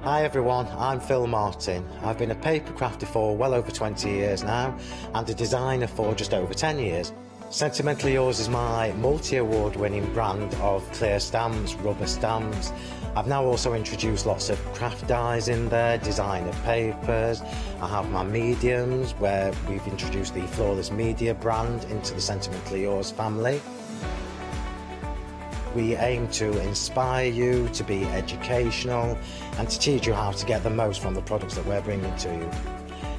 Hi everyone, I'm Phil Martin. I've been a paper crafter for well over 20 years now and a designer for just over 10 years. Sentimentally Yours is my multi-award winning brand of clear stamps, rubber stamps. I've now also introduced lots of craft dyes in there, designer papers. I have my mediums where we've introduced the Flawless Media brand into the Sentimentally Yours family. We aim to inspire you, to be educational and to teach you how to get the most from the products that we're bringing to you.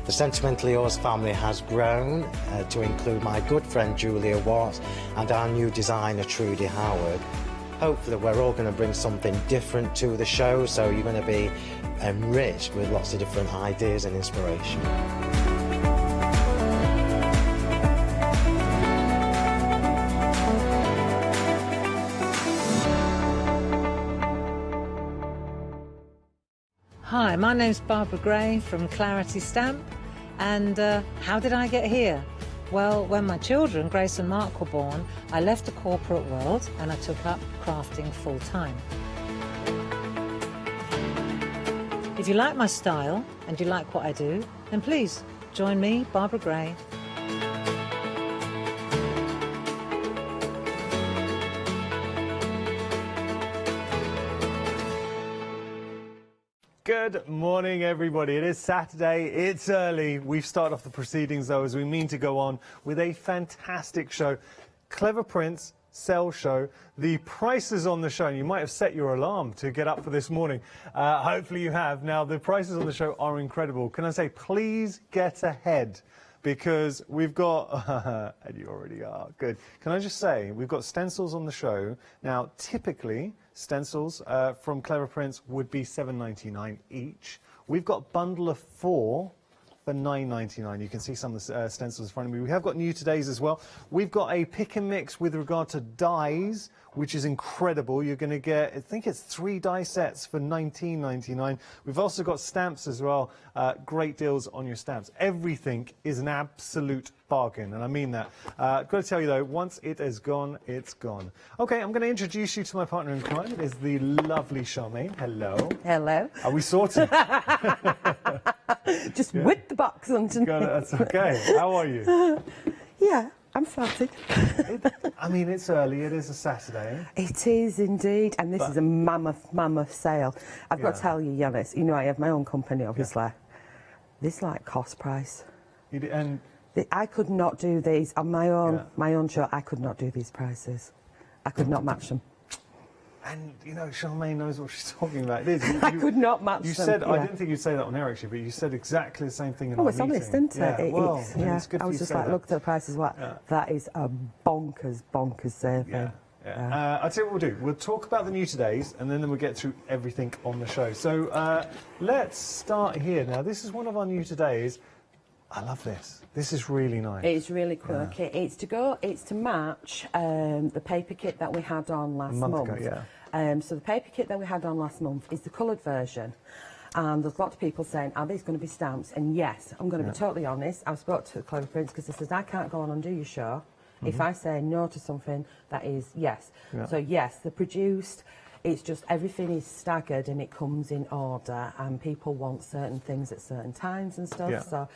The Sentimentally Yours family has grown to include my good friend Julia Watt and our new designer Trudy Howard. Hopefully we're all going to bring something different to the show, so you're going to be enriched with lots of different ideas and inspiration. Hi, my name's Barbara Gray from Clarity Stamp, and how did I get here? Well, when my children, Grace and Mark, were born, I left the corporate world and I took up crafting full time. If you like my style and you like what I do, then please join me, Barbara Gray. Good morning, everybody. It is Saturday. It's early. We've started off the proceedings, though, as we mean to go on with a fantastic show. Clever Prints Sale Show. The prices on the show, and you might have set your alarm to get up for this morning. Hopefully you have. Now, the prices on the show are incredible. Can I say, please get ahead? Because we've got, and you already are, good. Can I just say, we've got stencils on the show. Now, typically, stencils from Clever Prints would be $7.99 each. We've got a bundle of 4 for $9.99. You can see some of the stencils in front of me. We have got new today's as well. We've got a pick and mix with regard to dies, which is incredible. You're going to get, I think it's 3 die sets for $19.99. We've also got stamps as well. Great deals on your stamps. Everything is an absolute bargain, and I mean that. I've got to tell you though, once it is gone, it's gone. Okay, I'm going to introduce you to my partner in crime. It is the lovely Charmaine. Hello. Hello. Are we sorted? Just with the box underneath. That's okay. How are you? Yeah, I'm sorted. I mean, it's early. It is a Saturday. It is indeed, and this is a mammoth sale. I've got to tell you, Yanis, you know I have my own company, obviously. Yeah. This like cost price. And I could not do these on my own show. I could not do these prices. I could not match them. And, you know, Charmaine knows what she's talking about. It is. I could not match them. You said, I didn't think you'd say that on air, actually, but you said exactly the same thing in our meeting. Oh, it's honest, isn't it? Yeah, it's good I was just like, look at the prices. That is a bonkers saving. Yeah. I'll tell you what we'll do. We'll talk about the new todays, and then we'll get through everything on the show. So let's start here. Now, this is one of our new todays. I love this. This is really nice. It's really quirky. Yeah. It's to match the paper kit that we had on last month. Ago, yeah. So the paper kit that we had on last month is the coloured version. And there's lots of people saying, are these going to be stamps? And yes, I'm going to be totally honest. I've spoke to Clever Prints because they says, I can't go on and do your show. If I say no to something, that is yes. Yeah. So yes, they're produced. It's just everything is staggered and it comes in order, and people want certain things at certain times and stuff. Yeah. So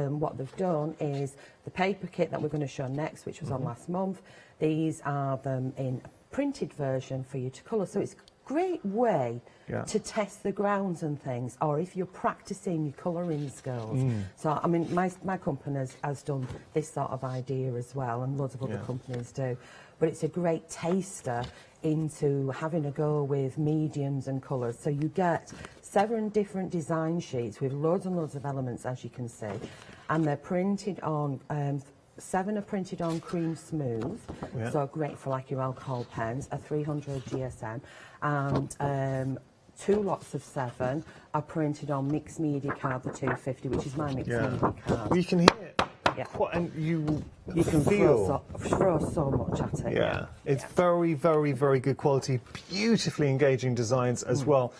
what they've done is the paper kit that we're going to show next, which was on last month, these are them in a printed version for you to colour. So it's a great way to test the grounds and things, or if you're practising your colouring skills. So, I mean, my company has done this sort of idea as well, and loads of other companies do. But it's a great taster into having a go with mediums and colours. So you get 7 different design sheets with loads and loads of elements, as you can see, and they're printed on 7 are printed on cream smooth, so great for like your alcohol pens, a 300 GSM, and 2 lots of 7 are printed on mixed media card, the 250, which is my mixed media card. We can hear it. And you can feel throw so much at it. It's very, very, very good quality, beautifully engaging designs as well.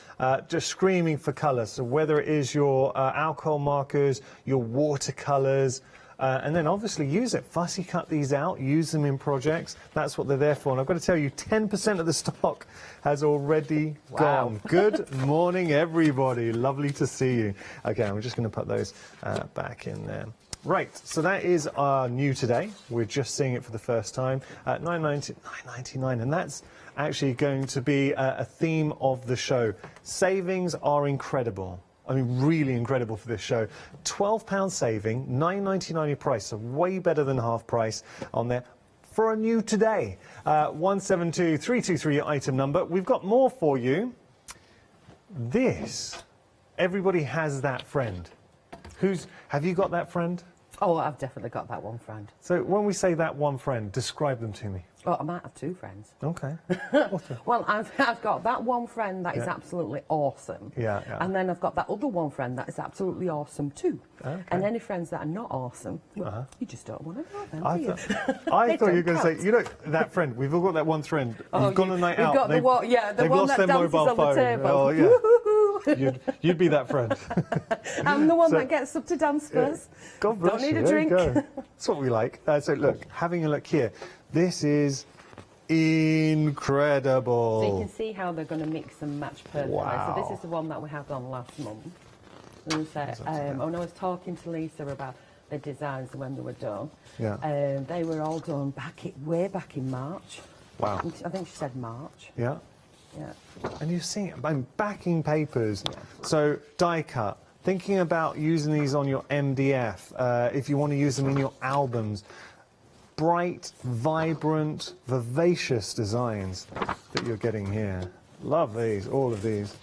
Just screaming for colour. So whether it is your alcohol markers, your watercolours, and then obviously use it. Fussy cut these out, use them in projects. That's what they're there for. And I've got to tell you, 10% of the stock has already gone. Good morning, everybody. Lovely to see you. Okay, I'm just going to put those back in there. Right, so that is our new today. We're just seeing it for the first time at $9.99, and that's actually going to be a theme of the show. Savings are incredible. I mean, really incredible for this show. £12 saving, $9.99 your price, so way better than half price on there for a new today. 172323 item number. We've got more for you. This, everybody has that friend. Have you got that friend? Oh, I've definitely got that one friend. So when we say that one friend, describe them to me. Oh, I might have two friends. Okay. Well, I've got that one friend that is absolutely awesome. Yeah. And then I've got that other one friend that is absolutely awesome too. Okay. And any friends that are not awesome, well, you just don't want to know them, do you? I thought you were going to say, you know, that friend. We've all got that one friend. You've gone a night out. Got the one lost that their dances mobile on phone. the table. Oh, yeah. You'd be that friend. I'm the one that gets up to dance first. God bless Don't need you. a drink. There you go. That's what we like. So look, having a look here. This is incredible. So you can see how they're going to mix and match perfectly. Wow. So this is the one that we had on last month. And so, I was talking to Lisa about the designs when they were done. Yeah. They were all done way back in March. Wow. I think she said March. Yeah. Yeah. And you've seen it, backing papers. So die cut. Thinking about using these on your MDF, if you want to use them in your albums. Bright, vibrant, vivacious designs that you're getting here. Love these, all of these.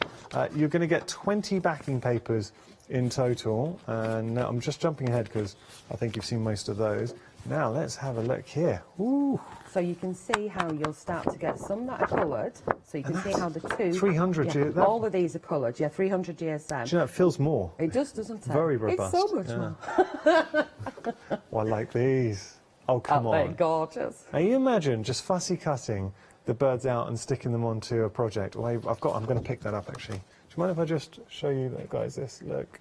You're going to get 20 backing papers in total, and I'm just jumping ahead because I think you've seen most of those. Now let's have a look here. Ooh. So you can see how you'll start to get some that are coloured. So you can see how the two... 300 all of these are coloured, 300 GSM. Do you know, it feels more. It does, doesn't it? Very robust. It's so much more. Well, I like these. Oh, come on. They're gorgeous. Now you imagine just fussy cutting the birds out and sticking them onto a project. Well, I'm going to pick that up actually. Do you mind if I just show you, guys, this? Look.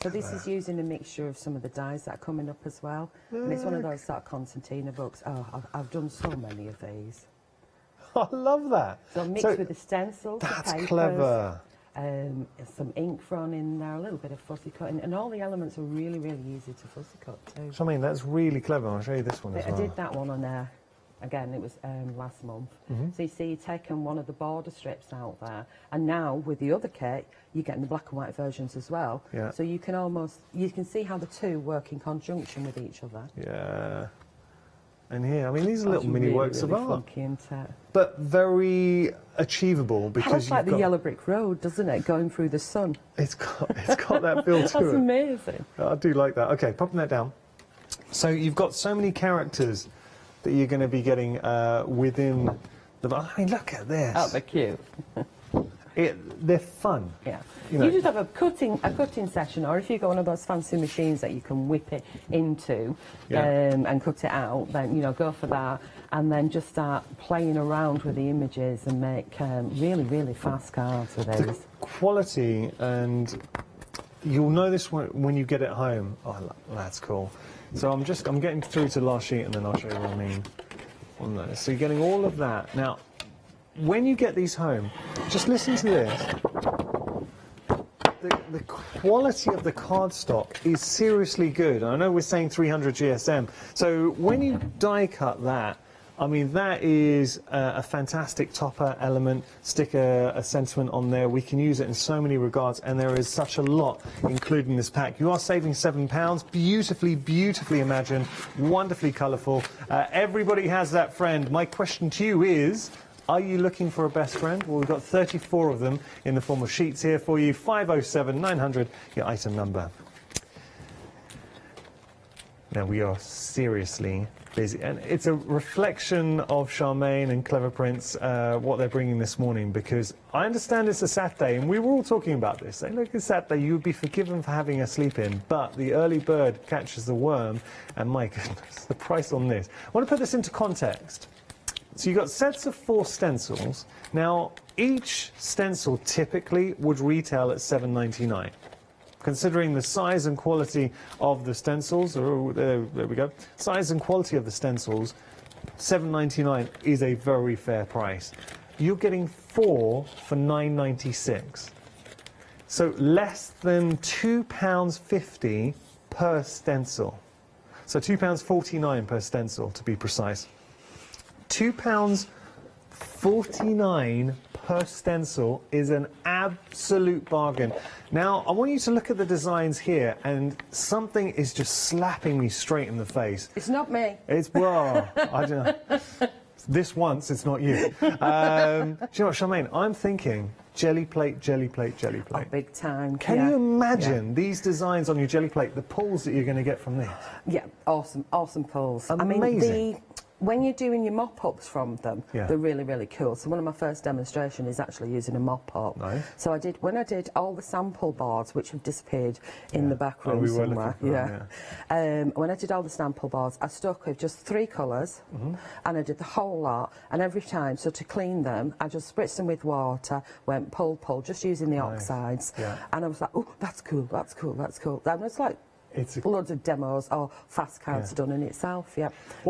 So this is using a mixture of some of the dyes that are coming up as well. And it's one of those sort of concertina books. Oh, I've done so many of these. I love that. So mixed with the stencils, That's the papers, clever. some ink thrown in there, a little bit of fussy cutting, and all the elements are really, really easy to fussy cut too. So, I mean, that's really clever. I'll show you this one as well. I did that one on there. Again, it was last month. So you see, you've taken one of the border strips out there, and now with the other kit, you're getting the black and white versions as well. Yeah. So you can see how the two work in conjunction with each other. Yeah. And here, I mean, these are little That's mini really, works really of art, funky, isn't it? but very achievable because Looks you've like the got, yellow brick road, doesn't it? Going through the sun. it's got that feel to That's it. amazing. I do like that. Okay, popping that down. So you've got so many characters that you're going to be getting within the... I mean, look at this. Oh, they're cute. They're fun. Yeah. You know- You just have a cutting session, or if you've got one of those fancy machines that you can whip it into and cut it out, then, go for that. And then just start playing around with the images and make really, really fast cards with these. Quality, and you'll know this when you get it home. Oh, that's cool. So I'm getting through to the last sheet, and then I'll show you what I mean on those. So you're getting all of that. Now, when you get these home, just listen to this. The quality of the cardstock is seriously good. I know we're saying 300 GSM. So when you die cut that, I mean, that is a fantastic topper element. Stick a sentiment on there. We can use it in so many regards, and there is such a lot included in this pack. You are saving £7. Beautifully, beautifully imagined, wonderfully colourful. Everybody has that friend. My question to you is, are you looking for a best friend? Well, we've got 34 of them in the form of sheets here for you. 507 900, your item number. Now, we are seriously busy, and it's a reflection of Charmaine and Clever Prints, what they're bringing this morning, because I understand it's a Saturday, and we were all talking about this. Saying, look, it's Saturday, you would be forgiven for having a sleep-in, but the early bird catches the worm, and my goodness, the price on this. I want to put this into context. So you've got sets of 4 stencils. Now, each stencil typically would retail at $7.99. considering the size and quality of the stencils. Oh, there we go. Size and quality of the stencils, $7.99 is a very fair price. You're getting 4 for $9.96. So less than £2.50 per stencil. So £2.49 per stencil, to be precise. £2.49 per stencil is an absolute bargain. Now, I want you to look at the designs here, and something is just slapping me straight in the face. It's not me. It's, well, I don't know. This once, it's not you. Do you know what, Charmaine? I'm thinking jelly plate, jelly plate, jelly plate. Oh, big time. Can you imagine these designs on your jelly plate, the pulls that you're going to get from this? Yeah, awesome, awesome pulls. Amazing. I mean, when you're doing your mop-ups from them, they're really, really cool. So one of my first demonstrations is actually using a mop-up. Nice. So when I did all the sample boards, which have disappeared in the back room somewhere. When I did all the sample boards, I stuck with just 3 colours, and I did the whole lot. And every time, so to clean them, I just spritzed them with water, went pull, pull, just using the oxides. And I was like, oh, that's cool, that's cool, that's cool. That was like, loads of demos or fast counts done in itself,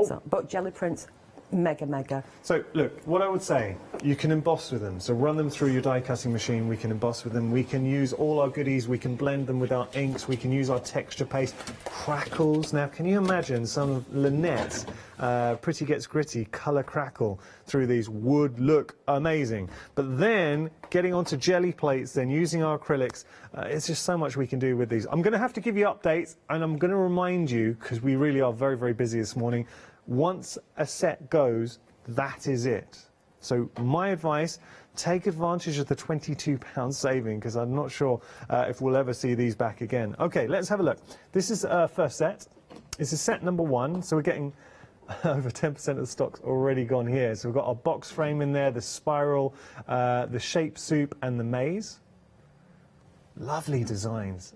So, but jelly prints, mega. So, look, what I would say, you can emboss with them. So run them through your die cutting machine, we can emboss with them. We can use all our goodies, we can blend them with our inks, we can use our texture paste, crackles. Now, can you imagine some of Lynette's Pretty Gets Gritty colour crackle through these would look amazing. But then, getting onto jelly plates, then using our acrylics, it's just so much we can do with these. I'm going to have to give you updates, and I'm going to remind you, because we really are very, very busy this morning, once a set goes, that is it. So my advice, take advantage of the £22 saving, because I'm not sure if we'll ever see these back again. Okay, let's have a look. This is our first set. This is set number 1, so we're getting over 10% of the stock's already gone here. So we've got our box frame in there, the spiral, the shape soup, and the maze. Lovely designs.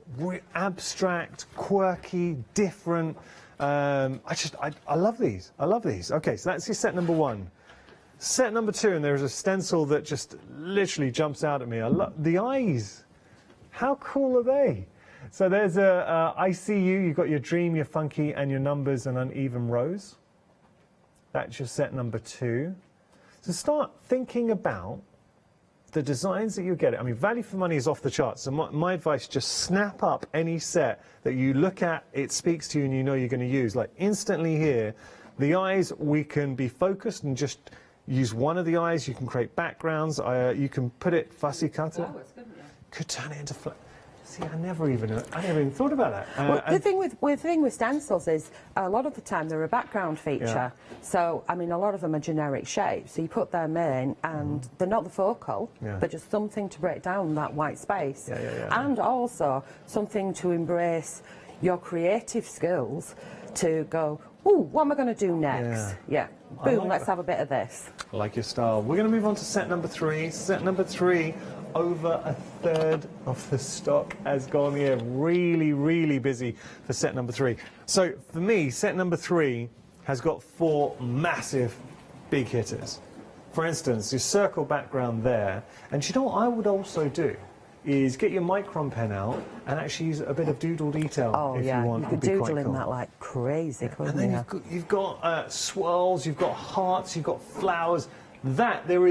Abstract, quirky, different. I love these. I love these. Okay, so that's your set number 1. Set number 2, and there's a stencil that just literally jumps out at me. I love the eyes. How cool are they? So there's I see you. You've got your dream, your funky, and your numbers and uneven rows. That's your set number 2. So start thinking about the designs that you get. I mean, value for money is off the charts. So my advice, just snap up any set that you look at, it speaks to you, and you know you're going to use. Like instantly here, the eyes, we can be focused and just use one of the eyes. You can create backgrounds. You can put it, fussy cut it. Could turn it into flowers. See, I never even thought about that. Well, the thing with stencils is a lot of the time they're a background feature. So, I mean, a lot of them are generic shapes. So you put them in, and they're not the focal. They're just something to break down that white space. And also something to embrace your creative skills to go, ooh, what am I going to do next? Boom, let's have a bit of this. I like your style. We're going to move on to set number 3. Set number 3. Over a third of the stock has gone here. Really, really busy for set number 3. So for me, set number 3 has got 4 massive big hitters. For instance, your circle background there. And you know what I would also do is get your Micron pen out and actually use a bit of doodle detail if you want. You could doodle in that like crazy, couldn't you? And then you've got swirls, you've got hearts, you've got flowers. There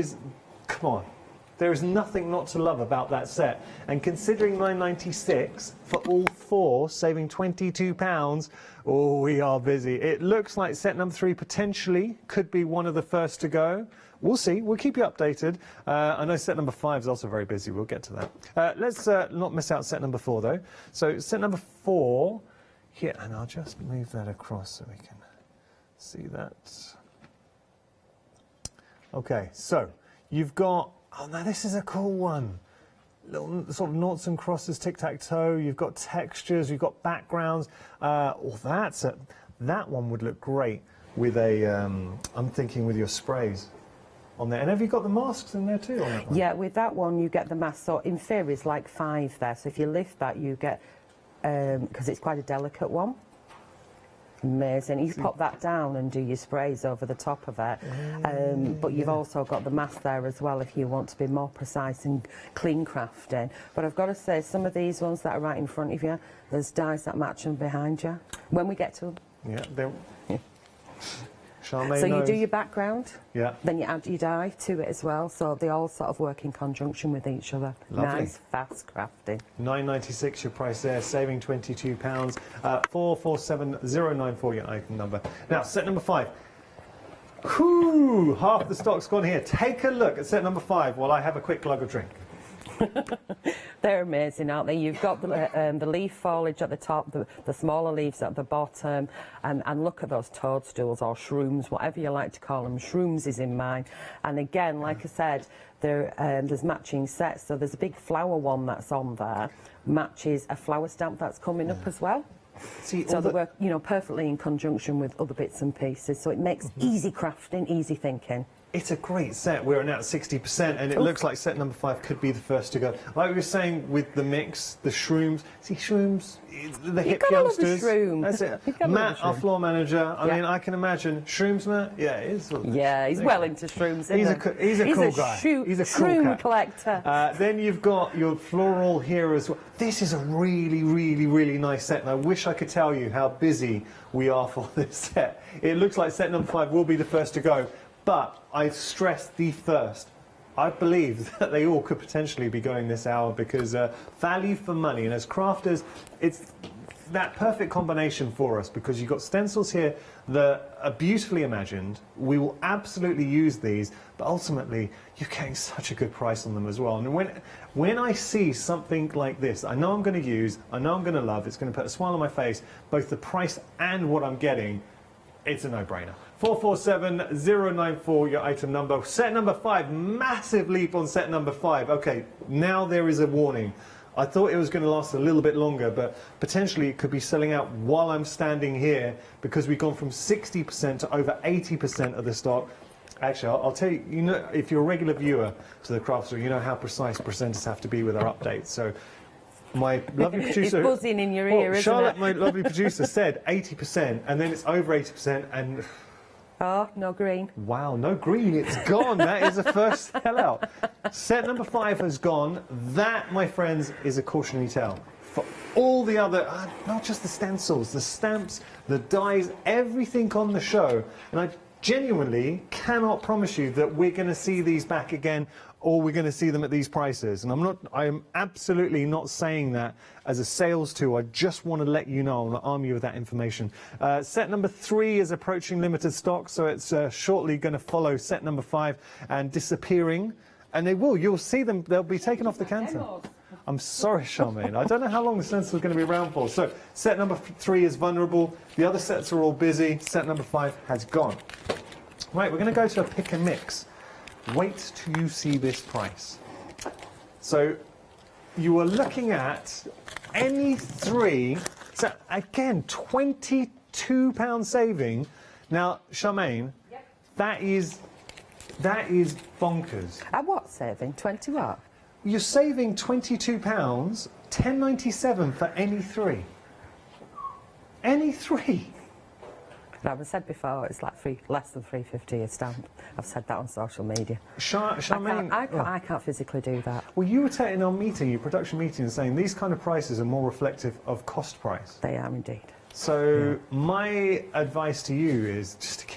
is nothing not to love about that set. And considering $9.96 for all 4, saving £22, oh, we are busy. It looks like set number 3 potentially could be one of the first to go. We'll see. We'll keep you updated. I know set number 5 is also very busy. We'll get to that. Let's not miss out set number 4, though. So set number 4 here, and I'll just move that across so we can see that. Okay, so you've got, oh, now this is a cool one. Little sort of noughts and crosses, tic-tac-toe. You've got textures, you've got backgrounds. That one would look great with a, I'm thinking with your sprays on there. And have you got the masks in there too on that one? Yeah, with that one you get the mask. So in theory it's like 5 there. So if you lift that you get, because it's quite a delicate one. Amazing. You pop that down and do your sprays over the top of it. But you've also got the mask there as well if you want to be more precise and clean crafting. But I've got to say, some of these ones that are right in front of you, there's dies that match them behind you. When we get to them. Yeah, they're... Charmaine So you knows. do your background, Yeah. then you add your dye to it as well, so they all sort of work in conjunction with each other. Lovely. Nice, fast crafting. £9.96 your price there, saving £22. 447094 your item number. Now, set number 5. Whew, half the stock's gone here. Take a look at set number 5 while I have a quick glug of drink. They're amazing, aren't they? You've got the leaf foliage at the top, the smaller leaves at the bottom, and look at those toadstools or shrooms, whatever you like to call them. Shrooms is in mine. And again, like I said, there's matching sets. So there's a big flower one that's on there, matches a flower stamp that's coming up as well. See, So they work, you know, perfectly in conjunction with other bits and pieces. So it makes easy crafting, easy thinking. It's a great set. We're now at 60%, and it looks like set number 5 could be the first to go. Like we were saying with the mix, the shrooms. See, shrooms, the hip gotta love a youngsters. shroom. That's it. You gotta love Matt, a our shroom. floor manager. I Yeah. mean, I can imagine shrooms, Matt. Yeah, it is. Yeah, he's well into shrooms, isn't He's he? a cool guy. He's a cool shroom cat. collector. Then you've got your floral here as well. This is a really, really, really nice set, and I wish I could tell you how busy we are for this set. It looks like set number 5 will be the first to go, but I stress the first. I believe that they all could potentially be going this hour because value for money, and as crafters, it's that perfect combination for us because you've got stencils here that are beautifully imagined. We will absolutely use these, but ultimately you're getting such a good price on them as well. And when I see something like this, I know I'm going to use, I know I'm going to love, it's going to put a smile on my face, both the price and what I'm getting, it's a no-brainer. 447094 your item number. Set number 5, massive leap on set number 5. Okay, now there is a warning. I thought it was going to last a little bit longer, but potentially it could be selling out while I'm standing here because we've gone from 60% to over 80% of the stock. Actually, I'll tell you, you know, if you're a regular viewer to the craft store, you know how precise presenters have to be with our updates. So my lovely producer... It's buzzing in your ear, isn't Charlotte, it? my lovely producer, said 80%, and then it's over 80%, and... Oh, no green. Wow, no green, it's gone. That is a first sellout. Set number 5 has gone. That, my friends, is a cautionary tale. For all the other, not just the stencils, the stamps, the dies, everything on the show. And I genuinely cannot promise you that we're going to see these back again or we're going to see them at these prices. And I am absolutely not saying that as a sales tool. I just want to let you know, I want to arm you with that information. Set number 3 is approaching limited stock, so it's shortly going to follow set number 5 and disappearing. And you'll see them, they'll be taken off the counter. I'm sorry, Charmaine. I don't know how long the stencil is going to be around for. So set number 3 is vulnerable. The other sets are all busy. Set number 5 has gone. Right, we're going to go to a pick and mix. Wait till you see this price. So you are looking at any 3. So again, £22 saving. Now, Charmaine, that is bonkers. At what saving? 20 what? You're saving £22, £10.97 for any 3. Any 3. I've said before, it's like less than £3.50 a stamp. I've said that on social media. Charmaine, I can't physically do that. well, you were in our meeting, your production meeting, saying these kind of prices are more reflective of cost price. They are indeed. So my advice to you is just again,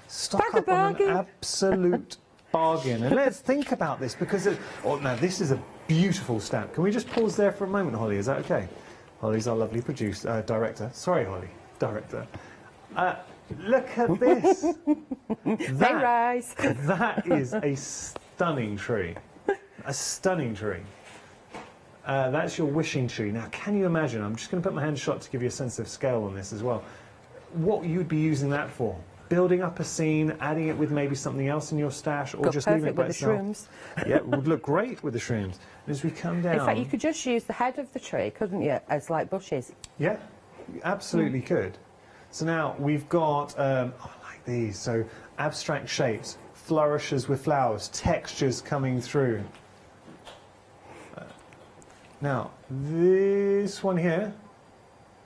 stock up on an absolute bargain. And let's think about this because now this is a beautiful stamp. Can we just pause there for a moment, Holly? Is that okay? Holly's our lovely director. Sorry, Holly, director. Look at this. That is a stunning tree. A stunning tree. That's your wishing tree. Now, can you imagine? I'm just going to put my hand shot to give you a sense of scale on this as well. What you'd be using that for? Building up a scene, adding it with maybe something else in your stash, or just leaving it by itself. With the shrooms. Yeah, it would look great with the shrooms. And as we come down... In fact, you could just use the head of the tree, couldn't you, as like bushes? Yeah, you absolutely could. So now we've got, I like these, so abstract shapes, flourishes with flowers, textures coming through. Now, this one here,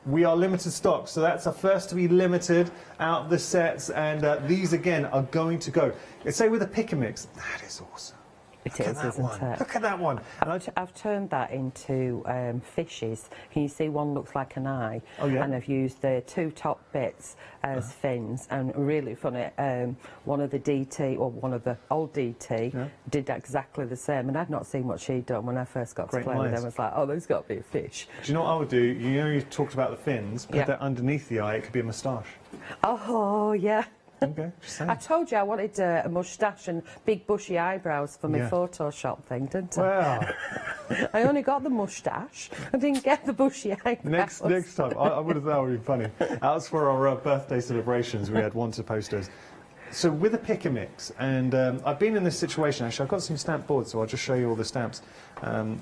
we are limited stock, so that's our first to be limited out of the sets, and these again are going to go. Let's say with a pick and mix. That is awesome. It Look is, at that isn't one. it? Look at that one. And I've turned that into fishes. Can you see one looks like an eye? Oh, yeah. And I've used the two top bits as fins, and really funny. One of the DT, or one of the old DT, did exactly the same, and I'd not seen what she'd done when I first got Great to play with minds. them. I was like, oh, there's got to be a fish. do you know what I would do? You know, you talked about the fins. Put Yeah. that underneath the eye. It could be a moustache. Oh, yeah. Okay, just saying. I told you I wanted a moustache and big bushy eyebrows for my Yeah. Photoshop thing, didn't I? Well, I only got the moustache. I didn't get the bushy eyebrows. next time, I would have thought that would be funny. That was for our birthday celebrations. We had wanted posters. So with a pick and mix, and I've been in this situation actually. I've got some stamp boards, so I'll just show you all the stamps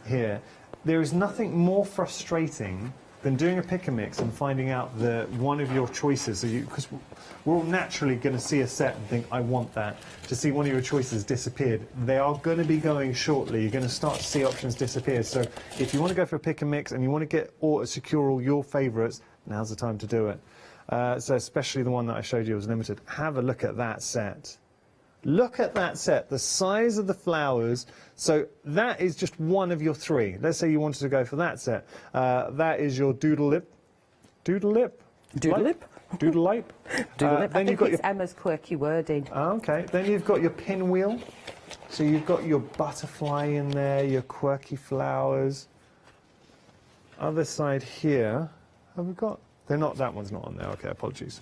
here. There is nothing more frustrating than doing a pick and mix and finding out that one of your choices, because we're all naturally going to see a set and think, I want that. To see one of your choices disappeared, they are going to be going shortly. You're going to start to see options disappear. So if you want to go for a pick and mix and you want to get or secure all your favourites, now's the time to do it. So especially the one that I showed you was limited. Have a look at that set. Look at that set, the size of the flowers. So that is just one of your three. Let's say you wanted to go for that set. That is your doodle lip. Doodle lip? Doodle lip? Doodle lip? Doodle lip. I Then think you've got it's your... Emma's quirky wording. Okay, then you've got your pinwheel. So you've got your butterfly in there, your quirky flowers. Other side here, have we got... They're not, that one's not on there. Okay, apologies.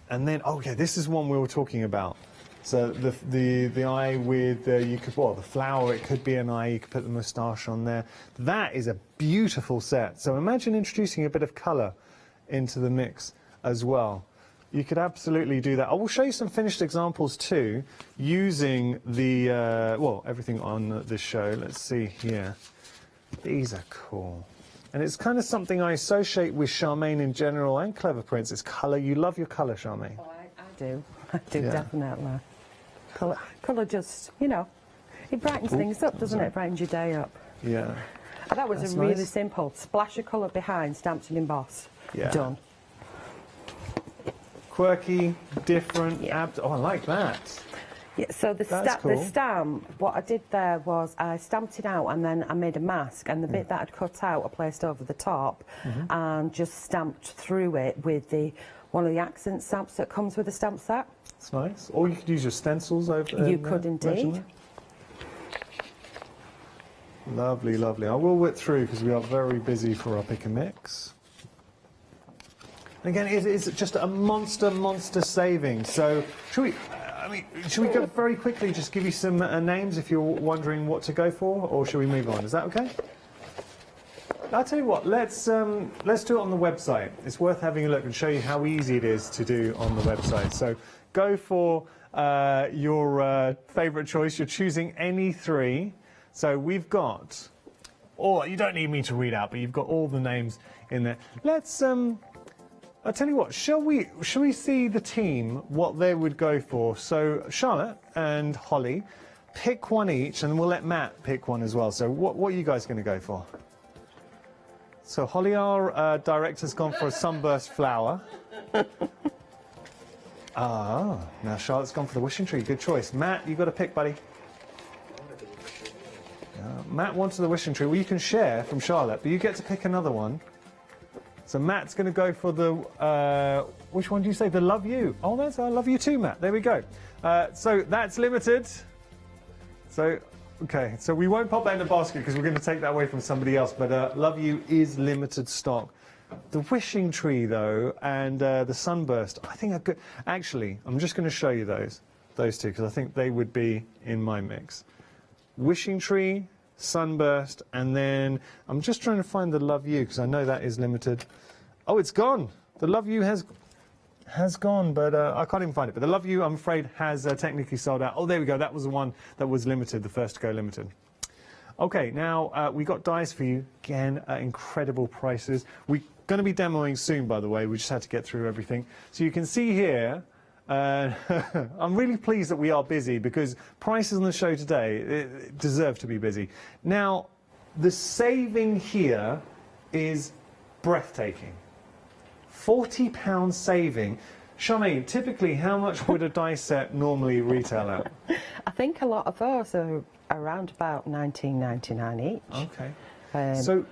And then, okay, this is one we were talking about. So the eye with, you could, well, the flower, it could be an eye, you could put the moustache on there. That is a beautiful set. So imagine introducing a bit of colour into the mix as well. You could absolutely do that. I will show you some finished examples too, using the, well, everything on this show. Let's see here. These are cool. And it's kind of something I associate with Charmaine in general and Clever Prints. It's colour. You love your colour, Charmaine. Oh, I do. I do, Yeah. definitely. Colour just, you know, it brightens things up, doesn't it? It brightens your day up. Yeah. And that was That's a really nice. simple splash of colour behind, stamped and embossed. Yeah. Done. Quirky, different. Yeah. Oh, I like that. Yeah, so the That's cool. stamp, what I did there was I stamped it out and then I made a mask, and the bit that I'd cut out I placed over the top and just stamped through it with one of the accent stamps that comes with the stamp set. That's nice. Or you could use your stencils over. You could indeed. Lovely, lovely. I will whip through because we are very busy for our pick and mix. And again, it's just a monster saving. So, should we go very quickly? Just give you some names if you're wondering what to go for, or should we move on? Is that okay? I'll tell you what. Let's do it on the website. It's worth having a look and show you how easy it is to do on the website. So, go for your favourite choice. You're choosing any three. So we've got, you don't need me to read out, but you've got all the names in there. Let's, I'll tell you what, shall we see the team, what they would go for? So Charlotte and Holly, pick one each, and we'll let Matt pick one as well. So what are you guys going to go for? So Holly, our director's gone for a sunburst flower. Now Charlotte's gone for the wishing tree. Good choice. Matt, you've got to pick, buddy. Matt wanted the wishing tree. Well, you can share from Charlotte, but you get to pick another one. So Matt's going to go for the, which one do you say? The Love You. Oh, that's I Love You too, Matt. There we go. So that's limited. So, okay. So we won't pop that in the basket because we're going to take that away from somebody else. But Love You is limited stock. The wishing tree, though, and the sunburst, I think are good. Actually, I'm just going to show you those two, because I think they would be in my mix. Wishing tree, sunburst, and then I'm just trying to find the Love You because I know that is limited. Oh, it's gone. The Love You has gone, but I can't even find it. But the Love You, I'm afraid, has technically sold out. Oh, there we go. That was the one that was limited, the first to go limited. Okay, now we got dies for you again at incredible prices. We're going to be demoing soon, by the way. We just had to get through everything. So you can see here. I'm really pleased that we are busy because prices on the show today deserve to be busy. Now, the saving here is breathtaking. £40 saving. Charmaine, typically how much would a die set normally retail at? I think a lot of those are around about $19.99 each. Okay. So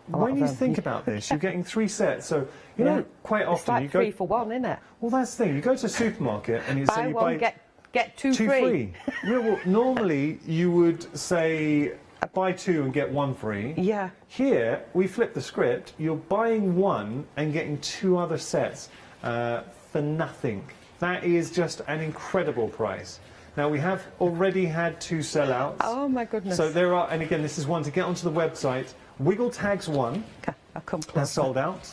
when you think about this, you're getting 3 sets. So, you know, quite often it's like you go... 3 for 1, isn't it? Well, that's the thing. You go to a supermarket and you say you buy one, get two free. Yeah, well, normally you would say buy 2 and get 1 free. Yeah. Here, we flip the script. You're buying 1 and getting 2 other sets for nothing. That is just an incredible price. Now, we have already had 2 sellouts. Oh, my goodness. So there are, and again, this is one to get onto the website. Wiggle Tags 1 has sold out.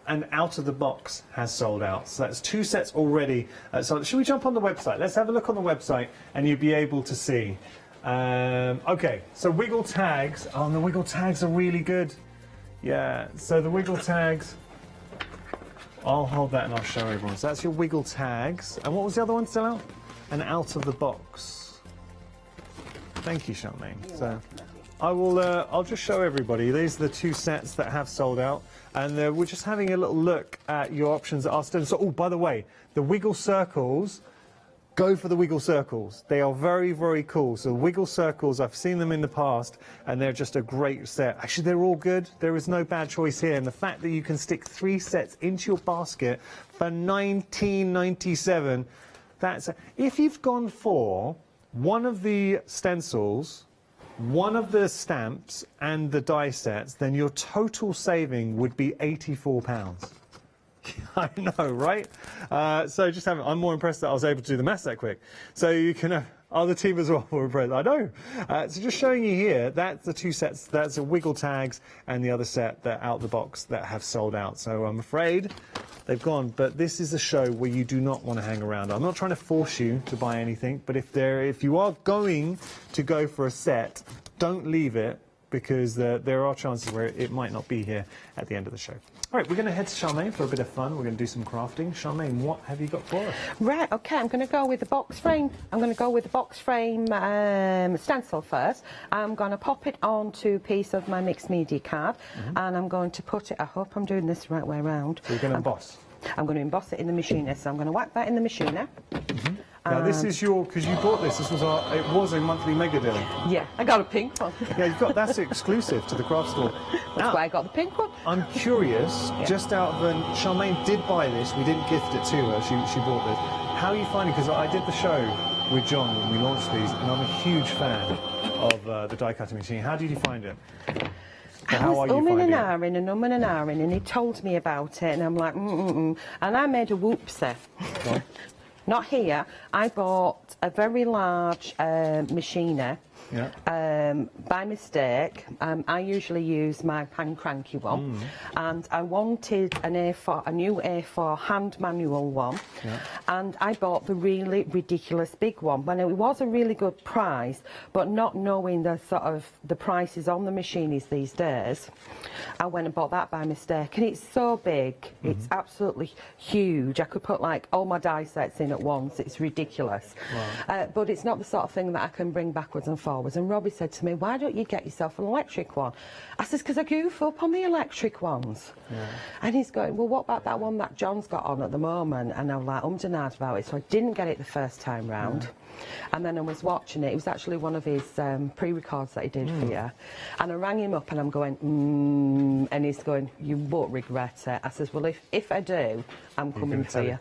And Out of the Box has sold out. So that's 2 sets already. So should we jump on the website? Let's have a look on the website and you'll be able to see. Okay, so Wiggle Tags. Oh, and the Wiggle Tags are really good. Yeah, so the Wiggle Tags. I'll hold that and I'll show everyone. So that's your Wiggle Tags. And what was the other one still out? And Out of the Box. Thank you, Charmaine. So I will. I'll just show everybody. These are the 2 sets that have sold out, and we're just having a little look at your options at Austin. So, oh, by the way, the Wiggle Circles. Go for the Wiggle Circles. They are very, very cool. So Wiggle Circles, I've seen them in the past, and they're just a great set. Actually, they're all good. There is no bad choice here. And the fact that you can stick 3 sets into your basket for $19.97, that's... If you've gone for one of the stencils, one of the stamps, and the die sets, then your total saving would be £84. I know, right? So just having, I'm more impressed that I was able to do the maths that quick. So you can, other team as well were impressed. I know. So just showing you here, that's the 2 sets. That's a Wiggle Tags and the other set that out the box that have sold out. So I'm afraid they've gone. But this is a show where you do not want to hang around. I'm not trying to force you to buy anything, but if you are going to go for a set, don't leave it, because there are chances where it might not be here at the end of the show. All right, we're going to head to Charmaine for a bit of fun. We're going to do some crafting. Charmaine, what have you got for us? Right, OK, I'm going to go with the box frame. I'm going to go with the box frame stencil first. I'm going to pop it onto a piece of my mixed media card, and I'm going to put it, I hope I'm doing this the right way around. So you're going to emboss? I'm going to emboss it in the machiner, so I'm going to whack that in the machiner. Now this is your, because you bought this. This was it was a monthly mega deal. Yeah, I got a pink one. Yeah, that's exclusive to the craft store. That's why I got the pink one. I'm curious, just out of Charmaine did buy this. We didn't gift it to her. She bought this. How are you finding? Because I did the show with John when we launched these, and I'm a huge fan of the die cutting machine. How did you find it? I was umming and ahhing, and he told me about it, and I'm like, and I made a whoopsie. Not here. I bought a very large machiner. By mistake. I usually use my hand cranky one, and I wanted a new A4 hand manual one, and I bought the really ridiculous big one. When it was a really good price, but not knowing the sort of the prices on the machines these days, I went and bought that by mistake, and it's so big. It's absolutely huge. I could put like all my die sets in at once. It's ridiculous. But it's not the sort of thing that I can bring backwards and forwards. And Robbie said to me, why don't you get yourself an electric one? I says, because I goof up on the electric ones. And he's going, well, what about that one that John's got on at the moment? And I'm like, and ahh'd about it. So I didn't get it the first time round. And then I was watching it. It was actually one of his pre-records that he did for you. And I rang him up and I'm going, and he's going, you won't regret it. I says, well, if I do, I'm coming for you.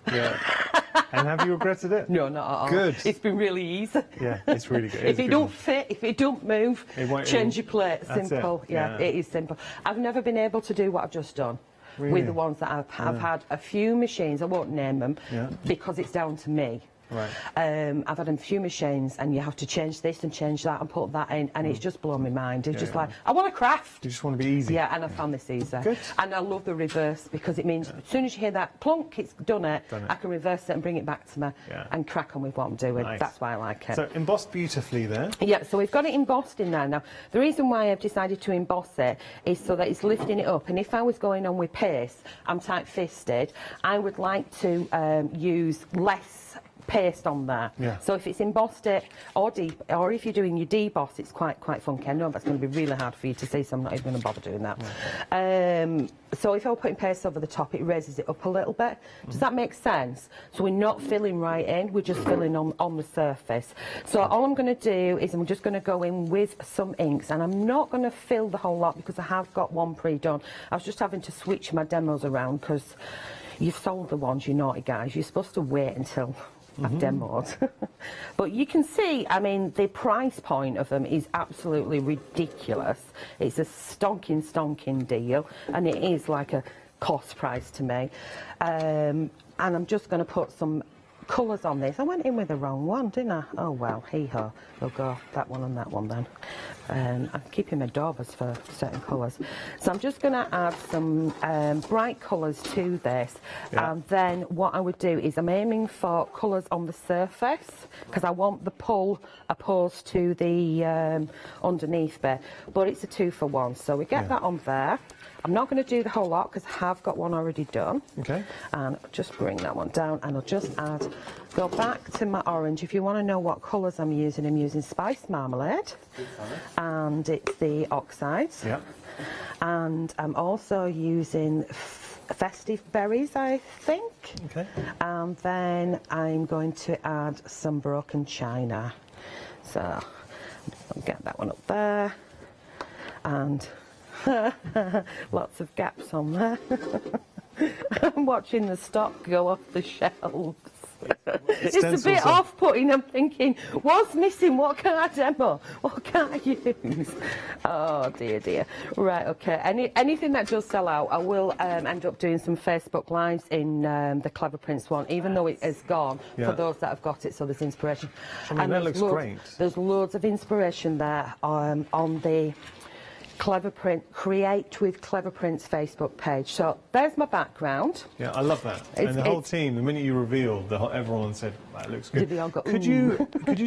And have you regretted it? No, not at all. Good. It's been really easy. Yeah, it's really good. If it don't fit, if it don't move, change your plate. Simple. Yeah, it is simple. I've never been able to do what I've just done. Really? With the ones that I've had a few machines, I won't name them, because it's down to me. Right. I've had a few machines, and you have to change this and change that and put that in, and it's just blown my mind. It's just like, I want to craft. You just want to be easy. Yeah, and I found this easy. Good. And I love the reverse, because it means as soon as you hear that plunk, it's done it. I can reverse it and bring it back to me and crack on with what I'm doing. Nice. That's why I like it. So embossed beautifully there. Yeah, so we've got it embossed in there now. The reason why I've decided to emboss it is so that it's lifting it up, and if I was going on with paste, I'm tight-fisted, I would like to use less paste on there. Yeah. So if it's embossed it or if you're doing your deboss, it's quite funky. I know that's going to be really hard for you to see, so I'm not even going to bother doing that. So if I'm putting paste over the top, it raises it up a little bit. Does that make sense? So we're not filling right in, we're just filling on the surface. So all I'm going to do is I'm just going to go in with some inks, and I'm not going to fill the whole lot because I have got one pre-done. I was just having to switch my demos around because you've sold the ones, you naughty guys. You're supposed to wait until I've demoed. But you can see, I mean, the price point of them is absolutely ridiculous. It's a stonking deal, and it is like a cost price to me. And I'm just going to put some colours on this. I went in with the wrong one, didn't I? Oh well, hee-haw. We'll go that one and that one then. I'm keeping my daubers for certain colours. So I'm just going to add some bright colours to this. Yeah. And then what I would do is I'm aiming for colours on the surface because I want the pull opposed to the underneath bit. But it's a 2-for-1, so we get that on there. I'm not going to do the whole lot because I have got one already done. Okay. And just bring that one down, and I'll just go back to my orange. If you want to know what colours I'm using Spice Marmalade, and it's the oxides. Yeah. And I'm also using Festive Berries, I think. Okay. And then I'm going to add some Broken China. So I'll get that one up there, and lots of gaps on there. I'm watching the stock go off the shelves. It's a bit off-putting. I'm thinking, what's missing? What can I demo? What can I use? Oh dear. Right, okay. Anything that does sell out, I will end up doing some Facebook Lives in the Clever Prints one, even though it is gone, for those that have got it, so there's inspiration. I mean, that looks great. There's loads of inspiration there on the Clever Print, Create with Clever Prints Facebook page. So there's my background. Yeah, I love that. And the whole team, the minute you revealed, everyone said, that looks good. They all go, could you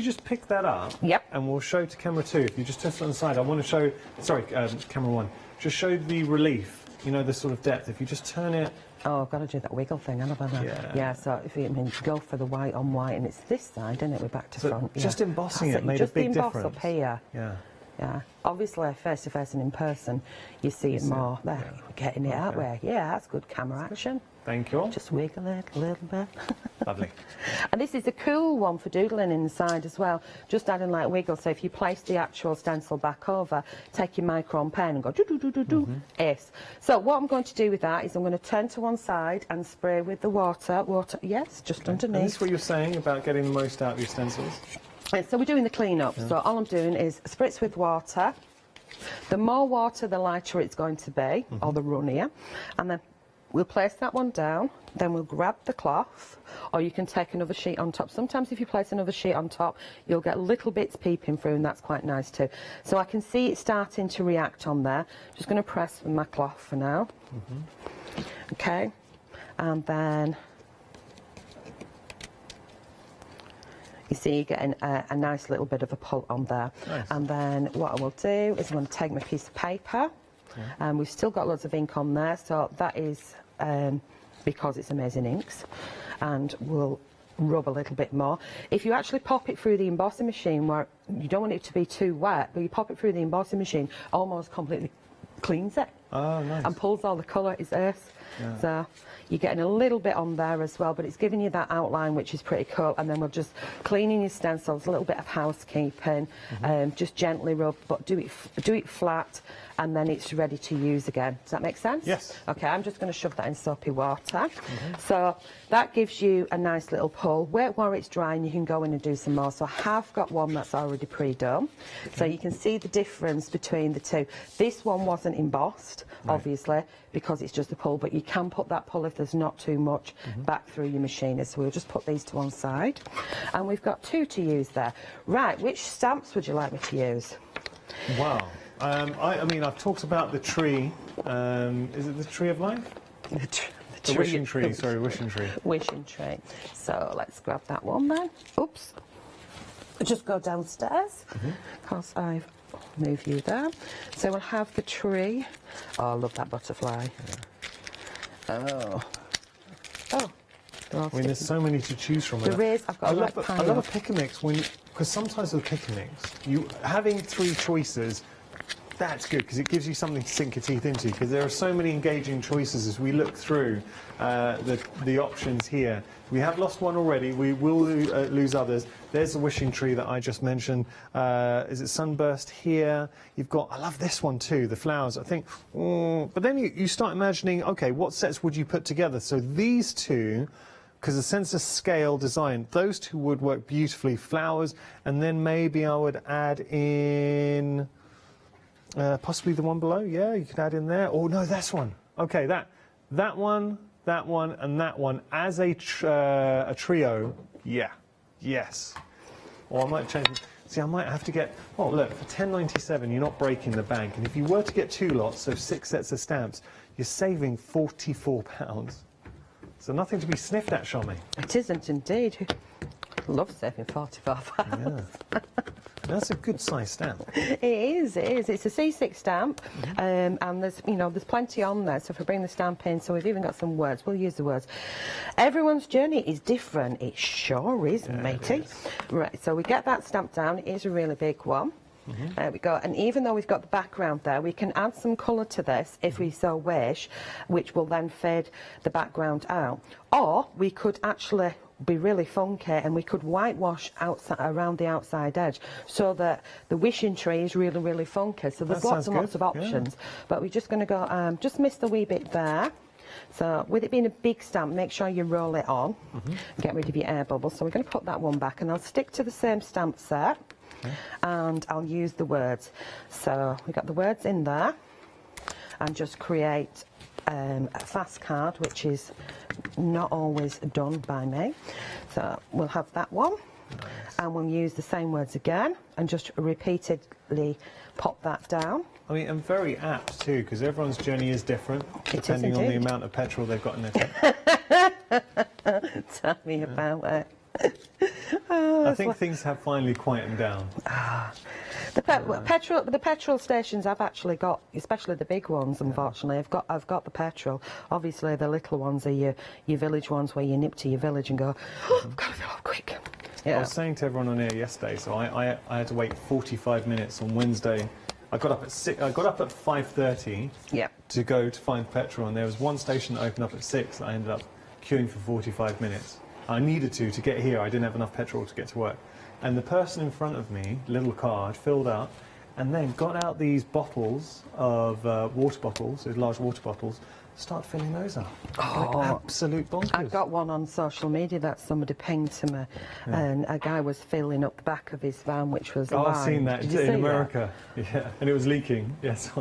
just pick that up? Yep. And we'll show to camera 2. If you just twist it on the side, I want to show, sorry, camera 1. Just show the relief, you know, the sort of depth. If you just turn it. Oh, I've got to do that wiggle thing, haven't I? Yeah, so if you go for the white on white, and it's this side, isn't it? We're back to front. Just embossing it made a big difference. Just emboss up here. Yeah. Obviously, face to face and in person, you see it more. There, getting it out there. Yeah, that's good camera action. Thank you. Just wiggle it a little bit. Lovely. And this is a cool one for doodling inside as well. Just adding like wiggle. So if you place the actual stencil back over, take your micron pen and go do. Yes. So what I'm going to do with that is I'm going to turn to one side and spray with the water. Yes, just underneath. And this is what you're saying about getting the most out of your stencils? So we're doing the clean-up, so all I'm doing is spritz with water. The more water, the lighter it's going to be, or the runnier. And then we'll place that one down, then we'll grab the cloth, or you can take another sheet on top. Sometimes if you place another sheet on top, you'll get little bits peeping through, and that's quite nice too. So I can see it starting to react on there. Just going to press with my cloth for now. Okay, and then you see you're getting a nice little bit of a pull on there. Nice. And then what I will do is I'm going to take my piece of paper, and we've still got lots of ink on there, so that is because it's amazing inks, and we'll rub a little bit more. If you actually pop it through the embossing machine, where you don't want it to be too wet, but you pop it through the embossing machine, almost completely cleans it. Oh, nice. And pulls all the colour. It's earth. Yeah. So you're getting a little bit on there as well, but it's giving you that outline, which is pretty cool. And then we're just cleaning your stencils, a little bit of housekeeping, just gently rub, but do it flat, and then it's ready to use again. Does that make sense? Yes. Okay, I'm just going to shove that in soapy water. So that gives you a nice little pull. Wait while it's dry, and you can go in and do some more. So I have got one that's already pre-done. So you can see the difference between the two. This one wasn't embossed, obviously, because it's just a pull, but you can put that pull, if there's not too much, back through your machine. So we'll just put these to one side. And we've got two to use there. Right, which stamps would you like me to use? Wow. I mean, I've talked about the tree. Is it the tree of life? The wishing tree, sorry, wishing tree. Wishing tree. So let's grab that one then. Oops. Just go downstairs, because I've moved you there. So we'll have the tree. Oh, I love that butterfly. Oh, all I mean, there's so many to choose from. There is. I've got a black I love a pick and mix because sometimes with pick and mix, you having 3 choices. That's good because it gives you something to sink your teeth into, because there are so many engaging choices as we look through the options here. We have lost one already. We will lose others. There's the wishing tree that I just mentioned. Is it sunburst here? You've got, I love this one too, the flowers. I think, but then you start imagining, okay, what sets would you put together? So these two, because the sense of scale design, those two would work beautifully. Flowers, and then maybe I would add in... possibly the one below, yeah, you could add in there. Oh no, that's one. Okay, that one, and that one as a trio. Yeah, yes. Or I might change. See, I might have to get. Oh look, for £10.97, you're not breaking the bank. And if you were to get 2 lots, so 6 sets of stamps, you're saving £44. So nothing to be sniffed at, Charmaine. It isn't indeed. I love saving £44. Yeah. That's a good size stamp. It is. It's a C6 stamp, and there's plenty on there. So if we bring the stamp in, so we've even got some words. We'll use the words. Everyone's journey is different. It sure is, matey. Right. So we get that stamp down. It is a really big one. There we go. And even though we've got the background there, we can add some colour to this if we so wish, which will then fade the background out. Or we could actually be really funky and we could whitewash outside, around the outside edge, so that the wishing tree is really, really funky. So there's lots and lots of options. Yeah. But we're just going to go, just missed a wee bit there. So with it being a big stamp, make sure you roll it on and get rid of your air bubbles. So we're going to put that one back, and I'll stick to the same stamp set. And I'll use the words. So we got the words in there, and just create a fast card, which is not always done by me. So we'll have that one, and we'll use the same words again, and just repeatedly pop that down. I mean, and very apt too, because everyone's journey is different depending on the amount of petrol they've got in their tank. Tell me about it. I think things have finally quietened down. The petrol stations I've actually got, especially the big ones, unfortunately, I've got the petrol. Obviously the little ones are your village ones, where you nip to your village and go, oh, I've got to fill up quick. Yeah. I was saying to everyone on air yesterday, so I had to wait 45 minutes on Wednesday. I got up at 5:30 to go to find petrol, and there was one station that opened up at 6. I ended up queuing for 45 minutes. I needed to get here. I didn't have enough petrol to get to work. And the person in front of me, little card, filled up, and then got out these bottles of water bottles, those large water bottles, start filling those up. Like absolute bonkers. I got one on social media that somebody pinged to me, and a guy was filling up the back of his van, which was lined. I've seen that in America. Yeah, and it was leaking. Yes.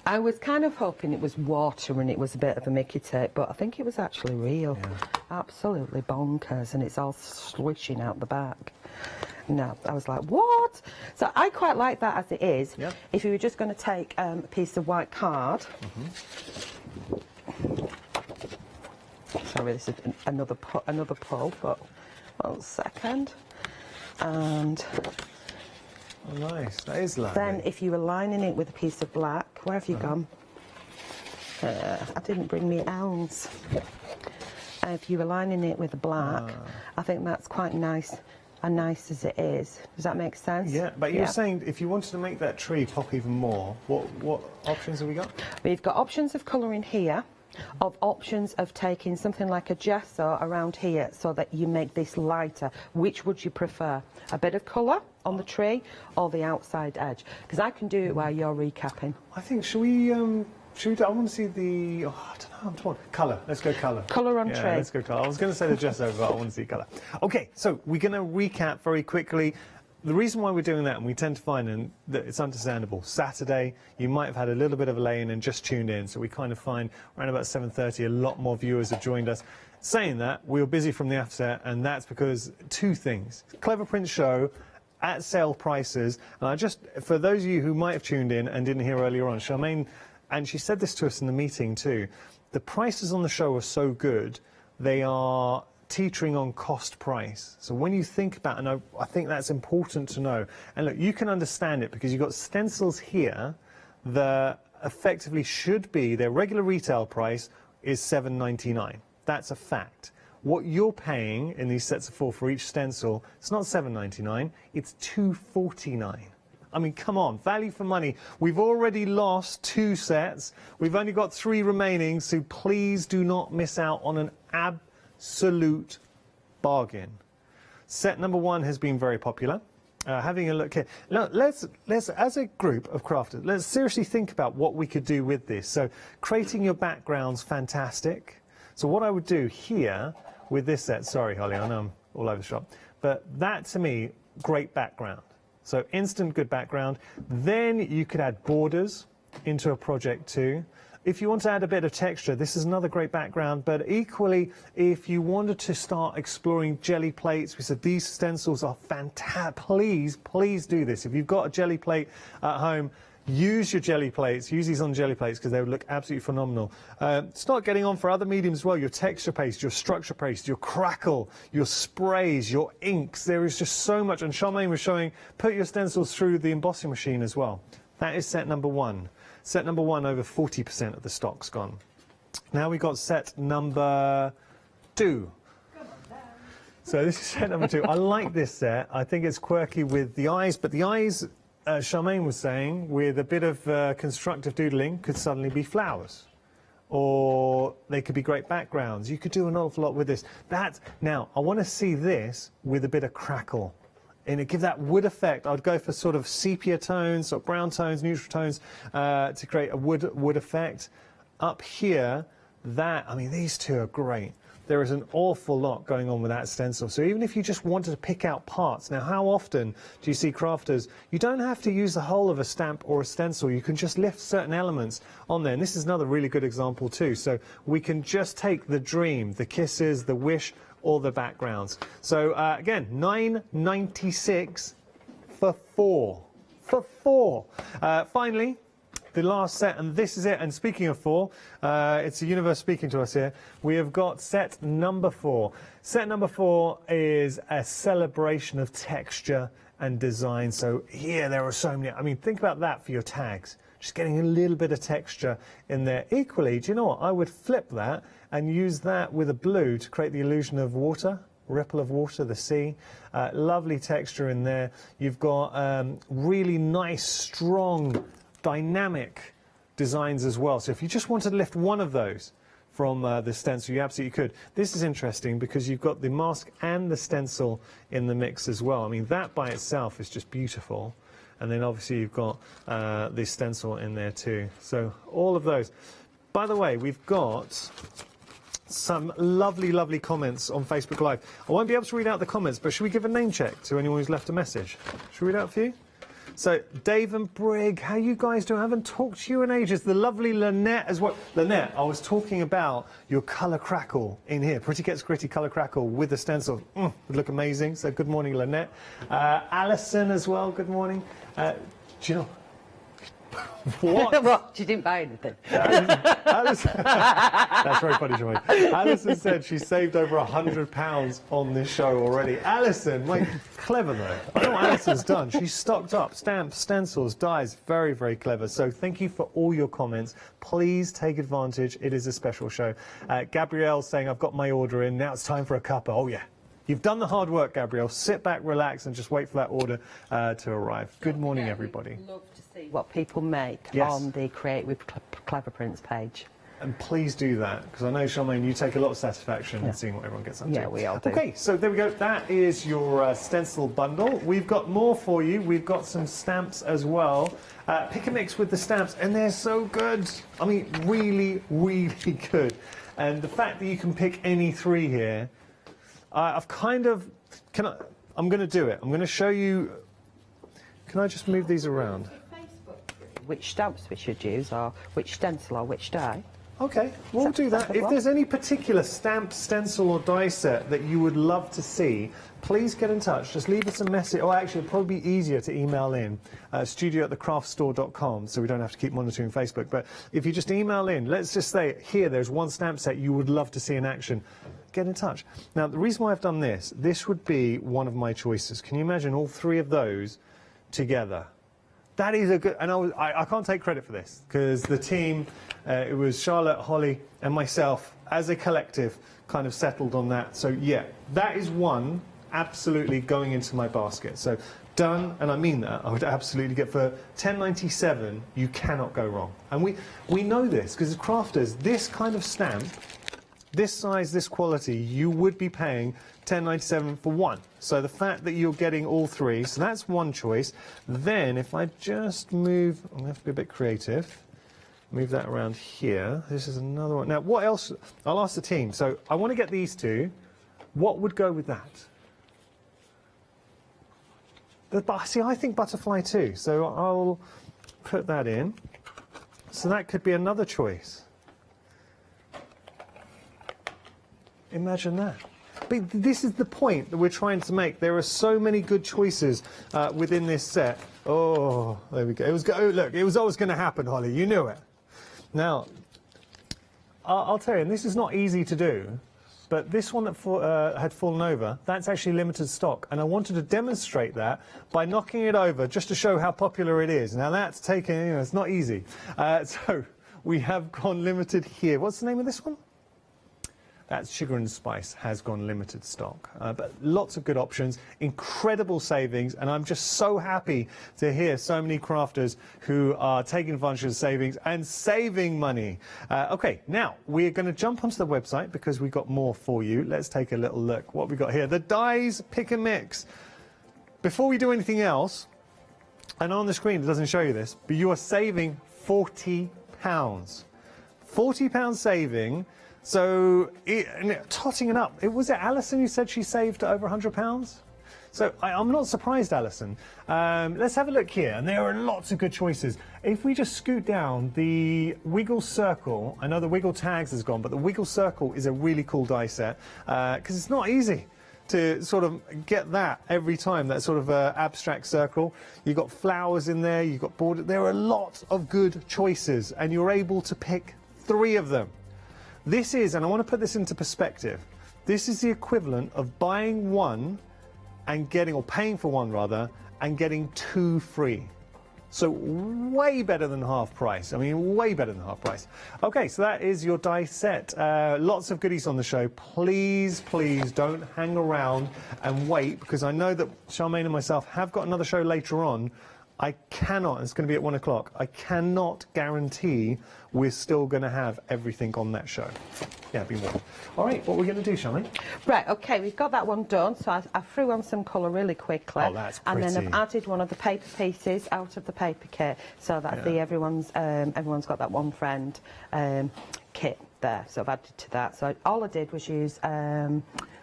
I was kind of hoping it was water and it was a bit of a Mickey tape, but I think it was actually real. Yeah. Absolutely bonkers, and it's all swishing out the back. No, I was like, what? So I quite like that as it is. Yep. If you were just going to take a piece of white card. Sorry, this is another pull, but 1 second. And oh, nice, that is lovely. then if you were lining it with a piece of black, where have you gone? I didn't bring me elms. If you were lining it with black, I think that's quite nice. And nice as it is. Does that make sense? Yeah, but you were saying if you wanted to make that tree pop even more, what options have we got? We've got options of colouring here, of options of taking something like a gesso around here so that you make this lighter. Which would you prefer? A bit of colour on the tree or the outside edge? Because I can do it while you're recapping. I think, should we I want to see the, I don't know, I'm torn. Colour, let's go colour. Colour on tree. tray. Let's go colour. I was going to say the gesso, but I want to see colour. Okay, so we're going to recap very quickly. The reason why we're doing that, and we tend to find that it's understandable, Saturday, you might have had a little bit of a lay-in and just tuned in, so we kind of find around about 7:30 a lot more viewers have joined us. Saying that, we were busy from the offset, and that's because 2 things. Clever Print Show at sale prices, and for those of you who might have tuned in and didn't hear earlier on, Charmaine, and she said this to us in the meeting too, the prices on the show are so good, they are teetering on cost price. So when you think about, and I think that's important to know, and look, you can understand it because you've got stencils here that effectively should be, their regular retail price is $7.99. That's a fact. what you're paying in these sets of 4 for each stencil, it's not $7.99, it's $2.49. I mean, come on, value for money. We've already lost 2 sets. We've only got 3 remaining, so please do not miss out on an absolute bargain. Set number 1 has been very popular. Having a look here. Now, let's, as a group of crafters, let's seriously think about what we could do with this. So, creating your background's fantastic. So what I would do here with this set, sorry, Holly, I know I'm all over the shop, but that to me, great background. So instant good background. Then you could add borders into a project too. If you want to add a bit of texture, this is another great background, but equally, if you wanted to start exploring jelly plates, we said these stencils are fantastic. Please do this. If you've got a jelly plate at home, use your jelly plates, use these on jelly plates because they would look absolutely phenomenal. Start getting on for other mediums as well, your texture paste, your structure paste, your crackle, your sprays, your inks. There is just so much, and Charmaine was showing, put your stencils through the embossing machine as well. That is set number 1. Set number 1, over 40% of the stock's gone. Now we've got set number 2. So this is set number 2. I like this set. I think it's quirky with the eyes, but the eyes, Charmaine was saying, with a bit of constructive doodling, could suddenly be flowers. Or they could be great backgrounds. You could do an awful lot with this. Now, I want to see this with a bit of crackle. And to give that wood effect, I'd go for sort of sepia tones, sort of brown tones, neutral tones, to create a wood effect. Up here, I mean, these 2 are great. There is an awful lot going on with that stencil. So even if you just wanted to pick out parts, now how often do you see crafters, you don't have to use the whole of a stamp or a stencil, you can just lift certain elements on there. And this is another really good example too. So we can just take the dream, the kisses, the wish, or the backgrounds. So again, $9.96 for 4. For 4. Finally, the last set, and this is it. And speaking of 4, it's the universe speaking to us here. We have got set number 4. Set number 4 is a celebration of texture and design. So here there are so many. I mean, think about that for your tags. Just getting a little bit of texture in there. Equally, do you know what? I would flip that and use that with a blue to create the illusion of water. Ripple of water, the sea. Lovely texture in there. You've got really nice, strong, dynamic designs as well. So if you just wanted to lift one of those from the stencil, you absolutely could. This is interesting because you've got the mask and the stencil in the mix as well. I mean, that by itself is just beautiful. And then obviously you've got the stencil in there too. So all of those. By the way, we've got some lovely, lovely comments on Facebook Live. I won't be able to read out the comments, but should we give a name check to anyone who's left a message? Should we read out for you? So, Dave and Brig, how you guys doing? I haven't talked to you in ages. The lovely Lynette as well. Lynette, I was talking about your colour crackle in here. Pretty Gets Gritty colour crackle with the stencil. Would look amazing. So, good morning, Lynette. Alison as well, good morning. Do you know... What? What? She didn't buy anything. Alison, that's very funny, Siobhan. Alison said she saved over £100 on this show already. Alison, wait, clever though. I know what Alison's done. She's stocked up stamps, stencils, dies. Very, very clever. So thank you for all your comments. Please take advantage. It is a special show. Gabrielle saying, I've got my order in. Now it's time for a cuppa. Oh, yeah. You've done the hard work, Gabrielle. Sit back, relax, and just wait for that order to arrive. Good morning, everybody. Love to see what people make on the Create with Clever Prints page. And please do that, because I know, Charmaine, you take a lot of satisfaction in seeing what everyone gets up to. Yeah, we all do. Okay, so there we go. That is your stencil bundle. We've got more for you. We've got some stamps as well. Pick a mix with the stamps, and they're so good. I mean, really, really good. And the fact that you can pick any 3 here, I've kind of... I'm going to do it. I'm going to show you... Can I just move these around? Which stamps we should use, or which stencil, or which die. Okay, we'll do that. If there's any particular stamp, stencil or die set that you would love to see, please get in touch. Just leave us a message. Or actually, it'd probably be easier to email in, studio@thecraftstore.com, so we don't have to keep monitoring Facebook. But if you just email in, let's just say, here, there's one stamp set you would love to see in action. Get in touch. Now, the reason why I've done this would be one of my choices. Can you imagine all 3 of those together? That is a good, and I can't take credit for this because the team, it was Charlotte, Holly, and myself as a collective kind of settled on that. So yeah, that is one absolutely going into my basket. So done, and I mean that. I would absolutely get for $10.97. You cannot go wrong, and we know this because as crafters, this kind of stamp, this size, this quality, you would be paying $10.97 for one. So the fact that you're getting all three, so that's one choice. Then if I just move, I'm going to have to be a bit creative, move that around here. This is another one. Now, what else? I'll ask the team. So I want to get these two. What would go with that? See, I think butterfly too. So I'll put that in. So that could be another choice. Imagine that. But this is the point that we're trying to make. There are so many good choices within this set. Oh, there we go. Look, it was always going to happen, Holly. You knew it. Now, I'll tell you, and this is not easy to do, but this one that had fallen over, that's actually limited stock. And I wanted to demonstrate that by knocking it over just to show how popular it is. Now, that's taken, it's not easy. So we have gone limited here. What's the name of this one? That's Sugar and Spice, has gone limited stock. But lots of good options, incredible savings, and I'm just so happy to hear so many crafters who are taking advantage of savings and saving money. Okay, now we're going to jump onto the website because we've got more for you. Let's take a little look what we got here. The Dies Pick and Mix. Before we do anything else, and on the screen it doesn't show you this, but you are saving £40. £40 saving. So, totting it up, was it Alison who said she saved over £100? So, I'm not surprised, Alison. Let's have a look here, and there are lots of good choices. If we just scoot down, the Wiggle Circle, I know the Wiggle Tags has gone, but the Wiggle Circle is a really cool die set, because it's not easy to sort of get that every time, that sort of abstract circle. You've got flowers in there, you've got border. There are lots of good choices, and you're able to pick 3 of them. This is, and I want to put this into perspective, this is the equivalent of buying one and getting, or paying for one rather, and getting 2 free. So way better than half price. I mean, way better than half price. Okay, so that is your die set. Lots of goodies on the show. Please, please don't hang around and wait, because I know that Charmaine and myself have got another show later on. I cannot, it's going to be at 1 o'clock, I cannot guarantee we're still going to have everything on that show. Yeah, be warned. All right, what are we going to do, Charmaine? Right, OK, we've got that one done, so I threw on some colour really quickly. Oh, that's pretty. And then I've added one of the paper pieces out of the paper kit, so that everyone's got that one friend kit there, so I've added to that. So all I did was use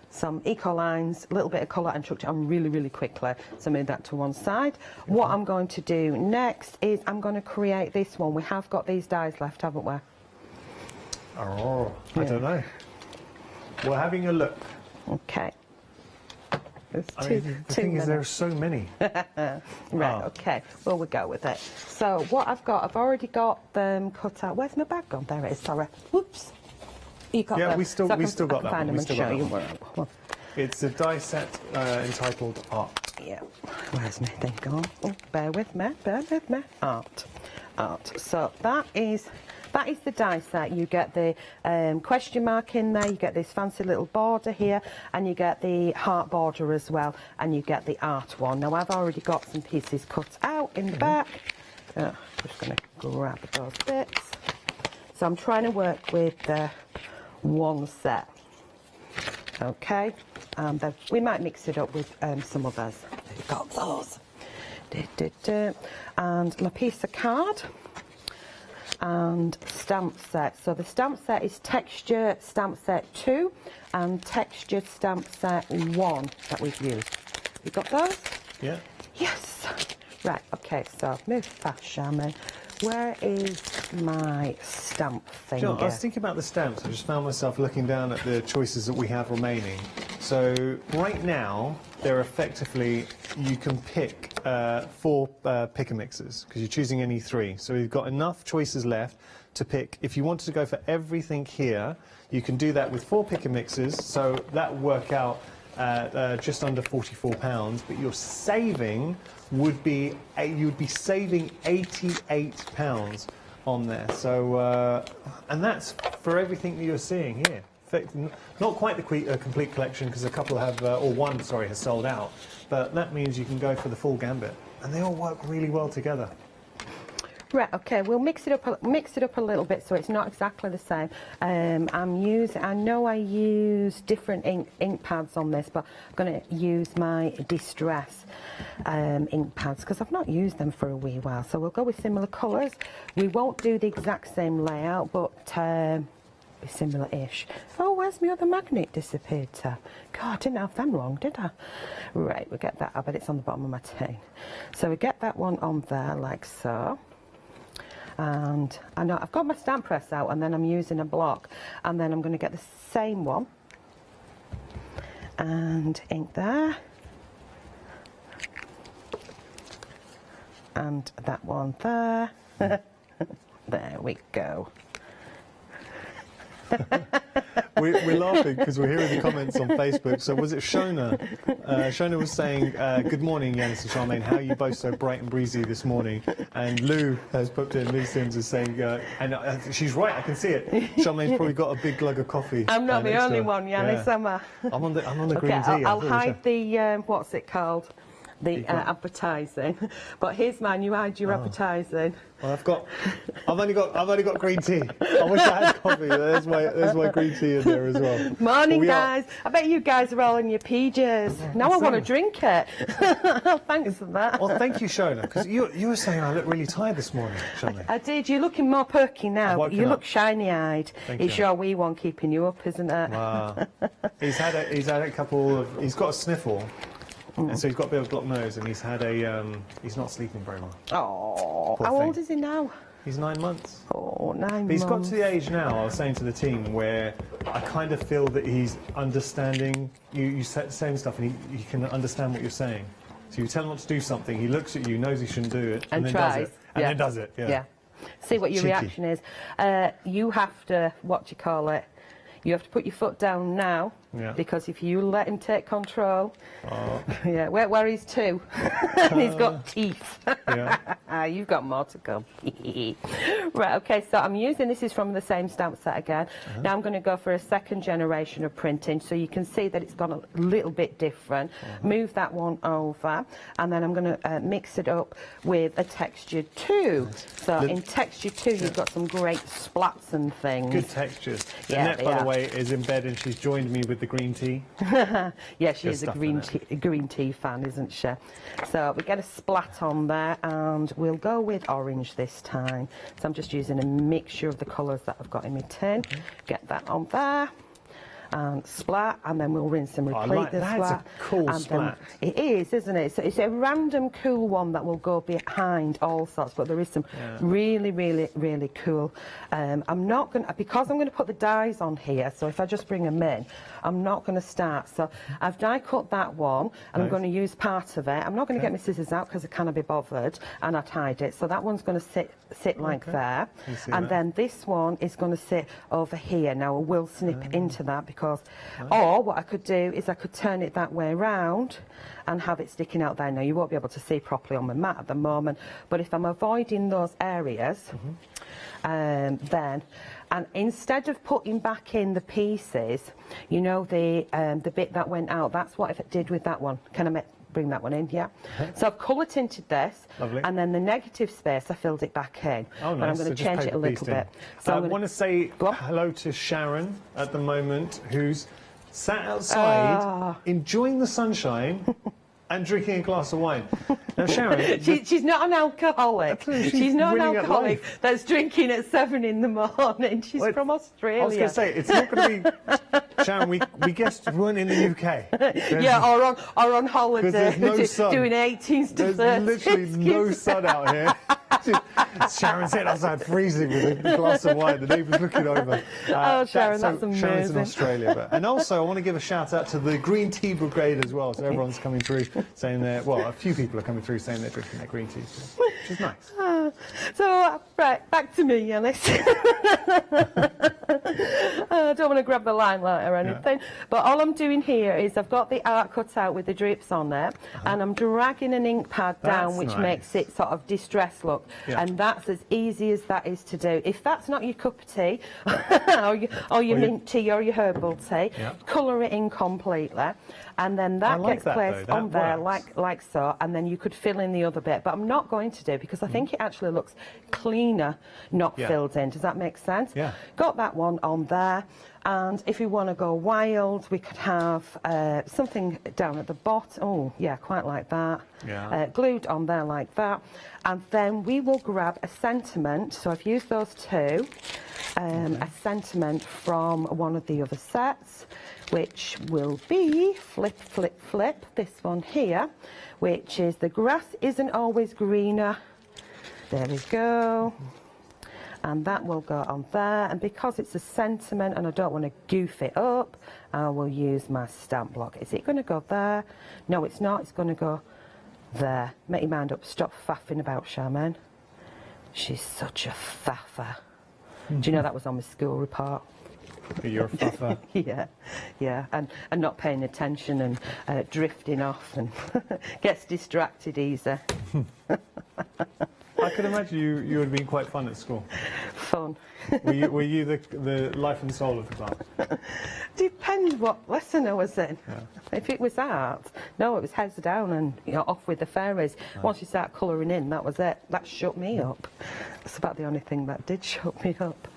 some eco lines, a little bit of colour, and chucked it on really, really quickly. So I made that to one side. Mm-hmm. What I'm going to do next is I'm going to create this one. We have got these dies left, haven't we? Oh, I don't know. We're having a look. Okay. The thing is, there are so many. Right, OK. Well, we'll go with it. So what I've already got them cut out. Where's my bag gone? There it is, sorry. Whoops. You got them. We still got that find one. Them and show you where. It's a die set entitled Art. Yeah. Where's my thing gone? Oh, bear with me. Art. So that is the die set. You get the question mark in there, you get this fancy little border here, and you get the heart border as well, and you get the art one. Now I've already got some pieces cut out in the back. Just going to grab those bits. So I'm trying to work with one set. Okay, we might mix it up with some others. We've got those. And my piece of card and stamp set. So the stamp set is texture stamp set 2 and texture stamp set 1 that we've used. You got those? Yeah. Yes. Right, okay, so move fast, Charmaine. Where is my stamp thing? I was thinking about the stamps. I just found myself looking down at the choices that we have remaining. So right now, they're effectively, you can pick 4 pick and mixes because you're choosing any 3. So we've got enough choices left to pick. If you wanted to go for everything here, you can do that with 4 pick and mixes. So that will work out at just under £44, but your saving would be you'd be saving £88 on there. So and that's for everything that you're seeing here. Not quite the complete collection, because a couple have, or one, sorry, has sold out. But that means you can go for the full gambit, and they all work really well together. Right, okay, we'll mix it up a little bit so it's not exactly the same. I know I use different ink pads on this, but I'm going to use my Distress ink pads because I've not used them for a wee while. So we'll go with similar colours. We won't do the exact same layout, but be similar-ish. Oh, where's my other magnet disappeared to? God, I didn't have them wrong, did I? Right, we'll get that. I bet it's on the bottom of my tin. So we get that one on there like so. And I know I've got my stamp press out, and then I'm using a block, and then I'm going to get the same one and ink there, and that one there. There we go. We're laughing because we're hearing the comments on Facebook. So was it Shona? Shona was saying, good morning, Yanis and Charmaine. How are you both so bright and breezy this morning? And Lou has put in, Lou Sims is saying, and she's right, I can see it. Charmaine's probably got a big glug of coffee. I'm not the only one, Yanis, am I? I'm on the okay, green tea. I'll hide the, what's it called? The advertising, but here's mine. You hide your advertising. Well, I've only got green tea. I wish I had coffee. There's my green tea in there as well. Morning, guys. I bet you guys are all in your PJs. Now I want to drink it. Thanks for that. Well, thank you, Shona, because you were saying I look really tired this morning, Shona. I did. You're looking more perky now. You look shiny-eyed. It's your wee one keeping you up, isn't it? Wow. He's had a couple of. He's got a sniffle. And so he's got a bit of a blocked nose, and he's not sleeping very well. Oh, how old is he now? He's 9 months. Oh, 9 months. He's got to the age now, I was saying to the team, where I kind of feel that he's understanding, you saying stuff, and he can understand what you're saying. So you tell him not to do something, he looks at you, knows he shouldn't do it, and then tries. does it. And then does it, yeah. See what your reaction is. You have to, you have to put your foot down now, because if you let him take control, where he's 2, and he's got teeth. You've got more to come. Right, okay, so I'm using, this is from the same stamp set again. Now I'm going to go for a second generation of printing, so you can see that it's gone a little bit different. Move that one over, and then I'm going to mix it up with a texture 2. So in texture 2, you've got some great splats and things. Good textures. Annette, by the way, is in bed, and she's joined me with the green tea. Yeah, she is a green tea fan, isn't she? So we get a splat on there, and we'll go with orange this time. So I'm just using a mixture of the colours that I've got in my tin. Get that on there. And splat, and then we'll rinse and repeat the splat. That's a cool splat. It is, isn't it? So it's a random cool one that will go behind all sorts, but there is some really, really, really cool. I'm not going to, because I'm going to put the dies on here, so if I just bring them in, I'm not going to start. So I've die cut that one, and I'm going to use part of it. I'm not going to get my scissors out because I cannot be bothered, and I tied it. So that one's going to sit like there, and then this one is going to sit over here. Now I will snip into that, because, or what I could do is I could turn it that way around and have it sticking out there. Now you won't be able to see properly on the mat at the moment, but if I'm avoiding those areas, then, and instead of putting back in the pieces, you know, the bit that went out, that's what I did with that one. Can I bring that one in? Yeah. So I've colour tinted this. Lovely. And then the negative space I filled it back in. Oh, nice. But I'm going to change it a little bit. So I want to say hello to Sharon at the moment, who's sat outside enjoying the sunshine and drinking a glass of wine. Now, Sharon... she's not an alcoholic. She's not an alcoholic that's drinking at 7 in the morning. She's from Australia. I was going to say, it's not going to be... Sharon, we guessed you weren't in the UK. Yeah, or on holiday. There's no sun. Doing 18s to 30s. There's literally no sun out here. Sharon's sitting outside freezing with a glass of wine. The neighbour's looking over. Sharon, that's amazing. Sharon's in Australia. And also, I want to give a shout out to the Green Tea Brigade as well. So everyone's coming through saying a few people are coming through saying they're drinking their green tea, which is nice. So, right, back to me, Yanis. I don't want to grab the limelight or anything. But all I'm doing here is I've got the art cut out with the drips on it, and I'm dragging an ink pad down, which makes it sort of distressed look. And that's as easy as that is to do. If that's not your cup of tea, or your mint tea or your herbal tea, colour it in completely. And then that gets placed on there like so, and then you could fill in the other bit. But I'm not going to do, because I think it actually looks cleaner not filled in. Does that make sense? Yeah. Got that one on there. And if you want to go wild, we could have something down at the bottom. Oh, yeah, quite like that. Yeah. Glued on there like that. And then we will grab a sentiment. So I've used those two. A sentiment from one of the other sets, which will be flip, flip, flip. This one here, which is the grass isn't always greener. There we go. And that will go on there. And because it's a sentiment and I don't want to goof it up, I will use my stamp block. Is it going to go there? No, it's not. It's going to go there. Make your mind up. Stop faffing about, Charmaine. She's such a faffer. Do you know that was on my school report? You're a fuffer. yeah, and not paying attention and drifting off and gets distracted easy. I could imagine you would have been quite fun at school. Fun. Were you the life and soul of the class? Depends what lesson I was in. Yeah. If it was art, no, it was heads down and off with the fairies. Once you start colouring in, that was it. That shut me up. That's about the only thing that did shut me up.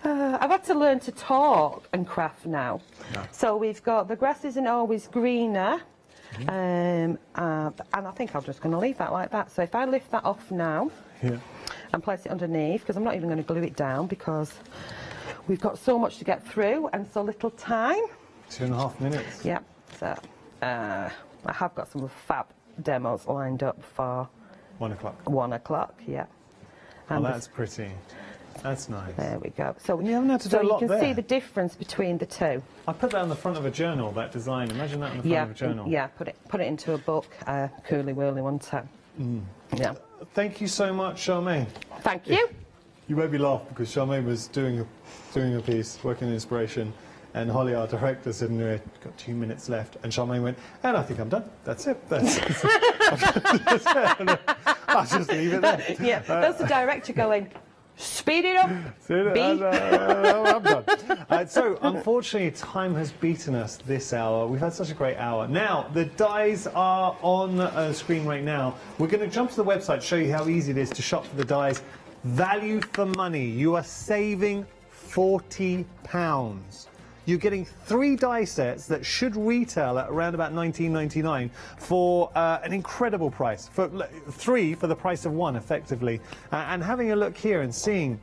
I've had to learn to talk and craft now. Yeah. So we've got the grass isn't always greener. And I think I'm just going to leave that like that. So if I lift that off now and place it underneath, because I'm not even going to glue it down because we've got so much to get through and so little time. 2.5 minutes. Yeah. So I have got some fab demos lined up for 1 o'clock. 1 o'clock, yeah. And that's pretty. That's nice. There we go. So you haven't had to do a lot you can there. see the difference between the two. I put that on the front of a journal, that design. Imagine that on the front of a journal. Yeah, put it into a book. Cooly whirly one time. Yeah. Thank you so much, Charmaine. Thank you. You made me laugh because Charmaine was doing a piece, working in inspiration, and Holly, our director, said, "No, got 2 minutes left," and Charmaine went, "And I think I'm done. That's it. I'll just leave it there." Yeah, that's the director going, "Speed it up, I'm done." So, unfortunately, time has beaten us this hour. We've had such a great hour. Now, the dies are on the screen right now. We're going to jump to the website, show you how easy it is to shop for the dies. Value for money. You are saving £40. You're getting 3 die sets that should retail at around about $19.99 for an incredible price. For 3 for the price of 1, effectively. And having a look here and seeing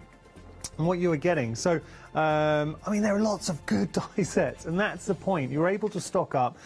what you are getting. So, I mean, there are lots of good die sets, and that's the point. You're able to stock up,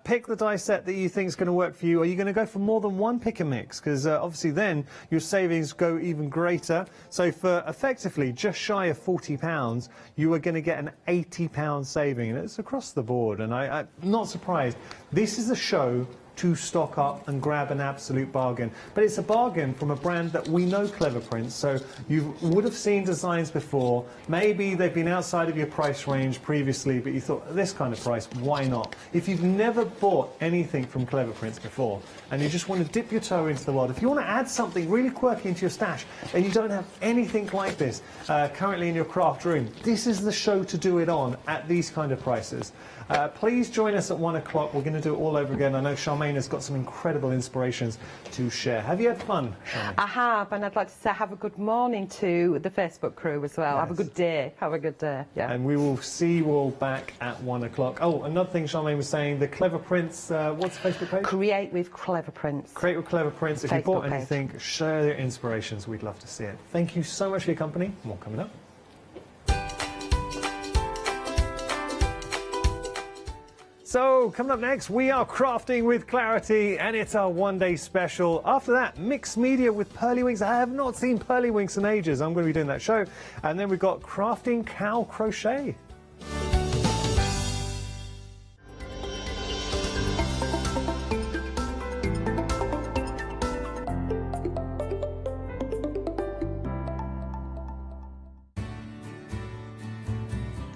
pick the die set that you think is going to work for you. Are you going to go for more than one pick and mix? Because obviously then your savings go even greater. So for effectively just shy of £40, you are going to get an £80 saving, and it's across the board. And I'm not surprised. This is a show to stock up and grab an absolute bargain. But it's a bargain from a brand that we know, Clever Prints, so you would have seen designs before. Maybe they've been outside of your price range previously, but you thought, this kind of price, why not? If you've never bought anything from Clever Prints before, and you just want to dip your toe into the world, if you want to add something really quirky into your stash, and you don't have anything like this currently in your craft room, this is the show to do it on at these kind of prices. Please join us at 1 o'clock. We're going to do it all over again. I know Charmaine has got some incredible inspirations to share. Have you had fun, Charmaine? I have, and I'd like to say have a good morning to the Facebook crew as well. Yes. Have a good day. Have a good day. Yeah. And we will see you all back at 1 o'clock. Oh, another thing Charmaine was saying, the Clever Prints, what's the Facebook page? Create with Clever Prints. Create with Clever Prints. If Facebook you bought page. anything, share your inspirations. We'd love to see it. Thank you so much for your company. More coming up. So, coming up next, we are crafting with clarity, and it's our one-day special. After that, mixed media with Pearly Winks. I have not seen Pearly Winks in ages. I'm going to be doing that show. And then we've got crafting cow crochet.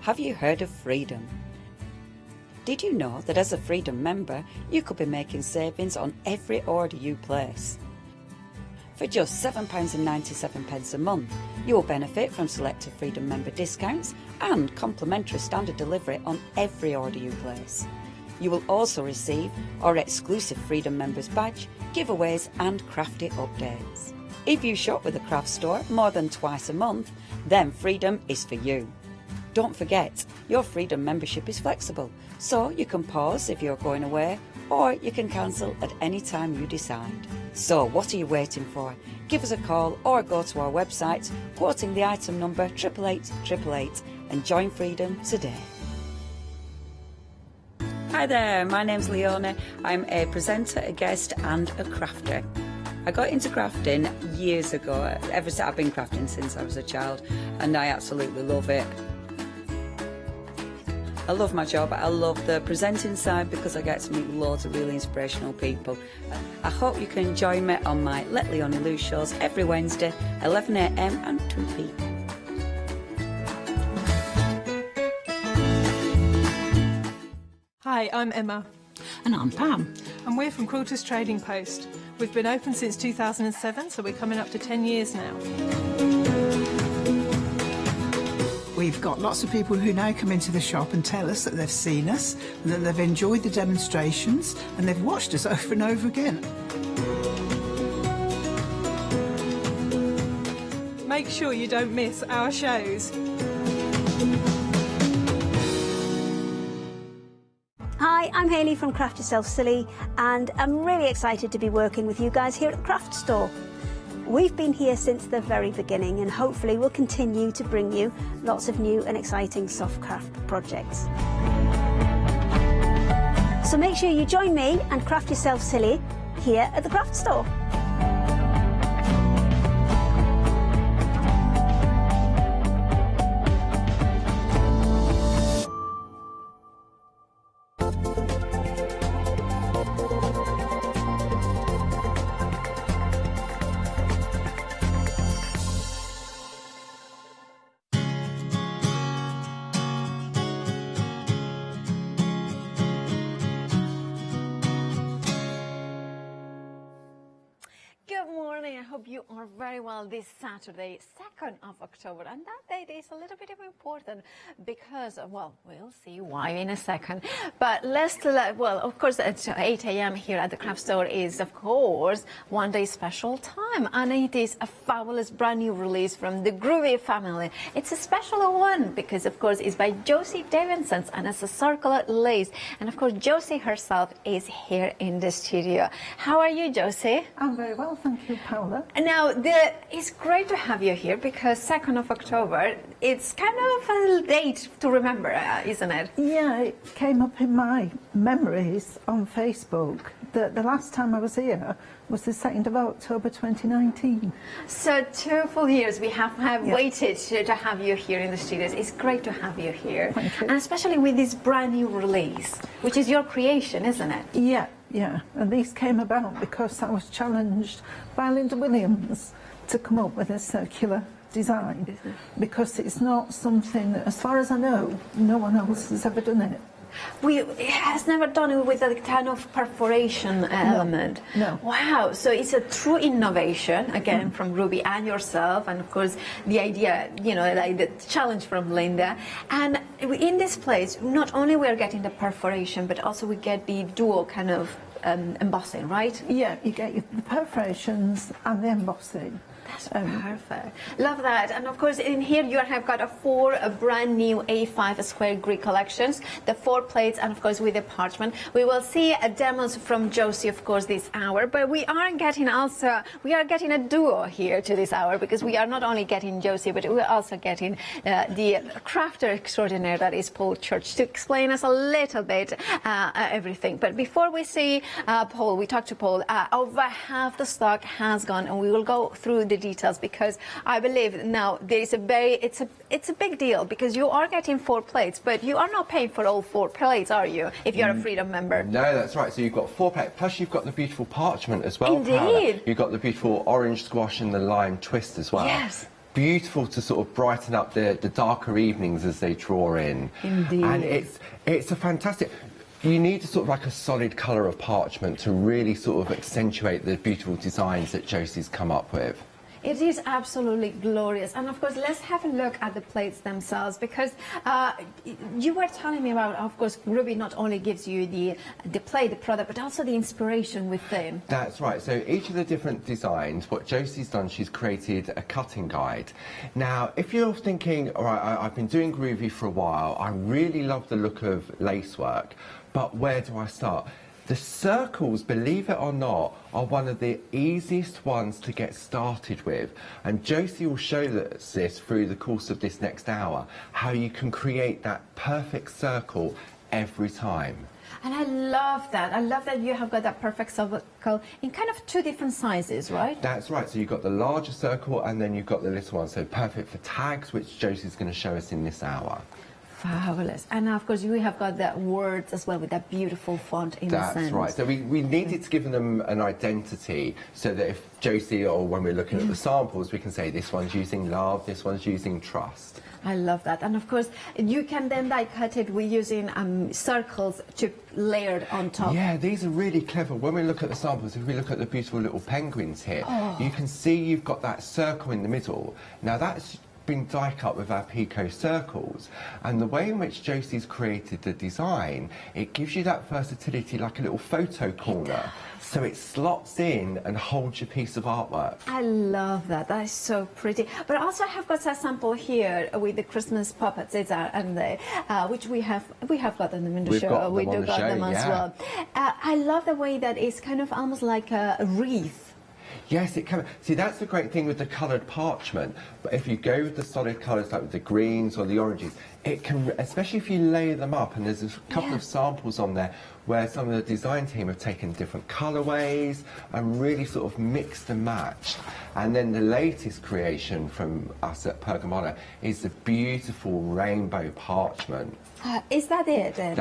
Have you heard of Freedom? Did you know that as a Freedom member, you could be making savings on every order you place? For just £7.97 a month, you will benefit from selected Freedom member discounts and complimentary standard delivery on every order you place. You will also receive our exclusive Freedom Members badge, giveaways and crafty updates. If you shop with the craft store more than twice a month, then Freedom is for you. Don't forget, your Freedom membership is flexible, so you can pause if you're going away, or you can cancel at any time you decide. So what are you waiting for? Give us a call or go to our website, quoting the item number 88888 and join Freedom today. Hi there, my name's Leona. I'm a presenter, a guest and a crafter. I got into crafting years ago. I've been crafting since I was a child and I absolutely love it. I love my job. I love the presenting side because I get to meet loads of really inspirational people. I hope you can join me on my Let Leonie Loose shows every Wednesday, 11 AM and 2 PM. Hi, I'm Emma. And I'm Pam. And we're from Quilters Trading Post. We've been open since 2007, so we're coming up to 10 years now. We've got lots of people who now come into the shop and tell us that they've seen us, and that they've enjoyed the demonstrations, and they've watched us over and over again. Make sure you don't miss our shows. Hi, I'm Hayley from Craft Yourself Silly, and I'm really excited to be working with you guys here at the craft store. We've been here since the very beginning, and hopefully we'll continue to bring you lots of new and exciting soft craft projects. So make sure you join me and Craft Yourself Silly here at the craft store. I hope you are very well this Saturday, 2nd of October, and that date is a little bit important because, well, we'll see why in a second. But well, of course, at 8 AM here at the craft store is, of course, one day special time, and it is a fabulous brand new release from the Groovy family. It's a special one because, of course, it's by Josie Davidson, and it's a circular lace. And, of course, Josie herself is here in the studio. How are you, Josie? I'm very well, thank you, Paula. Now, it's great to have you here because 2nd of October, it's kind of a date to remember, isn't it? Yeah, it came up in my memories on Facebook that the last time I was here was the 2nd of October 2019. So 2 full years we have waited to have you here in the studios. It's great to have you here. Thank you. And especially with this brand new release, which is your creation, isn't it? Yeah, yeah. And these came about because I was challenged by Linda Williams to come up with a circular design because it's not something that, as far as I know, no one else has ever done it. It has never done it with a kind of perforation element. No. Wow, so it's a true innovation, again, from Ruby and yourself, and of course the idea, you know, like the challenge from Linda. And in this place, not only we're getting the perforation, but also we get the dual kind of embossing, right? Yeah, you get the perforations and the embossing. That's perfect. Love that. And of course, in here you have got four brand new A5 square grid collections, the 4 plates, and of course with the parchment. We will see demos from Josie, of course, this hour, but we are getting a duo here to this hour because we are not only getting Josie, but we're also getting the crafter extraordinaire that is Paul Church to explain us a little bit everything. But before we see Paul, we talked to Paul, over half the stock has gone, and we will go through the details because I believe now there is it's a big deal because you are getting 4 plates, but you are not paying for all 4 plates, are you, if you're a Freedom member? No, that's right. So you've got 4 plates, plus you've got the beautiful parchment as well. Indeed. Paola. You've got the beautiful orange squash and the lime twist as well. Yes. beautiful to sort of brighten up the darker evenings as they draw in. Indeed. And it's a fantastic. You need sort of like a solid colour of parchment to really sort of accentuate the beautiful designs that Josie's come up with. It is absolutely glorious. And of course, let's have a look at the plates themselves, because you were telling me about, of course, Ruby not only gives you the plate, the product, but also the inspiration within. That's right. So each of the different designs, what Josie's done, she's created a cutting guide. Now, if you're thinking, all right, I've been doing groovy for a while, I really love the look of lacework, but where do I start? The circles, believe it or not, are one of the easiest ones to get started with. And Josie will show us this through the course of this next hour, how you can create that perfect circle every time. And I love that. I love that you have got that perfect circle in kind of two different sizes, right? That's right. So you've got the larger circle and then you've got the little one. So perfect for tags, which Josie's going to show us in this hour. Fabulous. And of course, we have got the words as well with that beautiful font in the center. That's right. So we needed to give them an identity so that if Josie, or when we're looking at the samples, we can say this one's using love, this one's using trust. I love that. And of course, you can then die cut it with using circles to layered on top. Yeah, these are really clever. When we look at the samples, if we look at the beautiful little penguins here, you can see you've got that circle in the middle. Now that's been die cut with our Pico circles, and the way in which Josie's created the design, it gives you that versatility like a little photo corner, so it slots in and holds your piece of artwork. I love that. That is so pretty. But also I have got a sample here with the Christmas puppets, and which we have got them in the show. We do got them as well. I love the way that it's kind of almost like a wreath. Yes, it can. See, that's the great thing with the coloured parchment. But if you go with the solid colours, like with the greens or the oranges, it can, especially if you layer them up, and there's a couple of samples on there where some of the design team have taken different colourways and really sort of mixed and matched. And then the latest creation from us at Pergamona is the beautiful rainbow parchment. Is that it then?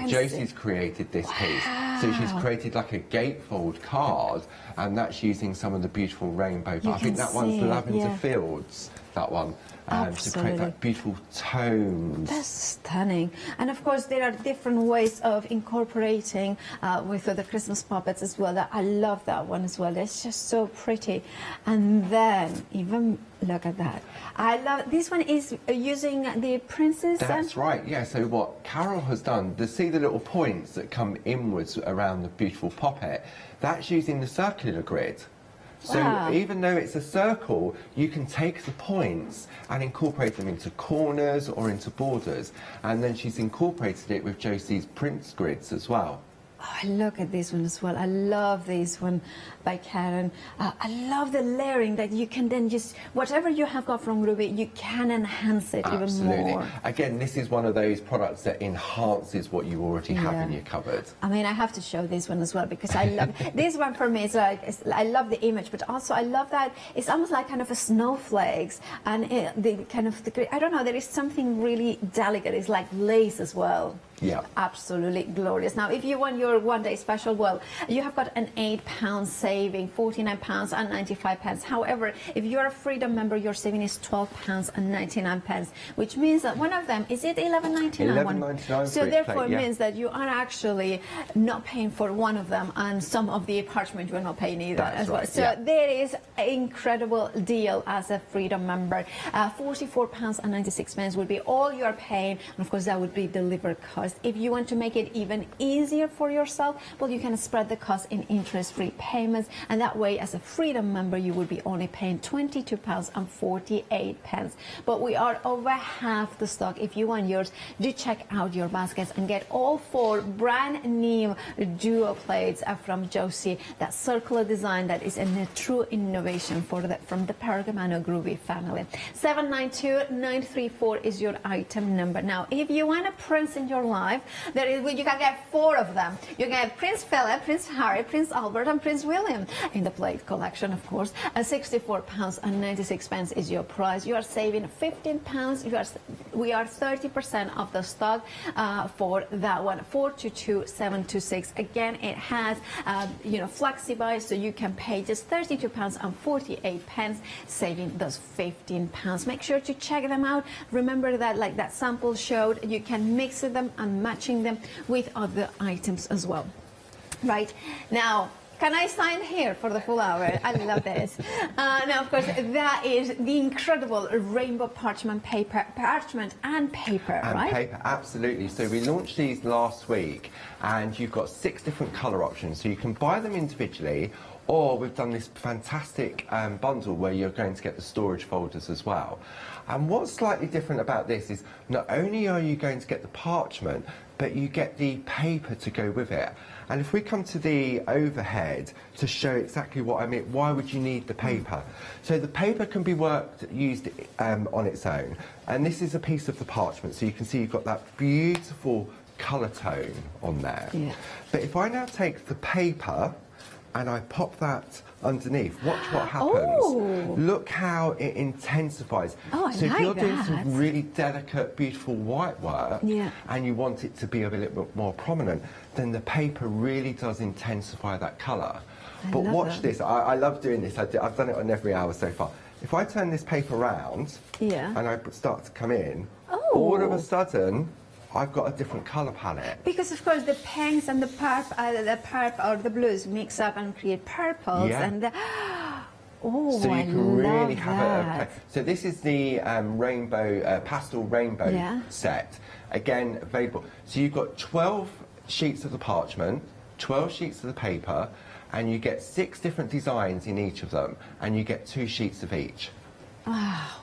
Josie's created this piece. So she's created like a gatefold card, and that's using some of the beautiful rainbow. I think that one's Lavender Fields, that one. To create that beautiful tones. That's stunning. And of course there are different ways of incorporating with the Christmas puppets as well. I love that one as well. It's just so pretty. And then even look at that. I love this one is using the princess. That's right, yeah. So what Carol has done, to see the little points that come inwards around the beautiful puppet, that's using the circular grid. So even though it's a circle, you can take the points and incorporate them into corners or into borders. And then she's incorporated it with Josie's Prince grids as well. Oh, I look at this one as well. I love this one by Karen. I love the layering that you can then just, whatever you have got from Ruby, you can enhance it even more. Again, this is one of those products that enhances what you already have in your cupboard. I mean, I have to show this one as well because I love this one. For me, it's like I love the image, but also I love that it's almost like kind of a snowflakes, and the kind of I don't know. There is something really delicate. It's like lace as well. Yeah, absolutely glorious. Now, if you want your one-day special, well, you have got an £8 saving, £49.95. However, if you're a Freedom member, your saving is £12.99, which means that one of them is it £11.99. £11.99. So therefore, it means that you are actually not paying for one of them, and some of the parchment you're not paying either as well. So there is an incredible deal as a Freedom member. £44.96 would be all you're paying, and of course that would be delivered cost. If you want to make it even easier for yourself, well, you can spread the cost in interest-free payments, and that way, as a Freedom member, you would be only paying £22.48. But we are over half the stock. If you want yours, do check out your baskets and get all 4 brand new duo plates from Josie. That circular design that is a true innovation from the Pergamano Groovy family. 792934 is your item number. Now, if you want a prince in your life, Clive. You can get 4 of them. You get Prince Philip, Prince Harry, Prince Albert and Prince William in the plate collection, of course. £64.96 is your price. You are saving £15. We are 30% of the stock for that one. 422726. Again, it has flexi-buy, so you can pay just £32.48, saving those £15. Make sure to check them out. Remember that, like that sample showed, you can mix them and matching them with other items as well. Right now, can I sign here for the full hour? I love this. Now, of course, that is the incredible rainbow parchment paper, and paper, right? Paper, absolutely. So we launched these last week, and you've got 6 different colour options. So you can buy them individually, or we've done this fantastic bundle where you're going to get the storage folders as well. And what's slightly different about this is not only are you going to get the parchment, but you get the paper to go with it. And if we come to the overhead to show exactly what I mean, why would you need the paper? So the paper can be used on its own. And this is a piece of the parchment. So you can see you've got that beautiful colour tone on there. Yeah. But if I now take the paper and I pop that underneath, watch what happens. Oh. Look how it intensifies. Oh, so I if you're like doing that. some really delicate, beautiful white work, and you want it to be a little bit more prominent, then the paper really does intensify that colour. But watch this. I love doing this. I've done it on every hour so far. If I turn this paper around and I start to come in, all of a sudden, I've got a different colour palette. Because of course the pinks and the purple or the blues mix up and create purples and the, so you can really have it. So this is the rainbow pastel rainbow set. Again, available. So you've got 12 sheets of the parchment, 12 sheets of the paper, and you get 6 different designs in each of them, and you get 2 sheets of each. Wow.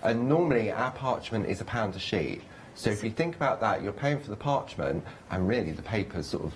And normally our parchment is £1 a sheet. So if you think about that, you're paying for the parchment, and really the paper's sort of...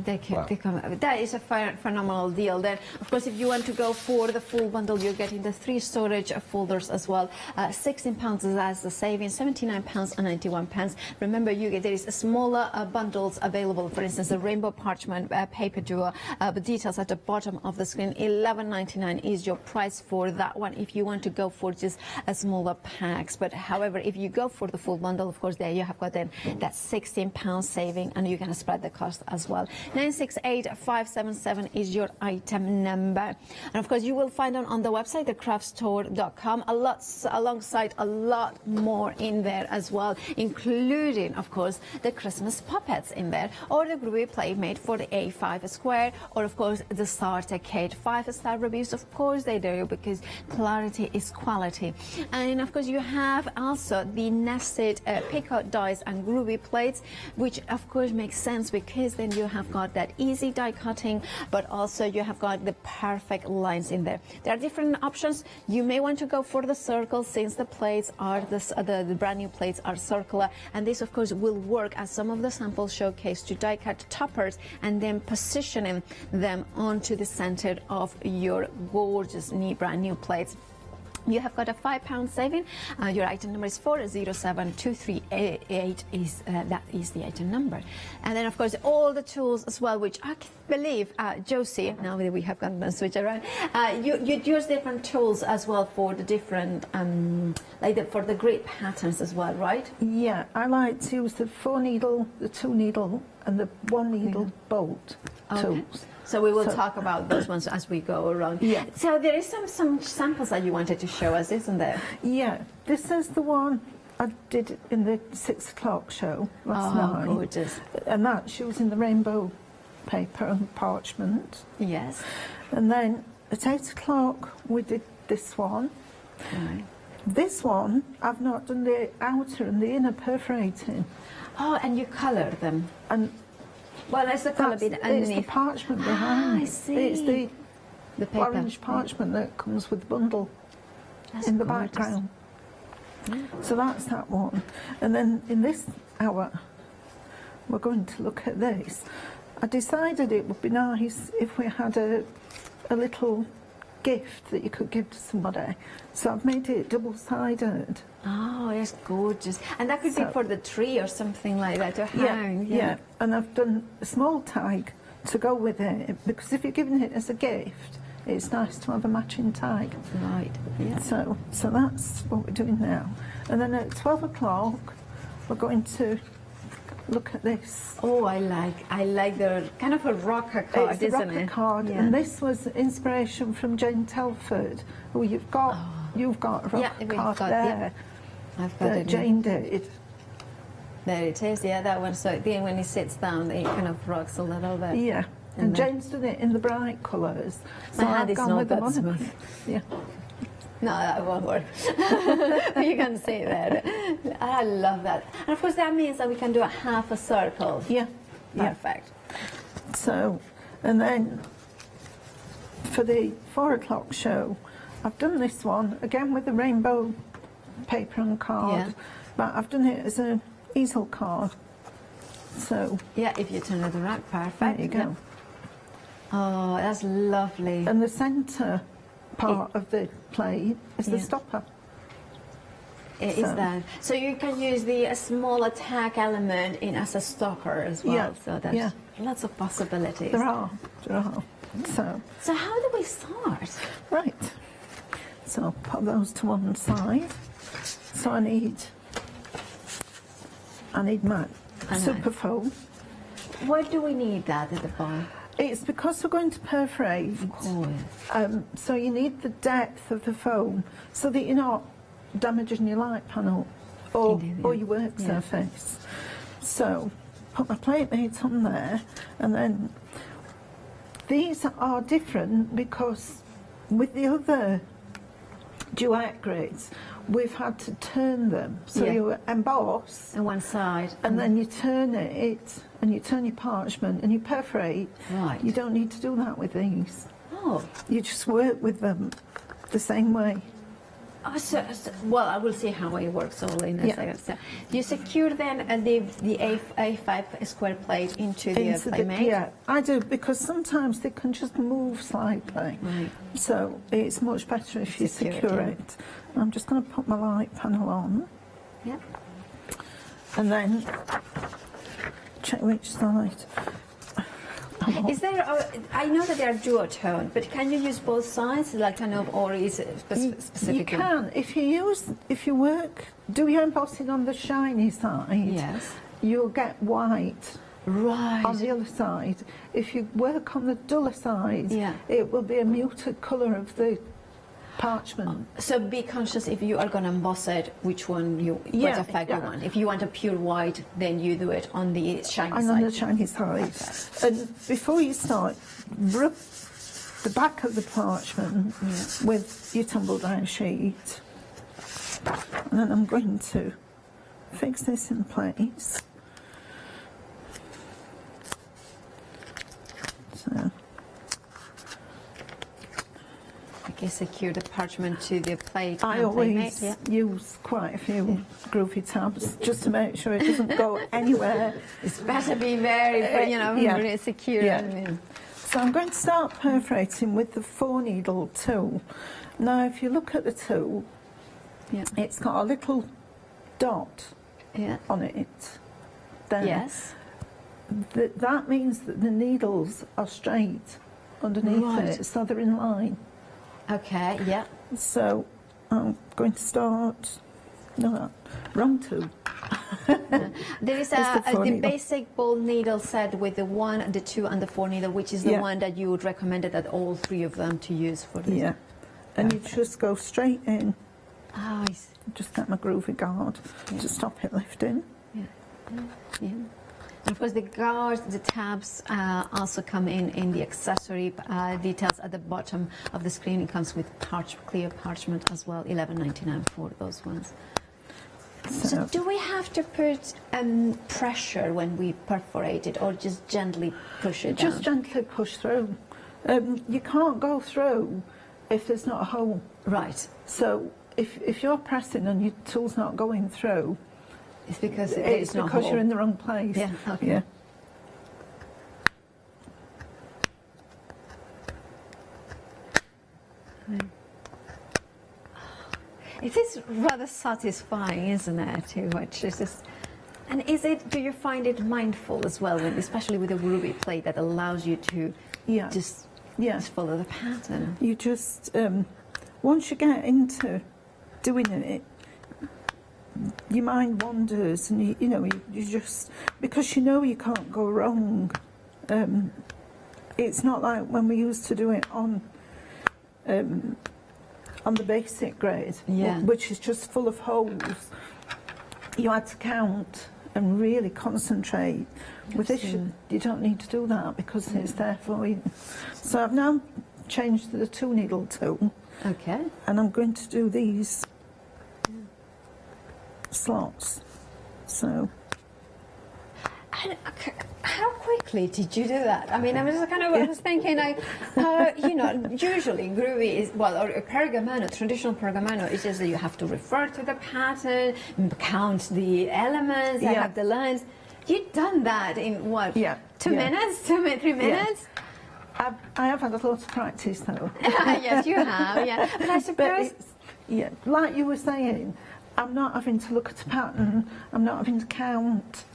That is a phenomenal deal. Then, of course, if you want to go for the full bundle, you're getting the 3 storage folders as well. £16 as the savings, £79.91. Remember, there is smaller bundles available. For instance, the rainbow parchment paper duo. The details at the bottom of the screen. £11.99 is your price for that one. If you want to go for just smaller packs, but however, if you go for the full bundle, of course, there you have got then that £16 saving, and you're going to spread the cost as well. 968577 is your item number, and of course you will find them on the website, thecraftstore.com, alongside a lot more in there as well, including of course the Christmas puppets in there, or the groovy play made for the A5 square, or of course the starter kit. 5-star reviews, of course they do, because clarity is quality. And of course you have also the nested picot dies and groovy plates, which of course makes sense because then you have got that easy die cutting, but also you have got the perfect lines in there. There are different options. You may want to go for the circle, since the plates are the brand new plates are circular, and this of course will work as some of the samples showcase to die cut toppers and then positioning them onto the center of your gorgeous brand new plates. You have got a £5 saving. Your item number is 407238. That is the item number. And then, of course, all the tools as well, which I believe, Josie, now that we have gotten a switch around, you use different tools as well for the different, for the grid patterns as well, right? Yeah, I like to use the 4-needle, the 2-needle, and the 1-needle bolt tools. So we will talk about those ones as we go around. Yeah. So there is some samples that you wanted to show us, isn't there? Yeah. This is the one I did in the 6 o'clock show last night. Oh, gorgeous. And that's using the rainbow paper and parchment. Yes. And then at 8 o'clock we did this one. Right. This one, I've not done the outer and the inner perforating. Oh, and you colour them. And well, there's the colour bit underneath. It's the parchment behind. I see. It's the paper. orange parchment that comes with the bundle in the background. So that's that one. And then in this hour, we're going to look at this. I decided it would be nice if we had a little gift that you could give to somebody. So I've made it double-sided. Oh, it's gorgeous. And that could be for the tree or something like that to hang. Yeah. And I've done a small tag to go with it, because if you're giving it as a gift, it's nice to have a matching tag. Right. Yeah. So that's what we're doing now. And then at 12 o'clock, we're going to look at this. Oh, I like the kind of a rocker card, It's a isn't rocker it? card, Yeah. and this was inspiration from Jane Telford, who you've got a rocker we've card got- there I've got that it. Jane did. There it is. Yeah, that one. So then when he sits down, it kind of rocks a little bit. Yeah, and Jane's done it in the bright colours. So My hand I've is gone not with them that on. smooth. Yeah. No, that won't work. You can see that. I love that. And of course, that means that we can do a half a circle. Yeah. Perfect. So, and then for the 4 o'clock show, I've done this one again with the rainbow paper and card, Yeah. but I've done it as an easel card. So Yeah, if you turn it around, perfect. there you go. Oh, that's lovely. And the centre part of the plate is the Yeah. stopper. It is So- that. So you can use the small attack element in as a stopper as well. Yeah, So there's yeah. lots of possibilities. There are. So how do we start? Right. So I'll put those to one side. So I need my super foam. Why do we need that at the bottom? It's because we're going to perforate. So you need the depth of the foam so that you're not damaging your light panel or your work surface. So put my plate mates on there, and then these are different because with the other duet grids we've had to turn them, so you emboss on one side and then you turn it and you turn your parchment and you perforate. Right. You don't need to do that with these. Oh. You just work with them the same way. Oh, well, I will see how it works all in a second. So you secure then the A5 square plate into the playmate? Yeah, I do, because sometimes they can just move slightly. Right. So it's much better if you secure it. I'm just going to put my light panel on. Yep. And then check which side. Is there? I know that they are duotone, but can you use both sides, like kind of, or is it specific? You can if you work. Do your embossing on the shiny side? Yes. You'll get white. Right. On the other side. If you work on the duller side, Yeah. it will be a muted colour of the parchment. So be conscious if you are going to emboss it, which one what effect you want. If you want a pure white, then you do it on the shiny And side. on the shiny side. And before you start, rub the back of the parchment with your tumble down sheet. And then I'm going to fix this in place. So. Okay, secure the parchment to the plate. I and always playmate, use quite a few groovy tabs just to make sure it doesn't go anywhere. It's better be very, very secure. Yeah. So I'm going to start perforating with the 4-needle tool. Now, if you look at the tool, it's got a little dot on it. There. Yes. That means that the needles are straight underneath it, so they're in line. Okay, yeah. So I'm going to start. No, wrong tool. There is the basic ball needle set with the 1, the 2, and the 4 needle, which is the one that you would recommend that all 3 of them to use for this. Yeah, and you just go straight in. Oh, I see. Just get my groovy guard to stop it lifting. Yeah. And of course, the guards, the tabs also come in the accessory details at the bottom of the screen. It comes with clear parchment as well, $11.99 for those ones. So do we have to put pressure when we perforate it, or just gently push it down? Just gently push through. You can't go through if there's not a hole. Right. So if you're pressing and your tool's not going through, it's because you're in the wrong place. Yeah. Okay. Yeah. It is rather satisfying, isn't it? To watch. It's just, and do you find it mindful as well, especially with a ruby plate that allows you to just follow the pattern? You just, once you get into doing it, your mind wanders, and you just, because you can't go wrong. It's not like when we used to do it on the basic grade, which is just full of holes. You had to count and really concentrate. With this, you don't need to do that because it's there for you. So I've now changed to the 2-needle tool. Okay. And I'm going to do these slots. So. And how quickly did you do that? I mean, I was just I was thinking, usually groovy is, or a pergamano, traditional pergamano, is just that you have to refer to the pattern, count the elements, have the lines. You've done that in what? 2 minutes? 3 minutes? I have had a lot of practice though. Yes, you have, But I suppose... like you were saying, I'm not having to look at a pattern, I'm not having to count.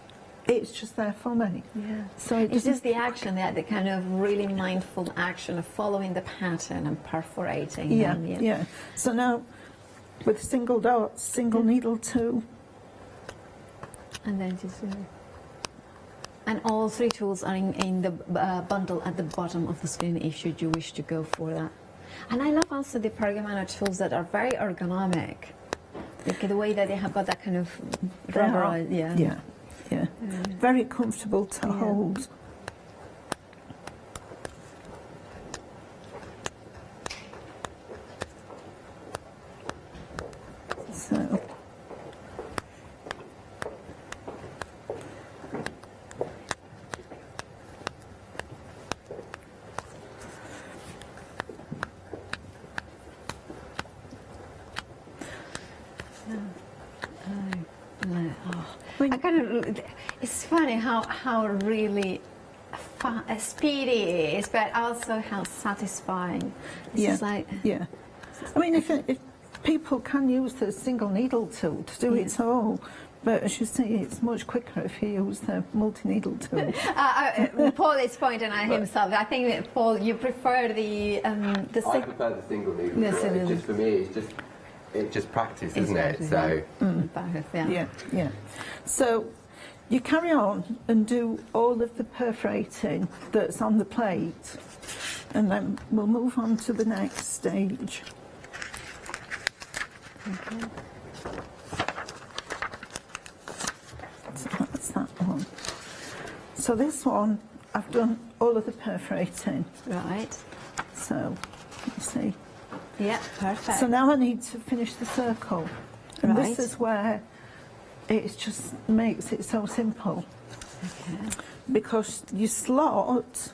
It's just there for me. Yeah. So it's just the action, the kind of really mindful action of following the pattern and perforating. Yeah. So now, with single dots, single needle 2. And then just... and all 3 tools are in the bundle at the bottom of the screen if should you wish to go for that. And I love also the pergamano tools that are very ergonomic. Like the way that they have got that kind of rubber. Yeah. Very comfortable to hold. So. It's funny how really speedy it is, but also how satisfying. It's I mean, if people can use the single needle tool to do it all, but as you see, it's much quicker if you use the multi-needle tool. Paul is pointing at himself. I think that, Paul, you prefer the I prefer the single needle tool. It's just, for me, it's just practice, isn't it? So. Yeah. So you carry on and do all of the perforating that's on the plate, and then we'll move on to the next stage. Okay. So that's that one. So this one, I've done all of the perforating. Right. So, you see. Yeah, perfect. So now I need to finish the circle. And this is where it just makes it so simple. Okay. Because you slot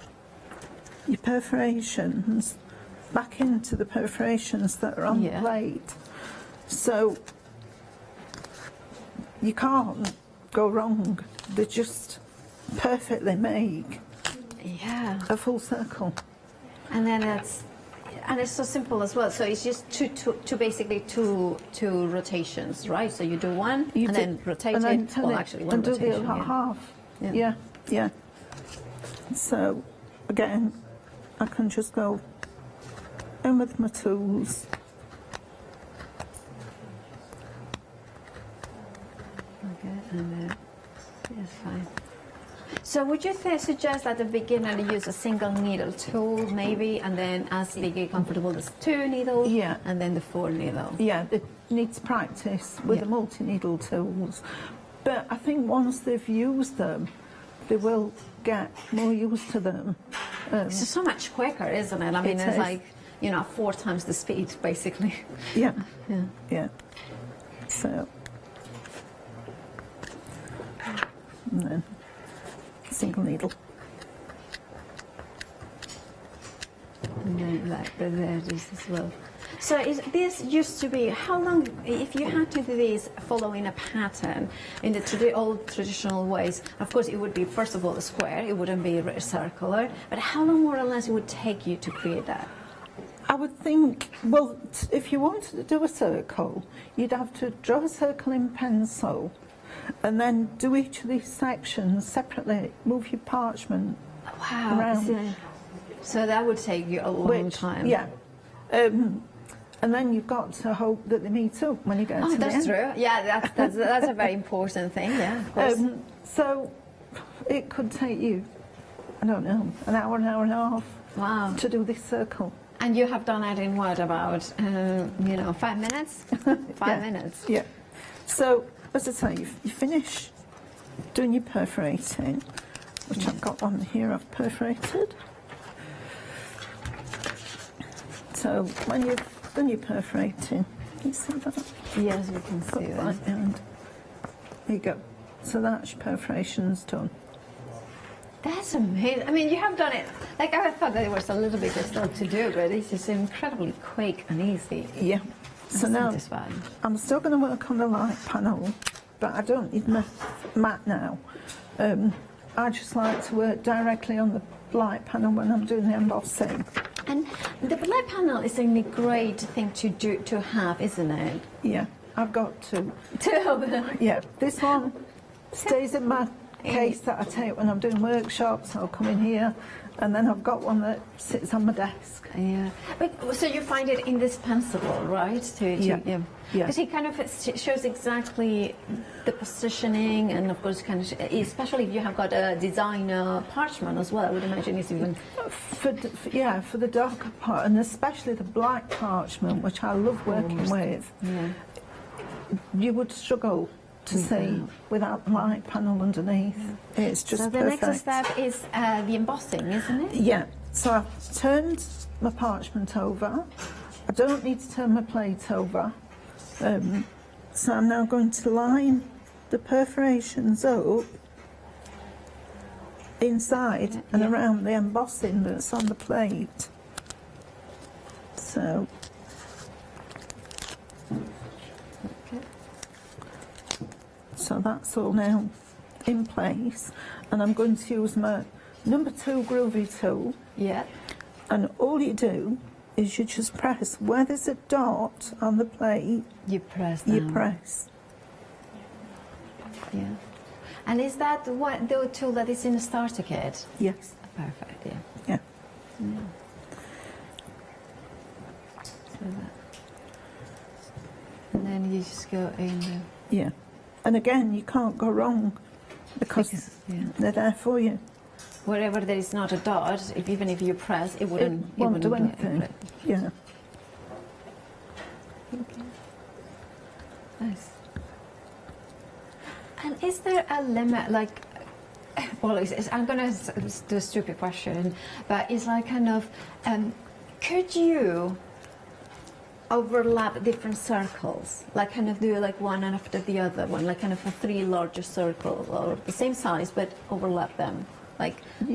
your perforations back into the perforations that are on the plate. So you can't go wrong. They just perfectly make a full circle. And then it's so simple as well. So it's just basically two rotations, right? So you do one and then rotate it. Well, actually, one rotation. And do the other half. Yeah. So again, I can just go in with my tools. Okay, and then it's fine. So would you suggest that the beginner use a single needle tool maybe, and then as they get comfortable, there's 2 needles, and then the 4 needle? Yeah, it needs practice with the multi-needle tools. But I think once they've used them, they will get more used to them. It's so much quicker, isn't it? I mean, it's like, 4 times the speed, basically. Yeah. So, and then single needle. And then there it is as well. So this used to be, how long, if you had to do this following a pattern in the old traditional ways, of course it would be first of all a square, it wouldn't be circular, but how long more or less it would take you to create that? I would think, well, if you wanted to do a circle, you'd have to draw a circle in pencil and then do each of these sections separately, move your parchment around. So that would take you a long time. Yeah. And then you've got to hope that they meet up when you get to the end. That's true. Yeah, that's a very important thing, yeah, of course. So it could take you, I don't know, an hour and a half to do this circle. And you have done it in what, about, 5 minutes? 5 minutes. Yeah. So, as I say, you finish doing your perforating, which I've got one here I've perforated. So, when you've done your perforating, can you see that? Yes, we can see that. There you go. So that's your perforations done. That's amazing. I mean, you have done it, like I thought that it was a little bit still to do, but this is incredibly quick and easy. Yeah. So now, I'm still going to work on the light panel, but I don't need my mat now. I just like to work directly on the light panel when I'm doing the embossing. And the light panel is a great thing to have, isn't it? Yeah, I've got two. Two of them? Yeah, this one stays in my case that I take when I'm doing workshops. I'll come in here, and then I've got one that sits on my desk. Yeah. But, so you find it indispensable, right? Yeah. Because it kind of shows exactly the positioning, and of course, kind of, especially if you have got a designer parchment as well. I would imagine it's even for the darker part, and especially the black parchment, which I love working with. Yeah. You would struggle to see without the light panel underneath. It's just so the perfect. next step is the embossing, isn't it? Yeah. So I've turned my parchment over. I don't need to turn my plate over. So I'm now going to line the perforations up inside and around the embossing that's on the plate. So. So that's all now in place, and I'm going to use my number 2 groovy tool. Yeah. And all you do is you just press where there's a dot on the plate. You press. You press. Yeah. And is that the tool that is in the starter kit? Yes. Perfect. Yeah. Yeah. So and then you just go in. Yeah. And again, you can't go wrong because they're there for you. Wherever there is not a dot, even if you press, it wouldn't do anything. Yeah. Okay. Nice. And is there a limit, like, well, I'm going to do a stupid question, but it's like kind of, could you overlap different circles, like kind of do like one after the other one, like kind of a 3 larger circles, or the same size but overlap them, like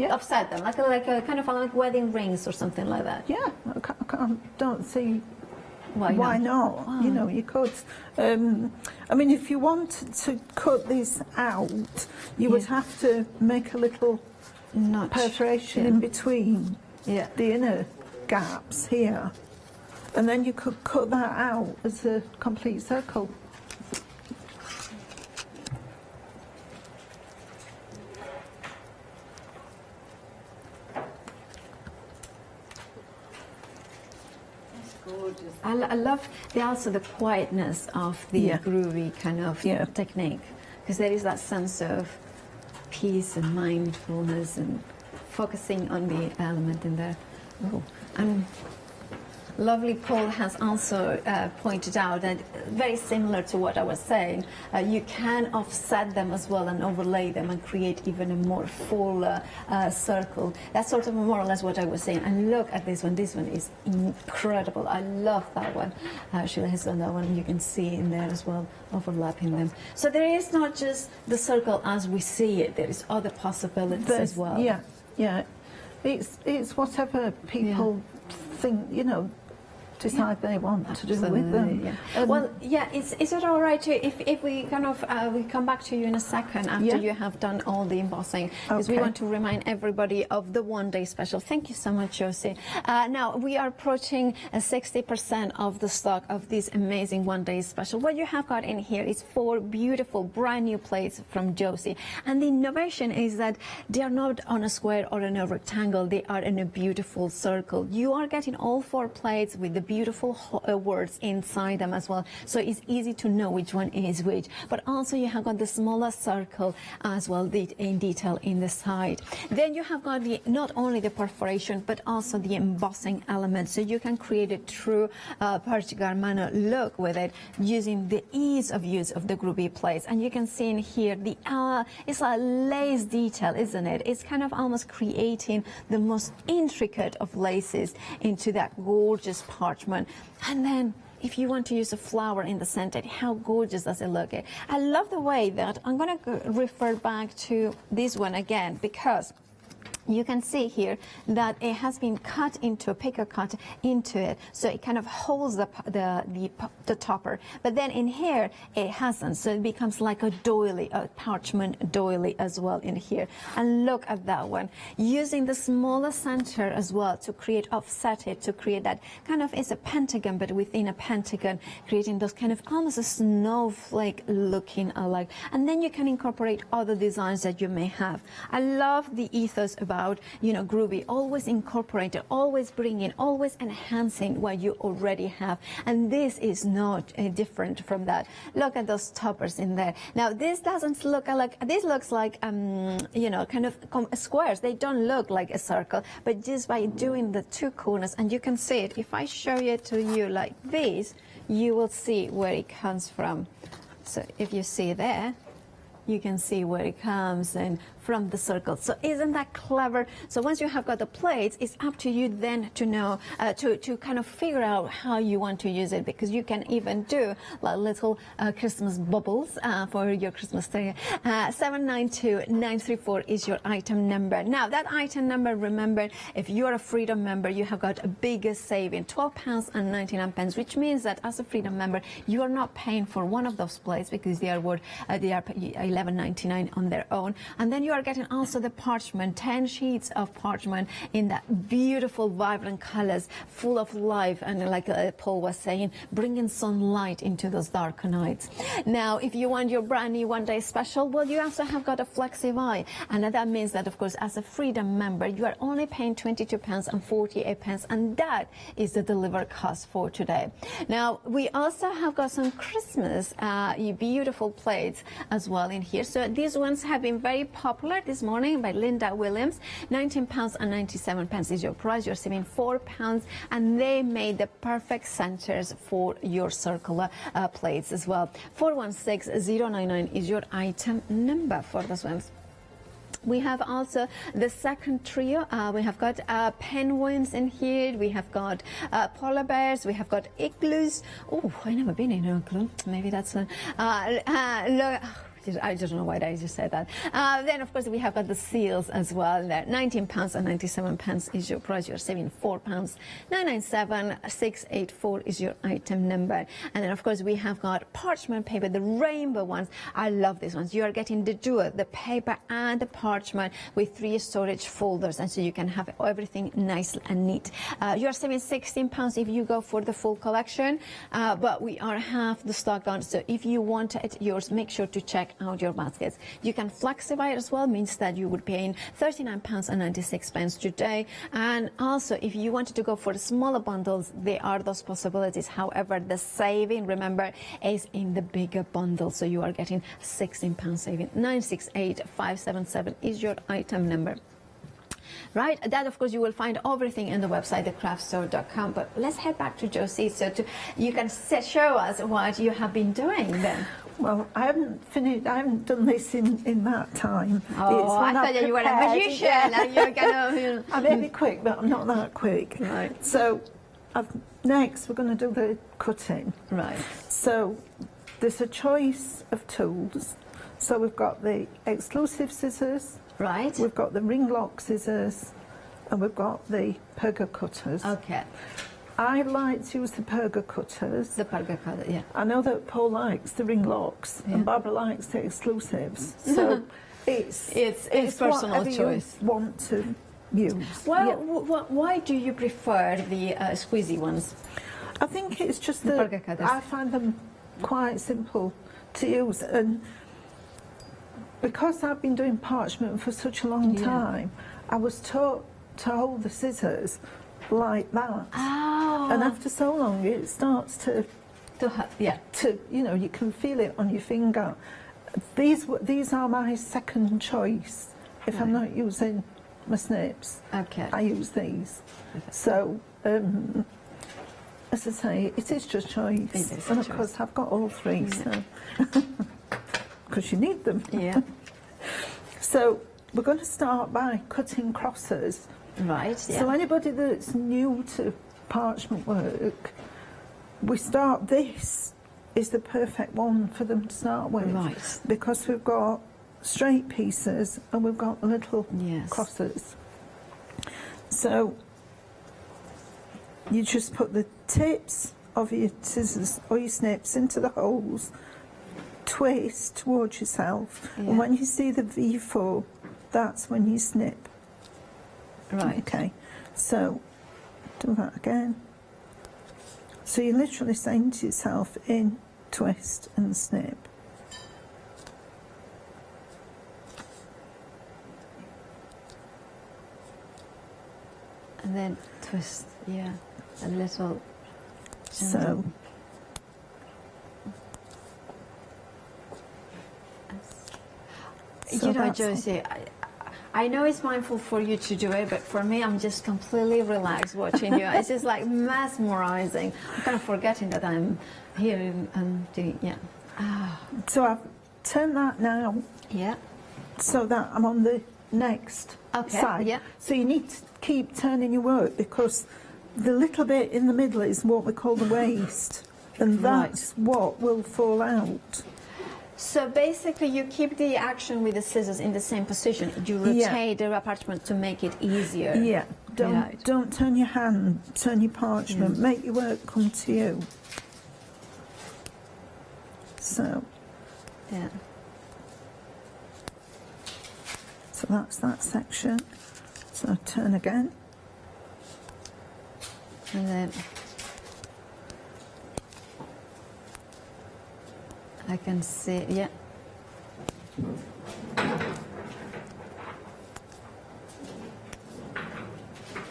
offset them, like a kind of like wedding rings or something like that? Yeah, I don't see why not. Wow. You know, you could. I mean, if you wanted to cut this out, you would have to make a little notch perforation in between the inner gaps here. And then you could cut that out as a complete circle. That's gorgeous. I love also the quietness of the groovy kind of technique, because there is that sense of peace and mindfulness and focusing on the element in there. Oh, and lovely Paul has also pointed out that, very similar to what I was saying, you can offset them as well and overlay them and create even a more full circle. That's sort of more or less what I was saying. And look at this one. This one is incredible. I love that one. Sheila has done that one. You can see in there as well, overlapping them. So there is not just the circle as we see it. There is other possibilities as well. Yeah. It's whatever people think, you know. decide they want to do with them. Yeah. Well, yeah, is it all right if we kind of we come back to you in a second after you have done all the embossing, because we want to remind everybody of the one-day special. Thank you so much, Josie. Now we are approaching 60% of the stock of this amazing one-day special. What you have got in here is 4 beautiful brand new plates from Josie, and the innovation is that they are not on a square or in a rectangle, they are in a beautiful circle. You are getting all 4 plates with the beautiful words inside them as well, so it's easy to know which one is which. But also you have got the smaller circle as well in detail in the side. Then you have got not only the perforation but also the embossing element, so you can create a true Persigarmano look with it using the ease of use of the groovy plates. And you can see in here the it's a lace detail, isn't it? It's kind of almost creating the most intricate of laces into that gorgeous parchment. And then if you want to use a flower in the center, how gorgeous does it look? I love the way that I'm going to refer back to this one again, because you can see here that it has been cut into a picker cut into it, so it kind of holds the topper. But then in here it hasn't, so it becomes like a doily, a parchment doily as well in here. And look at that one, using the smaller center as well to create offset it, to create that kind of, it's a pentagon but within a pentagon, creating those kind of almost a snowflake looking alike. And then you can incorporate other designs that you may have. I love the ethos about, you know, groovy, always incorporating, always bringing, always enhancing what you already have. And this is not different from that. Look at those toppers in there. Now this doesn't look like, this looks like you know, kind of squares. They don't look like a circle, but just by doing the 2 corners, and you can see it, if I show it to you like this, you will see where it comes from. So if you see there, you can see where it comes and from the circle. So isn't that clever? So once you have got the plates, it's up to you then to know, to kind of figure out how you want to use it, because you can even do like little Christmas bubbles for your Christmas tree. 792934 is your item number. Now that item number, remember, if you're a Freedom member, you have got a bigger saving, £12.99, which means that as a Freedom member, you are not paying for one of those plates because they are worth $11.99 on their own. And then you are getting also the parchment, 10 sheets of parchment in that beautiful vibrant colors, full of life, and like Paul was saying, bringing sunlight into those darker nights. Now if you want your brand new one-day special, well, you also have got a FlexiBuy, and that means that of course as a Freedom member you are only paying £22.48, and that is the delivered cost for today. Now we also have got some Christmas beautiful plates as well in here. So these ones have been very popular this morning by Linda Williams. £19.97 is your price. You're saving £4, and they made the perfect centers for your circular plates as well. 416099 is your item number for those ones. We have also the second trio. We have got penguins in here. We have got polar bears. We have got igloos. Oh, I've never been in an igloo. Maybe that's a I don't know why I just said that. Then, of course, we have got the seals as well. £19.97 is your price. You're saving £4. 997684 is your item number. And then, of course, we have got parchment paper, the rainbow ones. I love these ones. You are getting the dual, the paper and the parchment with 3 storage folders, and so you can have everything nice and neat. You are saving £16 if you go for the full collection, but we are half the stock on. So if you want it yours, make sure to check out your baskets. You can FlexiBuy as well, means that you would pay £39.96 today. And also if you wanted to go for the smaller bundles, there are those possibilities. However, the saving, remember, is in the bigger bundle, so you are getting £16 saving. 968577 is your item number. Right, that of course you will find everything in the website, thecraftstore.com. But let's head back to Josie, so you can show us what you have been doing then. Well, I haven't finished. I haven't done this in that time. Oh, I thought you were a magician. And you're gonna. I may be quick, but I'm not that quick. Right. So, next we're going to do the cutting. Right. So, there's a choice of tools. So we've got the exclusive scissors. Right. We've got the ring lock scissors, and we've got the perga cutters. Okay. I like to use the perga cutters. The perga cutter, yeah. I know that Paul likes the ring locks and Barbara likes the exclusives. So it's personal whatever choice. you want to use. Well, Yeah. why do you prefer the squeezy ones? I think it's just The that perga cutters. I find them quite simple to use, and because I've been doing parchment for such a long time, I was taught to hold the scissors like that. Oh. And after so long, it starts to you know, you can feel it on your finger. These are my second choice. If I'm not using my snips, I use these. So, as I say, it is just choice. And of course, I've got all three, so because you need them. Yeah. So we're going to start by cutting crosses. Right. So anybody that's new to parchment work, we start, this is the perfect one for them to start with. Right. Because we've got straight pieces and we've got little crosses. So you just put the tips of your scissors or your snips into the holes, twist towards yourself, and when you see the V4, that's when you snip. Right. Okay, so do that again. So you're literally saying to yourself, in, twist and snip. And then twist, a little. So you know, Josie, I know it's mindful for you to do it, but for me, I'm just completely relaxed watching you. It's just like mesmerizing. I'm kind of forgetting that I'm here and doing, So I've turned that now. Yeah. So that I'm on the next side. Yeah. So you need to keep turning your work because the little bit in the middle is what we call the waste, and that's what will fall out. So basically, you keep the action with the scissors in the same position. You rotate the parchment to make it easier. Yeah. Don't turn your hand, turn your parchment. Make your work come to you. So. Yeah. So that's that section. So turn again. And then I can see,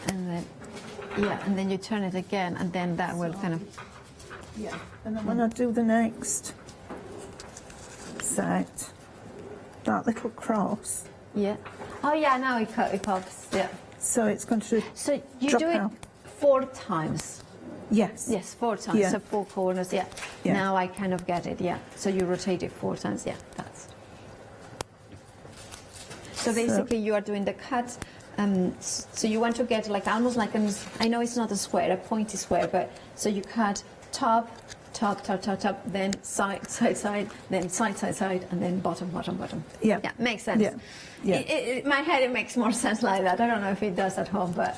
and then you turn it again, and then that will kind of. Yeah. And then when I do the next set, that little cross. Yeah. Oh yeah, now it pops. Yeah. So it's going to. So you drop do it out. 4 times. Yes. Yes, 4 times. Yeah. So 4 corners. Yeah. Now I kind of get it. Yeah. So you rotate it 4 times. Yeah. That's. So basically, you are doing the cut. So you want to get like almost like I know it's not a square, a pointy square, but so you cut top, then side, then side, and then bottom. Yeah. Yeah, makes sense. Yeah. In my head, it makes more sense like that. I don't know if it does at home, but.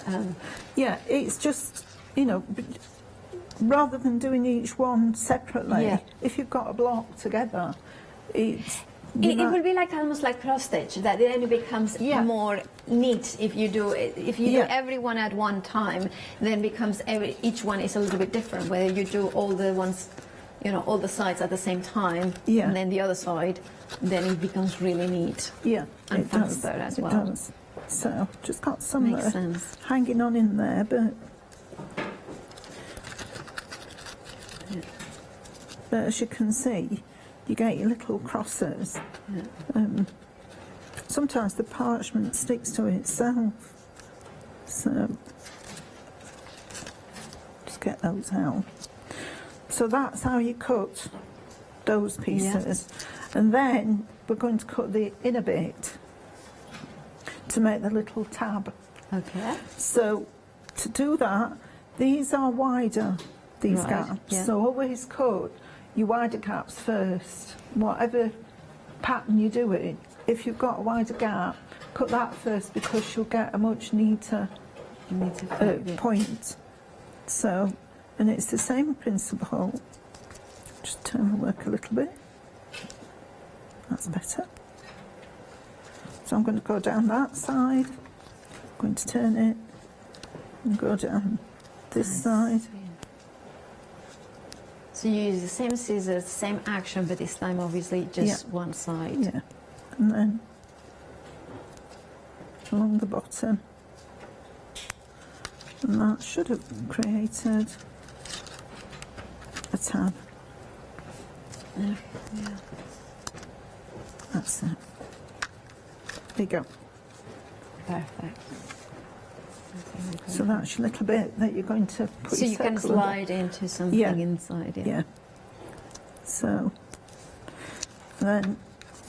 Yeah, it's just, you know, rather than doing each one separately, if you've got a block together, it's. It will be like almost like cross stitch. That then it becomes more neat if you do it. If you do every one at one time, then becomes each one is a little bit different. Whether you do all the ones, you know, all the sides at the same time, and then the other side, then it becomes really neat. Yeah, and it faster does. as well. It does. So just got some Makes sense. hanging on in there, but as you can see, you get your little crosses. Sometimes the parchment sticks to itself, so just get those out. So that's how you cut those pieces, and then we're going to cut the inner bit to make the little tab. Okay. So to do that, these are wider, these gaps, so always cut your wider gaps first. Whatever pattern you do it, if you've got a wider gap, cut that first because you'll get a much neater point. So, and it's the same principle. Just turn the work a little bit. That's better. So I'm going to go down that side. I'm going to turn it and go down this side. So you use the same scissors, same action, but this time obviously just one side. Yeah, and then along the bottom, and that should have created a tab. Yeah. That's it. There you go. Perfect. So that's your little bit that you're going to put So your you can circle under. slide into something inside, Yeah. So then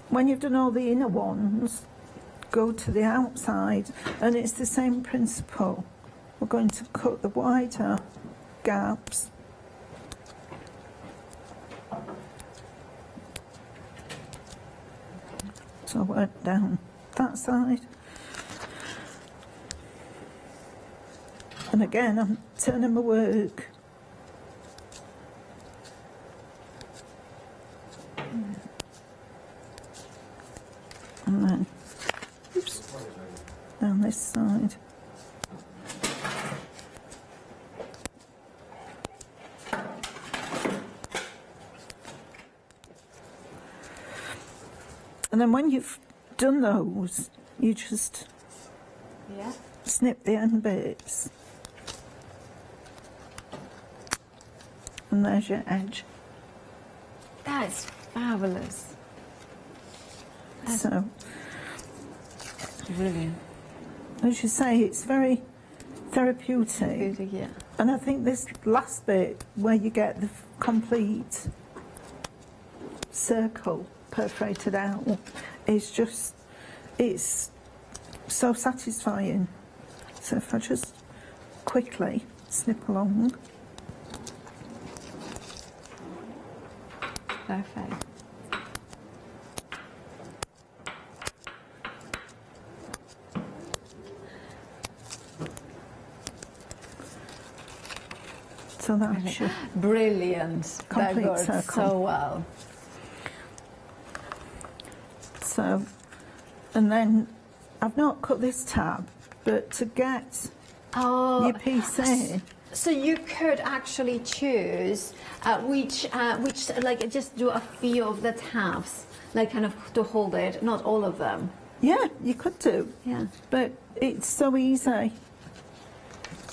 when you've done all the inner ones, go to the outside, and it's the same principle. We're going to cut the wider gaps. So I work down that side. And again, I'm turning my work. And then, oops, down this side. And then when you've done those, you just snip the end bits. And there's your edge. That's fabulous. That's So, brilliant. as you say, it's very therapeutic. Therapeutic, yeah. And I think this last bit, where you get the complete circle perforated out, is just, it's so satisfying. So if I just quickly snip along. Perfect. So that's your Brilliant. That complete worked circle. so well. So, and then I've not cut this tab, but to get your piece in, So you could actually choose which like just do a few of the tabs, like kind of to hold it, not all of them. yeah, you could do. Yeah. But it's so easy.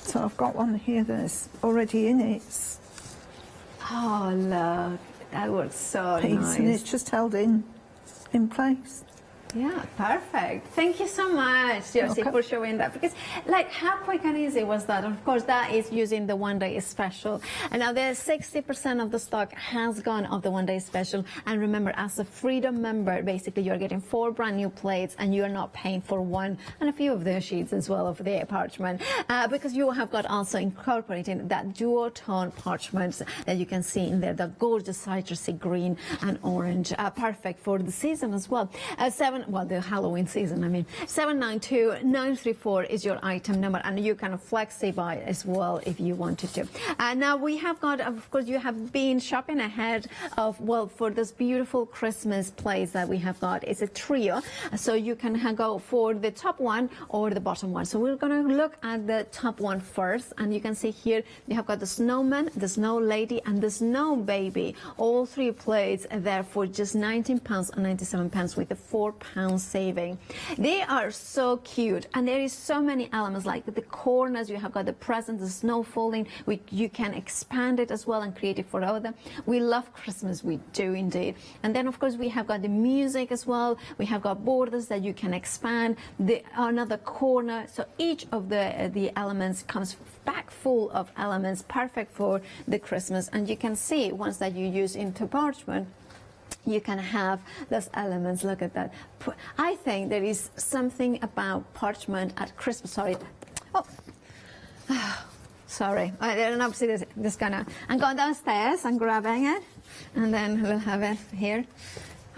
So I've got one here that's already in its Oh, look, that works so piece, nice. and it's just held in place. Yeah, perfect. Thank you so much, Josie, Okay. for showing that. Because, like, how quick and easy was that? Of course, that is using the one-day special. And now there's 60% of the stock has gone of the one-day special. And remember, as a Freedom member, basically, you're getting 4 brand new plates, and you're not paying for one and a few of the sheets as well of the parchment, because you have got also incorporating that duotone parchments that you can see in there, the gorgeous citrusy green and orange, perfect for the season as well. The Halloween season, I mean. 792-934 is your item number, and you can flexi buy as well if you wanted to. Now we have got, of course, you have been shopping ahead of, well, for this beautiful Christmas plates that we have got. It's a trio, so you can go for the top one or the bottom one. So we're going to look at the top one first, and you can see here you have got the snowman, the snow lady, and the snow baby. All 3 plates are there for just £19.97 with the £4 saving. They are so cute, and there is so many elements, like the corners. You have got the presents, the snow folding. You can expand it as well and create it for other. We love Christmas, we do indeed. And then of course we have got the music as well. We have got borders that you can expand. Another corner. So each of the elements comes back full of elements, perfect for the Christmas. And you can see once that you use into parchment, you can have those elements. Look at that. I think there is something about parchment at Christmas. Sorry. Oh. Sorry. I don't know. See this. I'm going downstairs and grabbing it, and then we'll have it here.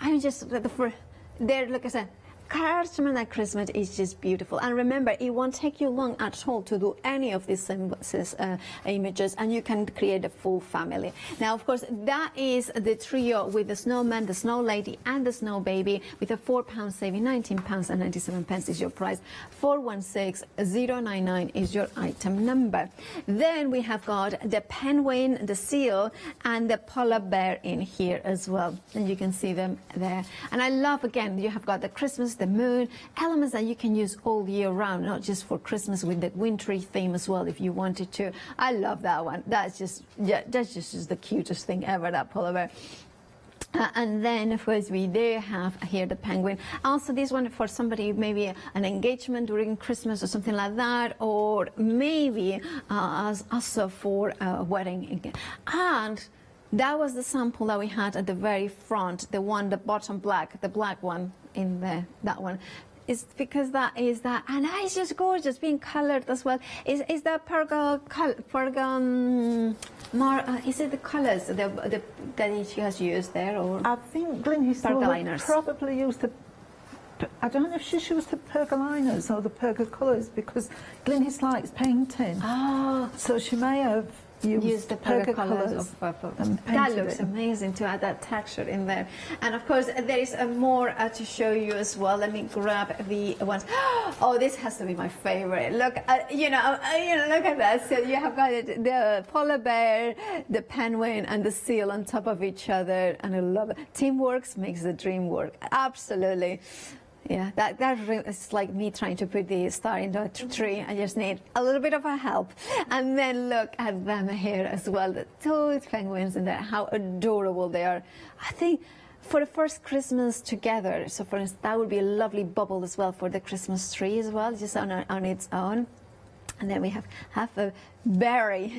I'm just there. Look at that. Parchment at Christmas is just beautiful, and remember, it won't take you long at all to do any of these images, and you can create a full family. Now, of course, that is the trio with the snowman, the snow lady, and the snow baby, with a £4 saving. £19.97 is your price. 416099 is your item number. Then we have got the penguin, the seal, and the polar bear in here as well, and you can see them there. And I love, again, you have got the Christmas, the moon, elements that you can use all year round, not just for Christmas, with the wintry theme as well if you wanted to. I love that one. That's just, yeah, that's just the cutest thing ever, that polar bear. And then, of course, we do have here the penguin. Also, this one for somebody, maybe an engagement during Christmas or something like that, or maybe also for a wedding. And that was the sample that we had at the very front, the one, the bottom black, the black one in there, that one. It's because that is that, and it's just gorgeous, being coloured as well. Is that is it the colours that she has used there, or? I think Glynis probably used the, I don't know if she's used the pergoliners or the pergo colours, because Glynis likes painting. Oh. So she may have use the pergo colours of purple. That looks amazing to add that texture in there. And of course, there is more to show you as well. Let me grab the ones. Oh, this has to be my favorite. Look, look at that. So you have got it, the polar bear, the penguin, and the seal on top of each other, and I love it. Teamwork makes the dream work. Absolutely. Yeah, that is like me trying to put the star into a tree. I just need a little bit of a help. And then look at them here as well, the two penguins in there, how adorable they are. I think for the first Christmas together, so for instance, that would be a lovely bubble as well for the Christmas tree as well, just on its own. And then we have a berry.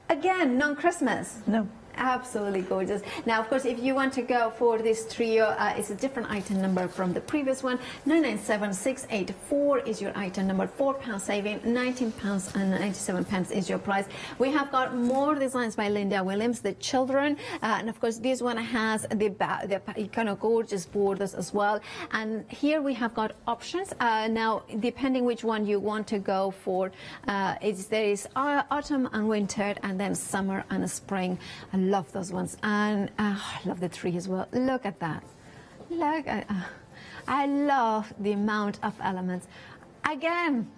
Again, non-Christmas. No. Absolutely gorgeous. Now, of course, if you want to go for this trio, it's a different item number from the previous one. 997684 is your item number. £4 saving, £19.97 is your price. We have got more designs by Linda Williams, the children, and of course, this one has the kind of gorgeous borders as well. And here we have got options. Now, depending which one you want to go for, there is autumn and winter, and then summer and spring. I love those ones, and I love the tree as well. Look at that. Look at, I love the amount of elements. Again,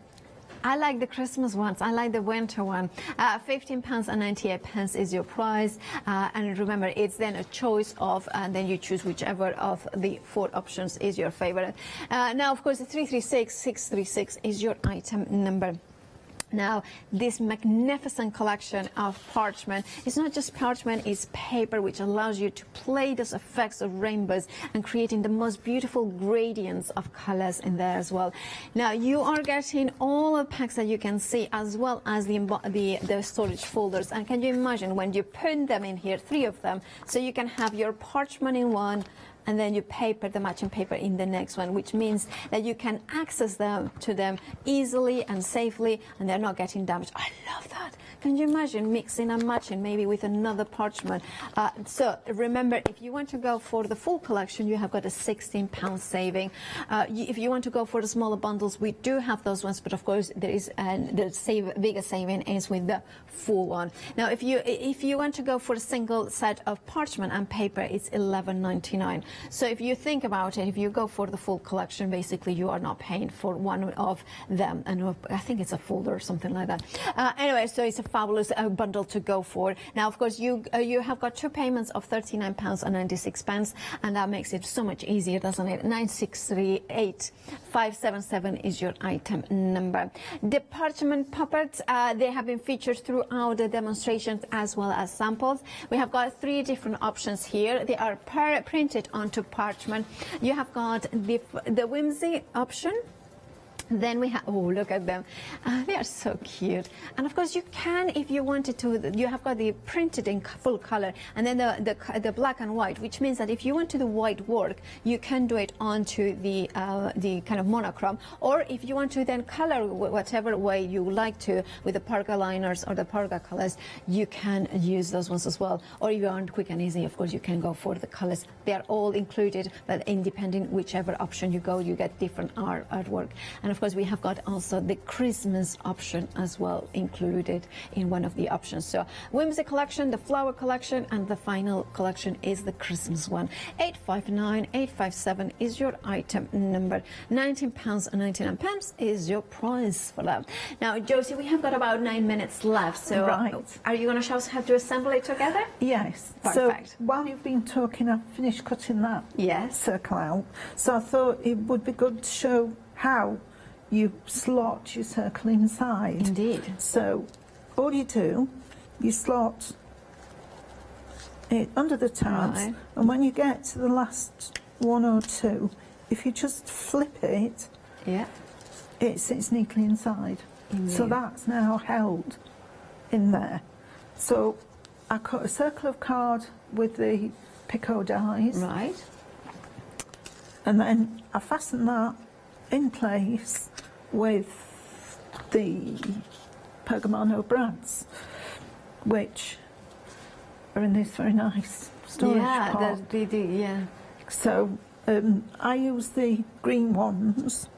I like the Christmas ones. I like the winter one. £15.98 is your price. And remember, it's then a choice of, and then you choose whichever of the 4 options is your favorite. Now, of course, 336636 is your item number. Now, this magnificent collection of parchment, it's not just parchment, it's paper, which allows you to play those effects of rainbows and creating the most beautiful gradients of colors in there as well. Now, you are getting all the packs that you can see, as well as the storage folders. And can you imagine when you put them in here, 3 of them, so you can have your parchment in one, and then you paper the matching paper in the next one, which means that you can access them easily and safely, and they're not getting damaged. I love that. Can you imagine mixing and matching maybe with another parchment? So remember, if you want to go for the full collection, you have got a £16 saving. If you want to go for the smaller bundles, we do have those ones, but of course there is the bigger saving is with the full one. Now, if you want to go for a single set of parchment and paper, it's £11.99. So if you think about it, if you go for the full collection, basically you are not paying for one of them, and I think it's a folder or something like that. Anyway, so it's a fabulous bundle to go for. Now, of course, you have got 2 payments of £39.96, and that makes it so much easier, doesn't it? 9638577 is your item number. The parchment puppets, they have been featured throughout the demonstrations as well as samples. We have got 3 different options here. They are printed onto parchment. You have got the whimsy option. Then we have, oh, look at them. They are so cute. And of course you can, if you wanted to, you have got the printed in full color and then the black and white, which means that if you want to do white work, you can do it onto the kind of monochrome. Or if you want to then color whatever way you like to with the Parga liners or the Parga colors, you can use those ones as well. Or if you want quick and easy, of course, you can go for the colors. They are all included, but independent, whichever option you go, you get different artwork. And of course, we have got also the Christmas option as well included in one of the options. So whimsy collection, the flower collection, and the final collection is the Christmas one. 859-857 is your item number. £19.99 is your price for that. Now, Josie, we have got about 9 minutes left. So Right. are you going to show us how to assemble it together? Yes. Perfect. So while you've been talking, I've finished cutting that Yes. circle out. So I thought it would be good to show how you slot your circle inside. Indeed. So all you do, you slot it under the tabs, Right. and when you get to the last one or two, if you just flip it, Yeah. it sits neatly inside. So that's now held in there. So I cut a circle of card with the picot dies, Right. and then I fasten that in place with the Pergamano brads, which are in this very nice storage Yeah, pot. yeah. So I use the green ones,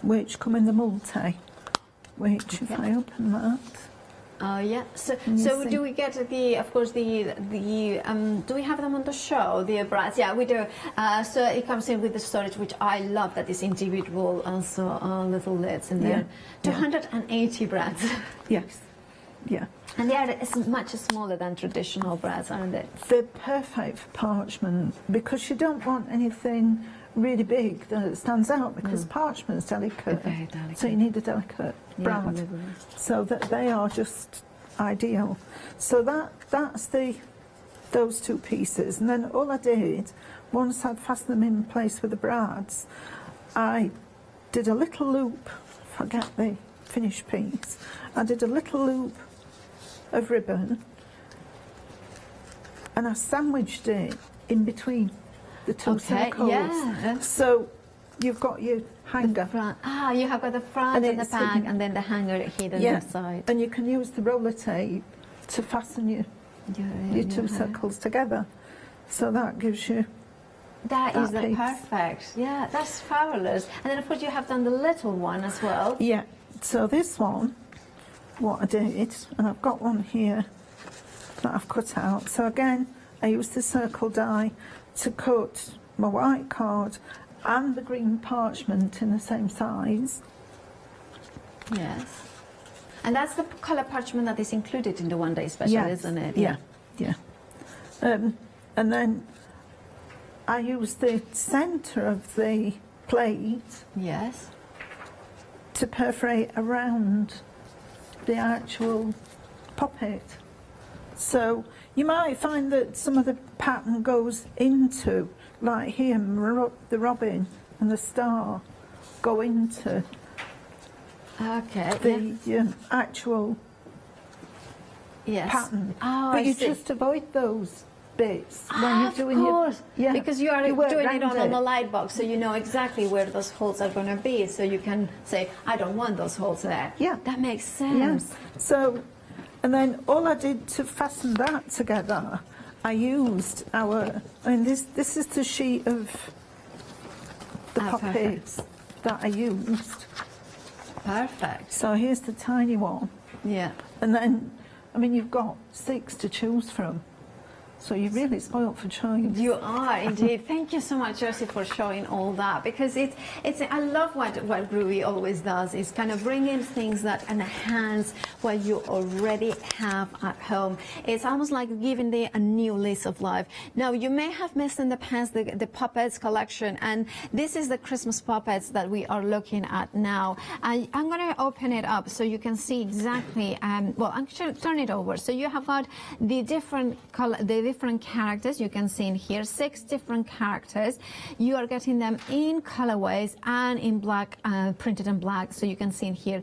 which come in the multi, which if I open that, Oh yeah. So you see? do we get of course do we have them on the show, the brads? Yeah, we do. So it comes in with the storage, which I love, that is individual also little lids in there. Yeah. 280 brads. yes, yeah. And they are much smaller than traditional brads, aren't they? They're perfect for parchment because you don't want anything really big that stands out, because parchment is delicate. Very delicate. So you need a delicate brad. delivery. So that they are just ideal. So that's those two pieces. And then all I did, once I'd fastened them in place with the brads, I did a little loop, if I get the finished piece, I did a little loop of ribbon and I sandwiched it in between the two circles. Yeah. So you've got your hanger. Front. Ah, you have got the front and the it's back, hidden. and then the hanger hidden Yeah, inside. and you can use the roller tape to fasten your two circles together. So that gives you That is that piece. perfect. Yeah, that's fabulous. And then of course you have done the little one as well. Yeah, so this one, what I did, and I've got one here that I've cut out. So again, I used the circle die to cut my white card and the green parchment in the same size. Yes. And that's the colour parchment that is included in the one day special, Yes, isn't it? Yeah, yeah. And then I used the centre of the plate Yes. to perforate around the actual poppet. So you might find that some of the pattern goes into, like here, the robin and the star go into Okay. the actual yes. pattern. Oh, but I you see. just avoid those bits when you're doing of course. your... Because you are work doing it round on the light box, so you know exactly where those holes are going to be. So you can say, I don't want those holes there. Yeah. That makes sense. Yes. So, and then all I did to fasten that together, I used this is the sheet of the poppets that I used. Perfect. So here's the tiny one. Yeah. And then, I mean, you've got 6 to choose from. So you're really spoilt for choice. You are indeed. Thank you so much, Josie, for showing all that, because it's I love what Groovy always does, is kind of bring in things that enhance what you already have at home. It's almost like giving a new lease of life. Now, you may have missed in the past the puppets collection, and this is the Christmas puppets that we are looking at now. I'm going to open it up so you can see exactly. Well, I'm going to turn it over. So you have got the different color, the different characters. You can see in here 6 different characters. You are getting them in colorways and in black, printed in black. So you can see in here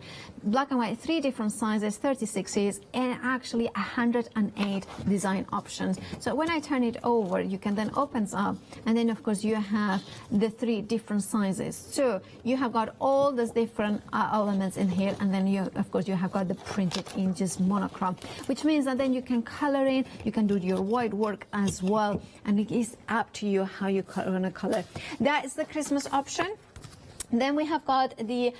black and white, 3 different sizes, 36 sheets, and actually 108 design options. So when I turn it over, you can then open up, and then of course you have the 3 different sizes. So you have got all those different elements in here, and then you of course you have got the printed in just monochrome, which means that then you can color in, you can do your white work as well, and it is up to you how you want to color. That is the Christmas option. Then we have got the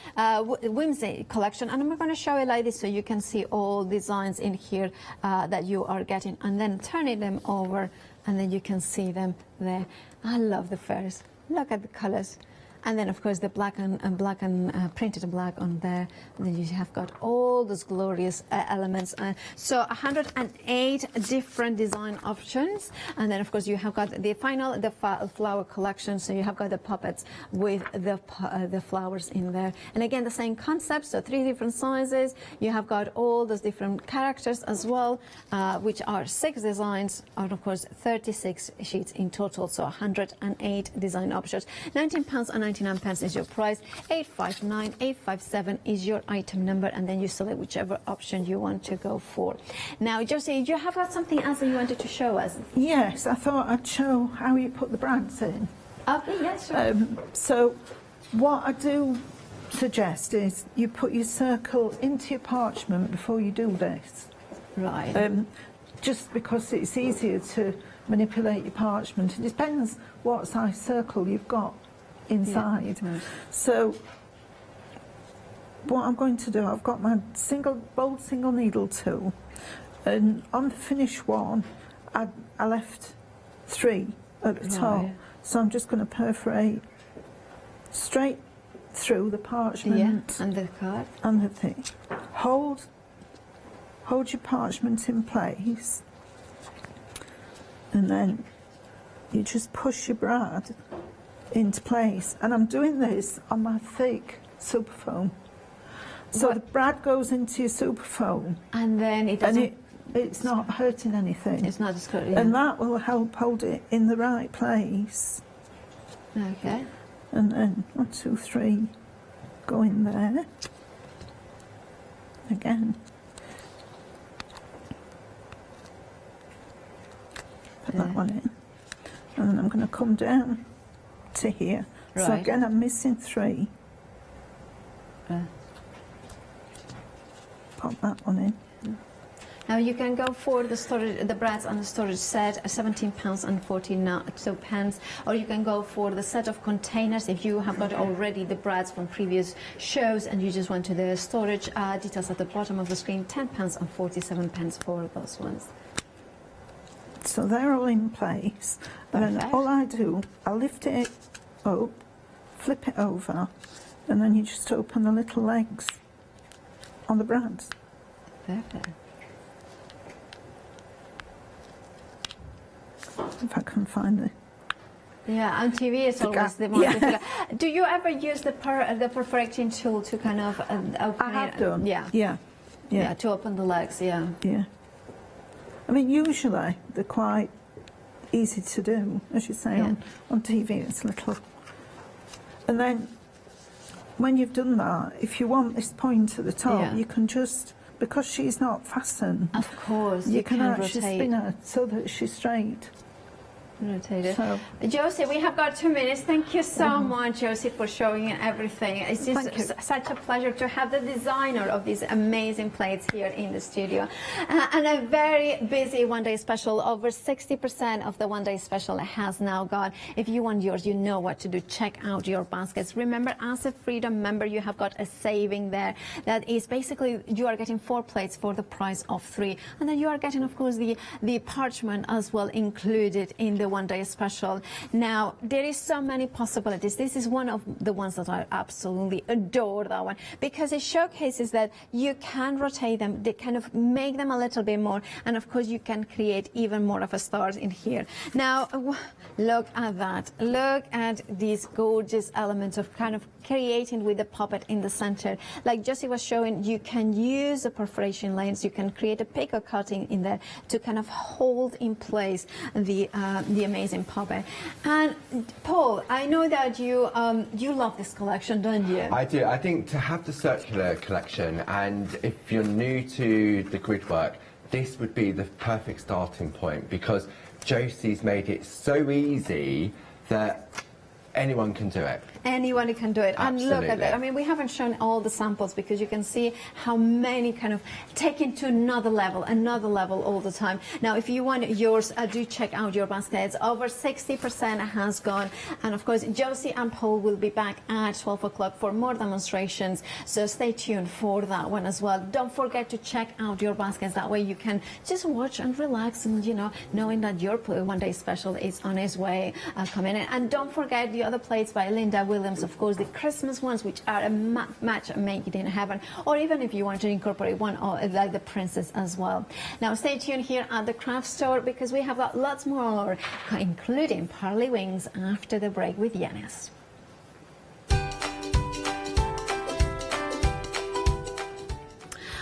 Whimsy collection, and I'm going to show it like this so you can see all designs in here that you are getting, and then turning them over, and then you can see them there. I love the furs. Look at the colors. And then, of course, the black and printed black on there. And then you have got all those glorious elements. So 108 different design options. And then, of course, you have got the flower collection. So you have got the puppets with the flowers in there. And again, the same concept. So 3 different sizes. You have got all those different characters as well, which are 6 designs, and of course 36 sheets in total. So 108 design options. £19.99 is your price. 859 857 is your item number, and then you select whichever option you want to go for. Now, Josie, you have got something else that you wanted to show us? Yes, I thought I'd show how you put the brads in. Okay, yes, sure. So what I do suggest is you put your circle into your parchment before you do this. Right. Just because it's easier to manipulate your parchment. It depends what size circle you've got inside. Yeah. So what I'm going to do, I've got my bold single needle tool, and on the finished one I left 3 at the top, so I'm just going to perforate straight through the parchment and the card and the thing. Hold your parchment in place, and then you just push your brad into place, and I'm doing this on my thick super foam. So the brad goes into your super foam, and then it doesn't. And it's not hurting anything. It's not just and that will help hold it in the right place. Okay. And then 1, 2, 3, go in there again. Put that one in, and then I'm going to come down to here. Right. So again, I'm missing 3. Pop that one in. Now you can go for the storage, the brads and the storage set, £17.42, or you can go for the set of containers if you have got already the brads from previous shows and you just went to the storage. Details at the bottom of the screen, £10.47 for those ones. So they're all in place. And then all I do, I lift it up, flip it over, and then you just open the little legs on the brads. Perfect. If I can find it. Yeah, on TV it's always the most difficult. Do you ever use the perforating tool to kind of open I have done. Yeah, to open the legs, yeah. I mean, usually they're quite easy to do, as you say, on TV it's a little. And then when you've done that, if you want this point at the top, you can just, because she's not fastened, of course, you can actually rotate. spin her so that she's straight. Rotate it. So, Josie, we have got 2 minutes. Thank you so much, Josie, for showing everything. It's just such a pleasure to have the designer of these amazing plates here in the studio. And a very busy one-day special. Over 60% of the one-day special has now gone. If you want yours, you know what to do. Check out your baskets. Remember, as a Freedom member, you have got a saving there. That is basically, you are getting 4 plates for the price of 3. And then you are getting, of course, the parchment as well included in the one day special. Now, there is so many possibilities. This is one of the ones that I absolutely adore, that one, because it showcases that you can rotate them, they kind of make them a little bit more, and of course you can create even more of a stars in here. Now, look at that. Look at these gorgeous elements of kind of creating with the puppet in the center. Like Josie was showing, you can use the perforation lanes, you can create a pico cutting in there to kind of hold in place the amazing puppet. And Paul, I know that you love this collection, don't you? I do. I think to have the circular collection, and if you're new to the grid work, this would be the perfect starting point, because Josie's made it so easy that anyone can do it. Anyone can do it. Absolutely. And look at that. I mean, we haven't shown all the samples because you can see how many kind of take it to another level all the time. Now, if you want yours, do check out your baskets. Over 60% has gone. And of course, Josie and Paul will be back at 12 o'clock for more demonstrations. So stay tuned for that one as well. Don't forget to check out your baskets. That way you can just watch and relax, and, you know, knowing that your one day special is on its way coming in. And don't forget the other plates by Linda Williams, of course, the Christmas ones, which are a match made in heaven, or even if you want to incorporate one like the princess as well. Now stay tuned here at the craft store, because we have got lots more, including Pearly Wings, after the break with Yanis.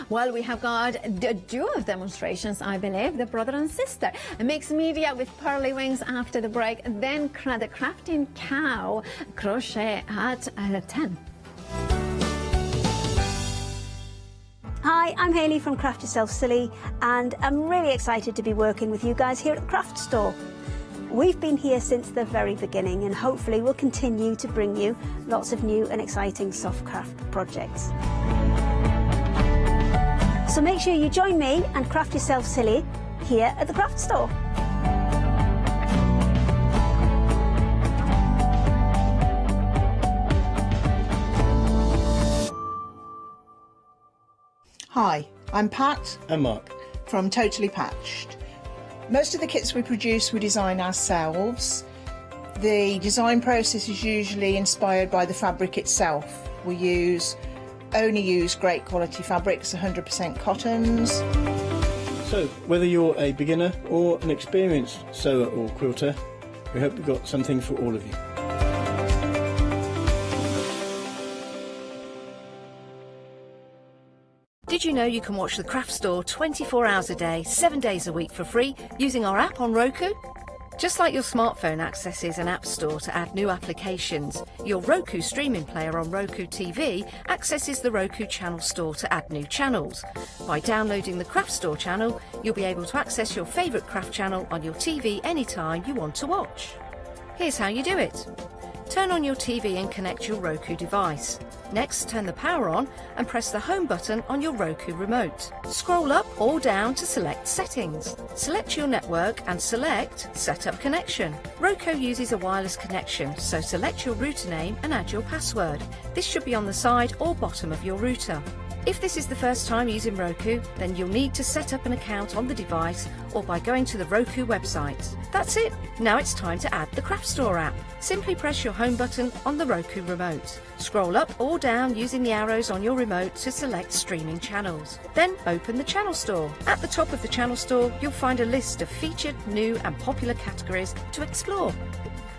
Well, we have got the duo of demonstrations, I believe, the brother and sister. A mixed media with Pearly Wings after the break, then the Crafting Cow crochet at 10. Hi, I'm Hayley from Craft Yourself Silly, and I'm really excited to be working with you guys here at the craft store. We've been here since the very beginning, and hopefully we'll continue to bring you lots of new and exciting soft craft projects. So make sure you join me and Craft Yourself Silly here at the craft store. Hi, I'm Pat and Mark from Totally Patched. Most of the kits we produce we design ourselves. The design process is usually inspired by the fabric itself. We only use great quality fabrics, 100% cottons. So, whether you're a beginner or an experienced sewer or quilter, we hope we've got something for all of you. Did you know you can watch the craft store 24 hours a day, 7 days a week for free using our app on Roku? Just like your smartphone accesses an app store to add new applications, your Roku streaming player on Roku TV accesses the Roku channel store to add new channels. By downloading the Craft Store channel, you'll be able to access your favourite craft channel on your TV anytime you want to watch. Here's how you do it. Turn on your TV and connect your Roku device. Next, turn the power on and press the home button on your Roku remote. Scroll up or down to select Settings. Select your network and select Set Up Connection. Roku uses a wireless connection, so select your router name and add your password. This should be on the side or bottom of your router. If this is the first time using Roku, then you'll need to set up an account on the device or by going to the Roku website. That's it. Now it's time to add the Craft Store app. Simply press your home button on the Roku remote. Scroll up or down using the arrows on your remote to select streaming channels. Then open the Channel Store. At the top of the Channel Store, you'll find a list of featured, new and popular categories to explore.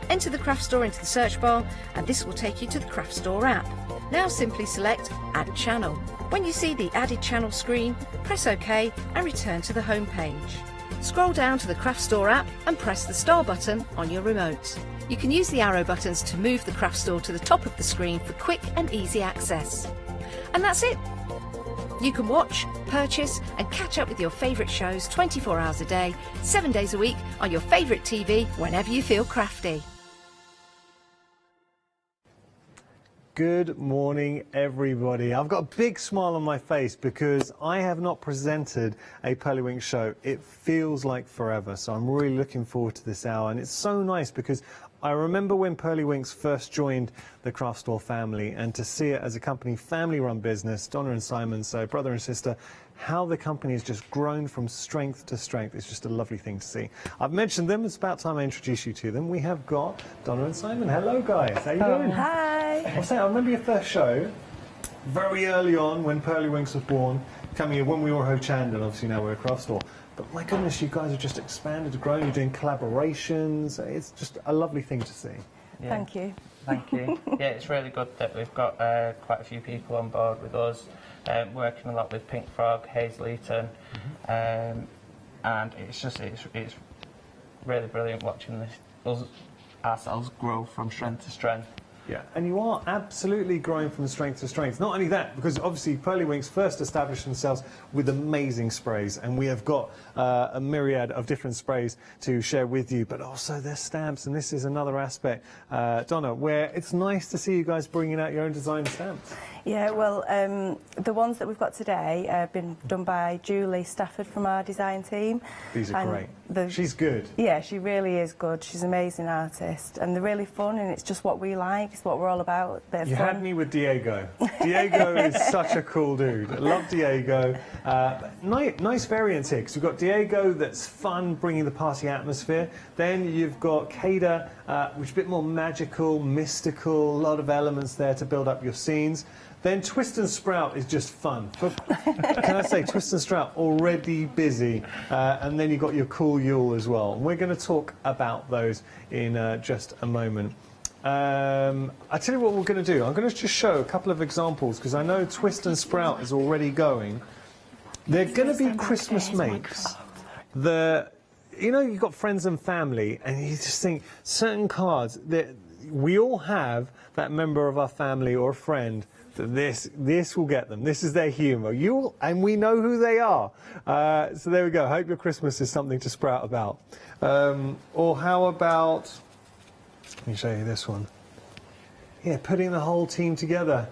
Enter the Craft Store into the search bar and this will take you to the Craft Store app. Now simply select Add Channel. When you see the Added Channel screen, press OK and return to the home page. Scroll down to the Craft Store app and press the star button on your remote. You can use the arrow buttons to move the Craft Store to the top of the screen for quick and easy access. And that's it. You can watch, purchase and catch up with your favourite shows 24 hours a day, 7 days a week on your favourite TV whenever you feel crafty. Good morning, everybody. I've got a big smile on my face because I have not presented a Pearly Wings show. It feels like forever, so I'm really looking forward to this hour. And it's so nice because I remember when Pearlywinks first joined the craft store family, and to see it as a company, family-run business, Donna and Simon, so brother and sister, how the company has just grown from strength to strength. It's just a lovely thing to see. I've mentioned them. It's about time I introduce you to them. We have got Donna and Simon. Hello, guys. How you doing? Hi. I remember your first show very early on when Pearlywinks was born, coming in when we were Ho Chandon. Obviously now we're a craft store. But my goodness, you guys have just expanded, grown. You're doing collaborations. It's just a lovely thing to see. Yeah. Thank you. Thank you. Yeah, it's really good that we've got quite a few people on board with us, working a lot with Pink Frog, Hazel Eaton, and it's really brilliant watching ourselves grow from strength to strength. Yeah, and you are absolutely growing from strength to strength. Not only that, because obviously Pearlywinks first established themselves with amazing sprays, and we have got a myriad of different sprays to share with you, but also their stamps, and this is another aspect, Donna, where it's nice to see you guys bringing out your own design stamps. Yeah, well, the ones that we've got today have been done by Julie Stafford from our design team. These are great. She's good. Yeah, she really is good. She's an amazing artist, and they're really fun, and it's just what we like. It's what we're all about. You had me with Diego. Diego is such a cool dude. I love Diego. Nice variants here, because we've got Diego that's fun, bringing the party atmosphere. Then you've got Kada, which is a bit more magical, mystical, a lot of elements there to build up your scenes. Then Twist and Sprout is just fun. Can I say, Twist and Sprout already busy, and then you've got your cool Yule as well. And we're going to talk about those in just a moment. I tell you what we're going to do. I'm going to just show a couple of examples, because I know Twist and Sprout is already going. They're going to be Christmas makes. You know, you've got friends and family, and you just think certain cards that we all have that member of our family or a friend that this will get them. This is their humour. And we know who they are. So there we go. Hope your Christmas is something to sprout about. Or how about? Let me show you this one. Yeah, putting the whole team together.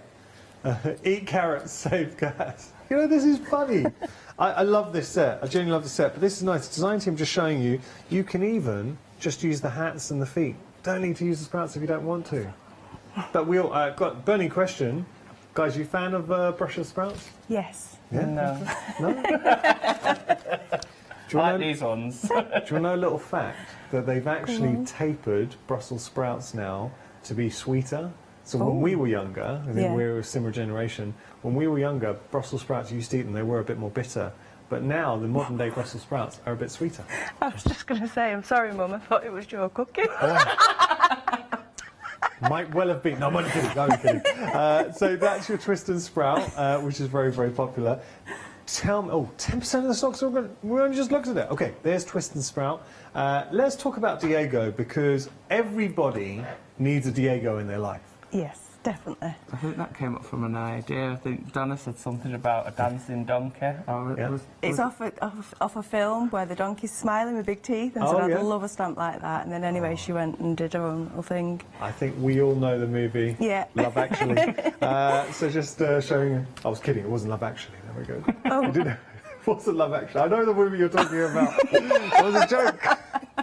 Eat carrots, save gas. You know, this is funny. I love this set. I genuinely love this set. But this is nice. The design team just showing you, you can even just use the hats and the feet. Don't need to use the sprouts if you don't want to. But we all got burning question. Guys, you fan of brushless sprouts? Yes. Yeah? No. Do you like these ones. Do you want to know a little fact? That they've actually tapered Brussels sprouts now to be sweeter. So when we were younger, I think we're a similar generation, when we were younger, Brussels sprouts, you used to eat them, they were a bit more bitter. But now, the modern day Brussels sprouts are a bit sweeter. I was just going to say, I'm sorry, Mum, I thought it was your cooking. Might well have been. No, I'm only kidding. No, I'm kidding. So that's your Twist and Sprout, which is very, very popular. Tell me, 10% of the stocks are good. We only just looked at it. Okay, there's Twist and Sprout. Let's talk about Diego, because everybody needs a Diego in their life. Yes, definitely. I think that came up from an idea. I think Donna said something about a dancing donkey. It's off a film where the donkey's smiling with big teeth, and said I'd love a stamp like that. And then anyway, she went and did her own little thing. I think we all know the movie. Yeah. Love Actually. So just showing. I was kidding. It wasn't Love Actually. There we go. Oh. It wasn't Love Actually. I know the movie you're talking about. It was a joke.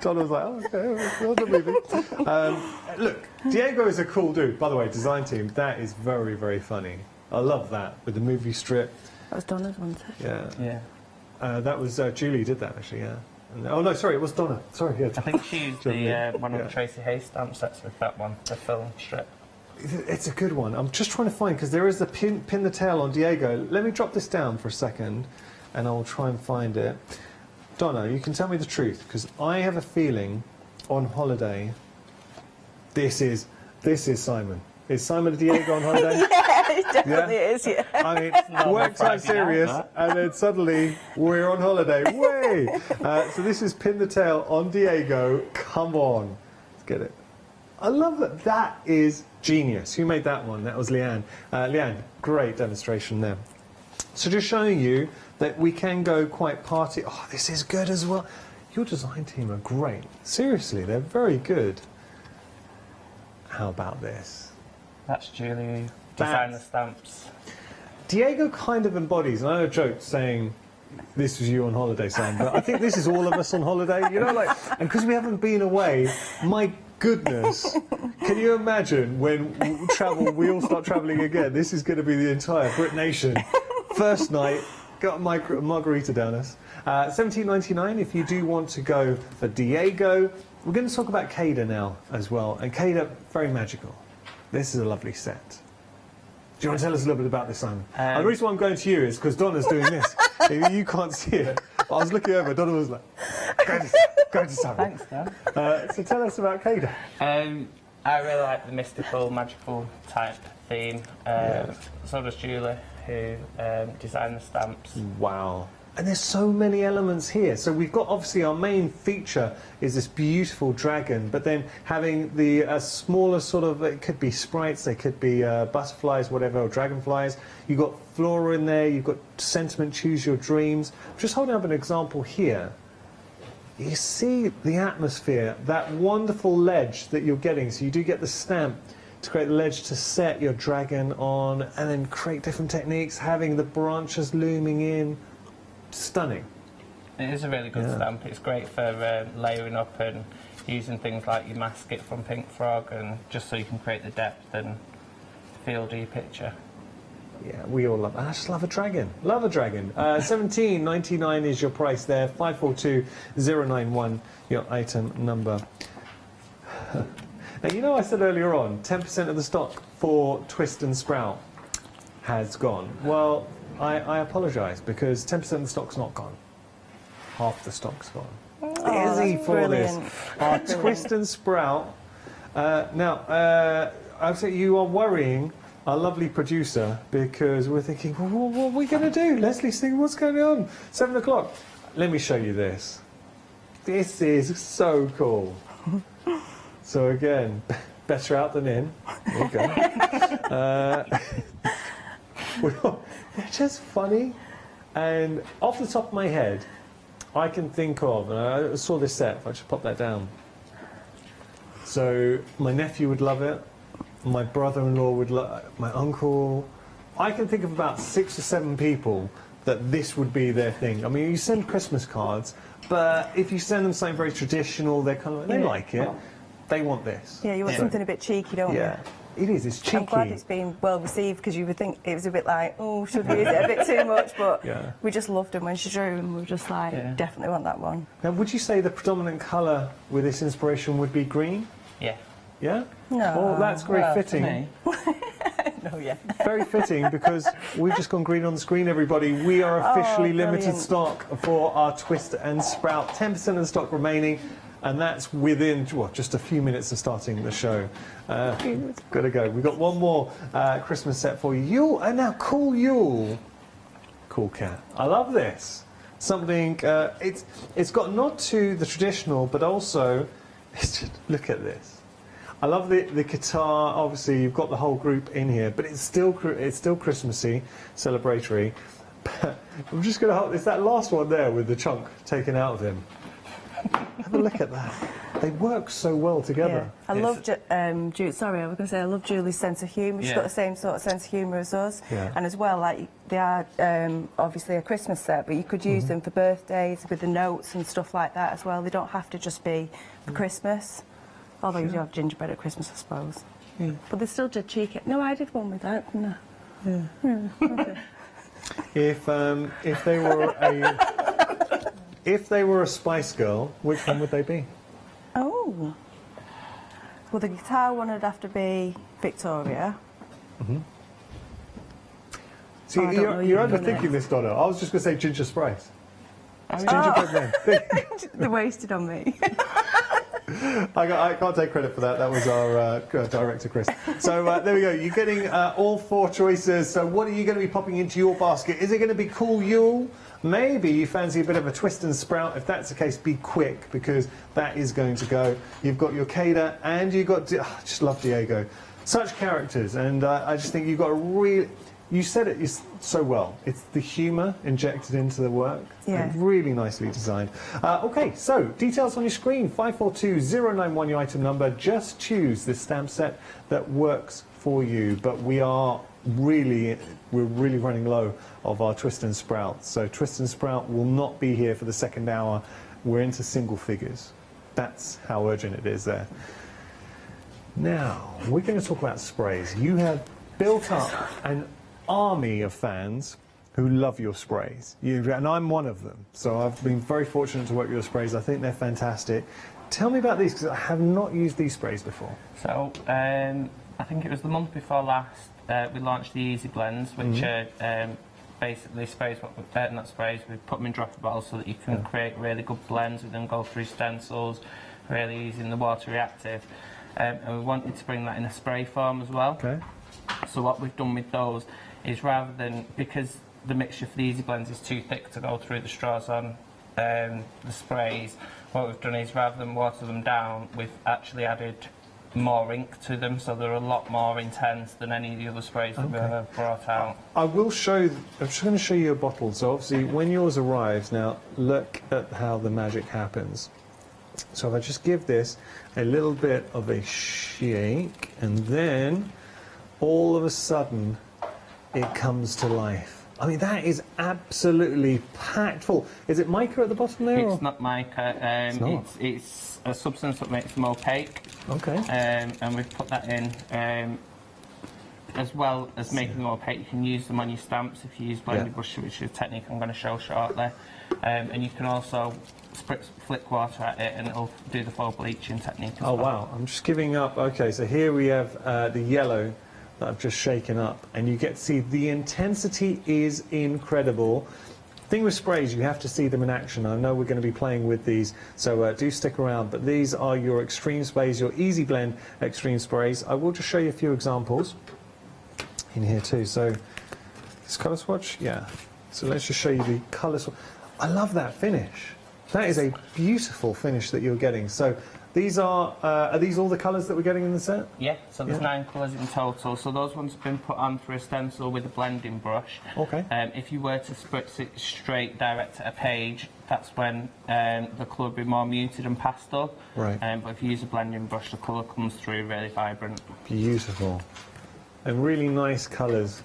John was like, oh, okay, it was a movie. Look, Diego is a cool dude. By the way, design team, that is very, very funny. I love that with the movie strip. That was Donna's one, too. Yeah. That was Julie did that actually. Yeah. And, oh no, sorry, it was Donna. Sorry, yeah. I think she used one of the Tracy Hayes stamp sets with that one, the film strip. It's a good one. I'm just trying to find, because there is the pin the tail on Diego. Let me drop this down for a second, and I'll try and find it. Donna, you can tell me the truth, because I have a feeling on holiday, this is Simon. Is Simon and Diego on holiday? Yeah, it definitely is, yeah. I mean, work time serious, and then suddenly we're on holiday. Way! So this is Pin the Tail on Diego. Come on. Let's get it. I love that. That is genius. Who made that one? That was Leanne. Leanne, great demonstration there. So just showing you that we can go quite party. Oh, this is good as well. Your design team are great. Seriously, they're very good. How about this? That's Julie, designer stamps. Diego kind of embodies, and I know a joke saying this was you on holiday, Sam, but I think this is all of us on holiday, you know, like, and because we haven't been away, my goodness. Can you imagine when we all start travelling again? This is going to be the entire Brit Nation. First night, got a margarita down us. $17.99 if you do want to go for Diego. We're going to talk about Cada now as well. And Cada, very magical. This is a lovely set. Do you want to tell us a little bit about this, Simon? The reason why I'm going to you is because Donna's doing this. You can't see it. I was looking over, Donna was like, go to Simon. Thanks, Dan. So tell us about Cada. I really like the mystical, magical type theme. So does Julie, who designed the stamps. Wow. And there's so many elements here. So we've got, obviously, our main feature is this beautiful dragon, but then having the smaller sort of, it could be sprites, they could be butterflies, whatever, or dragonflies. You've got flora in there, you've got sentiment, choose your dreams. Just holding up an example here. You see the atmosphere, that wonderful ledge that you're getting. So you do get the stamp to create the ledge to set your dragon on, and then create different techniques, having the branches looming in. Stunning. It is a really good stamp. It's great for layering up and using things like your masket from Pink Frog, and just so you can create the depth and feel to your picture. Yeah, we all love. I just love a dragon. Love a dragon. $17.99 is your price there. 542091 your item number. Now, you know, I said earlier on 10% of the stock for Twist and Sprout has gone. Well, I apologise, because 10% of the stock's not gone. Half the stock's gone. Izzy for brilliant. this. Our Twist and Sprout. Now, I'd say you are worrying our lovely producer, because we're thinking, well, what are we going to do? Leslie's thinking, what's going on? 7 o'clock. Let me show you this. This is so cool. So again, better out than in. There you go. They're just funny, and off the top of my head, I can think of, and I saw this set, if I just pop that down. So my nephew would love it, my brother-in-law would love it, my uncle. I can think of about 6 or 7 people that this would be their thing. I mean, you send Christmas cards, but if you send them something very traditional, they're kind of, they like it, they want this. Yeah, you want something a bit cheeky, don't you? Yeah. It is, it's cheeky. I'm glad it's been well received, because you would think it was a bit like, oh, should we use it a bit too much? But we just loved them when she drew, and we were just like, definitely want that one. Now, would you say the predominant colour with this inspiration would be green? Yeah. Yeah? No. Well, that's very fitting. No, yeah. Very fitting, because we've just gone green on the screen, everybody. We are officially limited stock for our Twist and Sprout. 10% of the stock remaining. And that's within, well, just a few minutes of starting the show. Gotta go. We've got one more Christmas set for you. Yule, and now Cool Yule. Cool cat. I love this. Something, it's got not to the traditional, but also, it's just, look at this. I love the guitar. Obviously, you've got the whole group in here, but it's still Christmassy, celebratory. I'm just gonna hold, it's that last one there with the chunk taken out of him. Have a look at that. They work so well together. Yeah. I love I love Julie's sense of humour. She's got the same sort of sense of humour as us. Yeah. And as well, like, they are obviously a Christmas set, but you could use them for birthdays with the notes and stuff like that as well. They don't have to just be for Christmas. Although you do have gingerbread at Christmas, I suppose. Yeah. But they're still just cheeky. No, I did one with that, didn't I? Yeah. Okay. If they were a Spice Girl, which one would they be? Oh. Well, the guitar one would have to be Victoria. See, you're overthinking this, Donna. I was just going to say Ginger Spice. Gingerbread Man. They're wasted on me. I can't take credit for that. That was our director, Chris. So there we go. You're getting all 4 choices. So what are you going to be popping into your basket? Is it going to be Cool Yule? Maybe you fancy a bit of a Twist and Sprout. If that's the case, be quick, because that is going to go. You've got your Cada, and you've got... I just love Diego. Such characters, and I just think you've got a real... You said it so well. It's the humour injected into the work. Yeah. Really nicely designed. OK, so details on your screen. 542091 your item number. Just choose the stamp set that works for you. But we're really running low of our Twist and Sprout. So Twist and Sprout will not be here for the second hour. We're into single figures. That's how urgent it is there. Now, we're going to talk about sprays. You have built up an army of fans who love your sprays. And I'm one of them. So I've been very fortunate to work with your sprays. I think they're fantastic. Tell me about these, because I have not used these sprays before. So, I think it was the month before last, we launched the Easy Blends, which are basically sprays, not sprays, we put them in dropper bottles so that you can create really good blends with them, go through stencils, really easy in the water reactive. And we wanted to bring that in a spray form as well. Okay. So what we've done with those is, rather than, because the mixture for the Easy Blends is too thick to go through the straws on the sprays, what we've done is, rather than water them down, we've actually added more ink to them, so they're a lot more intense than any of the other sprays that we've ever brought out. I will show, I'm just going to show you a bottle. So obviously when yours arrives, now look at how the magic happens. So if I just give this a little bit of a shake, and then all of a sudden it comes to life. I mean, that is absolutely packed full. Is it mica at the bottom there? It's not mica. It's a substance that makes them opaque. Okay. And we've put that in. As well as making them opaque, you can use them on your stamps if you use blended brush, which is a technique I'm going to show shortly. And you can also flick water at it and it'll do the full bleaching technique as well. Wow, I'm just giving up. Okay, so here we have the yellow that I've just shaken up, and you get to see the intensity is incredible. Thing with sprays, you have to see them in action. I know we're going to be playing with these, so do stick around. But these are your extreme sprays, your Easy Blend extreme sprays. I will just show you a few examples in here too. So this colour swatch, so let's just show you the colour swatch. I love that finish. That is a beautiful finish that you're getting. So these are these all the colours that we're getting in the set? Yeah, so there's 9 colours in total. So those ones have been put on through a stencil with a blending brush. Okay. If you were to spritz it straight direct at a page, that's when the colour would be more muted and pastel. Right. But if you use a blending brush, the colour comes through really vibrant. Beautiful. And really nice colours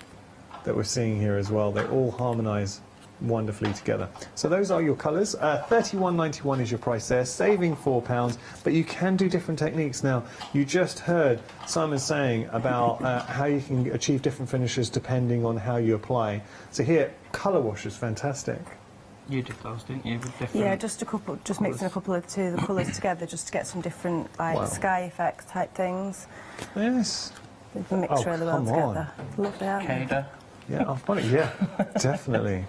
that we're seeing here as well. They all harmonise wonderfully together. So those are your colours. £31.91 is your price there, saving £4, but you can do different techniques. Now, you just heard Simon saying about how you can achieve different finishes depending on how you apply. So here, colour wash is fantastic. You did those, didn't you? With different just mixing a couple of the colours together just to get some different, like, sky effects type things. Yes. They mix really well together. Lovely, aren't they? Cada. Yeah, I've got it, definitely.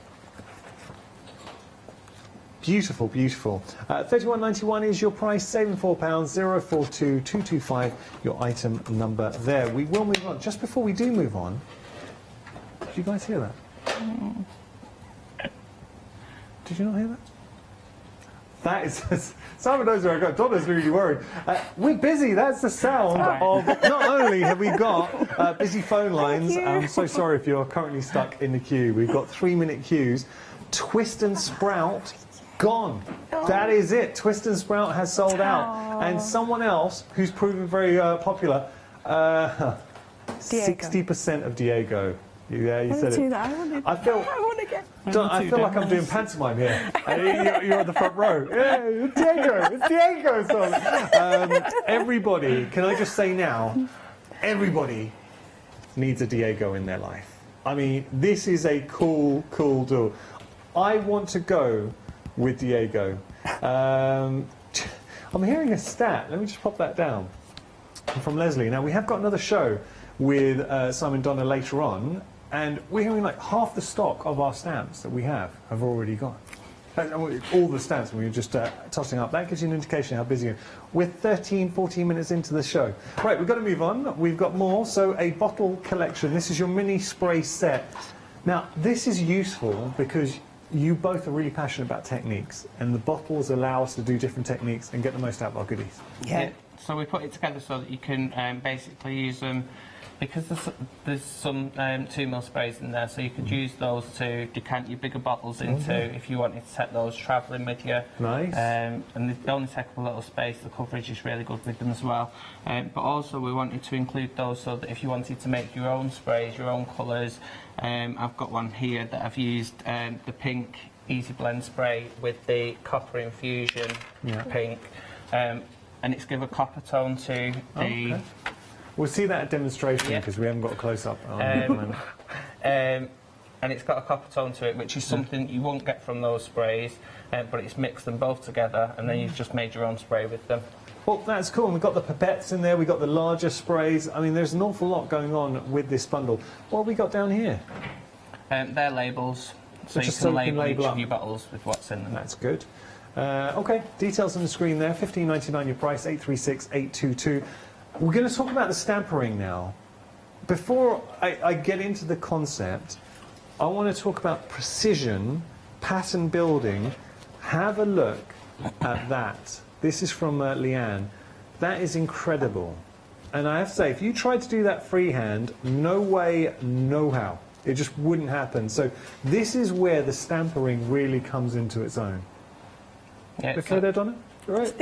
Beautiful, beautiful. £31.91 is your price, saving £4, 042225, your item number there. We will move on. Just before we do move on, did you guys hear that? Did you not hear that? That is, Simon knows where I got. Donna's really worried. We're busy. That's the sound of, not only have we got busy phone lines, I'm so sorry if you're currently stuck in the queue. We've got 3-minute queues. Twist and Sprout, gone. That is it. Twist and Sprout has sold out. And someone else who's proven very popular, 60% of Diego. Yeah, you said it. I feel like I'm doing pantomime here. You're at the front row. Yeah, it's Diego. It's Diego's song. Everybody, can I just say now, everybody needs a Diego in their life. I mean, this is a cool duel. I want to go with Diego. I'm hearing a stat. Let me just pop that down. From Leslie. Now, we have got another show with Simon Donna later on, and we're hearing like half the stock of our stamps that we have already gone. All the stamps, we were just tossing up. That gives you an indication how busy you're. We're 14 minutes into the show. Right, we've got to move on. We've got more. So a bottle collection. This is your mini spray set. Now, this is useful because you both are really passionate about techniques, and the bottles allow us to do different techniques and get the most out of our goodies. Yeah. So we put it together so that you can basically use them, because there's some 2mm sprays in there, so you could use those to decant your bigger bottles into if you wanted to take those travelling with you. Nice. And they only take up a little space. The coverage is really good with them as well. But also we wanted to include those so that if you wanted to make your own sprays, your own colours, I've got one here that I've used the pink Easy Blend spray with the copper infusion pink. And it's give a copper tone to the We'll see that at demonstration because we haven't got a close-up on it at the moment. And it's got a copper tone to it, which is something you won't get from those sprays, but it's mixed them both together, and then you've just made your own spray with them. Well, that's cool. And we've got the pipettes in there, we've got the larger sprays. I mean, there's an awful lot going on with this bundle. What have we got down here? They're labels, so you just can so we can label each label of up. your bottles with what's in them. That's good. OK, details on the screen there, $15.99 your price, 836-822. We're going to talk about the stampering now. Before I get into the concept, I want to talk about precision, pattern building. Have a look at that. This is from Leanne. That is incredible. And I have to say, if you tried to do that freehand, no way, no how. It just wouldn't happen. So this is where the stampering really comes into its own. Yeah, okay there, Donna? All right.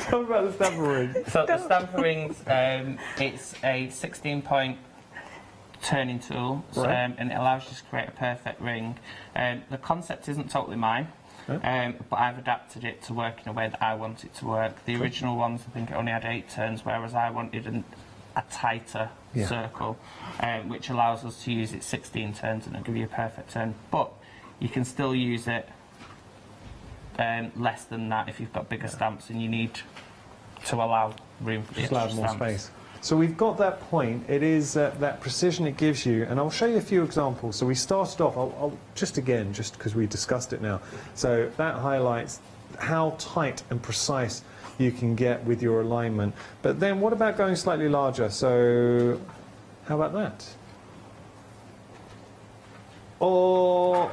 Tell me about the stamper ring. So the stamper rings, it's a 16-point turning tool, Right. and it allows you to create a perfect ring. The concept isn't totally mine, but I've adapted it to work in a way that I want it to work. The original ones, I think it only had 8 turns, whereas I wanted a tighter circle, which allows us to use it 16 turns and it'll give you a perfect turn. But you can still use it less than that if you've got bigger stamps and you need to allow room for the Just extra allow more stamps. space. So we've got that point. It is that precision it gives you, and I'll show you a few examples. So we started off, I'll just because we discussed it now. So that highlights how tight and precise you can get with your alignment. But then what about going slightly larger? So how about that? Or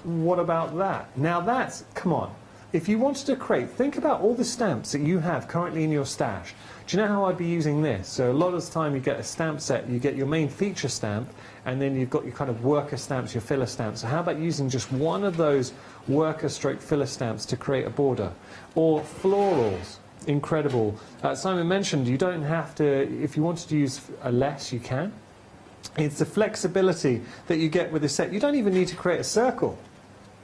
what about that? Now that's, come on. If you wanted to create, think about all the stamps that you have currently in your stash. Do you know how I'd be using this? So a lot of the time you get a stamp set, you get your main feature stamp, and then you've got your kind of worker stamps, your filler stamps. So how about using just one of those worker stroke filler stamps to create a border? Or florals, incredible. Simon mentioned you don't have to, if you wanted to use a less, you can. It's the flexibility that you get with this set. You don't even need to create a circle.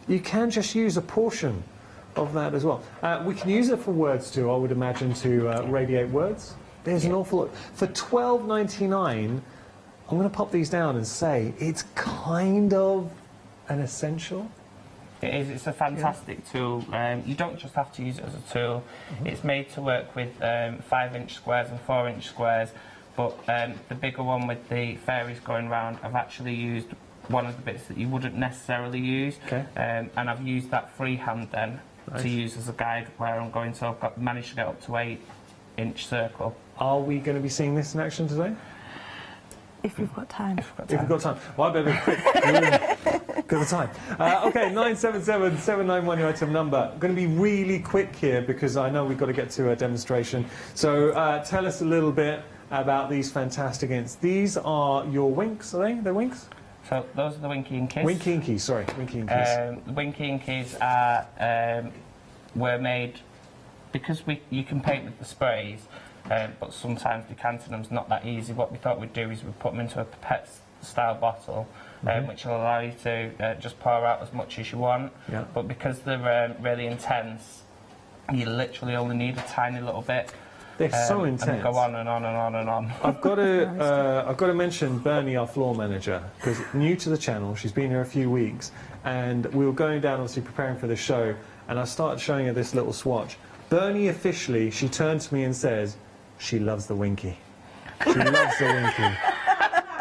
You can just use a portion of that as well. We can use it for words too, I would imagine, to radiate words. There's an awful lot. For $12.99, I'm going to pop these down and say it's kind of an essential. It is. It's a fantastic tool. You don't just have to use it as a tool. It's made to work with 5-inch squares and 4-inch squares. But the bigger one with the fairies going round, I've actually used one of the bits that you wouldn't necessarily use. Okay. And I've used that freehand then to use as a guide where I'm going. So I've managed to get up to 8-inch circle. Are we going to be seeing this in action today? If we've got time. If we've got time. Well, I better be quick. Because of time. OK, 977-791, your item number. I'm going to be really quick here because I know we've got to get to a demonstration. So tell us a little bit about these fantastic inks. These are your winks, are they? They're winks? So those are the Winky Inkies. Winky Inkies, sorry. Winky Inkies. The Winky Inkies are, were made because you can paint with the sprays, but sometimes decanting them's not that easy. What we thought we'd do is we'd put them into a pipette style bottle, which will allow you to just pour out as much as you want. Yeah. But because they're really intense, you literally only need a tiny little bit. They're so intense. And they go on and on and on and on. I've got to mention Bernie, our floor manager, because new to the channel. She's been here a few weeks, and we were going down, obviously preparing for the show, and I started showing her this little swatch. Bernie officially, she turned to me and says, she loves the Winky. She loves the Winky.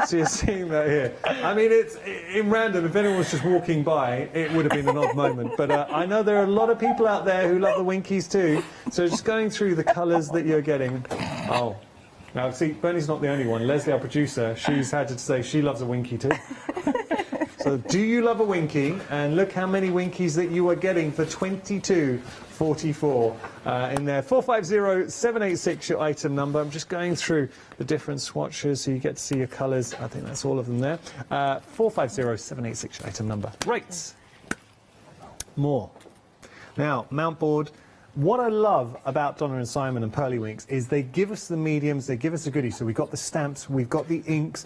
So you're seeing that here. I mean, it's in random. If anyone was just walking by, it would have been an odd moment. But I know there are a lot of people out there who love the Winkies too. So just going through the colours that you're getting. Oh, now see, Bernie's not the only one. Leslie, our producer, she's had to say she loves a Winky too. So do you love a Winky? And look how many Winkies that you are getting for $22.44 in there. 450786 your item number. I'm just going through the different swatches so you get to see your colours. I think that's all of them there. 450786 your item number. Right. More. Now, mount board. What I love about Donna and Simon and Pearly Winks is they give us the mediums, they give us the goodies. So we've got the stamps, we've got the inks,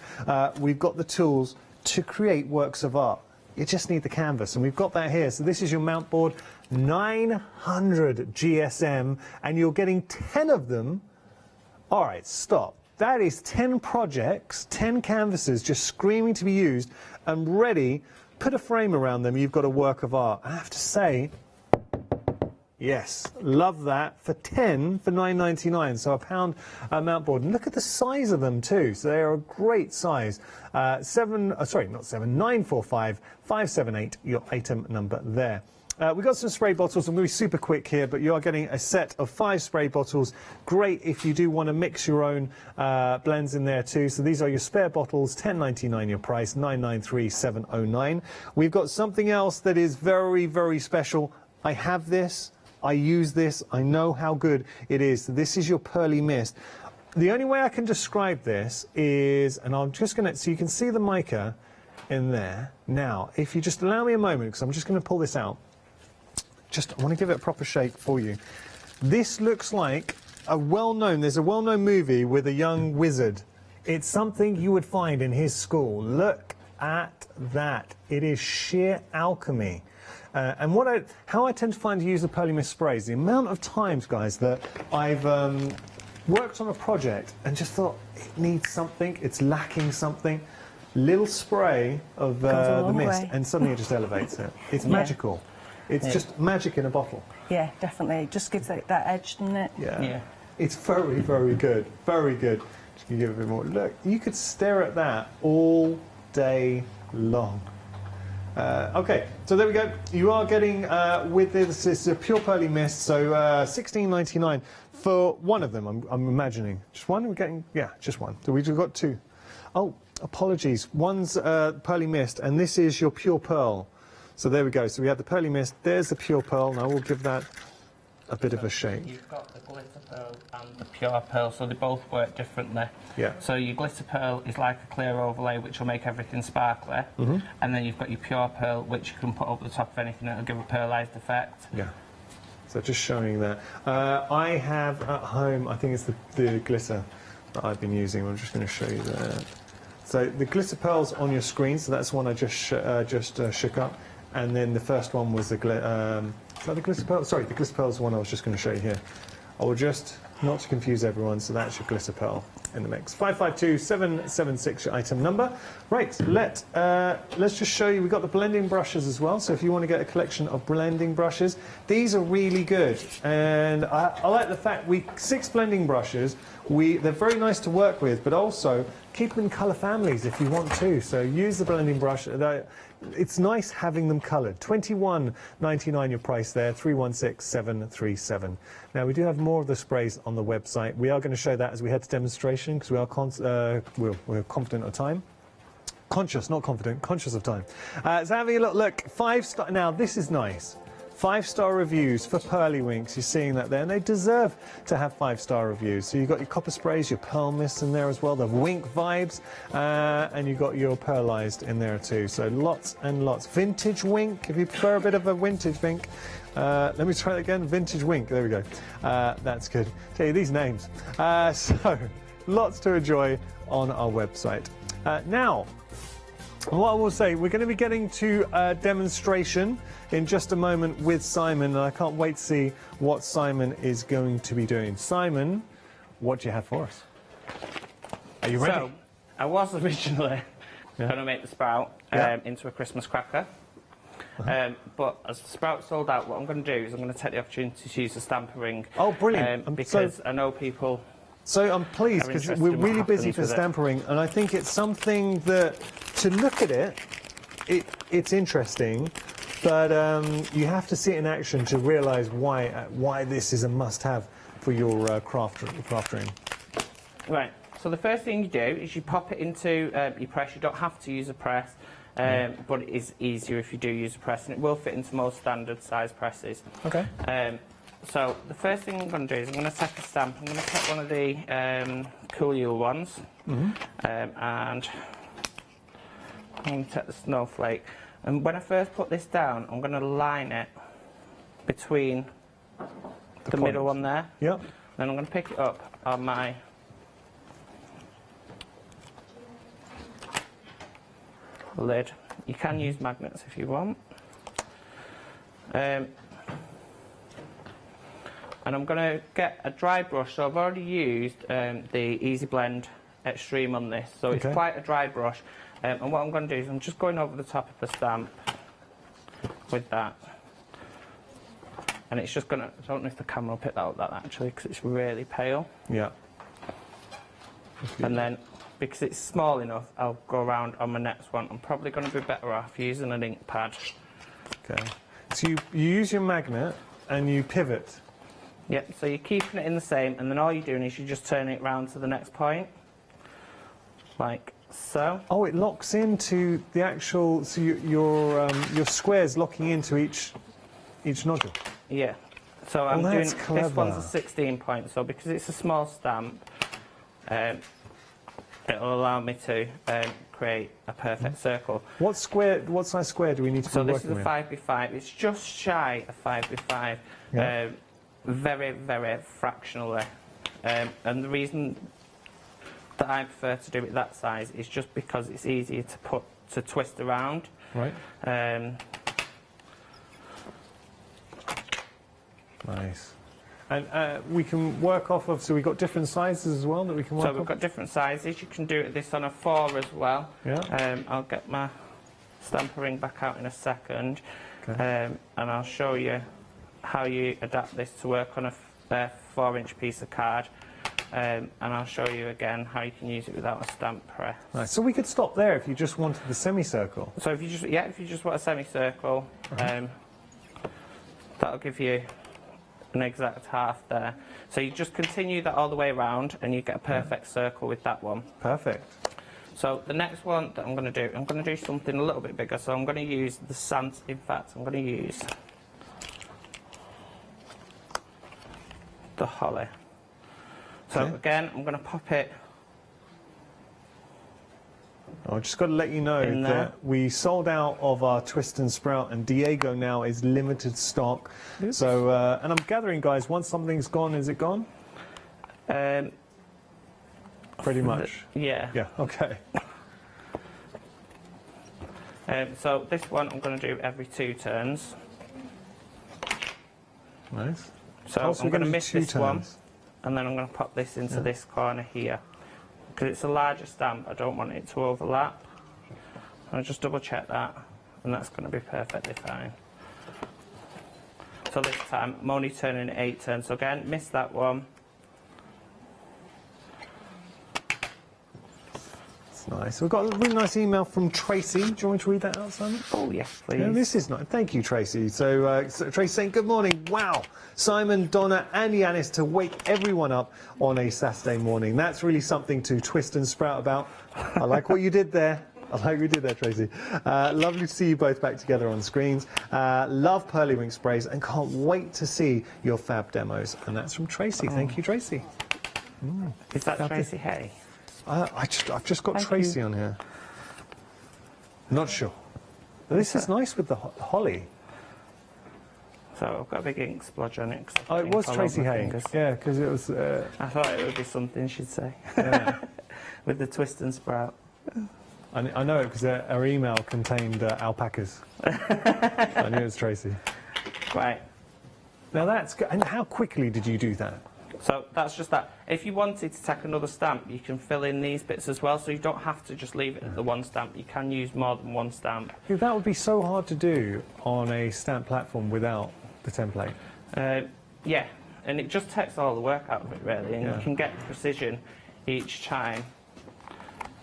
we've got the tools to create works of art. You just need the canvas, and we've got that here. So this is your mount board. 900 GSM, and you're getting 10 of them. All right, stop. That is 10 projects, 10 canvases just screaming to be used and ready. Put a frame around them, you've got a work of art. I have to say, yes, love that. For 10 for $9.99, so £1 mount board. And look at the size of them too. So they are a great size. 945 578, your item number there. We've got some spray bottles. I'm going to be super quick here, but you are getting a set of 5 spray bottles. Great if you do want to mix your own blends in there too. So these are your spare bottles, $10.99 your price, $993,709. We've got something else that is very, very special. I have this. I use this. I know how good it is. This is your Pearly Mist. The only way I can describe this is, and I'm just going to, so you can see the mica in there. Now, if you just allow me a moment, because I'm just going to pull this out. I want to give it a proper shake for you. This looks like there's a well-known movie with a young wizard. It's something you would find in his school. Look at that. It is sheer alchemy. And how I tend to find to use the Pearly Mist sprays, the amount of times, guys, that I've worked on a project and just thought it needs something, it's lacking something. Little spray of the mist, and suddenly it just elevates it. It's magical. It's just magic in a bottle. Yeah, definitely. It just gives it that edge, doesn't it? Yeah. It's very, very good. Very good. Just give it a bit more. Look, you could stare at that all day long. Okay, so there we go. You are getting with this is a pure Pearly Mist, so $16.99 for one of them. I'm imagining just one. We're getting just one. So we've got 2. Oh, apologies. One's Pearly Mist, and this is your Pure Pearl. So there we go. So we have the Pearly Mist. There's the Pure Pearl. Now we'll give that a bit of a shake. You've got the Glitter Pearl and the Pure Pearl, so they both work differently. Yeah. So your Glitter Pearl is like a clear overlay, which will make everything sparkly. And then you've got your Pure Pearl, which you can put over the top of anything that will give a pearlised effect. Yeah. So just showing that. I have at home, I think it's the glitter that I've been using. I'm just going to show you that. So the Glitter Pearl's on your screen, so that's one I just shook up. And then the first one was the Glitter Pearl? Sorry, the Glitter Pearl's the one I was just going to show you here. I will just, not to confuse everyone, so that's your Glitter Pearl in the mix. 552776, your item number. Right, let's just show you, we've got the blending brushes as well, so if you want to get a collection of blending brushes, these are really good. And I like the fact 6 blending brushes, they're very nice to work with, but also keep them in colour families if you want to. So use the blending brush. It's nice having them coloured. $21.99 your price there, 316737. Now we do have more of the sprays on the website. We are going to show that as we head to demonstration because we are we're confident of time. Conscious, not confident, conscious of time. So having a look, 5-star. Now this is nice. 5-star reviews for Pearly Winks. You're seeing that there, and they deserve to have 5-star reviews. So you've got your copper sprays, your pearl mists in there as well, the wink vibes, and you've got your pearlized in there too. So lots and lots. Vintage wink, if you prefer a bit of a vintage wink. Let me try that again. Vintage wink. There we go. That's good. Tell you these names. So lots to enjoy on our website. Now, what I will say, we're going to be getting to a demonstration in just a moment with Simon, and I can't wait to see what Simon is going to be doing. Simon, what do you have for us? Are you ready? So, I was originally going to make the sprout into a Christmas cracker. But as the sprout sold out, what I'm going to do is I'm going to take the opportunity to use the stamper ring. Oh, brilliant. Because I know people... So I'm pleased because we're really busy for stampering, and I think it's something that, to look at it's interesting, but you have to see it in action to realise why this is a must-have for your craft room. Right. So the first thing you do is you pop it into your press. You don't have to use a press, but it is easier if you do use a press, and it will fit into most standard size presses. Okay. So the first thing I'm going to do is I'm going to take a stamp. I'm going to take one of the Cool Yule ones, and I'm going to take the snowflake. And when I first put this down, I'm going to line it between the middle one there. Yep. Then I'm going to pick it up on my lid. You can use magnets if you want. And I'm going to get a dry brush. So I've already used the Easy Blend Extreme on this, so it's quite a dry brush. And what I'm going to do is I'm just going over the top of the stamp with that. And it's just going to, I don't know if the camera will pick that up that actually, because it's really pale. Yeah. And then, because it's small enough, I'll go around on my next one. I'm probably going to be better off using an ink pad. Okay. So you use your magnet and you pivot. Yep, so you're keeping it in the same, and then all you're doing is you're just turning it round to the next point. Like so. Oh, it locks into the actual, so your square's locking into each nodule. Yeah. So I'm doing, this clever. one's a 16 point, so because it's a small stamp, it'll allow me to create a perfect circle. What size square do we need to be working with? So this is a 5x5. It's just shy of 5x5. Yeah. Very, very fractionally. And the reason that I prefer to do it that size is just because it's easier to twist around. Right. Nice. And we can work off of, so we've got different sizes as well that we can work off? So we've got different sizes. You can do this on a 4 as well. Yeah. I'll get my stamper ring back out in a second. And I'll show you how you adapt this to work on a 4-inch piece of card. And I'll show you again how you can use it without a stamp press. Nice. So we could stop there if you just wanted the semicircle. So if you just want a semicircle, that'll give you an exact half there. So you just continue that all the way around and you get a perfect circle with that one. Perfect. So the next one that I'm going to do something a little bit bigger. So I'm going to use the sans, in fact, I'm going to use the holly. So again, I'm going to pop it. I've just got to let you know that we sold out of our Twist and Sprout, and Diego now is limited stock. Oops. So, and I'm gathering, guys, once something's gone, is it gone? Pretty much. Yeah. Yeah, okay. So this one I'm going to do every 2 turns. Nice. So I'm going to miss this one, and then I'm going to pop this into this corner here. Because it's a larger stamp, I don't want it to overlap. I'll just double check that, and that's going to be perfectly fine. So this time, I'm only turning 8 turns. So again, miss that one. That's nice. We've got a really nice email from Tracy. Do you want me to read that out, Simon? Oh, yes, please. Yeah, this is nice. Thank you, Tracy. So, Tracy saying, good morning. Wow. Simon, Donna and Yanis to wake everyone up on a Saturday morning. That's really something to twist and sprout about. I like what you did there. I like what you did there, Tracy. Lovely to see you both back together on screens. Love Pearly Wink sprays and can't wait to see your fab demos. And that's from Tracy. Thank you, Tracy. Is that Tracy Hay? I've just got Thank Tracy you. on here. Not sure. This is nice with the holly. So I've got a big ink splodge on it. Oh, it was Tracy Hay. Yeah, because it was... I thought it would be something she'd say. Yeah. With the twist and sprout. I know it because her email contained alpacas. I knew it was Tracy. Right. Now that's good. And how quickly did you do that? So that's just that. If you wanted to tack another stamp, you can fill in these bits as well, so you don't have to just leave it at the one stamp. You can use more than one stamp. Yeah, that would be so hard to do on a stamp platform without the template. Yeah, and it just takes all the work out of it, really, and you can get precision each time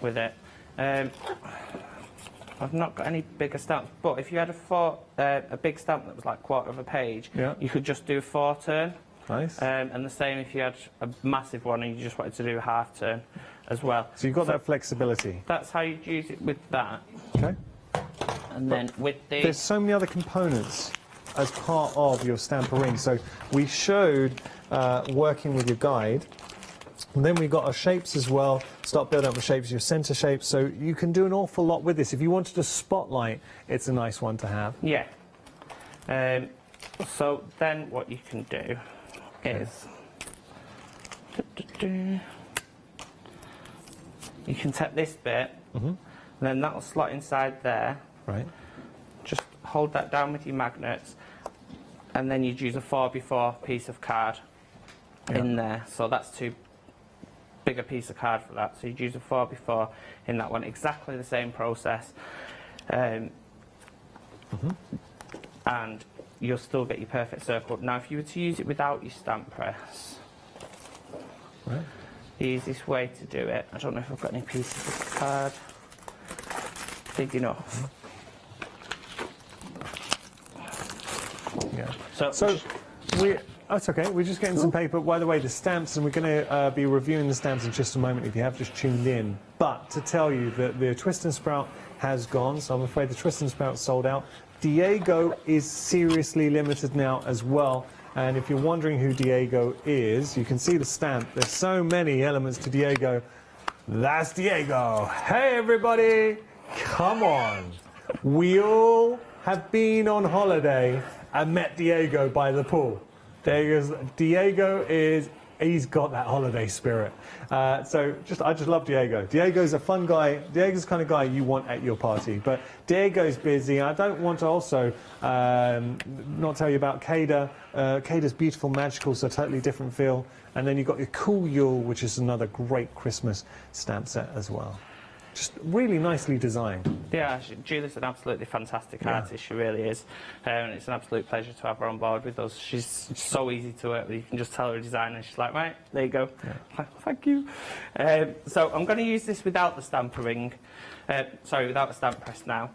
with it. I've not got any bigger stamps, but if you had a big stamp that was like 1/4 of a page, you could just do a 4 turn. Nice. And the same if you had a massive one and you just wanted to do a 1/2 turn as well. So you've got that flexibility. That's how you'd use it with that. Okay. And then with the... There's so many other components as part of your stamper ring. So we showed working with your guide. And then we've got our shapes as well. Start building up the shapes, your centre shapes. So you can do an awful lot with this. If you wanted a spotlight, it's a nice one to have. Yeah. So then what you can do is you can take this bit, and then that'll slot inside there. Right. Just hold that down with your magnets, and then you'd use a 4x4 piece of card in there. So that's too big a piece of card for that. So you'd use a 4x4 in that one. Exactly the same process. And you'll still get your perfect circle. Now, if you were to use it without your stamp press, the easiest way to do it, I don't know if I've got any pieces of card big enough. That's okay. We're just getting some paper. By the way, the stamps, and we're going to be reviewing the stamps in just a moment if you have just tuned in. But to tell you that the Twist and Sprout has gone, so I'm afraid the Twist and Sprout sold out. Diego is seriously limited now as well. And if you're wondering who Diego is, you can see the stamp. There's so many elements to Diego. That's Diego. Hey, everybody. Come on. We all have been on holiday and met Diego by the pool. Diego is, he's got that holiday spirit. I just love Diego. Diego's a fun guy. Diego's the kind of guy you want at your party. But Diego's busy. I don't want to also not tell you about Cada. Cada's beautiful, magical, so totally different feel. And then you've got your Cool Yule, which is another great Christmas stamp set as well. Just really nicely designed. Yeah, Julie's an absolutely fantastic artist, she really is. It's an absolute pleasure to have her on board with us. She's so easy to work with. You can just tell her a design and she's like, right, there you go. Like, thank you. So I'm going to use this without the stamper ring. Without the stamp press now.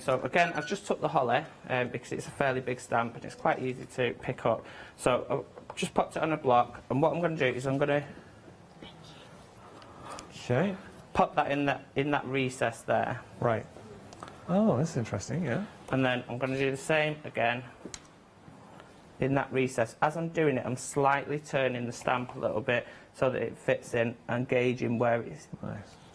So again, I've just took the holly because it's a fairly big stamp and it's quite easy to pick up. So I've just popped it on a block, and what I'm going to do is I'm going to pop that in that recess there. Right. Oh, that's interesting, yeah. And then I'm going to do the same again in that recess. As I'm doing it, I'm slightly turning the stamp a little bit so that it fits in and gauging where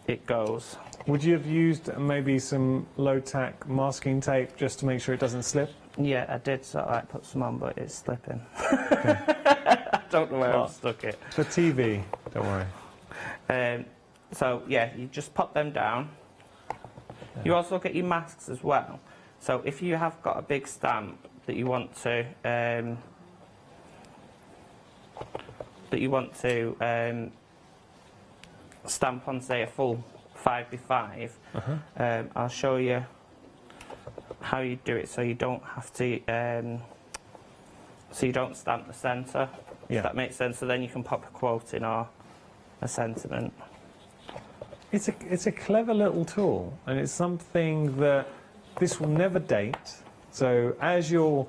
it goes. Would you have used maybe some low-tack masking tape just to make sure it doesn't slip? Yeah, I did sort of like put some on, but it's slipping. I don't know where I've stuck it. For TV, don't worry. So yeah, you just pop them down. You also get your masks as well. So if you have got a big stamp that you want to stamp on, say, a full 5x5, I'll show you how you do it so you don't have to so you don't stamp the centre, if that makes sense. So then you can pop a quote in or a sentiment. It's a clever little tool, and it's something that this will never date. So as your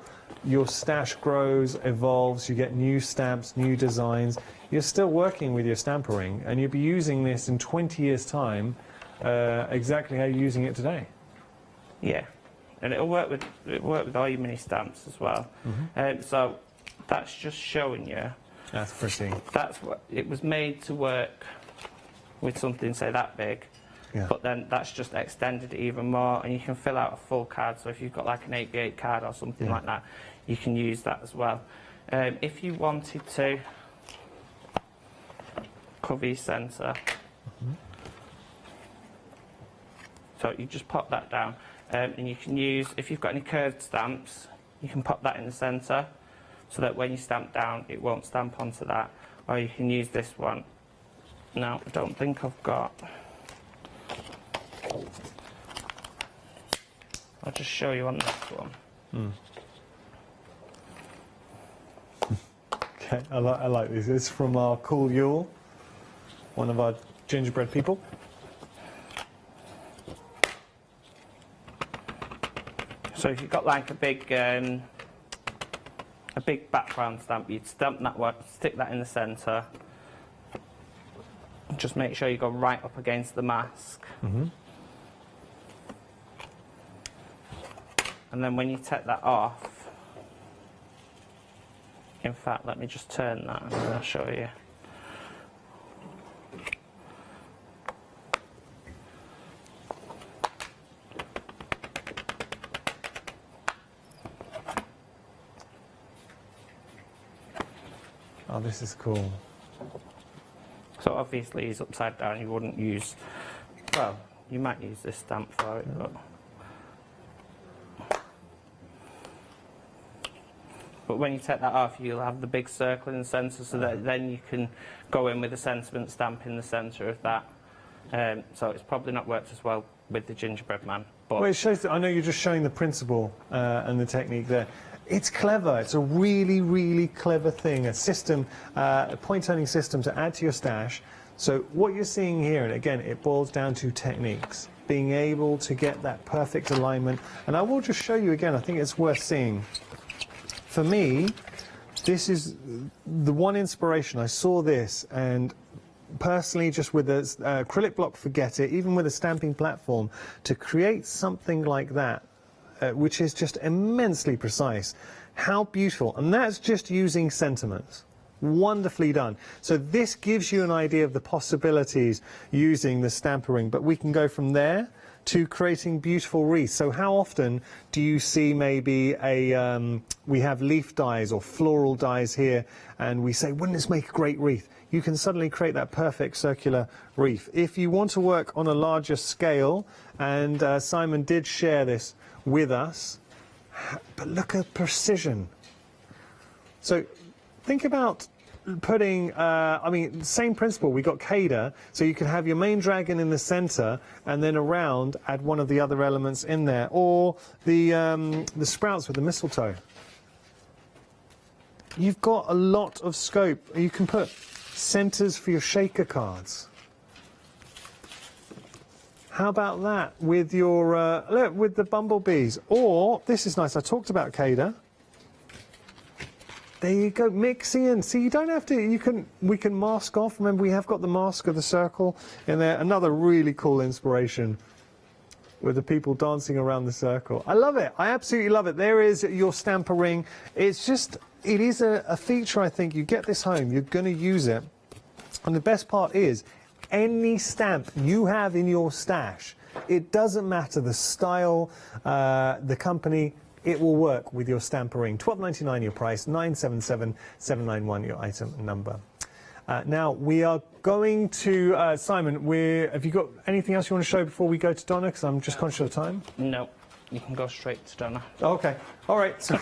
stash grows, evolves, you get new stamps, new designs, you're still working with your stamper ring, and you'll be using this in 20 years' time exactly how you're using it today. Yeah, and it'll work with all your mini stamps as well. So that's just showing you. That's pretty. That's what it was made to work with something, say, that big, but then that's just extended it even more, and you can fill out a full card. So if you've got like an 8x8 card or something like that, you can use that as well. If you wanted to cover your centre, so you just pop that down, and you can use, if you've got any curved stamps, you can pop that in the centre so that when you stamp down it won't stamp onto that, or you can use this one. Now, I don't think I've got... I'll just show you on this one. Okay, I like this. It's from our Cool Yule, one of our gingerbread people. So if you've got like a big background stamp, you'd stamp that one, stick that in the centre. Just make sure you go right up against the mask. And then when you take that off, in fact, let me just turn that and then I'll show you. Oh, this is cool. So obviously he's upside down, you wouldn't use, well, you might use this stamp for it, but but when you take that off, you'll have the big circle in the centre, so that then you can go in with a sentiment stamp in the centre of that. So it's probably not worked as well with the gingerbread man. But well, it shows that, I know you're just showing the principle and the technique there. It's clever. It's a really, really clever thing, a system, a point-turning system to add to your stash. So what you're seeing here, and again, it boils down to techniques, being able to get that perfect alignment. And I will just show you again, I think it's worth seeing. For me, this is the one inspiration. I saw this, and personally, just with the acrylic block, forget it, even with a stamping platform, to create something like that, which is just immensely precise. How beautiful. And that's just using sentiments. Wonderfully done. So this gives you an idea of the possibilities using the stampering, but we can go from there to creating beautiful wreaths. So how often do you see maybe we have leaf dies or floral dies here, and we say, wouldn't this make a great wreath? You can suddenly create that perfect circular wreath. If you want to work on a larger scale, and Simon did share this with us, but look at precision. So think about putting, I mean, same principle. We got Cada, so you can have your main dragon in the center, and then around add one of the other elements in there, or the sprouts with the mistletoe. You've got a lot of scope. You can put centers for your shaker cards. How about that with your look, with the bumblebees? Or this is nice. I talked about Cada. There you go, mixing in. See, you don't have to. We can mask off. Remember, we have got the mask of the circle in there. Another really cool inspiration with the people dancing around the circle. I love it. I absolutely love it. There is your stampering. It's just, it is a feature. I think you get this home, you're going to use it, and the best part is, any stamp you have in your stash, it doesn't matter the style, the company. It will work with your stampering. $12.99 your price, $977,791 your item number. Now we are going to Simon. Have you got anything else you want to show before we go to Donna? Because I'm just conscious of time. No, you can go straight to Donna. Okay, all right. So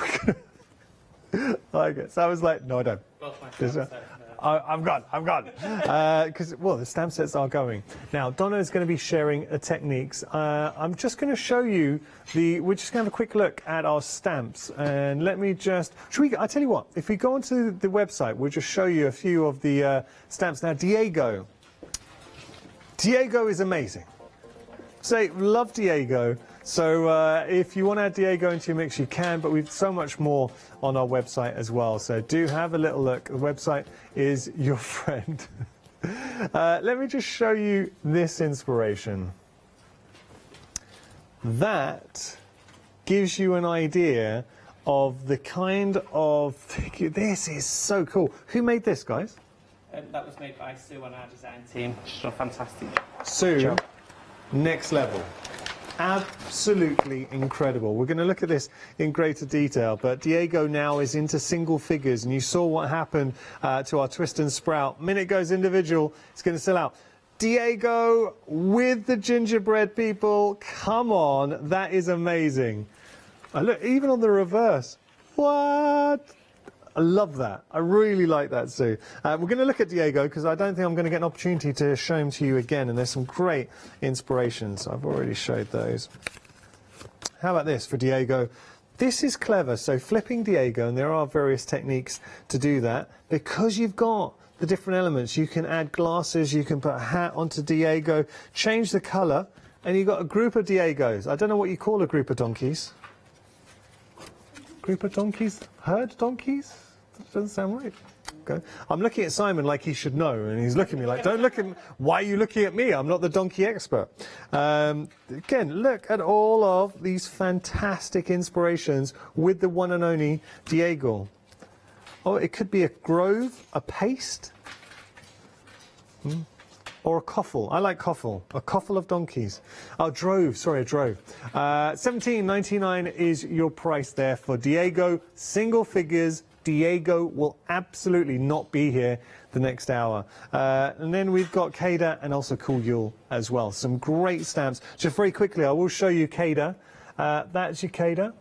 okay. So I was like, no, I don't. I'm gone. Because, well, the stamp sets are going. Now, Donna is going to be sharing techniques. I'm just going to show you we're just going to have a quick look at our stamps. And let me just, I tell you what, if we go onto the website, we'll just show you a few of the stamps. Now, Diego is amazing. So, love Diego. So if you want to add Diego into your mix, you can, but we've so much more on our website as well. So do have a little look. The website is your friend. Let me just show you this inspiration. That gives you an idea of the kind of... This is so cool. Who made this, guys? That was made by Sue on our design team. She's done fantastic. Sue, next level. Absolutely incredible. We're going to look at this in greater detail, but Diego now is into single figures, and you saw what happened to our twist and sprout. Minute it goes individual, it's going to sell out. Diego with the gingerbread, people, come on, that is amazing. Look, even on the reverse, what? I love that. I really like that, Sue. We're going to look at Diego because I don't think I'm going to get an opportunity to show him to you again, and there's some great inspirations. I've already showed those. How about this for Diego? This is clever. So flipping Diego, and there are various techniques to do that, because you've got the different elements. You can add glasses, you can put a hat onto Diego, change the colour, and you've got a group of Diegos. I don't know what you call a group of donkeys. Group of donkeys? Herd donkeys? That doesn't sound right. Okay. I'm looking at Simon like he should know, and he's looking at me like, don't look at me. Why are you looking at me? I'm not the donkey expert. Again, look at all of these fantastic inspirations with the one and only Diego. Oh, it could be a grove, a paste, or a coffle. I like coffle. A coffle of donkeys. Oh, drove. Sorry, a drove. $17.99 is your price there for Diego. Single figures. Diego will absolutely not be here the next hour. And then we've got Cada and also Cool Yule as well. Some great stamps. Just very quickly, I will show you Cada. That's your Cada,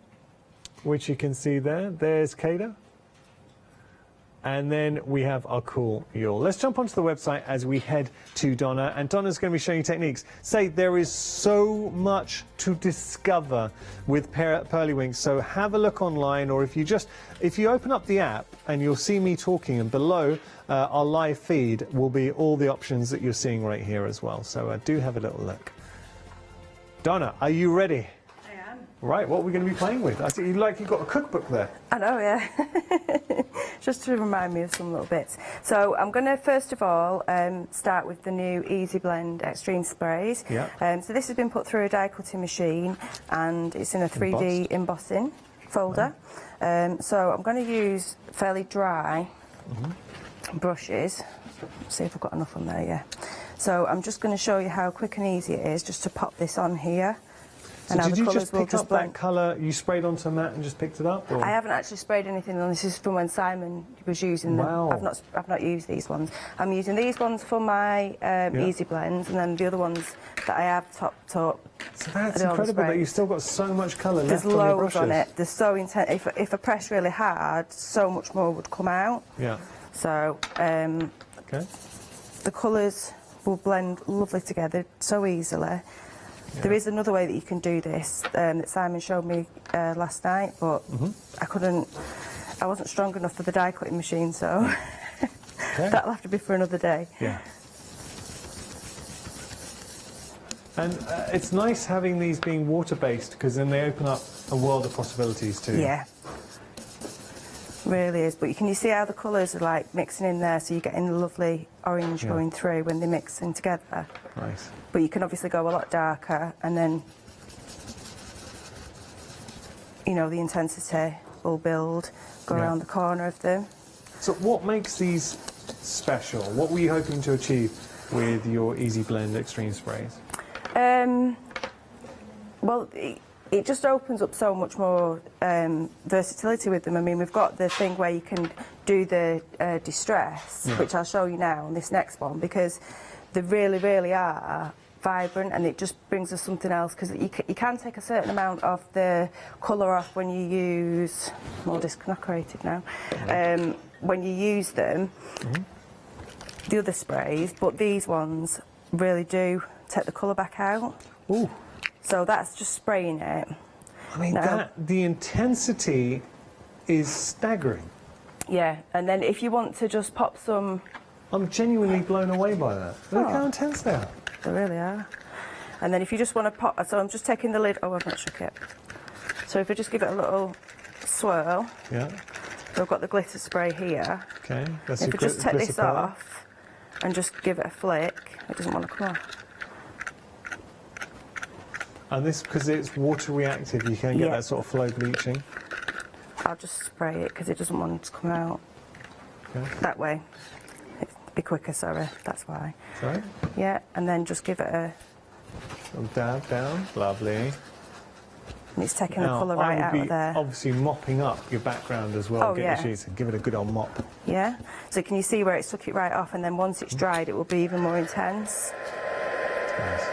which you can see there. There's Cada. And then we have our cool yawl. Let's jump onto the website as we head to Donna. And Donna's going to be showing you techniques. There is so much to discover with Pearlywinks. So have a look online, or if you open up the app and you'll see me talking, and below our live feed will be all the options that you're seeing right here as well. So do have a little look. Donna, are you ready? I am. Right, what are we going to be playing with? I see you've got a cookbook there. I know, yeah. Just to remind me of some little bits. So I'm going to first of all start with the new Easy Blend Extreme Sprays. Yeah. So this has been put through a die cutting machine and it's in a 3D embossing folder. So I'm going to use fairly dry brushes. See if I've got enough on there, yeah. So I'm just going to show you how quick and easy it is just to pop this on here. So did you just pick up that colour you sprayed onto a mat and just picked it up? Or? I haven't actually sprayed anything on. This is from when Simon was using them. Wow. I've not used these ones. I'm using these ones for my Easy Blends, and then the other ones that I have topped up. So that's incredible that you've still got so much colour left There's on your loads brushes. on it. They're so intense. If I press really hard, so much more would come out. Yeah. So okay. The colours will blend lovely together so easily. Yeah. There is another way that you can do this that Simon showed me last night, but I wasn't strong enough for the die cutting machine, so that'll have to be for another day. Yeah. And it's nice having these being water-based, because then they open up a world of possibilities too. Yeah. Really is, but you see how the colours are like mixing in there, so you're getting the lovely orange going through when they mix in together. Nice. But you can obviously go a lot darker, and then the intensity will build, go around the corner of them. So what makes these special? What were you hoping to achieve with your Easy Blend Extreme Sprays? Well, it just opens up so much more versatility with them. I mean, we've got the thing where you can do the distress, which I'll show you now on this next one, because they really, really are vibrant, and it just brings us something else, because you can take a certain amount of the colour off when you use, I'm all disconnected now, when you use them, the other sprays, but these ones really do take the colour back out. Ooh. So that's just spraying it. I mean, the intensity is staggering. Yeah, and then if you want to just pop some... I'm genuinely blown away by that. Look how intense they are. They really are. And then if you just want to pop... So I'm just taking the lid... Oh, I've not shook it. So if I just give it a little swirl... Yeah. So I've got the glitter spray here. Okay, that's if I just take this off and just give it a flick, it doesn't want to come off. And this, because it's water reactive, you can get that sort of flow bleaching. I'll just spray it because it doesn't want it to come out. Okay. That way. It'd be quicker, sorry, that's why. Sorry? Yeah, and then just give it a... dab down, lovely. And it's taking the colour right out of there. Obviously mopping up your background as well. Oh, Get your sheets and give it a good old mop. Yeah. So can you see where it took it right off, and then once it's dried, it will be even more intense. Nice.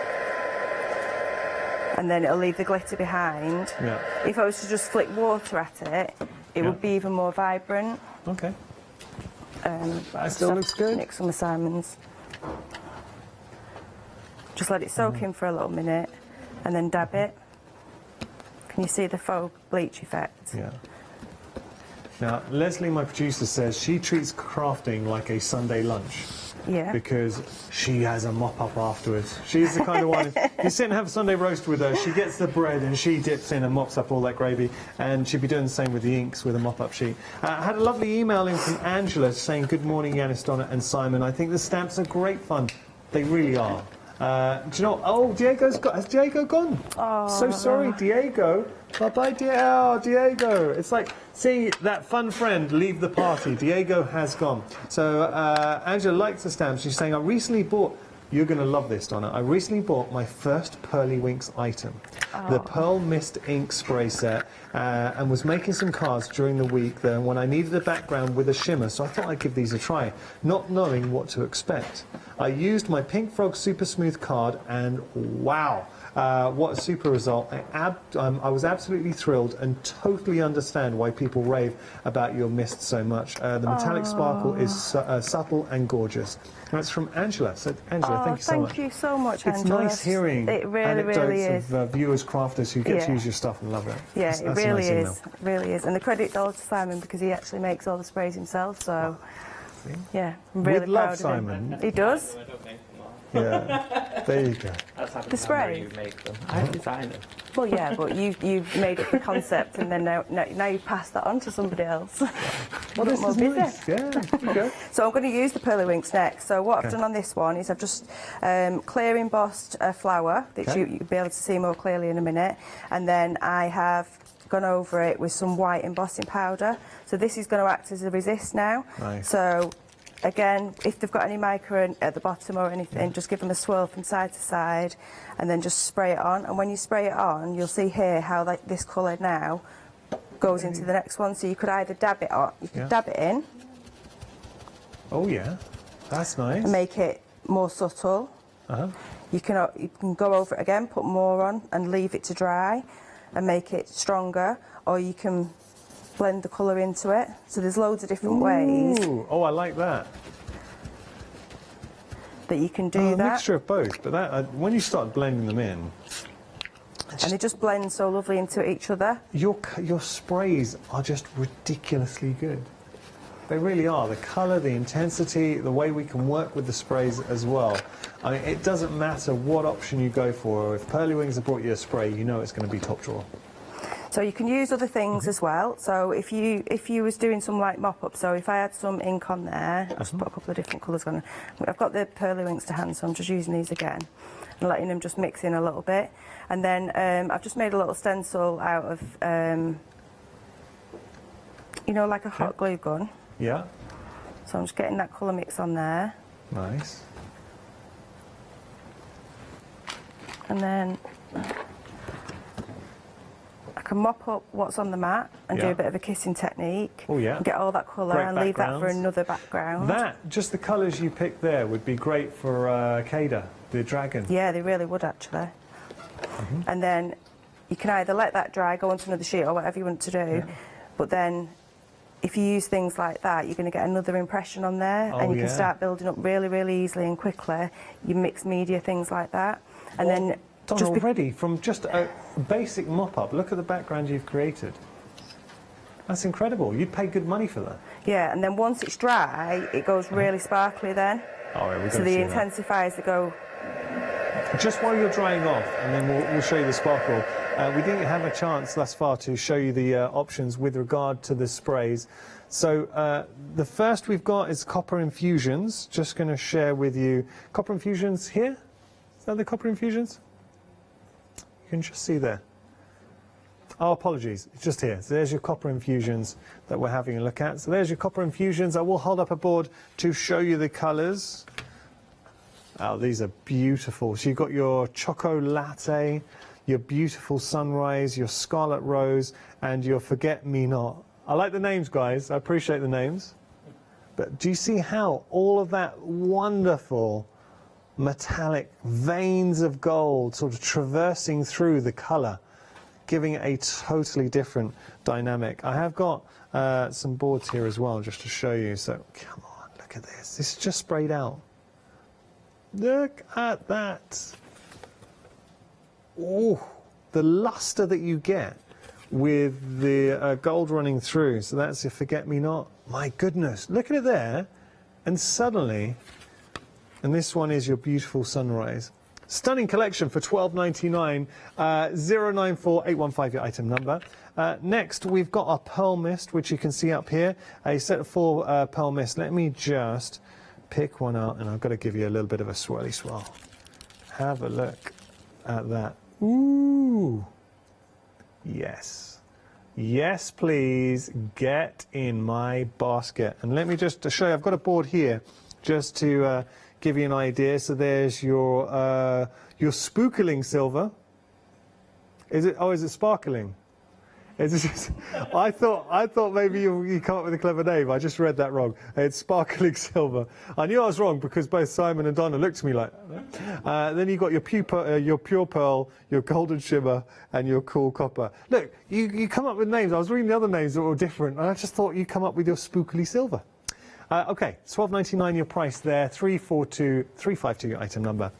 And then it'll leave the glitter behind. Yeah. If I was to just flick water at it, it would be even more vibrant. Okay. That still looks good. Mix some of Simon's. Just let it soak in for a little minute, and then dab it. Can you see the faux bleach effect? Yeah. Now, Leslie, my producer, says she treats crafting like a Sunday lunch. Yeah. Because she has a mop up afterwards. She's the kind of one, you sit and have a Sunday roast with her, she gets the bread and she dips in and mops up all that gravy, and she'd be doing the same with the inks with a mop up sheet. I had a lovely email in from Angela saying, good morning, Yanis, Donna and Simon. I think the stamps are great fun. They really are. Do you know, has Diego gone? Oh, so sorry, Diego. Bye-bye, Diego. It's like seeing that fun friend leave the party. Diego has gone. So Angela likes the stamps. She's saying, I recently bought, you're going to love this, Donna, I recently bought my first Pearlywinks item, the Pearl Mist ink spray set, and was making some cards during the week then when I needed a background with a shimmer, so I thought I'd give these a try, not knowing what to expect. I used my Pink Frog Super Smooth card, and wow, What a super result. I was absolutely thrilled and totally understand why people rave about your mist so much. The metallic sparkle is subtle and gorgeous. That's from Angela. So, Angela, thank you so much. Thank you so much, It's Angela. nice hearing it really, anecdotes really is. of viewers, crafters who get to Yeah. use your stuff and love it. Yeah, That's it a really nice is. email. It really is. And the credit's all to Simon because he actually makes all the sprays himself. So, yeah, I'm really With love, proud of Simon. him. He does. Yeah, there you go. The spray. You make them. I design them. Well, yeah, but you've made up the concept and then now you've passed that on to somebody else. Well, this is nice. Yeah, there you go. So I'm going to use the pearly winks next. So what I've done on this one is I've just clear embossed a flower that you'll be able to see more clearly in a minute, and then I have gone over it with some white embossing powder. So this is going to act as a resist now. Nice. So again, if they've got any mica at the bottom or anything, just give them a swirl from side to side and then just spray it on. And when you spray it on, you'll see here how this colour now goes into the next one. So you could either dab it on, you could dab it in. Oh yeah, that's nice. And make it more subtle. You can go over it again, put more on and leave it to dry and make it stronger, or you can blend the colour into it. So there's loads of different ways. Oh, I like that. That you can do A that. mixture of both, but that when you start blending them in, And they just blend so lovely into each other. your sprays are just ridiculously good. They really are. The colour, the intensity, the way we can work with the sprays as well. I mean, it doesn't matter what option you go for. If Pearly Wings have brought you a spray, you know it's going to be top drawer. So you can use other things as well. So if you was doing some like mop-up, so if I had some ink on there, I'll just put a couple of different colours on. I've got the Pearly Winks to hand, so I'm just using these again and letting them just mix in a little bit. And then I've just made a little stencil out of, you know, like a hot glue gun. Yeah. So I'm just getting that colour mix on there. Nice. And then I can mop up what's on the mat and do a bit of a kissing technique. Oh yeah. And get all that colour Great and leave that for backgrounds. another background. That, just the colours you picked there would be great for Kada, the dragon. Yeah, they really would actually. And then you can either let that dry, go onto another sheet or whatever you want to do, but then if you use things like that, you're going to get another impression on there, and you can start building up really, really easily and quickly. You mix media, things like that. And then done just already from just a basic mop-up. Look at the background you've created. That's incredible. You'd pay good money for that. Yeah, and then once it's dry, it goes really sparkly then. Oh, yeah, we're so gonna the see that. intensifiers that go. Just while you're drying off, and then we'll show you the sparkle. We didn't have a chance thus far to show you the options with regard to the sprays. So the first we've got is copper infusions. Just going to share with you copper infusions here. Is that the copper infusions? You can just see there. Oh, apologies, it's just here. So there's your copper infusions that we're having a look at. So there's your copper infusions. I will hold up a board to show you the colours. Oh, these are beautiful. So you've got your Choco Latte, your beautiful Sunrise, your Scarlet Rose, and your Forget Me Not. I like the names, guys. I appreciate the names. But do you see how all of that wonderful metallic veins of gold sort of traversing through the colour, giving it a totally different dynamic? I have got some boards here as well, just to show you. So, come on, look at this. This is just sprayed out. Look at that. Oh, the luster that you get with the gold running through. So that's your Forget Me Not. My goodness, look at it there. And suddenly, and this one is your beautiful Sunrise. Stunning collection for $12.99. 094815 your item number. Next, we've got our Pearl Mist, which you can see up here. A set of 4 Pearl Mist. Let me just pick one out, and I've got to give you a little bit of a swirly swirl. Have a look at that. Ooh. Yes. Yes, please. Get in my basket. And let me just show you, I've got a board here just to give you an idea. So there's your spookling silver. Is it? Oh, is it sparkling? It's just, I thought maybe you come up with a clever name. I just read that wrong. It's sparkling silver. I knew I was wrong because both Simon and Donna looked at me like. Then you got your pure pearl, your golden shimmer, and your cool copper. Look, you come up with names. I was reading the other names that were different, and I just thought you come up with your spookily silver. Okay, $12.99 your price there. 352 your item number.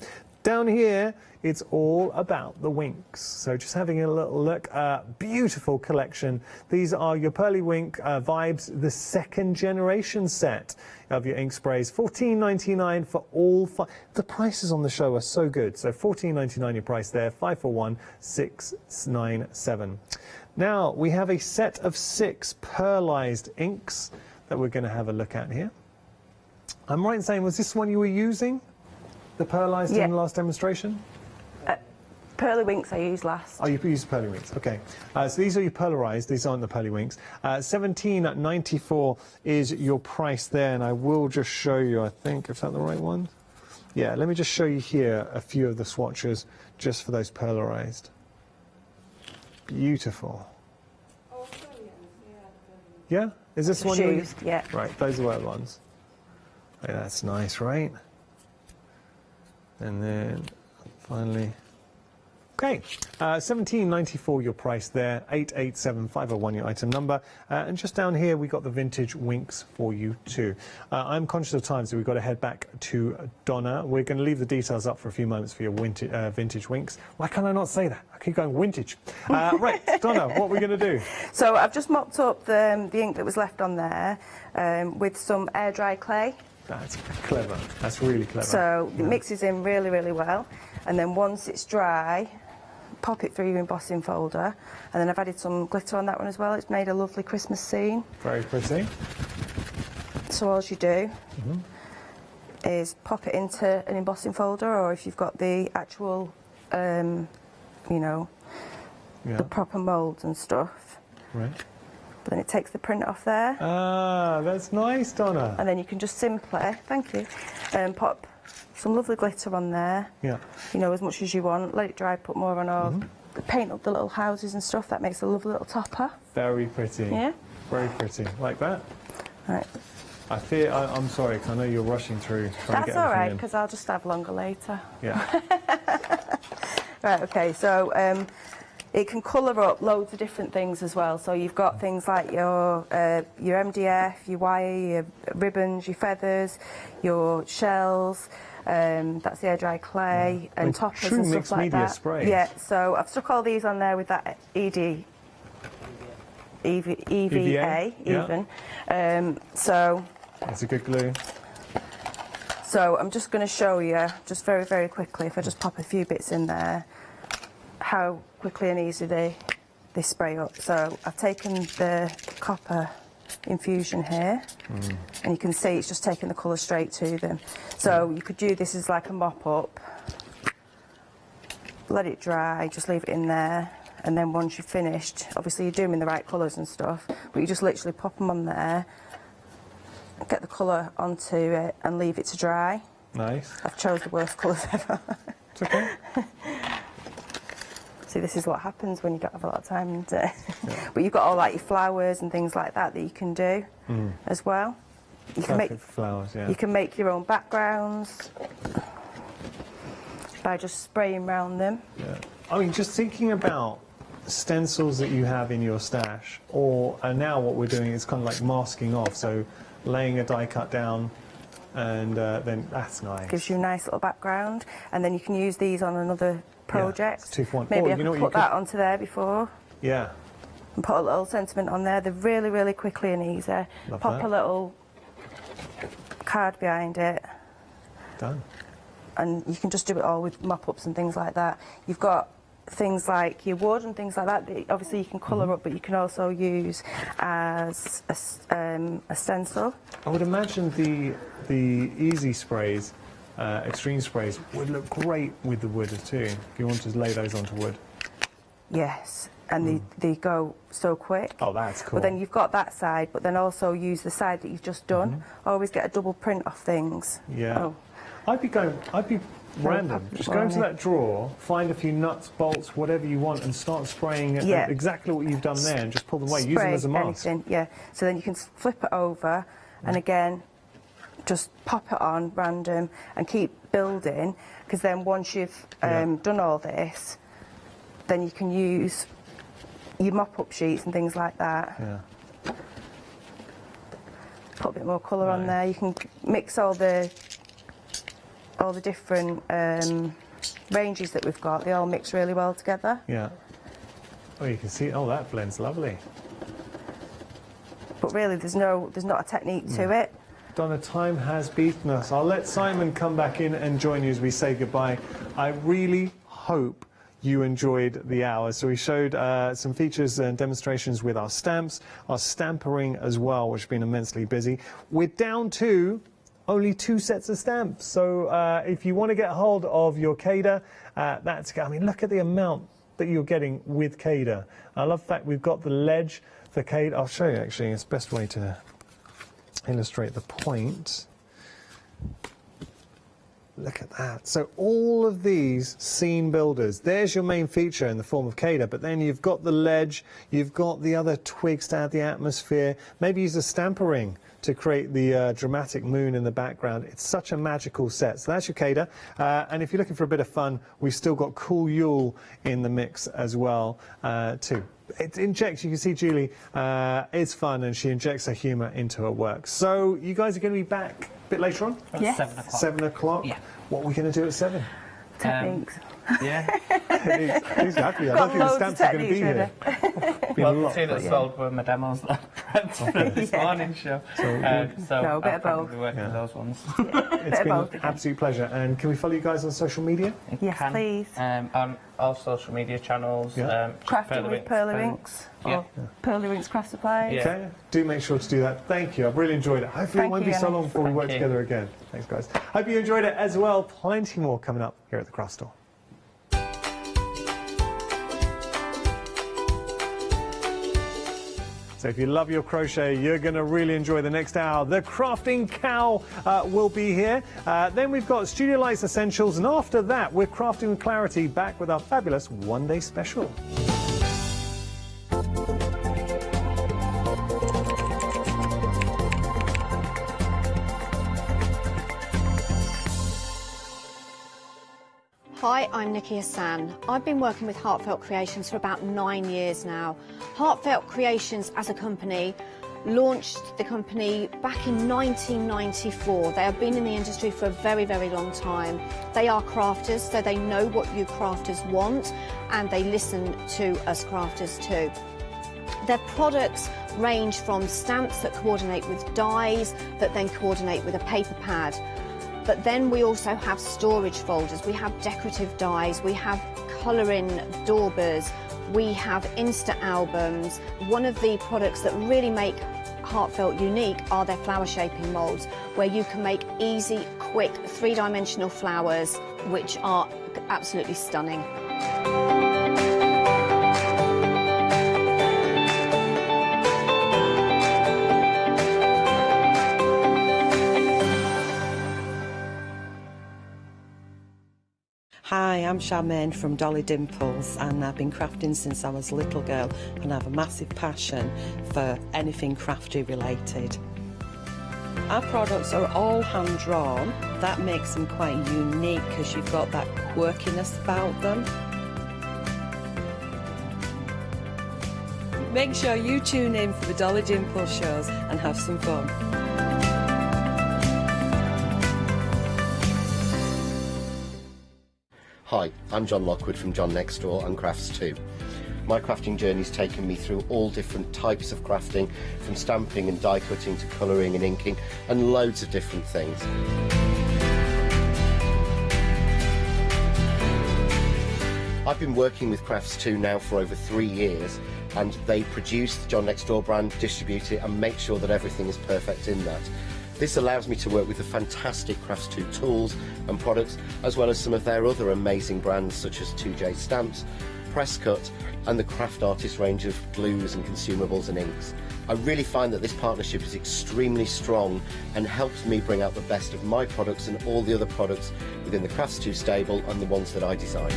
Down here, it's all about the winks. So just having a little look. Beautiful collection. These are your Pearly Wink Vibes, the second generation set of your ink sprays. $14.99 for all five. The prices on the show are so good. So $14.99 your price there. 541-697. Now, we have a set of 6 pearlized inks that we're going to have a look at here. I'm right in saying, was this one you were using? The pearlized in the last demonstration? Pearly Winks I used last. Oh, you used Pearly Winks, okay. So these are your pearlerized, these aren't the Pearly Winks. $17.94 is your price there, and I will just show you, I think, is that the right one? Yeah, let me just show you here a few of the swatches just for those pearlerized. Beautiful. Yeah? Is this one you used? Yeah. Right, those are the ones. Yeah, that's nice, right? And then finally, okay, $17.94 your price there, 887501 your item number, and just down here we got the vintage winks for you too. I'm conscious of time, so we've got to head back to Donna. We're going to leave the details up for a few moments for your vintage winks. Why can't I not say that? I keep going vintage. Right, Donna, what are we going to do? So I've just mopped up the ink that was left on there with some air dry clay. That's clever. That's really clever. So it mixes in really, really well. And then once it's dry, pop it through your embossing folder. And then I've added some glitter on that one as well. It's made a lovely Christmas scene. Very pretty. So all you do is pop it into an embossing folder, or if you've got the actual, you know, the proper moulds and stuff. Right. But then it takes the print off there. Ah, that's nice, Donna. And then you can just simply, thank you, pop some lovely glitter on there. Yeah. You know, as much as you want. Let it dry, put more on, or paint up the little houses and stuff. That makes a lovely little topper. Very pretty. Yeah. Very pretty. Like that. Right. I'm sorry, because I know you're rushing through. That's all right, because I'll just have longer later. Yeah. Right, okay, so it can colour up loads of different things as well. So you've got things like your MDF, your wire, your ribbons, your feathers, your shells. That's the air dry clay and toppers and stuff like that. Sprays. Yeah, so I've stuck all these on there with that EVA even. So that's a good glue. So I'm just going to show you, just very, very quickly, if I just pop a few bits in there, how quickly and easy they spray up. So I've taken the copper infusion here, and you can see it's just taking the colour straight to them. So you could do this as like a mop up, let it dry, just leave it in there, and then once you've finished, obviously you're doing the right colours and stuff, but you just literally pop them on there, get the colour onto it and leave it to dry. Nice. I've chose the worst colours ever. It's okay. See, this is what happens when you don't have a lot of time. But you've got all like your flowers and things like that that you can do as well. You can make flowers, yeah. You can make your own backgrounds by just spraying around them. Yeah. I mean, just thinking about stencils that you have in your stash, and now what we're doing is kind of like masking off. So laying a die cut down, and then that's nice. Gives you a nice little background, and then you can use these on another project. Yeah, 2 for 1. Maybe I could put that onto there before. Yeah. And put a little sentiment on there. They're really, really quickly and easy. Love Pop that. a little card behind it. Done. And you can just do it all with mop-ups and things like that. You've got things like your wood and things like that obviously you can colour up, but you can also use as a stencil. I would imagine the easy sprays, extreme sprays, would look great with the wood too, if you want to lay those onto wood. Yes, and they go so quick. Oh, that's cool. But then you've got that side, but then also use the side that you've just done. Always get a double print off things. Yeah. Oh. I'd be Random. Just go into that drawer, find a few nuts, bolts, whatever you want, and start spraying exactly what you've done there, and just pull them away. Use them as a mask. Anything, yeah. So then you can flip it over, and again, just pop it on random and keep building, because then once you've done all this, then you can use your mop-up sheets and things like that. Yeah. Put a bit more colour on there. You can mix all the different ranges that we've got. They all mix really well together. Yeah. Oh, you can see. Oh, that blends lovely. But really, there's not a technique to it. Donna, time has beaten us. I'll let Simon come back in and join you as we say goodbye. I really hope you enjoyed the hour. So we showed some features and demonstrations with our stamps, our stampering as well, which has been immensely busy. We're down to only 2 sets of stamps. So if you want to get hold of your CADA, I mean, look at the amount that you're getting with CADA. I love the fact we've got the ledge for CADA. I'll show you actually, it's the best way to illustrate the point. Look at that. So all of these scene builders, there's your main feature in the form of CADA, but then you've got the ledge, you've got the other twigs to add the atmosphere, maybe use a stamper ring to create the dramatic moon in the background. It's such a magical set. So that's your CADA. And if you're looking for a bit of fun, we've still got Cool Yule in the mix as well, too. It injects, you can see Julie is fun, and she injects her humour into her work. So you guys are going to be back a bit later on? Yes. 7 o'clock. 7 o'clock? Yeah. What are we going to do at 7? Techniques. Yeah. Exactly. I don't think the stamps are going to be here. Well, the 2 that sold were my demos that I prepped for this morning show. So a bit of I'll both. be working with those ones. It's been an absolute pleasure. And can we follow you guys on social media? Yes, please. On all social media channels. Crafting with Pearlywinks. Or Pearlywinks Craft Supplies. Yeah. Okay, do make sure to do that. Thank you. I've really enjoyed it. Hopefully it won't be so long before we work together again. Thanks, guys. Hope you enjoyed it as well. Plenty more coming up here at the Craft Store. So if you love your crochet, you're going to really enjoy the next hour. The Crafting Cow will be here. Then we've got Studio Lights Essentials. And after that, we're Crafting with Clarity, back with our fabulous one-day special. Hi, I'm Nikki Hassan. I've been working with Heartfelt Creations for about 9 years now. Heartfelt Creations as a company launched the company back in 1994. They have been in the industry for a very, very long time. They are crafters, so they know what you crafters want, and they listen to us crafters too. Their products range from stamps that coordinate with dies that then coordinate with a paper pad. But then we also have storage folders, we have decorative dies, we have colouring daubers, we have Insta albums. One of the products that really make Heartfelt unique are their flower shaping moulds, where you can make easy, quick, 3-dimensional flowers, which are absolutely stunning. Hi, I'm Charmaine from Dolly Dimples, and I've been crafting since I was a little girl, and I have a massive passion for anything crafty related. Our products are all hand drawn. That makes them quite unique because you've got that quirkiness about them. Make sure you tune in for the Dolly Dimples shows and have some fun. Hi, I'm John Lockwood from John Next Door and Crafts Too. My crafting journey's taken me through all different types of crafting, from stamping and die cutting to colouring and inking, and loads of different things. I've been working with Crafts Too now for over 3 years, and they produce the John Next Door brand, distribute it, and make sure that everything is perfect in that. This allows me to work with the fantastic Crafts 2 tools and products, as well as some of their other amazing brands such as 2J Stamps, Press Cut, and the Craft Artist range of glues and consumables and inks. I really find that this partnership is extremely strong and helps me bring out the best of my products and all the other products within the Crafts2 stable and the ones that I design.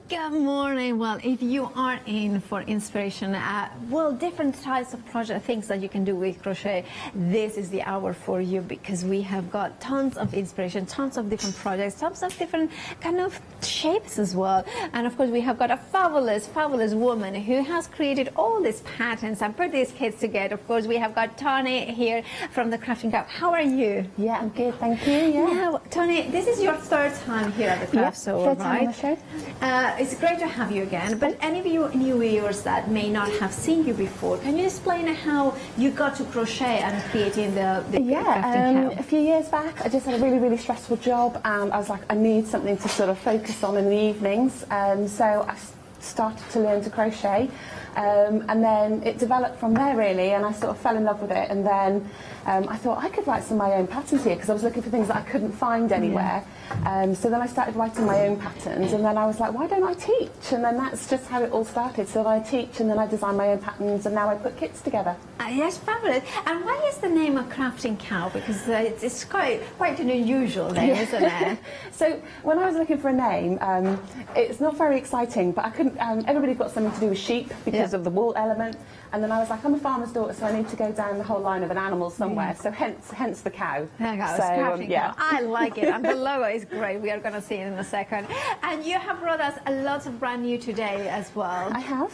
Good morning. Well, if you are in for inspiration, different types of project things that you can do with crochet, this is the hour for you, because we have got tons of inspiration, tons of different projects, tons of different kind of shapes as well. And of course, we have got a fabulous, fabulous woman who has created all these patterns and put these kits together. Of course, we have got Tony here from the Crafting Cup. How are you? Yeah, I'm good, thank you. Yeah. Now, Tony, this is your third time here at the Craft Show, third time on the show. It's great to have you again, but any of you new viewers that may not have seen you before, can you explain how you got to crochet and creating the Crafting Cup? A few years back, I just had a really, really stressful job, and I was like, I need something to sort of focus on in the evenings, so I started to learn to crochet, and then it developed from there really, and I sort of fell in love with it, and then I thought I could write some of my own patterns here, because I was looking for things that I couldn't find anywhere. So then I started writing my own patterns, and then I was like, why don't I teach? And then that's just how it all started. So I teach, and then I design my own patterns, and now I put kits together. Yes, fabulous. And why is the name of Crafting Cow? Because it's quite an unusual name, isn't it? So when I was looking for a name, it's not very exciting, but I couldn't. Everybody's got something to do with sheep because of the wool element. And then I was like, I'm a farmer's daughter, so I need to go down the whole line of an animal somewhere. So hence the cow. Crafting Cow. I like it, and the logo is great. We are going to see it in a second. And you have brought us a lot of brand new today as well. I have.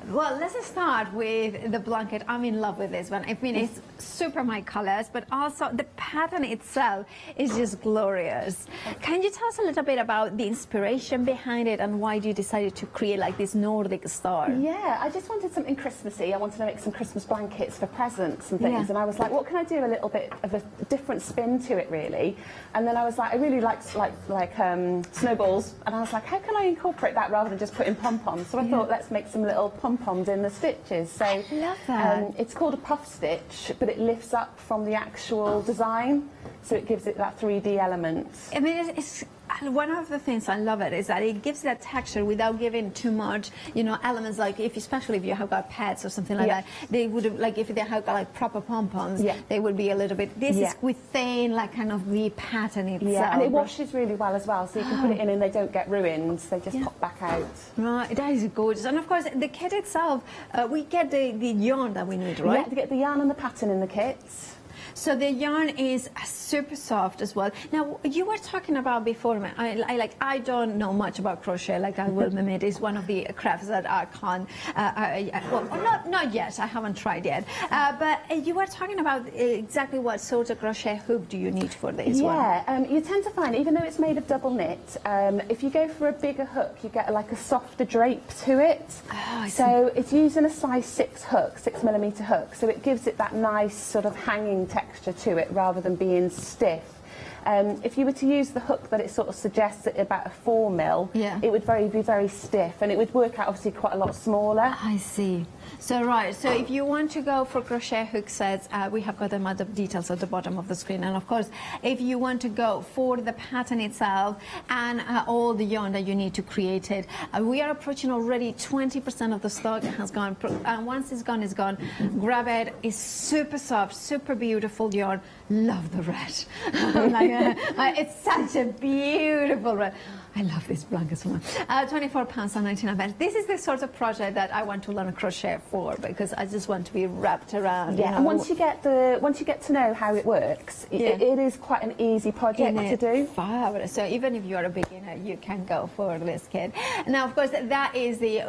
Well, let's start with the blanket. I'm in love with this one. I mean, it's super my colors, but also the pattern itself is just glorious. Can you tell us a little bit about the inspiration behind it, and why you decided to create like this Nordic style? Yeah, I just wanted something Christmassy. I wanted to make some Christmas blankets for presents and things, and I was like, what can I do a little bit of a different spin to it, really? And then I was like, I really like snowballs, and I was like, how can I incorporate that rather than just put in pom-poms? So I thought, let's make some little pom-poms in the stitches. So I love that. It's called a puff stitch, but it lifts up from the actual design, so it gives it that 3D element. I mean, it's one of the things I love it is that it gives that texture without giving too much, elements, like especially if you have got pets or something like that, they would have, like if they have got like proper pom-poms, they would be a little bit, this is within like kind of the pattern itself. Yeah, and it washes really well as well, so you can put it in and they don't get ruined, they just pop back out. Right, that is gorgeous. And of course, the kit itself, we get the yarn that we need, right? Yeah, to get the yarn and the pattern in the kits. So the yarn is super soft as well. Now, you were talking about before, I don't know much about crochet, like I will admit, it's one of the crafts that I can't, well, not yet, I haven't tried yet. But you were talking about exactly what sort of crochet hoop do you need for this one? Yeah, you tend to find, even though it's made of double knit, if you go for a bigger hook, you get like a softer drape to it. Oh, so it's using a size 6 hook, 6mm hook, so it gives it that nice sort of hanging texture to it rather than being stiff. If you were to use the hook that it sort of suggests at about a 4mm, it would be very stiff, and it would work out obviously quite a lot smaller. I see. So right, so if you want to go for crochet hook sets, we have got them at the details at the bottom of the screen. And of course, if you want to go for the pattern itself and all the yarn that you need to create it, we are approaching already 20% of the stock has gone. And once it's gone, it's gone. Grab it. It's super soft, super beautiful yarn. Love the red. It's such a beautiful red. I love this blanket so much. £24.99. This is the sort of project that I want to learn crochet for, because I just want to be wrapped around. Yeah, and once you get to know how it works, it is quite an easy project to do. Fabulous. So even if you are a beginner, you can go for this kit. Now, of course, that is the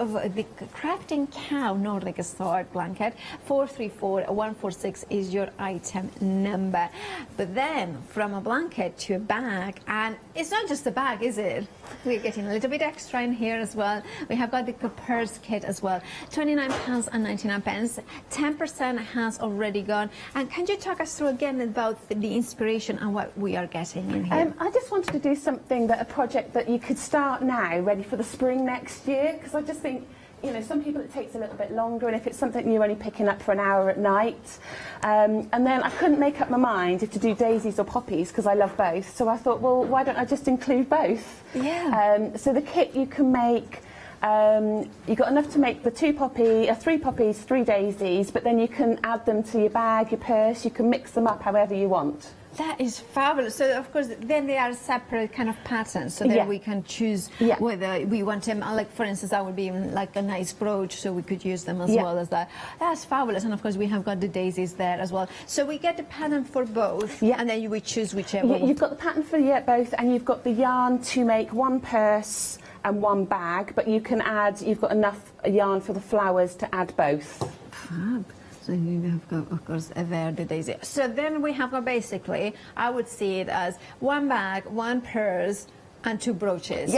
Crafting Cow Nordic Start blanket. 434146 is your item number. But then, from a blanket to a bag, and it's not just a bag, is it? We're getting a little bit extra in here as well. We have got the purse kit as well. £29.99. 10% has already gone. And can you talk us through again about the inspiration and what we are getting in here? I just wanted to do something, a project that you could start now, ready for the spring next year, because I just think you know, some people it takes a little bit longer, and if it's something you're only picking up for an hour at night. And then I couldn't make up my mind if to do daisies or poppies, because I love both. So I thought, well, why don't I just include both? Yeah. So the kit you can make, you've got enough to make the 3 poppies, 3 daisies, but then you can add them to your bag, your purse, you can mix them up however you want. That is fabulous. So, of course, then they are separate kind of patterns, so that we can choose whether we want them. Like, for instance, that would be like a nice brooch, so we could use them as well as that. That's fabulous. And, of course, we have got the daisies there as well. So we get the pattern for both, and then you would choose whichever one. You've got the pattern for both, and you've got the yarn to make 1 purse and 1 bag, but you can add, you've got enough yarn for the flowers to add both. Fab. So we have got, of course, there the daisy. So then we have got basically, I would see it as 1 bag, 1 purse, and 2 brooches.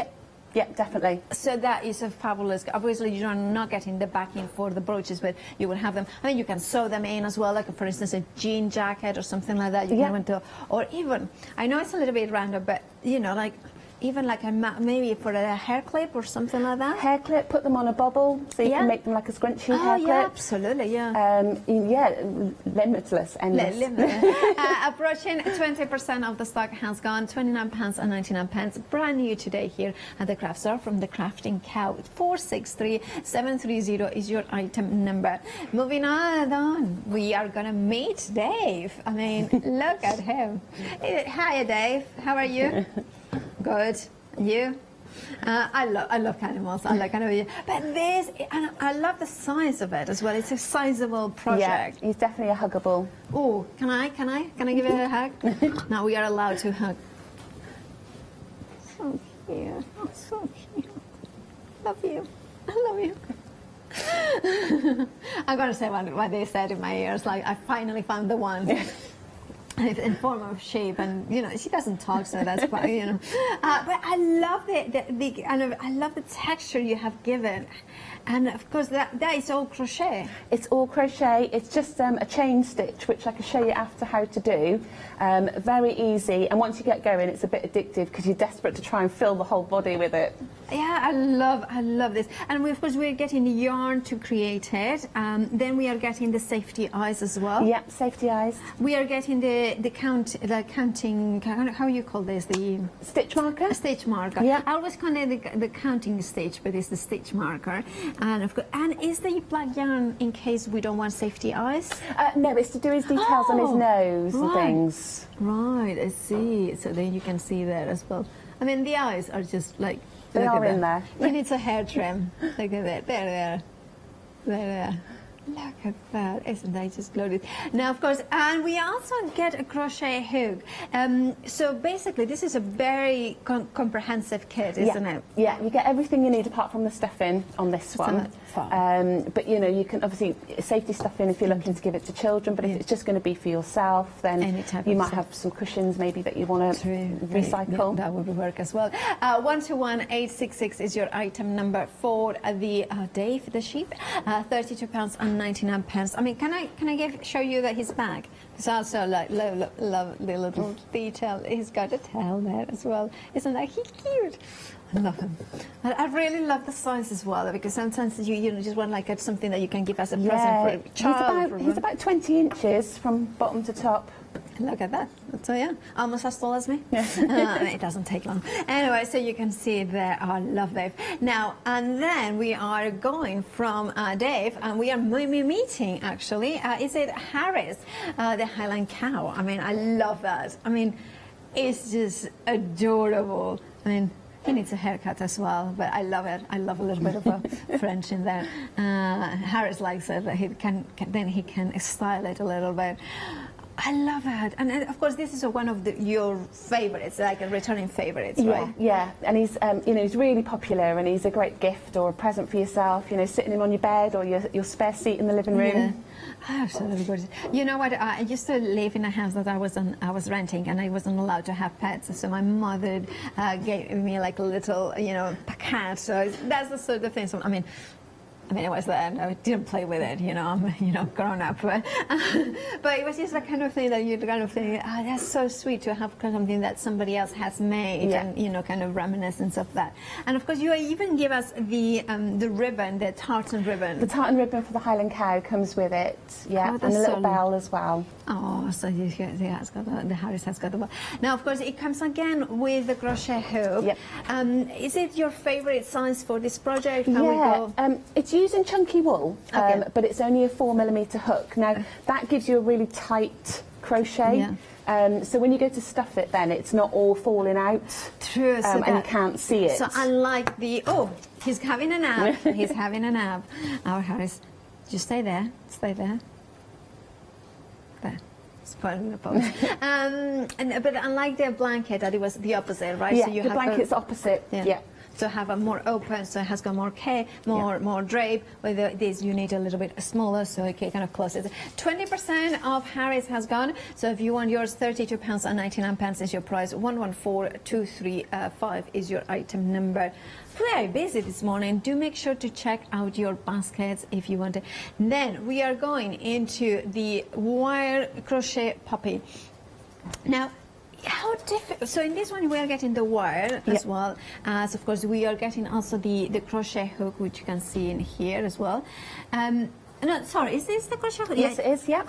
Yep, definitely. So that is a fabulous. Obviously, you're not getting the backing for the brooches, but you will have them. I mean, you can sew them in as well, like for instance, a jean jacket or something like that. You can even do, or even, I know it's a little bit random, but you know, like. Even like maybe for a hair clip or something like that? Hair clip, put them on a bobble so you can make them like a scrunchy hair clip. Yeah, absolutely, limitless, endless. Approaching 20% of the stock has gone, £29 and 99 brand new today here at the craft store from the Crafting Cow. 463730 is your item number. Moving on, we are gonna meet Dave. I mean, look at him. Hi, Dave. How are you? Good. You? I love animals. I like animals. But this, and I love the size of it as well. It's a sizable project. Yeah, he's definitely a huggable. Oh, can I give it a hug? Now we are allowed to hug. So cute. Oh, so cute. Love you. I love you. I'm gonna say what they said in my ears. Like, I finally found the one. In form of shape, and you know she doesn't talk, so that's fine, you know. But I love I love the texture you have given, and of course that is all crochet. It's all crochet. It's just a chain stitch, which I can show you after how to do. Very easy, and once you get going, it's a bit addictive because you're desperate to try and fill the whole body with it. Yeah, I love this, and of course we're getting the yarn to create it. Then we are getting the safety eyes as well. Yep, safety eyes. We are getting the counting. How you call this? The stitch marker. A stitch marker. Yeah. I always call it the counting stitch, but it's the stitch marker. And of course, and is the black yarn in case we don't want safety eyes? No, it's to do his details on his nose and things. Right, I see. So then you can see that as well. I mean, the eyes are just like. They are in there. He needs a hair trim. Look at that. There. Look at that. Isn't that just glorious? Now, of course, and we also get a crochet hook. So basically, this is a very comprehensive kit, isn't it? Yeah, you get everything you need apart from the stuffing on this one. But you know, you can obviously safety stuffing if you're looking to give it to children. But if it's just going to be for yourself, then you might have some cushions maybe that you want to recycle. Yeah, that would work as well. 121866 is your item number for the Dave the sheep. £32 and 99 pence. I mean, can I show you that his bag? Because I also love the little detail. He's got a tail there as well. Isn't that cute? I love him. I really love the size as well, because sometimes you just want like something that you can give as a present for a child. He's about 20 inches from bottom to top. Look at that. So yeah, almost as tall as me. It doesn't take long. Anyway, so you can see there. I love Dave. Now, and then we are going from Dave, and we are meeting actually. Is it Harris, the Highland Cow? I mean, I love that. I mean, it's just adorable. I mean, he needs a haircut as well, but I love it. I love a little bit of a French in there. Harris likes it. Then he can style it a little bit. I love it, and of course this is one of your favorites, like a returning favorites, right? Yeah, and he's you know, he's really popular, and he's a great gift or a present for yourself. You know, sitting him on your bed or your spare seat in the living room. Yeah. Absolutely gorgeous. You know what? I used to live in a house that I was renting, and I wasn't allowed to have pets. So my mother gave me like a little, you know, cat. So that's the sort of thing. So I mean, I mean, it was there, and I didn't play with it, you know, I'm, grown up. But it was just the kind of thing that you kind of think, oh, that's so sweet to have something that somebody else has made, and, kind of reminiscence of that. And of course, you even give us the ribbon, the tartan ribbon. The tartan ribbon for the Highland Cow comes with it, and a little bell as well. Oh, so the Harris has got the bell. Now, of course, it comes again with the crochet hook. Yep. Is it your favourite size for this project? It's using chunky wool, but it's only a 4mm hook. Now, that gives you a really tight crochet. So when you go to stuff it, then it's not all falling out. True. And you can't see it. So unlike the, he's having a nap. He's having a nap. Our Harris, just stay there. Stay there. There. But unlike the blanket, that it was the opposite, right? Yeah, so you the have blanket's opposite. Yeah. So have a more open, so it has got more more drape. With this, you need a little bit smaller, so it kind of closes. 20% of Harris has gone. So if you want yours, £32.99 is your price. 114235 is your item number. Very busy this morning. Do make sure to check out your baskets if you want it. Then we are going into the wire crochet puppy. Now, how difficult? So in this one we are getting the wire as well as, of course, we are getting also the crochet hook, which you can see in here as well. No, sorry, is this the crochet hook? Yes, it is. Yeah.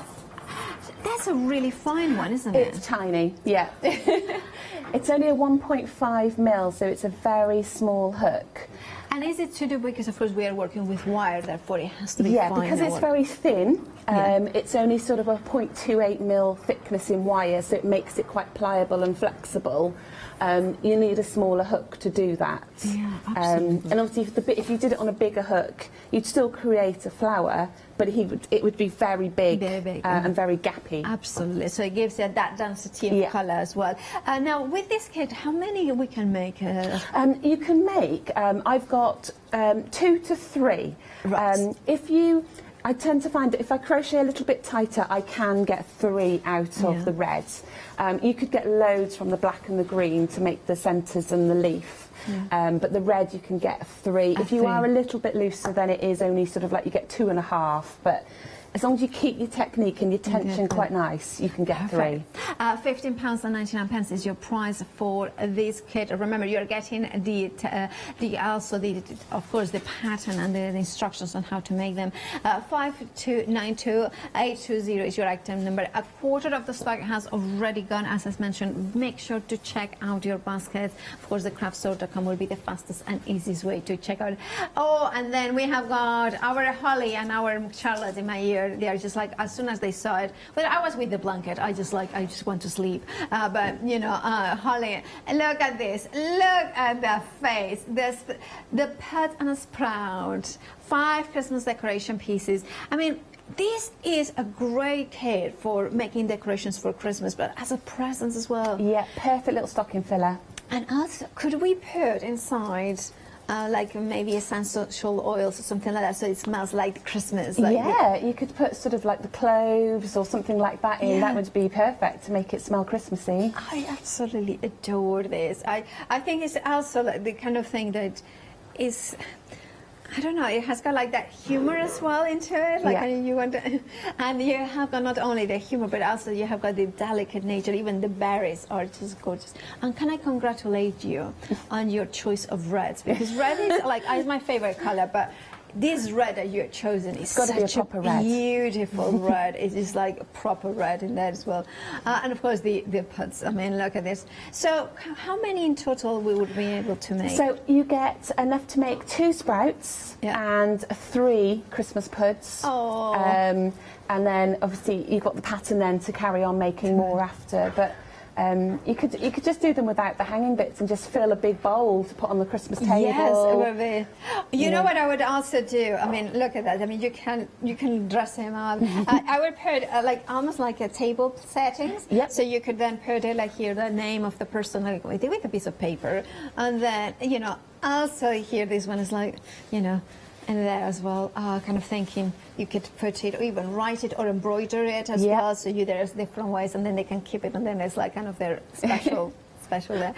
That's a really fine one, isn't it? It's tiny. Yeah. It's only a 1.5mm, so it's a very small hook. And is it to do because, of course, we are working with wire, therefore it has to be fine? Yeah, because it's very thin. It's only sort of a 0.28mm thickness in wire, so it makes it quite pliable and flexible. You need a smaller hook to do that. Yeah, absolutely. And obviously, if you did it on a bigger hook, you'd still create a flower, but it would be very big, and very gappy. Absolutely. So it gives you that density of colour as well. Now, with this kit, how many we can make? You can make. I've got 2 to 3. Right. I tend to find that if I crochet a little bit tighter, I can get 3 out of the reds. You could get loads from the black and the green to make the centres and the leaf. But the red, you can get 3. If you are a little bit looser, then it is only sort of like you get 2.5. But as long as you keep your technique and your tension quite nice, you can get 3. £15.99 is your price for this kit. Remember, you're getting of course, the pattern and the instructions on how to make them. 5292820 is your item number. A quarter of the stock has already gone, as I mentioned. Make sure to check out your baskets. Of course, the craftstore.com will be the fastest and easiest way to check out. Oh, and then we have got our Holly and our Charlotte in my ear. They are just like, as soon as they saw it, but I was with the blanket, I just want to sleep. But Holly, look at this, look at the face, the pet and a sprout, 5 Christmas decoration pieces. I mean, this is a great kit for making decorations for Christmas, but as a present as well. Yeah, perfect little stocking filler. And also, could we put inside like maybe essential oils or something like that, so it smells like Christmas? You could put sort of like the cloves or something like that in. That would be perfect to make it smell Christmassy. I absolutely adore this. I think it's also like the kind of thing that is, I don't know, it has got like that humor as well into it. Like you want to, and you have got not only the humor, but also you have got the delicate nature. Even the berries are just gorgeous. And can I congratulate you on your choice of reds? Because red is like is my favorite color, but this red that you've chosen is such a beautiful red. It is like a proper red in there as well. And of course the puds. I mean, look at this. So how many in total we would be able to make? So you get enough to make 2 sprouts and 3 Christmas puds. Oh. And then obviously you've got the pattern then to carry on making more after. But you could just do them without the hanging bits and just fill a big bowl to put on the Christmas table. Yes, you know what I would also do? I mean, look at that. I mean, you can dress him up. I would put like almost like a table settings. So you could then put it like here the name of the person like with a piece of paper, and then also here this one is like and there as well, kind of thinking you could put it or even write it or embroider it as well. So there's different ways, and then they can keep it, and then it's like kind of their special special there.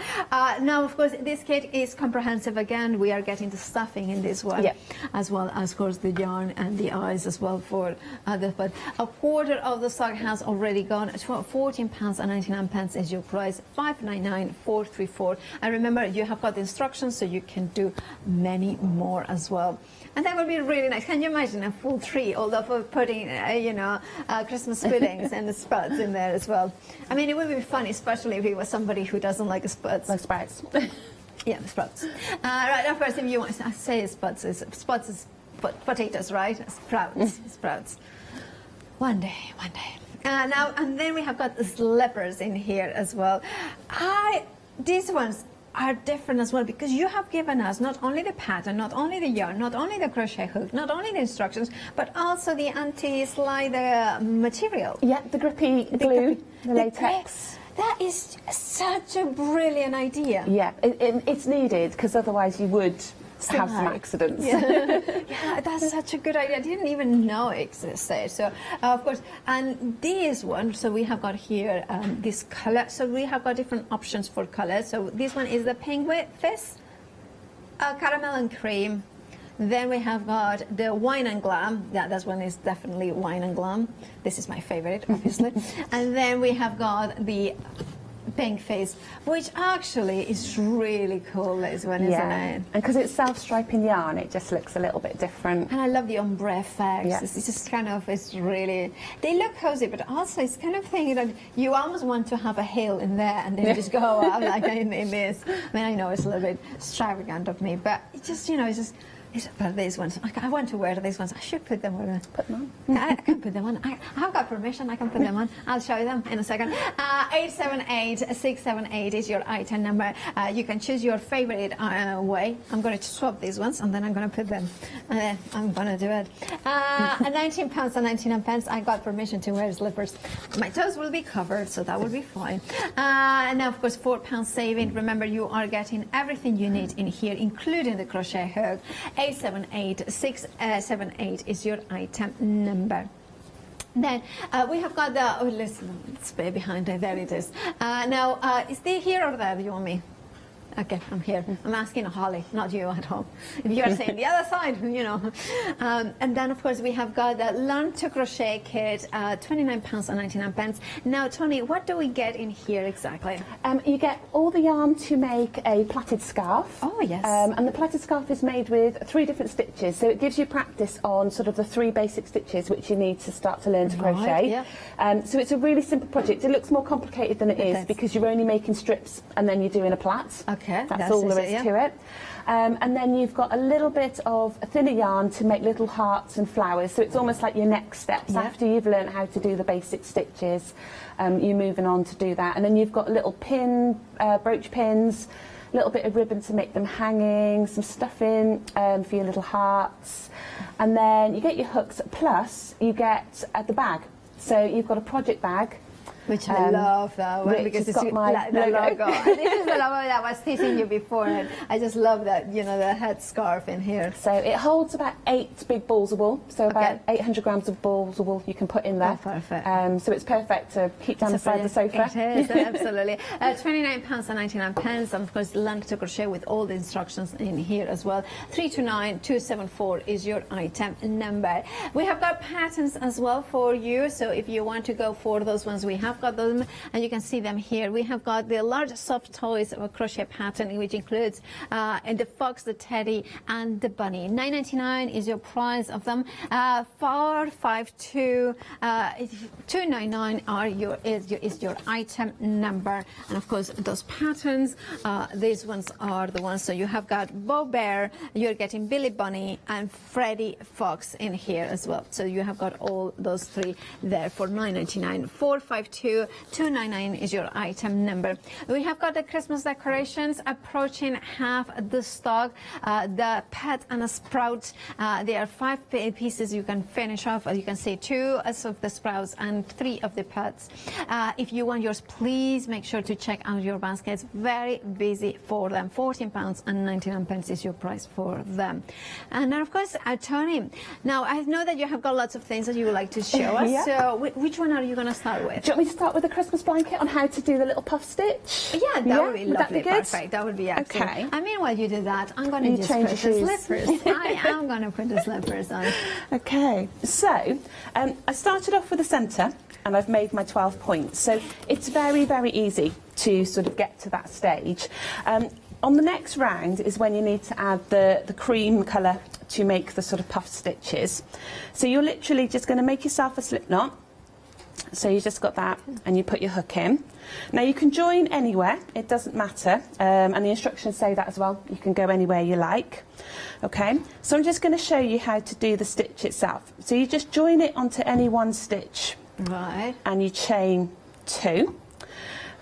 Now, of course, this kit is comprehensive. Again, we are getting the stuffing in this one, as well as, of course, the yarn and the eyes as well for this. But a quarter of the stock has already gone. £14.99 is your price. £599,434. And remember, you have got the instructions, so you can do many more as well. And that would be really nice. Can you imagine a full tree, although for putting, Christmas puddings and the sprouts in there as well? I mean, it would be fun, especially if it was somebody who doesn't like sprouts. Like sprouts. Yeah, sprouts. Right, of course, if you want to say sprouts is potatoes, right? Sprouts, sprouts. One day. Now, and then we have got the slippers in here as well. These ones are different as well, because you have given us not only the pattern, not only the yarn, not only the crochet hook, not only the instructions, but also the anti-slide material. Yeah, the grippy glue, the latex. That is such a brilliant idea. Yeah, it's needed, because otherwise you would have some accidents. Yeah. Yeah, that's such a good idea. I didn't even know it existed. So, of course, and this one, so we have got here this color. So we have got different options for colors. So this one is the pink with fizz, caramel and cream. Then we have got the wine and glam. Yeah, that one is definitely wine and glam. This is my favorite, obviously. And then we have got the pink face, which actually is really cool, this one, isn't it? And because it's self-striping yarn, it just looks a little bit different. And I love the ombre effects. Yeah. It's just kind of, it's really, they look cozy, but also it's kind of thing that you almost want to have a hill in there and then just go up like in this. I mean, I know it's a little bit extravagant of me, but it's just, it's just, but these ones, I want to wear these ones. I should put them on. Put them on. I can put them on. I have got permission. I can put them on. I'll show you them in a second. 878-678 is your item number. You can choose your favorite way. I'm going to swap these ones, and then I'm going to put them. And then I'm going to do it. £19.99. I got permission to wear slippers. My toes will be covered, so that will be fine. And now, of course, £4 saving. Remember, you are getting everything you need in here, including the crochet hook. 878-678 is your item number. Then we have got the, let's stay behind there, there it is. Now, is they here or there, do you want me? Okay, I'm here. I'm asking Holly, not you at home. If you are saying the other side, And then, of course, we have got the Learn to Crochet kit, £29.99. Now, Tony, what do we get in here exactly? You get all the yarn to make a plaited scarf. Oh, yes. And the plaited scarf is made with 3 different stitches, so it gives you practice on sort of the 3 basic stitches which you need to start to learn to crochet. Yeah. So it's a really simple project. It looks more complicated than it is because you're only making strips and then you're doing a plait. Okay. That's all there is to it. And then you've got a little bit of thinner yarn to make little hearts and flowers. So it's almost like your next steps. After you've learned how to do the basic stitches, you're moving on to do that. And then you've got little brooch pins, a little bit of ribbon to make them hanging, some stuffing for your little hearts. And then you get your hooks, plus you get the bag. So you've got a project bag. Which I love that one because it's got my logo. This is the logo that I was teasing you before, and I just love that, the head scarf in here. So it holds about 8 big balls of wool, so about 800 grams of balls of wool you can put in there. Oh, perfect. So it's perfect to keep down the side of the sofa. It is, absolutely. £29.99, and of course, Learn to Crochet with all the instructions in here as well. 329274 is your item number. We have got patterns as well for you, so if you want to go for those ones, we have got them, and you can see them here. We have got the large soft toys of a crochet pattern, which includes the fox, the teddy, and the bunny. $9.99 is your price of them. $299 is your item number, and of course those patterns. These ones are the ones. So you have got Bo Bear, you're getting Billy Bunny, and Freddy Fox in here as well. So you have got all those 3 there for $9.99. $452-299 is your item number. We have got the Christmas decorations approaching half the stock. The pet and a sprout. There are 5 pieces you can finish off. You can see 2 of the sprouts and 3 of the pets. If you want yours, please make sure to check out your baskets. Very busy for them. £14.99 is your price for them. And then, of course, Tony, now I know that you have got lots of things that you would like to show us. So which one are you going to start with? Do you want me to start with a Christmas blanket on how to do the little puff stitch? Yeah, that would be lovely. Good? Perfect. That would be excellent. Okay. And meanwhile you do that, I'm going You to just change put the your shoes. slippers. I am going to put the slippers on. Okay, so I started off with the centre and I've made my 12 points. So it's very, very easy to sort of get to that stage. On the next round is when you need to add the cream colour to make the sort of puff stitches. So you're literally just going to make yourself a slip knot. So you just got that and you put your hook in. Now you can join anywhere, it doesn't matter, and the instructions say that as well. You can go anywhere you like. Okay, so I'm just going to show you how to do the stitch itself. So you just join it onto any one stitch. Right. And you chain 2.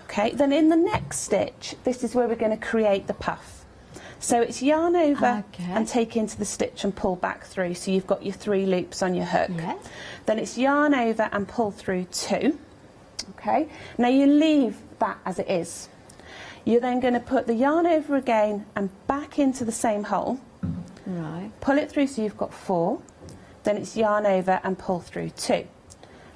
Okay, then in the next stitch, this is where we're going to create the puff. So it's yarn over and take into the stitch and pull back through. So you've got your 3 loops on your hook. Yes. Then it's yarn over and pull through 2. Okay, now you leave that as it is. You're then going to put the yarn over again and back into the same hole. Right. Pull it through so you've got 4. Then it's yarn over and pull through 2.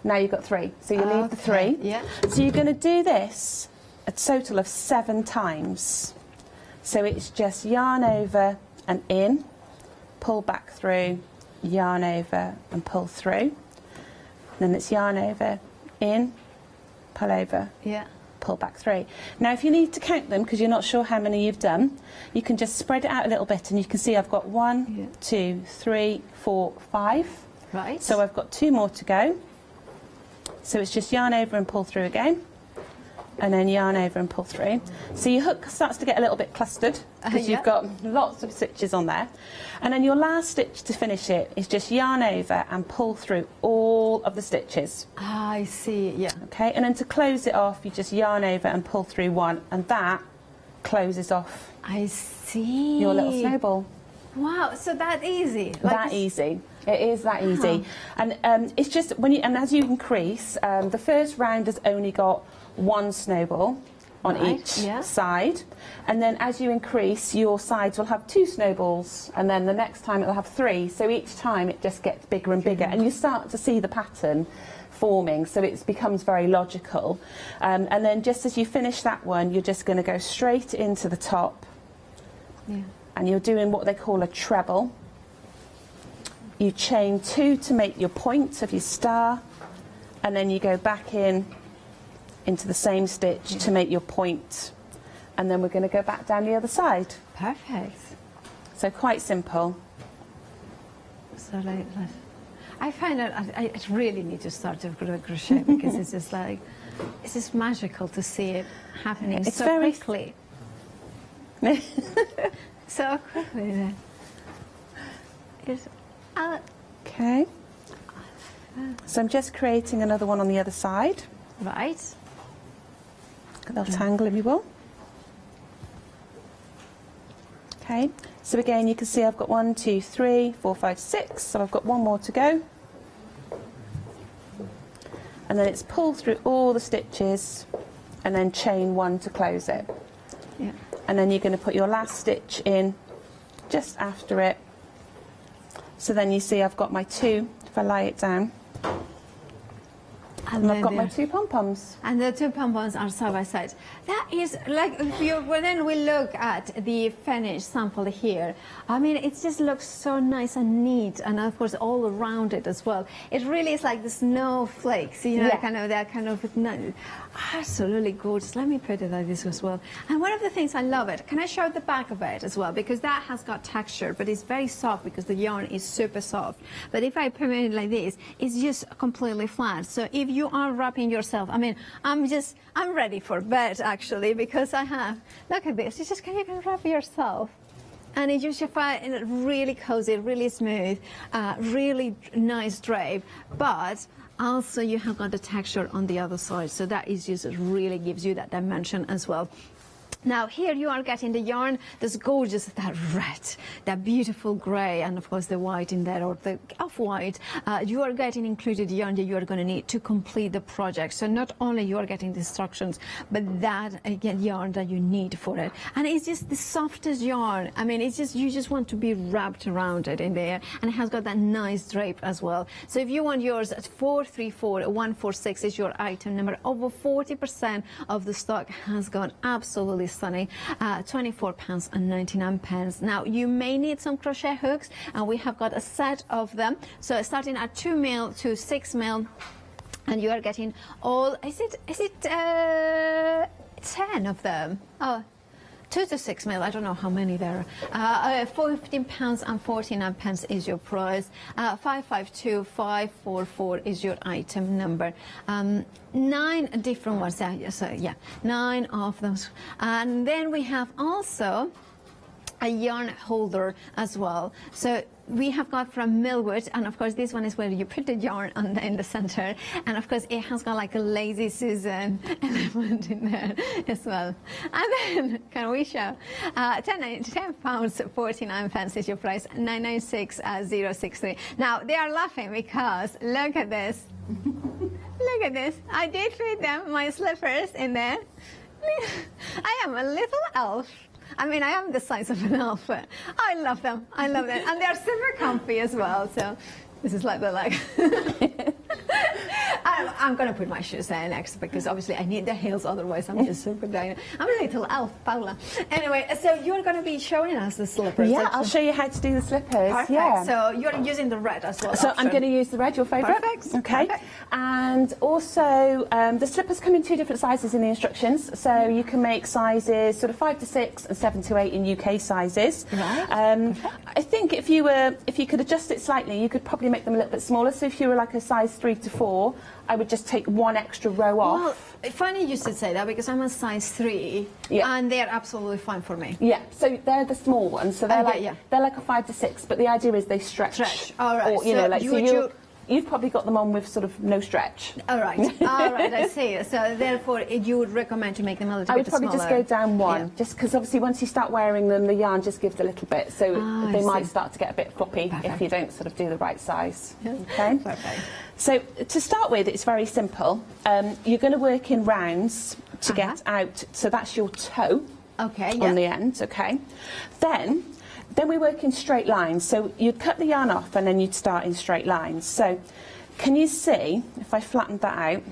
Now you've got 3, so you leave the 3. Yeah. So you're going to do this a total of 7 times. So it's just yarn over and in, pull back through, yarn over and pull through. Then it's yarn over, in, pull over, pull back through. Now if you need to count them because you're not sure how many you've done, you can just spread it out a little bit and you can see I've got 1, 2, 3, 4, 5. Right. So I've got 2 more to go. So it's just yarn over and pull through again, and then yarn over and pull through. So your hook starts to get a little bit clustered because you've got lots of stitches on there. And then your last stitch to finish it is just yarn over and pull through all of the stitches. Ah, I see, yeah. Okay, and then to close it off, you just yarn over and pull through 1, and that closes off I see. your little snowball. Wow, so that easy. That easy. It is that easy. And it's just, when you, and as you increase, the first round has only got 1 snowball on each side. And then as you increase, your sides will have 2 snowballs. And then the next time it'll have 3. So each time it just gets bigger and bigger. And you start to see the pattern forming, so it becomes very logical. And then just as you finish that one, you're just going to go straight into the top. Yeah. And you're doing what they call a treble. You chain 2 to make your point of your star, and then you go back into the same stitch to make your point, and then we're going to go back down the other side. Perfect. So quite simple. So I find that I really need to start to crochet because it's just like, it's just magical to see it happening It's so very quickly. So quickly. Okay. So I'm just creating another one on the other side. Right. A little tangle, if you will. Okay. So again, you can see I've got 1, 2, 3, 4, 5, 6. So I've got 1 more to go. And then it's pull through all the stitches and then chain 1 to close it. Yeah. And then you're going to put your last stitch in just after it. So then you see I've got my 2, if I lie it down. And I've got my 2 pom-poms. And the 2 pom-poms are side by side. That is like, if you, when then we look at the finished sample here, I mean, it just looks so nice and neat, and of course all around it as well. It really is like the snowflakes, you know, that kind of absolutely gorgeous. Let me put it like this as well. And one of the things I love it, can I show the back of it as well? Because that has got texture, but it's very soft because the yarn is super soft. But if I put it like this, it's just completely flat. So if you are wrapping yourself, I mean, I'm ready for bed actually, because I have, look at this, it's just, you can wrap yourself. And it just find really cozy, really smooth, really nice drape, but also you have got the texture on the other side, so that is just really gives you that dimension as well. Now here you are getting the yarn that's gorgeous, that red, that beautiful grey, and of course the white in there, or the off-white. You are getting included yarn that you are going to need to complete the project. So not only you are getting the instructions, but that again yarn that you need for it. And it's just the softest yarn. I mean, it's just, you just want to be wrapped around it in there, and it has got that nice drape as well. So if you want yours at 434146 is your item number. Over 40% of the stock has gone. Absolutely stunning. £24.99. Now you may need some crochet hooks, and we have got a set of them. So starting at 2 mil to 6 mil, and you are getting all. Is it 10 of them? Oh. 2 to 6 mil, I don't know how many there are. £14.49 is your price. 552544 is your item number. 9 different ones. So yeah, 9 of those. And then we have also a yarn holder as well. So we have got from Millwood, and of course this one is where you put the yarn in the center, and of course it has got like a lazy Susan element in there as well. And then can we show £10.49 is your price. 996,063. Now they are laughing because look at this. Look at this. I did fit them my slippers in there. I am a little elf. I mean, I am the size of an elf, but I love them. I love them. And they're super comfy as well. So this is like the leg. I'm going to put my shoes there next, because obviously I need the heels, otherwise I'm just super dying. I'm a little elf, Paula. Anyway, so you're going to be showing us the slippers. Yeah, I'll show you how to do the slippers. Perfect. Yeah. So you're using the red as well. So option. I'm going to use the red, your favourite. Perfect. Okay. Perfect. And also, the slippers come in 2 different sizes in the instructions. So you can make sizes sort of 5 to 6 and 7 to 8 in UK sizes. Right. I think if you could adjust it slightly, you could probably make them a little bit smaller. So if you were like a size 3 to 4, I would just take 1 extra row off. Well, funny you should say that, because I'm a size 3, and they're absolutely fine for me. Yeah, so they're the small ones. So they're they're like a 5 to 6, but the idea is they stretch. All right. Or, you've probably got them on with sort of no stretch. All right. All right, I see. So therefore, you would recommend to make them a little bit smaller. I would probably just go down 1, just because obviously once you start wearing them, the yarn just gives a little bit, so they might start to get a bit floppy if you don't sort of do the right size. Okay. Perfect. So to start with, it's very simple. You're going to work in rounds to get out. So that's your toe. Okay. On the end. Okay. Then we work in straight lines. So you'd cut the yarn off and then you'd start in straight lines. So can you see, if I flattened that out,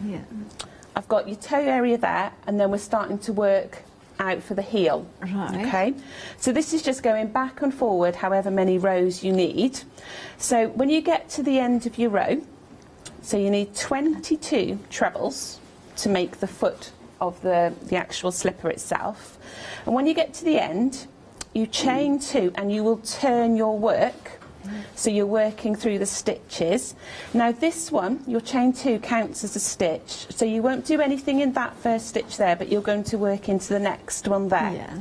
I've got your toe area there, and then we're starting to work out for the heel. Right. Okay. So this is just going back and forward however many rows you need. So when you get to the end of your row, so you need 22 trebles to make the foot of the actual slipper itself. And when you get to the end, you chain 2 and you will turn your work. So you're working through the stitches. Now this one, your chain 2 counts as a stitch. So you won't do anything in that first stitch there, but you're going to work into the next one there. Yeah.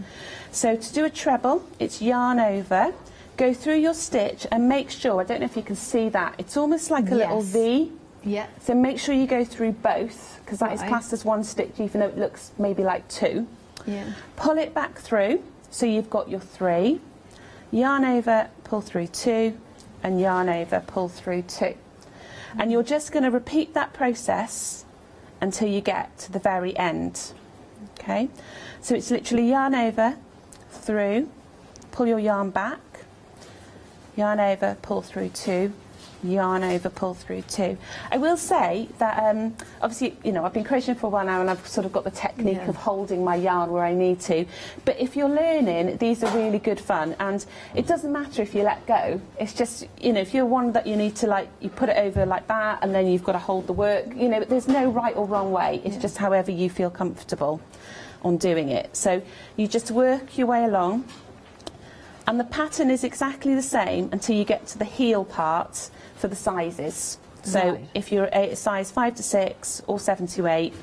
So to do a treble, it's yarn over, go through your stitch and make sure, I don't know if you can see that, it's almost like a little V. Yeah. So make sure you go through both, because that is classed as 1 stitch, even though it looks maybe like 2. Yeah. Pull it back through, so you've got your 3, yarn over, pull through 2, and yarn over, pull through 2. And you're just going to repeat that process until you get to the very end. Okay? So it's literally yarn over, through, pull your yarn back, yarn over, pull through 2, yarn over, pull through 2. I will say that obviously, you know, I've been crocheting for a while now, and I've sort of got the technique of holding my yarn where I need to. But if you're learning, these are really good fun, and it doesn't matter if you let go. It's just, you know, if you're one that you need to, like, you put it over like that, and then you've got to hold the work. You know, there's no right or wrong way. It's just however you feel comfortable on doing it. So you just work your way along, and the pattern is exactly the same until you get to the heel part for the sizes. So if you're a size 5 to 6 or 7 to 8,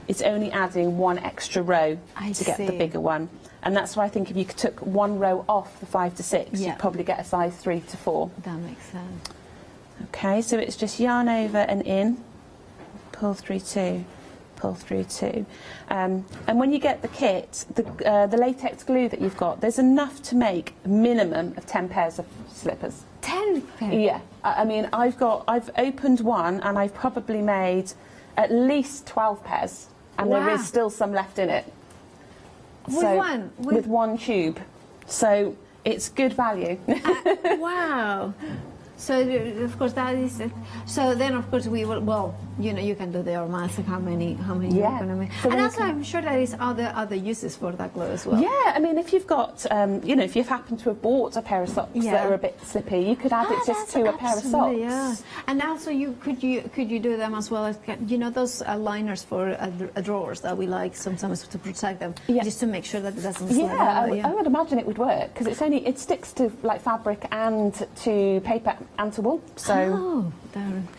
it's only adding 1 extra row to get the bigger one. And that's why I think if you took 1 row off the 5 to 6, you'd probably get a size 3 to 4. That makes sense. Okay, so it's just yarn over and in, pull through 2, pull through too. And when you get the kit, the latex glue that you've got, there's enough to make a minimum of 10 pairs of slippers. 10 pairs? Yeah. I mean, I've opened one and I've probably made at least 12 pairs, and there is still some left in it. With one tube. So it's good value. Wow. So of course that is. So then of course we will. Well, you know, you can do the math of how many you're going to make. So and also I'm sure there is other uses for that glue as well. Yeah, I mean, if you've got, you know, if you've happened to have bought a pair of socks that are a bit slippy, you could add it just to a pair of socks. Yeah. And also could you do them as well as, you know, those liners for drawers that we like sometimes to protect them, just to make sure that it doesn't slip. I would imagine it would work because it sticks to like fabric and to paper and to wool, so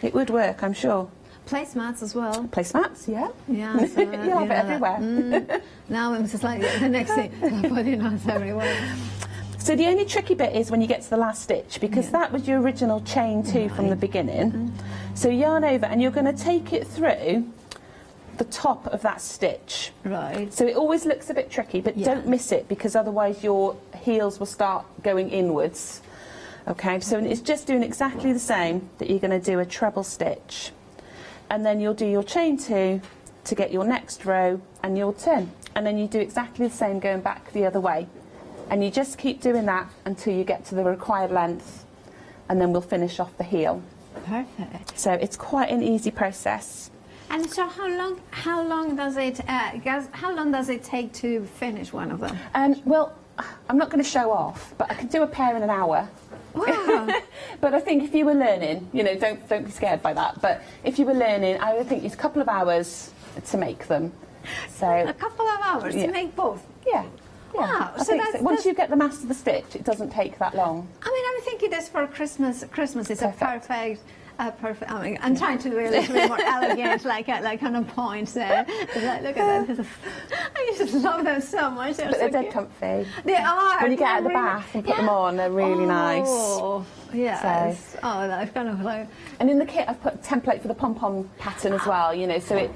it would work, I'm sure. Placemats as well. Placemats, yeah. Yeah, so, you'll have it everywhere. Now it's just like the next thing, putting us everywhere. So the only tricky bit is when you get to the last stitch, because that was your original chain two from the beginning. So yarn over and you're going to take it through the top of that stitch. Right. So it always looks a bit tricky, but don't miss it, because otherwise your heels will start going inwards. Okay, so it's just doing exactly the same that you're going to do a treble stitch. And then you'll do your chain two to get your next row, and you'll turn. And then you do exactly the same going back the other way. And you just keep doing that until you get to the required length, and then we'll finish off the heel. Perfect. So it's quite an easy process. And so how long does it take to finish one of them? Well, I'm not going to show off, but I could do a pair in an hour. Wow. But I think if you were learning, you know, don't be scared by that. But if you were learning, I would think it's a couple of hours to make them. So a couple of hours to make both. Yeah. Wow. I think so. Once you get the master of the stitch, it doesn't take that long. I mean, I think it is for Christmas. Christmas is a perfect. I mean, I'm trying to be a little bit more elegant, like on a point there. Look at that. I just love them so much. But they're dead comfy. They are. When you get out of the bath and put them on, they're really nice. Oh, yes. So, that's kind of like. And in the kit, I've put a template for the pom-pom pattern as well, you know, so it.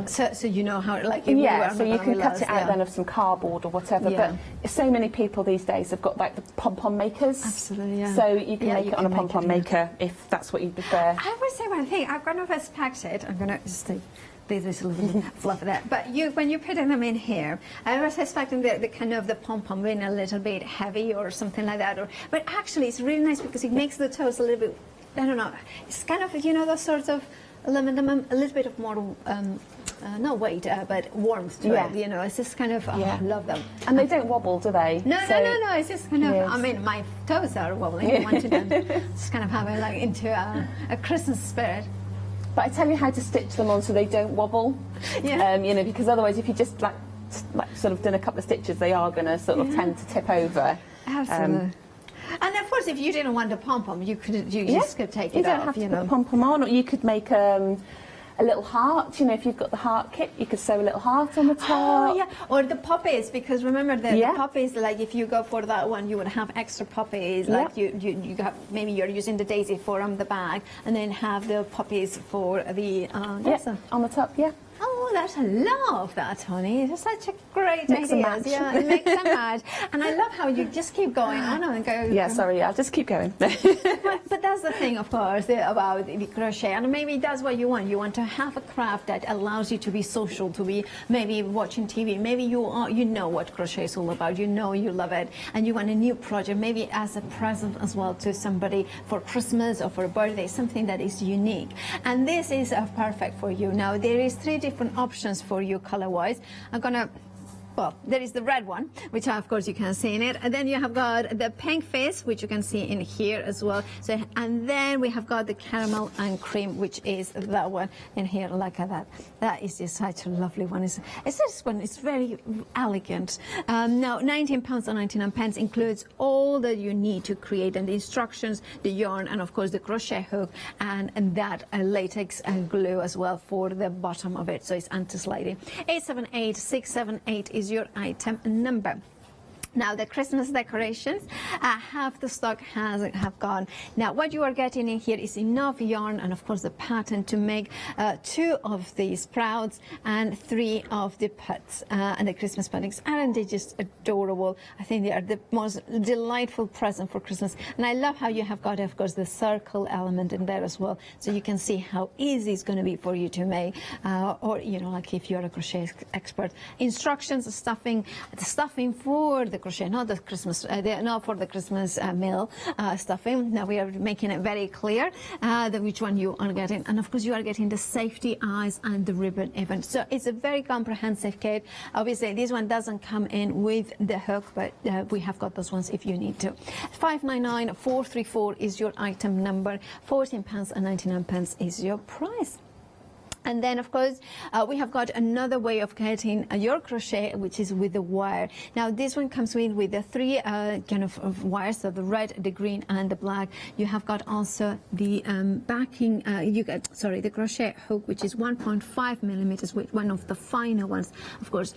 So you know how, like, so you can cut it out then of some cardboard or whatever. But so many people these days have got like the pom-pom makers. Absolutely, yeah. So you can make it on a pom-pom maker if that's what you prefer. I would say one thing. I'm going to expect it. I'm going to just take this a little bit fluff of that. But when you're putting them in here, I was expecting the kind of the pom-pom being a little bit heavy or something like that. But actually, it's really nice because it makes the toes a little bit. I don't know. It's kind of, you know, those sorts of. A little bit of more, not weight, but warmth to it. You know, it's just kind of, I love them. And they don't wobble, do they? No. It's just kind of. I mean, my toes are wobbling. I want to just kind of have it like into a Christmas spirit. But I tell you how to stitch them on so they don't wobble. Yeah. You know, because otherwise, if you just like sort of done a couple of stitches, they are going to sort of tend to tip over. Absolutely. And of course, if you didn't want the pom-pom, you just could take it off. You don't have to put the pom-pom on, or you could make a little heart. You know, if you've got the heart kit, you could sew a little heart on the top. Oh, yeah. Or the poppies, because remember the poppies, like if you go for that one, you would have extra poppies. Like you got, maybe you're using the daisy for the bag, and then have the poppies for the on the top, Oh, I love that, honey. It's such a great Mix and idea. match. Yeah, mix and match. And I love how you just keep going on and go. Yeah, sorry, I'll just keep going. But that's the thing, of course, about the crochet. And maybe that's what you want. You want to have a craft that allows you to be social, to be maybe watching TV. Maybe you know what crochet is all about. You know you love it. And you want a new project, maybe as a present as well to somebody for Christmas or for a birthday, something that is unique. And this is perfect for you. Now, there is 3 different options for you color-wise. Well, there is the red one, which of course you can see in it, and then you have got the pink face, which you can see in here as well. So, and then we have got the caramel and cream, which is that one in here, like that. That is just such a lovely one. It's this one. It's very elegant. Now, £19.99 includes all that you need to create, and the instructions, the yarn, and of course the crochet hook, and that latex glue as well for the bottom of it, so it's anti-sliding. 878-678 is your item number. Now the Christmas decorations, half the stock have gone. Now what you are getting in here is enough yarn and of course the pattern to make 2 of these sprouts and 3 of the puts and the Christmas puddings. Aren't they just adorable? I think they are the most delightful present for Christmas. And I love how you have got, of course, the circle element in there as well, so you can see how easy it's going to be for you to make, or you know, like if you're a crochet expert. Instructions, the stuffing for the crochet, not the Christmas, not for the Christmas meal stuffing. Now we are making it very clear that which one you are getting, and of course you are getting the safety eyes and the ribbon even. So it's a very comprehensive kit. Obviously this one doesn't come in with the hook, but we have got those ones if you need to. 599-434 is your item number. £14.99 is your price. And then, of course, we have got another way of getting your crochet, which is with the wire. Now, this one comes with the 3 kind of wires, so the red, the green, and the black. You have got also the backing, the crochet hook, which is 1.5 millimeters, with one of the finer ones, of course,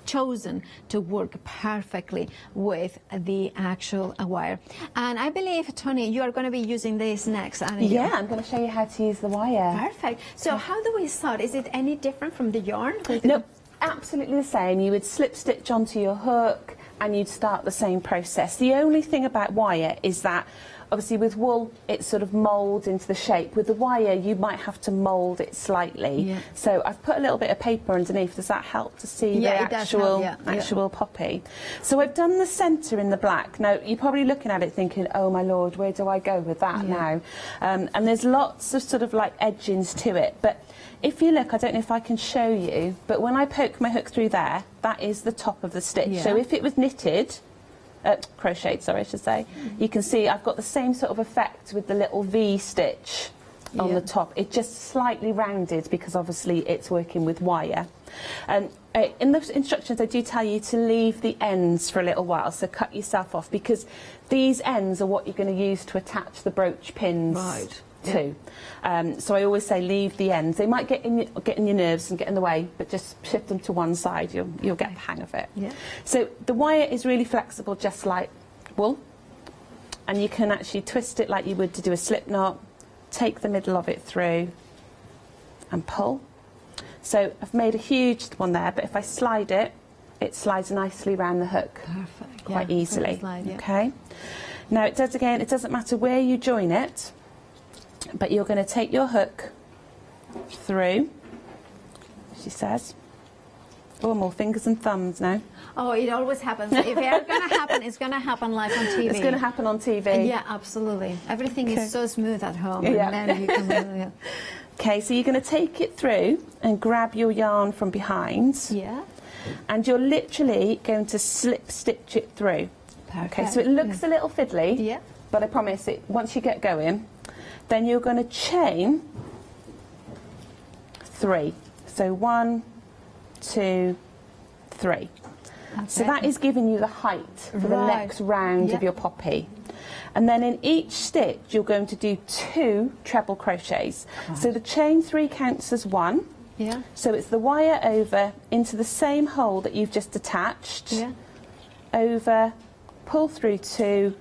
chosen to work perfectly with the actual wire. And I believe, Tony, you are going to be using this next, aren't you? Yeah, I'm going to show you how to use the wire. Perfect. So how do we start? Is it any different from the yarn? No, absolutely the same. You would slip stitch onto your hook and you'd start the same process. The only thing about wire is that obviously with wool it sort of moulds into the shape. With the wire you might have to mould it slightly. Yeah. So I've put a little bit of paper underneath. Does that help to see the actual poppy? So I've done the centre in the black. Now you're probably looking at it thinking, oh my lord, where do I go with that now? And there's lots of sort of like edgings to it, but if you look, I don't know if I can show you, but when I poke my hook through there, that is the top of the stitch. Yeah. So if it was knitted, crocheted, sorry, I should say, you can see I've got the same sort of effect with the little V stitch on the top. It just slightly rounded because obviously it's working with wire. And in the instructions I do tell you to leave the ends for a little while, so cut yourself off, because these ends are what you're going to use to attach the brooch pins. Right. Too. So I always say leave the ends. They might get in your nerves and get in the way, but just shift them to one side. You'll get the hang of it. Yeah. So the wire is really flexible, just like wool, and you can actually twist it like you would to do a slip knot. Take the middle of it through and pull. So I've made a huge one there, but if I slide it, it slides nicely around the hook. Perfect. Quite easily. Slide, okay. Now it doesn't matter where you join it. But you're going to take your hook through, she says. Oh, more fingers and thumbs now. Oh, it always happens. If it's going to happen, it's going to happen live on TV. It's going to happen on TV. Yeah, absolutely. Everything is so smooth at home. Yeah. And then you can, Okay, so you're going to take it through and grab your yarn from behind. Yeah. And you're literally going to slip stitch it through. Perfect. Okay, so it looks a little fiddly. Yeah. But I promise it, once you get going, then you're going to chain 3. So 1, 2, 3. Okay. So that is giving you the height for the next round of your poppy. And then in each stitch you're going to do 2 treble crochets. So the chain 3 counts as 1. Yeah. So it's the wire over into the same hole that you've just attached. Yeah. Over, pull through 2,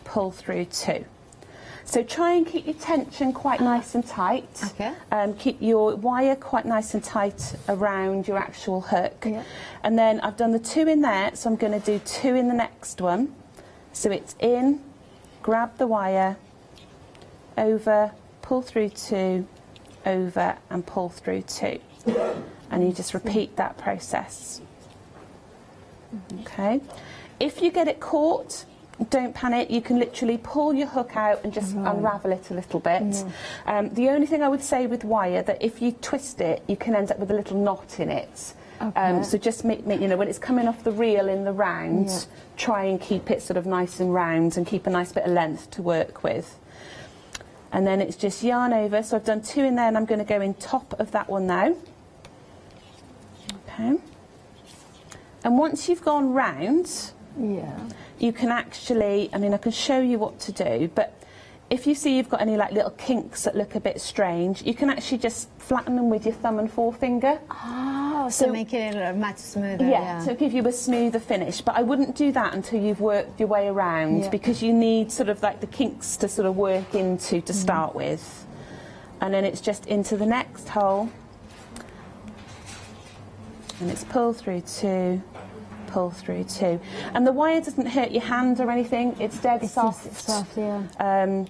pull through 2. So try and keep your tension quite nice and tight. Okay. Keep your wire quite nice and tight around your actual hook. Yeah. And then I've done the 2 in there, so I'm going to do 2 in the next one. So it's in, grab the wire, over, pull through 2, over and pull through 2. And you just repeat that process. Okay. If you get it caught, don't panic, you can literally pull your hook out and just unravel it a little bit. The only thing I would say with wire, that if you twist it, you can end up with a little knot in it. Okay. So just make, you know, when it's coming off the reel in the round, try and keep it sort of nice and round and keep a nice bit of length to work with. And then it's just yarn over. So I've done 2 in there and I'm going to go in top of that one now. Okay. And once you've gone round, you can actually, I mean, I can show you what to do, but if you see you've got any like little kinks that look a bit strange, you can actually just flatten them with your thumb and forefinger. Oh, so make it much smoother. Yeah, to give you a smoother finish. But I wouldn't do that until you've worked your way around, because you need sort of like the kinks to sort of work into to start with. And then it's just into the next hole. And it's pull through 2, pull through 2. And the wire doesn't hurt your hand or anything, it's dead soft. It's soft, yeah. And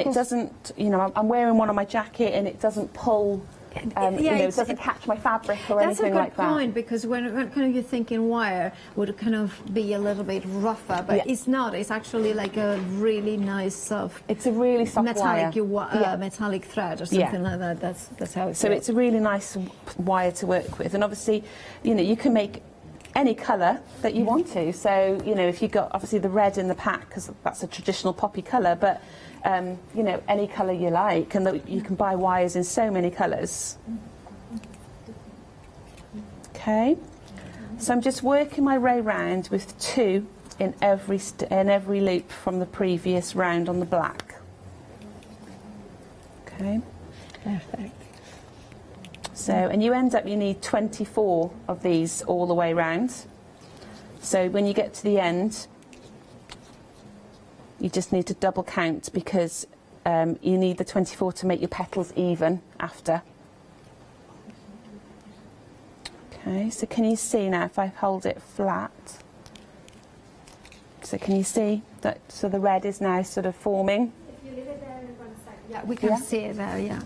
it doesn't, you know, I'm wearing one on my jacket and it doesn't pull, you know, it doesn't catch my fabric or anything like that. That's a good point, because when kind of you're thinking wire would kind of be a little bit rougher, but it's not. It's actually like a really nice soft. It's a really soft metallic wire. Metallic thread or something like that. That's how it So feels. it's a really nice wire to work with, and obviously, you know, you can make any colour that you want to. So, you know, if you've got obviously the red in the pack, because that's a traditional poppy colour, but you know, any colour you like, and that you can buy wires in so many colours. Okay, so I'm just working my way round with 2 in every loop from the previous round on the black. Okay. Perfect. So, and you end up, you need 24 of these all the way round. So when you get to the end, you just need to double count, because you need the 24 to make your petals even after. Okay, so can you see now if I hold it flat? So can you see that, so the red is now sort of forming? If you leave it there in 1 second. Yeah, we can see it there, yeah.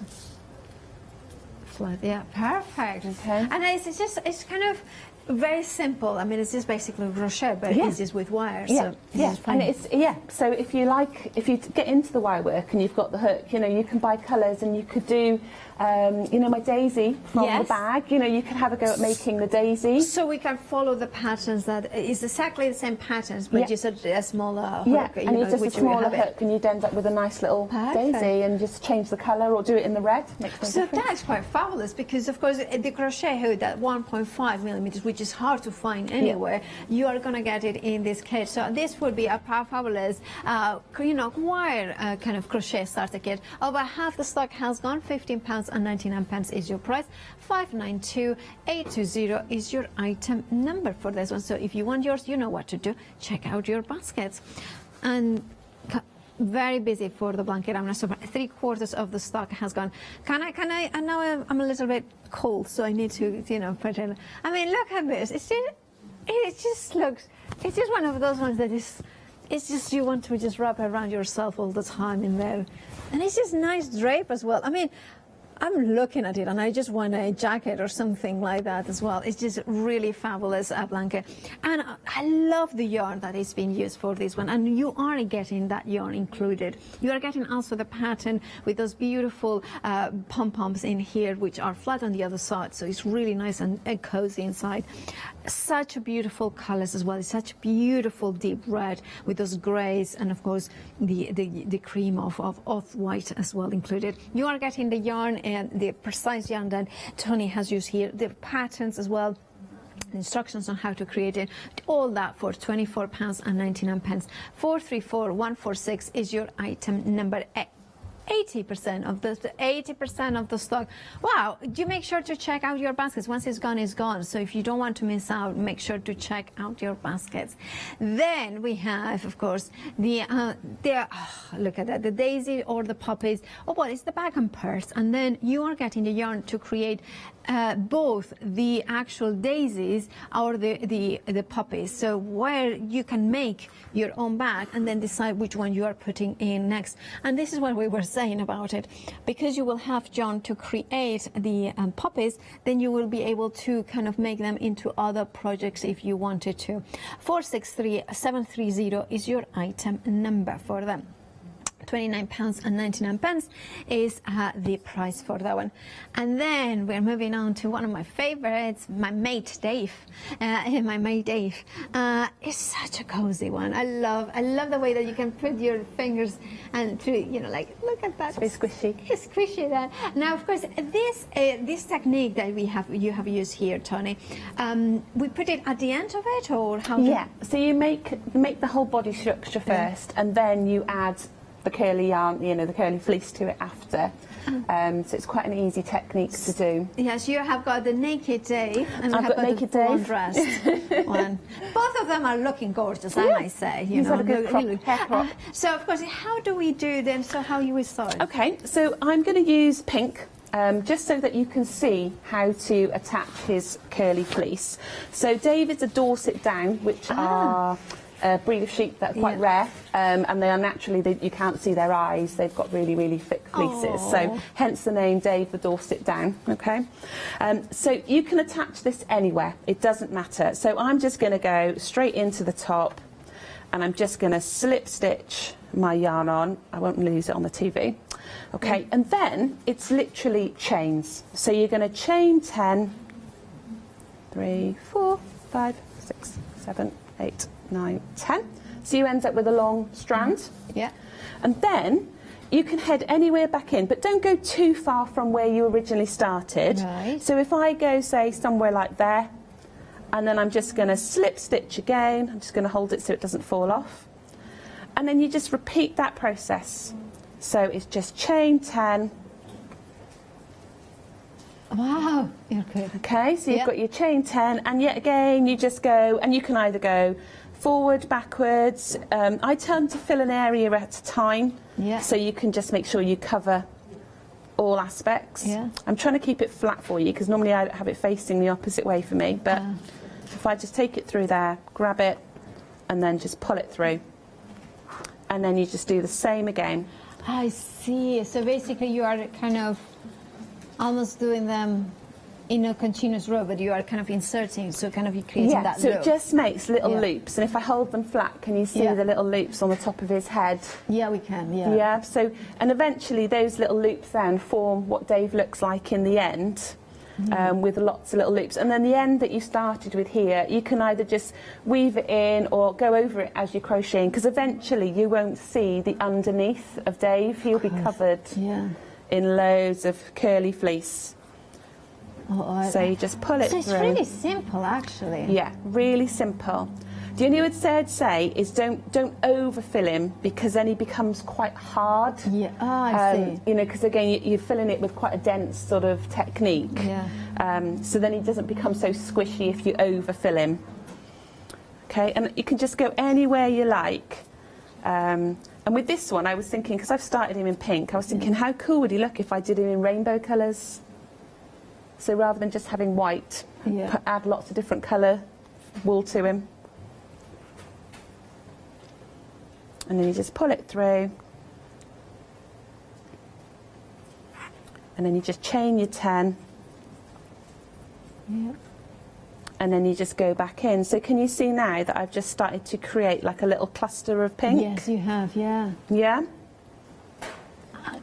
Flat, yeah, perfect. Okay. And it's kind of very simple. I mean, it's just basically crochet, but it's just with wires. Yeah, so and it's So if you like, if you get into the wire work and you've got the hook, you know, you can buy colours, and you could do, you know, my daisy from the bag. You know, you could have a go at making the daisy. So we can follow the patterns that is exactly the same patterns, but just a smaller hook. Yeah, and you just a smaller hook, and you'd end up with a nice little daisy, and just change the colour or do it in the red. Makes no difference. That's quite fabulous, because of course the crochet hook at 1.5 millimeters, which is hard to find anywhere, you are going to get it in this kit. So this would be a fabulous, you know, wire kind of crochet starter kit. Over half the stock has gone. £15.99 is your price. 592820 is your item number for this one. So if you want yours, you know what to do. Check out your baskets. And very busy for the blanket. I'm not so 3/4 of the stock has gone. Can I know I'm a little bit cold, so I need to, you know, put in. I mean, look at this. It just looks. It's just one of those ones that is. It's just you want to just wrap around yourself all the time in there, and it's just nice drape as well. I mean, I'm looking at it and I just want a jacket or something like that as well. It's just really fabulous blanket. And I love the yarn that is being used for this one. And you are getting that yarn included. You are getting also the pattern with those beautiful pom-poms in here, which are flat on the other side. So it's really nice and cozy inside. Such beautiful colors as well. It's such beautiful deep red with those grays, and of course the cream of off-white as well included. You are getting the yarn and the precise yarn that Tony has used here, the patterns as well, instructions on how to create it, all that for £24.99. 434146 is your item number. 80% of the stock. Wow, do make sure to check out your baskets. Once it's gone. So if you don't want to miss out, make sure to check out your baskets. Then we have, of course, look at that, the daisy or the poppies. Oh, well, it's the bag and purse. And then you are getting the yarn to create both the actual daisies or the poppies. So where you can make your own bag and then decide which one you are putting in next. And this is what we were saying about it. Because you will have yarn to create the poppies, then you will be able to kind of make them into other projects if you wanted to. 463730 is your item number for them. £29.99 is the price for that one. And then we're moving on to one of my favorites, my mate Dave. It's such a cozy one. I love the way that you can put your fingers and to, you know, like, look at that. It's very squishy. It's squishy there. Now, of course, this technique that you have used here, Tony, we put it at the end of it, or how? Yeah. So you make the whole body structure first, and then you add the curly yarn, you know, the curly fleece to it after. So it's quite an easy technique to do. Yes, you have got the Naked Dave and I've have got Naked the full Dave. dressed one. Both of them are looking gorgeous, I might say. He's got a good hair crop. So, of course, how do we do them? So how you will start? Okay, so I'm going to use pink. Just so that you can see how to attach his curly fleece. So David's a Dorset Down, which are a breed of sheep that are quite rare, and they are naturally, you can't see their eyes, they've got really, really thick fleeces. So hence the name Dave the Dorset Down, okay? So you can attach this anywhere, it doesn't matter. So I'm just going to go straight into the top, and I'm just going to slip stitch my yarn on. I won't lose it on the TV. Okay, and then it's literally chains. So you're going to chain 10, 3, 4, 5, 6, 7, 8, 9, 10. So you end up with a long strand. Yeah. And then you can head anywhere back in, but don't go too far from where you originally started. Right. So if I go, say, somewhere like there, and then I'm just going to slip stitch again. I'm just going to hold it so it doesn't fall off. And then you just repeat that process. So it's just chain 10. Wow, you're good. Okay, so you've got your chain 10, and yet again you just go, and you can either go forward, backwards. I tend to fill an area at a time, so you can just make sure you cover all aspects. Yeah. I'm trying to keep it flat for you because normally I have it facing the opposite way for me, but if I just take it through there, grab it, and then just pull it through, and then you just do the same again. I see. So basically you are kind of almost doing them in a continuous row, but you are kind of inserting, so kind of creating that so loop. it just makes little loops, and if I hold them flat, can you see the little loops on the top of his head? Yeah, we can, Yeah, so, and eventually those little loops then form what Dave looks like in the end. With lots of little loops, and then the end that you started with here, you can either just weave it in or go over it as you're crocheting, because eventually you won't see the underneath of Dave. He'll be covered in loads of curly fleece. So you just pull it so it's through. really simple, actually. Yeah, really simple. The only word I'd say is don't overfill him, because then he becomes quite hard. Yeah, I see. You know, because again you're filling it with quite a dense sort of technique. Yeah. So then he doesn't become so squishy if you overfill him. Okay, and you can just go anywhere you like. And with this one, I was thinking, because I've started him in pink, I was thinking, how cool would he look if I did him in rainbow colours? So rather than just having white, add lots of different colour wool to him. And then you just pull it through. And then you just chain your 10. Yeah. And then you just go back in. So can you see now that I've just started to create like a little cluster of pink? Yes, you have, yeah. Yeah?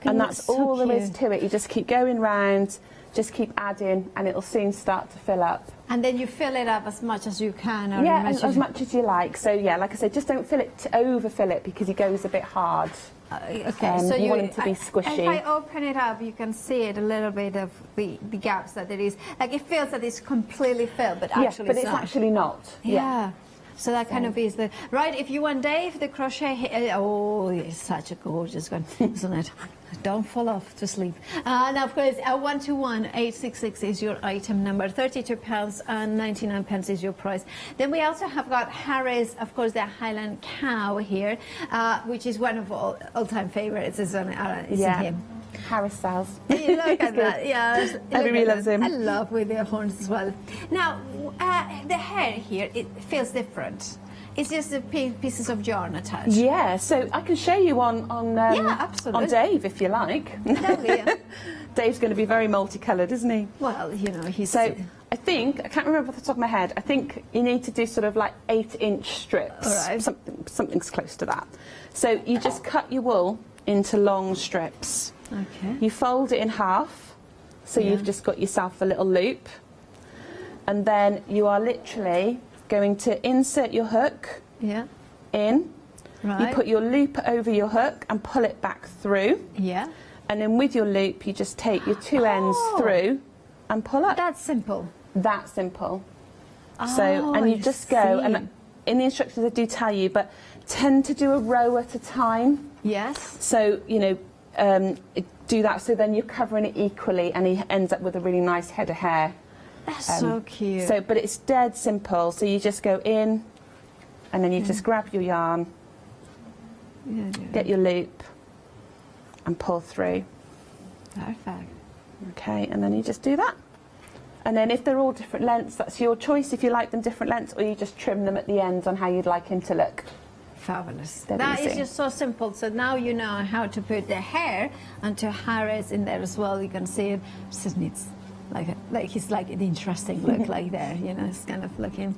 And that's all there is to it. You just keep going round, just keep adding, and it'll soon start to fill up. And then you fill it up as much as you can. Or Yeah, as much as you like. So yeah, like I said, just don't fill it to overfill it, because it goes a bit hard. Okay, so you want it to be squishy. If I open it up, you can see it a little bit of the gaps that there is. Like it feels that it's completely filled, but actually but it's actually not. Yeah. So that kind of is the right. If you want Dave the crochet, oh, it's such a gorgeous one, isn't it? Don't fall off to sleep. Now, of course, 121-866 is your item number. £32 and 99 pence is your price. Then we also have got Harry's, of course, the Highland cow here, which is one of all-time favorites, isn't him? Harris sells. You look at that, yeah. Everybody loves him. I love with the horns as well. Now, the hair here, it feels different. It's just the pieces of yarn attached. Yeah, so I can show you on absolutely. on Dave if you like. Dave's going to be very multicoloured, isn't he? Well, you know, he's... So I can't remember off the top of my head, I think you need to do sort of like 8-inch strips. All right. Something's close to that. So you just cut your wool into long strips. Okay. You fold it in half, so you've just got yourself a little loop. And then you are literally going to insert your hook in. Right. You put your loop over your hook and pull it back through. Yeah. And then with your loop, you just take your two ends through and pull up. That's simple. That simple. And you just go, and in the instructions I do tell you, but tend to do a row at a time. Yes. So, you know, do that so then you're covering it equally and he ends up with a really nice head of hair. That's so cute. So, but it's dead simple. So you just go in and then you just grab your yarn, get your loop and pull through. Perfect. Okay, and then you just do that. And then if they're all different lengths, that's your choice if you like them different lengths, or you just trim them at the ends on how you'd like him to look. Fabulous. Dead That easy. is just so simple. So now you know how to put the hair onto Harris in there as well. You can see it. Just needs like he's like an interesting look like there, you know, it's kind of looking.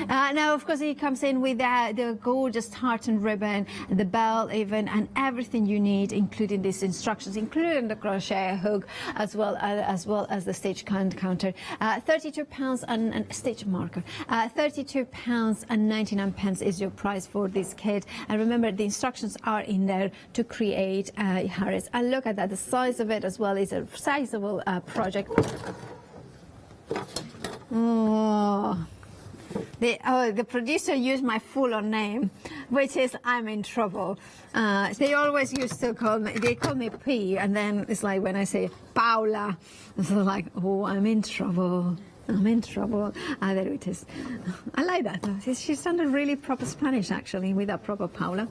Now, of course, he comes in with the gorgeous tartan ribbon, the belt even, and everything you need, including these instructions, including the crochet hook, as well as the stitch counter. £32 and stitch marker. £32 and 99 pence is your price for this kit. And remember, the instructions are in there to create Harris. And look at that, the size of it as well is a sizable project. Oh. The producer used my full-on name, which is I'm in trouble. They always used to call me, they call me P, and then it's like when I say Paula, it's like, oh, I'm in trouble. I'm in trouble. There it is. I like that. She sounded really proper Spanish, actually, with that proper Paula.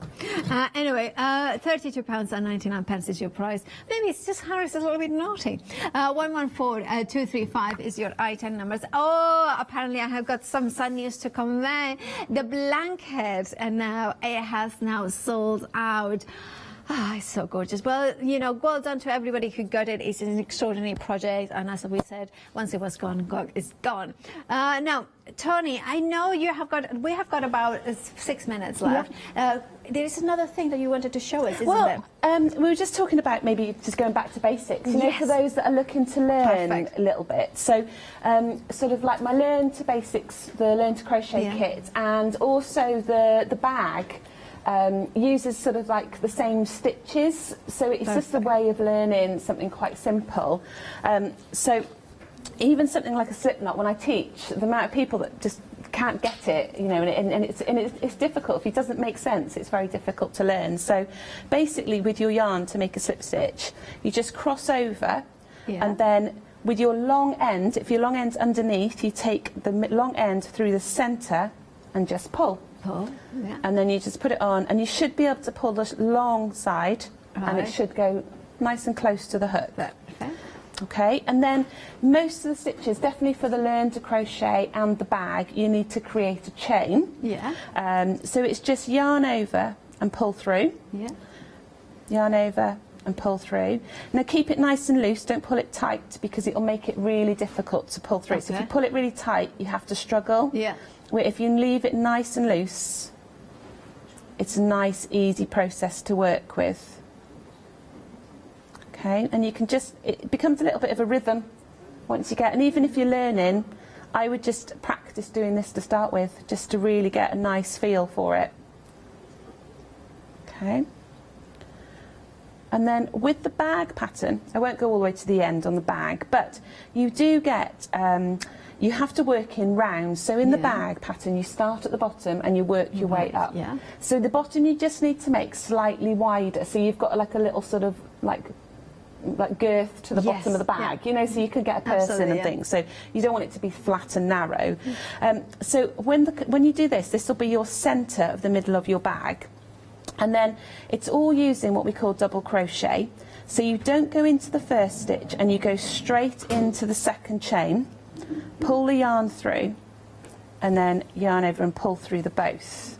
Anyway, £32 and 99 pence is your price. Maybe it's just Harris is a little bit naughty. 114235 is your item numbers. Oh, apparently I have got some sad news to convey. The blanket, and now it has now sold out. Ah, it's so gorgeous. Well, you know, well done to everybody who got it. It's an extraordinary project, and as we said, once it was gone, it's gone. Now, Tony, I know we have got about 6 minutes left. Yeah. There is another thing that you wanted to show us, isn't there? We were just talking about maybe just going back to basics, you know, for those that are looking to learn a little bit. So, sort of like my Learn to Basics, the Learn to Crochet kit, and also the bag. Uses sort of like the same stitches, so it's just a way of learning something quite simple. So even something like a slip knot, when I teach, the amount of people that just can't get it, you know, and it's difficult. If it doesn't make sense, it's very difficult to learn. So basically with your yarn to make a slip stitch, you just cross over and then with your long end, if your long end's underneath, you take the long end through the centre and just pull. And then you just put it on, and you should be able to pull the long side, and it should go nice and close to the hook. Okay, and then most of the stitches, definitely for the Learn to Crochet and the bag, you need to create a chain. So it's just yarn over and pull through. Yarn over and pull through. Now keep it nice and loose, don't pull it tight, because it will make it really difficult to pull through. So if you pull it really tight, you have to struggle. Where if you leave it nice and loose, it's a nice, easy process to work with. Okay, and you can just, it becomes a little bit of a rhythm once you get, and even if you're learning, I would just practice doing this to start with, just to really get a nice feel for it. Okay. And then with the bag pattern, I won't go all the way to the end on the bag, but you do get, you have to work in rounds. So in the bag pattern, you start at the bottom and you work your way up. So the bottom you just need to make slightly wider. So you've got like a little sort of like girth to the bottom of the bag, you know, so you could get a person and things. So you don't want it to be flat and narrow. So when you do this, this will be your centre of the middle of your bag. And then it's all using what we call double crochet. So you don't go into the first stitch and you go straight into the second chain, pull the yarn through, and then yarn over and pull through the both.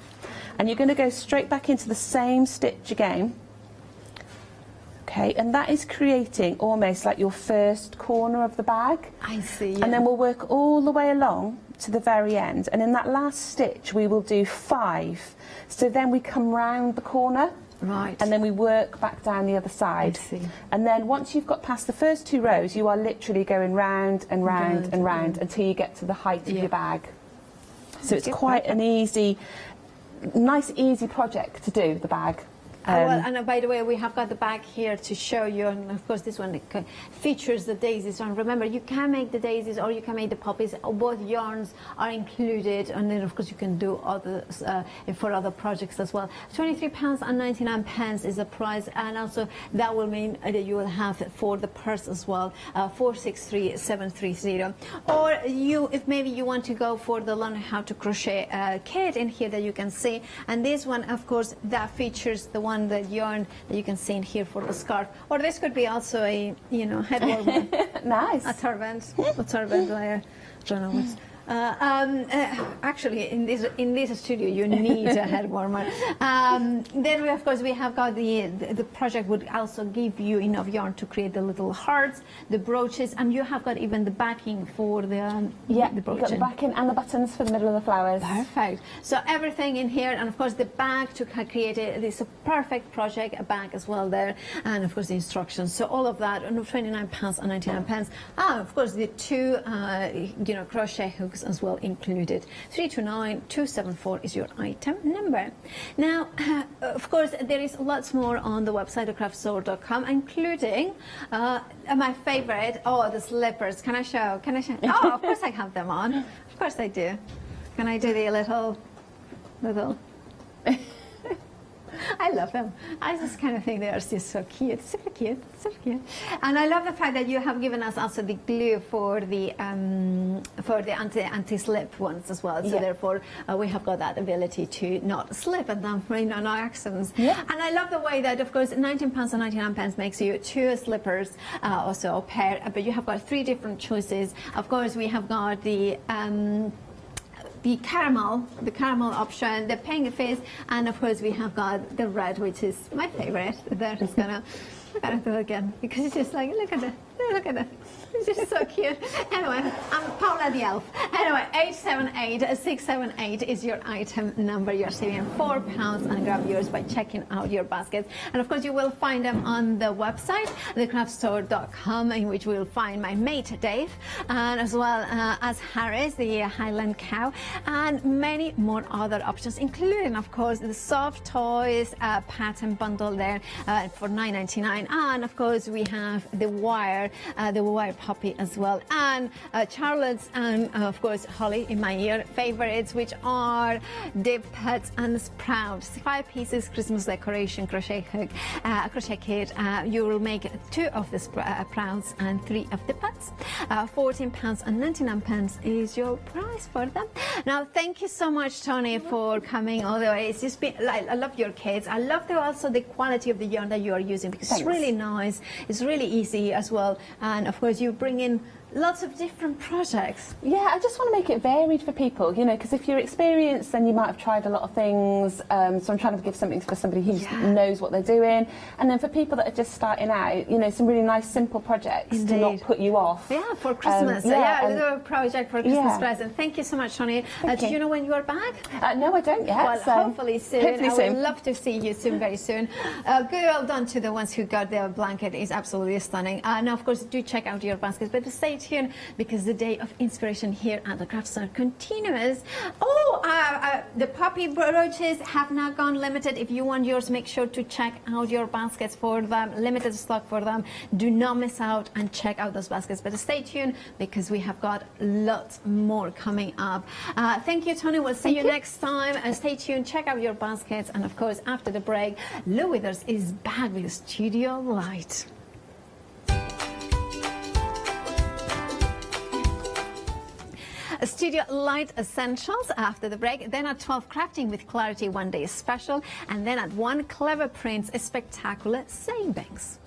And you're going to go straight back into the same stitch again. Okay, and that is creating almost like your first corner of the bag. I see. And then we'll work all the way along to the very end, and in that last stitch we will do 5. So then we come round the corner, and then we work back down the other side. I see. And then once you've got past the first 2 rows, you are literally going round and round and round until you get to the height of your bag. So it's quite an easy, nice easy project to do, the bag. Well, and by the way, we have got the bag here to show you, and of course this one features the daisies. And remember, you can make the daisies or you can make the poppies. Both yarns are included, and then of course you can do others for other projects as well. £23.99 is the price, and also that will mean that you will have for the purse as well, 463730. Or if maybe you want to go for the learn how to crochet kit in here that you can see, and this one, of course, that features the one that yarn that you can see in here for the scarf, or this could be also a head warmer. Nice. A turban layer. I don't know what's. Actually, in this studio, you need a head warmer. Then of course we have got the project would also give you enough yarn to create the little hearts, the brooches, and you have got even the backing for the the brooch. got the backing and the buttons for the middle of the flowers. Perfect. So everything in here, and of course the bag to create it is a perfect project, a bag as well there, and of course the instructions. So all of that, and £29.99. Of course the two crochet hooks as well included. 329274 is your item number. Now, of course, there is lots more on the website, thecraftstore.com, including my favorite. Oh, the slippers. Can I show? Oh, of course I have them on. Of course I do. Can I do the little? I love them. I just kind of think they are just so cute, super cute, super cute. And I love the fact that you have given us also the glue for the anti-slip ones as well. So therefore, we have got that ability to not slip and then no accidents. Yeah. And I love the way that, of course, £19.99 makes you two slippers, also a pair. But you have got three different choices. Of course, we have got the caramel option, the pink face, and of course we have got the red, which is my favorite. They're just gonna do it again because it's just like look at that. It's just so cute. Anyway, I'm Paula the Elf. Anyway, 878678 is your item number. You're saving £4 and grab yours by checking out your baskets. And of course, you will find them on the website, thecraftstore.com, in which we will find my mate Dave, and as well as Harris, the Highland cow, and many more other options, including, of course, the soft toys pattern bundle there for $9.99. And of course, we have the wire poppy as well, and Charlotte's, and of course Holly in my ear favorites, which are the pets and sprouts. 5 pieces Christmas decoration crochet hook crochet kit. You will make 2 of the sprouts and 3 of the pets. £14.99 is your price for them. Now, thank you so much, Tony, for coming all the way. It's just been I love your kits. I love also the quality of the yarn that you are using, because it's really nice. It's really easy as well. And of course, you bring in lots of different projects. Yeah, I just want to make it varied for people, because if you're experienced, then you might have tried a lot of things. So I'm trying to give something for somebody who knows what they're doing. And then for people that are just starting out, some really nice, simple projects to not put you off. Yeah, for Christmas. A little project for Christmas present. Thank you so much, Tony. Do you know when you are back? No, I don't yet. Well, hopefully soon. I would love to see you soon, very soon. Good, well done to the ones who got their blanket. Is absolutely stunning. Now, of course, do check out your baskets, but stay tuned, because the day of inspiration here at the Craft Store continues. The poppy brooches have now gone limited. If you want yours, make sure to check out your baskets for them. Limited stock for them. Do not miss out and check out those baskets. But stay tuned, because we have got lots more coming up. Thank you, Tony. We'll see you next time. And stay tuned. Check out your baskets. And of course, after the break, Lou Withers is back with Studio Light. Studio Light Essentials after the break. Then at 12, Crafting with Clarity One Day Special. And then at 1, Clever Prints, a spectacular savings.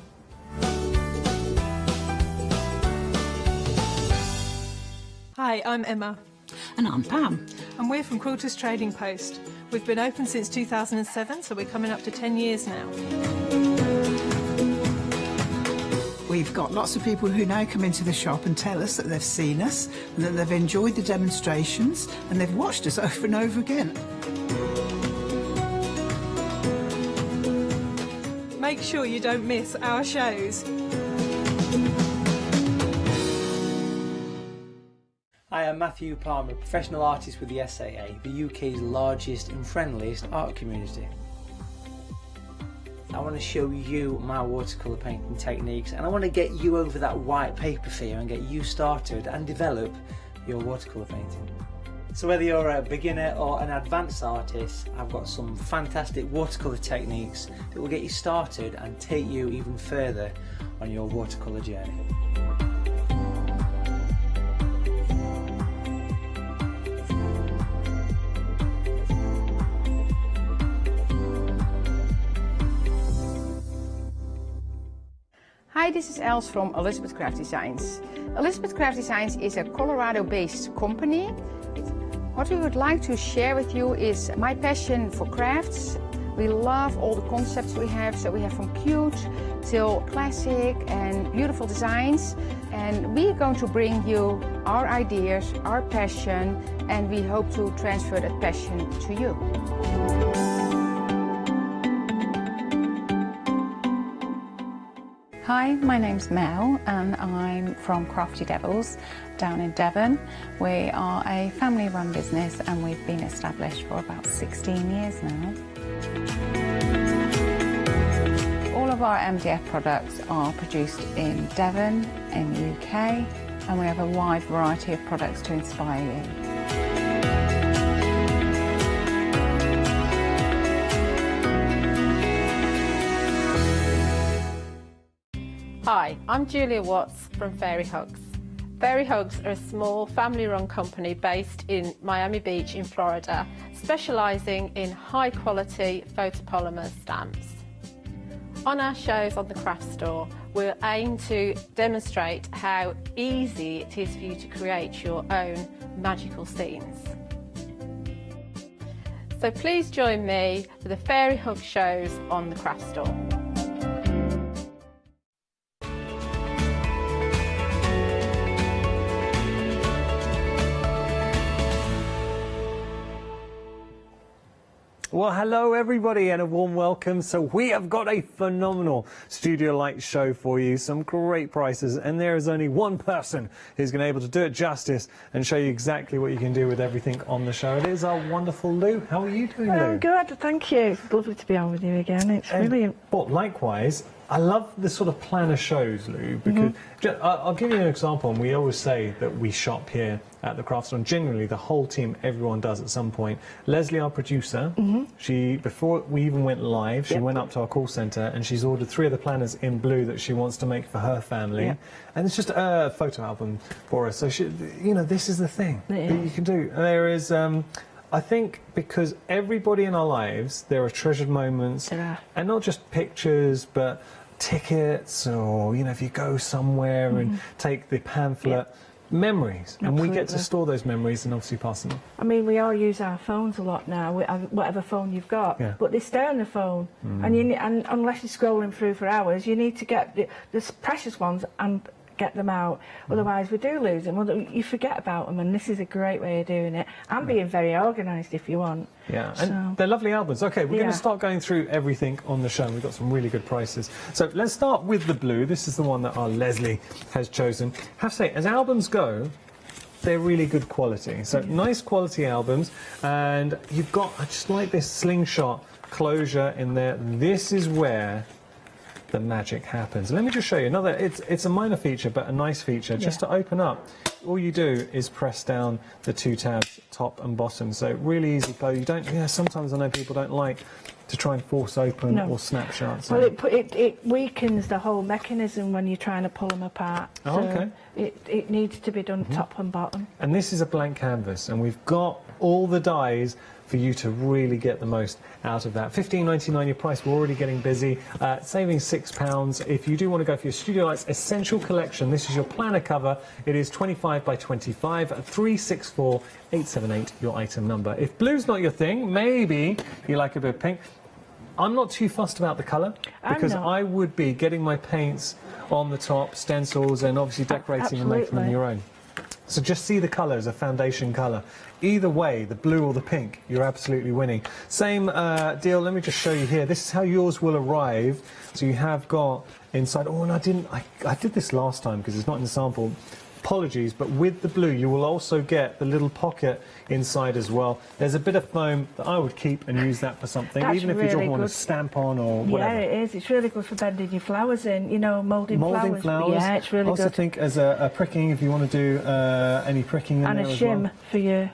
Hi, I'm Emma. And I'm Pam. And we're from Quilters Trading Post. We've been open since 2007, so we're coming up to 10 years now. We've got lots of people who now come into the shop and tell us that they've seen us, and that they've enjoyed the demonstrations, and they've watched us over and over again. Make sure you don't miss our shows. I am Matthew Palmer, professional artist with the SAA, the UK's largest and friendliest art community. I want to show you my watercolour painting techniques, and I want to get you over that white paper fear and get you started and develop your watercolour painting. So whether you're a beginner or an advanced artist, I've got some fantastic watercolour techniques that will get you started and take you even further on your watercolour journey. Hi, this is Els from Elizabeth Craft Designs. Elizabeth Craft Designs is a Colorado-based company. What we would like to share with you is my passion for crafts. We love all the concepts we have, so we have from cute till classic and beautiful designs. And we're going to bring you our ideas, our passion, and we hope to transfer that passion to you. Hi, my name's Mel and I'm from Crafty Devils down in Devon. We are a family-run business and we've been established for about 16 years now. All of our MDF products are produced in Devon, in the UK, and we have a wide variety of products to inspire you. Hi, I'm Julia Watts from Fairy Hugs. Fairy Hugs are a small family-run company based in Miami Beach in Florida, specialising in high-quality photopolymer stamps. On our shows on the craft store, we'll aim to demonstrate how easy it is for you to create your own magical scenes. So please join me for the Fairy Hug shows on the craft store. Well, hello everybody and a warm welcome. So we have got a phenomenal Studio Light show for you, some great prices, and there is only one person who's going to be able to do it justice and show you exactly what you can do with everything on the show. It is our wonderful Lou. How are you doing, Lou? I'm good, thank you. It's lovely to be on with you again. It's brilliant. Well, likewise. I love the sort of planner shows, Lou, because I'll give you an example, and we always say that we shop here at the craft store, and generally the whole team, everyone does at some point. Leslie, our producer, she, before we even went live, she went up to our call centre and she's ordered 3 of the planners in blue that she wants to make for her family. And it's just a photo album for us. So, you know, this is the thing that you can do. There is... I think because everybody in our lives, there are treasured moments, and not just pictures, but tickets, or, you know, if you go somewhere and take the pamphlet, memories. And we get to store those memories and obviously pass them on. I mean, we all use our phones a lot now, whatever phone you've got, but they stay on the phone. And unless you're scrolling through for hours, you need to get the precious ones and get them out, otherwise we do lose them. You forget about them, and this is a great way of doing it, and being very organised if you want. Yeah, and they're lovely albums. Okay, we're going to start going through everything on the show. We've got some really good prices. So let's start with the blue. This is the one that our Leslie has chosen. I have to say, as albums go, they're really good quality. So nice quality albums, and you've got, I just like this slingshot closure in there. This is where the magic happens. Let me just show you another. It's a minor feature, but a nice feature. Just to open up, all you do is press down the 2 tabs, top and bottom. So really easy close. You don't. Yeah, sometimes I know people don't like to try and force open or snapshots. Well, it weakens the whole mechanism when you're trying to pull them apart. Oh, so okay. It needs to be done top and bottom. And this is a blank canvas, and we've got all the dies for you to really get the most out of that. $15.99 your price. We're already getting busy. Saving £6. If you do want to go for your Studio Lights Essential Collection, this is your planner cover. It is 25 by 25, 364 878, your item number. If blue's not your thing, maybe you like a bit of pink. I'm not too fussed about the colour, because I would be getting my paints on the top, stencils, and obviously decorating and making them your own. So just see the colour as a foundation colour. Either way, the blue or the pink, you're absolutely winning. Same deal, let me just show you here. This is how yours will arrive. So you have got inside, oh, and I did this last time because it's not in the sample. apologies, but with the blue you will also get the little pocket inside as well. There's a bit of foam that I would keep and use that for something, That's even if you really don't want to good. stamp on or whatever. Yeah, it is. It's really good for bending your flowers in, you know, moulding flowers. Yeah, it's really I also good. think as a pricking, if you want to do any pricking in And there a as shim well. for your...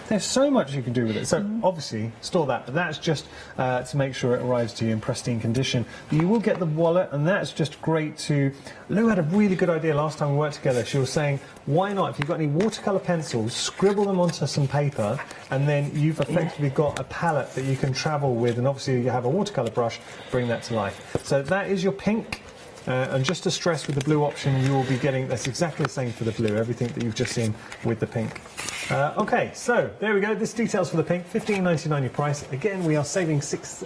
There's so much you can do with it. So obviously store that, but that's just to make sure it arrives to you in pristine condition. But you will get the wallet, and that's just great to... Lou had a really good idea last time we worked together. She was saying, why not, if you've got any watercolour pencils, scribble them onto some paper, and then you've effectively got a palette that you can travel with, and obviously you have a watercolour brush, bring that to life. So that is your pink. And just to stress, with the blue option, you will be getting, that's exactly the same for the blue, everything that you've just seen with the pink. OK, so there we go. This details for the pink, $15.99 your price. Again, we are saving £6,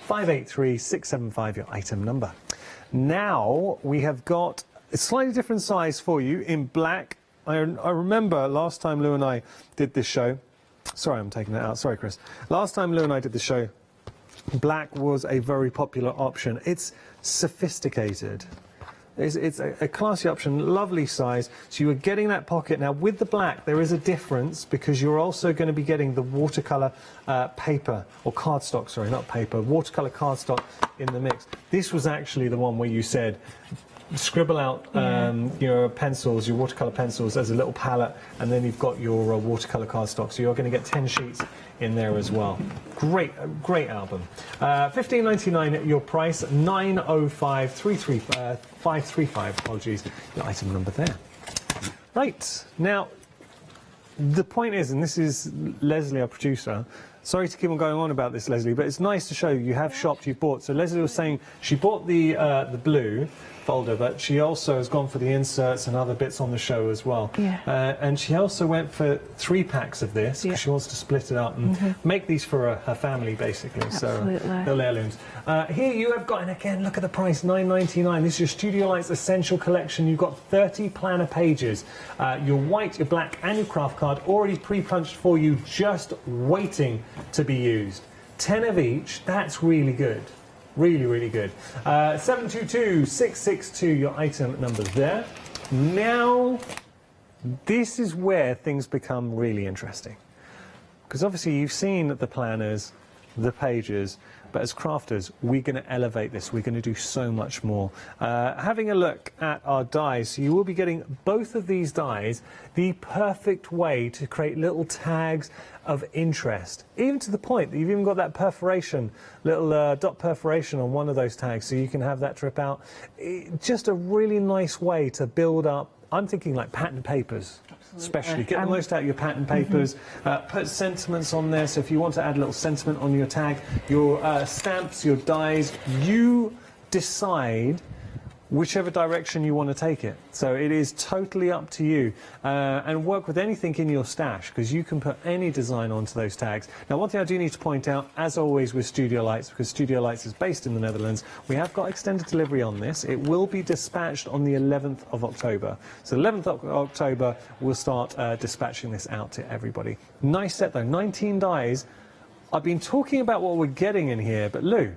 583-675 your item number. Now we have got a slightly different size for you in black. I remember last time Lou and I did this show. Sorry, I'm taking that out. Sorry, Chris. Last time Lou and I did the show, black was a very popular option. It's sophisticated. It's a classy option, lovely size. So you are getting that pocket. Now with the black there is a difference because you're also going to be getting the watercolour paper, or cardstock, sorry, not paper, watercolour cardstock in the mix. This was actually the one where you said scribble out your pencils, your watercolour pencils as a little palette, and then you've got your watercolour cardstock. So you're going to get 10 sheets in there as well. Great album. $15.99 your price, 535. Apologies, your item number there. Right, now the point is, and this is Leslie, our producer. Sorry to keep on going on about this, Leslie, but it's nice to show you have shopped, you've bought. So Leslie was saying she bought the blue folder, but she also has gone for the inserts and other bits on the show as well. Yeah. And she also went for 3 packs of this because she wants to split it up and make these for her family, basically. Absolutely. So little heirlooms. Here you have got, and again, look at the price, $9.99. This is your Studio Lights Essential Collection. You've got 30 planner pages, your white, your black, and your craft card already pre-punched for you, just waiting to be used. 10 of each. That's really good. Really, really good. 722-662, your item number there. Now, this is where things become really interesting. Because obviously you've seen the planners, the pages, but as crafters, we're going to elevate this. We're going to do so much more. Having a look at our dies, so you will be getting both of these dies, the perfect way to create little tags of interest, even to the point that you've even got that perforation, little dot perforation on one of those tags, so you can have that drip out. Just a really nice way to build up, I'm thinking like pattern papers. Especially get the most out of your pattern papers, put sentiments on there, so if you want to add a little sentiment on your tag, your stamps, your dies, you decide whichever direction you want to take it. So it is totally up to you, and work with anything in your stash because you can put any design onto those tags. Now one thing I do need to point out, as always with Studio Lights, because Studio Lights is based in the Netherlands, we have got extended delivery on this. It will be dispatched on the 11th of October. So 11th of October we'll start dispatching this out to everybody. Nice set though, 19 dies. I've been talking about what we're getting in here, but Lou,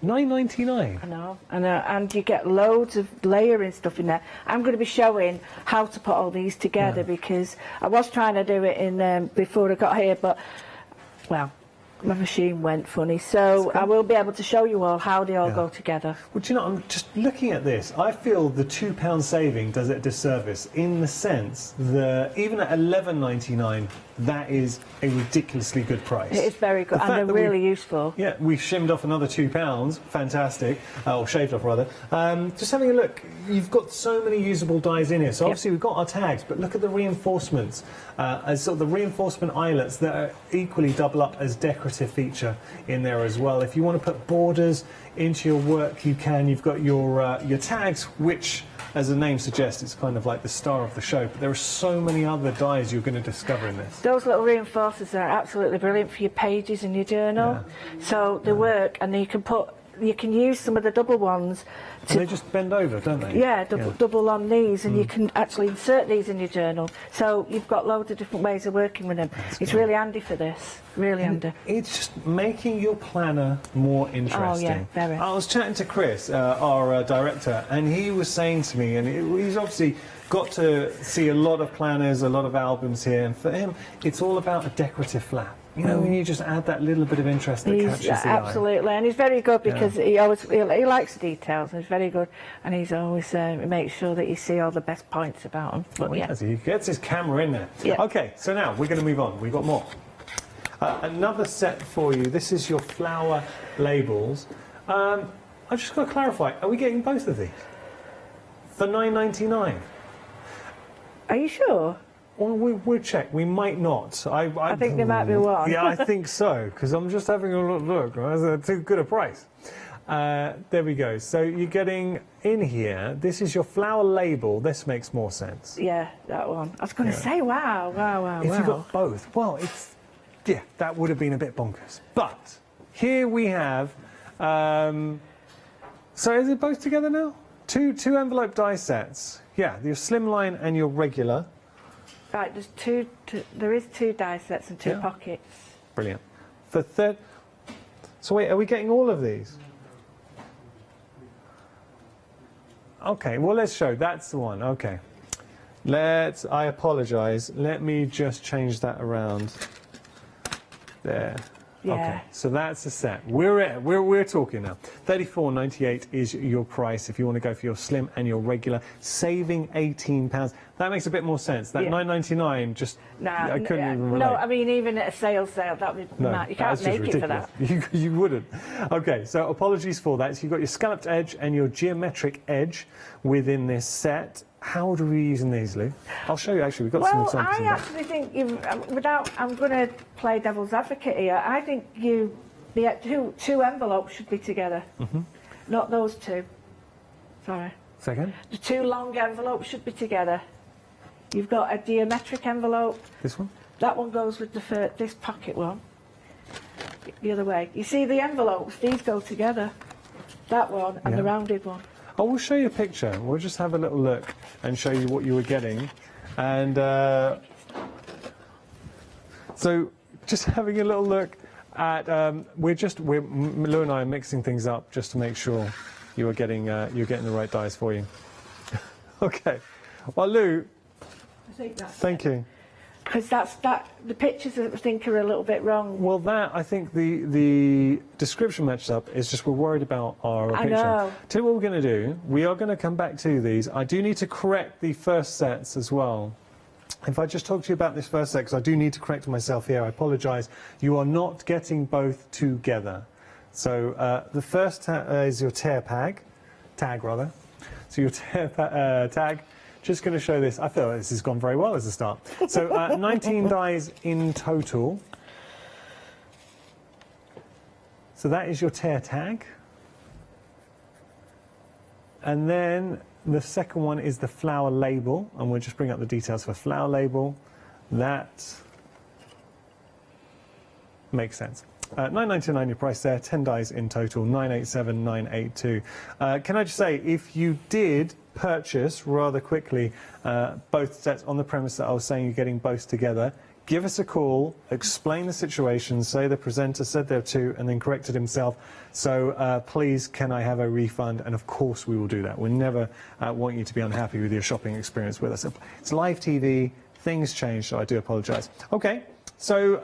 $9.99. I know, and you get loads of layering stuff in there. I'm going to be showing how to put all these together because I was trying to do it in before I got here, but well, my machine went funny, so I will be able to show you all how they all go together. Well, do you know, I'm just looking at this. I feel the £2 saving does it a disservice in the sense that even at $11.99, that is a ridiculously good price. It is very good, and they're really useful. Yeah, we've shimmed off another £2, fantastic, or shaved off rather. Just having a look, you've got so many usable dies in here. So obviously we've got our tags, but look at the reinforcements, as sort of the reinforcement eyelets that are equally double up as decorative feature in there as well. If you want to put borders into your work, you can. You've got your tags, which, as the name suggests, it's kind of like the star of the show, but there are so many other dies you're going to discover in this. Those little reinforcers are absolutely brilliant for your pages and your journal. So they work, and then you can put you can use some of the double ones. And they just bend over, don't they? Yeah, double on these, and you can actually insert these in your journal. So you've got loads of different ways of working with them. It's really handy for this, really handy. It's just making your planner more interesting. Oh, yeah, very. I was chatting to Chris, our director, and he was saying to me, and he's obviously got to see a lot of planners, a lot of albums here, and for him, it's all about a decorative flap. You know, when you just add that little bit of interest that catches the eye. Absolutely, and he's very good because he likes the details, and he's very good, and he's always makes sure that you see all the best points about them. But He gets his camera in there. Yeah. Okay, so now we're going to move on. We've got more. Another set for you. This is your flower labels. I've just got to clarify, are we getting both of these? For $9.99? Are you sure? Well, we'll check. We might not. I think there might be one. Yeah, I think so, because I'm just having a look. That's too good a price. There we go. So you're getting in here, this is your flower label. This makes more sense. Yeah, that one. I was going to say, wow. If you got both, well, that would have been a bit bonkers. But here we have, so is it both together now? Two envelope die sets. Yeah, your slimline and your regular. Right, there is two die sets and two pockets. Brilliant. For third, so wait, are we getting all of these? Okay, well, let's show. That's the one. Okay. I apologise. Let me just change that around. There. Yeah. Okay, so that's the set. We're talking now. $34.98 is your price if you want to go for your slim and your regular, saving £18. That makes a bit more sense. That $9.99 just I couldn't even relate. No, I mean even at a sale, that would you can't make it for that. You wouldn't. Okay, so apologies for that. So you've got your scalloped edge and your geometric edge within this set. How do we use these, Lou? I'll show you, actually. We've got some examples. I actually think, I'm going to play devil's advocate here. I think two envelopes should be together. Not those two. Sorry. Second? The two long envelopes should be together. You've got a geometric envelope. This one? That one goes with this pocket one. The other way. You see the envelopes, these go together. That one and the rounded one. I will show you a picture. We'll just have a little look and show you what you were getting. And so just having a little look at, Lou and I are mixing things up just to make sure you're getting the right dies for you. Okay. Well, Lou, thank you. Because the pictures I think are a little bit wrong. Well, I think the description matches up. It's just we're worried about our picture. Know. Tell you what we're going to do. We are going to come back to these. I do need to correct the first sets as well. If I just talk to you about this first set, because I do need to correct myself here. I apologise. You are not getting both together. So the first is your tag. So your tag. Just going to show this. I feel this has gone very well as a start. So 19 dies in total. So that is your tear tag. And then the second one is the flower label. And we'll just bring up the details for flower label. That makes sense. $9.99 your price there, 10 dies in total, $987, $982. Can I just say, if you did purchase rather quickly both sets on the premise that I was saying you're getting both together, give us a call, explain the situation, say the presenter said there were two and then corrected himself. So please, can I have a refund? And of course we will do that. We never want you to be unhappy with your shopping experience with us. It's live TV, things change, so I do apologise. Okay. So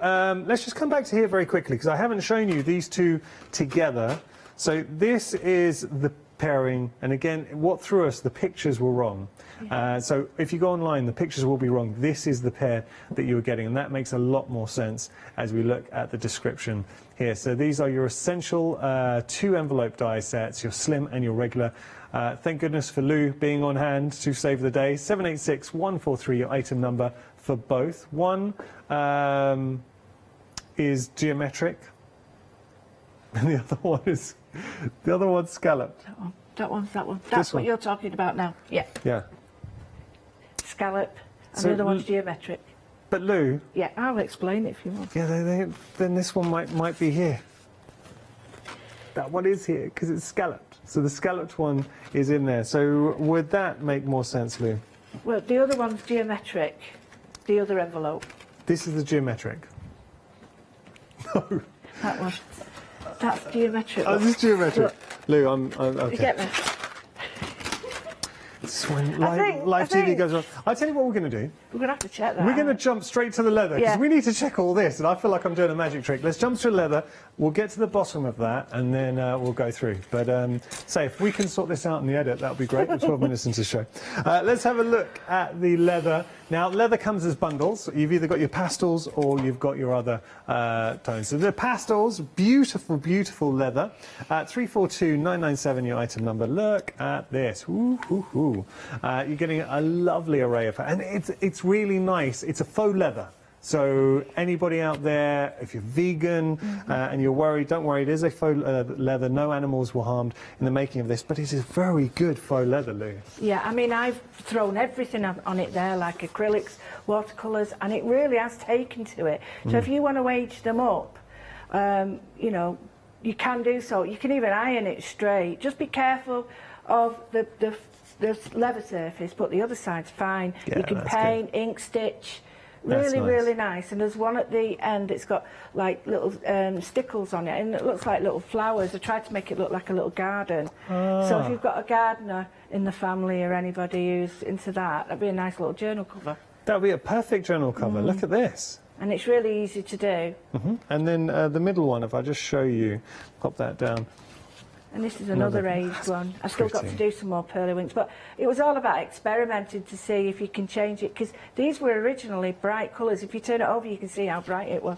let's just come back to here very quickly, because I haven't shown you these two together. So this is the pairing, and again, what threw us, the pictures were wrong. So if you go online, the pictures will be wrong. This is the pair that you were getting, and that makes a lot more sense as we look at the description here. So these are your essential two envelope die sets, your slim and your regular. Thank goodness for Lou being on hand to save the day. 786143, your item number for both. One is geometric, and the other one's scalloped. That one. That's what you're talking about now. Yeah. Yeah. Scallop, and the other one's geometric. But Lou. Yeah, I'll explain it if you want. Yeah, then this one might be here. that one is here because it's scalloped. So the scalloped one is in there. So would that make more sense, Lou? Well, the other one's geometric, the other envelope. This is the geometric. No. That one. That's geometric. Oh, this is geometric. Look. Lou, I'm okay. You get me? It's when live TV goes on. I'll tell you what we're going to do. We're going to have to check that. We're going to jump straight to the leather because we need to check all this, and I feel like I'm doing a magic trick. Let's jump to the leather. We'll get to the bottom of that, and then we'll go through. But say if we can sort this out in the edit, that would be great. We're 12 minutes into the show. Let's have a look at the leather. Now, leather comes as bundles. You've either got your pastels or you've got your other tones. So the pastels, beautiful, beautiful leather. 342997, your item number. Look at this. Ooh, ooh, ooh. You're getting a lovely array of, and it's really nice. It's a faux leather. So anybody out there, if you're vegan and you're worried, don't worry. It is a faux leather. No animals were harmed in the making of this, but it is very good faux leather, Lou. Yeah, I mean, I've thrown everything on it there, like acrylics, watercolours, and it really has taken to it. So if you want to age them up, you know, you can do so. You can even iron it straight. Just be careful of the leather surface, but the other side's fine. Yeah, you can paint, ink stitch. Really, really nice. And there's one at the end, it's got like little stickles on it, and it looks like little flowers. I tried to make it look like a little garden. So if you've got a gardener in the family or anybody who's into that, that'd be a nice little journal cover. That would be a perfect journal cover. Look at this. And it's really easy to do. And then the middle one, if I just show you, pop that down. And this is another aged one. I've still got to do some more pearly winks, but it was all about experimenting to see if you can change it, because these were originally bright colours. If you turn it over, you can see how bright it was.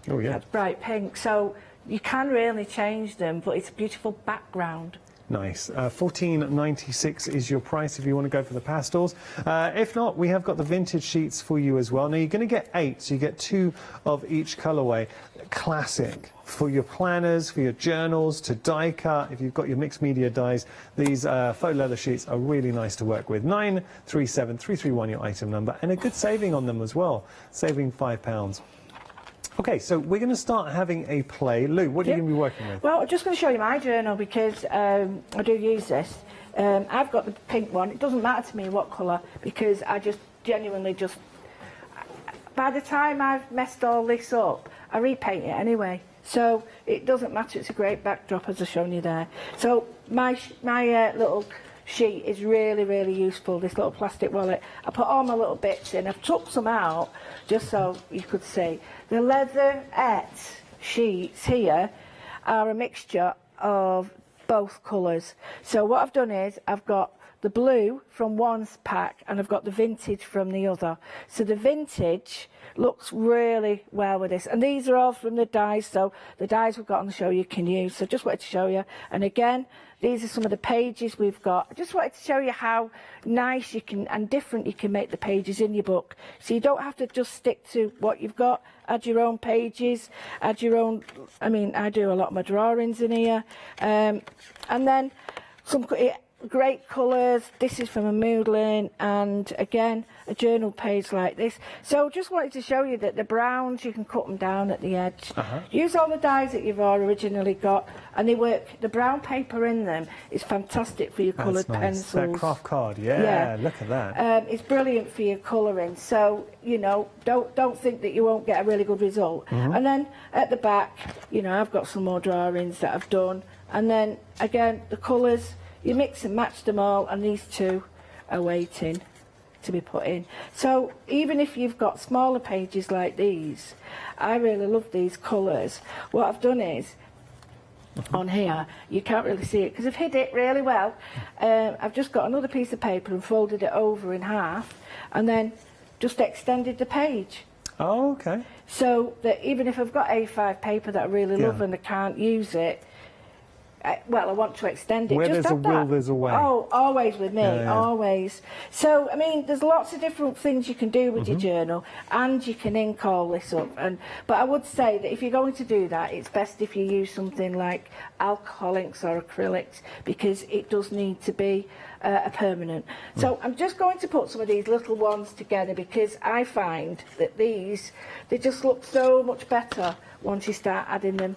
Oh, yeah. That's bright pink. So you can really change them, but it's a beautiful background. Nice. $14.96 is your price if you want to go for the pastels. If not, we have got the vintage sheets for you as well. Now, you're going to get 8, so you get 2 of each colourway. Classic for your planners, for your journals, to die cut. If you've got your mixed media dies, these faux leather sheets are really nice to work with. 937331, your item number, and a good saving on them as well, saving £5. Okay, so we're going to start having a play. Lou, what are you going to be working with? Well, I'm just going to show you my journal because I do use this. I've got the pink one. It doesn't matter to me what colour because I just genuinely just... By the time I've messed all this up, I repaint it anyway. So it doesn't matter. It's a great backdrop as I've shown you there. So my little sheet is really, really useful, this little plastic wallet. I put all my little bits in. I've took some out just so you could see. The leatherette sheets here are a mixture of both colours. So what I've done is I've got the blue from one pack and I've got the vintage from the other. So the vintage looks really well with this. And these are all from the dies, so the dies we've got on the show you can use. So just wanted to show you. And again, these are some of the pages we've got. I just wanted to show you how nice you can and different you can make the pages in your book. So you don't have to just stick to what you've got. Add your own pages, add your own, I mean, I do a lot of my drawings in here. And then some great colours. This is from a Moodlin, and again a journal page like this. So just wanted to show you that the browns, you can cut them down at the edge. Use all the dies that you've originally got, and they work. The brown paper in them is fantastic for your coloured pencils. That craft card, yeah, look at that. It's brilliant for your colouring. So you know, don't think that you won't get a really good result. And then at the back, you know, I've got some more drawings that I've done, and then again the colours. You mix and match them all, and these two are waiting to be put in. So even if you've got smaller pages like these, I really love these colours. What I've done is, on here, you can't really see it because I've hid it really well. I've just got another piece of paper and folded it over in half, and then just extended the page. Oh, okay. So that even if I've got A5 paper that I really love and I can't use it, well, I want to extend it. Where just there's a will, there's a way. Oh, always with me, always. So, I mean, there's lots of different things you can do with your journal, and you can ink all this up. But I would say that if you're going to do that, it's best if you use something like alcohol inks or acrylics, because it does need to be a permanent. So I'm just going to put some of these little ones together because I find that these, they just look so much better once you start adding them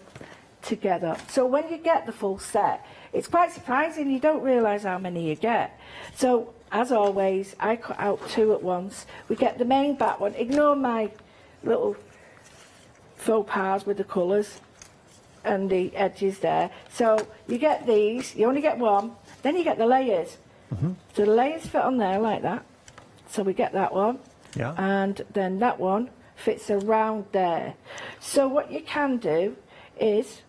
together. So when you get the full set, it's quite surprising. You don't realise how many you get. So as always, I cut out 2 at once. We get the main back one. Ignore my little faux pas with the colours and the edges there. So you get these, you only get one, then you get the layers. So the layers fit on there like that. So we get that one. Yeah. And then that one fits around there. So what you can do is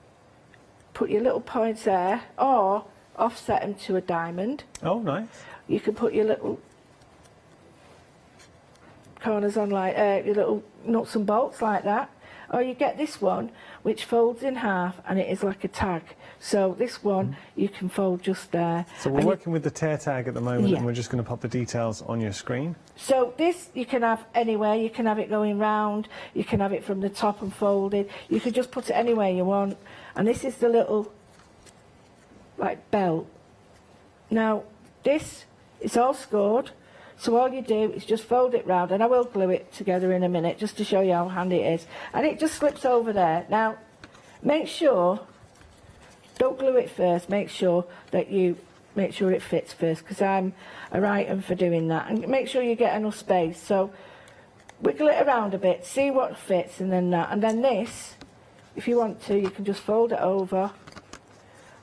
put your little points there, or offset them to a diamond. Oh, nice. You can put your little corners on like your little nuts and bolts like that. Or you get this one which folds in half and it is like a tag. So this one you can fold just there. So we're working with the tear tag at the moment, Yeah. and we're just going to pop the details on your screen. So this you can have anywhere. You can have it going round, you can have it from the top and folded, you can just put it anywhere you want. And this is the little like belt. Now this is all scored, so all you do is just fold it round, and I will glue it together in a minute just to show you how handy it is. And it just slips over there. Now make sure, don't glue it first, make sure that you make sure it fits first, because I'm a right one for doing that. And make sure you get enough space. So wiggle it around a bit, see what fits, and then that. And then this, if you want to, you can just fold it over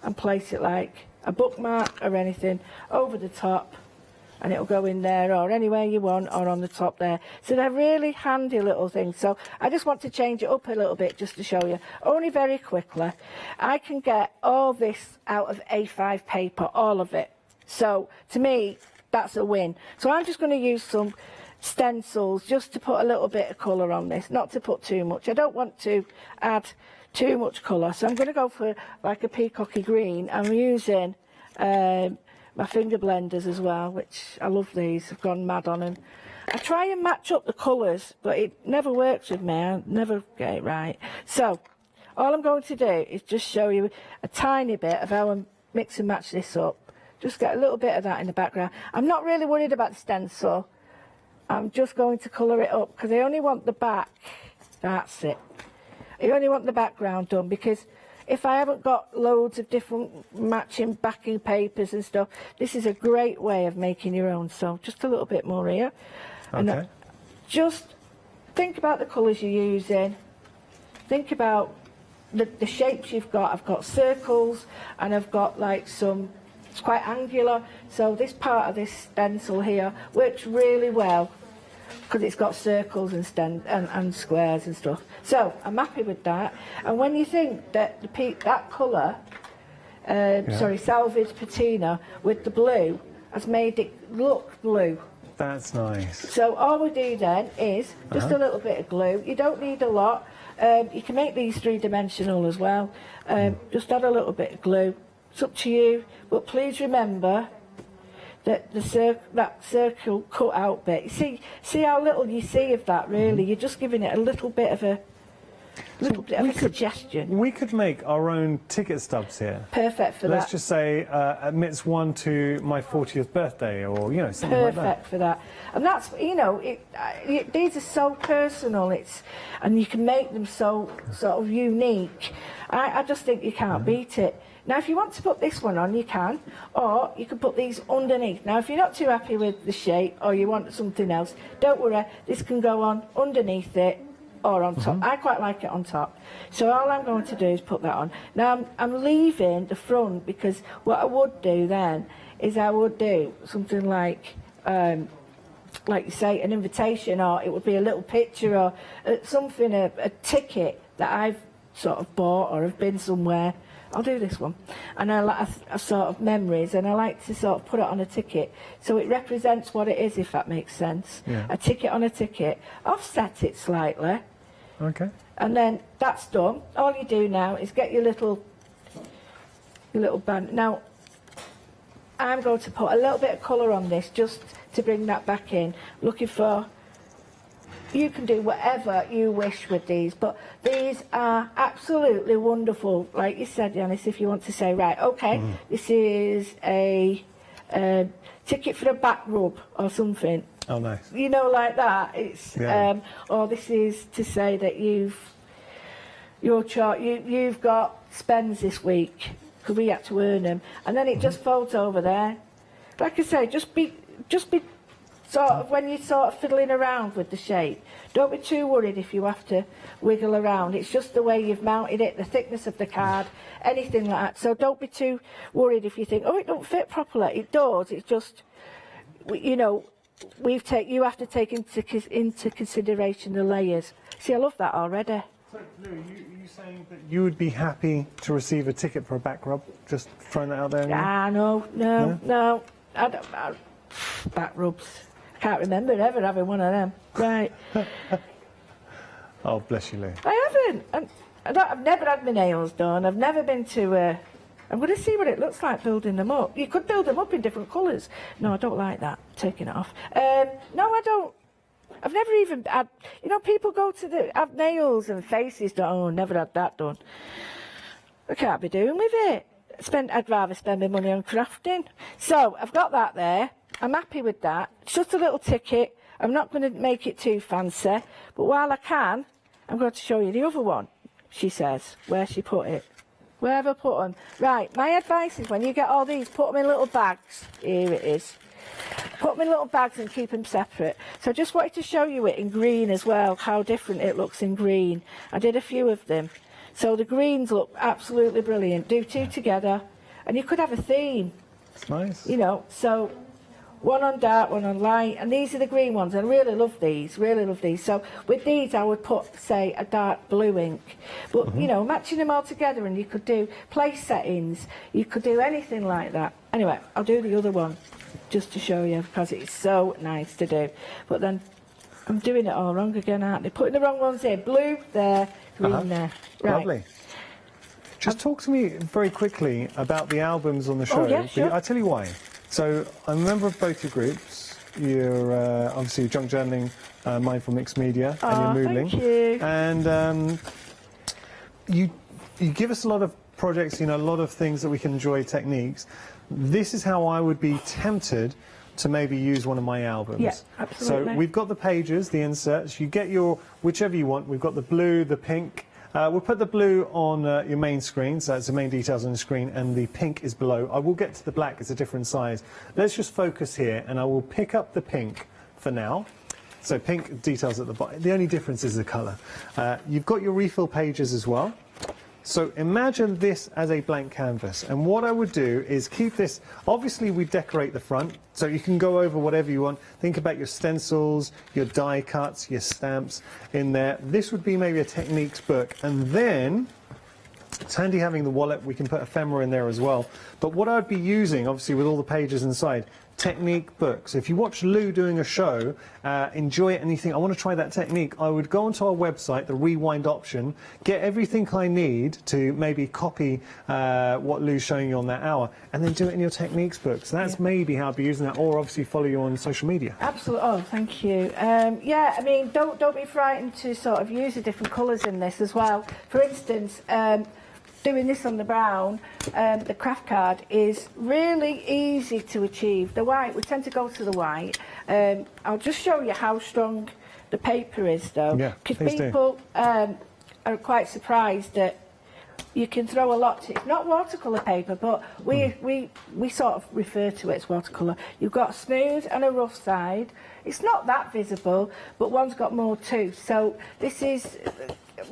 and place it like a bookmark or anything over the top, and it'll go in there or anywhere you want, or on the top there. So they're really handy little things. So I just want to change it up a little bit just to show you, only very quickly. I can get all this out of A5 paper, all of it. So to me, that's a win. So I'm just going to use some stencils just to put a little bit of colour on this, not to put too much. I don't want to add too much colour, so I'm going to go for like a peacocky green. I'm using my finger blenders as well, which I love these. I've gone mad on them. I try and match up the colours, but it never works with me. I never get it right. So all I'm going to do is just show you a tiny bit of how I mix and match this up. Just get a little bit of that in the background. I'm not really worried about the stencil. I'm just going to colour it up because I only want the back. That's it. I only want the background done, because if I haven't got loads of different matching backing papers and stuff, this is a great way of making your own. So just a little bit more here. Okay. And just think about the colours you're using. Think about the shapes you've got. I've got circles and I've got like some, it's quite angular. So this part of this stencil here works really well because it's got circles and squares and stuff. So I'm happy with that. And when you think that that colour, salvage patina with the blue has made it look blue. That's nice. So all we do then is just a little bit of glue. You don't need a lot. You can make these three-dimensional as well. Just add a little bit of glue. It's up to you. But please remember that that circle cut out bit. See how little you see of that, really. You're just giving it a little bit of a suggestion. We could make our own ticket stubs here. Perfect for that. Let's just say admits one to my 40th birthday, or something like that. Perfect for that. And that's these are so personal. And you can make them so sort of unique. I just think you can't beat it. Now, if you want to put this one on, you can, or you can put these underneath. Now, if you're not too happy with the shape or you want something else, don't worry. This can go on underneath it or on top. I quite like it on top. So all I'm going to do is put that on. Now, I'm leaving the front because what I would do then is I would do something like you say, an invitation, or it would be a little picture or something, a ticket that I've sort of bought or have been somewhere. I'll do this one, and I like a sort of memories, and I like to sort of put it on a ticket so it represents what it is, if that makes sense. Yeah. A ticket on a ticket, offset it slightly, Okay. and then that's done. All you do now is get your little band. Now I'm going to put a little bit of colour on this just to bring that back in. Looking for, you can do whatever you wish with these, but these are absolutely wonderful. Like you said, Janice, if you want to say, right, okay, this is a ticket for a back rub or something. Oh, nice. Like that. It's or this is to say that you've got spends this week, because we had to earn them, and then it just folds over there. Like I say, just be sort of, when you're sort of fiddling around with the shape, don't be too worried if you have to wiggle around. It's just the way you've mounted it, the thickness of the card, anything like that. So don't be too worried if you think, oh, it don't fit properly. It does. It's just, you know, you have to take into consideration the layers. See, I love that already. So, Lou, are you saying that you would be happy to receive a ticket for a back rub? Just throwing that out there? No. I don't. Back rubs. I can't remember ever having one of them. Right. Oh, bless you, Lou. I haven't. I've never had my nails done. I've never been to. I'm going to see what it looks like building them up. You could build them up in different colours. No, I don't like that. Taking it off. No, I don't. I've never even had. You know, people go to have nails and faces done. Oh, never had that done. I can't be doing with it. I'd rather spend my money on crafting. So I've got that there. I'm happy with that. It's just a little ticket. I'm not going to make it too fancy. But while I can, I'm going to show you the other one, she says, where she put it. Where have I put them? Right, my advice is when you get all these, put them in little bags. Here it is. Put them in little bags and keep them separate. So I just wanted to show you it in green as well, how different it looks in green. I did a few of them. So the greens look absolutely brilliant. Do two together, and you could have a theme. It's nice. You know, so one on dark, one on light, and these are the green ones. I really love these, So with these, I would put, say, a dark blue ink. But, you know, matching them all together, and you could do place settings. You could do anything like that. Anyway, I'll do the other one just to show you, because it's so nice to do. But then I'm doing it all wrong again, aren't I? Putting the wrong ones in. Blue there, green there. Right. Lovely. Just talk to me very quickly about the albums on the show. Oh, yeah, sure. I'll tell you why. So I'm a member of both your groups. You're obviously Junk Journaling, Mindful Mixed Media, and you're Moodling. Thank you. And you give us a lot of projects, you know, a lot of things that we can enjoy, techniques. This is how I would be tempted to maybe use one of my albums. Yeah, absolutely. So we've got the pages, the inserts. You get your whichever you want. We've got the blue, the pink. We'll put the blue on your main screen, so that's the main details on the screen, and the pink is below. I will get to the black, it's a different size. Let's just focus here, and I will pick up the pink for now. So pink details at the bottom. The only difference is the colour. You've got your refill pages as well. So imagine this as a blank canvas, and what I would do is keep this, obviously we decorate the front, so you can go over whatever you want. Think about your stencils, your die cuts, your stamps in there. This would be maybe a techniques book, and then it's handy having the wallet. We can put ephemera in there as well. But what I'd be using, obviously with all the pages inside, technique books. If you watch Lou doing a show, enjoy it and you think, I want to try that technique, I would go onto our website, the rewind option, get everything I need to maybe copy what Lou's showing you on that hour, and then do it in your techniques book. So that's maybe how I'd be using that, or obviously follow you on social media. Absolutely. Oh, thank you. Yeah, I mean, don't be frightened to sort of use the different colours in this as well. For instance, doing this on the brown, the craft card is really easy to achieve. The white, we tend to go to the white. I'll just show you how strong the paper is, though. Yeah, because people are quite surprised that you can throw a lot to it. It's not watercolour paper, but we sort of refer to it as watercolour. You've got a smooth and a rough side. It's not that visible, but one's got more too. So this is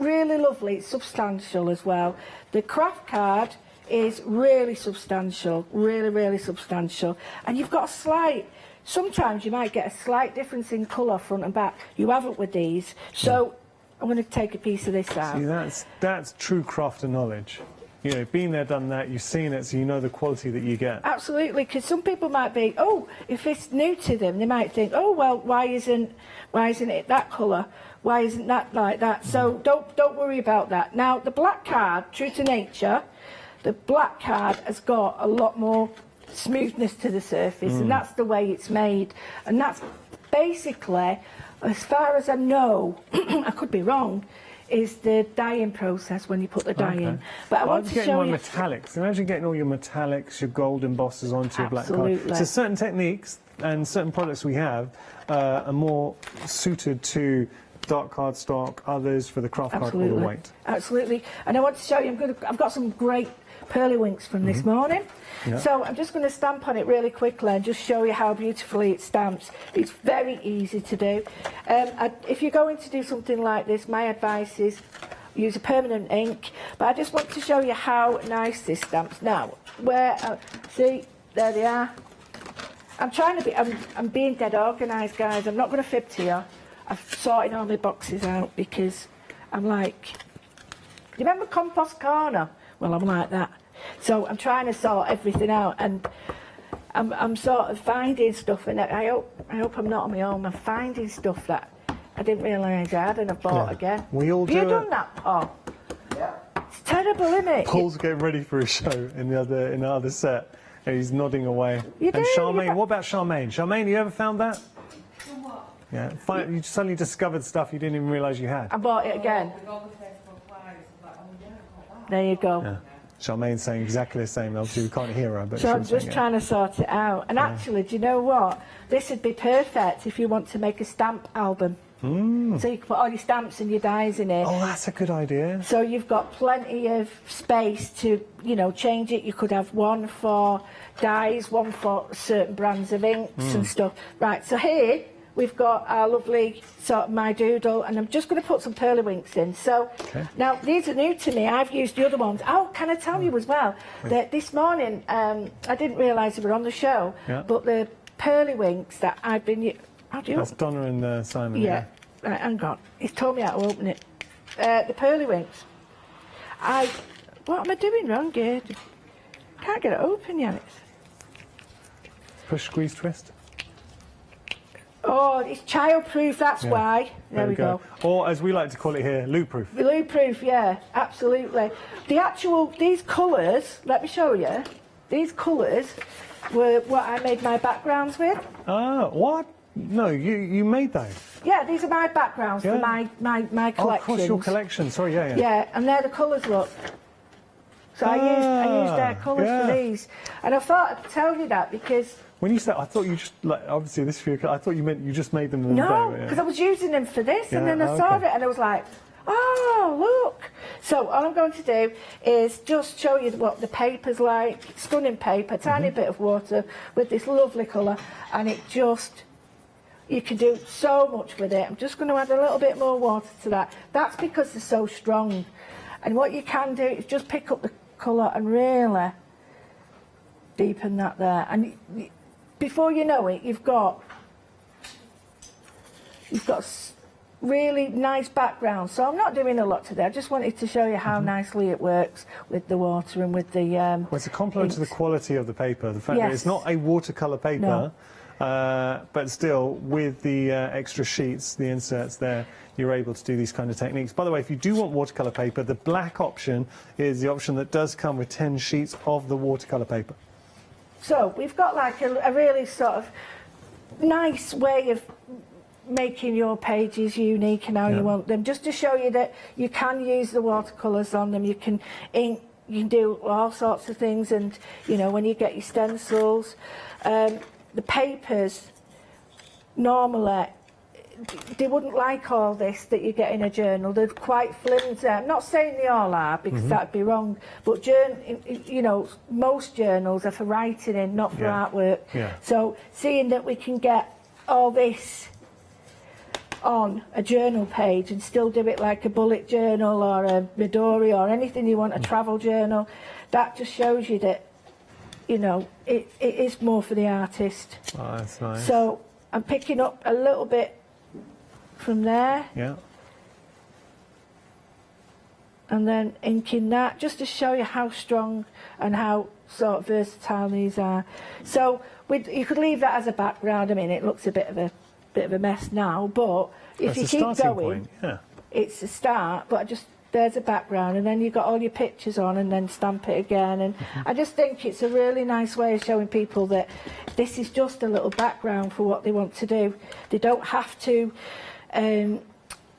really lovely. It's substantial as well. The craft card is really substantial, really substantial. And you've got a slight, sometimes you might get a slight difference in colour front and back. You haven't with these. So I'm going to take a piece of this out. See, that's true crafter knowledge. You know, been there, done that, you've seen it, so you know the quality that you get. Absolutely, because some people might be, oh, if it's new to them, they might think, oh, well, why isn't it that colour? Why isn't that like that? So don't worry about that. Now, the black card, true to nature, the black card has got a lot more smoothness to the surface, and that's the way it's made. And that's basically, as far as I know, I could be wrong, is the dyeing process when you put the dye in. But I want to show you... metallics. Imagine getting all your metallics, your gold embossers onto your black card. Absolutely. So certain techniques and certain products we have are more suited to dark cardstock, others for the craft card all the weight. Absolutely. And I want to show you, I've got some great pearlywinks from this morning. Yeah. So I'm just going to stamp on it really quickly and just show you how beautifully it stamps. It's very easy to do. If you're going to do something like this, my advice is use a permanent ink, but I just want to show you how nice this stamps. Now, see, there they are. I'm trying to be, I'm being dead organised, guys. I'm not going to fib to you. I've sorted all my boxes out because I'm like, you remember Compost Corner? Well, I'm like that. So I'm trying to sort everything out, and I'm sort of finding stuff, and I hope I'm not on my own. I'm finding stuff that I didn't realise I had, and I've bought again. We all do. Have you done that, Paul? Yeah. It's terrible, isn't it? Paul's getting ready for a show in the other set, and he's nodding away. You and do, Charmaine, what about Charmaine? Charmaine, you ever found that? What? Yeah, you suddenly discovered stuff you didn't even realise you had. I bought it again. There you go. Yeah. Charmaine's saying exactly the same. Obviously, we can't hear her, but so I'm just trying to sort it out. And actually, do you know what? This would be perfect if you want to make a stamp album. So you can put all your stamps and your dies in it. Oh, that's a good idea. So you've got plenty of space to, you know, change it. You could have one for dies, one for certain brands of inks and stuff. Right, so here we've got our lovely sort of My Doodle, and I'm just going to put some pearlywinks in. So now these are new to me. I've used the other ones. Oh, can I tell you as well that this morning I didn't realise they were on the show, but the pearlywinks that I've been using. That's Donna and Simon. Yeah. Right, hang on. He's told me how to open it. The pearlywinks. What am I doing wrong here? Can't get it open yet. Push, squeeze, twist. Oh, it's child-proof, that's why. There we go. Or, as we like to call it here, loop-proof. Loop-proof, yeah, absolutely. These colours, let me show you. These colours were what I made my backgrounds with. Ah, what? No, you made those? Yeah, these are my backgrounds for my collection. Oh, of course, your collection. Sorry, yeah. Yeah, and they're the colours, look. So I used their colours for these. And I thought I'd tell you that because... When you said, I thought you just, like, obviously this for your, I thought you meant you just made them the No, day. because I was using them for this, and then I saw it, and I was like, oh, look. So all I'm going to do is just show you what the paper's like. Stunning paper, tiny bit of water with this lovely colour, and it just, you can do so much with it. I'm just going to add a little bit more water to that. That's because they're so strong. And what you can do is just pick up the colour and really deepen that there. And before you know it, you've got really nice background. So I'm not doing a lot today. I just wanted to show you how nicely it works with the water and with the well, it's a compliment to the quality of the paper. The fact that it's not a watercolour paper, but still with the extra sheets, the inserts there, you're able to do these kind of techniques. By the way, if you do want watercolour paper, the black option is the option that does come with 10 sheets of the watercolour paper. So we've got like a really sort of nice way of making your pages unique and how you want them, just to show you that you can use the watercolours on them. You can ink, you can do all sorts of things, and you know, when you get your stencils, the papers normally they wouldn't like all this that you get in a journal. They're quite flimsy. I'm not saying they all are, because that'd be wrong, but you know, most journals are for writing in, not for artwork. So seeing that we can get all this on a journal page and still do it like a bullet journal or a Midori or anything you want, a travel journal, that just shows you that, you know, it is more for the artist. Oh, that's nice. So I'm picking up a little bit from there. Yeah. And then inking that, just to show you how strong and how sort of versatile these are. So you could leave that as a background. I mean, it looks a bit of a mess now, but if you keep going, it's a start. But there's a background, and then you've got all your pictures on, and then stamp it again. And I just think it's a really nice way of showing people that this is just a little background for what they want to do. They don't have to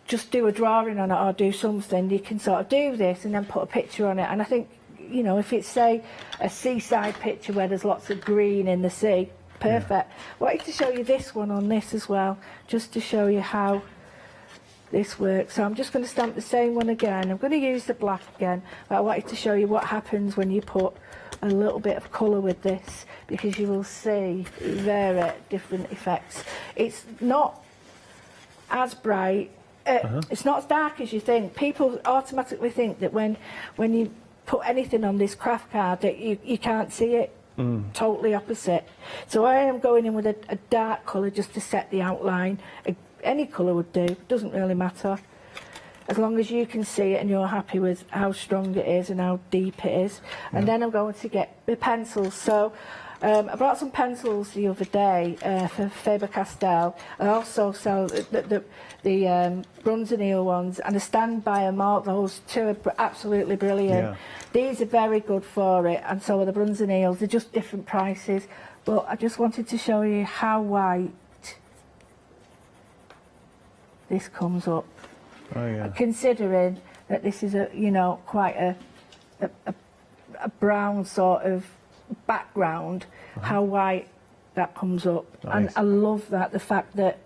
just do a drawing on it or do something. You can sort of do this and then put a picture on it. And I think, you know, if it's, say, a seaside picture where there's lots of green in the sea, perfect. I wanted to show you this one on this as well, just to show you how this works. So I'm just going to stamp the same one again. I'm going to use the black again, but I wanted to show you what happens when you put a little bit of colour with this, because you will see very different effects. It's not as bright, it's not as dark as you think. People automatically think that when you put anything on this craft card that you can't see it. Totally opposite. So I am going in with a dark colour just to set the outline. Any colour would do, it doesn't really matter. As long as you can see it and you're happy with how strong it is and how deep it is. And then I'm going to get the pencils. So I brought some pencils the other day for Faber-Castell. I also sell the bronze and eel ones, and I stand by them all. Those two are absolutely brilliant. Yeah. These are very good for it, and so are the bronze and eels. They're just different prices. But I just wanted to show you how white this comes up. Oh, yeah. Considering that this is quite a brown sort of background, how white that comes up. Nice. And I love that, the fact that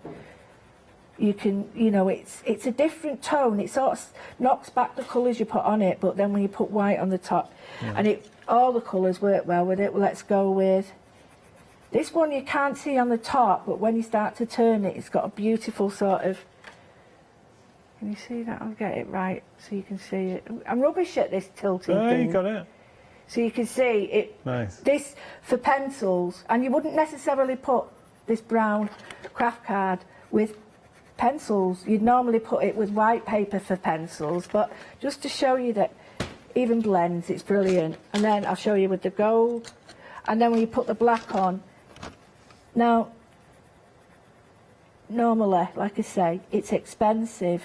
you can, it's a different tone. It sort of knocks back the colours you put on it, but then when you put white on the top, and all the colours work well with it. Well, let's go with this one. You can't see on the top, but when you start to turn it, it's got a beautiful sort of, can you see that? I'll get it right so you can see it. I'm rubbish at this tilting thing. You got it. So you can see it. Nice. This for pencils, and you wouldn't necessarily put this brown craft card with pencils. You'd normally put it with white paper for pencils, but just to show you that even blends, it's brilliant. And then I'll show you with the gold, and then when you put the black on. Now, normally, like I say, it's expensive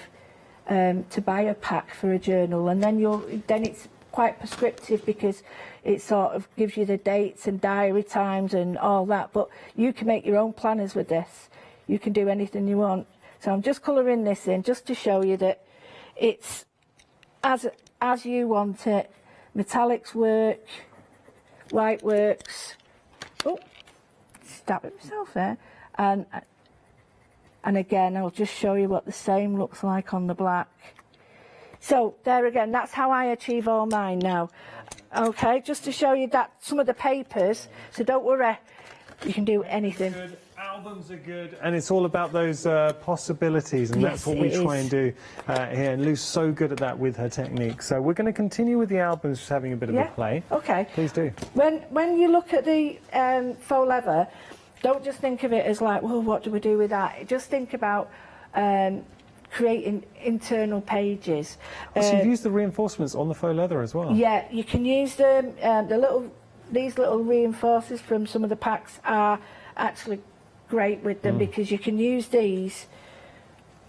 to buy a pack for a journal, and then it's quite prescriptive because it sort of gives you the dates and diary times and all that, but you can make your own planners with this. You can do anything you want. So I'm just colouring this in just to show you that it's as you want it. Metallics work, white works. Oh, stab it myself there. And again, I'll just show you what the same looks like on the black. So there again, that's how I achieve all mine now. Okay, just to show you that some of the papers, so don't worry, you can do anything. Good. Albums are good, and it's all about those possibilities, and that's what we try and do here. And Lou's so good at that with her technique. So we're going to continue with the albums, just having a bit of a play. Okay. Please do. When you look at the faux leather, don't just think of it as like, well, what do we do with that? Just think about creating internal pages. So you've used the reinforcements on the faux leather as well? Yeah, you can use them. These little reinforcers from some of the packs are actually great with them because you can use these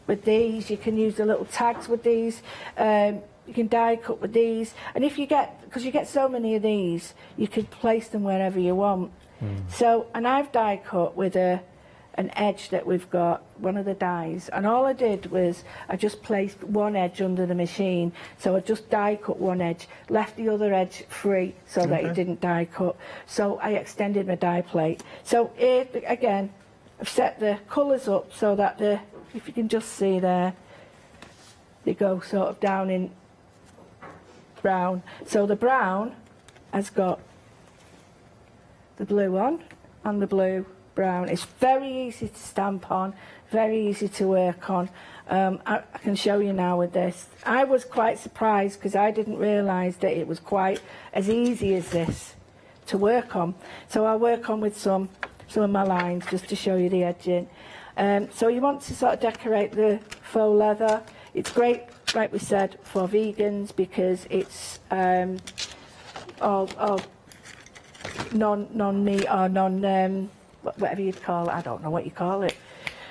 with these. You can use the little tags with these. You can die cut with these, and if you get, because you get so many of these, you could place them wherever you want. So, and I've die cut with an edge that we've got, one of the dies, and all I did was I just placed one edge under the machine, so I just die cut one edge, left the other edge free so that it didn't die cut. So I extended my die plate. So here again, I've set the colours up so that if you can just see there, they go sort of down in brown. So the brown has got the blue on and the blue brown. It's very easy to stamp on, very easy to work on. I can show you now with this. I was quite surprised because I didn't realise that it was quite as easy as this to work on. So I'll work on with some of my lines just to show you the edging. So you want to sort of decorate the faux leather. It's great, like we said, for vegans because it's all non-meat or whatever you'd call it, I don't know what you call it.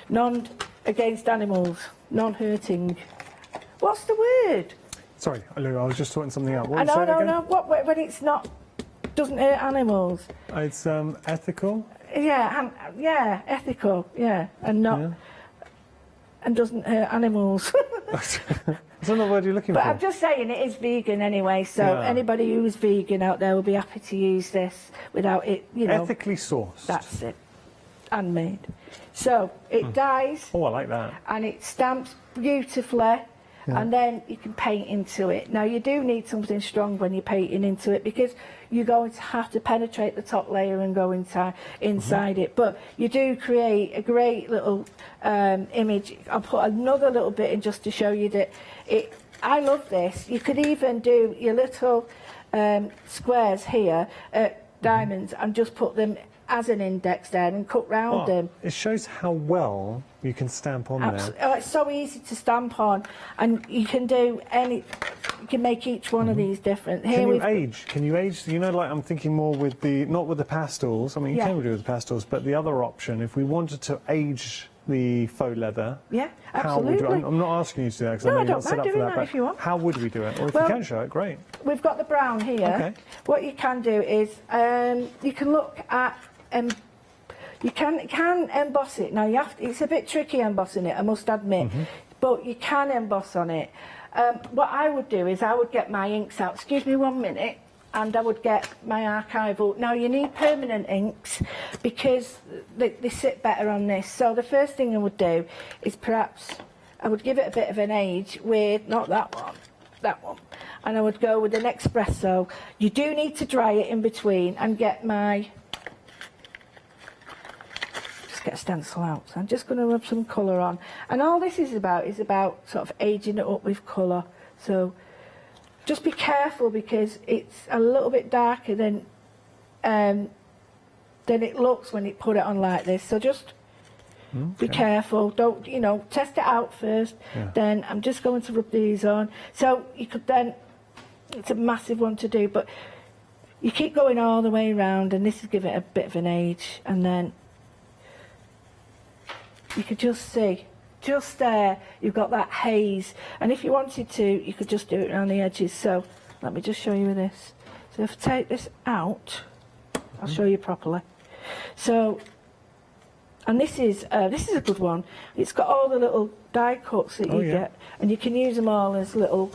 Non-against animals, non-hurting. What's the word? Sorry, Lou, I was just sorting something out. What No. When it's not, doesn't hurt animals? It's ethical? Yeah, ethical, yeah, and not... Yeah. And doesn't hurt animals. I don't know what you're looking for. But I'm just saying it is vegan anyway, so anybody who's vegan out there will be happy to use this without it, Ethically sourced. That's it. handmade. So it dyes. Oh, I like that. And it stamps beautifully. Yeah. And then you can paint into it. Now you do need something strong when you're painting into it because you're going to have to penetrate the top layer and go inside it. But you do create a great little image. I'll put another little bit in just to show you that I love this. You could even do your little squares here, diamonds, and just put them as an index there and cut round them. It shows how well you can stamp on there. Oh, it's so easy to stamp on, and you can do you can make each one of these different. Can you age? You know, like I'm thinking more with not with the pastels. I mean, you can do with the pastels, but the other option, if we wanted to age the faux leather, absolutely. how would you, I'm not asking you to do that because I know you're not set up for that, but how would we do it? Or if you can show it, great. We've got the brown here. Okay. What you can do is you can look at you can emboss it. Now it's a bit tricky embossing it, I must admit, but you can emboss on it. What I would do is I would get my inks out. Excuse me 1 minute. And I would get my archival. Now you need permanent inks because they sit better on this. So the first thing I would do is perhaps I would give it a bit of an age with, not that one, and I would go with an espresso. You do need to dry it in between and get a stencil out. So I'm just going to rub some colour on. And all this is about sort of aging it up with colour. So just be careful because it's a little bit darker than it looks when you put it on like this. So just be careful. Don't, test it out first. Yeah. Then I'm just going to rub these on. So you could then, it's a massive one to do, but you keep going all the way around, and this is give it a bit of an age, and then you could just see. Just there, you've got that haze, and if you wanted to, you could just do it around the edges. So let me just show you with this. So if I take this out, I'll show you properly. So, and this is a good one. It's got all the little die cuts that you get, and you can use them all as little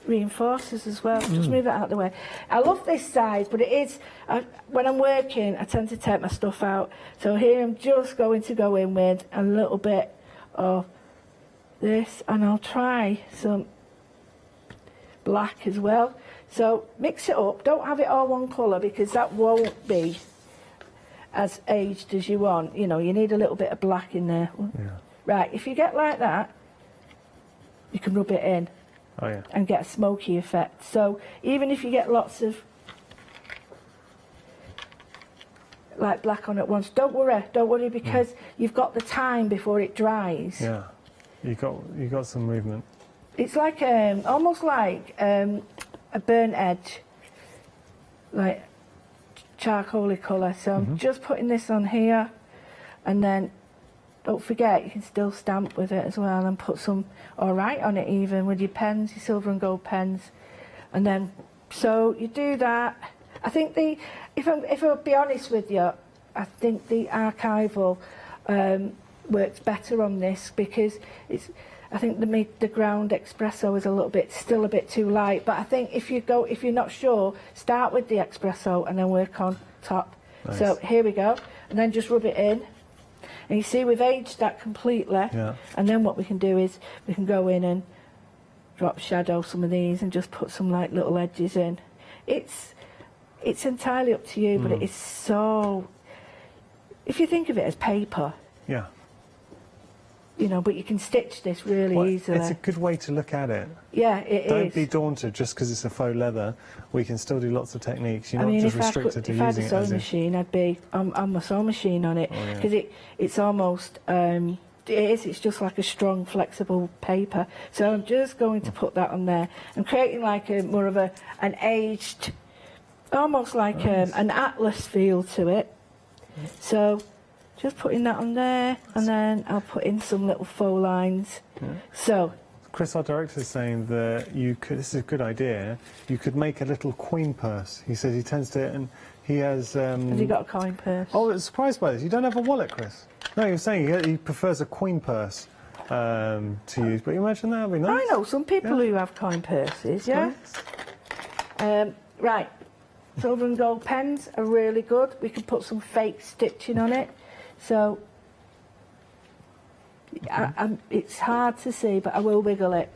reinforcers as well. Just move that out of the way. I love this size, but it is, when I'm working, I tend to take my stuff out. So here I'm just going to go in with a little bit of this, and I'll try some black as well. So mix it up. Don't have it all one colour because that won't be as aged as you want. You need a little bit of black in there. Yeah. Right, if you get like that, you can rub it in. Oh, yeah. And get a smoky effect. So even if you get lots of like black on at once, don't worry because you've got the time before it dries. Yeah, you got some movement. It's like almost like a burnt edge, like charcoaly colour. So I'm just putting this on here, and then don't forget you can still stamp with it as well and put some or write on it even with your pens, your silver and gold pens, and then so you do that. I think if I'll be honest with you, I think the archival works better on this because I think the ground espresso is still a bit too light. But I think if you're not sure, start with the espresso and then work on top. Nice. So here we go, and then just rub it in. And you see we've aged that completely. Yeah. And then what we can do is we can go in and drop shadow some of these and just put some like little edges in. It's entirely up to you, but it is so. If you think of it as paper. Yeah. But you can stitch this really easily. It's a good way to look at it. Yeah, it is. Don't be daunted just because it's a faux leather. We can still do lots of techniques. You're not just restricted to using it. If I had a sewing machine, I'd be on my sewing machine on it because it's almost. It's just like a strong, flexible paper. So I'm just going to put that on there. I'm creating like more of an aged, almost like an atlas feel to it. So. Just putting that on there, and then I'll put in some little faux lines. Yeah. So, Chris, our director, is saying that this is a good idea. You could make a little coin purse. He says he tends to, and he has. Has he got a coin purse? Oh, I was surprised by this. You don't have a wallet, Chris. No, he was saying he prefers a coin purse to use. But you imagine that would be nice. I know some people who have coin purses. Yeah. Nice. Right. Silver and gold pens are really good. We can put some fake stitching on it. So it's hard to see, but I will wiggle it.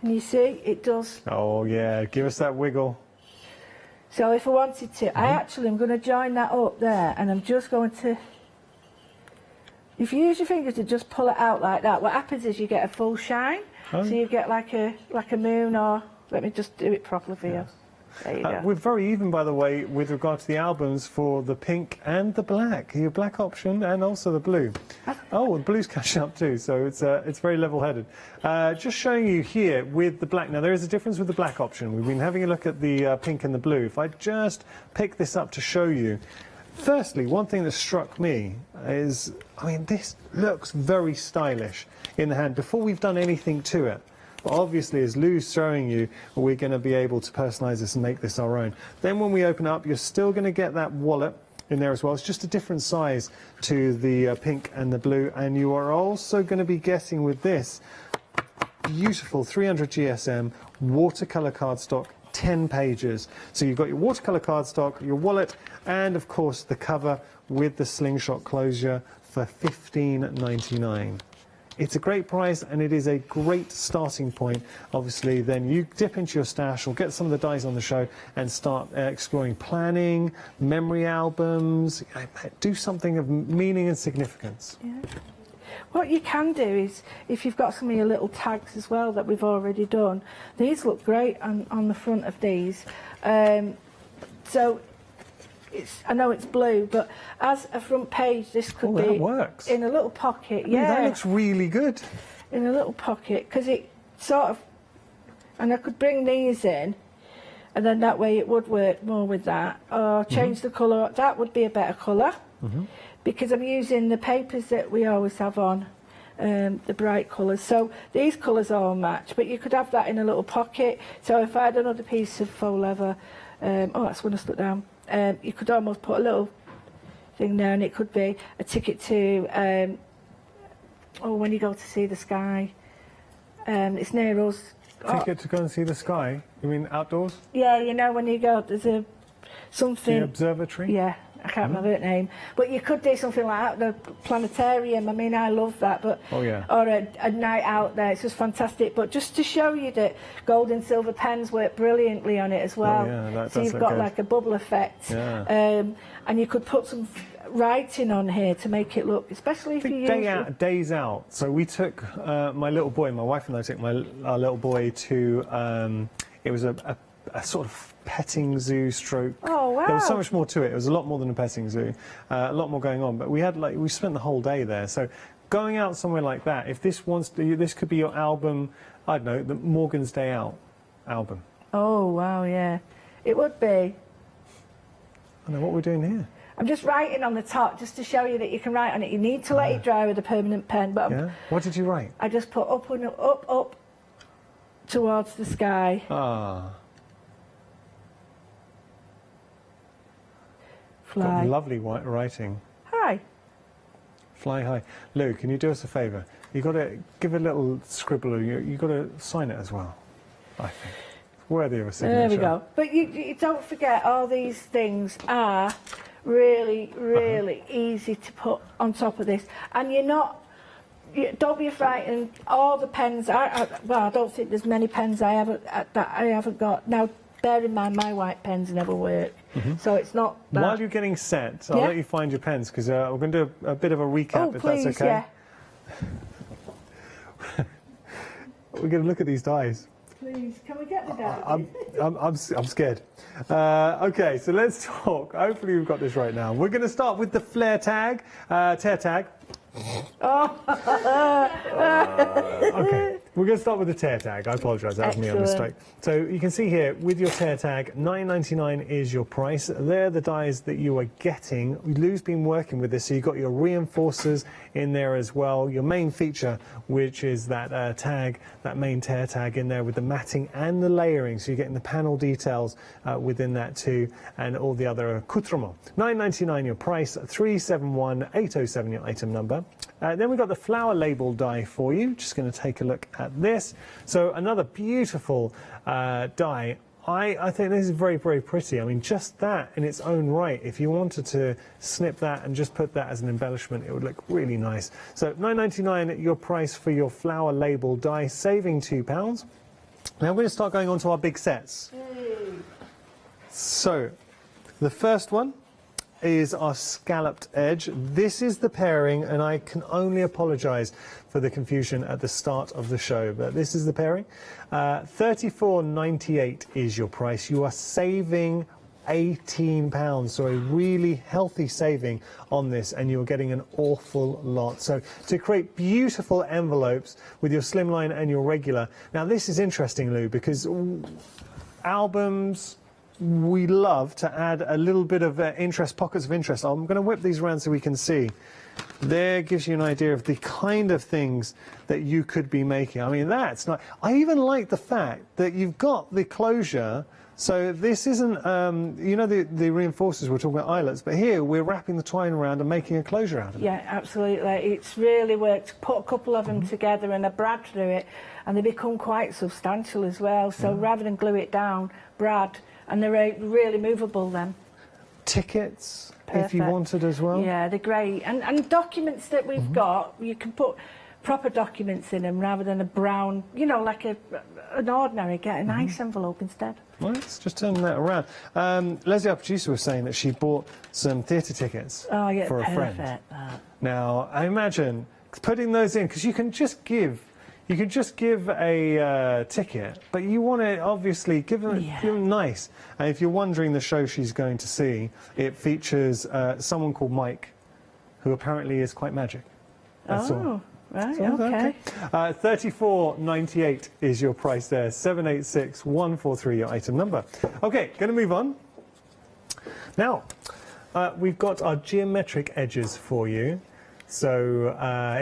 And you see, it does. Oh yeah, give us that wiggle. So if I wanted to, I actually am going to join that up there, and I'm just going to. If you use your fingers to just pull it out like that, what happens is you get a full shine. Oh. So you get like a moon, or let me just do it properly for you. There you go. We're very even, by the way, with regard to the albums for the pink and the black. Your black option and also the blue. Oh, the blue's catching up too, so it's very level-headed. Just showing you here with the black. Now, there is a difference with the black option. We've been having a look at the pink and the blue. If I just pick this up to show you, firstly, one thing that struck me is, I mean, this looks very stylish in the hand before we've done anything to it. But obviously, as Lou's showing you, we're going to be able to personalise this and make this our own. Then when we open up, you're still going to get that wallet in there as well. It's just a different size to the pink and the blue. And you are also going to be getting with this beautiful 300 GSM watercolour cardstock, 10 pages. So you've got your watercolour cardstock, your wallet, and of course the cover with the slingshot closure for $15.99. It's a great price, and it is a great starting point. Obviously, then you dip into your stash or get some of the dies on the show and start exploring planning, memory albums, do something of meaning and significance. Yeah. What you can do is, if you've got some of your little tags as well that we've already done, these look great on the front of these. So I know it's blue, but as a front page, this could be that works. In a little pocket. I mean, that looks really good. In a little pocket, because it sort of, and I could bring these in, and then that way it would work more with that, or change the colour. That would be a better colour, because I'm using the papers that we always have on, the bright colours. So these colours all match, but you could have that in a little pocket. So if I had another piece of faux leather, oh, that's when I stuck down. You could almost put a little thing there, and it could be a ticket to, when you go to see the sky. It's near us. Ticket to go and see the sky? You mean outdoors? Yeah, you know, when you go, there's something. The observatory? Yeah, I can't remember the name. But you could do something like that, the planetarium. I mean, I love that. But oh, yeah. Or a night out there. It's just fantastic. But just to show you that gold and silver pens work brilliantly on it as well. Oh, yeah, that so does you've look got good. like a bubble effect. Yeah. And you could put some writing on here to make it look, especially if you use days out. So we took my little boy, my wife and I took our little boy to, it was a sort of petting zoo stroke. Oh, wow. There was so much more to it. It was a lot more than a petting zoo, a lot more going on. But we spent the whole day there. So going out somewhere like that, if this this could be your album, I don't know, the Morgan's Day Out album. Oh, wow, yeah. It would be. I know what we're doing here. I'm just writing on the top just to show you that you can write on it. You need to let it dry with a permanent pen. But yeah. What did you write? I just put up and up towards the sky. Ah. Fly. Got lovely writing. Hi. Fly high. Lou, can you do us a favour? You've got to give a little scribble. You've got to sign it as well, I think. It's worthy of a signature. There we go. But you don't forget, all these things are really, really easy to put on top of this. And don't be frightened. All the pens, I don't think there's many pens that I haven't got. Now, bear in mind, my white pens never work. So it's not that. While you're getting set, I'll let you find your pens, because we're going to do a bit of a recap, if please, that's okay. Yeah. We're going to look at these dies. Please, can we get the die? I'm scared. Okay, so let's talk. Hopefully we've got this right now. We're going to start with the flare tag, tear tag. Okay, we're going to start with the tear tag. I apologise, that was me, a mistake. So you can see here, with your tear tag, $9.99 is your price. They're the dies that you are getting. Lou's been working with this, so you've got your reinforcers in there as well. Your main feature, which is that tag, that main tear tag in there with the matting and the layering, so you're getting the panel details within that too, and all the other accoutrements. $9.99 your price, 371807 your item number. Then we've got the flower label die for you. Just going to take a look at this. So another beautiful die I think this is very, very pretty. I mean, just that in its own right, if you wanted to snip that and just put that as an embellishment, it would look really nice. So £9.99 your price for your flower label die, saving £2. Now we're going to start going on to our big sets. So the first one is our scalloped edge. This is the pairing, and I can only apologise for the confusion at the start of the show, but this is the pairing. £34.98 is your price. You are saving £18, so a really healthy saving on this, and you're getting an awful lot. So to create beautiful envelopes with your slimline and your regular. Now this is interesting, Lou, because albums, we love to add a little bit of interest, pockets of interest. I'm going to whip these around so we can see. There gives you an idea of the kind of things that you could be making. I mean, that's not... I even like the fact that you've got the closure. So this isn't, you know, the reinforcers, we're talking about eyelets, but here we're wrapping the twine around and making a closure out of it. Yeah, absolutely. It's really worked. Put a couple of them together and I brad through it, and they become quite substantial as well. So rather than glue it down, brad, and they're really movable then. Tickets, Perfect. if you wanted as well. Yeah, they're great. And documents that we've got, you can put proper documents in them rather than a brown, you know, like an ordinary. Get a nice envelope instead. Well, let's just turn that around. Leslie, our producer, was saying that she bought some theatre tickets for a friend. Now, I imagine putting those in, because you can just give a ticket, but you want to obviously give them nice. And if you're wondering the show she's going to see, it features someone called Mike, who apparently is quite magic. That's all. Right, So, okay. £34.98 is your price there. 786-143 your item number. Okay, going to move on. Now, we've got our geometric edges for you. So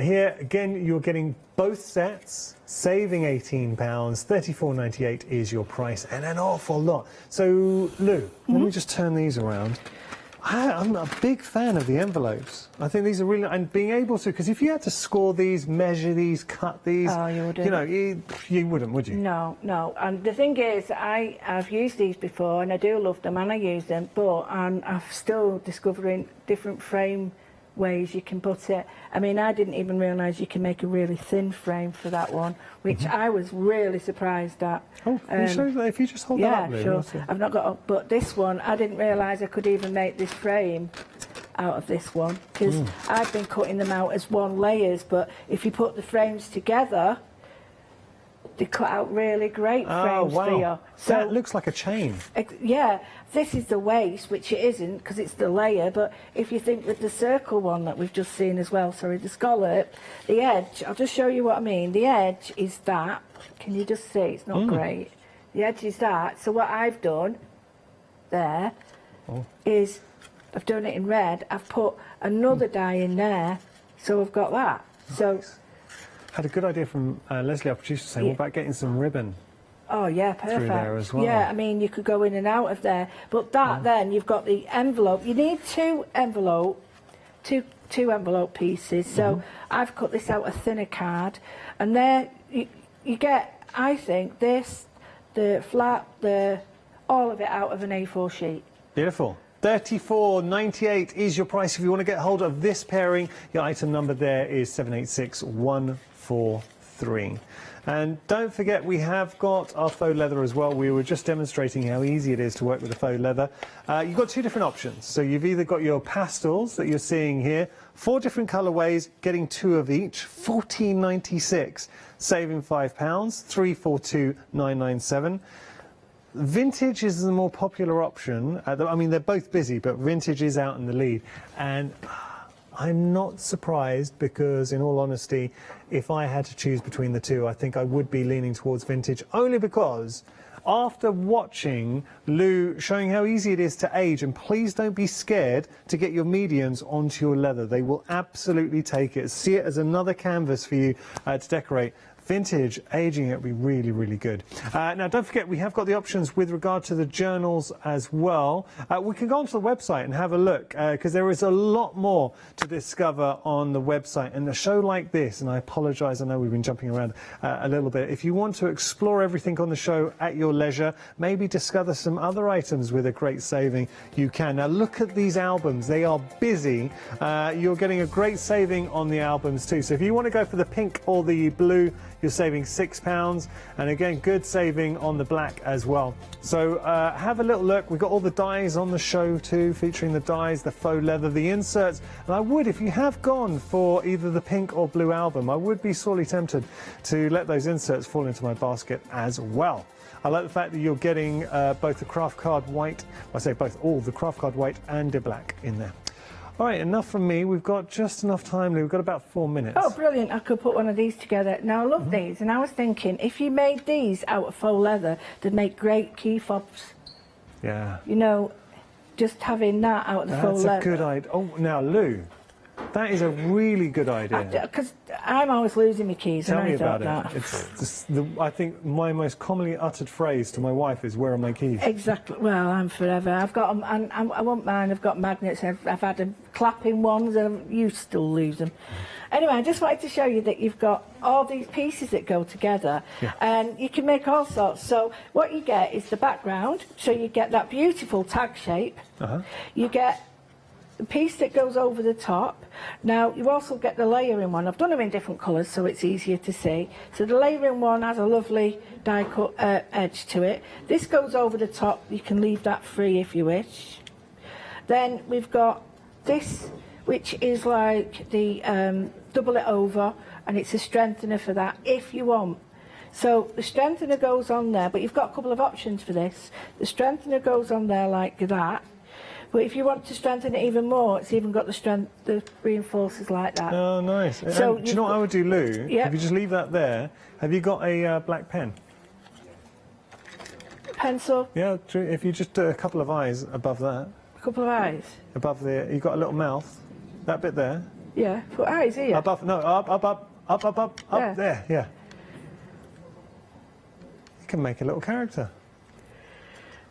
here, again, you're getting both sets, saving £18. £34.98 is your price, and an awful lot. So, Lou, let me just turn these around. I'm a big fan of the envelopes. I think these are really... And being able to... Because if you had to score these, measure these, cut these... Oh, you wouldn't. You know, you wouldn't, would you? No, no. And the thing is, I've used these before, and I do love them, and I use them, but I'm still discovering different frame ways you can put it. I mean, I didn't even realise you can make a really thin frame for that one, which I was really surprised at. Oh, can you show that if you just hold that up, Lou? Yeah, sure. I've not got, but this one, I didn't realise I could even make this frame out of this one, because I've been cutting them out as one layers, but if you put the frames together, they cut out really great frames for you. So that looks like a chain. Yeah, this is the waist, which it isn't because it's the layer, but if you think with the circle one that we've just seen as well, sorry, the scallop, the edge, I'll just show you what I mean. The edge is that. Can you just see? It's not great. The edge is that. So what I've done there is I've done it in red. I've put another die in there, so I've got that. Nice. So had a good idea from Leslie, our producer, saying, what about getting some ribbon? Oh yeah, perfect. Through there as well. Yeah, I mean you could go in and out of there, but that then you've got the envelope. You need two envelope pieces. So I've cut this out a thinner card, and there you get, I think, this, the flap, all of it out of an A4 sheet. Beautiful. £34.98 is your price. If you want to get hold of this pairing, your item number there is 786143. And don't forget, we have got our faux leather as well. We were just demonstrating how easy it is to work with the faux leather. You've got two different options. So you've either got your pastels that you're seeing here, 4 different colourways, getting 2 of each, $14.96, saving £5, $342.997. Vintage is the more popular option. I mean, they're both busy, but vintage is out in the lead. And I'm not surprised because, in all honesty, if I had to choose between the two, I think I would be leaning towards vintage, only because after watching Lou showing how easy it is to age, and please don't be scared to get your mediums onto your leather. They will absolutely take it. See it as another canvas for you to decorate. vintage, aging, it would be really, really good. Now, don't forget, we have got the options with regard to the journals as well. We can go onto the website and have a look, because there is a lot more to discover on the website. And a show like this, and I apologise, I know we've been jumping around a little bit. If you want to explore everything on the show at your leisure, maybe discover some other items with a great saving, you can. Now, look at these albums. They are busy. You're getting a great saving on the albums too. So if you want to go for the pink or the blue, you're saving £6, and again, good saving on the black as well. So have a little look. We've got all the dies on the show too, featuring the dies, the faux leather, the inserts. And I would, if you have gone for either the pink or blue album, I would be sorely tempted to let those inserts fall into my basket as well. I like the fact that you're getting both the craft card white, I say both, all the craft card white and the black in there. All right, enough from me. We've got just enough time. We've got about 4 minutes. Oh, brilliant. I could put one of these together. Now, I love these, and I was thinking, if you made these out of faux leather, they'd make great key fobs. Yeah. You know, just having that out of the faux leather. That's a good idea. Oh, now, Lou, that is a really good idea. Because I'm always losing my keys. Tell and me I about don't it. It's I think my most commonly uttered phrase to my wife is, "Where are my keys?" Exactly. Well, I'm forever. I've got them, and I want mine. I've got magnets. I've had them clapping ones, and you still lose them. Anyway, I just wanted to show you that you've got all these pieces that go together, and you can make all sorts. So what you get is the background. So you get that beautiful tag shape. You get the piece that goes over the top. Now, you also get the layering one. I've done them in different colours, so it's easier to see. So the layering one has a lovely die cut edge to it. This goes over the top. You can leave that free if you wish. Then we've got this, which is like the double it over, and it's a strengthener for that if you want. So the strengthener goes on there, but you've got a couple of options for this. The strengthener goes on there like that. But if you want to strengthen it even more, it's even got the reinforcers like that. Oh, nice. So do you know what I would do, Lou? Yep. If you just leave that there, have you got a black pen? Pencil? Yeah, if you just do a couple of eyes above that. A couple of eyes? Above there, you've got a little mouth. That bit there. Yeah, put eyes here. Above, no, up there, yeah. You can make a little character.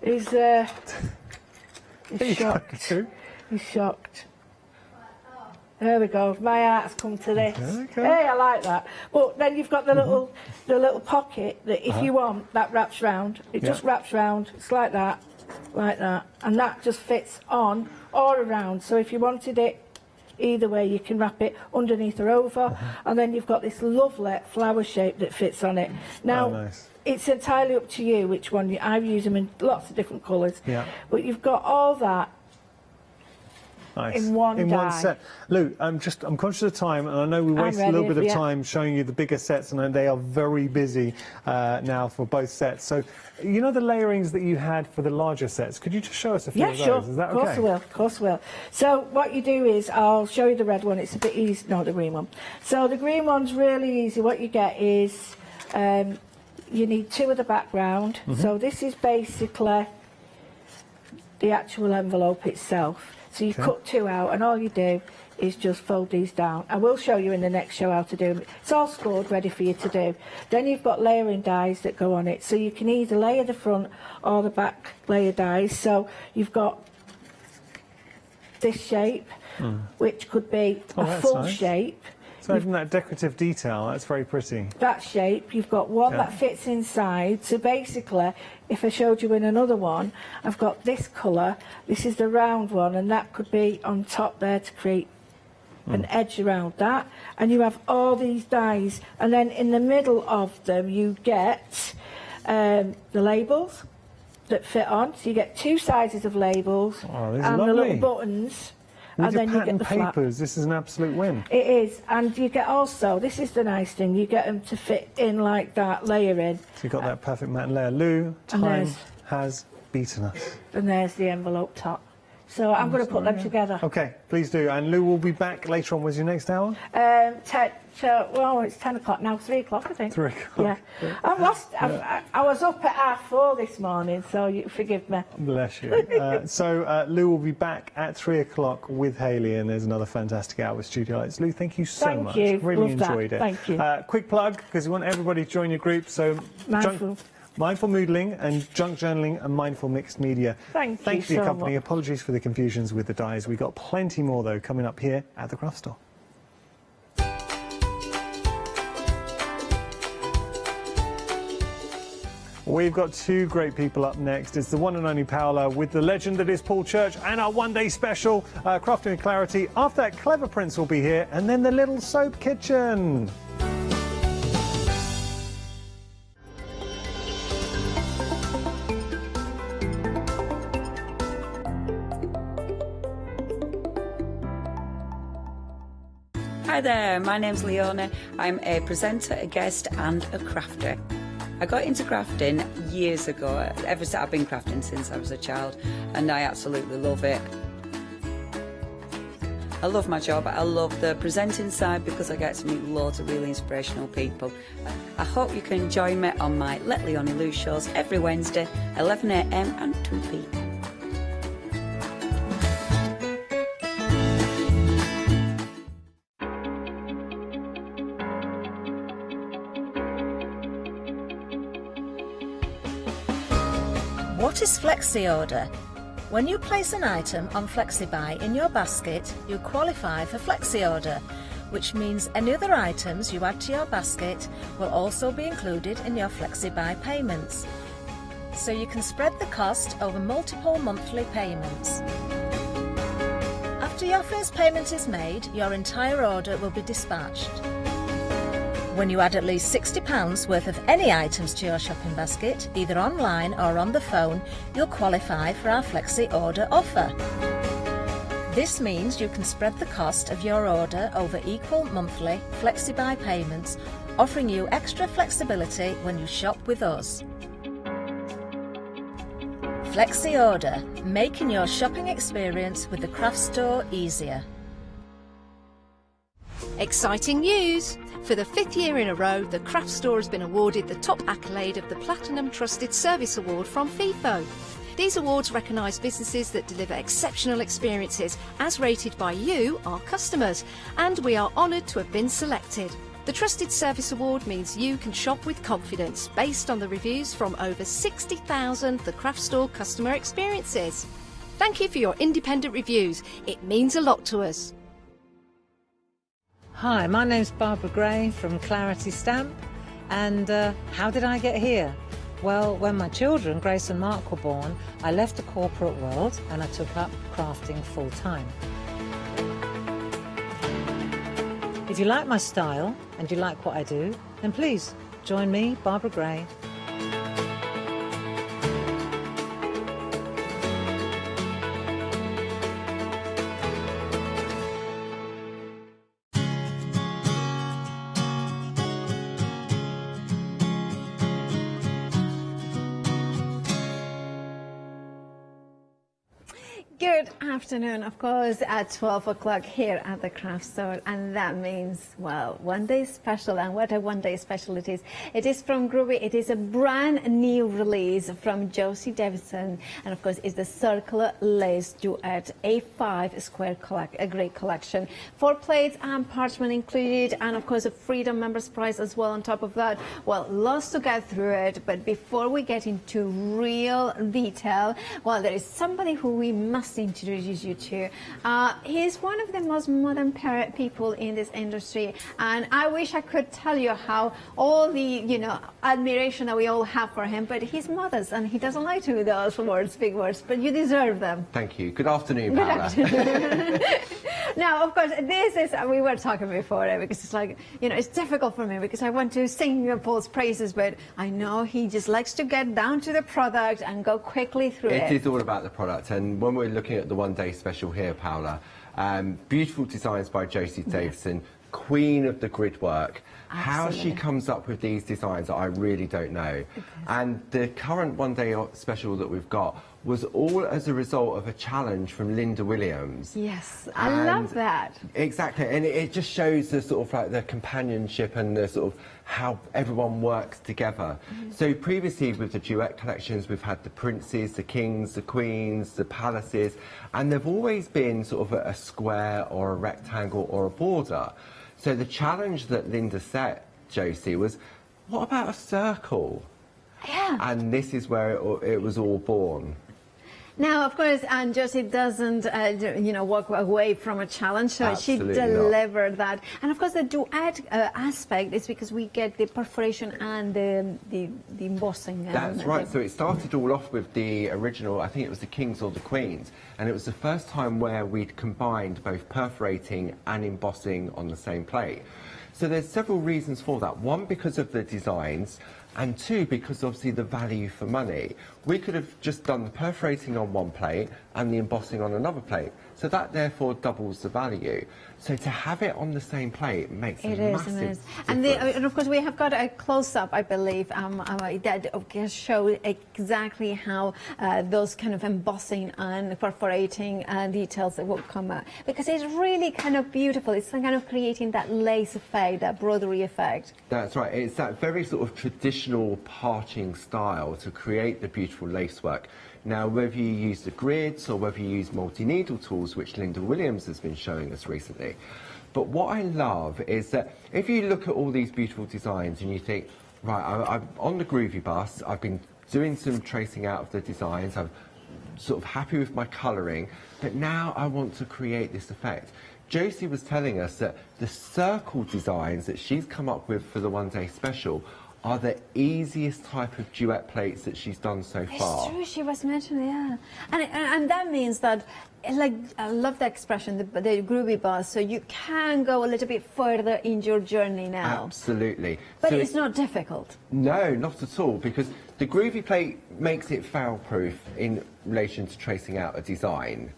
He's shocked. He's shocked. There we go. My heart's come to this. Okay. Hey, I like that. But then you've got the little pocket that, if you want, that wraps round. It just wraps round. It's like that, and that just fits on or around. So if you wanted it either way, you can wrap it underneath or over, and then you've got this lovely flower shape that fits on it. Now. Nice. It's entirely up to you which one. I use them in lots of different colours. Yeah. But you've got all that in one die. One set. Lou, I'm conscious of time, and I know we wasted a little bit of time showing you the bigger sets, and they are very busy now for both sets. So, you know the layerings that you had for the larger sets. Could you just show us a few of those? Yeah, sure. Is that of course I will. Of course I will. So what you do is, I'll show you the red one. It's a bit easy. No, the green one. So the green one's really easy. What you get is. You need two of the background. So this is basically the actual envelope itself. So you cut two out, and all you do is just fold these down. I will show you in the next show how to do them. It's all scored, ready for you to do. Then you've got layering dies that go on it. So you can either layer the front or the back layer dies. So you've got this shape, which could be a full shape. So even that decorative detail, that's very pretty. That shape, you've got one that fits inside. So basically, if I showed you in another one, I've got this colour, this is the round one, and that could be on top there to create an edge around that. And you have all these dies, and then in the middle of them you get the labels that fit on. So you get two sizes of labels and the little buttons. With and your then you get the papers, this is an absolute win. It is, and you get also, this is the nice thing, you get them to fit in like that, layering. So you've got that perfect matte layer. Lou, time has beaten us. And there's the envelope top. So I'm going to put them together. Okay, please do. And Lou will be back later on. When's your next hour? Well, it's 10 o'clock now, 3 o'clock, I think. 3 o'clock. Yeah. I've lost. I was up at 4:30 this morning, so you forgive me. Bless you. So Lou will be back at 3 o'clock with Hayley, and there's another fantastic hour with Studio Lights. Lou, thank you so much. Thank you. Really Love enjoyed that. it. Thank you. Quick plug, because we want everybody to join your group. So Mindful Moodling and Junk Journaling and Mindful Mixed Media. Thank you for your so company. much. Apologies for the confusions with the dies. We've got plenty more, though, coming up here at the craft store. We've got two great people up next. It's the one and only Paola with the legend that is Paul Church and our one-day special, Crafting with Clarity. After that, Clever Prints will be here, and then the Little Soap Kitchen. Hi there, my name's Leona. I'm a presenter, a guest and a crafter. I got into crafting years ago. I've been crafting since I was a child, and I absolutely love it. I love my job. I love the presenting side because I get to meet loads of really inspirational people. I hope you can join me on my Let Leonie Loose shows every Wednesday, 11 AM and 2 PM. What is Flexi Order? When you place an item on FlexiBuy in your basket, you qualify for Flexi Order, which means any other items you add to your basket will also be included in your FlexiBuy payments. So you can spread the cost over multiple monthly payments. After your first payment is made, your entire order will be dispatched. When you add at least £60 worth of any items to your shopping basket, either online or on the phone, you'll qualify for our Flexi Order offer. This means you can spread the cost of your order over equal monthly FlexiBuy payments, offering you extra flexibility when you shop with us. Flexi Order, making your shopping experience with the craft store easier. Exciting news! For the 5th year in a row, the craft store has been awarded the top accolade of the Platinum Trusted Service Award from FIFO. These awards recognise businesses that deliver exceptional experiences as rated by you, our customers, and we are honoured to have been selected. The Trusted Service Award means you can shop with confidence based on the reviews from over 60,000 The Craft Store customer experiences. Thank you for your independent reviews. It means a lot to us. Hi, my name's Barbara Gray from Clarity Stamp, and how did I get here? Well, when my children, Grace and Mark, were born, I left the corporate world and I took up crafting full-time. If you like my style and you like what I do, then please join me, Barbara Gray. Good afternoon, of course, at 12 o'clock here at the craft store, and that means, well, one day special, and what a one day special it is. It is from Groovy. It is a brand new release from Josie Davidson, and of course it's the circular lace duet A5 square great collection. 4 plates and parchment included, and of course a Freedom members prize as well on top of that. Well, lots to get through it, but before we get into real detail, well, there is somebody who we must introduce you to. He's one of the most modern people in this industry, and I wish I could tell you how all the admiration that we all have for him, but he's modest and he doesn't like to do those words, big words, but you deserve them. Thank you. Good afternoon, Good Paola. afternoon. Now, of course, this is, we were talking before, because it's like, it's difficult for me because I want to sing Paul's praises, but I know he just likes to get down to the product and go quickly through it. It is all about the product, and when we're looking at the one-day special here, Paola, beautiful designs by Josie Davidson, queen of the grid work. How she Absolutely. comes up with these designs, I really don't know. And the current one-day special that we've got was all as a result of a challenge from Linda Williams. Yes, I love that. Exactly, and it just shows the sort of like the companionship and the sort of how everyone works together. So previously with the duet collections, we've had the princes, the kings, the queens, the palaces, and they've always been sort of a square or a rectangle or a border. So the challenge that Linda set, Josie, was, what about a circle? Yeah. And this is where it was all born. Now, of course, Josie doesn't, walk away from a challenge, so Absolutely she delivered that. And of course, the duet aspect is because we get the perforation and the embossing. That's right. So it started all off with the original, I think it was the Kings or the Queens, and it was the first time where we'd combined both perforating and embossing on the same plate. So there's several reasons for that. One, because of the designs, and two, because obviously the value for money. We could have just done the perforating on one plate and the embossing on another plate. So that therefore doubles the value. So to have it on the same plate makes a massive difference. And of course we have got a close-up, I believe, that can show exactly how those kind of embossing and perforating details will come out. Because it's really kind of beautiful. It's kind of creating that lace effect, that broderie effect. That's right. It's that very sort of traditional parching style to create the beautiful lacework. Now, whether you use the grids or whether you use multi-needle tools, which Linda Williams has been showing us recently, but what I love is that if you look at all these beautiful designs and you think, right, I'm on the groovy bus, I've been doing some tracing out of the designs, I'm sort of happy with my colouring, but now I want to create this effect. Josie was telling us that the circle designs that she's come up with for the one-day special are the easiest type of duet plates that she's done so far. It's true, she was mentioning, yeah. And that means that, like, I love the expression, the groovy bus, so you can go a little bit further in your journey now. Absolutely. But So it's not difficult. No, not at all, because the groovy plate makes it foul-proof in relation to tracing out a design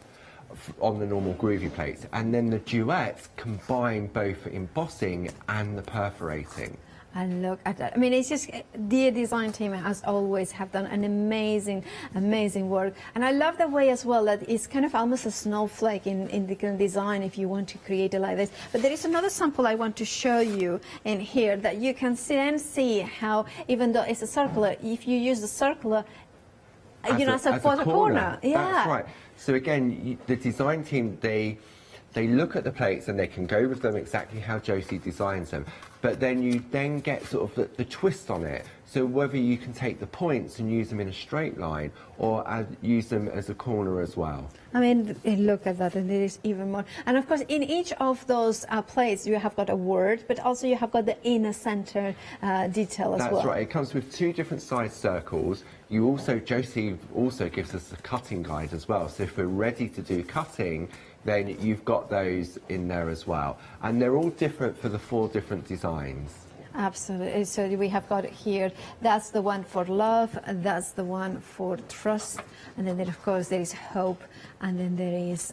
on the normal groovy plates, and then the duets combine both embossing and the perforating. And look at that. I mean, it's just, the design team has always have done an amazing, amazing work. And I love the way as well that it's kind of almost a snowflake in the design if you want to create it like this. But there is another sample I want to show you in here that you can see how, even though it's a circular, if you use the circular, as a corner. Yeah. That's right. So again, the design team, they look at the plates and they can go with them exactly how Josie designs them. But then you then get sort of the twist on it. So whether you can take the points and use them in a straight line or use them as a corner as well. I mean, look at that, and there is even more. And of course, in each of those plates, you have got a word, but also you have got the inner center detail as well. That's right. It comes with two different size circles. Josie also gives us a cutting guide as well. So if we're ready to do cutting, then you've got those in there as well. And they're all different for the 4 different designs. Absolutely. So we have got here, that's the one for love, that's the one for trust, and then of course there is hope, and then there is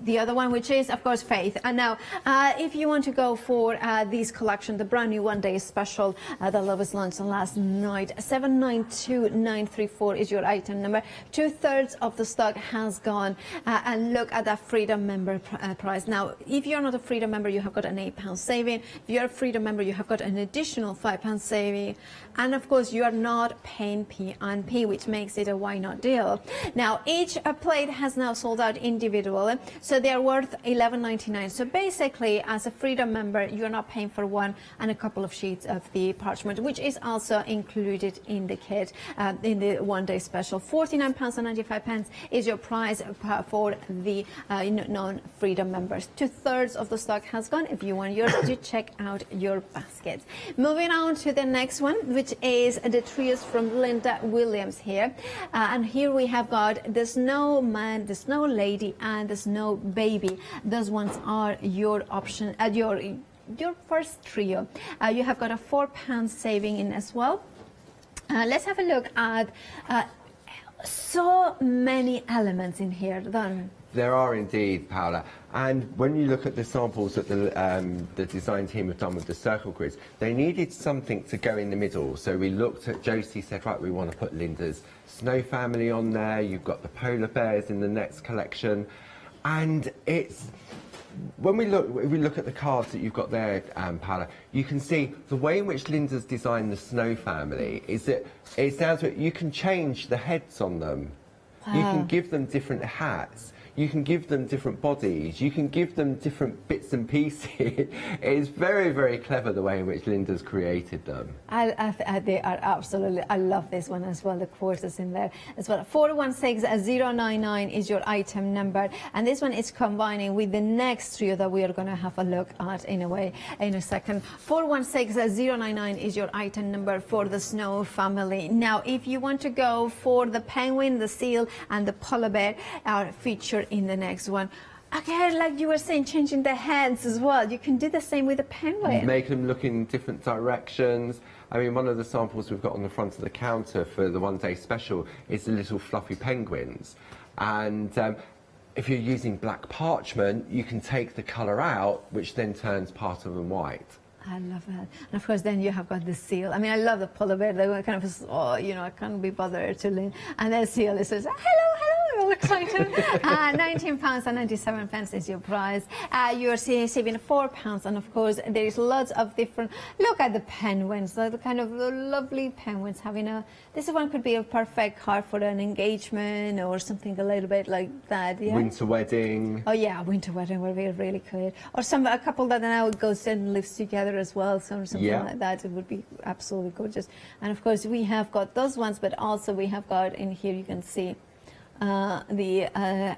the other one, which is of course faith. And now if you want to go for this collection, the brand new one-day special that was launched last night, 792934 is your item number. 2/3 of the stock has gone, and look at that Freedom member price. Now if you're not a Freedom member, you have got an £8 saving. If you're a Freedom member, you have got an additional £5 saving, and of course you are not paying P&P, which makes it a why not deal. Now each plate has now sold out individually, so they are worth $11.99. So basically, as a Freedom member, you're not paying for one and a couple of sheets of the parchment, which is also included in the kit in the one-day special. £49.95 is your price for the non-Freedom members. 2/3 of the stock has gone. If you want yours, to check out your baskets. Moving on to the next one, which is the trios from Linda Williams here. And here we have got the snowman, the snow lady, and the snow baby. Those ones are your option, your first trio. You have got a £4 saving in as well. Let's have a look at so many elements in here. Then There are indeed, Paola. And when you look at the samples that the design team have done with the circle grids, they needed something to go in the middle. So we looked at, Josie said, right, we want to put Linda's snow family on there. You've got the polar bears in the next collection. And it's, when we look at the cards that you've got there, Paola, you can see the way in which Linda's designed the snow family is that it sounds like you can change the heads on them. Wow. You can give them different hats. You can give them different bodies. You can give them different bits and pieces. It's very, very clever the way in which Linda's created them. They are absolutely, I love this one as well, the quarters in there as well. 416099 is your item number, and this one is combining with the next trio that we are going to have a look at in a second. 416099 is your item number for the snow family. Now, if you want to go for the penguin, the seal, and the polar bear are featured in the next one. Again, like you were saying, changing the heads as well. You can do the same with the penguin. Make them look in different directions. I mean, one of the samples we've got on the front of the counter for the one-day special is the little fluffy penguins. And if you're using black parchment, you can take the colour out, which then turns part of them white. I love that. And of course, then you have got the seal. I mean, I love the polar bear. They were kind of, oh, you know, I can't be bothered to lean. And then seal, it says, hello, hello. All excited. £19.97 is your price. You're saving £4, and of course there is lots of different. Look at the penguins, the kind of lovely penguins having a. This one could be a perfect card for an engagement or something a little bit like that. Yeah? Winter wedding. Oh yeah, winter wedding would be really good. Or a couple that now goes and lives together as well, so something like that. It would be absolutely gorgeous. And of course we have got those ones, but also we have got in here. You can see. I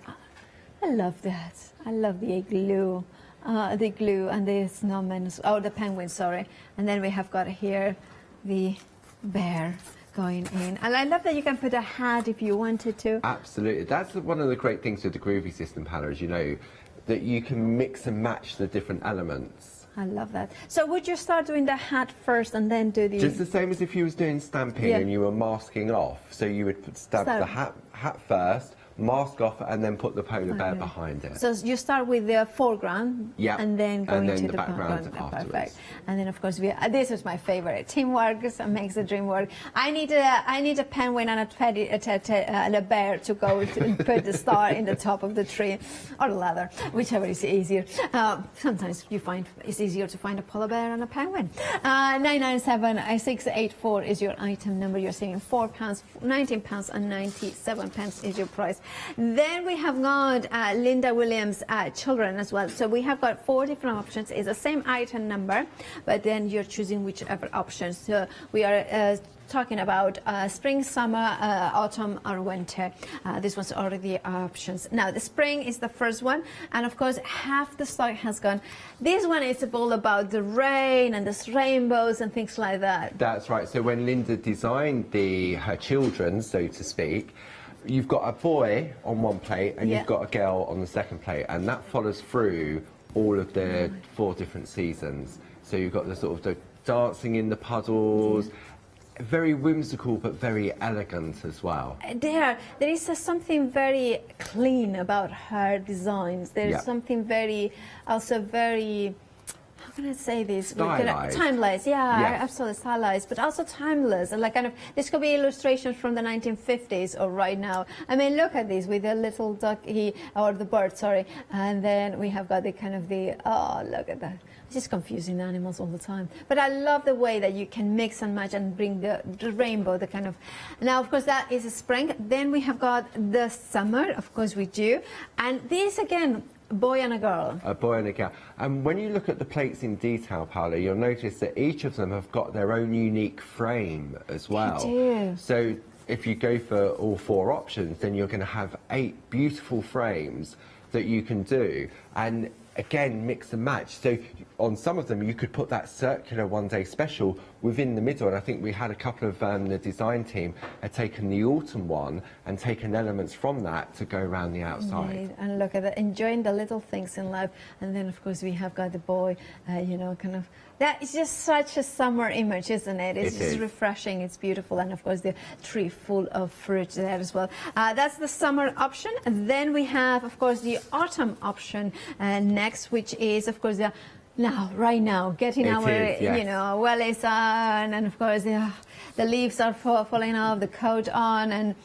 love that. I love the glue and the snowman, the penguin, sorry. And then we have got here the bear going in. And I love that you can put a hat if you wanted to. Absolutely. That's one of the great things with the Groovy system, Paola, is, you know, that you can mix and match the different elements. I love that. So would you start doing the hat first and then do the... Just the same as if you was doing stamping and you were masking off. So you would stamp the hat first, mask off, and then put the polar bear behind it. So you start with the foreground and then go into the background. Afterwards. And then of course this is my favorite. Teamwork makes the dream work. I need a penguin and a bear to go to put the star in the top of the tree or the ladder, whichever is easier. Sometimes you find it's easier to find a polar bear and a penguin. 997684 is your item number. You're seeing £4, £19.97 is your price. Then we have got Linda Williams' children as well. So we have got 4 different options. It's the same item number, but then you're choosing whichever option. So we are talking about spring, summer, autumn, or winter. This one's already options. Now the spring is the first one, and of course half the stock has gone. This one is all about the rain and the rainbows and things like that. That's right. So when Linda designed her children, so to speak, you've got a boy on one plate and you've got a girl on the second plate, and that follows through all of the 4 different seasons. So you've got the sort of the dancing in the puddles, very whimsical but very elegant as well. There is something very clean about her designs. There is something very, also very, how can I say this? Stylized. Timeless, absolutely stylized, but also timeless. And like kind of, this could be illustrations from the 1950s or right now. I mean, look at this with the little ducky, or the bird, sorry. And then we have got the kind of the, oh, look at that. It's just confusing animals all the time. But I love the way that you can mix and match and bring the rainbow, the kind of... Now, of course, that is spring. Then we have got the summer, of course we do. And this, again, a boy and a girl. A boy and a girl. And when you look at the plates in detail, Paola, you'll notice that each of them have got their own unique frame as well. They do. So if you go for all 4 options, then you're going to have 8 beautiful frames that you can do. And again, mix and match. So on some of them, you could put that circular one-day special within the middle. And I think we had a couple of the design team had taken the autumn one and taken elements from that to go around the outside. Indeed. And look at that, enjoying the little things in life. And then, of course, we have got the boy, you know, kind of. That is just such a summer image, isn't it? It's just refreshing, it's beautiful, and of course the tree full of fruit there as well. That's the summer option. And then we have, of course, the autumn option next, which is, of course, the right now, getting you know, wellies on, and of course the leaves are falling off, the coat on,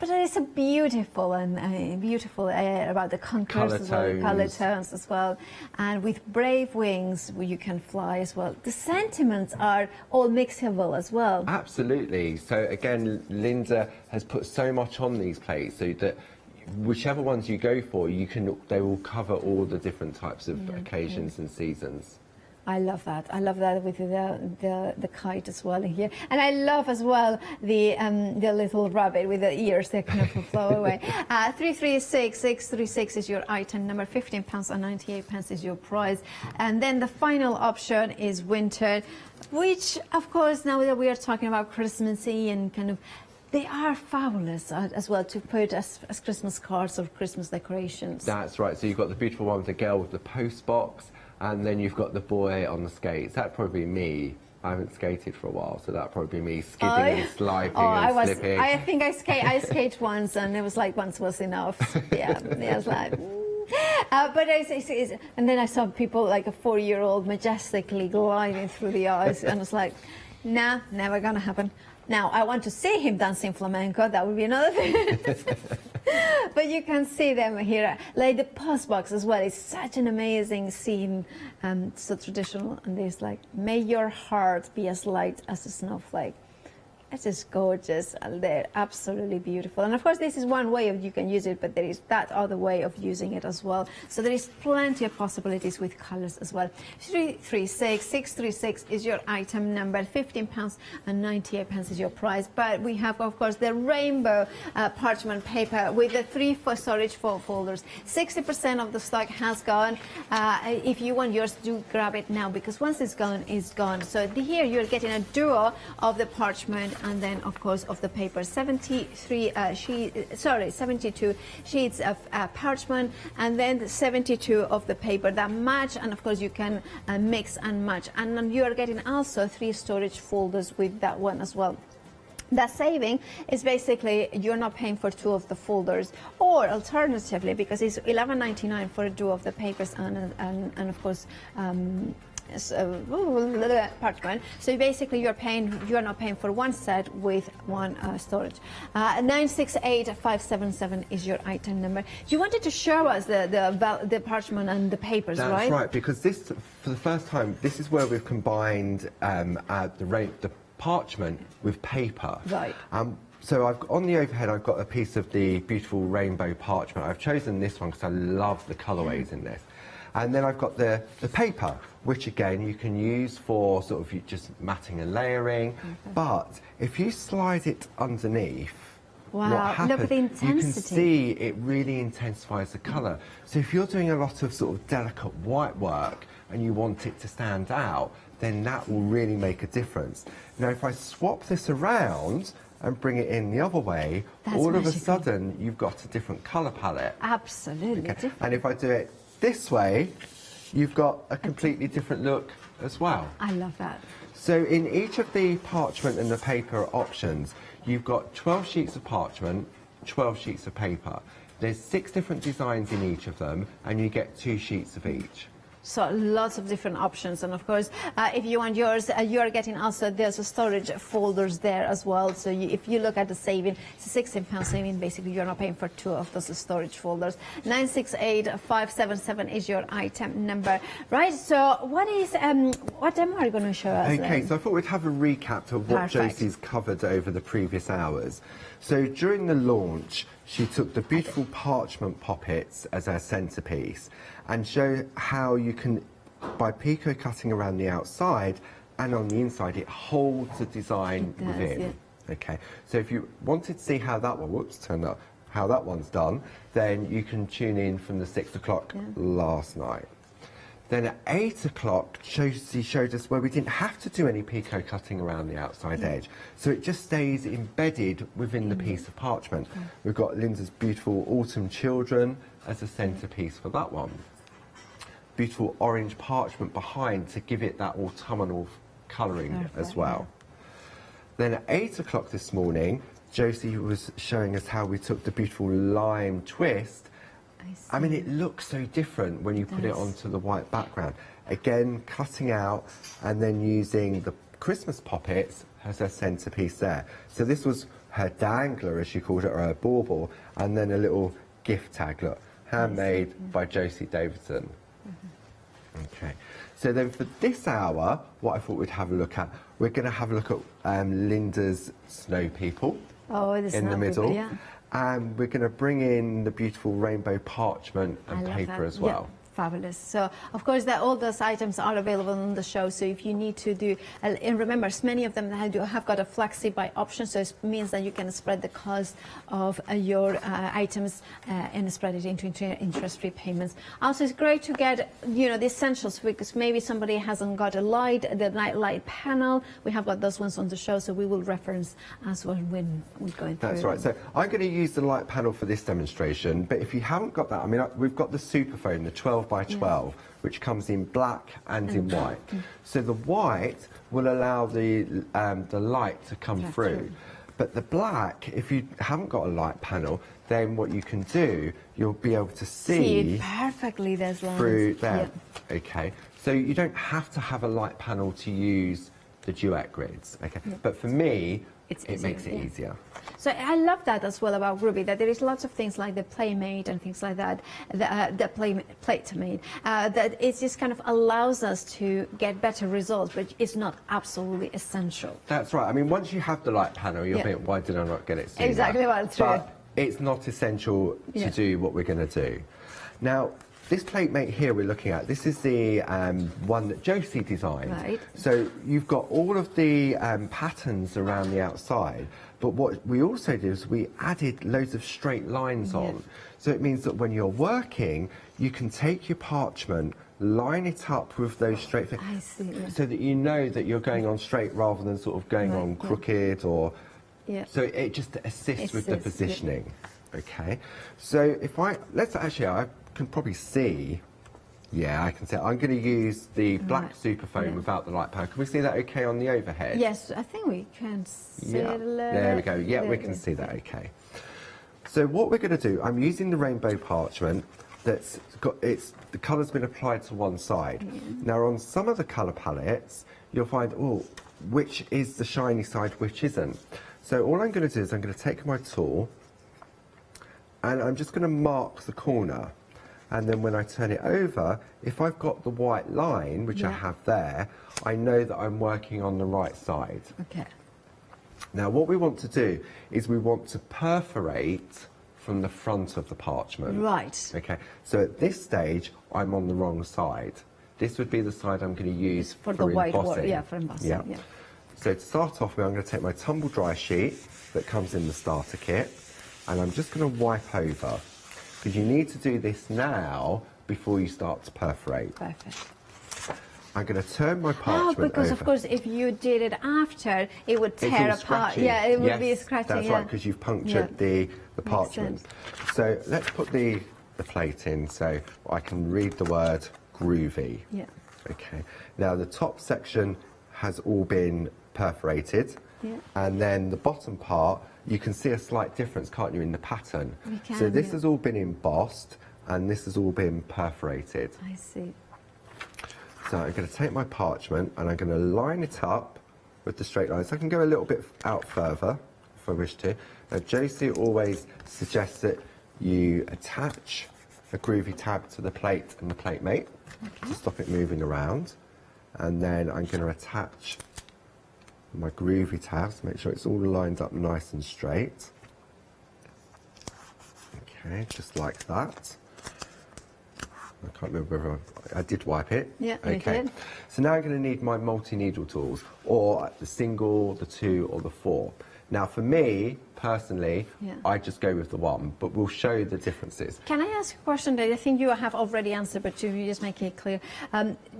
but it's a beautiful and beautiful about the contours as well, color tones as well, and with brave wings you can fly as well. The sentiments are all mixable as well. Absolutely. So again, Linda has put so much on these plates so that whichever ones you go for, they will cover all the different types of occasions and seasons. I love that. I love that with the kite as well here, and I love as well the little rabbit with the ears that kind of flow away. 636 is your item number. £15.98 is your price, and then the final option is winter, which of course now that we are talking about Christmassy and kind of. They are fabulous as well to put as Christmas cards or Christmas decorations. That's right. So you've got the beautiful one with the girl with the post box, and then you've got the boy on the skates. That'd probably be me. I haven't skated for a while, so that'd probably be me skidding and sliding and slipping. I think I skate once, and it was like once was enough. Yeah, I was like. But and then I saw people like a 4-year-old majestically gliding through the ice, and I was like, nah, never gonna happen. Now, I want to see him dancing flamenco, that would be another thing. But you can see them here, like the post box as well. It's such an amazing scene, so traditional. And there's like, may your heart be as light as a snowflake. It's just gorgeous, and they're absolutely beautiful. And of course, this is one way of you can use it, but there is that other way of using it as well. So there is plenty of possibilities with colors as well. 636 is your item number. £15.98 is your price. But we have, of course, the rainbow parchment paper with the 3 storage folders. 60% of the stock has gone. If you want yours, do grab it now, because once it's gone, it's gone. So here you're getting a duo of the parchment, and then of course of the paper. 72 sheets of parchment, and then 72 of the paper that match, and of course you can mix and match, and then you are getting also 3 storage folders with that one as well. That saving is basically you're not paying for 2 of the folders, or alternatively, because it's $11.99 for a duo of the papers and of course parchment. So basically you're not paying for one set with one storage. 968577 is your item number. You wanted to show us the parchment and the papers, right? That's right, because this, for the first time, this is where we've combined the parchment with paper. Right. So on the overhead, I've got a piece of the beautiful rainbow parchment. I've chosen this one because I love the colourways in this. And then I've got the paper, which again you can use for sort of just matting and layering. But if you slide it underneath, what happens, look at the intensity. you can see it really intensifies the colour. So if you're doing a lot of sort of delicate white work and you want it to stand out, then that will really make a difference. Now, if I swap this around and bring it in the other way, all of a sudden you've got a different colour palette. Absolutely different. And if I do it this way, you've got a completely different look as well. I love that. So in each of the parchment and the paper options, you've got 12 sheets of parchment, 12 sheets of paper. There's 6 different designs in each of them, and you get 2 sheets of each. So lots of different options, and of course if you want yours, you are getting also, there's a storage folders there as well. So if you look at the saving, it's a £16 saving. Basically you're not paying for 2 of those storage folders. 968577 is your item number, right? So what demo are you going to show us? Okay, so I thought we'd have a recap of what Josie's covered over the previous hours. So during the launch, she took the beautiful parchment poppets as her centrepiece and show how you can, by pico cutting around the outside and on the inside, it holds the design within. Yeah. Okay, so if you wanted to see how that one, turned up how that one's done, then you can tune in from the 6 o'clock last night. Then at 8 o'clock, Josie showed us where we didn't have to do any picot cutting around the outside edge. So it just stays embedded within the piece of parchment. We've got Linda's beautiful Autumn Children as a centrepiece for that one. Beautiful orange parchment behind to give it that autumnal colouring as well. Then at 8 o'clock this morning, Josie was showing us how we took the beautiful lime twist. I mean, it looks so different when you put it onto the white background. Again, cutting out and then using the Christmas poppets as her centrepiece there. So this was her dangler, as she called it, or her bauble, and then a little gift tag, look, handmade by Josie Davidson. Okay, so then for this hour, what I thought we'd have a look at, we're going to have a look at Linda's Snow People in the middle. Yeah. And we're going to bring in the beautiful rainbow parchment and paper as well. Yeah. Fabulous. So, of course, all those items are available on the show. So if you need to do, and remember, many of them have got a flexi buy option. So it means that you can spread the cost of your items and spread it into interest-free payments. Also, it's great to get, the essentials, because maybe somebody hasn't got a the night light panel. We have got those ones on the show, so we will reference as well when we're going through. That's right. So I'm going to use the light panel for this demonstration. But if you haven't got that, I mean, we've got the Superphone, the 12 by 12, which comes in black and in white. So the white will allow the light to come through. But the black, if you haven't got a light panel, then what you can do, you'll be able to see it perfectly. There's lines through there. Okay, so you don't have to have a light panel to use the duet grids. Okay, but for me, it makes it easier. So I love that as well about Ruby, that there is lots of things like the Playmate and things like that, the Platemate, that it just kind of allows us to get better results, but it's not absolutely essential. That's right. I mean, once you have the light panel, you'll think, why did I not get it sooner? Exactly, well, true. But it's not essential to do what we're going to do. Now, this Platemate here we're looking at, this is the one that Josie designed. Right. So you've got all of the patterns around the outside, but what we also did is we added loads of straight lines on. So it means that when you're working, you can take your parchment, line it up with those straight things, so that you know that you're going on straight rather than sort of going on crooked or... So it just assists with the positioning. Okay, so if I can probably see. Yeah, I can see. I'm going to use the black Superphone without the light panel. Can we see that okay on the overhead? Yes, I think we can see it a little. There we go. Yeah, we can see that okay. So what we're going to do, I'm using the rainbow parchment that's got the colour's been applied to one side. Now on some of the colour palettes, you'll find, which is the shiny side, which isn't. So all I'm going to do is I'm going to take my tool and I'm just going to mark the corner. And then when I turn it over, if I've got the white line, which I have there, I know that I'm working on the right side. Okay. Now what we want to do is we want to perforate from the front of the parchment. Right. Okay, so at this stage, I'm on the wrong side. This would be the side I'm going to use for the white embossing. for embossing, yeah. So to start off with, I'm going to take my tumble dry sheet that comes in the starter kit, and I'm just going to wipe over. Because you need to do this now before you start to perforate. Perfect. I'm going to turn my parchment over. Because of course if you did it after, it would tear apart. Scratchy. Yeah, it would be scratchy. That's right, because you've punctured the parchment. So let's put the plate in so I can read the word groovy. Yeah. Okay. Now the top section has all been perforated. Yeah. And then the bottom part, you can see a slight difference, can't you, in the pattern? We can, so this has all been embossed and this has all been perforated. I see. So I'm going to take my parchment and I'm going to line it up with the straight lines. I can go a little bit out further if I wish to. Now Josie always suggests that you attach a groovy tab to the plate and the Platemate to stop it moving around. And then I'm going to attach my groovy tabs, make sure it's all lined up nice and straight. Okay, just like that. I can't remember whether I did wipe it. Yeah, okay. you did. So now I'm going to need my multi-needle tools, or the single, the 2 or the 4. Now for me, personally, Yeah. I just go with the one, but we'll show the differences. Can I ask a question that I think you have already answered, but to just make it clear?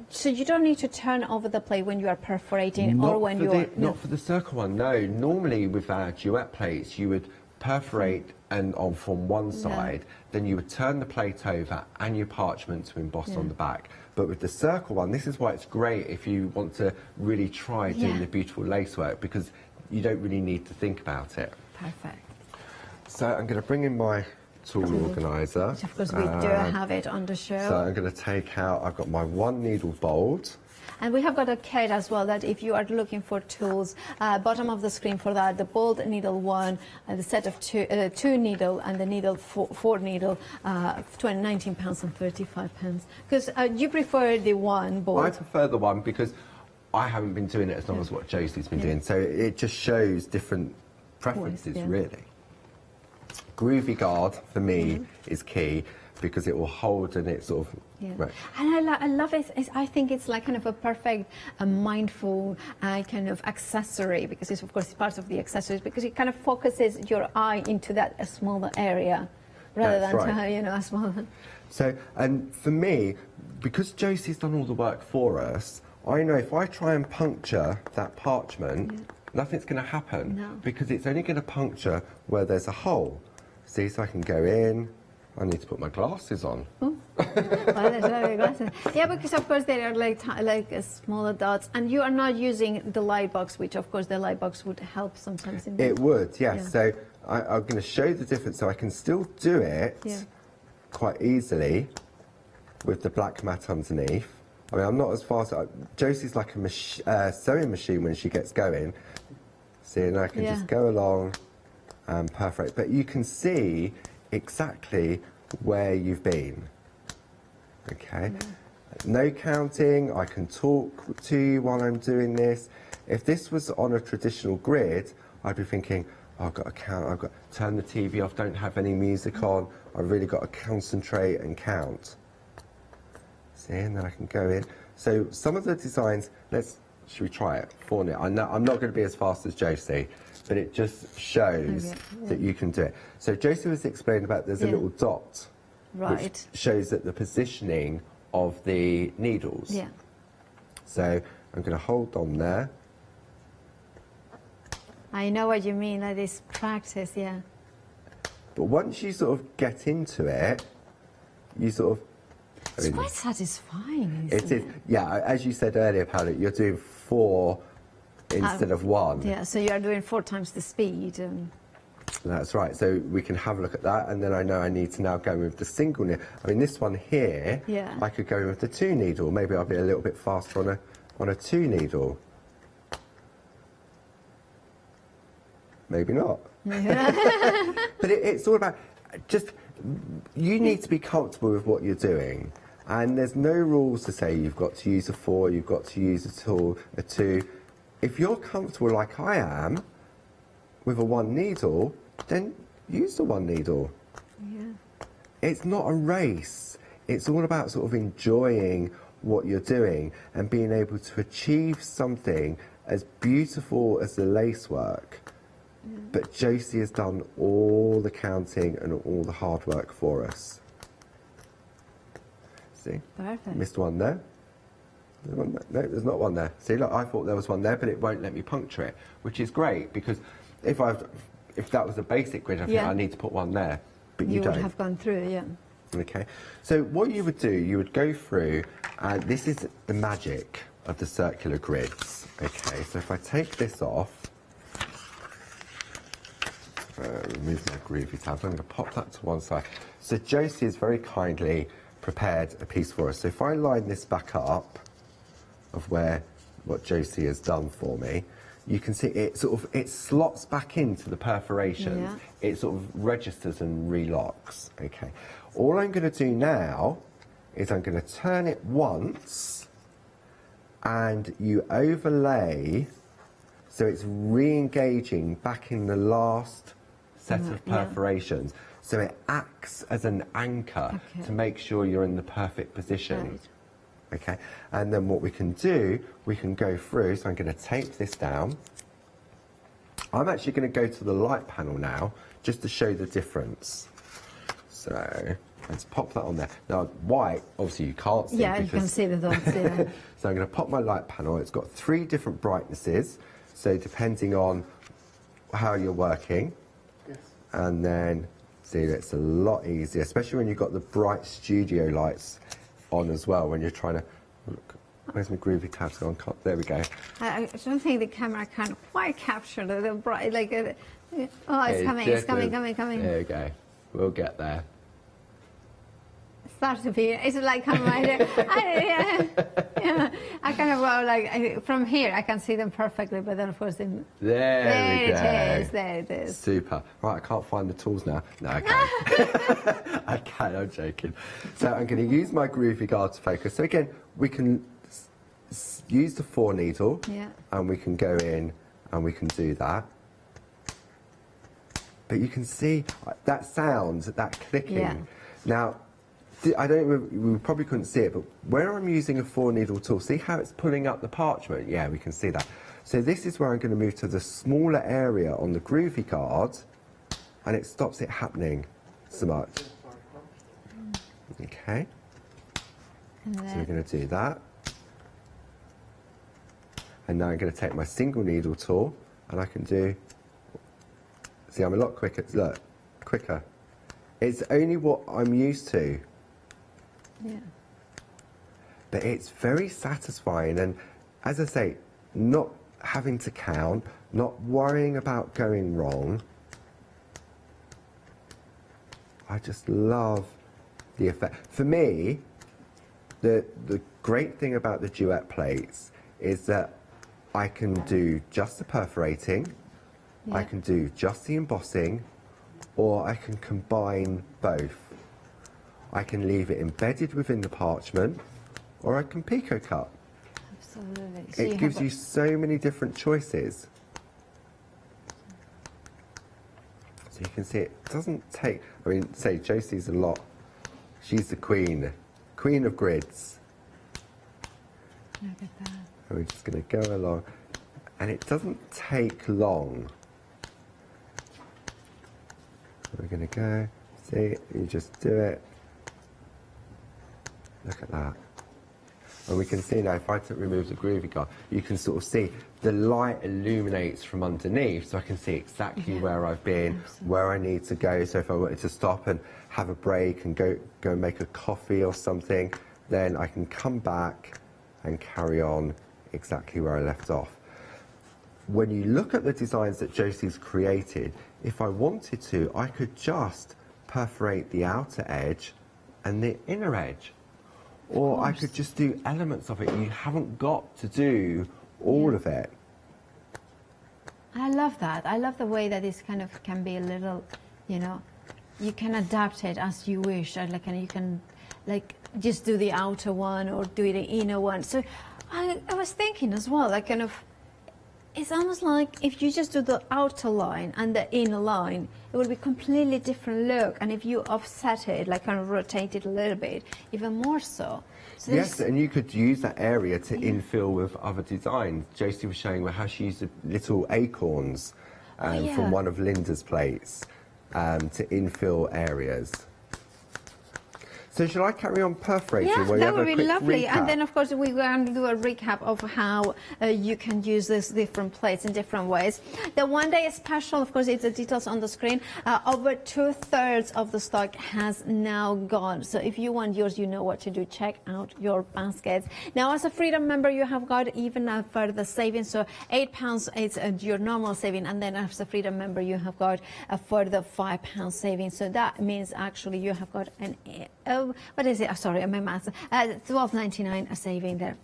So you don't need to turn over the plate when you are perforating or when you are... Not for the circle one, no. Normally with our duet plates, you would perforate and on from one side, then you would turn the plate over and your parchment to emboss on the back. But with the circle one, this is why it's great if you want to really try doing the beautiful lace work, because you don't really need to think about it. Perfect. So I'm going to bring in my tool organiser. Which of course we do have it on the show. So I'm going to take out, I've got my one needle bolt. And we have got a kit as well that if you are looking for tools, bottom of the screen for that, the bolt needle one, the set of two needle and the needle four needle, £19 and 35 pence. Because you prefer the one bolt. I prefer the one because I haven't been doing it as long as what Josie's been doing, so it just shows different preferences, really. Groovy guard, for me, is key because it will hold and it sort of... Right. And I love it. I think it's like kind of a perfect, mindful kind of accessory, because it's of course part of the accessories, because it kind of focuses your eye into that smaller area rather than to, a smaller... So, and for me, because Josie's done all the work for us, I know if I try and puncture that parchment, nothing's going to happen because it's only going to puncture where there's a hole. See, so I can go in. I need to put my glasses on. Yeah, because of course they are like smaller dots, and you are not using the light box, which of course the light box would help sometimes. It would, yes. So I'm going to show the difference, so I can still do it quite easily with the black mat underneath. I mean, I'm not as fast. Josie's like a sewing machine when she gets going. See, and I can just go along and perforate. But you can see exactly where you've been. Okay. No counting. I can talk to you while I'm doing this. If this was on a traditional grid, I'd be thinking, oh, I've got to count. I've got to turn the TV off. Don't have any music on. I've really got to concentrate and count. See, and then I can go in. So some of the designs, should we try it? I'm not going to be as fast as Josie, but it just shows that you can do it. So Josie was explaining about there's a little dot, which shows that the positioning of the needles. Yeah. So I'm going to hold on there. I know what you mean, like this practice, But once you sort of get into it, you sort of... It's quite satisfying, isn't it? Yeah, as you said earlier, Paula, you're doing 4 instead of 1. Yeah, so you are doing 4 times the speed. That's right, so we can have a look at that, and then I know I need to now go with the single needle. I mean, this one here, I could go with the 2 needle. Maybe I'll be a little bit faster on a 2 needle. Maybe not. But it's all about just... You need to be comfortable with what you're doing, and there's no rules to say you've got to use a 4, you've got to use a 2. If you're comfortable like I am with a 1 needle, then use the 1 needle. It's not a race. It's all about sort of enjoying what you're doing and being able to achieve something as beautiful as the lace work. But Josie has done all the counting and all the hard work for us. See? Perfect. Missed one there. No, there's not one there. See, look, I thought there was one there, but it won't let me puncture it, which is great, because if that was a basic grid, I think I need to put one there, but you don't. Would have gone through, Okay. So what you would do, you would go through, and this is the magic of the circular grids. Okay, so if I take this off, remove my groovy tab. I'm going to pop that to one side. So Josie has very kindly prepared a piece for us. So if I line this back up of what Josie has done for me, you can see it slots back into the perforations. It sort of registers and relocks. Okay. All I'm going to do now is I'm going to turn it once, and you overlay, so it's re-engaging back in the last set of perforations. So it acts as an anchor to make sure you're in the perfect position. Okay, and then what we can do, we can go through, so I'm going to tape this down. I'm actually going to go to the light panel now, just to show the difference. So let's pop that on there. Now, white, obviously you can't see. Yeah, you can see the dots, yeah. So I'm going to pop my light panel. It's got 3 different brightnesses, so depending on how you're working. Yes. And then, see, it's a lot easier, especially when you've got the bright studio lights on as well, when you're trying to... Look, where's my groovy tabs gone? There we go. I don't think the camera can quite capture the bright, like... oh, it's coming, it's coming. There we go. We'll get there. Start to be, it's like coming right there. I kind of go like, from here I can see them perfectly, but then of course then... There we go. There it is. Super. Right, I can't find the tools now. No, I can. I can, I'm joking. So I'm going to use my groovy guard to focus. So again, we can use the 4 needle, and we can go in and we can do that. But you can see that sound, that clicking. Yeah. Now, I don't. We probably couldn't see it, but where I'm using a 4 needle tool, see how it's pulling up the parchment? Yeah, we can see that. So this is where I'm going to move to the smaller area on the groovy card, and it stops it happening so much. Okay. So we're going to do that. And now I'm going to take my single needle tool, and I can do... See, I'm a lot quicker. Look, quicker. It's only what I'm used to. Yeah. But it's very satisfying, and as I say, not having to count, not worrying about going wrong. I just love the effect. For me, the great thing about the duet plates is that I can do just the perforating, I can do just the embossing, or I can combine both. I can leave it embedded within the parchment, or I can pico cut. Absolutely. So It gives you so many different choices. So you can see it doesn't take, I mean, say Josie's a lot, she's the queen of grids. Look at that. And we're just going to go along, and it doesn't take long. We're going to go, see, you just do it. Look at that. And we can see now, if I remove the groovy guard, you can sort of see the light illuminates from underneath, so I can see exactly where I've been, where I need to go. So if I wanted to stop and have a break and go and make a coffee or something, then I can come back and carry on exactly where I left off. When you look at the designs that Josie's created, if I wanted to, I could just perforate the outer edge and the inner edge. Or I could just do elements of it. You haven't got to do all of it. I love that. I love the way that this kind of can be a little, you know, you can adapt it as you wish. Like, and you can, like, just do the outer one or do the inner one. So I was thinking as well, like, kind of, it's almost like if you just do the outer line and the inner line, it will be completely different look. And if you offset it, like kind of rotate it a little bit, even more so. So yes, and you could use that area to infill with other designs. Josie was showing how she used the little acorns from one of Linda's plates to infill areas. So shall I carry on perforating? Yeah, that would be lovely. Recap? And then, of course, we're going to do a recap of how you can use these different plates in different ways. The one-day special, of course, it's the details on the screen. Over 2/3 of the stock has now gone. So if you want yours, you know what to do. Check out your baskets. Now, as a Freedom member, you have got even a further savings. So £8 is your normal saving. And then as a Freedom member, you have got a further £5 saving. So that means actually you have got an... what is it? Oh, sorry, my maths. $12.99 a saving there.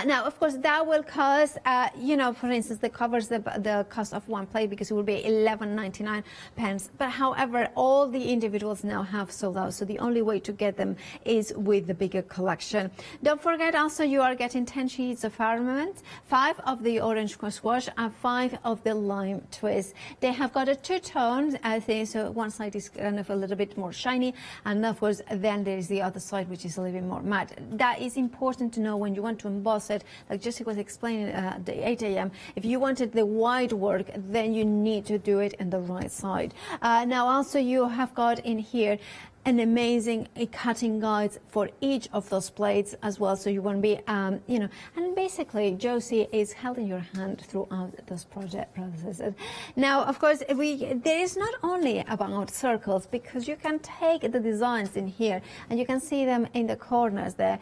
Now, of course, that will cost, you know, for instance, that covers the cost of one plate because it will be £11.99. But however, all the individuals now have sold out, so the only way to get them is with the bigger collection. Don't forget also you are getting 10 sheets of armament, 5 of the orange squash and 5 of the lime twist. They have got a two-tone, I think, so one side is kind of a little bit more shiny, and of course, then there is the other side which is a little bit more matte. That is important to know when you want to emboss faucet, like Jessica was explaining at the 8 a.m., if you wanted the wide work, then you need to do it in the right side. Now also you have got in here an amazing cutting guides for each of those plates as well, so you won't be, you know, and basically Josie is holding your hand throughout those project processes. Now, of course, there is not only about circles, because you can take the designs in here and you can see them in the corners there,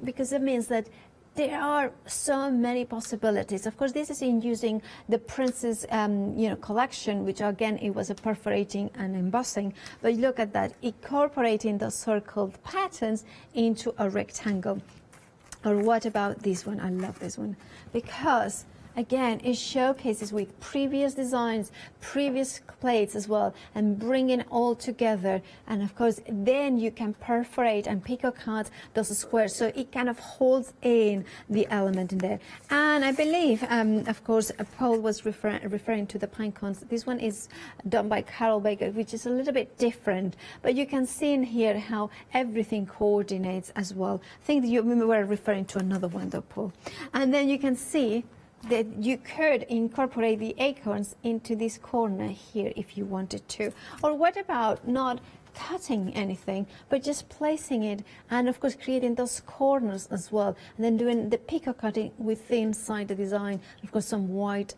because it means that there are so many possibilities. Of course, this is in using the Princess, you know, collection, which again, it was a perforating and embossing. But look at that, incorporating the circled patterns into a rectangle. Or what about this one? I love this one because, again, it showcases with previous designs, previous plates as well, and bring it all together. And of course, then you can perforate and pico cut those squares, so it kind of holds in the element in there. And I believe, of course, Paul was referring to the pine cones. This one is done by Carol Baker, which is a little bit different, but you can see in here how everything coordinates as well. I think that you were referring to another one though, Paul. And then you can see that you could incorporate the acorns into this corner here if you wanted to. Or what about not cutting anything, but just placing it, and of course creating those corners as well, and then doing the pico cutting within inside the design. Of course, some white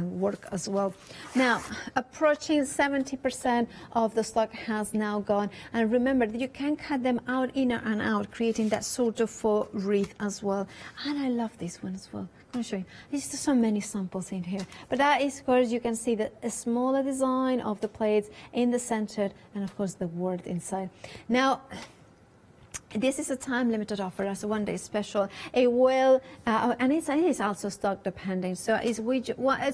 work as well. Now, approaching 70% of the stock has now gone, and remember that you can cut them out, in and out, creating that sort of faux wreath as well. And I love this one as well. I'm going to show you. There's so many samples in here, but that is, of course, you can see that a smaller design of the plates in the center, and of course the word inside. Now, this is a time-limited offer as a one-day special. It will, and it is also stock depending. So it's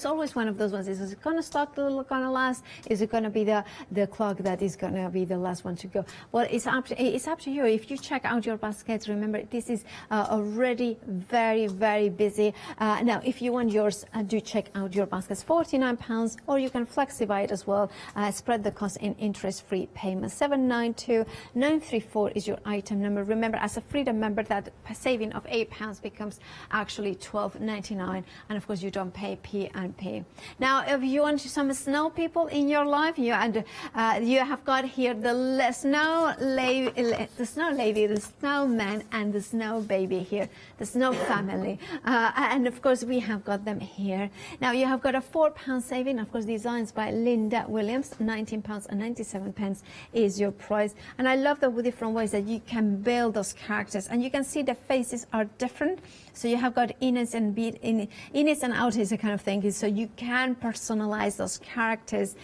always one of those ones. Is it going to stock going to last? Is it going to be the clock that is going to be the last one to go? Well, it's up to you. If you check out your baskets, remember this is already very, very busy. Now, if you want yours, do check out your baskets. £49, or you can flexify it as well. Spread the cost in interest-free payments. 792934 is your item number. Remember, as a Freedom member, that saving of £8 becomes actually £12.99, and of course you don't pay P&P. Now, if you want some snow people in your life, you have got here the snow lady, the snowman, and the snow baby here, the snow family, and of course we have got them here. Now you have got a £4 saving. Of course, designs by Linda Williams. £19.97 is your price, and I love the different ways that you can build those characters, and you can see the faces are different. So you have got innards and innards and outies kind of thing, so you can personalize those characters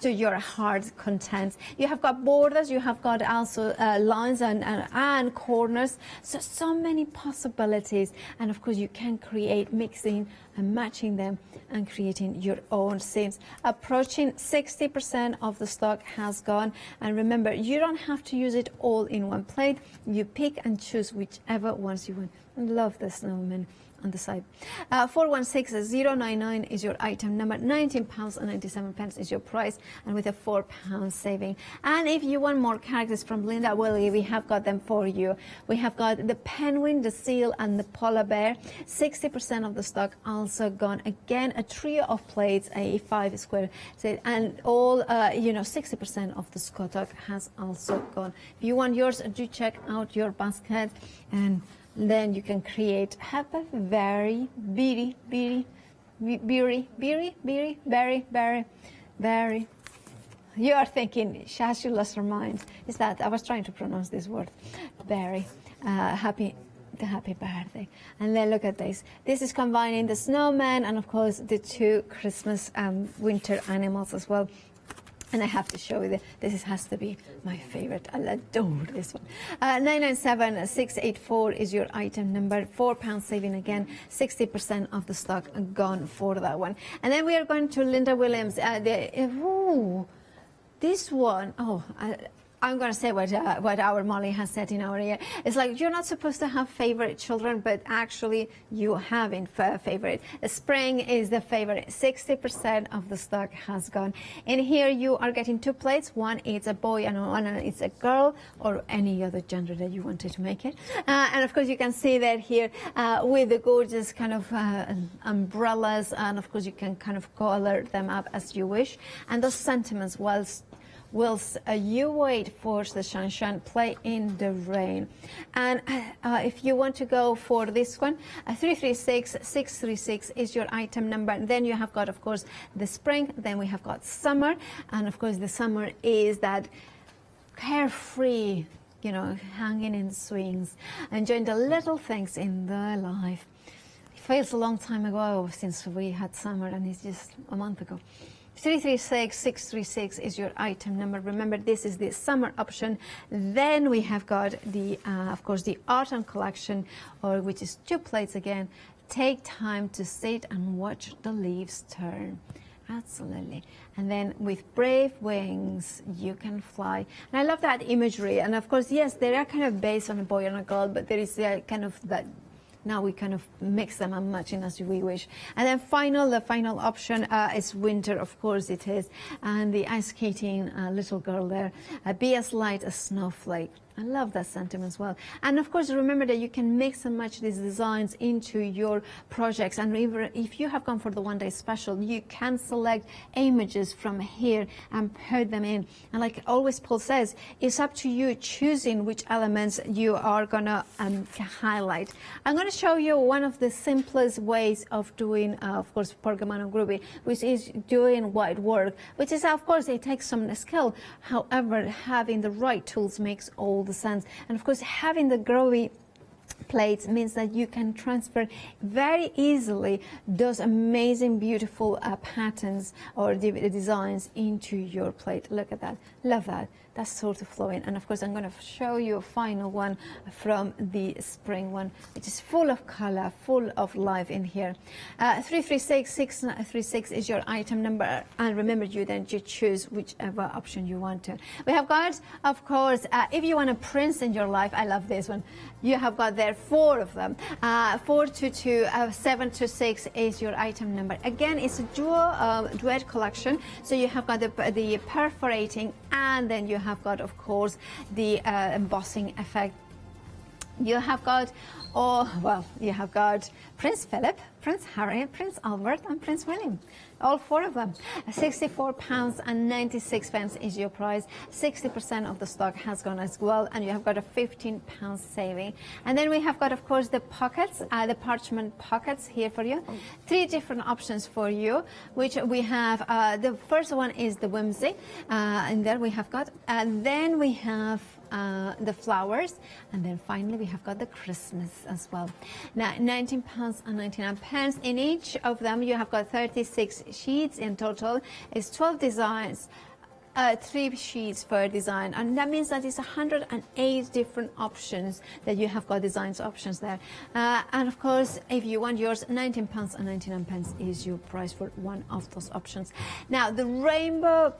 to your heart content. You have got borders, you have got also lines and corners, so many possibilities. And of course you can create mixing and matching them and creating your own seams. Approaching 60% of the stock has gone, and remember, you don't have to use it all in one plate. You pick and choose whichever ones you want. I love the snowman on the side. 416099 is your item number. £19.97 is your price, and with a £4 saving. And if you want more characters from Linda Willie, we have got them for you. We have got the penguin, the seal, and the polar bear. 60% of the stock also gone. Again, a trio of plates, a 5 square set, and all 60% of the stock has also gone. If you want yours, do check out your basket, and then you can have a very very. You are thinking, has she lost her mind? Is that, I was trying to pronounce this word, very happy birthday. And then look at this. This is combining the snowman and of course the two Christmas winter animals as well. And I have to show you this has to be my favorite. I adore this one. 997684 is your item number. £4 saving again. 60% of the stock gone for that one. And then we are going to Linda Williams. This one, I'm going to say what our Molly has said in our ear. It's like you're not supposed to have favorite children, but actually you have in favorite. Spring is the favorite. 60% of the stock has gone. In here you are getting 2 plates. One is a boy and one is a girl, or any other gender that you wanted to make it. And of course you can see that here with the gorgeous kind of umbrellas, and of course you can kind of color them up as you wish. And those sentiments, whilst you wait for the sunshine, play in the rain. And if you want to go for this one, 636 is your item number. And then you have got, of course, the spring. Then we have got summer. And of course, the summer is that carefree, you know, hanging in swings, enjoying the little things in the life. It feels a long time ago since we had summer, and it's just a month ago. 636 is your item number. Remember, this is the summer option. Then we have got the, of course, the autumn collection, or which is 2 plates again. Take time to sit and watch the leaves turn. Absolutely. And then with brave wings, you can fly. And I love that imagery. And of course, yes, they are kind of based on a boy and a girl, but there is kind of that. Now we kind of mix them and match in as we wish. And then the final option is winter, of course it is. And the ice skating little girl there, be as light as snowflake. I love that sentiment as well. And of course, remember that you can mix and match these designs into your projects. And if you have gone for the one-day special, you can select images from here and put them in. And like always Paul says, it's up to you choosing which elements you are gonna highlight. I'm gonna show you one of the simplest ways of doing, of course, Pergamano Groovy, which is doing white work, which is, of course, it takes some skill. However, having the right tools makes all the sense. And of course, having the groovy plates means that you can transfer very easily those amazing, beautiful patterns or the designs into your plate. Look at that. Love that. That's sort of flowing. And of course, I'm going to show you a final one from the spring one, which is full of color, full of life in here. 636 is your item number. And remember, you choose whichever option you want to. We have got, of course, if you want a prince in your life, I love this one. You have got there 4 of them. 422, 726 is your item number. Again, it's a duet collection. So you have got the perforating, and then you have got, of course, the embossing effect. You have got, you have got Prince Philip, Prince Harry, Prince Albert, and Prince William. All 4 of them. £64.96 is your price. 60% of the stock has gone as well, and you have got a £15 saving. And then we have got, of course, the pockets, the parchment pockets here for you. 3 different options for you, which we have. The first one is the whimsy, and there we have got. And then we have the flowers, and then finally we have got the Christmas as well. Now, £19.99 in each of them. You have got 36 sheets in total. It's 12 designs. 3 sheets per design, and that means that it's 108 different options that you have got designs options there. And of course, if you want yours, £19.99 is your price for one of those options. Now, the rainbow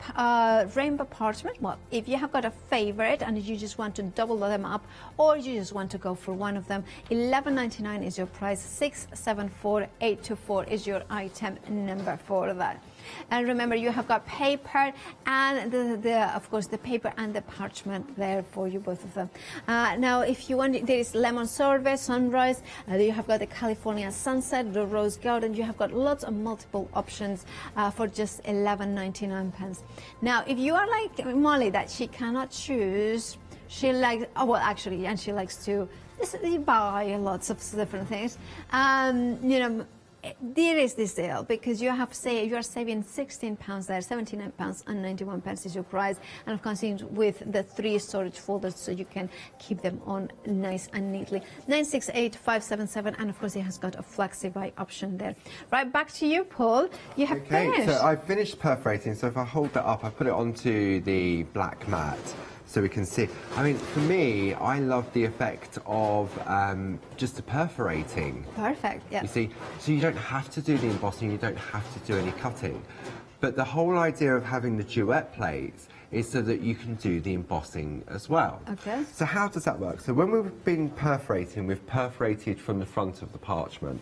parchment. Well, if you have got a favorite and you just want to double them up, or you just want to go for one of them, £11.99 is your price. 674824 is your item number for that. And remember, you have got paper and of course the paper and the parchment there for you, both of them. Now, if you want, there is lemon sorbet, sunrise. You have got the California sunset, the rose garden. You have got lots of multiple options for just £11.99. Now, if you are like Molly, that she cannot choose, she likes, and she likes to buy lots of different things. You know, there is this deal because you are saving £16 there, £79.91 is your price, and of course with the 3 storage folders, so you can keep them on nice and neatly. 968577, and of course it has got a flexi-buy option there. Right, back to you, Paul. You have finished. So I finished perforating. So if I hold that up, I put it onto the black mat, so we can see. I mean, for me, I love the effect of just the perforating. Perfect, yeah. You see, so you don't have to do the embossing, you don't have to do any cutting. But the whole idea of having the duet plates is so that you can do the embossing as well. Okay. So how does that work? So when we've been perforating, we've perforated from the front of the parchment.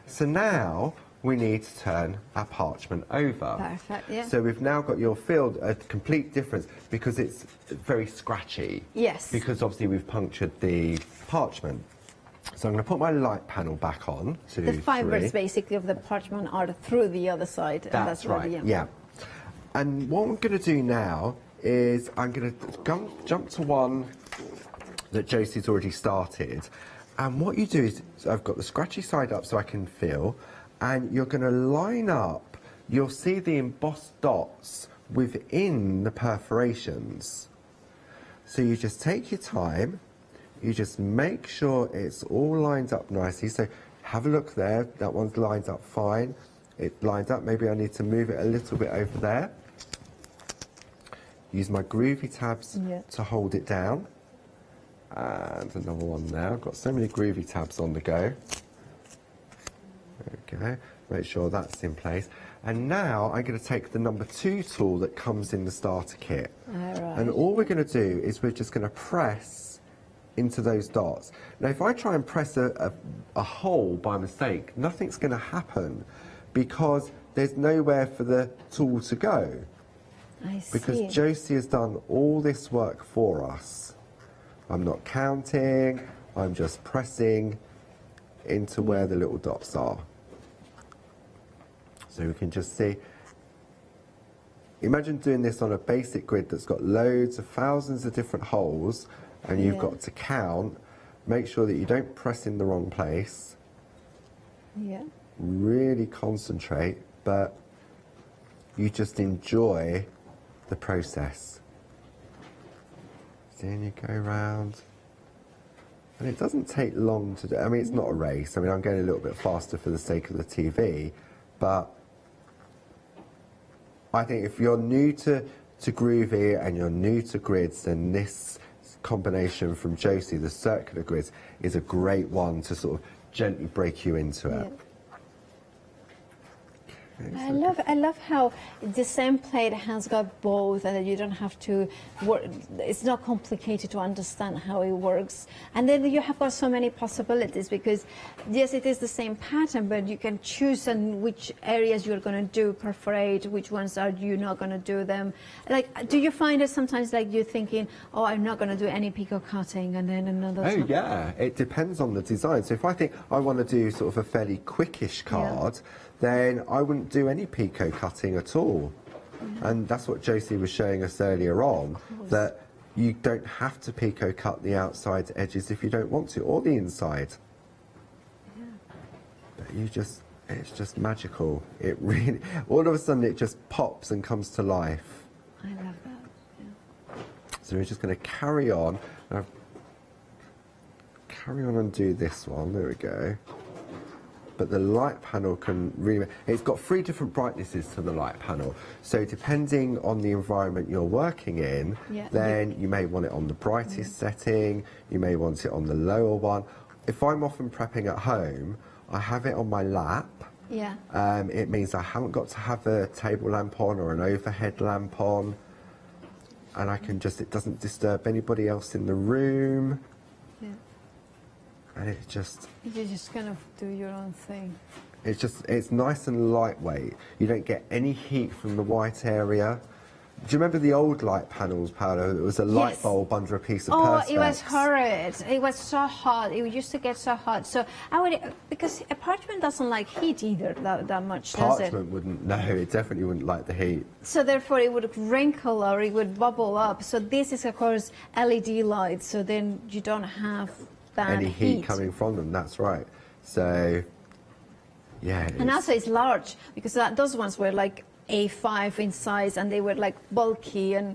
So now we need to turn our parchment over. Perfect, yeah. So we've now got, you'll feel a complete difference because it's very scratchy. Yes. Because obviously we've punctured the parchment. So I'm going to put my light panel back on. The fibers basically of the parchment are through the other side. That's right, yeah. And what I'm going to do now is I'm going to jump to one that Josie's already started. And what you do is, I've got the scratchy side up so I can feel, and you're going to line up, you'll see the embossed dots within the perforations. So you just take your time, you just make sure it's all lined up nicely. So have a look there, that one's lined up fine. It lined up, maybe I need to move it a little bit over there. Use my groovy tabs to hold it down. And another one there. I've got so many groovy tabs on the go. Okay, make sure that's in place. And now I'm going to take the number 2 tool that comes in the starter kit. And all we're going to do is we're just going to press into those dots. Now if I try and press a hole by mistake, nothing's going to happen because there's nowhere for the tool to go. I see. Because Josie has done all this work for us. I'm not counting, I'm just pressing into where the little dots are. So we can just see. Imagine doing this on a basic grid that's got loads of thousands of different holes, and you've got to count, make sure that you don't press in the wrong place. Yeah. Really concentrate, but you just enjoy the process. Then you go around, and it doesn't take long to do. I mean, it's not a race. I mean, I'm going a little bit faster for the sake of the TV, but I think if you're new to Groovy and you're new to grids, then this combination from Josie, the circular grids, is a great one to sort of gently break you into it. I love how the same plate has got both, and that you don't have to work. It's not complicated to understand how it works, and then you have got so many possibilities because yes, it is the same pattern, but you can choose on which areas you're going to do perforate, which ones are you not going to do them. Like, do you find it sometimes like you're thinking, oh, I'm not going to do any picot cutting, and then another? Oh yeah, it depends on the design. So if I think I want to do sort of a fairly quickish card, then I wouldn't do any picot cutting at all. And that's what Josie was showing us earlier on, that you don't have to picot cut the outside edges if you don't want to, or the inside. But you just, it's just magical. It really, all of a sudden it just pops and comes to life. I love that. So we're just going to carry on. Carry on and do this one, there we go. But the light panel can really, it's got 3 different brightnesses to the light panel. So depending on the environment you're working in, then you may want it on the brightest setting, you may want it on the lower one. If I'm often prepping at home, I have it on my lap. Yeah. It means I haven't got to have a table lamp on or an overhead lamp on. And I can just, it doesn't disturb anybody else in the room. Yeah. And it's just... You just kind of do your own thing. It's just, it's nice and lightweight. You don't get any heat from the white area. Do you remember the old light panels, Paolo? It was a light bulb under a piece of perspex. Oh, it was horrid. It was so hot. It used to get so hot. So I would, because a parchment doesn't like heat either that much, does it? Parchment wouldn't, no, it definitely wouldn't like the heat. So therefore it would wrinkle or it would bubble up. So this is, of course, LED lights. So then you don't have that any heat coming from them, that's right. So, yeah. And also it's large, because those ones were like A5 in size, and they were like bulky and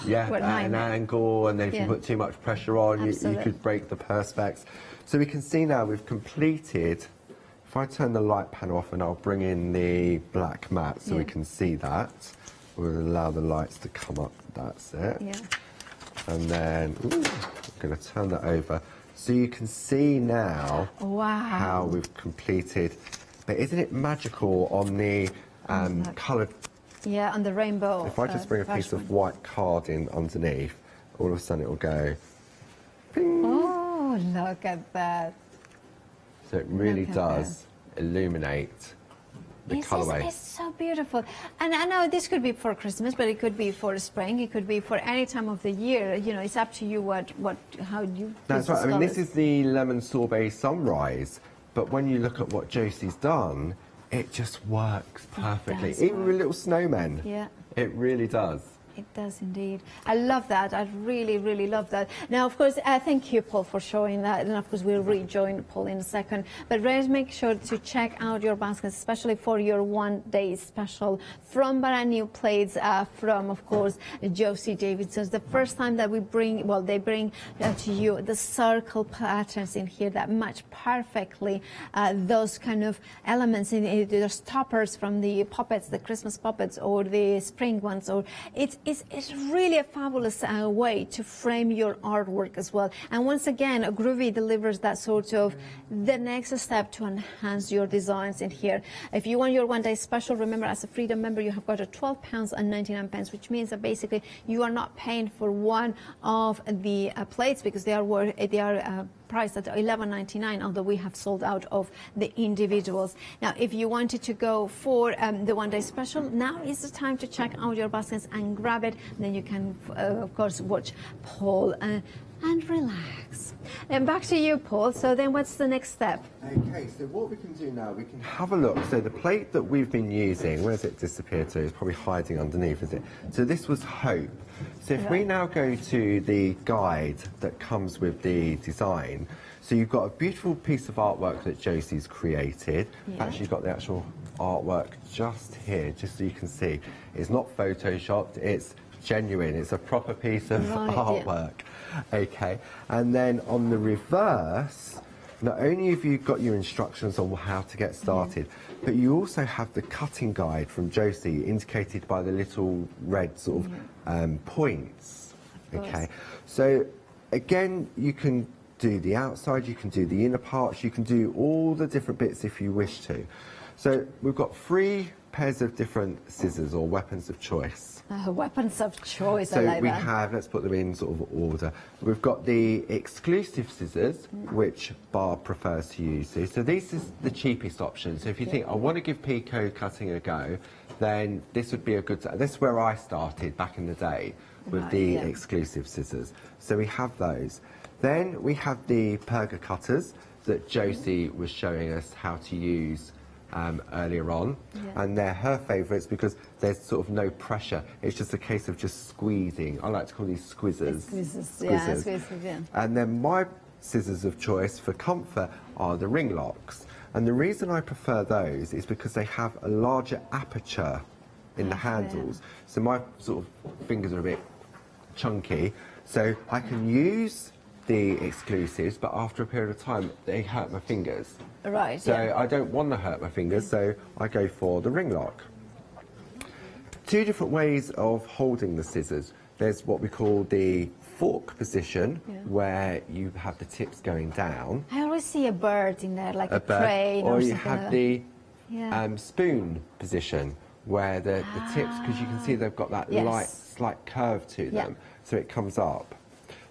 at an angle, and then if you put too much pressure on, you could break the perspex. So we can see now we've completed. If I turn the light panel off, and I'll bring in the black mat so we can see that. We'll allow the lights to come up, that's it. Yeah. And then, I'm going to turn that over. So you can see now how we've completed. But isn't it magical on the coloured Yeah, and the rainbow. If I just bring a piece of white card in underneath, all of a sudden it will go. Ping. Oh, look at that. So it really Look at does illuminate the colourway. It's so beautiful. And I know this could be for Christmas, but it could be for spring. It could be for any time of the year. You know, it's up to you how you. That's right. I mean, this is the lemon sorbet sunrise, but when you look at what Josie's done, it just works perfectly. Even with little snowmen. Yeah. It really does. It does indeed. I love that. I really, really love that. Now, of course, thank you, Paul, for showing that. And of course, we'll rejoin Paul in a second. But please make sure to check out your baskets, especially for your one-day special from brand new plates from, of course, Josie Davidson's. The first time that we bring, well, they bring to you the circle patterns in here that match perfectly those kind of elements in it. There's toppers from the puppets, the Christmas puppets, or the spring ones, or it's really a fabulous way to frame your artwork as well. And once again, Groovy delivers that sort of the next step to enhance your designs in here. If you want your one-day special, remember, as a Freedom member, you have got a £12.99, which means that basically you are not paying for one of the plates, because they are priced at $11.99, although we have sold out of the individuals. Now, if you wanted to go for the one-day special, now is the time to check out your baskets and grab it. Then you can, of course, watch Paul and relax. And back to you, Paul. So then what's the next step? Okay, so what we can do now, we can have a look. So the plate that we've been using, where's it disappeared to? It's probably hiding underneath, is it? So this was Hope. So if we now go to the guide that comes with the design, so you've got a beautiful piece of artwork that Josie's created. Yeah. Actually got the actual artwork just here, just so you can see. It's not photoshopped, it's genuine. It's a proper piece of artwork. Yeah. Okay, and then on the reverse, not only have you got your instructions on how to get started, but you also have the cutting guide from Josie, indicated by the little red sort of points. Okay, so again, you can do the outside, you can do the inner parts, you can do all the different bits if you wish to. So we've got 3 pairs of different scissors, or weapons of choice. Weapons of choice, so I like we that. have, let's put them in sort of order. We've got the exclusive scissors, which Barb prefers to use. So this is the cheapest option. So if you think, I want to give Pico cutting a go, then this would be a good, this is where I started back in the day, with the exclusive scissors. So we have those. Then we have the Perga cutters that Josie was showing us how to use earlier on, and they're her favourites because there's sort of no pressure. It's just a case of just squeezing. I like to call these squizzers. Squizzers, yeah. And then my scissors of choice for comfort are the ring locks. And the reason I prefer those is because they have a larger aperture in the handles. So my sort of fingers are a bit chunky, so I can use the exclusives, but after a period of time they hurt my fingers. Right. So I don't want to hurt my fingers, so I go for the ring lock. 2 different ways of holding the scissors. There's what we call the fork position, where you have the tips going down. I always see a bird in there, like a bird, crane or or you something have like the that. spoon position, where the tips, because you can see they've got that slight curve to them, so it comes up.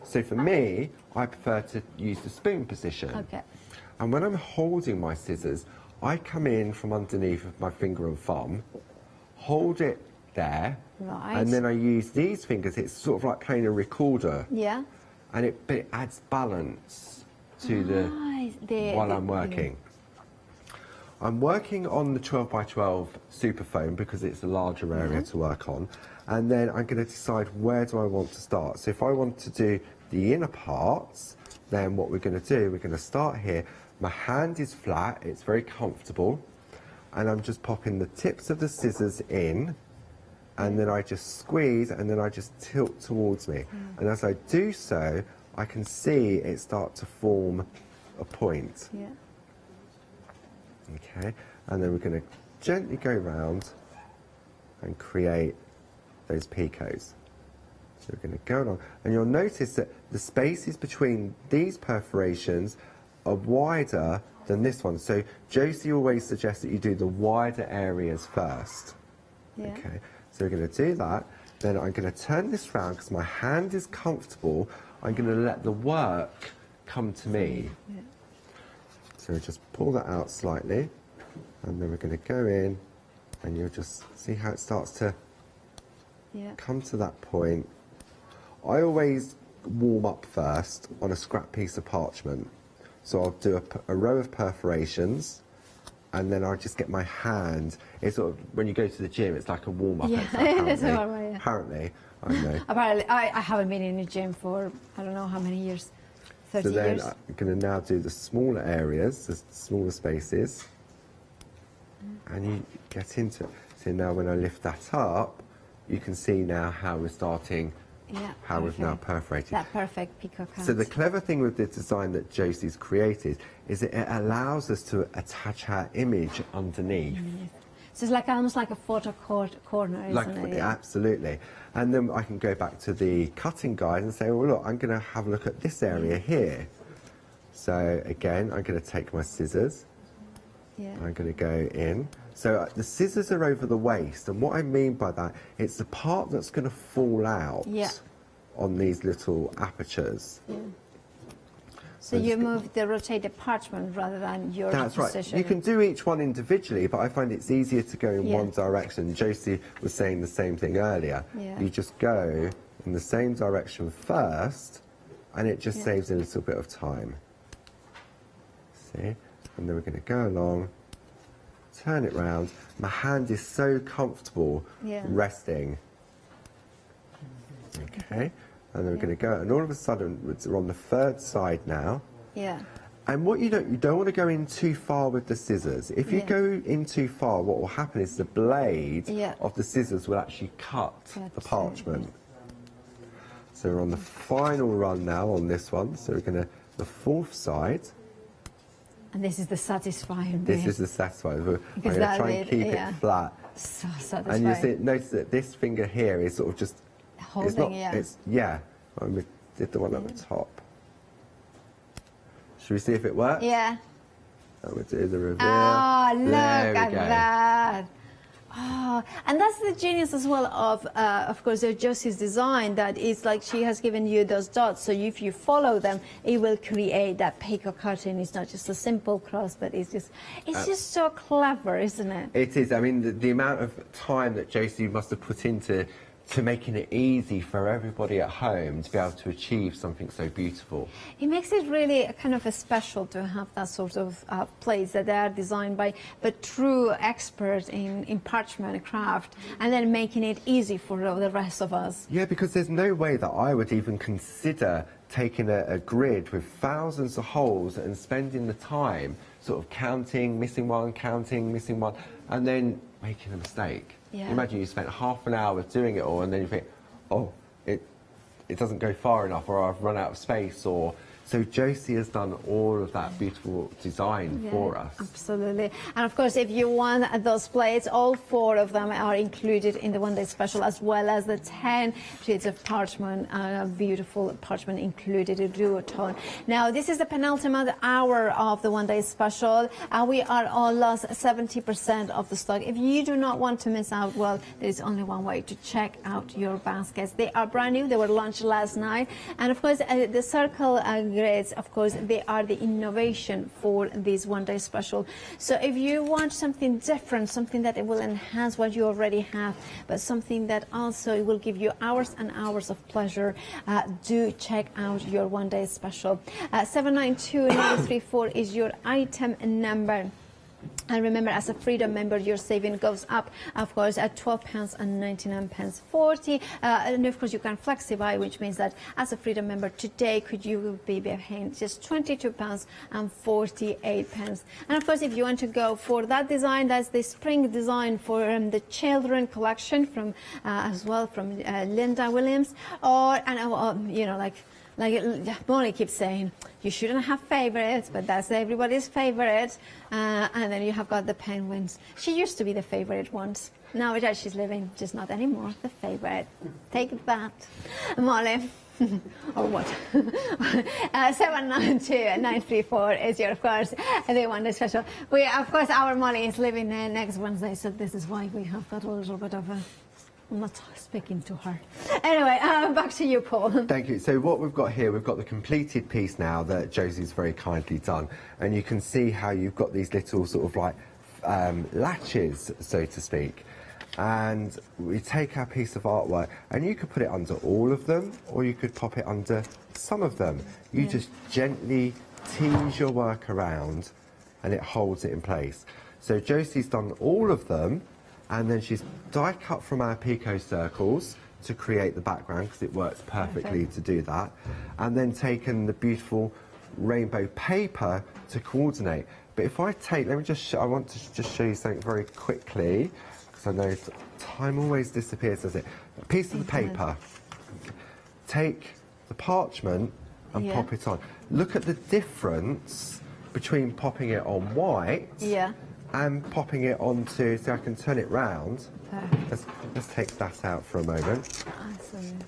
So for me, I prefer to use the spoon position. Okay. And when I'm holding my scissors, I come in from underneath of my finger and thumb, hold it there, and then I use these fingers. It's sort of like playing a recorder. Yeah. And but it adds balance to while I'm working. I'm working on the 12x12 Superphone because it's a larger area to work on, and then I'm going to decide where do I want to start. So if I want to do the inner parts, then what we're going to do, we're going to start here. My hand is flat, it's very comfortable, and I'm just popping the tips of the scissors in, and then I just squeeze, and then I just tilt towards me. And as I do so, I can see it start to form a point. Yeah. Okay, and then we're going to gently go round and create those picots. So we're going to go along, and you'll notice that the spaces between these perforations are wider than this one. So Josie always suggests that you do the wider areas first. Yeah. Okay, So we're going to do that. Then I'm going to turn this round because my hand is comfortable. I'm going to let the work come to me. Yeah. So just pull that out slightly, and then we're going to go in, and you'll just see how it starts to come to that point. I always warm up first on a scrap piece of parchment. So I'll do a row of perforations, and then I'll just get my hand. It's sort of, when you go to the gym, it's like a warm-up. Yeah, it's a warm-up, yeah. Apparently, I know. Apparently, I haven't been in the gym for, I don't know how many years, 30 so then years. I'm going to now do the smaller areas, the smaller spaces, and you get into it. So now when I lift that up, you can see now how we're starting, how we've now perforated. That perfect peacock hat. So the clever thing with the design that Josie's created is that it allows us to attach our image underneath. So it's like almost like a photo corner, isn't it? Yeah, absolutely. And then I can go back to the cutting guide and say, well, look, I'm going to have a look at this area here. So again, I'm going to take my scissors. I'm going to go in. So the scissors are over the waist, and what I mean by that, it's the part that's going to fall out on these little apertures. So you rotate the parchment rather than your position. That's right. You can do each one individually, but I find it's easier to go in one direction. Josie was saying the same thing earlier. You just go in the same direction first, and it just saves a little bit of time. See? And then we're going to go along, turn it round. My hand is so comfortable resting. Okay. And then we're going to go, and all of a sudden we're on the third side now. And what you don't want to go in too far with the scissors. If you go in too far, what will happen is the blade of the scissors will actually cut the parchment. So we're on the final run now on this one. So we're going to the fourth side. And this is the satisfying bit. This is the satisfying. I'm going to try and keep it flat. So satisfying. And you notice that this finger here is sort of just holding, we did the one at the top. Should we see if it works? Yeah. And we'll do the reveal. Oh, look at that. Oh, and that's the genius as well of course, Josie's design, that it's like she has given you those dots, so if you follow them, it will create that peacock curtain. It's not just a simple cross, but it's just so clever, isn't it? It is. I mean, the amount of time that Josie must have put into making it easy for everybody at home to be able to achieve something so beautiful. It makes it really kind of special to have that sort of plates that they are designed by the true experts in parchment craft, and then making it easy for the rest of us. Yeah, because there's no way that I would even consider taking a grid with thousands of holes and spending the time sort of counting, missing one, and then making a mistake. Imagine you spent half an hour doing it all, and then you think, oh, it doesn't go far enough, or I've run out of space, or... So Josie has done all of that beautiful design for us. Absolutely. And of course, if you want those plates, all 4 of them are included in the one-day special, as well as the 10 sheets of parchment, beautiful parchment included, a duotone. Now, this is the penultimate hour of the one-day special, and we are on lost 70% of the stock. If you do not want to miss out, well, there is only one way to check out your baskets. They are brand new. They were launched last night. And of course, the circle grids, of course, they are the innovation for this one-day special. So if you want something different, something that it will enhance what you already have, but something that also will give you hours and hours of pleasure, do check out your one-day special. 792934 is your item number. And remember, as a Freedom member, your saving goes up, of course, at £12.99.40. And of course, you can flexify, which means that as a Freedom member today, you will be paying just £22.48. And of course, if you want to go for that design, that's the spring design for the children collection from as well from Linda Williams, you know, like Molly keeps saying, you shouldn't have favorites, but that's everybody's favorite. And then you have got the penguins. She used to be the favorite once. Now that she's living, just not anymore. The favorite. Take that, Molly. Or what? 792934 is your, of course, the one-day special. Of course, our Molly is living next Wednesday, so this is why we have got a little bit of a I'm not speaking to her. Anyway, back to you, Paul. Thank you. So what we've got here, we've got the completed piece now that Josie's very kindly done, and you can see how you've got these little sort of like latches, so to speak. And we take our piece of artwork, and you could put it under all of them, or you could pop it under some of them. You just gently tease your work around, and it holds it in place. So Josie's done all of them, and then she's die cut from our picot circles to create the background, because it works perfectly to do that, and then taken the beautiful rainbow paper to coordinate. But if I take, let me just I want to just show you something very quickly, because I know time always disappears, does it? A piece of the paper, take the parchment and pop it on. Look at the difference between popping it on white and popping it onto, so I can turn it round. Let's take that out for a moment. Awesome.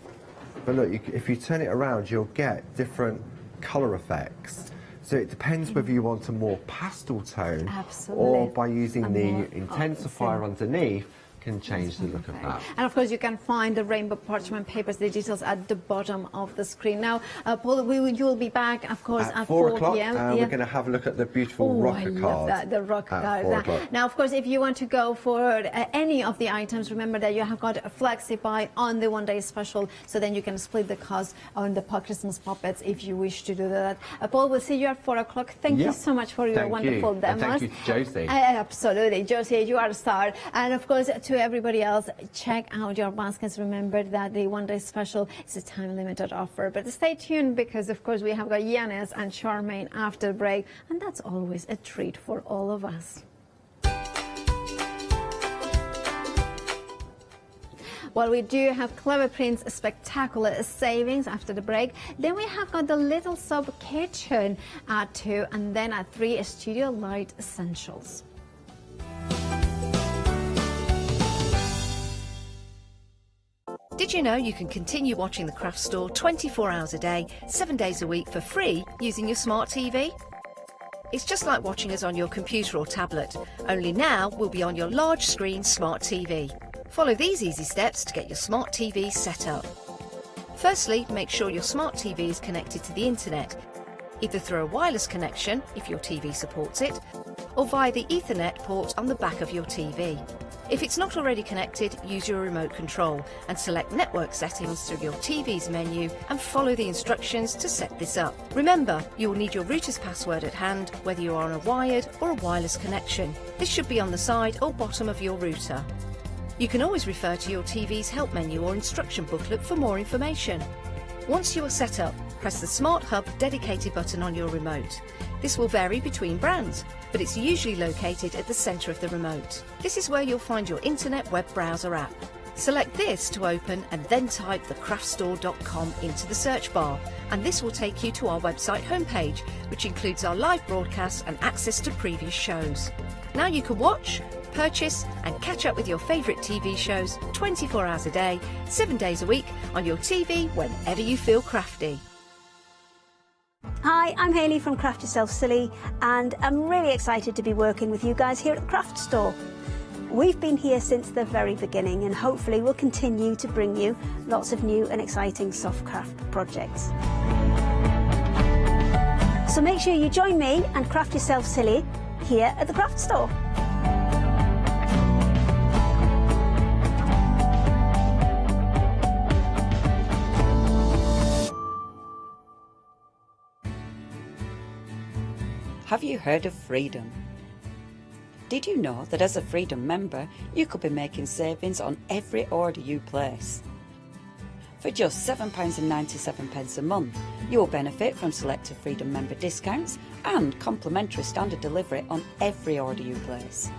But look, if you turn it around, you'll get different colour effects. So it depends whether you want a more pastel tone, or by using the intensifier underneath, can change the look of that. And of course you can find the rainbow parchment papers, the details at the bottom of the screen. Now, Paul, you will be back, of course, at 4 p.m. We're going to have a look at the beautiful rocker card. I love that, the rocker card. 4 o'clock. Now, of course, if you want to go for any of the items, remember that you have got a flexi buy on the one-day special, so then you can split the cost on the Christmas puppets if you wish to do that. Paul, we'll see you at 4 o'clock. Thank you so much for your wonderful demos. And thank you to Josie. Absolutely, Josie, you are a star. And of course, to everybody else, check out your baskets. Remember that the one-day special is a time-limited offer. But stay tuned, because of course we have got Yanis and Charmaine after the break, and that's always a treat for all of us. Well, we do have Clever Prints spectacular savings after the break. Then we have got the Little Sub Kitchen at 2, and then at 3, Studio Light Essentials. Did you know you can continue watching the Craft Store 24 hours a day, 7 days a week for free using your smart TV? It's just like watching us on your computer or tablet, only now we'll be on your large screen smart TV. Follow these easy steps to get your smart TV set up. Firstly, make sure your smart TV is connected to the internet, either through a wireless connection if your TV supports it, or via the Ethernet port on the back of your TV. If it's not already connected, use your remote control and select network settings through your TV's menu and follow the instructions to set this up. Remember, you will need your router's password at hand, whether you are on a wired or a wireless connection. This should be on the side or bottom of your router. You can always refer to your TV's help menu or instruction booklet for more information. Once you are set up, press the Smart Hub dedicated button on your remote. This will vary between brands, but it's usually located at the centre of the remote. This is where you'll find your internet web browser app. Select this to open and then type thecraftstore.com into the search bar, and this will take you to our website homepage, which includes our live broadcasts and access to previous shows. Now you can watch, purchase and catch up with your favourite TV shows 24 hours a day, 7 days a week on your TV whenever you feel crafty. Hi, I'm Hayley from Craft Yourself Silly, and I'm really excited to be working with you guys here at the Craft Store. We've been here since the very beginning, and hopefully we'll continue to bring you lots of new and exciting soft craft projects. So make sure you join me and Craft Yourself Silly here at the Craft Store. Have you heard of Freedom? Did you know that as a Freedom member, you could be making savings on every order you place? For just £7.97 a month, you will benefit from selected Freedom member discounts and complimentary standard delivery on every order you place.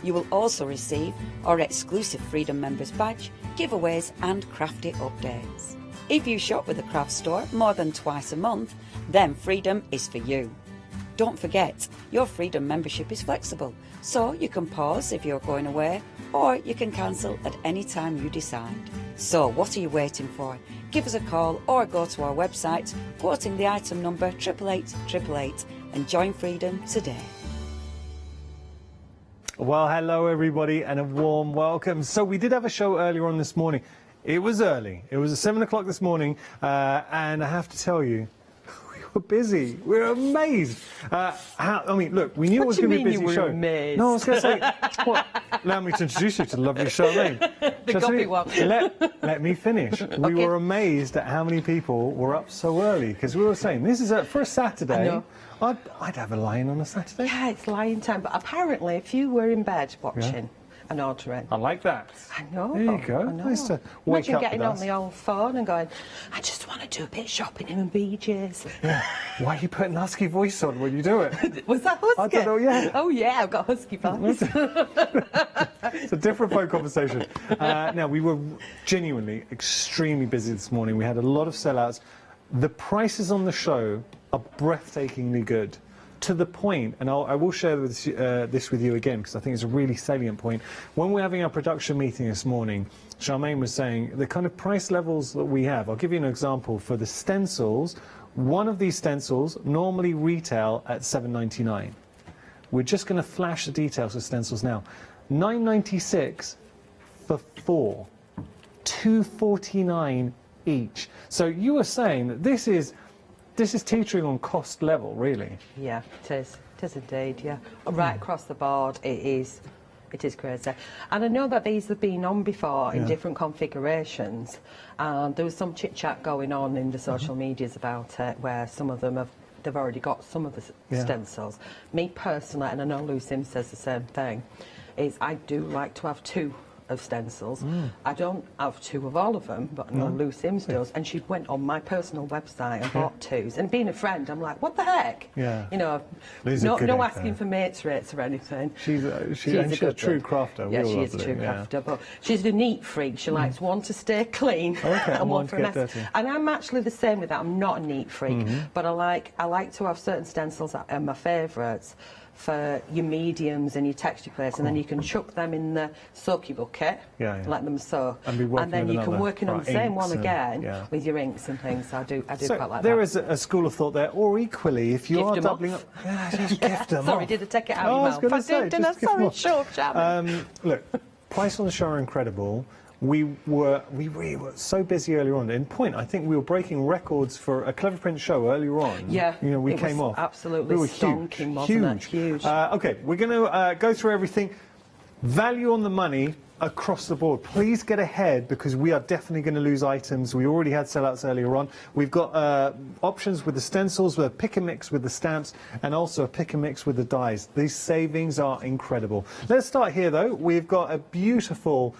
You will also receive our exclusive Freedom members badge, giveaways and crafty updates. If you shop with the Craft Store more than twice a month, then Freedom is for you. Don't forget, your Freedom membership is flexible, so you can pause if you're going away, or you can cancel at any time you decide. So what are you waiting for? Give us a call or go to our website, quoting the item number 88888, and join Freedom today. Well, hello everybody and a warm welcome. So we did have a show earlier on this morning. It was early. It was at 7 o'clock this morning, and I have to tell you, we were busy. We were amazed. I mean, look, we knew it was going to be a busy show. Amazed? No, I was going to say, what? Allow me to introduce you to the lovely Charmaine. The copy one. Let me finish. We were amazed at how many people were up so early, because we were saying, this is for a Saturday. I know. I'd have a lie-in on a Saturday. Yeah, it's lying time. But apparently, if you were in bed watching and ordering. I like that. I know. There you go. I know. Nice to wake Imagine up getting with on us. the old phone and going, I just want to do a bit of shopping in BJ's. Yeah. Why are you putting husky voice on when you do it? Was that husky? I don't know, yeah. Oh, yeah, I've got husky voice. It's a different phone conversation. Now, we were genuinely extremely busy this morning. We had a lot of sellouts. The prices on the show are breathtakingly good. To the point, and I will share this with you again, because I think it's a really salient point. When we're having our production meeting this morning, Charmaine was saying the kind of price levels that we have. I'll give you an example. For the stencils, one of these stencils normally retail at $7.99. We're just going to flash the details of stencils now. $9.96 for 4, $2.49 each. So you were saying that this is teetering on cost level, really. Yeah, it is. It is indeed, yeah. Right across the board, it is crazy. And I know that these have been on before in different configurations. There was some chit-chat going on in the social medias about it, where some of them they've already got some of the stencils. Me personally, and I know Lou Sims says the same thing, is I do like to have 2 of stencils. I don't have 2 of all of them, but I know Lou Sims does, and she went on my personal website and bought 2s. And being a friend, I'm like, what the heck? Yeah. You know, no asking for mates rates or anything. She's a true crafter. Yeah, she is a true crafter, but she's a neat freak. She likes one to stay clean and one for a mess. Dirty. And I'm actually the same with that. I'm not a neat freak, but I like to have certain stencils that are my favourites for your mediums and your texture plates, and then you can chuck them in the soaky bucket, let them soak, and then you can work on the same one again with your inks and things. I do so quite like that. There is a school of thought there, or equally, if you are doubling up, just gift them Sorry, off. did I take it out of your mouth? I was going to say, Sorry, sure, Jam. Look, price on the show are incredible. We were so busy earlier on. In point, I think we were breaking records for a Clever Print show earlier on. Yeah, you know, we it came was off. Absolutely we were stonking, wasn't it? Huge. Okay, we're going to go through everything. Value on the money across the board. Please get ahead, because we are definitely going to lose items. We already had sellouts earlier on. We've got options with the stencils, with a pick and mix with the stamps, and also a pick and mix with the dies. These savings are incredible. Let's start here though. We've got a beautiful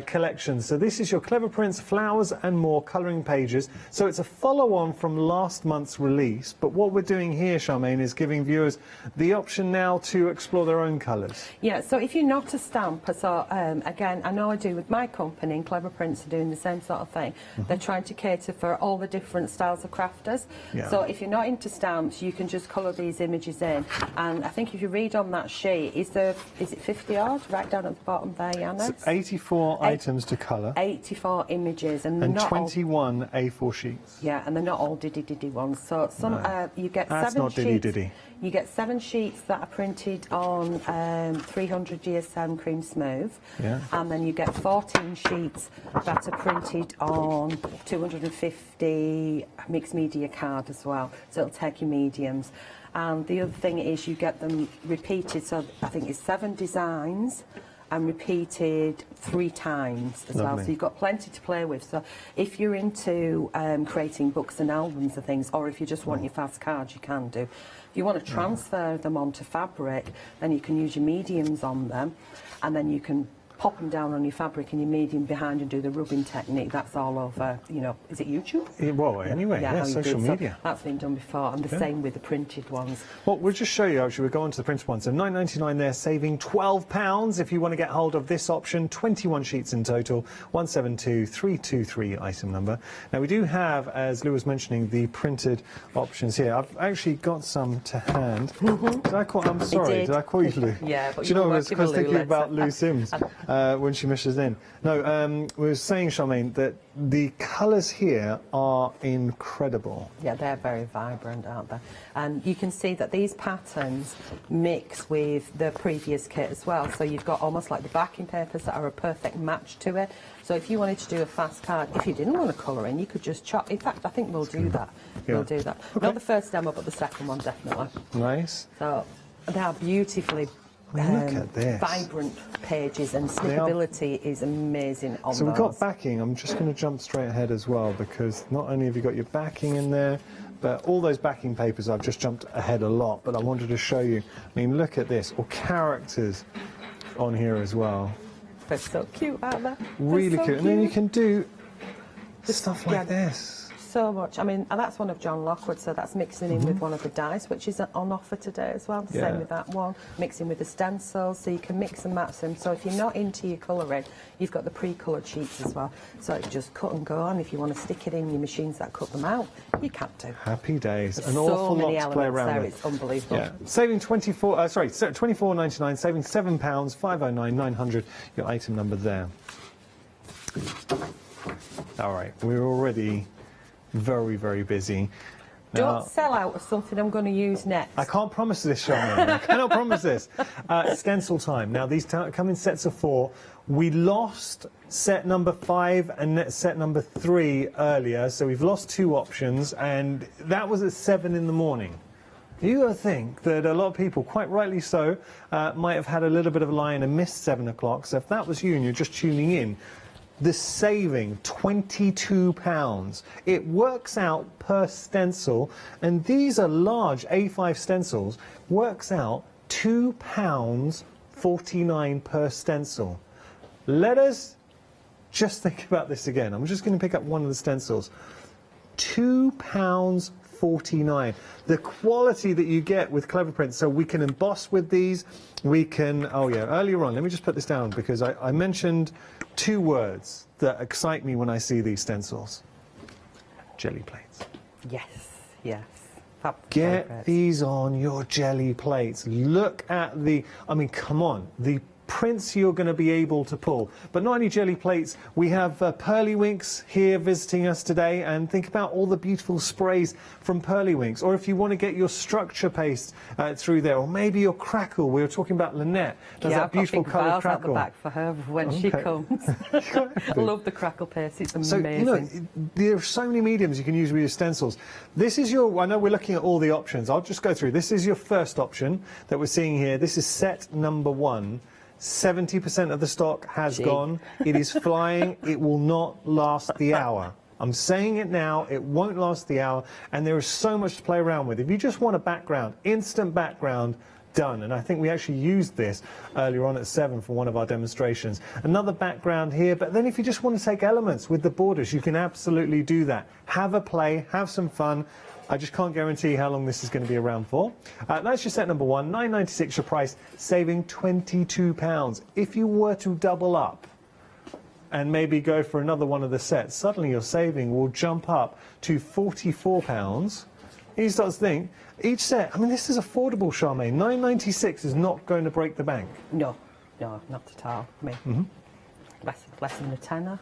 collection. So this is your Clever Prints Flowers and More colouring pages. So it's a follow-on from last month's release, but what we're doing here, Charmaine, is giving viewers the option now to explore their own colours. Yeah, so if you're not a stamper, so again, I know I do with my company, and Clever Prints are doing the same sort of thing. They're trying to cater for all the different styles of crafters. So if you're not into stamps, you can just colour these images in. And I think if you read on that sheet, is it 50 odd? Right down at the bottom there, Yana? So 84 items to colour. 84 images. And not 21 A4 sheets. Yeah, and they're not all diddy ones. So some you get That's 7 not sheets. diddy. You get 7 sheets that are printed on 300 GSM cream smooth. And then you get 14 sheets that are printed on 250 mixed media card as well. So it'll take your mediums. And the other thing is you get them repeated. So I think it's 7 designs and repeated 3 times as well. So you've got plenty to play with. So if you're into creating books and albums and things, or if you just want your fast cards, you can do. If you want to transfer them onto fabric, then you can use your mediums on them, and then you can pop them down on your fabric and your medium behind and do the rubbing technique. That's all over, you know, is it YouTube? Well, anyway, yeah, social media. So that's been done before, and the same with the printed ones. Well, we'll just show you, actually, we'll go on to the printed ones. So £9.99 there, saving £12 if you want to get hold of this option. 21 sheets in total, 172323 item number. Now, we do have, as Lou was mentioning, the printed options here. I've actually got some to hand. I'm sorry, did I call you Lou? Yeah, but do you know, I was thinking about Lou Sims. when she measures in. No, we were saying, Charmaine, that the colours here are incredible. Yeah, they're very vibrant, aren't they? And you can see that these patterns mix with the previous kit as well. So you've got almost like the backing papers that are a perfect match to it. So if you wanted to do a fast card, if you didn't want to colour in, you could just chop. In fact, I think we'll do that. Yeah. We'll do that. Okay. Not the first demo, but the second one, definitely. Nice. So they are beautifully Look at this. vibrant pages, and snippability is amazing on So we've those. got backing. I'm just going to jump straight ahead as well, because not only have you got your backing in there, but all those backing papers, I've just jumped ahead a lot, but I wanted to show you. I mean, look at this. Or characters on here as well. They're so cute, aren't they? Really so cute. And then you can do stuff like yeah, this. So much. I mean, and that's one of John Lockwood, so that's mixing in with one of the dies, which is on offer today as well. Yeah. Same with that one. Mixing with the stencils, so you can mix and match them. So if you're not into your colouring, you've got the pre-coloured sheets as well. So you just cut and go on. If you want to stick it in your machines that cut them out, you can do. Happy days. There's An so awful many lot to play elements around there, with. it's unbelievable. Yeah. Saving £24.99, saving £7, £509, 900. Your item number there. All right, we're already very, very busy. Now, Don't sell out of something I'm going to use next. I can't promise this, Charmaine. I cannot promise this. Stencil time. Now, these come in sets of 4. We lost set number 5 and set number 3 earlier, so we've lost 2 options, and that was at 7 in the morning. You think that a lot of people, quite rightly so, might have had a little bit of a lie and missed 7 o'clock. So if that was you and you're just tuning in, the saving, £22. It works out per stencil, and these are large A5 stencils, works out £2.49 per stencil. Let us just think about this again. I'm just going to pick up one of the stencils. £2.49. The quality that you get with Clever Print. So we can emboss with these. We can, oh yeah, earlier on, let me just put this down, because I mentioned 2 words that excite me when I see these stencils. Jelly plates. Yes, yes. Get these on your jelly plates. Look at the, I mean, come on, the prints you're going to be able to pull. But not only jelly plates, we have Pearlywinks here visiting us today, and think about all the beautiful sprays from Pearlywinks. Or if you want to get your structure paste through there, or maybe your crackle. We were talking about Lynette. Does that beautiful coloured crackle. At the back for her when she comes. I love the crackle paste, it's amazing. So, you know, there are so many mediums you can use with your stencils. This is your, I know we're looking at all the options. I'll just go through. This is your first option that we're seeing here. This is set number 1. 70% of the stock has gone. It is flying. It will not last the hour. I'm saying it now, it won't last the hour, and there is so much to play around with. If you just want a background, instant background, done. And I think we actually used this earlier on at 7 for one of our demonstrations. Another background here, but then if you just want to take elements with the borders, you can absolutely do that. Have a play, have some fun. I just can't guarantee how long this is going to be around for. That's your set number 1, £9.96 your price, saving £22. If you were to double up and maybe go for another one of the sets, suddenly your saving will jump up to £44. You start to think, each set, I mean, this is affordable, Charmaine. £9.96 is not going to break the bank. No, no, not at all. I mean, less than a tenner.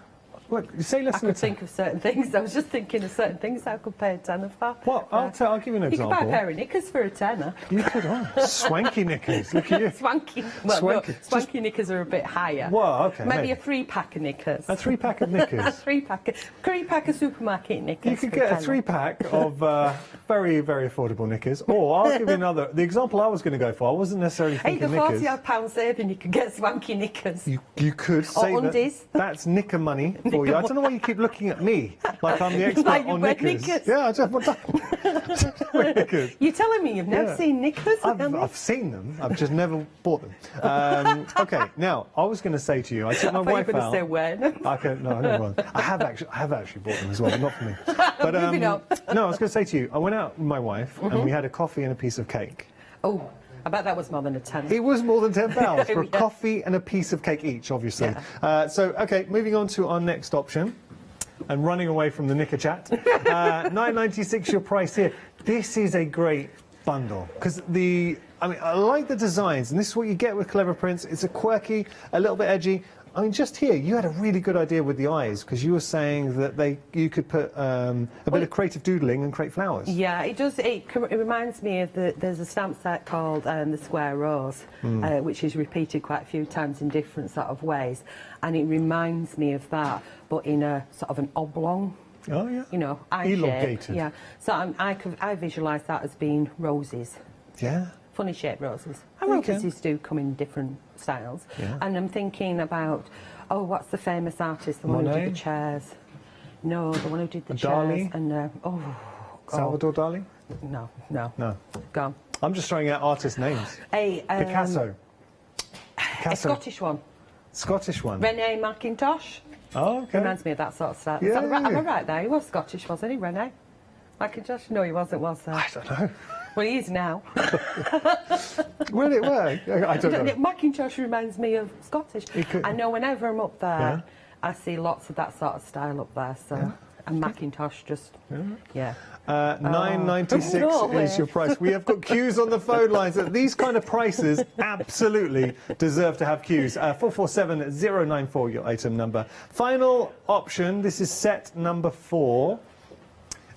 Well, you say less than I could think of certain things. I was just thinking of certain things I could pay a tenner for. Well, I'll give you an example. You could buy a pair of knickers for a tenner. You could, swanky knickers. Look at you. Swanky. Well, Swanky. No, swanky knickers are a bit higher. Well, okay. Maybe a 3-pack of knickers. A 3-pack of knickers. A 3-pack of supermarket knickers. You could get a 3-pack of very, very affordable knickers. Or I'll give you another. The example I was going to go for, I wasn't necessarily thinking knickers. £40 saving, you could get swanky knickers. You could say undies. That's knicker money for you. I don't know why you keep looking at me like I'm the expert on knickers. Yeah, I just want knickers. You're telling me you've never seen knickers? I've seen them. I've just never bought them. Okay, now I was going to say to you, I took my wife out. Say when? I have actually bought them as well, but not for me. But no, I was going to say to you, I went out with my wife and we had a coffee and a piece of cake. Oh. I bet that was more than a tenner. It was more than £10 for a coffee and a piece of cake each, obviously. Yeah. Okay, moving on to our next option. And running away from the knicker chat. £9.96 your price here. This is a great bundle, because I like the designs, and this is what you get with Clever Prints. It's a quirky, a little bit edgy. I mean, just here, you had a really good idea with the eyes, because you were saying that you could put a bit of creative doodling and create flowers. Yeah, it does. It reminds me of there's a stamp set called the Square Rose, which is repeated quite a few times in different sort of ways, and it reminds me of that, but in a sort of an oblong. Oh yeah. You know, eye elongated. shape. Yeah. So I visualise that as being roses. Yeah. Funny shaped roses. And roses do come in different styles. Yeah. And I'm thinking about, what's the famous artist, the one who did the chairs? No, the one who did the Dali? chairs. And Salvador Dali? No. Go on. I'm just throwing out artist names. Picasso. A Scottish one. Scottish one. Rene McIntosh. Oh, okay. Reminds me of that sort of style. Yeah, Am I right there? He was Scottish, wasn't he, Rene McIntosh? No, he wasn't, was he? I don't know. Well, he is now. Will it work? I don't know. McIntosh reminds me of Scottish. I know whenever I'm up there, I see lots of that sort of style up there. So, and Macintosh just, yeah. $9.96 is your price. We have got queues on the phone lines. These kind of prices absolutely deserve to have queues. 447094, your item number. Final option. This is set number 4.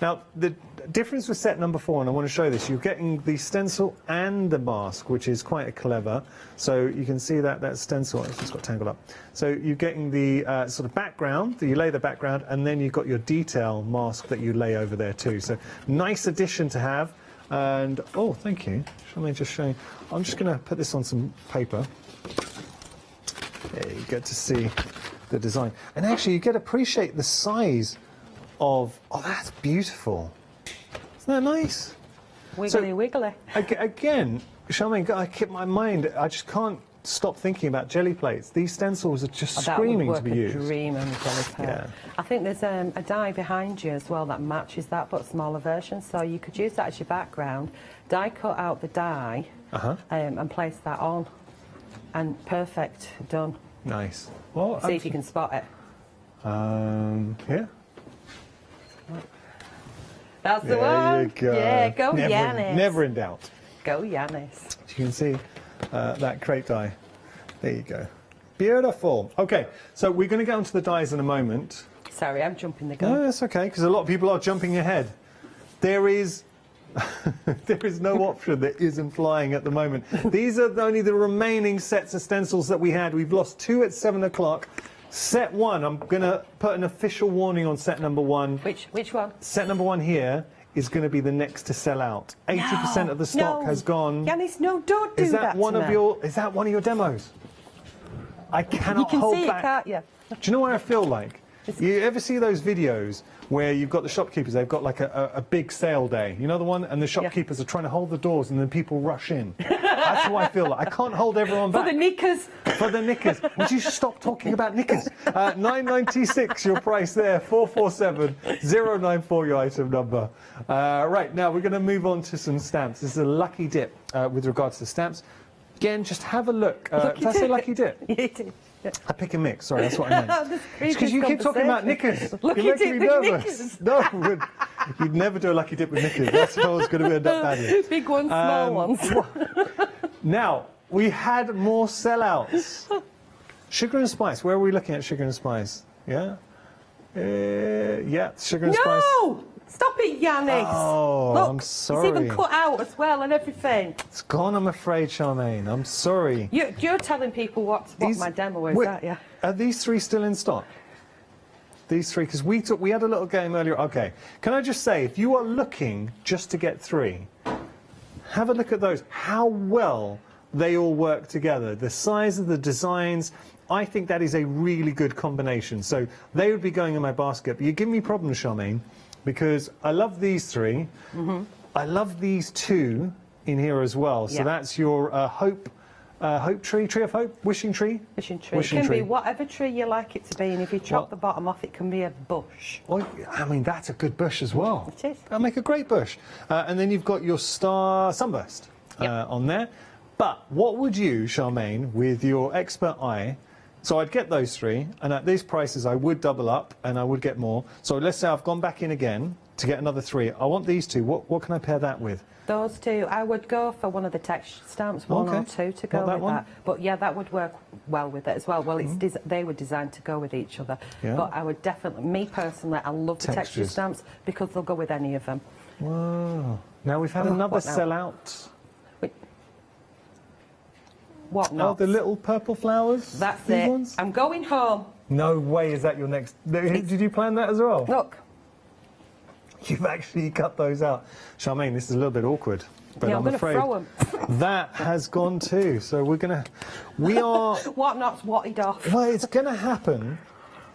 Now, the difference with set number 4, and I want to show this, you're getting the stencil and the mask, which is quite clever. So you can see that stencil, it's just got tangled up. So you're getting the sort of background, you lay the background, and then you've got your detail mask that you lay over there too. So nice addition to have. And, oh, thank you. Shall I just show you? I'm just going to put this on some paper. There you get to see the design. And actually, you get to appreciate the size of, oh, that's beautiful. Isn't that nice? Wiggly, wiggly. Again, Charmaine, I keep my mind, I just can't stop thinking about jelly plates. These stencils are just screaming to be used. That would work a dream on a jelly plate. Yeah. I think there's a die behind you as well that matches that, but smaller version. So you could use that as your background, die cut out the die, and place that on. And perfect, done. Nice. Well, see if you can spot it. Yeah. That's the one. There you go. Yeah, go Yanis. Never in doubt. Go Yanis. You can see that crate die. There you go. Beautiful. Okay, so we're going to get onto the dies in a moment. Sorry, I'm jumping the gun. No, that's okay, because a lot of people are jumping ahead. There is no option that isn't flying at the moment. These are only the remaining sets of stencils that we had. We've lost 2 at 7 o'clock. Set 1, I'm going to put an official warning on set number 1. Which one? Set number 1 here is going to be the next to sell out. 80% of the stock has gone. Yanis, no, don't do that. Is that one of your demos? I cannot hold see back. It, can't you? Do you know what I feel like? You ever see those videos where you've got the shopkeepers, they've got like a big sale day, you know the one? And the shopkeepers are trying to hold the doors and then people rush in. That's how I feel like. I can't hold everyone back. For the knickers. For the knickers. Would you stop talking about knickers? $9.96 your price there, 447094 your item number. Right, now we're going to move on to some stamps. This is a lucky dip with regards to stamps. Again, just have a look. Did I say lucky dip? You did. I pick and mix, sorry, that's what I meant. It's because you keep talking about knickers. Lucky You're making dip me with nervous. No, you'd never do a lucky dip with knickers. That's how it's going to end up badly. Big ones, small ones. Now, we had more sellouts. Sugar and spice, where are we looking at sugar and spice? Yeah? Yeah, sugar and spice. No! Stop it, Yanis! Oh, look, I'm sorry. It's even cut out as well and everything. It's gone, I'm afraid, Charmaine. I'm sorry. You're telling people what my demo is, aren't you? Are these 3 still in stock? These 3, because we had a little game earlier. Okay, can I just say, if you are looking just to get 3, have a look at those. How well they all work together. The size of the designs, I think that is a really good combination. So they would be going in my basket. But you give me problems, Charmaine, because I love these 3. I love these 2 in here as well. So that's your hope tree, tree of hope, wishing tree? Wishing tree. It can be whatever tree you like it to be, and if you chop the bottom off, it can be a bush. Well, I mean, that's a good bush as well. It is. That'll make a great bush. And then you've got your star sunburst on there. But what would you, Charmaine, with your expert eye, so I'd get those 3, and at these prices I would double up and I would get more. So let's say I've gone back in again to get another 3. I want these 2. What can I pair that with? Those 2, I would go for one of the texture stamps, 1 or 2 to go Not that with one? that. But yeah, that would work well with it as well. Well, it's they were designed to go with each other. Yeah. But I would definitely, me personally, I love the texture Textures. stamps because they'll go with any of them. Wow. Now we've had another sellout. What Oh, not? the little purple flowers? That's These it. ones? I'm going home. No way, is that your next... Did you plan that as well? Look. You've actually cut those out. Charmaine, this is a little bit awkward. But Yeah, I'm gonna afraid throw 'em. that has gone too. So we are... What not's whatted off? Well, it's going to happen.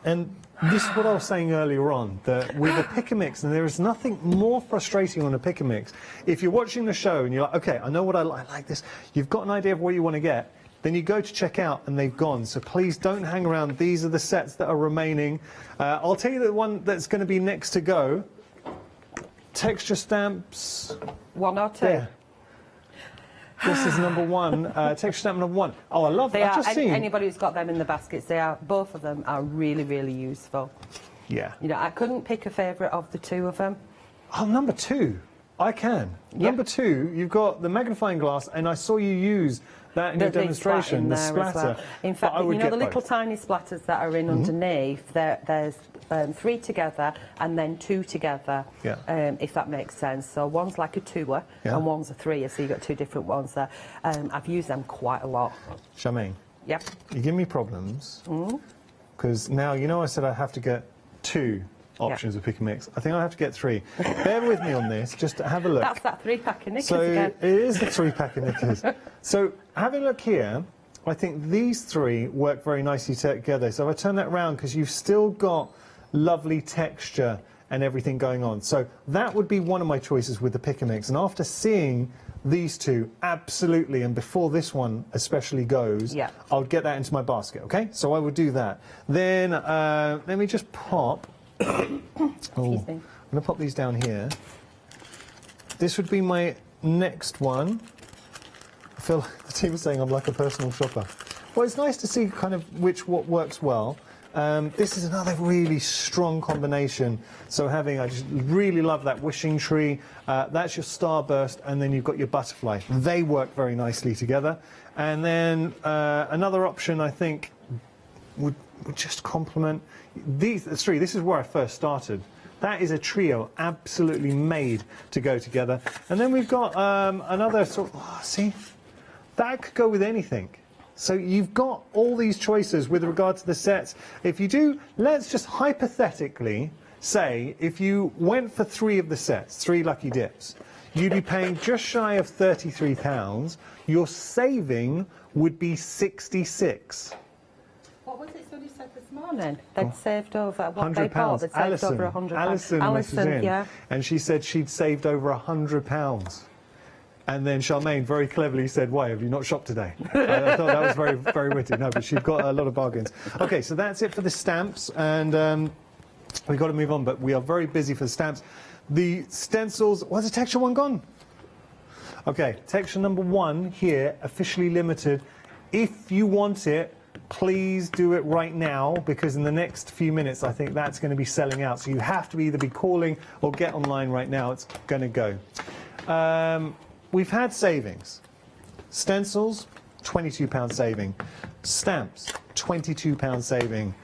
And this is what I was saying earlier on, that with a pick-a-mix, and there is nothing more frustrating on a pick-a-mix. If you're watching the show and you're like, okay, I know what I like this, you've got an idea of what you want to get, then you go to check out and they've gone. So please don't hang around. These are the sets that are remaining. I'll tell you the one that's going to be next to go. Texture stamps. 1 or 2. There. This is number 1. Texture stamp number 1. Oh, I love that. I've just seen. Anybody who's got them in the baskets, both of them are really, really useful. Yeah. You know, I couldn't pick a favourite of the 2 of them. Oh, number 2. I can. Yep. Number 2, you've got the magnifying glass, and I saw you use that in your demonstration, the splatter. In fact, I would you know get the little both. tiny splatters that are in underneath, there's 3 together and then 2 together, if that makes sense. So one's like a 2er and one's a 3er, so you've got 2 different ones there. I've used them quite a lot. Charmaine. Yep. You give me problems, because now, you know I said I have to get 2 options of pick and mix. I think I have to get 3. Bear with me on this, just to have a look. That's that 3-pack of knickers So again. it is the 3-pack of knickers. So having a look here, I think these 3 work very nicely together. So if I turn that around, because you've still got lovely texture and everything going on. So that would be one of my choices with the pick and mix. And after seeing these 2, absolutely, and before this one especially goes, I'll get that into my basket, okay? So I would do that. Then let me just pop... I'm going to pop these down here. This would be my next one. I feel like the team is saying I'm like a personal shopper. Well, it's nice to see kind of what works well. This is another really strong combination. So I just really love that wishing tree. That's your starburst, and then you've got your butterfly. They work very nicely together. And then another option, I think, would just complement these 3. This is where I first started. That is a trio absolutely made to go together. And then we've got another sort of, see, that could go with anything. So you've got all these choices with regard to the sets. If you do, let's just hypothetically say, if you went for 3 of the sets, 3 lucky dips, you'd be paying just shy of £33. Your saving would be 66. What was it somebody said this morning? They'd saved over, what they bought, they'd saved Alison, over £100. Alison, yeah. And she said she'd saved over £100. And then Charmaine very cleverly said, why, have you not shopped today? I thought that was very, very witty. No, but she's got a lot of bargains. OK, so that's it for the stamps. And we've got to move on, but we are very busy for the stamps. The stencils, where's the texture one gone? OK, texture number 1 here, officially limited. If you want it, please do it right now, because in the next few minutes I think that's going to be selling out. So you have to either be calling or get online right now. It's going to go. We've had savings. Stencils, £22 saving. Stamps, £22 saving.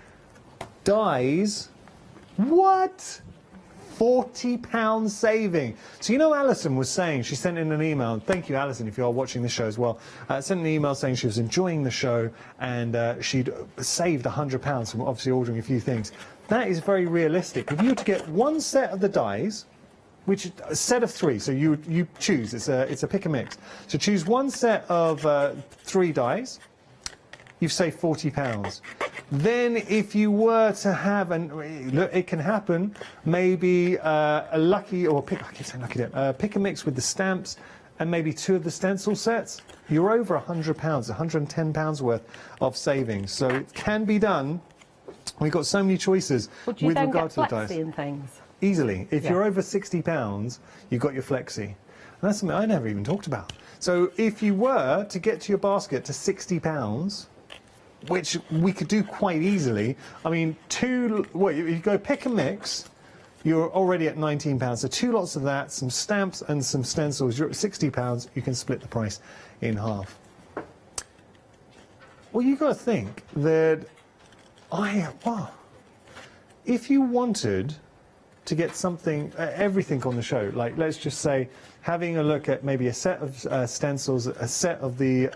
Dies, what? £40 saving. So you know Alison was saying, she sent in an email, and thank you Alison if you are watching this show as well, sent an email saying she was enjoying the show and she'd saved £100 from obviously ordering a few things. That is very realistic. If you were to get 1 set of the dies, which is a set of 3, so you choose, it's a pick and mix. So choose 1 set of 3 dies, you've saved £40. Then if you were to have, and look, it can happen, maybe a lucky, or pick, I keep saying lucky dip, pick and mix with the stamps and maybe 2 of the stencil sets, you're over £100, £110 worth of savings. So it can be done. We've got so many choices Would you with then regard get to the dice. flexi and things? Easily. If you're over £60, you've got your flexi. And that's something I never even talked about. So if you were to get to your basket to £60, which we could do quite easily, I mean, you go pick and mix, you're already at £19. So 2 lots of that, some stamps and some stencils, you're at £60. You can split the price in half. Well, you've got to think that if you wanted to get something, everything on the show, like let's just say having a look at maybe a set of stencils, a set of the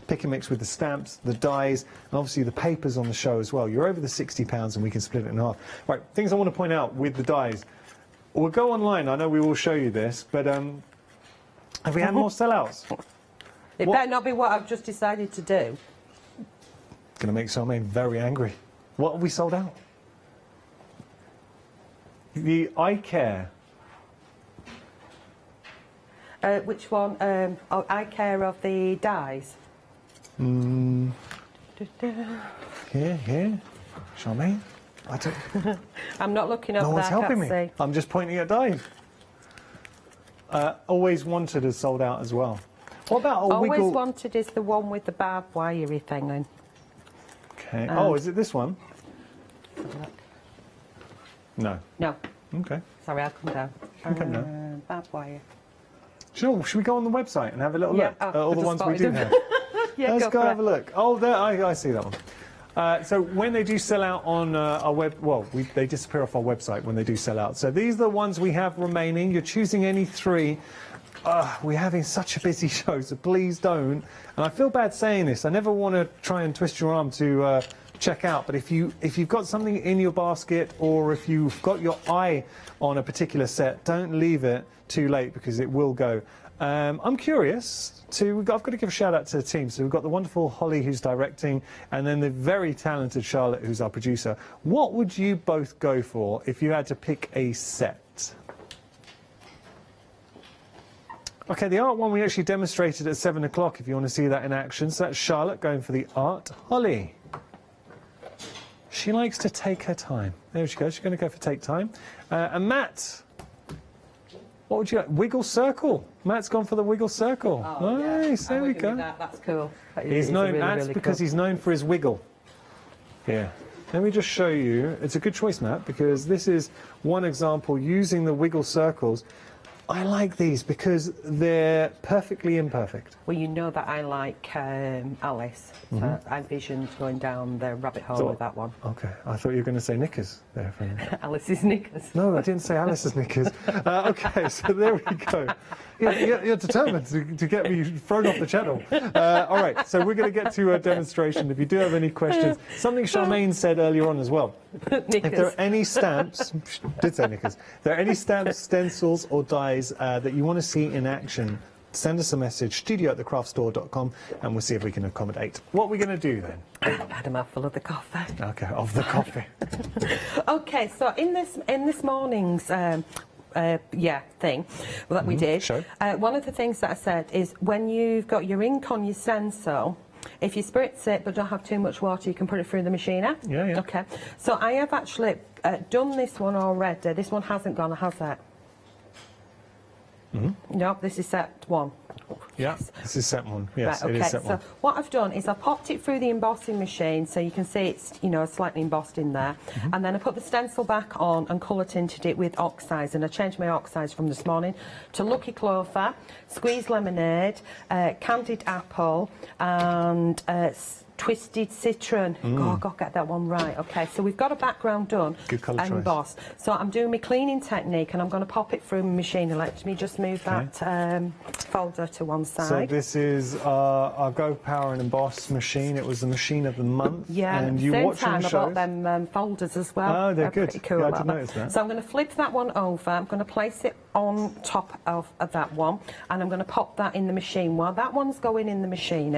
pick and mix with the stamps, the dies, and obviously the papers on the show as well. You're over the £60 and we can split it in half. Right, things I want to point out with the dies. We'll go online, I know we will show you this, but have we had more sellouts? It better not be what I've just decided to do. Going to make Charmaine very angry. What have we sold out? The I Care. Which one? I Care of the dies. Here. Charmaine? I don't... I'm not looking up no there, one's helping I can't me. I'm just pointing at dies. Always Wanted is sold out as well. What about a Always wiggle... Wanted is the one with the barbed wirey thing in. Okay. Oh, is it this one? No. No. Okay. Sorry, I'll come down. Come down. Barbed wire. Sure, should we go on the website and have a little look at all the ones we do have? Yeah, Let's go have a look. Oh, there, I see that one. So when they do sell out on our web, well, they disappear off our website when they do sell out. So these are the ones we have remaining. You're choosing any 3. We're having such a busy show, so please don't. And I feel bad saying this. I never want to try and twist your arm to check out. But if you've got something in your basket, or if you've got your eye on a particular set, don't leave it too late because it will go. I'm curious I've got to give a shout out to the team. So we've got the wonderful Holly who's directing, and then the very talented Charlotte who's our producer. What would you both go for if you had to pick a set? Okay, the art one we actually demonstrated at 7 o'clock if you want to see that in action. So that's Charlotte going for the art. Holly. She likes to take her time. There she goes. She's going to go for take time. And Matt. What would you like? Wiggle circle. Matt's gone for the wiggle circle. Oh, nice. Yeah. There we go. That's cool. He's known because he's known for his wiggle. Yeah. Let me just show you. It's a good choice, Matt, because this is one example using the wiggle circles. I like these because they're perfectly imperfect. Well, you know that I like Alice. So I envisioned going down the rabbit hole with that one. Okay, I thought you were going to say knickers there for a minute. Alice's knickers. No, I didn't say Alice's knickers. Okay, so there we go. You're determined to get me thrown off the channel. All right, so we're going to get to a demonstration. If you do have any questions, something Charmaine said earlier on as well. Knickers. If there are any stamps, did say knickers. If there are any stamps, stencils or dies that you want to see in action, send us a message, studio@thecraftstore.com, and we'll see if we can accommodate. What are we going to do then? I've had a mouthful of the coffee. Okay, of the coffee. Okay, so in this morning's thing that we did, one of the things that I said is when you've got your ink on your stencil, if you spritz it but don't have too much water, you can put it through the machiner. Yeah. Okay, so I have actually done this one already. This one hasn't gone, has it? No, this is set 1. Yeah, this is set 1. Yes, right, okay. It is set 1. So what I've done is I popped it through the embossing machine, so you can see it's slightly embossed in there, and then I put the stencil back on and colour tinted it with oxides, and I changed my oxides from this morning to Lucky Clover, Squeezed Lemonade, Candied Apple, and Twisted Citron. God, get that one right. Okay, so we've got a background done. Good colour and choice. embossed. So I'm doing my cleaning technique, and I'm going to pop it through my machine. And let me just move that folder to one side. So this is our Go Power and Emboss machine. It was the machine of the month. Yeah, and at the you same watching time, the I shows. bought them folders as well. Oh, they're good. Pretty cool. Yeah, I did notice that. So I'm going to flip that one over. I'm going to place it on top of that one, and I'm going to pop that in the machine. While that one's going in the machine,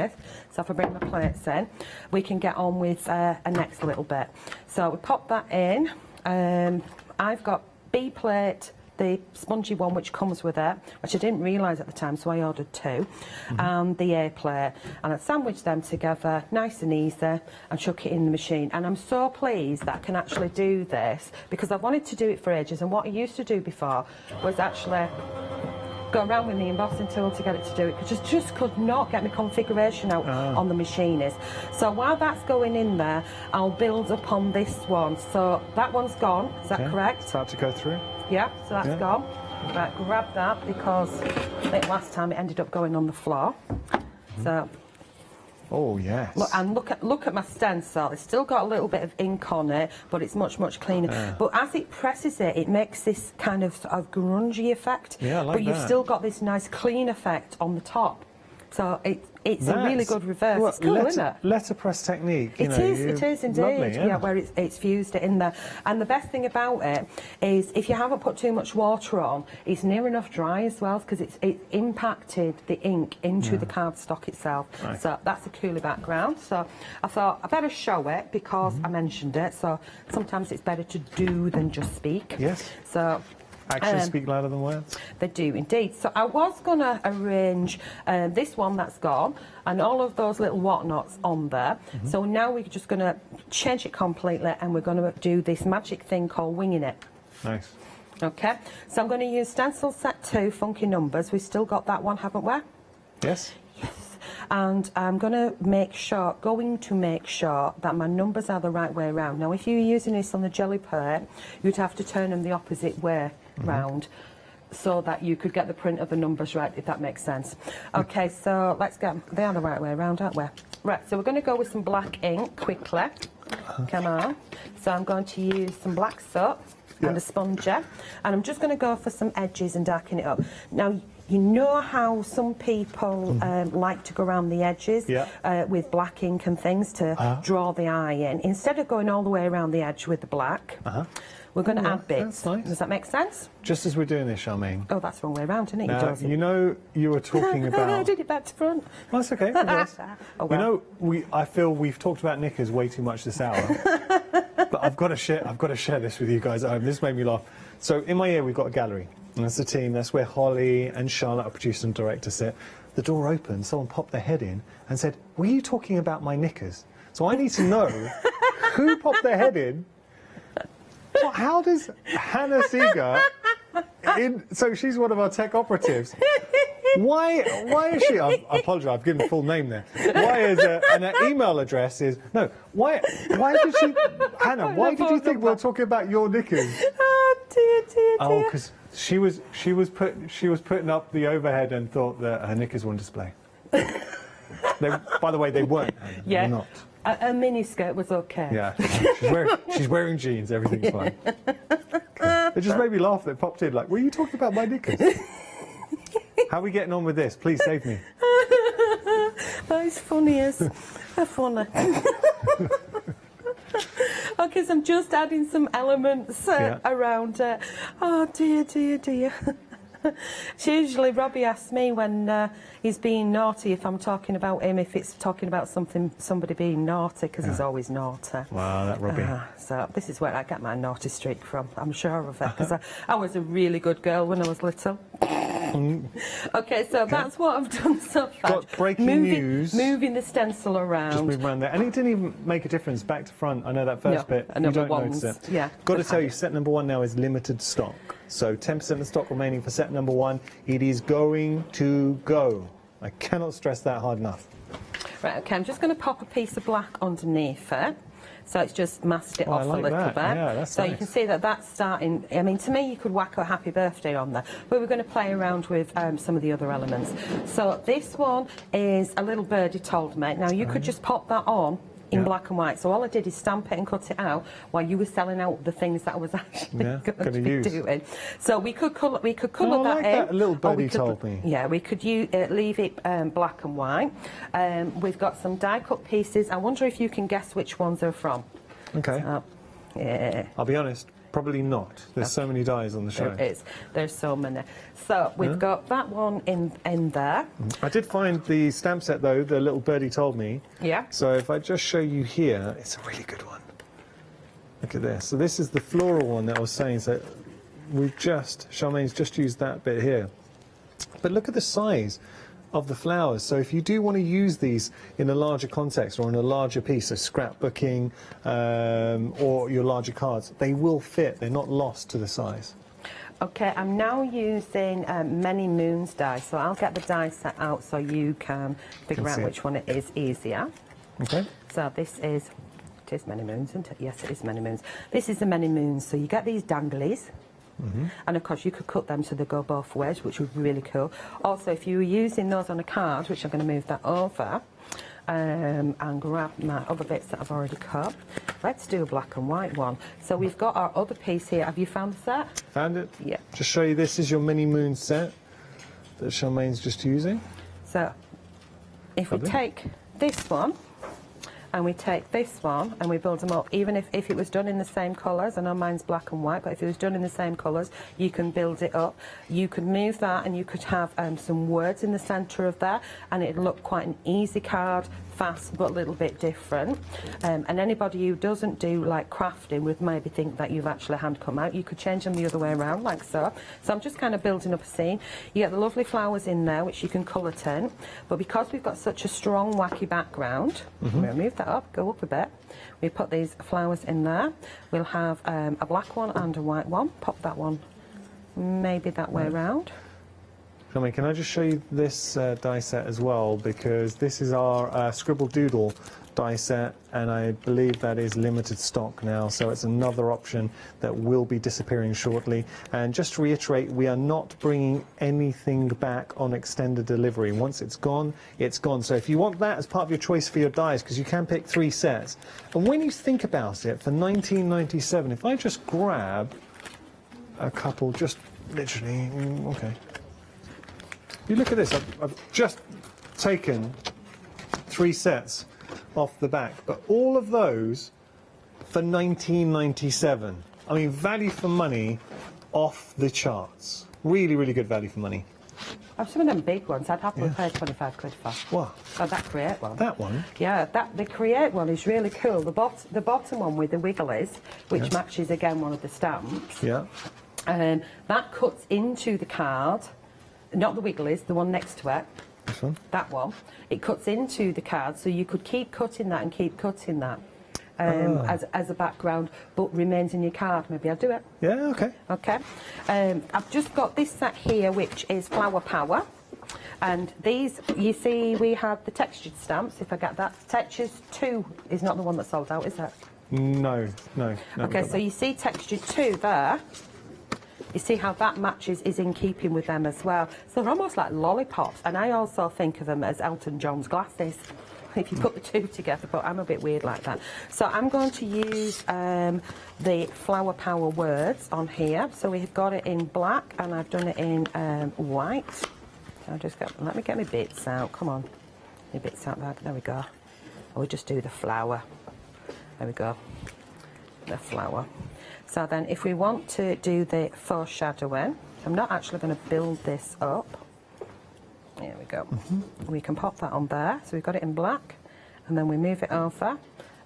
so if I bring my plates in, we can get on with a next little bit. So we pop that in. I've got B plate, the spongy one which comes with it, which I didn't realise at the time, so I ordered 2, and the A plate, and I sandwich them together nice and easy and chuck it in the machine. And I'm so pleased that I can actually do this, because I've wanted to do it for ages, and what I used to do before was actually go around with the embossing tool to get it to do it, because I just could not get my configuration out on the machinist. So while that's going in there, I'll build upon this one. So that one's gone, is that correct? Start to go through. Yeah, so that's gone. Right, grab that, because I think last time it ended up going on the floor. So. Oh yes. Look at my stencil. It's still got a little bit of ink on it, but it's much cleaner. But as it presses it, it makes this kind of sort of grungy effect. Yeah, I like but you've that. still got this nice clean effect on the top. So it's a really good reverse. It's cool, isn't it? Letterpress technique. It is indeed. Lovely, yeah. Where it's fused it in there. And the best thing about it is, if you haven't put too much water on, it's near enough dry as well, because it's impacted the ink into the cardstock itself. Right. So that's a cooler background. So I thought I better show it, because I mentioned it. So sometimes it's better to do than just speak. Yes. So. Actions speak louder than words. They do indeed. So I was going to arrange this one that's gone and all of those little whatnots on there. So now we're just going to change it completely, and we're going to do this magic thing called winging it. Nice. Okay. So I'm going to use stencil set 2, funky numbers. We've still got that one, haven't we? Yes. And I'm going to make sure that my numbers are the right way around. Now, if you're using this on the jelly plate, you'd have to turn them the opposite way round, so that you could get the print of the numbers right, if that makes sense. Okay, so let's go. They are the right way around, aren't we? Right, so we're going to go with some black ink quickly. Come on. So I'm going to use some black soap and a sponger, and I'm just going to go for some edges and darken it up. Now, you know how some people like to go around the edges with black ink and things to draw the eye in. Instead of going all the way around the edge with the black, we're going to add bits. That's nice. Does that make sense? Just as we're doing this, Charmaine. Oh, that's the wrong way around, isn't it? Now, you know, you were talking about... I did it back to front. Well, that's okay. Reverse. Oh, well. You know, I feel we've talked about knickers way too much this hour. But I've got to share this with you guys at home. This made me laugh. So in my ear, we've got a gallery. And that's the team. That's where Holly and Charlotte, our producer and director, sit. The door opened. Someone popped their head in and said, "Were you talking about my knickers?" So I need to know who popped their head in. Well, how does Hannah Seeger, so she's one of our tech operatives, why is she, I apologise, I've given the full name there, why is and her email address is, no, why did she, Hannah, why did you think we were talking about your knickers? Oh, dear. Oh, because she was putting up the overhead and thought that her knickers were on display. By the way, they weren't, Hannah, they were not. A miniskirt was okay. Yeah, she's wearing jeans, everything's fine. Okay. It just made me laugh that it popped in, like, were you talking about my knickers? How are we getting on with this? Please save me. That is funny as funny. Okay, so I'm just adding some elements around it. Oh, dear. Usually Robbie asks me when he's being naughty if I'm talking about him, if it's talking about somebody being naughty, because he's always naughty. Wow, that Robbie. So this is where I get my naughty streak from, I'm sure of it, because I was a really good girl when I was little. Okay, so that's what I've done so far. Got breaking news. Moving the stencil around. Just move around there. And it didn't even make a difference back to front. I know that first bit, you don't notice it. Yeah. Got to tell you, set number 1 now is limited stock. So 10% of the stock remaining for set number 1. It is going to go. I cannot stress that hard enough. Right, okay, I'm just going to pop a piece of black underneath it. So it's just masked it off I like a little that. bit. Yeah, that's so nice. you can see that that's starting. I mean, to me, you could whack a happy birthday on there, but we're going to play around with some of the other elements. So this one is a little birdie told me. Now you could just pop that on in black and white. So all I did is stamp it and cut it out while you were selling out the things that I was actually going to be doing. So we could colour that like in. That a little birdie told me. Yeah, we could leave it black and white. We've got some die cut pieces. I wonder if you can guess which ones they're from. Okay. Yeah. I'll be honest, probably not. There's so many dies on the show. There is. There's so many. So we've got that one in there. I did find the stamp set though, the little birdie told me. Yeah. So if I just show you here, it's a really good one. Look at this. So this is the floral one that I was saying. So Charmaine's just used that bit here. But look at the size of the flowers. So if you do want to use these in a larger context or in a larger piece, so scrapbooking or your larger cards, they will fit. They're not lost to the size. Okay, I'm now using Many Moons die, so I'll get the die set out so you can figure out which one it is easier. Okay. So this is, it is Many Moons, isn't it? Yes, it is Many Moons. This is the Many Moons, so you get these danglies. And of course you could cut them so they go both ways, which would be really cool. Also, if you were using those on a card, which I'm going to move that over, and grab my other bits that I've already cut. Let's do a black and white one. So we've got our other piece here. Have you found the set? Found it? Yeah. Just show you, this is your Mini Moon set that Charmaine's just using. So if we take this one, and we take this one and we build them up, even if it was done in the same colours. I know mine's black and white, but if it was done in the same colours, you can build it up. You could move that and you could have some words in the centre of that, and it'd look quite an easy card, fast but a little bit different. And anybody who doesn't do like crafting would maybe think that you've actually hand come out. You could change them the other way around, like so. So I'm just kind of building up a scene. You get the lovely flowers in there, which you can colour tint, but because we've got such a strong wacky background, we'll move that up, go up a bit. We put these flowers in there. We'll have a black one and a white one. Pop that one maybe that way around. Charmaine, can I just show you this die set as well, because this is our Scribble Doodle die set, and I believe that is limited stock now, so it's another option that will be disappearing shortly. And just to reiterate, we are not bringing anything back on extended delivery. Once it's gone, it's gone. So if you want that as part of your choice for your dies, because you can pick 3 sets, and when you think about it, for $19.97, if I just grab a couple, just literally, okay. You look at this, I've just taken 3 sets off the back, but all of those for $19.97. I mean, value for money off the charts. Really, really good value for money. I've some of them big ones. I'd happily pay 25 quid for. What? Oh, that Create one. That one? Yeah, the Create one is really cool. The bottom one with the wigglies, which matches again one of the stamps. Yeah. That cuts into the card, not the wigglies, the one next to it. This one? That one. It cuts into the card, so you could keep cutting that and keep cutting that as a background, but remains in your card. Maybe I'll do it. Yeah, okay. Okay. I've just got this set here, which is Flower Power. And these, you see, we have the textured stamps. If I get that, Textures 2 is not the one that sold out, is it? No. Okay, so you see Textured 2 there. You see how that matches is in keeping with them as well. So they're almost like lollipops, and I also think of them as Elton John's glasses, if you put the two together, but I'm a bit weird like that. So I'm going to use the Flower Power words on here. So we've got it in black, and I've done it in white. I'll just let me get my bits out. Come on, my bits out there. There we go. We'll just do the flower. There we go. The flower. So then if we want to do the foreshadowing, I'm not actually going to build this up. There we go. We can pop that on there. So we've got it in black, and then we move it over,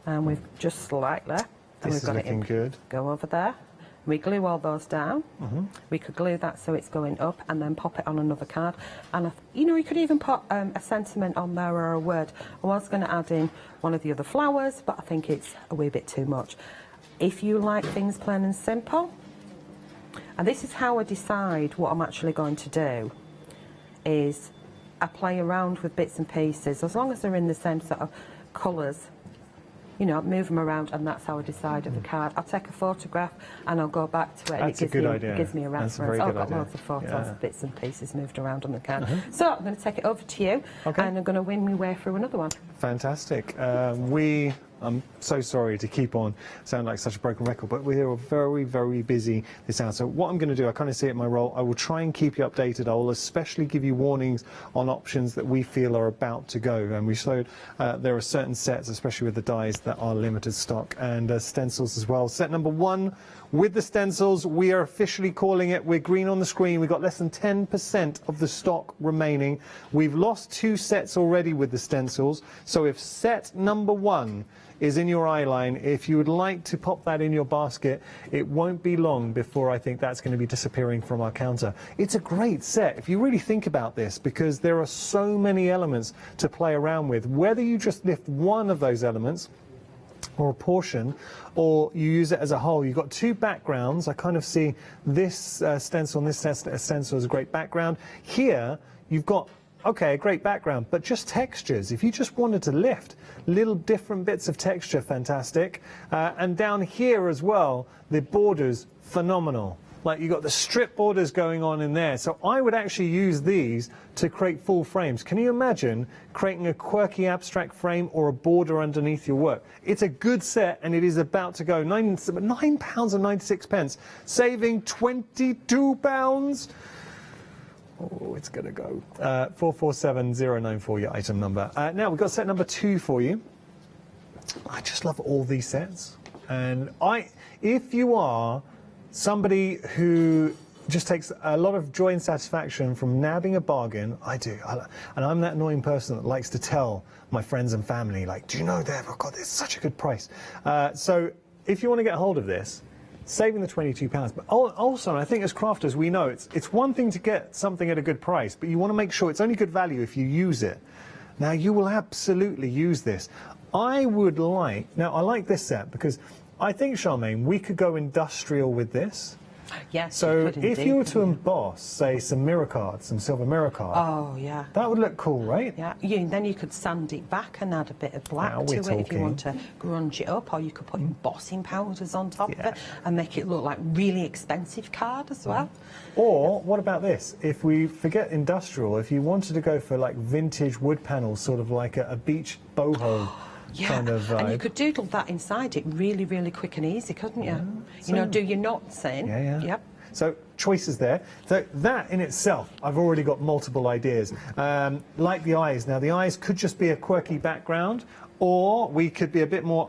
and we've just slightly. And we've got it in good. Go over there. We glue all those down. We could glue that so it's going up, and then pop it on another card. And you know, you could even put a sentiment on there or a word. I was going to add in one of the other flowers, but I think it's a wee bit too much. If you like things plain and simple, and this is how I decide what I'm actually going to do, is I play around with bits and pieces, as long as they're in the same sort of colours, you know, move them around, and that's how I decide of the card. I'll take a photograph and I'll go back to it, That's and it gives me a reference. I've got loads of photos of bits and pieces moved around on the card. So I'm going to take it over to you, and I'm going to win my way through another one. Fantastic. I'm so sorry to keep on sound like such a broken record, but we are very, very busy this hour. So what I'm going to do, I kind of see it in my role, I will try and keep you updated. I will especially give you warnings on options that we feel are about to go. And we showed there are certain sets, especially with the dies, that are limited stock, and stencils as well. Set number 1 with the stencils, we are officially calling it. We're green on the screen. We've got less than 10% of the stock remaining. We've lost 2 sets already with the stencils. So if set number 1 is in your eye line, if you would like to pop that in your basket, it won't be long before I think that's going to be disappearing from our counter. It's a great set if you really think about this, because there are so many elements to play around with. Whether you just lift one of those elements, or a portion, or you use it as a whole. You've got two backgrounds. I kind of see this stencil and this stencil as a great background. Here, you've got, okay, a great background, but just textures. If you just wanted to lift little different bits of texture, fantastic. And down here as well, the borders, phenomenal. Like you've got the strip borders going on in there. So I would actually use these to create full frames. Can you imagine creating a quirky abstract frame or a border underneath your work? It's a good set, and it is about to go £9.96, saving £22. Oh, it's going to go. 447094, your item number. Now, we've got set number 2 for you. I just love all these sets. And if you are somebody who just takes a lot of joy and satisfaction from nabbing a bargain, I do. And I'm that annoying person that likes to tell my friends and family, like, do you know they've got this such a good price? So if you want to get hold of this, saving the £22, but also, I think as crafters, we know it's one thing to get something at a good price, but you want to make sure it's only good value if you use it. Now, you will absolutely use this. I like this set because I think, Charmaine, we could go industrial with this. Yes. So if you were to emboss, say, some mirror cards, some silver mirror cards, oh yeah, that would look cool, right? Yeah. Then you could sand it back and add a bit of black to it if you want to grunge it up, or you could put embossing powders on top of it and make it look like really expensive card as well. Or what about this? If we forget industrial, if you wanted to go for like vintage wood panels, sort of like a beach boho. Yeah, kind of vibe. And you could doodle that inside it really, really quick and easy, couldn't you? You know, do your knots in. Yeah. Yep. So choices there. So that in itself, I've already got multiple ideas. Like the eyes. Now the eyes could just be a quirky background, or we could be a bit more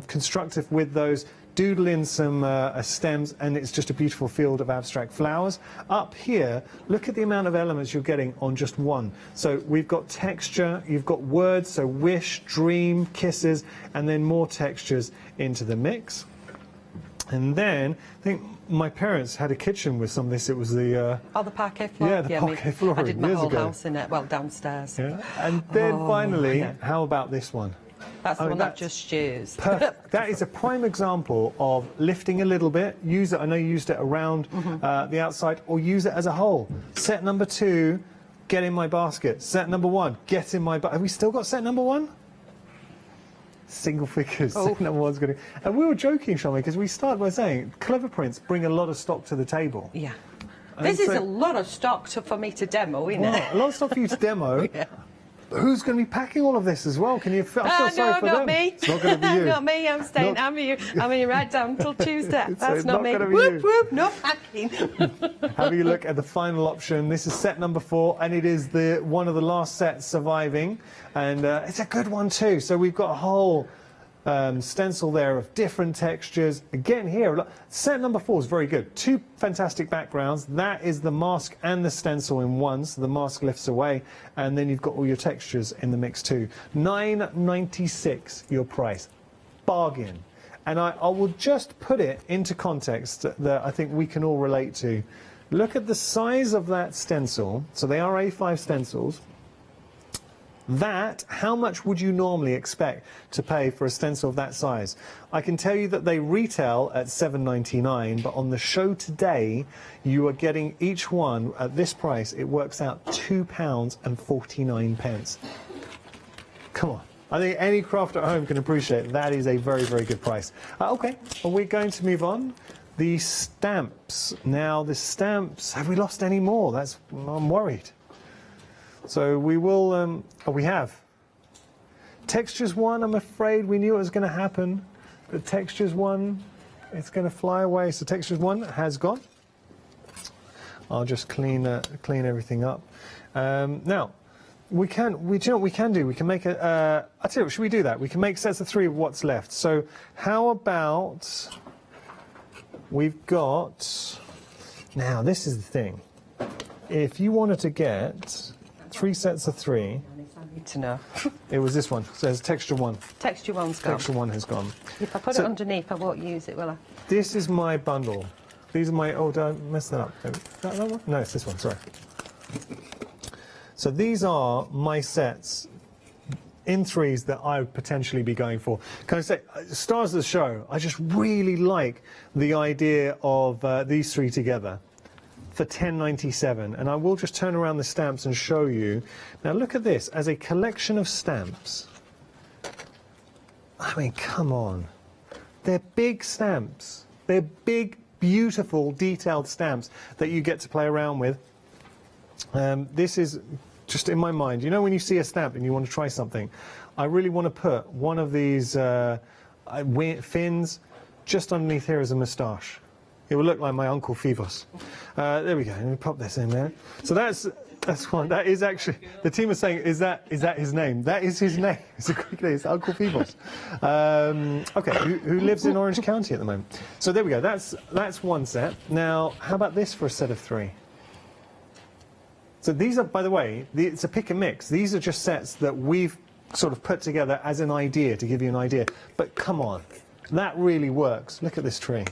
constructive with those. Doodle in some stems, and it's just a beautiful field of abstract flowers. Up here, look at the amount of elements you're getting on just one. So we've got texture, you've got words, so wish, dream, kisses, and then more textures into the mix. And then, I think my parents had a kitchen with some of this. It was the... the parquet floor? Yeah, the parquet floor. I did my whole ago. house in it, well, downstairs. Yeah. And then finally, how about this one? That's the one I've just used. Perfect. That is a prime example of lifting a little bit. Use it. I know you used it around the outside, or use it as a whole. Set number 2, get in my basket. Set number 1, get in my basket. Have we still got set number 1? Single figures. Set number 1's going to. And we were joking, Shami, because we started by saying clever prints bring a lot of stock to the table. Yeah. This is a lot of stock for me to demo, isn't it? A lot of stuff for you to demo. Yeah. Who's going to be packing all of this as well? Can you feel sorry for them? Not me. It's not going to be you. Not me. I'm staying. I'm here right down until Tuesday. That's not me. Whoop, whoop, no packing. Have a look at the final option. This is set number 4, and it is one of the last sets surviving, and it's a good one too. So we've got a whole stencil there of different textures. Again here, look, set number 4 is very good. 2 fantastic backgrounds. That is the mask and the stencil in one, so the mask lifts away, and then you've got all your textures in the mix too. $9.96 your price. Bargain. And I will just put it into context that I think we can all relate to. Look at the size of that stencil. So they are A5 stencils. How much would you normally expect to pay for a stencil of that size? I can tell you that they retail at $7.99, but on the show today, you are getting each one at this price. It works out £2.49. Come on. I think any crafter at home can appreciate that is a very, very good price. Okay, well, we're going to move on. The stamps. Now, the stamps, have we lost any more? I'm worried. So we will, we have. Textures 1, I'm afraid we knew it was going to happen. But Textures 1, it's going to fly away. So Textures 1 has gone. I'll just clean everything up. Now, we can make a, I tell you what, should we do that? We can make sets of 3 of what's left. So how about, we've got, now this is the thing. If you wanted to get 3 sets of 3. I need to know. It was this one. It says Texture 1. Texture 1's gone. Texture 1 has gone. If I put it underneath, I won't use it, will I? This is my bundle. These are my... Oh, did I mess that up? That one? No, it's this one, sorry. So these are my sets in threes that I would potentially be going for. Can I say, stars of the show, I just really like the idea of these three together for $10.97, and I will just turn around the stamps and show you. Now look at this, as a collection of stamps. I mean, come on. They're big stamps. They're big, beautiful, detailed stamps that you get to play around with. This is just in my mind. You know when you see a stamp and you want to try something? I really want to put one of these fins just underneath here as a moustache. It would look like my Uncle Phoebus. There we go. Let me pop this in there. So that's one. That is actually, the team is saying, is that his name? That is his name. It's a Greek name. It's Uncle Phoebus. Okay, who lives in Orange County at the moment. So there we go. That's one set. Now, how about this for a set of three? So these are, by the way, it's a pick and mix. These are just sets that we've sort of put together as an idea, to give you an idea. But come on, that really works. Look at this tree.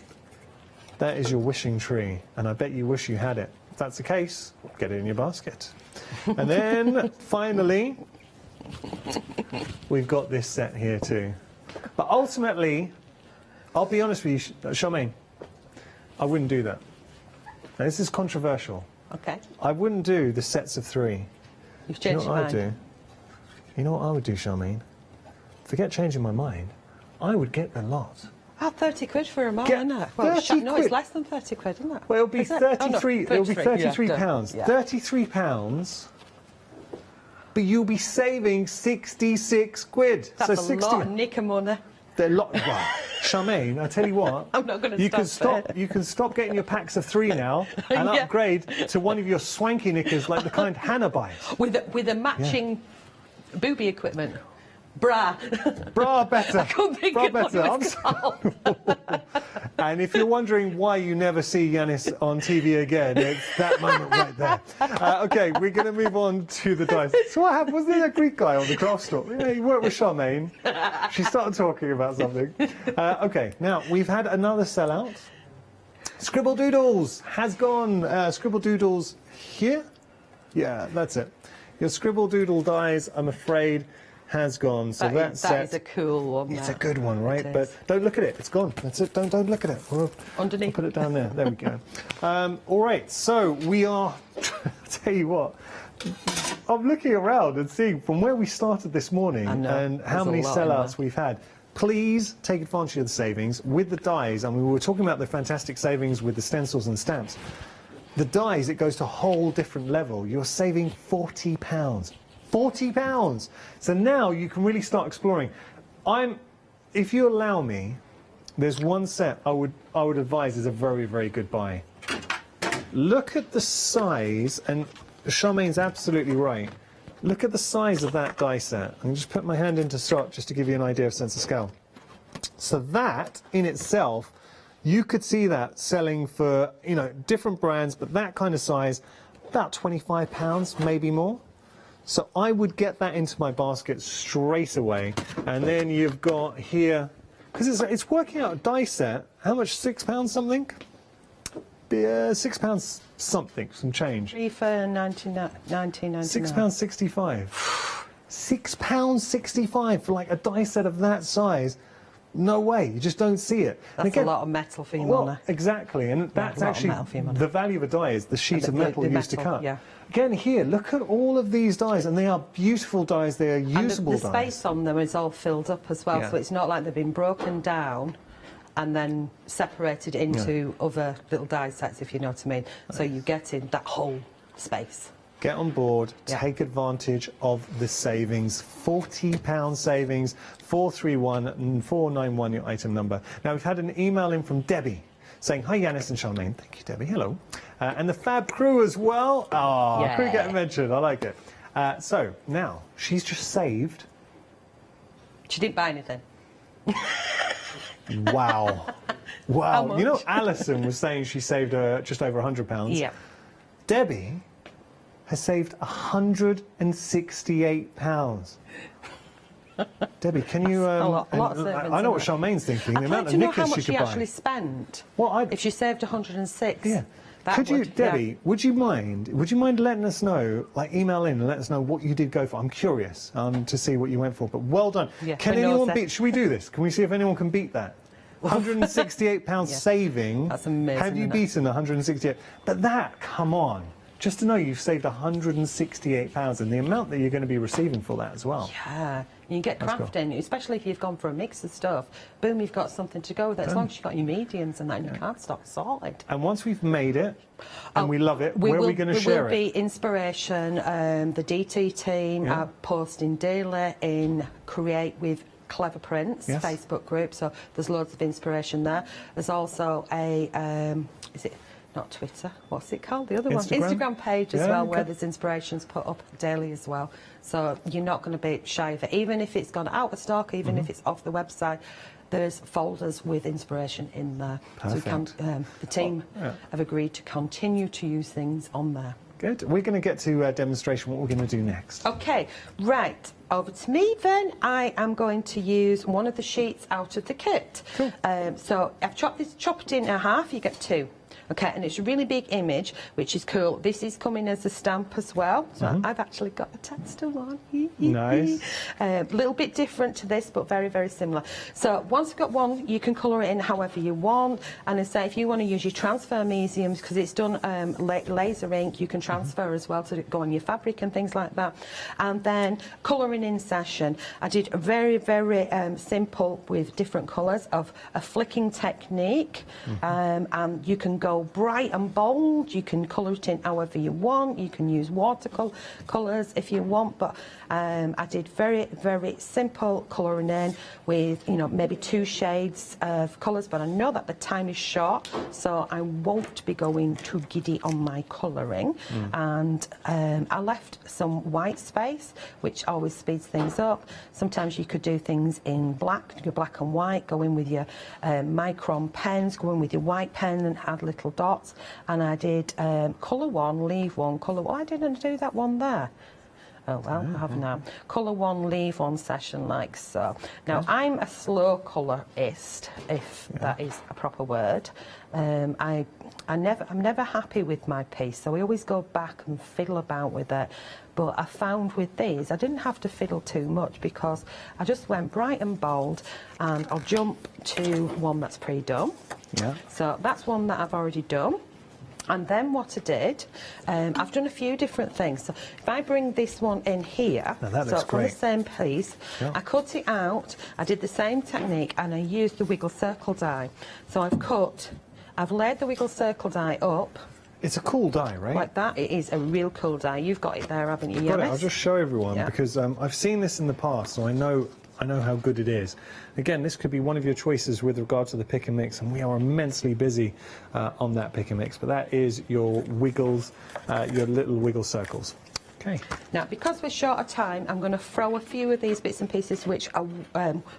That is your wishing tree, and I bet you wish you had it. If that's the case, get it in your basket. And then, finally, we've got this set here too. But ultimately, I'll be honest with you, Charmaine, I wouldn't do that. Now, this is controversial. Okay. I wouldn't do the sets of three. You've changed your mind. Do? You know what I would do, Charmaine? Forget changing my mind. I would get the lot. Oh, 30 quid for a mug, isn't it? Well, no, it's less than 30 quid, isn't it? Well, it'll be 33. It'll be 33 yeah, pounds. Yeah. 33 pounds. But you'll be saving 66 quid. That's so a 60. lot of nicker money. They're lot. Right. Charmaine, I tell you what. I'm not going to You can stop getting your packs of three now and Yeah. upgrade to one of your swanky knickers like the kind Hannah buys. With a matching booby equipment. Bra. Bra better. I couldn't think Bra of what better. it was called. And if you're wondering why you never see Yanis on TV again, it's that moment right there. Okay, we're going to move on to the dice. So what happened? Was there a Greek guy on the craft store? Yeah, he worked with Charmaine. She started talking about something. Okay, now we've had another sellout. Scribble Doodles has gone. Scribble Doodles here? Yeah, that's it. Your Scribble Doodle dies, I'm afraid, has gone. So that is a cool one. It's a good one, right? But don't look at it. It's gone. That's it. Don't look at it. Underneath. We'll put it down there. There we go. All right. So we are. I'll tell you what. I'm looking around and seeing from where we started this morning and how many sellouts we've had. Please take advantage of the savings with the dies. I mean, we were talking about the fantastic savings with the stencils and stamps. The dies, it goes to a whole different level. You're saving £40. £40. So now you can really start exploring. If you allow me, there's one set I would advise is a very, very good buy. Look at the size, and Charmaine's absolutely right. Look at the size of that die set. I'm just put my hand into shot just to give you an idea of sense of scale. So that in itself, you could see that selling for, you know, different brands, but that kind of size, about £25, maybe more. So I would get that into my basket straight away. And then you've got here, because it's working out a die set, how much, £6 something? £6 something, some change. 3 for £19.99. £6.65. £6.65 for like a die set of that size. No way, you just don't see it. That's again, a lot of metal for your money. Exactly, and that's actually the value of a die is the sheet of metal used to cut. Yeah. Again, here, look at all of these dies, and they are beautiful dies, they are usable and the dies. space on them is all filled up as well, so it's not like they've been broken down and then separated into other little die sets, if you know what I mean. So you get in that whole space. Get on board, take advantage of the savings. £40 savings, 431-491 your item number. Now, we've had an email in from Debbie saying, hi, Yanis and Charmaine. Thank you, Debbie. Hello. And the Fab crew as well. Oh, crew getting mentioned. I like it. So, now, she's just saved. She didn't buy anything. Wow. Wow. You know, Alison was saying she saved just over £100. Yeah. Debbie has saved £168. Debbie, can you? a lot of I know what Charmaine's thinking. The amount of do you know knickers how much she could she buy. actually spent? Well, if she saved 106. Yeah. Could you, yeah. Debbie, would you mind letting us know, like email in and let us know what you did go for? I'm curious to see what you went for, but well done. Yeah, Can anyone beat, should we do this? Can we see if anyone can beat that? £168 saving. That's amazing. Have you beaten 168? But that, come on. Just to know you've saved £168 and the amount that you're going to be receiving for that as well. Yeah, you get That's crafting, especially if you've gone for a mix of stuff. Boom, you've got something to go with it. As Boom. long as you've got your mediums and that, and your cardstock sorted. And once we've made it and we love it, where are we going to share There will be inspiration. The DT team are posting daily in Create with Clever Prints Facebook group, so there's loads of inspiration there. There's also a is it not Twitter, what's it called, the other Instagram page as well, where there's inspirations put up daily as well, so you're not going to be shy of it, even if it's gone out of stock, even if it's off the website. There's folders with inspiration in there. Perfect. So we can, the team have agreed to continue to use things on there. Good. We're going to get to demonstration, what we're going to do next. Okay, right, over to me then. I am going to use one of the sheets out of the kit. Cool. So I've chopped it in half, you get two. Okay, and it's a really big image, which is cool. This is coming as a stamp as well, so I've actually got a textile one. Nice. A little bit different to this, but very, very similar. So once you've got one, you can colour it in however you want. And I say, if you want to use your transfer mediums, because it's done laser ink, you can transfer as well to go on your fabric and things like that. And then colouring in session. I did a very, very simple with different colours of a flicking technique, and you can go bright and bold, you can colour it in however you want, you can use watercolours if you want, but I did very, very simple colouring in with, you know, maybe 2 shades of colours, but I know that the time is short, so I won't be going too giddy on my colouring. And I left some white space, which always speeds things up. Sometimes you could do things in black, your black and white, go in with your micron pens, go in with your white pen and add little dots. And I did colour one, leave one, colour one. I didn't do that one there. Oh well, I have now. Colour one, leave one session like so. Now I'm a slow colourist, if that is a proper word. I'm never happy with my piece, so I always go back and fiddle about with it. But I found with these, I didn't have to fiddle too much because I just went bright and bold, and I'll jump to one that's pre-done. Yeah. So that's one that I've already done. And then what I did, I've done a few different things. So if I bring this one in here, so from the same piece, I cut it out, I did the same technique, and I used the wiggle circle die. So I've laid the wiggle circle die up. It's a cool die, right? Like that. It is a real cool die. You've got it there, haven't you? I've got it. I'll just show everyone because I've seen this in the past, so I know how good it is. Again, this could be one of your choices with regard to the pick and mix, and we are immensely busy on that pick and mix, but that is your wiggles, your little wiggle circles. Okay. Now, because we're short of time, I'm going to throw a few of these bits and pieces which are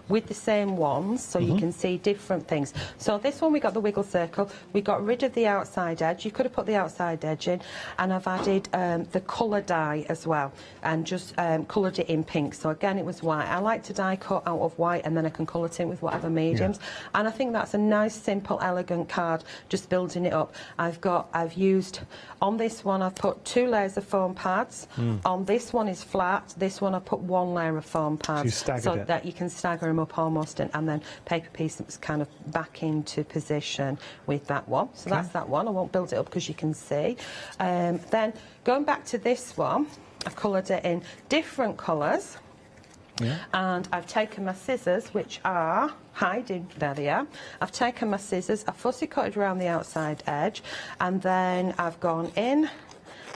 with the same ones, so you can see different things. So this one, we got the wiggle circle. We got rid of the outside edge. You could have put the outside edge in, and I've added the colour dye as well, and just coloured it in pink. So again, it was white. I like to die cut out of white, and then I can colour it in with whatever mediums. And I think that's a nice, simple, elegant card. Just building it up. I've used on this one. I've put 2 layers of foam pads. On this one is flat. This one I put 1 layer of foam pads, so that you can stagger them up almost, and then paper piece that's kind of back into position with that one. So that's that one. I won't build it up because you can see. Then going back to this one, I've coloured it in different colours. And I've taken my scissors, which are hiding, there they are. I've taken my scissors, I've fussy cutted around the outside edge, and then I've gone in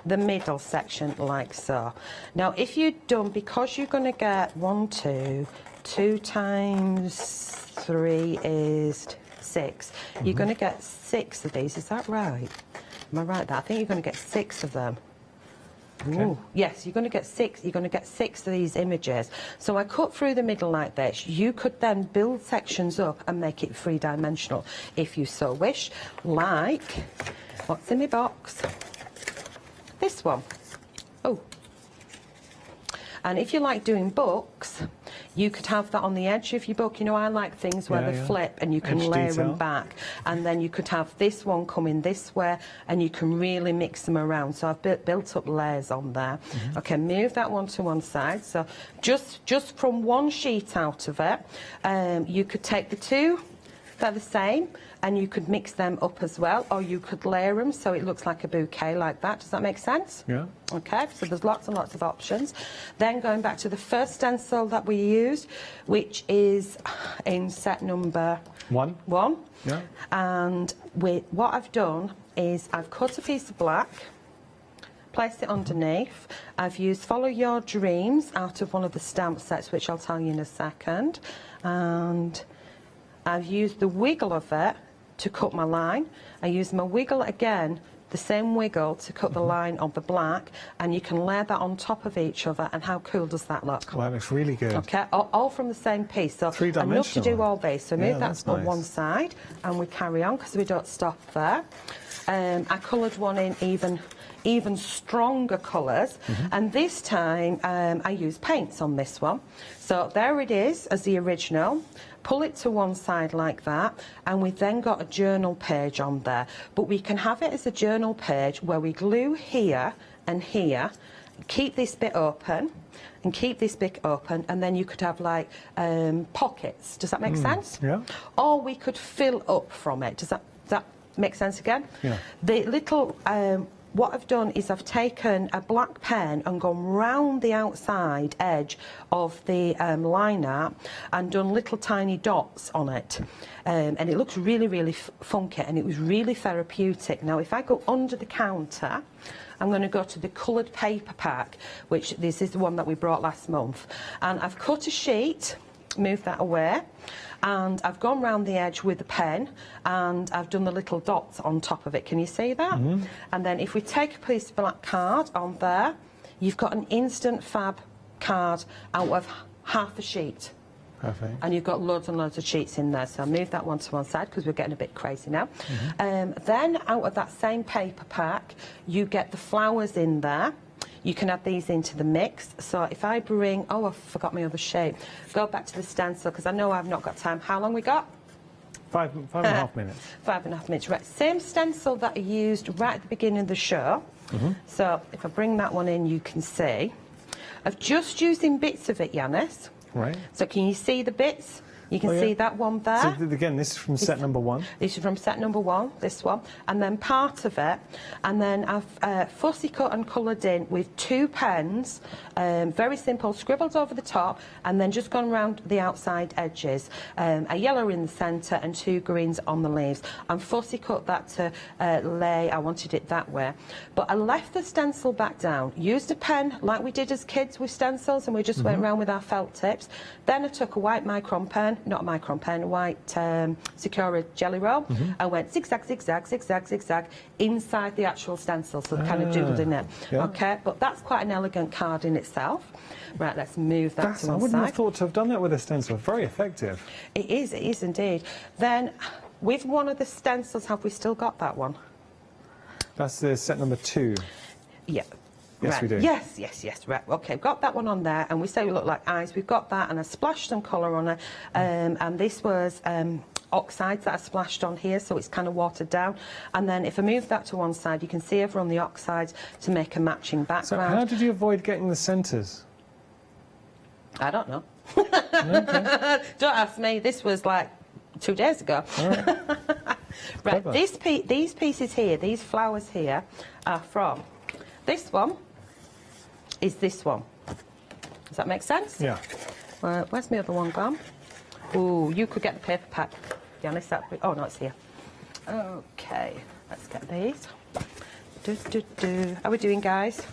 the middle section like so. Now, if you're done, because you're going to get 2 times 3 is 6. You're going to get 6 of these. Is that right? Am I right there? I think you're going to get 6 of them. Ooh, yes, you're going to get 6. You're going to get 6 of these images. So I cut through the middle like this. You could then build sections up and make it 3-dimensional if you so wish. Like what's in my box? This one. Oh, And if you like doing books, you could have that on the edge of your book. You know, I like things where they flip and you can layer them back. And then you could have this one coming this way and you can really mix them around. So I've built up layers on there. Okay, move that one to one side. So just from one sheet out of it, you could take the two, they're the same, and you could mix them up as well, or you could layer them so it looks like a bouquet like that. Does that make sense? Yeah. Okay, so there's lots and lots of options. Then going back to the first stencil that we used, which is in set number one. Yeah. And what I've done is I've cut a piece of black, placed it underneath. I've used Follow Your Dreams out of one of the stamp sets, which I'll tell you in a second. And I've used the wiggle of it to cut my line. I use my wiggle again, the same wiggle, to cut the line of the black, and you can layer that on top of each other, and how cool does that look? Well, that looks really good. Okay, all from the same piece, so enough to do all these. So move that on one side, and we carry on, because we don't stop there. I coloured one in even stronger colours, and this time I used paints on this one. So there it is as the original. Pull it to one side like that, and we've then got a journal page on there. But we can have it as a journal page where we glue here and here, keep this bit open, and keep this bit open, and then you could have like pockets. Does that make sense? Yeah. Or we could fill up from it. Does that make sense again? Yeah. The little what I've done is I've taken a black pen and gone round the outside edge of the line art and done little tiny dots on it. And it looks really, really funky, and it was really therapeutic. Now, if I go under the counter, I'm going to go to the coloured paper pack, which this is the one that we brought last month. And I've cut a sheet, moved that away, and I've gone round the edge with the pen, and I've done the little dots on top of it. Can you see that? And then if we take a piece of black card on there, you've got an instant fab card out of half a sheet. Perfect. And you've got loads and loads of sheets in there. So I'll move that one to one side because we're getting a bit crazy now. Then out of that same paper pack, you get the flowers in there. You can add these into the mix. So if I bring, oh, I forgot my other shape. Go back to the stencil because I know I've not got time. How long we got? 5.5 minutes. 5.5 minutes, right. Same stencil that I used right at the beginning of the show. So if I bring that one in, you can see. I've just using bits of it, Yanis. Right. So can you see the bits? You can see that one there. So again, this is from set number one. This is from set number one, this one. And then part of it. And then I've fussy cut and coloured in with 2 pens. Very simple, scribbled over the top, and then just gone around the outside edges. A yellow in the centre and 2 greens on the leaves. And fussy cut that to lay, I wanted it that way. But I left the stencil back down, used a pen like we did as kids with stencils, and we just went around with our felt tips. Then I took a white micron pen, not a micron pen, a white Secura jelly roll. I went zigzag, zigzag, zigzag, zigzag inside the actual stencil, so kind of doodled in it. Okay, but that's quite an elegant card in itself. Right, let's move that to one side. I wouldn't have thought to have done that with a stencil. Very effective. It is indeed. Then, with one of the stencils, have we still got that one? That's the set number 2. Yeah. Yes, right. we do. Yes, right. Okay, we've got that one on there, and we say we look like eyes. We've got that, and I splashed some colour on it, and this was oxides that I splashed on here, so it's kind of watered down. And then if I move that to one side, you can see over on the oxides to make a matching background. So how did you avoid getting the centres? I don't know. Don't ask me. This was like 2 days ago. Right, these pieces here, these flowers here, are from this one. Is this one? Does that make sense? Yeah. Where's my other one gone? Ooh, you could get the paper pack. Yanis, oh no, it's here. Okay, let's get these. How are we doing, guys?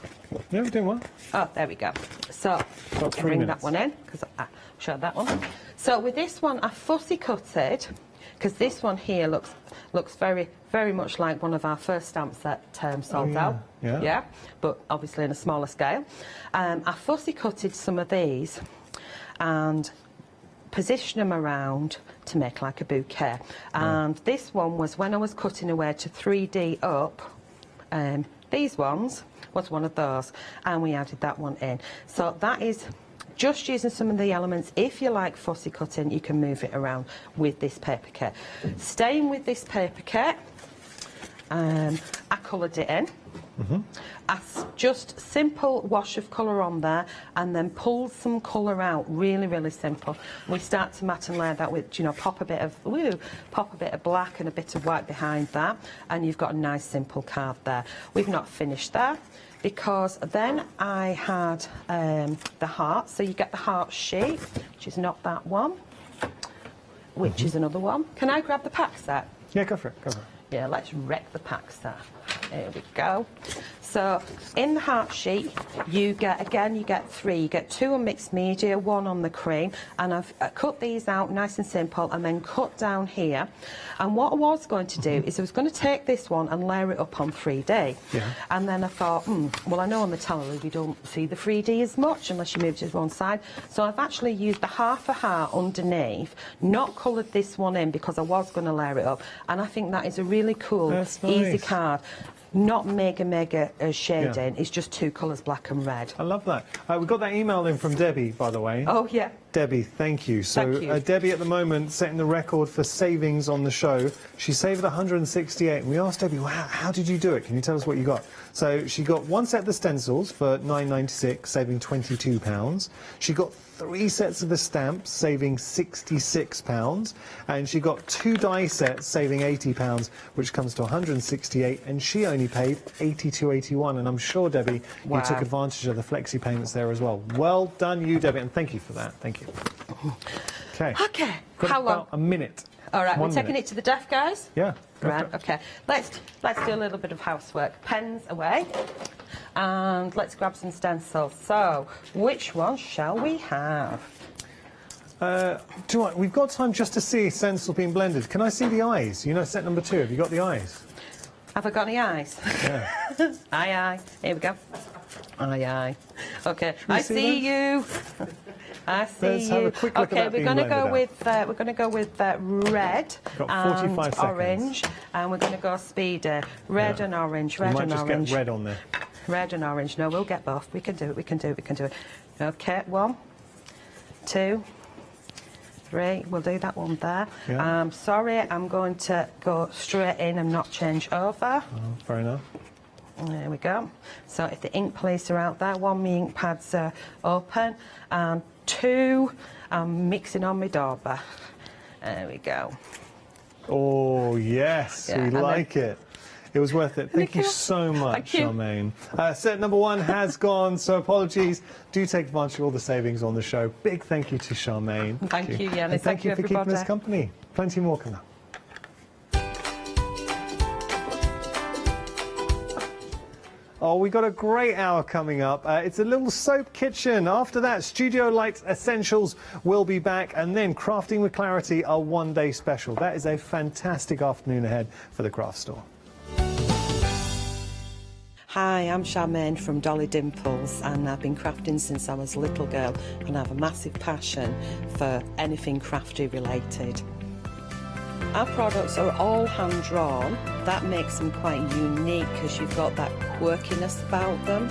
Yeah, we're doing well. Oh, there we go. So, I'll bring that one in, because I showed that one. So with this one, I fussy cutted, because this one here looks very, very much like one of our first stamps that sold out. Yeah, but obviously in a smaller scale. I fussy cutted some of these and position them around to make like a bouquet. And this one was when I was cutting away to 3D up. these ones was one of those, and we added that one in. So that is just using some of the elements. If you like fussy cutting, you can move it around with this paper kit. Staying with this paper kit, I coloured it in. Just simple wash of colour on there, and then pull some colour out. Really, really simple. We start to mat and layer that with, you know, pop a bit of black and a bit of white behind that, and you've got a nice simple card there. We've not finished there, because then I had the heart. So you get the heart sheet, which is not that one, which is another one. Can I grab the pack set? Yeah, go for it. Go for it. Yeah, let's wreck the pack set. There we go. So in the heart sheet, you get 3. You get 2 on mixed media, 1 on the cream, and I've cut these out nice and simple, and then cut down here. And what I was going to do is I was going to take this one and layer it up on 3D. Yeah. And then I thought, well, I know on the telly we don't see the 3D as much unless you move it to one side. So I've actually used the half a heart underneath, not coloured this one in because I was going to layer it up. And I think that is a really cool, easy card. Not mega shading, it's just 2 colours, black and red. I love that. We got that email in from Debbie, by the way. Oh, yeah. Debbie, thank you. So Thank you. Debbie at the moment setting the record for savings on the show. She saved 168, and we asked Debbie, well, how did you do it? Can you tell us what you got? So she got 1 set of the stencils for £9.96, saving £22. She got 3 sets of the stamps, saving £66, and she got 2 die sets, saving £80, which comes to 168, and she only paid £82.81. And I'm sure, Debbie, you took advantage of the flexi payments there as well. Well done, you, Debbie, and thank you for that. Thank you. Okay. Okay. Got How long? About a minute. All right, we're 1 taking minute. it to the desk, guys? Yeah. Right, okay. Let's do a little bit of housework. Pens away. And let's grab some stencils. So, which one shall we have? We've got time just to see stencil being blended. Can I see the eyes? You know, set number 2. Have you got the eyes? Have I got any eyes? Yeah. Aye. Here we go. Aye. Okay. Can I see you. I see Let's you. have a quick look at Okay, that we're being going to blended go with red Got 45 and seconds. orange, and we're going to go speedy. Red and orange. Red we might and just orange. get red on there. Red and orange. No, we'll get both. We can do it. We can do it. We can do it. Okay, 1, 2, 3. We'll do that one there. Yeah. Sorry, I'm going to go straight in and not change over. Oh, fair enough. There we go. So if the ink police are out there, 1, my ink pads are open, and 2, I'm mixing on my dauber. There we go. Oh, yes, Yeah, we and like it. It was worth it. Thank you so much, you. Charmaine. Set number 1 has gone, so apologies. Do take advantage of all the savings on the show. Big thank you to Charmaine. Thank you, Yannis. And thank you for keeping everybody. us company. Plenty more coming up. Oh, we got a great hour coming up. It's a little soap kitchen. After that, Studio Light Essentials will be back, and then Crafting with Clarity, a one-day special. That is a fantastic afternoon ahead for the craft store. Hi, I'm Charmaine from Dolly Dimples, and I've been crafting since I was a little girl, and I have a massive passion for anything crafty related. Our products are all hand-drawn. That makes them quite unique because you've got that quirkiness about them.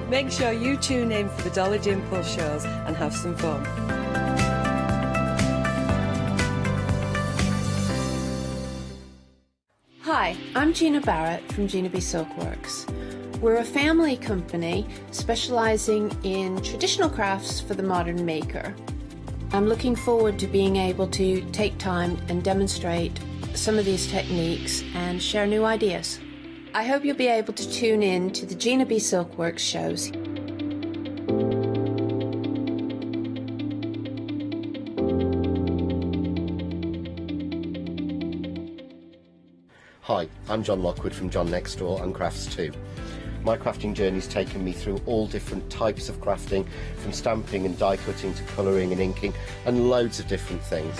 Make sure you tune in for the Dolly Dimples shows and have some fun. Hi, I'm Gina Barrett from Gina B Silkworks. We're a family company specialising in traditional crafts for the modern maker. I'm looking forward to being able to take time and demonstrate some of these techniques and share new ideas. I hope you'll be able to tune in to the Gina B Silkworks shows. Hi, I'm John Lockwood from John Next Door and Crafts Too. My crafting journey's taken me through all different types of crafting, from stamping and die cutting to colouring and inking, and loads of different things.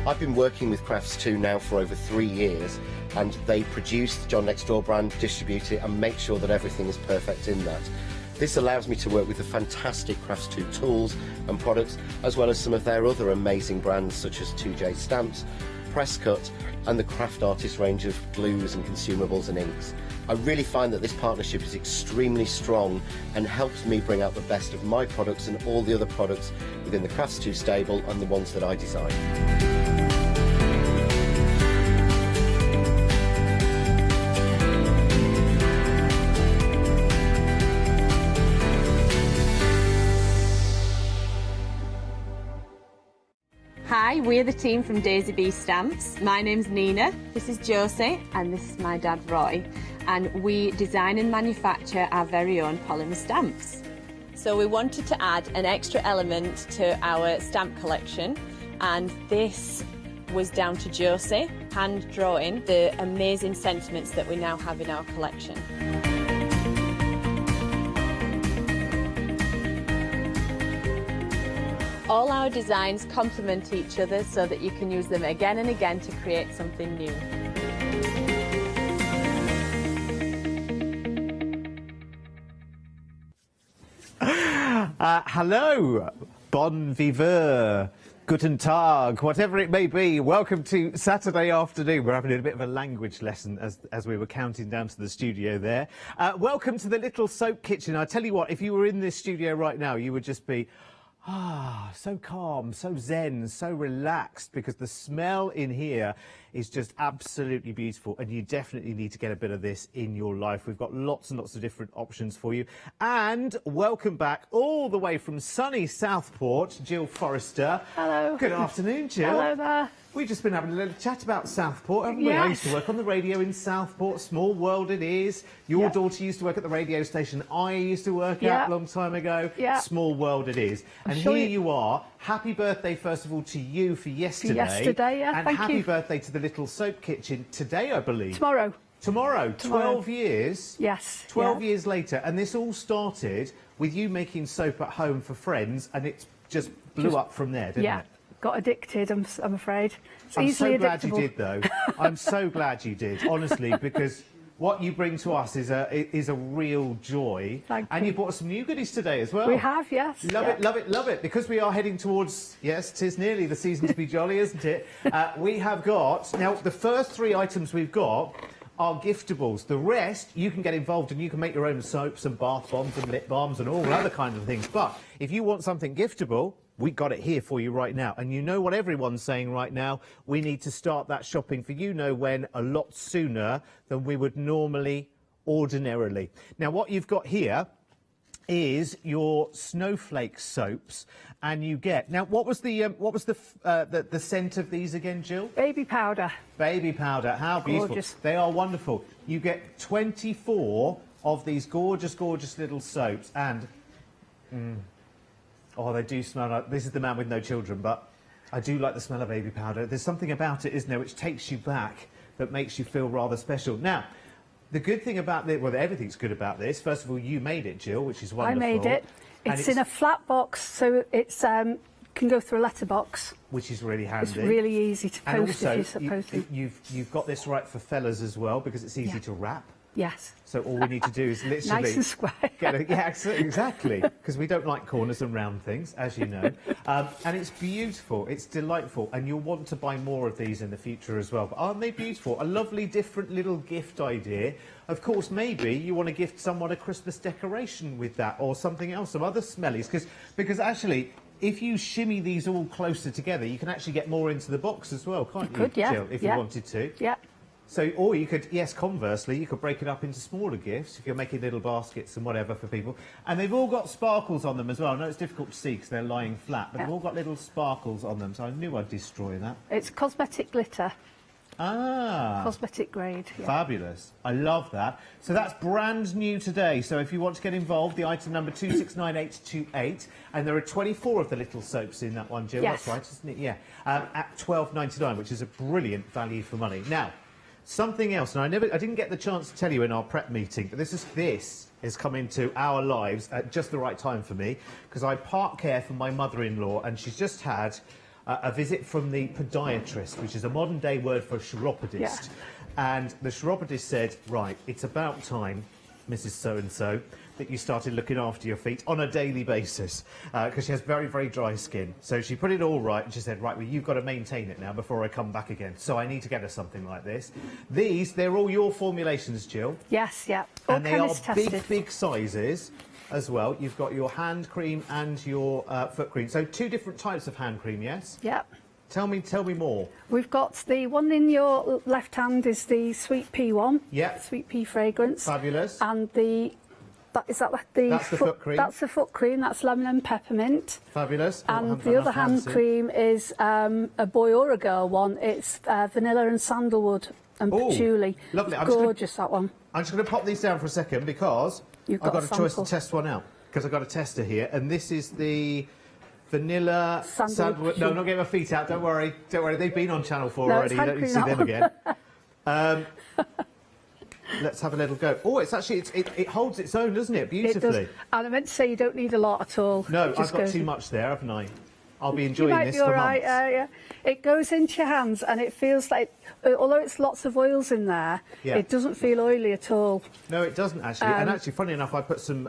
I've been working with Crafts Too now for over 3 years, and they produce the John Next Door brand, distribute it, and make sure that everything is perfect in that. This allows me to work with the fantastic Crafts2 tools and products, as well as some of their other amazing brands such as 2J Stamps, Presscut, and the Craft Artist range of glues and consumables and inks. I really find that this partnership is extremely strong and helps me bring out the best of my products and all the other products within the Crafts2 stable and the ones that I design. Hi, we're the team from Daisy Bee Stamps. My name's Nina, this is Josie, and this is my dad Roy. And we design and manufacture our very own polymer stamps. So we wanted to add an extra element to our stamp collection, and this was down to Josie, hand drawing the amazing sentiments that we now have in our collection. All our designs complement each other so that you can use them again and again to create something new. Hello, bon viveur, guten tag, whatever it may be. Welcome to Saturday afternoon. We're having a bit of a language lesson as we were counting down to the studio there. Welcome to the little soap kitchen. I tell you what, if you were in this studio right now, you would just be so calm, so zen, so relaxed, because the smell in here is just absolutely beautiful, and you definitely need to get a bit of this in your life. We've got lots and lots of different options for you. And welcome back all the way from sunny Southport, Jill Forrester. Hello. Good afternoon, Jill. Hello there. We've just been having a little chat about Southport, haven't we? Yes. I used to work on the radio in Southport. Small world it is. Your daughter used to work at the radio station I used to work at a long time ago. Small world it is. And sure here you are. Happy birthday, first of all, to you for yesterday. Yesterday, yeah, and thank happy you. birthday to the little soap kitchen today, I believe. Tomorrow. Tomorrow. 12 years. Yes. 12 years later. And this all started with you making soap at home for friends, and it just blew up from there, didn't it? Got addicted, I'm afraid. It's I'm easily so glad addictable. you did, though. I'm so glad you did, honestly, because what you bring to us is a real joy. Thank and you. you brought us some new goodies today as well. We have, yes. Love it, love it, love it. Because we are heading towards, yes, 'tis nearly the season to be jolly, isn't it? We have got, now, the first three items we've got are giftables. The rest, you can get involved and you can make your own soaps and bath bombs and lip balms and all other kinds of things. But if you want something giftable, we got it here for you right now. And you know what everyone's saying right now? We need to start that shopping for you know when a lot sooner than we would ordinarily. Now, what you've got here is your snowflake soaps, and you get, now what was the scent of these again, Jill? Baby powder. Baby powder. How beautiful. Gorgeous. They are wonderful. You get 24 of these gorgeous, gorgeous little soaps, and oh, they do smell like, this is the man with no children, but I do like the smell of baby powder. There's something about it, isn't there, which takes you back, that makes you feel rather special. Now, the good thing about this, well, everything's good about this. First of all, you made it, Jill, which is wonderful. I made it. It's in a flat box, so it's can go through a letterbox. Which is really handy. It's really easy to and post also, if you're supposed to. You've got this right for fellas as well, because it's easy to wrap. Yes. So all we need to do is literally... Nice and square. Exactly, because we don't like corners and round things, as you know. And it's beautiful, it's delightful, and you'll want to buy more of these in the future as well. But aren't they beautiful? A lovely, different little gift idea. Of course, maybe you want to gift someone a Christmas decoration with that, or something else, some other smellies, because actually... if you shimmy these all closer together, you can actually get more into the box as well, can't you, could, yeah. Jill, if you wanted to? Yeah. So, or you could, yes, conversely, you could break it up into smaller gifts if you're making little baskets and whatever for people. And they've all got sparkles on them as well. I know it's difficult to see because they're lying flat, but they've all got little sparkles on them, so I knew I'd destroy that. It's cosmetic glitter. Ah. Cosmetic grade. Yeah. Fabulous. I love that. So that's brand new today. So if you want to get involved, the item number 269828, and there are 24 of the little soaps in that one, Jill. Yes. That's right, isn't it? Yeah. At £12.99, which is a brilliant value for money. Now, something else, and I didn't get the chance to tell you in our prep meeting, but this has come into our lives at just the right time for me, because I part care for my mother-in-law, and she's just had a visit from the podiatrist, which is a modern-day word for chiropodist. Yeah. And the chiropodist said, right, it's about time, Mrs. So-and-so, that you started looking after your feet on a daily basis because she has very, very dry skin. So she put it all right and she said, right, well, you've got to maintain it now before I come back again. So I need to get her something like this. These, they're all your formulations, Jill. Yes, yeah. All And they are chemist tested. big, big sizes as well. You've got your hand cream and your foot cream. So 2 different types of hand cream, yes? Yep. Tell me more. We've got the one in your left hand is the sweet pea one. Yeah. Sweet pea fragrance. Fabulous. And that's the foot cream. That's the foot cream. That's lemon and peppermint. Fabulous. And the other hand cream is a boy or a girl one. It's vanilla and sandalwood and patchouli. Lovely. Gorgeous, that one. I'm just going to pop these down for a second because You've I've got got a a choice to sample. test one out. Because I've got a tester here, and this is the vanilla sandalwood. No, I'm not getting my feet out. Don't worry. Don't worry. They've been on Channel 4 No, already. it's You don't need to see hand them cream, again. Let's have a little go. Oh, it's actually it holds its own, doesn't it? Beautifully. It does. And I meant to say you don't need a lot at all. No, It I've just got goes too in. much there, haven't I? I'll be You enjoying might this be for all right. months. Yeah. It goes into your hands and it feels like, although it's lots of oils in there, Yeah. it doesn't feel oily at all. No, it doesn't actually. And actually, funny enough, I put some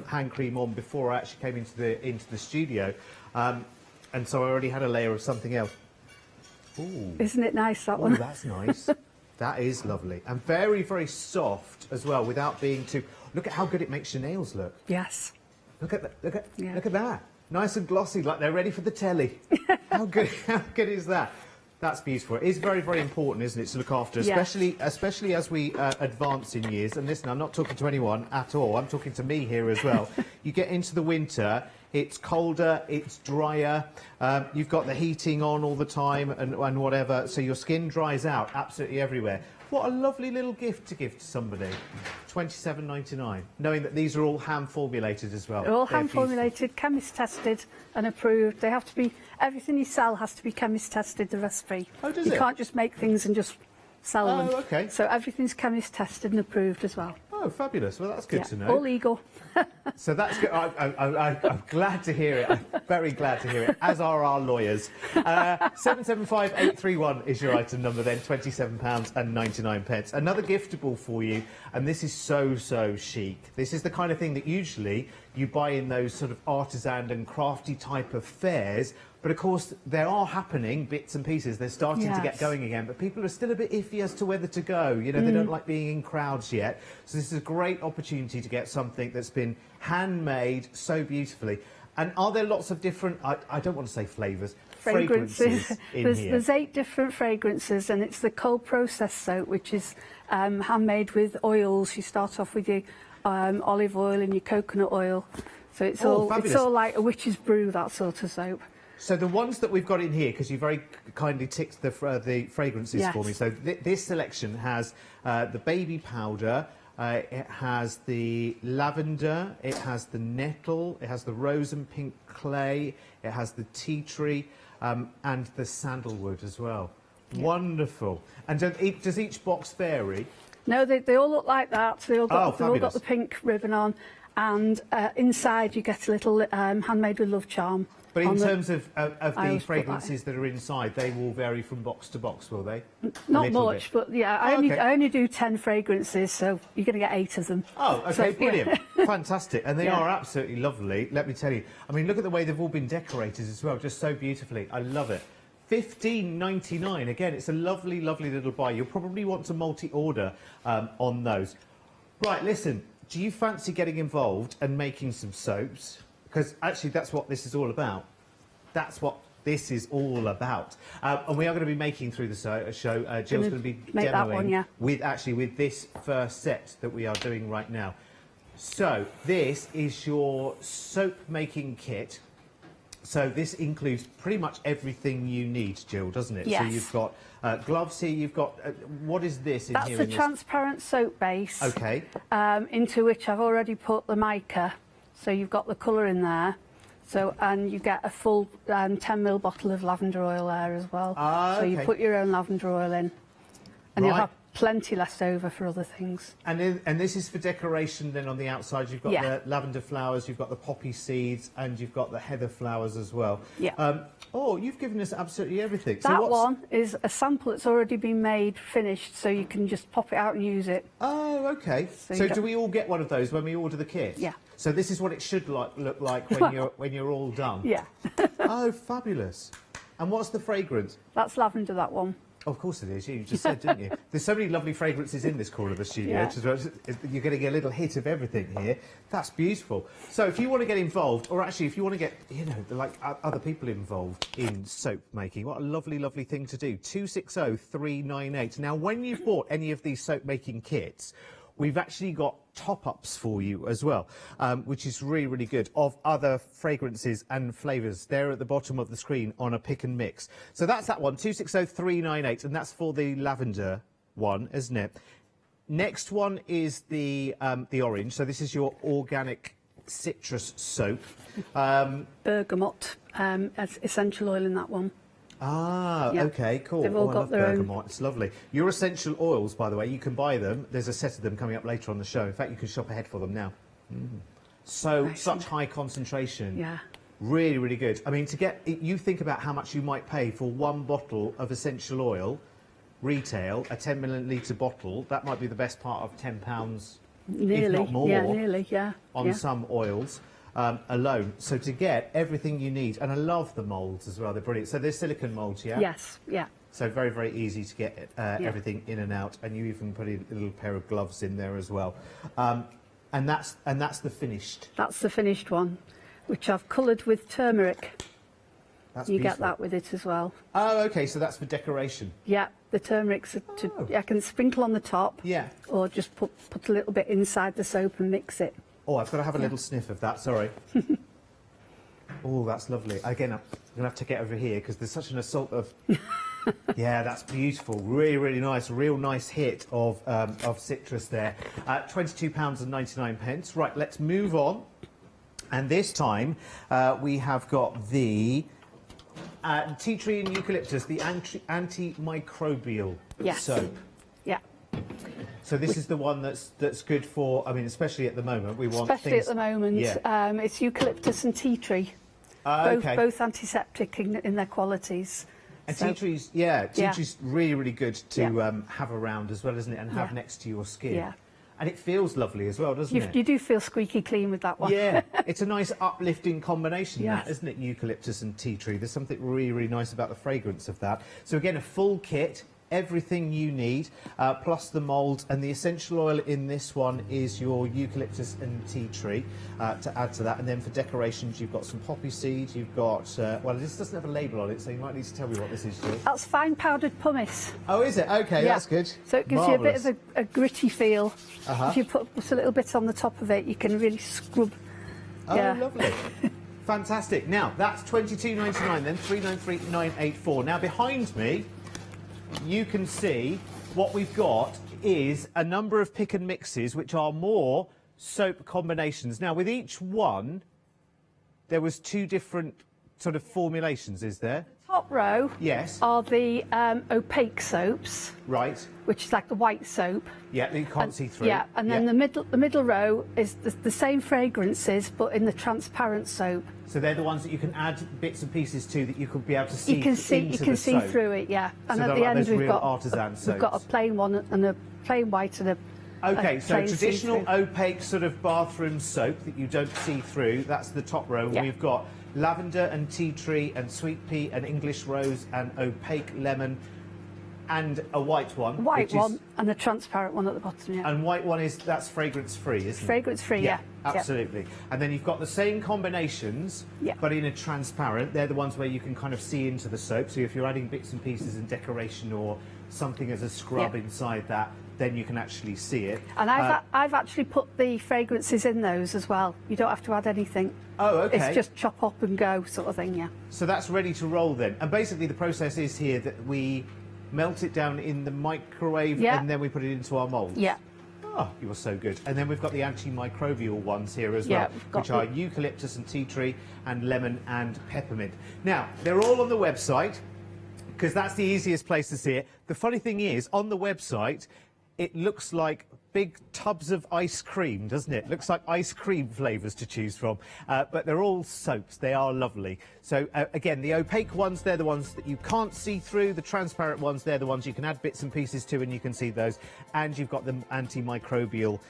hand cream on before I actually came into the studio, and so I already had a layer of something else. Ooh. Isn't it nice, that Oh, one? that's nice. That is lovely and very, very soft as well, without being too. Look at how good it makes your nails look. Yes. Look at that. Look at that. Nice and glossy, like they're ready for the telly. How good is that? That's beautiful. It is very, very important, isn't it, to look after, Yes. especially as we advance in years. And listen, I'm not talking to anyone at all. I'm talking to me here as well. You get into the winter, it's colder, it's drier. You've got the heating on all the time and whatever, so your skin dries out absolutely everywhere. What a lovely little gift to give to somebody. $27.99, knowing that these are all hand formulated as well. They're all They're hand beautiful. formulated, chemist tested and approved. They have to be, everything you sell has to be chemist tested, the recipe. Oh, does you it? can't just make things and just sell them. Oh, okay. So everything's chemist tested and approved as well. Oh, fabulous. Well, that's good Yeah, to know. all legal. So that's good. I'm glad to hear it. I'm very glad to hear it, as are our lawyers. 775831 is your item number then, £27.99. Another giftable for you, and this is so chic. This is the kind of thing that usually you buy in those sort of artisan and crafty type of fairs. But of course, there are happening bits and pieces. They're starting to get Yes. going again, but people are still a bit iffy as to whether to go. You know, they don't like being in crowds yet. So this is a great opportunity to get something that's been handmade so beautifully. And are there lots of different, I don't want to say flavours, fragrances in here? There's 8 different fragrances, and it's the cold process soap, which is handmade with oils. You start off with your olive oil and your coconut oil. So it's fabulous. all like a witch's brew, that sort of soap. So the ones that we've got in here, because you very kindly ticked the fragrances for Yes. me. So this selection has the baby powder, it has the lavender, it has the nettle, it has the rose and pink clay, it has the tea tree, and the sandalwood as well. Yeah. Wonderful. And does each box vary? No, they all look like that. They all got, they've all fabulous. got the pink ribbon on, and inside you get a little handmade with love charm. But in on the- terms of I the always put that fragrances that are inside, they will vary from box to box, will they? A Not little much, bit. but yeah, Oh, okay. I only do 10 fragrances, so you're going to get 8 of them. Oh, okay, So, yeah. brilliant. Fantastic. And they Yeah. are absolutely lovely, let me tell you. I mean, look at the way they've all been decorated as well, just so beautifully. I love it. $15.99. Again, it's a lovely, lovely little buy. You'll probably want to multi-order on those. Right, listen, do you fancy getting involved and making some soaps? Because actually, that's what this is all about. That's what this is all about. And we are going to be making through the show. Jill's going to be make that demoing one, yeah. with this first set that we are doing right now. So this is your soap making kit. So this includes pretty much everything you need, Jill, doesn't it? Yes. So you've got gloves here. You've got what is this in That's here? a in this? transparent soap base. Okay. Into which I've already put the mica. So you've got the colour in there. So, and you get a full 10ml bottle of lavender oil there as well. Ah, so you okay. put your own lavender oil in. And you'll Right. have plenty left over for other things. And this is for decoration. Then on the outside, you've got the lavender flowers, you've got the poppy seeds, and you've got the heather flowers as well. Yeah. Oh, you've given us absolutely everything. That one is a sample that's already been made, finished, so you can just pop it out and use it. Oh, okay. So do we all get one of those when we order the kit? Yeah. So this is what it should look like when you're all done. Yeah. Oh, fabulous. And what's the fragrance? That's lavender, that one. Oh, of course it is. You just said, didn't you? There's so many lovely fragrances in this corner of the studio. Yeah. You're getting a little hit of everything here. That's beautiful. So if you want to get involved, or actually if you want to get, you know, like other people involved in soap making, what a lovely, lovely thing to do. 260-398. Now, when you've bought any of these soap making kits, we've actually got top-ups for you as well, which is really, really good, of other fragrances and flavours. They're at the bottom of the screen on a pick and mix. So that's that one, 260-398, and that's for the lavender one, isn't it? Next one is the orange. So this is your organic citrus soap. Bergamot, as essential oil in that one. Ah, Yeah. okay, cool. They've all I got love their own- bergamot. It's lovely. Your essential oils, by the way, you can buy them. There's a set of them coming up later on the show. In fact, you can shop ahead for them now. So, such high concentration. Yeah. Really, really good. I mean, you think about how much you might pay for one bottle of essential oil, retail, a 10 millilitre bottle. That might be the best part of £10, Nearly. if not more, Yeah, nearly, yeah. on yeah. some oils. Alone. So to get everything you need, and I love the moulds as well, they're brilliant. So there's silicone moulds, yeah? Yes, yeah. So very, very easy to get everything in and out, and you even put a little pair of gloves in there as well. And that's the finished. That's the finished one, which I've coloured with turmeric. That's you get beautiful. that with it as well. Oh, okay, so that's for decoration. Yeah, the turmeric's I can sprinkle on the top. Yeah. Or just put a little bit inside the soap and mix it. Oh, I've got to have a little sniff of that, sorry. Oh, that's lovely. Again, I'm going to have to get over here because there's such an assault of... Yeah, that's beautiful. Really, really nice. Real nice hit of citrus there. £22.99. Right, let's move on. And this time we have got the tea tree and eucalyptus, the antimicrobial soap. Yeah. So this is the one that's good for, I mean, especially at the moment, we want Especially things... at the moment. Yeah. It's eucalyptus and tea tree. Okay. Both antiseptic in their qualities. And So- tea tree's, tea tree's really, really good to have around as well, isn't it? And have Yeah. next to your skin. Yeah. And it feels lovely as well, doesn't it? You do feel squeaky clean with that one. Yeah, it's a nice uplifting combination, Yes. that, isn't it? Eucalyptus and tea tree. There's something really, really nice about the fragrance of that. So again, a full kit, everything you need, plus the mould, and the essential oil in this one is your eucalyptus and tea tree to add to that. And then for decorations, you've got some poppy seeds, you've got, well, this doesn't have a label on it, so you might need to tell me what this is, Jill. That's fine powdered pumice. Oh, is it? Okay, Yeah. that's good. So it gives you a bit Marvellous. of a gritty feel. Uh-huh. If you put a little bit on the top of it, you can really scrub. Oh, Yeah. lovely. Fantastic. Now, that's £22.99 then, £393,984. Now, behind me, you can see what we've got is a number of pick and mixes, which are more soap combinations. Now, with each one, there was two different sort of formulations, is there? Top row Yes. are the opaque soaps, Right. which is like the white soap. Yeah, you can't see through. Yeah, and then the middle row is the same fragrances, but in the transparent soap. So they're the ones that you can add bits and pieces to that you could be able to see You can see into you can the see soap. through it, yeah. And So at they're the like end those we've real got artisan we've got a soaps. plain one and a plain white and a Okay, a so plain traditional see-through. opaque sort of bathroom soap that you don't see through, that's the top row. Yeah. We've got lavender and tea tree and sweet pea and English rose and opaque lemon and a white one. white which one Is, and a transparent one at the bottom, yeah. and white one that's fragrance free, isn't it? Fragrance free, yeah. Yeah. Absolutely. And then you've got the same combinations, Yeah. but in a transparent. They're the ones where you can kind of see into the soap. So if you're adding bits and pieces and decoration or something as a scrub Yeah. inside that, then you can actually see it. And I've actually put the fragrances in those as well. You don't have to add anything. Oh, okay. It's just chop up and go sort of thing, yeah. So that's ready to roll then. And basically the process is here that we melt it down in the microwave Yeah. and then we put it into our mould. Yeah. Oh, you are so good. And then we've got the antimicrobial ones here as Yeah, well, we've got which are eucalyptus and tea tree and lemon and peppermint. Now, they're all on the website. because that's the easiest place to see it. The funny thing is, on the website, it looks like big tubs of ice cream, doesn't it? Looks like ice cream flavours to choose from. But they're all soaps. They are lovely. So, again, the opaque ones, they're the ones that you can't see through. The transparent ones, they're the ones you can add bits and pieces to and you can see those. And you've got the antimicrobial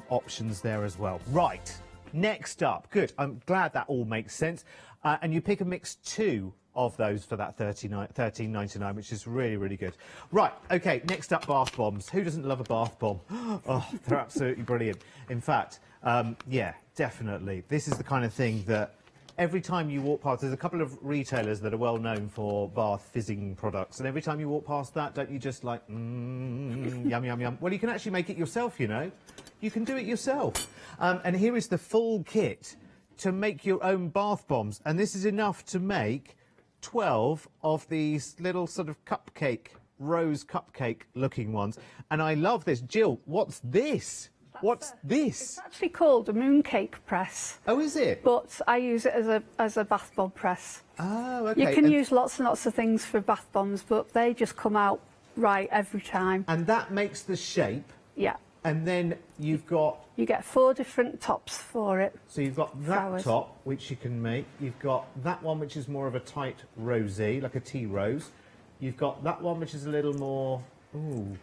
options there as well. Right, next up. Good. I'm glad that all makes sense. And you pick a mix 2 of those for that $13.99, which is really, really good. Right, okay, next up, bath bombs. Who doesn't love a bath bomb? Oh, they're absolutely brilliant. In fact, yeah, definitely. This is the kind of thing that every time you walk past, there's a couple of retailers that are well known for bath fizzing products, and every time you walk past that, don't you just like, yum, yum, yum. Well, you can actually make it yourself, you know. You can do it yourself. And here is the full kit to make your own bath bombs, and this is enough to make 12 of these little sort of cupcake, rose cupcake looking ones. And I love this. Jill, what's this? What's this? It's actually called a mooncake press. Oh, is it? But I use it as a bath bomb press. Oh, okay. You can use lots and lots of things for bath bombs, but they just come out right every time. And that makes the shape. Yeah. And then you've got... You get 4 different tops for it. So you've got that Flowers. top, which you can make. You've got that one, which is more of a tight rosy, like a tea rose. You've got that one, which is a little more... Ooh,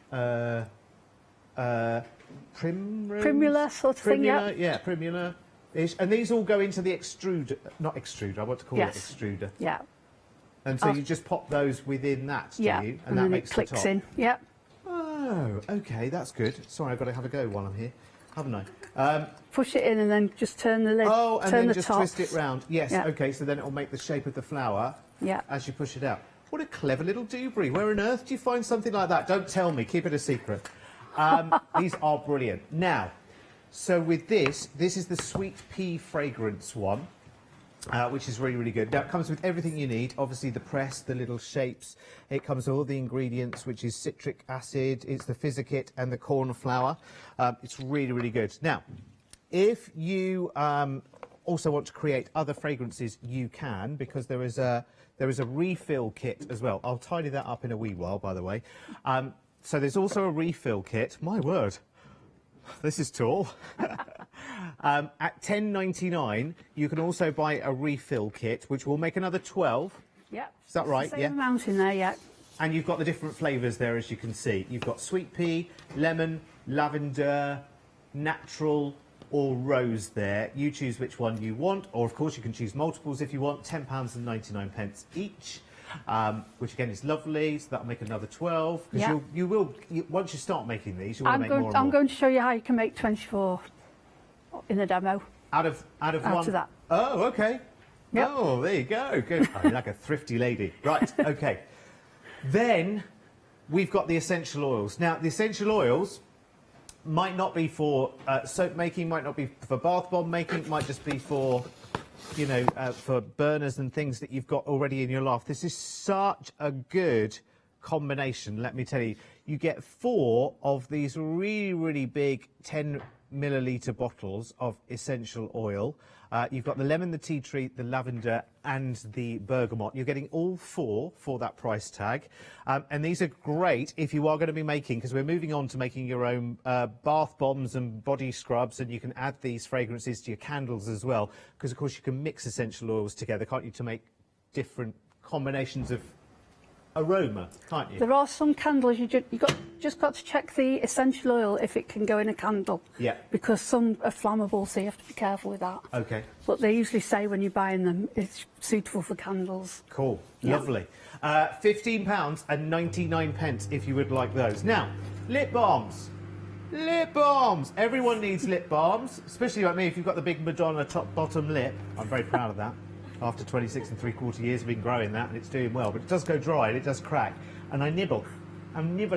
primrose? Primula sort of thing, yeah. Yeah, primula-ish. And these all go into the extruder... Not extruder, I want to call it extruder. Yeah. And so you just pop those within that, do yeah. you? And that then makes it clicks the top. in, yeah. Oh, OK, that's good. Sorry, I've got to have a go while I'm here, haven't I? Push it in and then just turn the lid. Oh, and turn then the just tops. twist it round. Yes, Yeah. OK, so then it will make the shape of the flower Yeah. as you push it out. What a clever little doobry. Where on earth do you find something like that? Don't tell me. Keep it a secret. These are brilliant. Now, so with this is the sweet pea fragrance one. Which is really, really good. Now, it comes with everything you need. Obviously, the press, the little shapes. It comes with all the ingredients, which is citric acid, it's the Fizz-A-Kit and the corn flour. It's really, really good. Now, if you also want to create other fragrances, you can, because there is a refill kit as well. I'll tidy that up in a wee while, by the way. So there's also a refill kit. My word. This is tall. At $10.99, you can also buy a refill kit, which will make another 12. Yeah. Is that right? Same amount in there, yeah. And you've got the different flavours there, as you can see. You've got sweet pea, lemon, lavender, natural, or rose there. You choose which one you want, or of course you can choose multiples if you want. £10.99 each. Which again is lovely, so that'll make another 12. Because you will, once you start making these, you'll want to make more and more. I'm going to show you how you can make 24 in the demo. Out of one? That. Oh, okay. Yep. Oh, there you go. Good. Oh, you're like a thrifty lady. Right, okay. Then we've got the essential oils. Now, the essential oils might not be for soap making, might not be for bath bomb making, it might just be for... you know, for burners and things that you've got already in your loft. This is such a good combination, let me tell you. You get 4 of these really, really big 10 millilitre bottles of essential oil. You've got the lemon, the tea tree, the lavender and the bergamot. You're getting all 4 for that price tag. And these are great if you are going to be making, because we're moving on to making your own bath bombs and body scrubs, and you can add these fragrances to your candles as well, because of course you can mix essential oils together, can't you, to make different combinations of aroma, can't you? There are some candles just got to check the essential oil if it can go in a candle. Yeah. Because some are flammable, so you have to be careful with that. Okay. But they usually say when you're buying them, it's suitable for candles. Cool. Yeah. Lovely. £15.99 if you would like those. Now, lip balms. Lip balms. Everyone needs lip balms, especially like me. If you've got the big Madonna top-bottom lip, I'm very proud of that. After 26 3/4 years, I've been growing that, and it's doing well. But it does go dry, and it does crack, and I nibble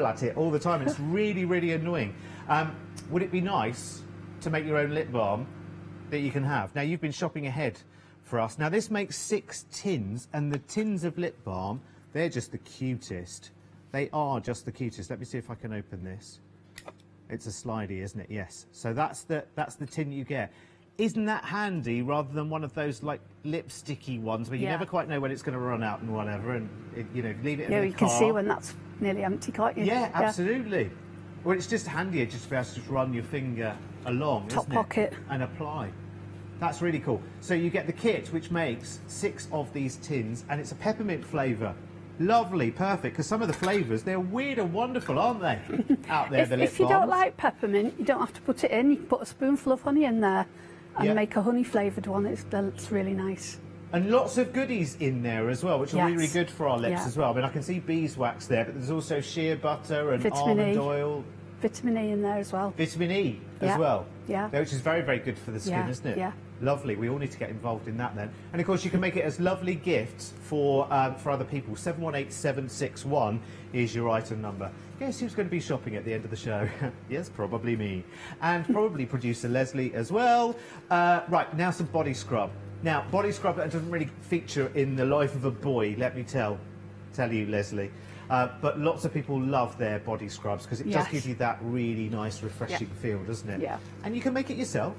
at it all the time. It's really, really annoying. Would it be nice to make your own lip balm that you can have? Now, you've been shopping ahead for us. Now, this makes 6 tins, and the tins of lip balm, they're just the cutest. They are just the cutest. Let me see if I can open this. It's a slidey, isn't it? Yes. So that's the tin you get. isn't that handy rather than one of those like lipsticky ones where you never quite know when it's going to run out and whatever, and you know, leave it in the car. You can see when that's nearly empty, can't you? Yeah, absolutely. Well, it's just handier just to be able to just run your finger along, Top isn't pocket. it? And apply. That's really cool. So you get the kit, which makes 6 of these tins, and it's a peppermint flavour. Lovely, perfect, because some of the flavours, they're weird and wonderful, aren't they? Out there, the lip if you don't balms. like peppermint, you don't have to put it in. You can put a spoonful of honey in there and make a honey flavoured one. It's really nice. And lots of goodies in there as well, which are really, really Yes. good for our lips Yeah. as well. I mean, I can see beeswax there, but there's also shea butter and Vitamin almond E. oil. Vitamin E in there as well. Vitamin E as Yeah. well. Yeah. Which is very, very good for the skin, Yeah, isn't it? yeah. Lovely. We all need to get involved in that then. And of course, you can make it as lovely gifts for other people. 718761 is your item number. Guess who's going to be shopping at the end of the show? Yes, probably me. And probably producer Leslie as well. Right, now some body scrub. Now, body scrub that doesn't really feature in the life of a boy, let me tell you, Leslie. But lots of people love their body scrubs because it does give you that really nice, refreshing feel, doesn't it? Yeah. And you can make it yourself.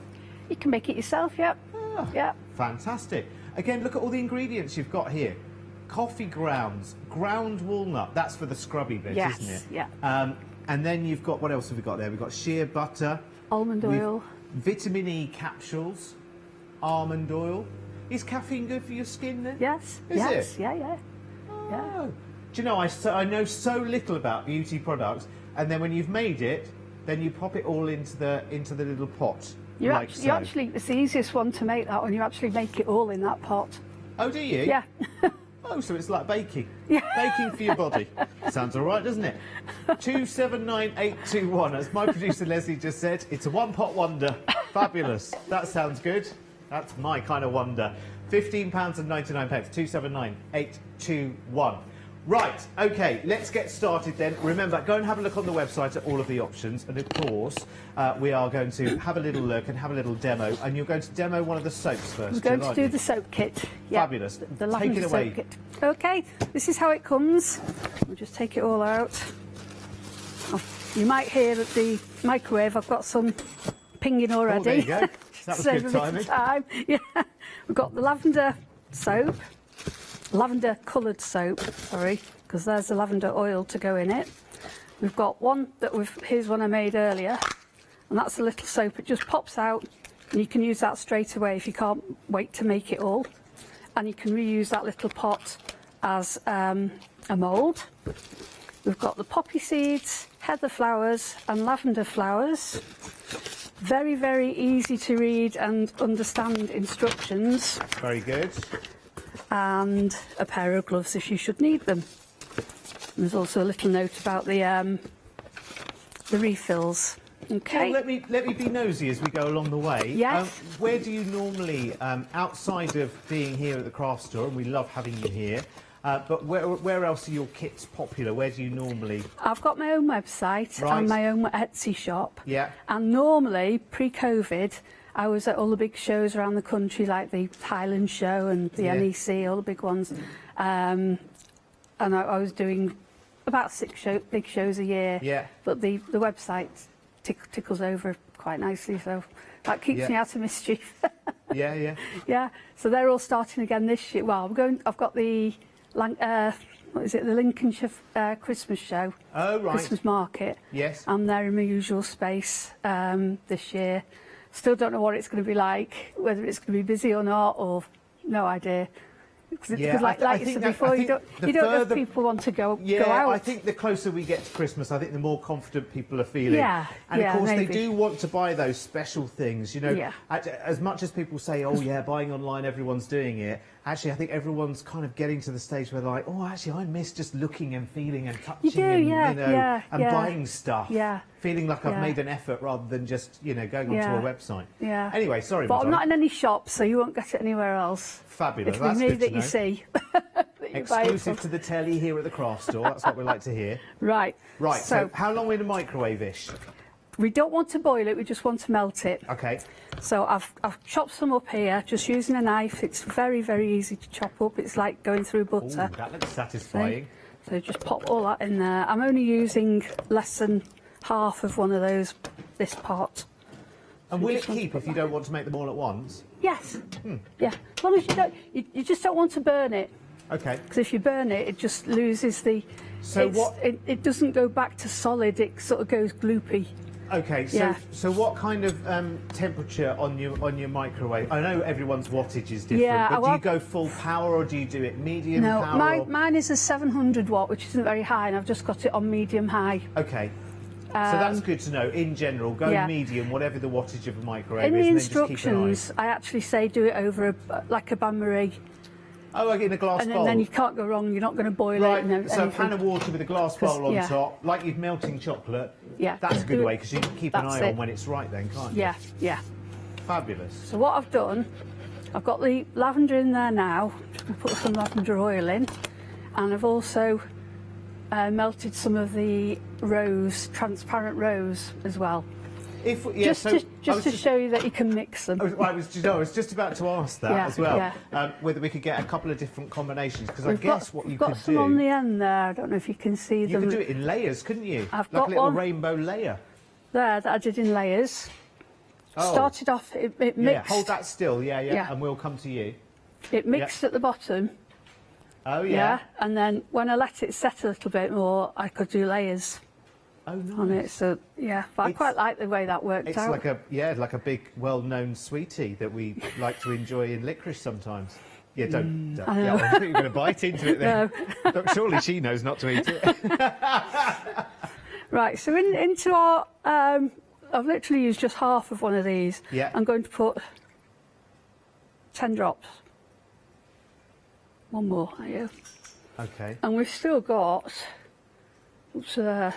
You can make it yourself, yep. Yeah. Fantastic. Again, look at all the ingredients you've got here. Coffee grounds, ground walnut, that's for the scrubby bit, Yes, isn't it? yeah. And then you've got, what else have we got there? We've got shea butter. Almond oil. Vitamin E capsules, almond oil. Is caffeine good for your skin then? Yes. Is yes. it? Yeah, yeah. Oh. Do you know, I know so little about beauty products, and then when you've made it, then you pop it all into the little pot. You like actually, it's the easiest one to make, that one. You actually make it all in that pot. Oh, do you? Yeah. Oh, so it's like baking. Yeah. Baking for your body. Sounds all right, doesn't it? 279821, as my producer Leslie just said, it's a one-pot wonder. Fabulous. That sounds good. That's my kind of wonder. £15.99, 279821. Right, okay, let's get started then. Remember, go and have a look on the website at all of the options, and of course, we are going to have a little look and have a little demo, and you're going to demo one of the soaps first. We're going Jill, to aren't do you? the soap kit. Yeah. Fabulous. The Take lavender it away. soap kit. Okay, this is how it comes. We'll just take it all out. You might hear at the microwave, I've got some pinging already. Oh, there you go. That was Save good a bit timing. of time. Yeah. We've got the lavender soap, lavender coloured soap, sorry, because there's the lavender oil to go in it. We've got one here's one I made earlier, and that's a little soap. It just pops out, and you can use that straight away if you can't wait to make it all. And you can reuse that little pot as a mould. We've got the poppy seeds, heather flowers and lavender flowers. Very, very easy to read and understand instructions. Very good. And a pair of gloves if you should need them. And there's also a little note about the refills. Okay. Well, let me be nosy as we go along the way. Yes. Where do you normally, outside of being here at the craft store, and we love having you here, but where else are your kits popular? Where do you normally? I've got my own website and my own Etsy shop. Yeah. And normally, pre-COVID, I was at all the big shows around the country, like the Highland Show and the NEC, all the big ones. And I was doing about 6 big shows a year. Yeah. But the website tickles over quite nicely, so that keeps me out of mischief. Yeah, yeah. Yeah. So they're all starting again this year. Well, I've got the what is it? The Lincolnshire Christmas show. Oh, right. Christmas market. Yes. I'm there in my usual space this year. Still don't know what it's going to be like, whether it's going to be busy or not, or no idea. Because like you said before, you don't know if people want to go out. I think the closer we get to Christmas, I think the more confident people are feeling. Yeah, and of course maybe. they do want to buy those special things. You know, Yeah. as much as people say, "Oh yeah, buying online, everyone's doing it." Actually, I think everyone's kind of getting to the stage where they're like, "Oh, actually, I miss just looking and feeling and touching and buying stuff." Yeah. Feeling like I've Yeah. made an effort rather than just going onto a website. Yeah. Anyway, sorry, but I'm Madonna. not in any shops, so you won't get it anywhere else. Fabulous. It'll That's be me good to that you know. see. that you buy it Exclusive from. to the telly here at the craft store. That's what we like to hear. Right. Right. So how long in the microwave-ish? We don't want to boil it, we just want to melt it. Okay. So I've chopped some up here, just using a knife. It's very, very easy to chop up. It's like going through butter. Ooh, that looks satisfying. So just pop all that in there. I'm only using less than half of one of those, this pot. And will it keep if you don't want to make them all at once? Yes. Yeah. As long as you don't, you just don't want to burn it. Okay. Because if you burn it, it just loses the. So what? It doesn't go back to solid. It sort of goes gloopy. Okay. So what kind of temperature on your microwave? I know everyone's wattage is different, Yeah, but do you go full power or do you do it medium power? No, mine is a 700 watt, which isn't very high, and I've just got it on medium high. Okay. So that's good to know. In general, go medium, whatever the wattage of a microwave In is. the and then just keep an instructions, I actually say do it over like a bain-marie. Oh, like in a glass bowl. And then you can't go wrong. You're not going to boil right, it. And so a pan of water with a glass bowl on yeah. top, like you're melting chocolate. Yeah. That's a good way because you can keep an That's eye it. on when it's right then, can't you? Yeah, yeah. Fabulous. So what I've done, I've got the lavender in there now. Just going to put some lavender oil in, and I've also melted some of the rose, transparent rose as well. If, just to show you that you can mix them. I was just about to ask that Yeah, as well, yeah. whether we could get a couple of different combinations, because I We've guess got, what you we've could got some do... on the end there. I don't know if you can see You them. could do it in layers, couldn't you? I've like got a little one rainbow layer. there that I did in layers. Oh. Started off, it mixed. Yeah, hold that still, yeah, and we'll come to you. It mixed at the bottom. Oh, yeah. And then when I let it set a little bit more, I could do layers. Oh, nice. On it, so yeah, but I quite like the way that worked It's out. like a big, well-known sweetie that we like to enjoy in licorice sometimes. Yeah, don't. I know. Yeah, I think you're going to bite into it then. No. Look, surely she knows not to eat it. Right, so into our, I've literally used just half of one of these. Yeah. I'm going to put 10 drops. One more, there you go. Okay. And we've still got, oops, there.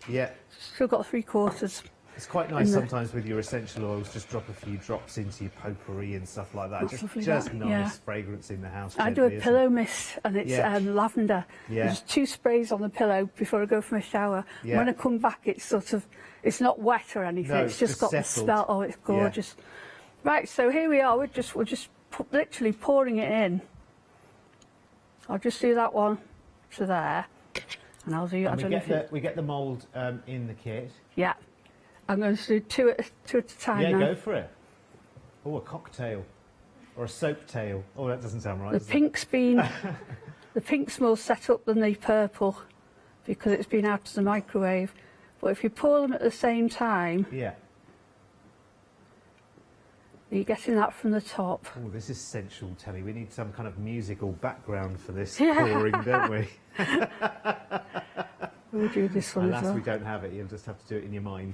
Yeah. Still got 3/4. It's quite nice sometimes with your essential oils, just drop a few drops into your potpourri and stuff like that. That's Just lovely, nice that, yeah. fragrance in the house. I do a gently, pillow mist, and it's lavender. Yeah. There's 2 sprays on the pillow before I go for my shower. Yeah. When I come back, it's sort of, it's not wet or anything. No, it's just got settled. the smell. Oh, it's gorgeous. Right, so here we are. We're just literally pouring it in. I'll just do that one to there, and I'll do. And we get the mould in the kit. Yeah, I'm going to do two at a time. Yeah, now. go for it. Oh, a cocktail or a soap tail. Oh, that doesn't sound right. The does it? pink's been the pink's more set up than the purple because it's been out of the microwave. But if you pour them at the same time, yeah, you're getting that from the top. Oh, this is sensual, Telly. We need some kind of musical background for this Yeah. pouring, don't we? We'll do this one Unless as well. we don't have it, you'll just have to do it in your mind.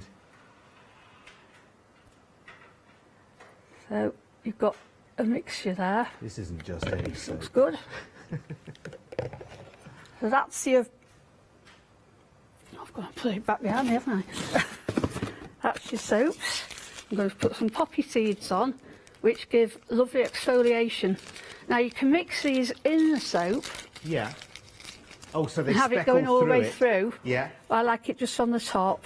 So you've got a mixture there. This isn't just any soap. Looks good. So that's your... I've got to put it back behind me, haven't I? That's your soaps. I'm going to put some poppy seeds on, which give lovely exfoliation. Now you can mix these in the soap. Yeah. Oh, so they and have it speckle going all the way it. through. Yeah. I like it just on the top.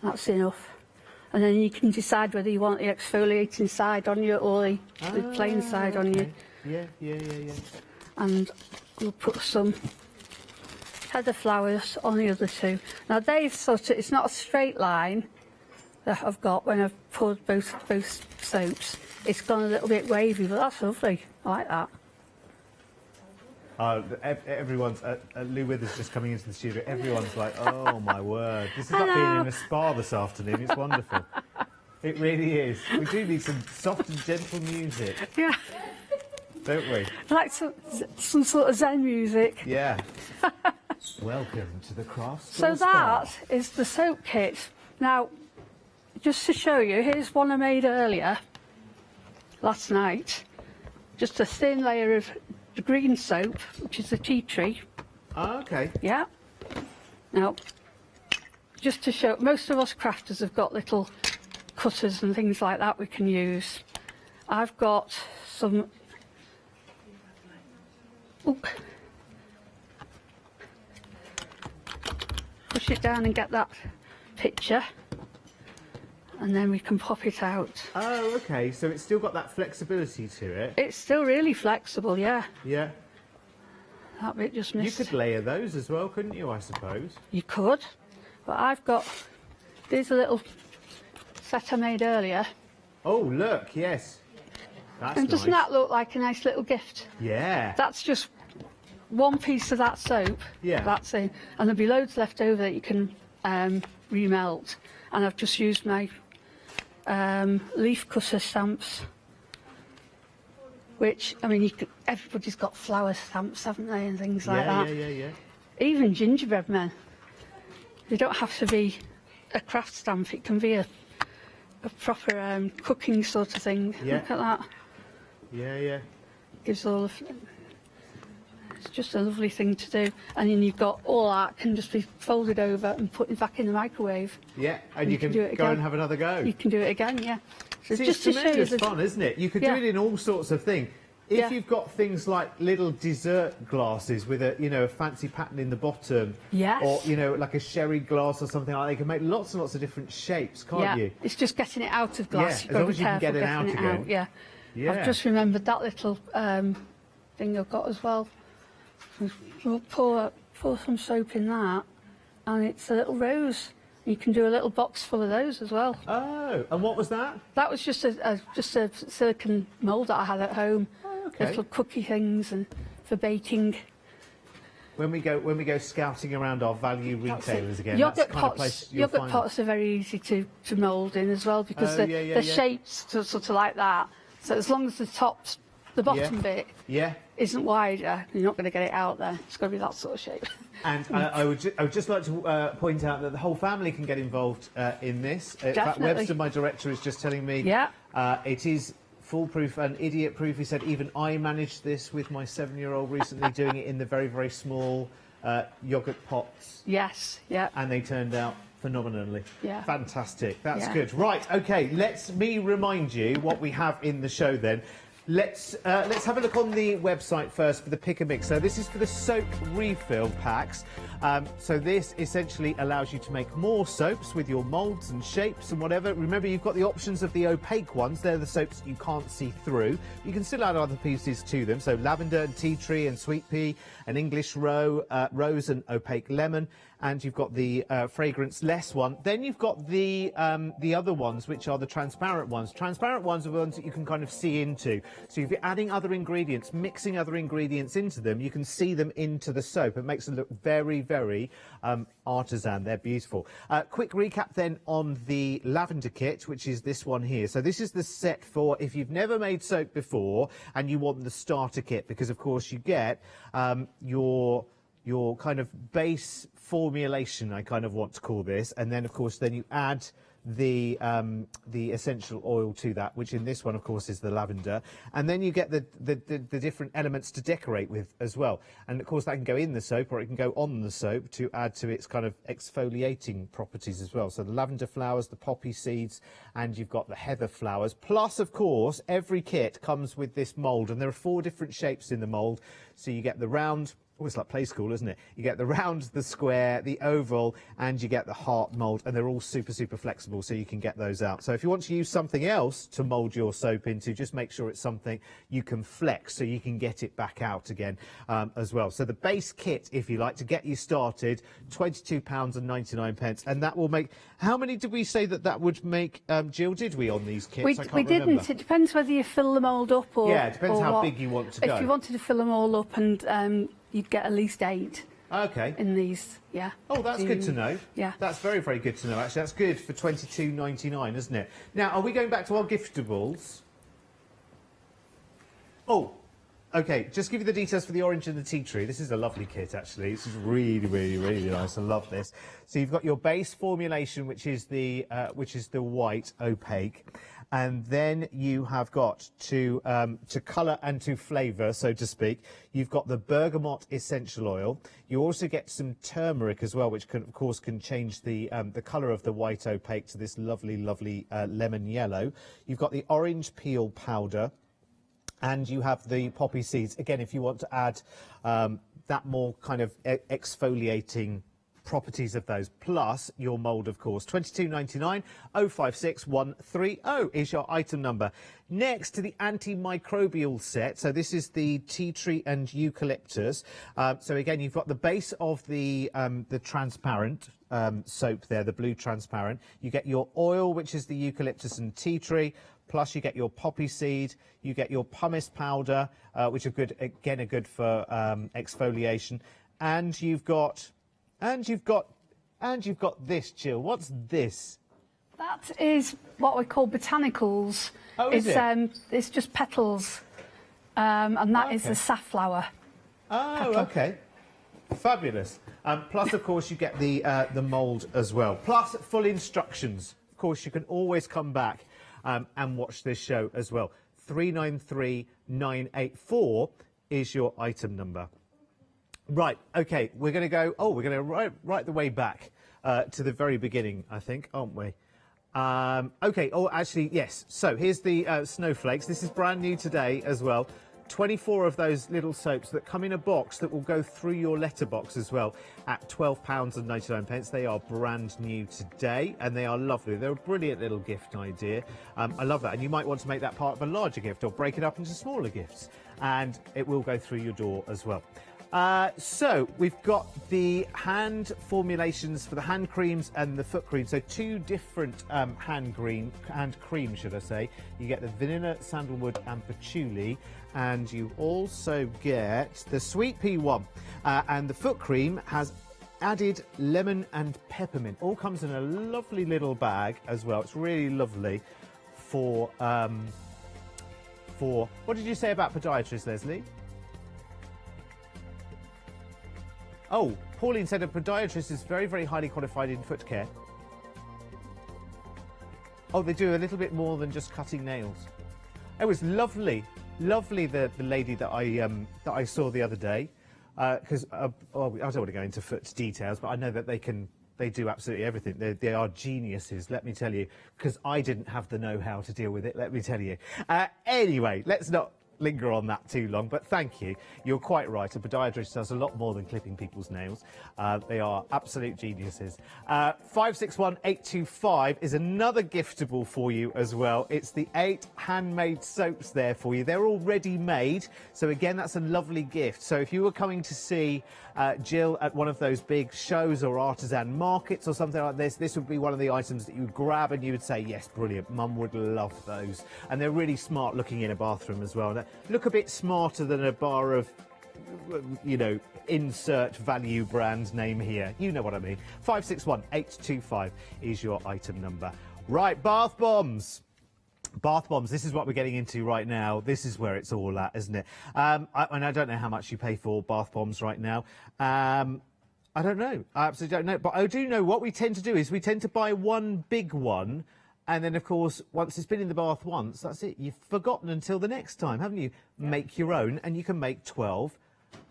That's enough. And then you can decide whether you want the exfoliating side on you or the plain side on you. Yeah. And we'll put some heather flowers on the other 2. Now they've it's not a straight line that I've got when I've poured both soaps. It's gone a little bit wavy, but that's lovely. I like that. Everyone's Lou Withers just coming into the studio. Everyone's like, "Oh my word! This is like being in a spa this afternoon. It's wonderful. It really is. We do need some soft and gentle music, Yeah, don't we? like some sort of Zen music. Yeah. Welcome to the craft So store spa. that is the soap kit. Now, just to show you, here's one I made earlier, last night. Just a thin layer of the green soap, which is the tea tree. Oh, okay. Yeah. Now, just to show, most of us crafters have got little cutters and things like that we can use. I've got some... Oop. Push it down and get that picture, and then we can pop it out. Oh, okay. So it's still got that flexibility to it. It's still really flexible, yeah. Yeah. That bit just missed. You could layer those as well, couldn't you? I suppose. You could, but I've got There's a little set I made earlier. Oh, look, yes. That's And doesn't nice. that look like a nice little gift? Yeah. That's just one piece of that soap. Yeah. That's in, and there'll be loads left over that you can remelt. And I've just used my leaf cutter stamps, which, I mean, everybody's got flower stamps, haven't they, and things like that. Yeah. Even gingerbread men. They don't have to be a craft stamp. It can be a proper cooking sort of thing. Yeah. Look at that. Yeah. Gives all of. It's just a lovely thing to do. And then you've got all that can just be folded over and put back in the microwave. Yeah, and you can do it go again. and have another go. You can do it again, yeah. So See, just it's to show you tremendous the fun, isn't it? You could Yeah. do it in all sorts of things. If Yeah. you've got things like little dessert glasses with a fancy pattern in the bottom, Yes. or like a sherry glass or something like that, you can make lots and lots of different shapes, can't yeah. you? It's just getting it out of glass. Yeah, You've as got long to as be you can careful get it out getting again. out. Yeah. Yeah. I've just remembered that little thing I've got as well. We'll pour some soap in that, and it's a little rose. You can do a little box full of those as well. Oh, and what was that? That was just a silicone mould that I had at home. Oh, okay. Little cookie things and for baking. When we go scouting around our value retailers again, Yogurt that's the kind of pots, place you'll yogurt find pots are very easy to mould in as well because Oh, the shapes are sort of like that. So as long as the bottom bit isn't wider, you're not going to get it out there. It's got to be that sort of shape. And I would just like to point out that the whole family can get involved in this. In fact, Definitely. Webster, my director, is just telling me it is foolproof and idiot-proof. He said even I managed this with my 7-year-old recently, doing it in the very, very small yogurt pots. Yes, yeah. And they turned out phenomenally. Yeah. Fantastic. That's Yeah. good. Right, OK, let me remind you what we have in the show then. Let's have a look on the website first for the pick and mix. So this is for the soap refill packs. So this essentially allows you to make more soaps with your moulds and shapes and whatever. Remember, you've got the options of the opaque ones. They're the soaps you can't see through. You can still add other pieces to them. So lavender and tea tree and sweet pea, an English rose and opaque lemon. And you've got the fragrance-less one. Then you've got the other ones, which are the transparent ones. Transparent ones are the ones that you can kind of see into. So if you're adding other ingredients, mixing other ingredients into them, you can see them into the soap. It makes it look very, very artisan. They're beautiful. Quick recap then on the lavender kit, which is this one here. So this is the set for if you've never made soap before and you want the starter kit, because of course you get your kind of base formulation, I kind of want to call this, and then of course then you add the essential oil to that, which in this one of course is the lavender, and then you get the different elements to decorate with as well, and of course that can go in the soap or it can go on the soap to add to its kind of exfoliating properties as well. So the lavender flowers, the poppy seeds, and you've got the heather flowers, plus of course every kit comes with this mould, and there are 4 different shapes in the mould. So you get the round, it's like play school, isn't it? You get the round, the square, the oval, and you get the heart mould, and they're all super, super flexible, so you can get those out. So if you want to use something else to mould your soap into, just make sure it's something you can flex so you can get it back out again as well. So the base kit, if you like, to get you started, £22.99, and that will make... How many did we say that would make, Jill, did we, on these kits? I can't We didn't. remember. It depends whether you fill the mould up or... Yeah, it depends or how what. big you want to go. If you wanted to fill them all up, and you'd get at least 8. Okay. In these, yeah. Oh, that's good to know. Yeah. That's very, very good to know, actually. That's good for £22.99, isn't it? Now, are we going back to our giftables? Oh, OK, just give you the details for the orange and the tea tree. This is a lovely kit, actually. This is really, really, really nice. I love this. So you've got your base formulation, which is the white opaque. And then you have got to colour and to flavour, so to speak. You've got the bergamot essential oil. You also get some turmeric as well, which can, of course, can change the colour of the white opaque to this lovely, lovely lemon yellow. You've got the orange peel powder, and you have the poppy seeds. Again, if you want to add that more kind of exfoliating properties of those, plus your mould, of course. £22.99, 056130 is your item number. Next to the antimicrobial set, so this is the tea tree and eucalyptus. So again, you've got the base of the transparent soap there, the blue transparent. You get your oil, which is the eucalyptus and tea tree, plus you get your poppy seed, you get your pumice powder, which are good, again, are good for exfoliation, and you've got this, Jill. What's this? That is what we call botanicals. Oh, is it? It's just petals, and that is the safflower. Oh, petal. okay. Fabulous. Plus, of course, you get the mould as well. Plus, full instructions. Of course, you can always come back and watch this show as well. 393984 is your item number. Right, okay, we're going to go, we're going to right the way back to the very beginning, I think, aren't we? Okay, actually, yes. So here's the snowflakes. This is brand new today as well. 24 of those little soaps that come in a box that will go through your letterbox as well at £12.99. They are brand new today and they are lovely. They're a brilliant little gift idea. I love that. And you might want to make that part of a larger gift or break it up into smaller gifts. And it will go through your door as well. So we've got the hand formulations for the hand creams and the foot cream. So two different hand cream, should I say. You get the vanilla, sandalwood and patchouli, and you also get the sweet pea one. And the foot cream has added lemon and peppermint. All comes in a lovely little bag as well. It's really lovely for what did you say about podiatrists, Leslie? Oh, Pauline said a podiatrist is very, very highly qualified in foot care. Oh, they do a little bit more than just cutting nails. It was lovely, lovely, the lady that I saw the other day. Because I don't want to go into foot details, but I know that they do absolutely everything. They are geniuses, let me tell you, because I didn't have the know-how to deal with it, let me tell you. Anyway, let's not linger on that too long, but thank you. You're quite right. A podiatrist does a lot more than clipping people's nails. They are absolute geniuses. 561825 is another giftable for you as well. It's the 8 handmade soaps there for you. They're already made, so again, that's a lovely gift. So if you were coming to see Jill at one of those big shows or artisan markets or something like this would be one of the items that you would grab and you would say, yes, brilliant, Mum would love those. And they're really smart looking in a bathroom as well. Look a bit smarter than a bar of, you know, insert value brand name here. You know what I mean. 561825 is your item number. Right, bath bombs. Bath bombs, this is what we're getting into right now. This is where it's all at, isn't it? And I don't know how much you pay for bath bombs right now. I don't know. I absolutely don't know. But I do know what we tend to do is we tend to buy one big one. And then, of course, once it's been in the bath once, that's it. You've forgotten until the next time, haven't you? Yeah. Make your own, and you can make 12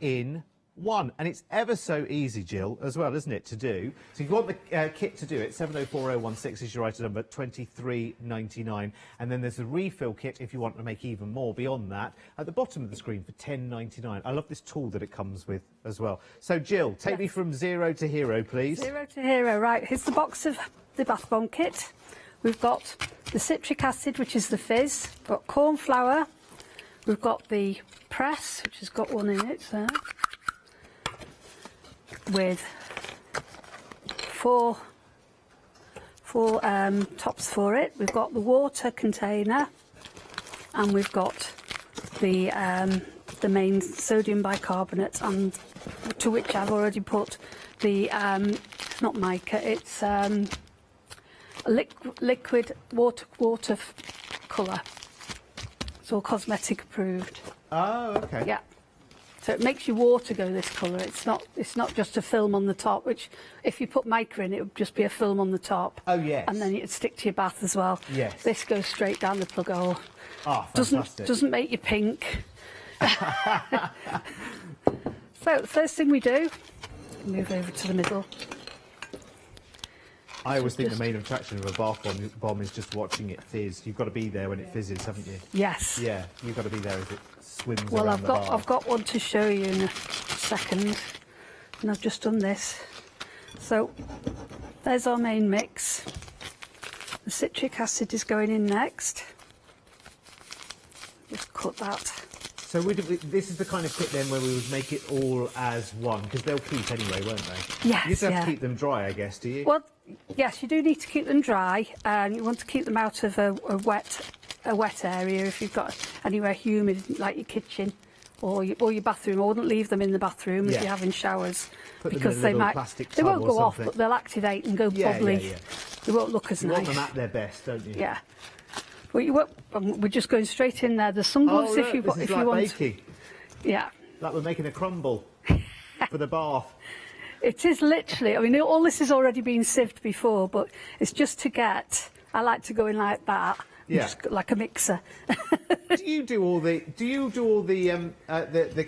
in one. And it's ever so easy, Jill, as well, isn't it, to do? So if you want the kit to do it, 704016 is your item number, $23.99. And then there's a refill kit if you want to make even more beyond that at the bottom of the screen for $10.99. I love this tool that it comes with as well. So, Jill, take me from zero to hero, please. Zero to hero, right. Here's the box of the bath bomb kit. We've got the citric acid, which is the fizz. We've got corn flour. We've got the press, which has got one in it there, with four tops for it. We've got the water container, and we've got the main sodium bicarbonate, and to which I've already put the it's not mica, it's liquid water colour. It's all cosmetic approved. Oh, okay. Yeah. So it makes your water go this colour. It's not just a film on the top, which if you put mica in, it would just be a film on the top. Oh, yes. And then it'd stick to your bath as well. Yes. This goes straight down the plug hole. Oh, fantastic. Doesn't make you pink. So the first thing we do, move over to the middle. I always think the main attraction of a bath bomb is just watching it fizz. You've got to be there when it fizzes, haven't you? Yes. Yeah, you've got to be there as it swims Well, around the bath. I've got one to show you in a second, and I've just done this. So there's our main mix. The citric acid is going in next. Just cut that. So this is the kind of kit then where we would make it all as one, because they'll keep anyway, won't they? Yes, You just have yeah. to keep them dry, I guess, do you? Well, yes, you do need to keep them dry, and you want to keep them out of a wet area if you've got anywhere humid, like your kitchen or your bathroom. I wouldn't leave them in the bathroom if you're having showers, Put them because in a they little might plastic they tub won't or go off, something. but they'll activate and go bubbly. Yeah. They won't look as You nice. want them at their best, don't you? Yeah. Well, you won't, we're just going straight in there. There's some gloves look, if you this is if like you want. baking. Yeah. Like we're making a crumble for the bath. It is literally, I mean, all this has already been sieved before, but it's just to get, I like to go in like that, Yeah. just like a mixer. Do you do all the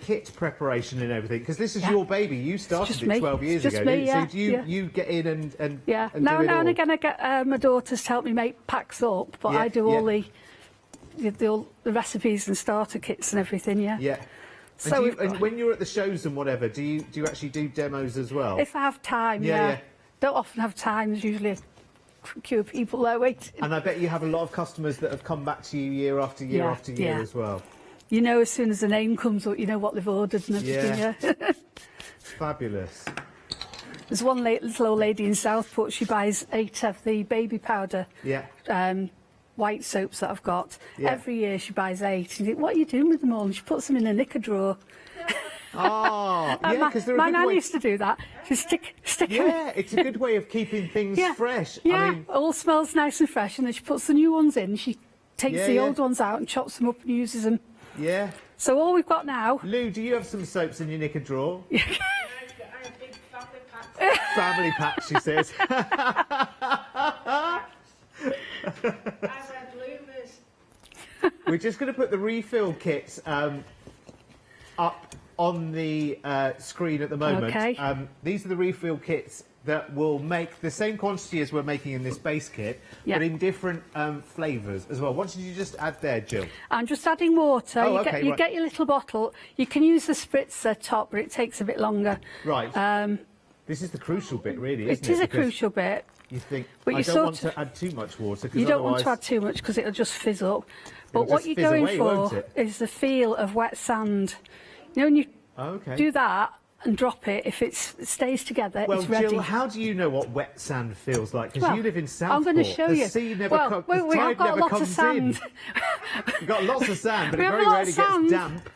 kit preparation and everything? Because this is your baby. You started just it me. 12 years It's ago. just me, didn't you? yeah, So do you yeah. you get in and Yeah, and now do it all? and again I get my daughters to help me make packs up, but Yeah, I do all yeah. the recipes and starter kits and everything, yeah. Yeah. So And, we've and when you're at the shows and whatever, do you actually do demos as well? If I have time, yeah. Don't often have time, there's usually a queue of people there waiting. And I bet you have a lot of customers that have come back to you year after year Yeah, after year yeah. as well. You know, as soon as the name comes up, you know what they've ordered and everything, yeah. Fabulous. There's one little old lady in Southport, she buys 8 of the baby powder Yeah. white soaps that I've got. Yeah. Every year she buys 8. And you think, what are you doing with them all? And she puts them in a knicker drawer. Oh, And yeah, because they're a my good nan way. used to do that. She stick Yeah, it's a good way of keeping things fresh. Yeah, I mean, all smells nice and fresh, and then she puts the new ones in. She takes Yeah, the yeah. old ones out and chops them up and uses them. yeah. So all we've got now. Lou, do you have some soaps in your knicker drawer? Family pack, she says. We're just going to put the refill kits up on the screen at the moment. Okay. These are the refill kits that will make the same quantity as we're making in this base kit, Yeah. but in different flavours as well. What did you just add there, Jill? I'm just adding water. Oh, you okay, you right. get your little bottle. You can use the spritzer top, but it takes a bit longer. Right. This is the crucial bit, really, isn't it? It is a Because crucial bit. You think, But I you don't sort want of- to add too much water, because You don't want to add otherwise... too much because it'll just fizz up. But It'll what just you're fizz going away, won't for it? is the feel of wet sand. You know, when you Okay. do that and drop it, if it stays together, Well, it's ready. Jill, how do you know what wet sand feels like? Because Well, you live in Southport. I'm going to show the you. Sea never Well, the we have tide got never lots of comes sand. in. You've got lots of sand, but We it have a very lot rarely of gets sand. damp.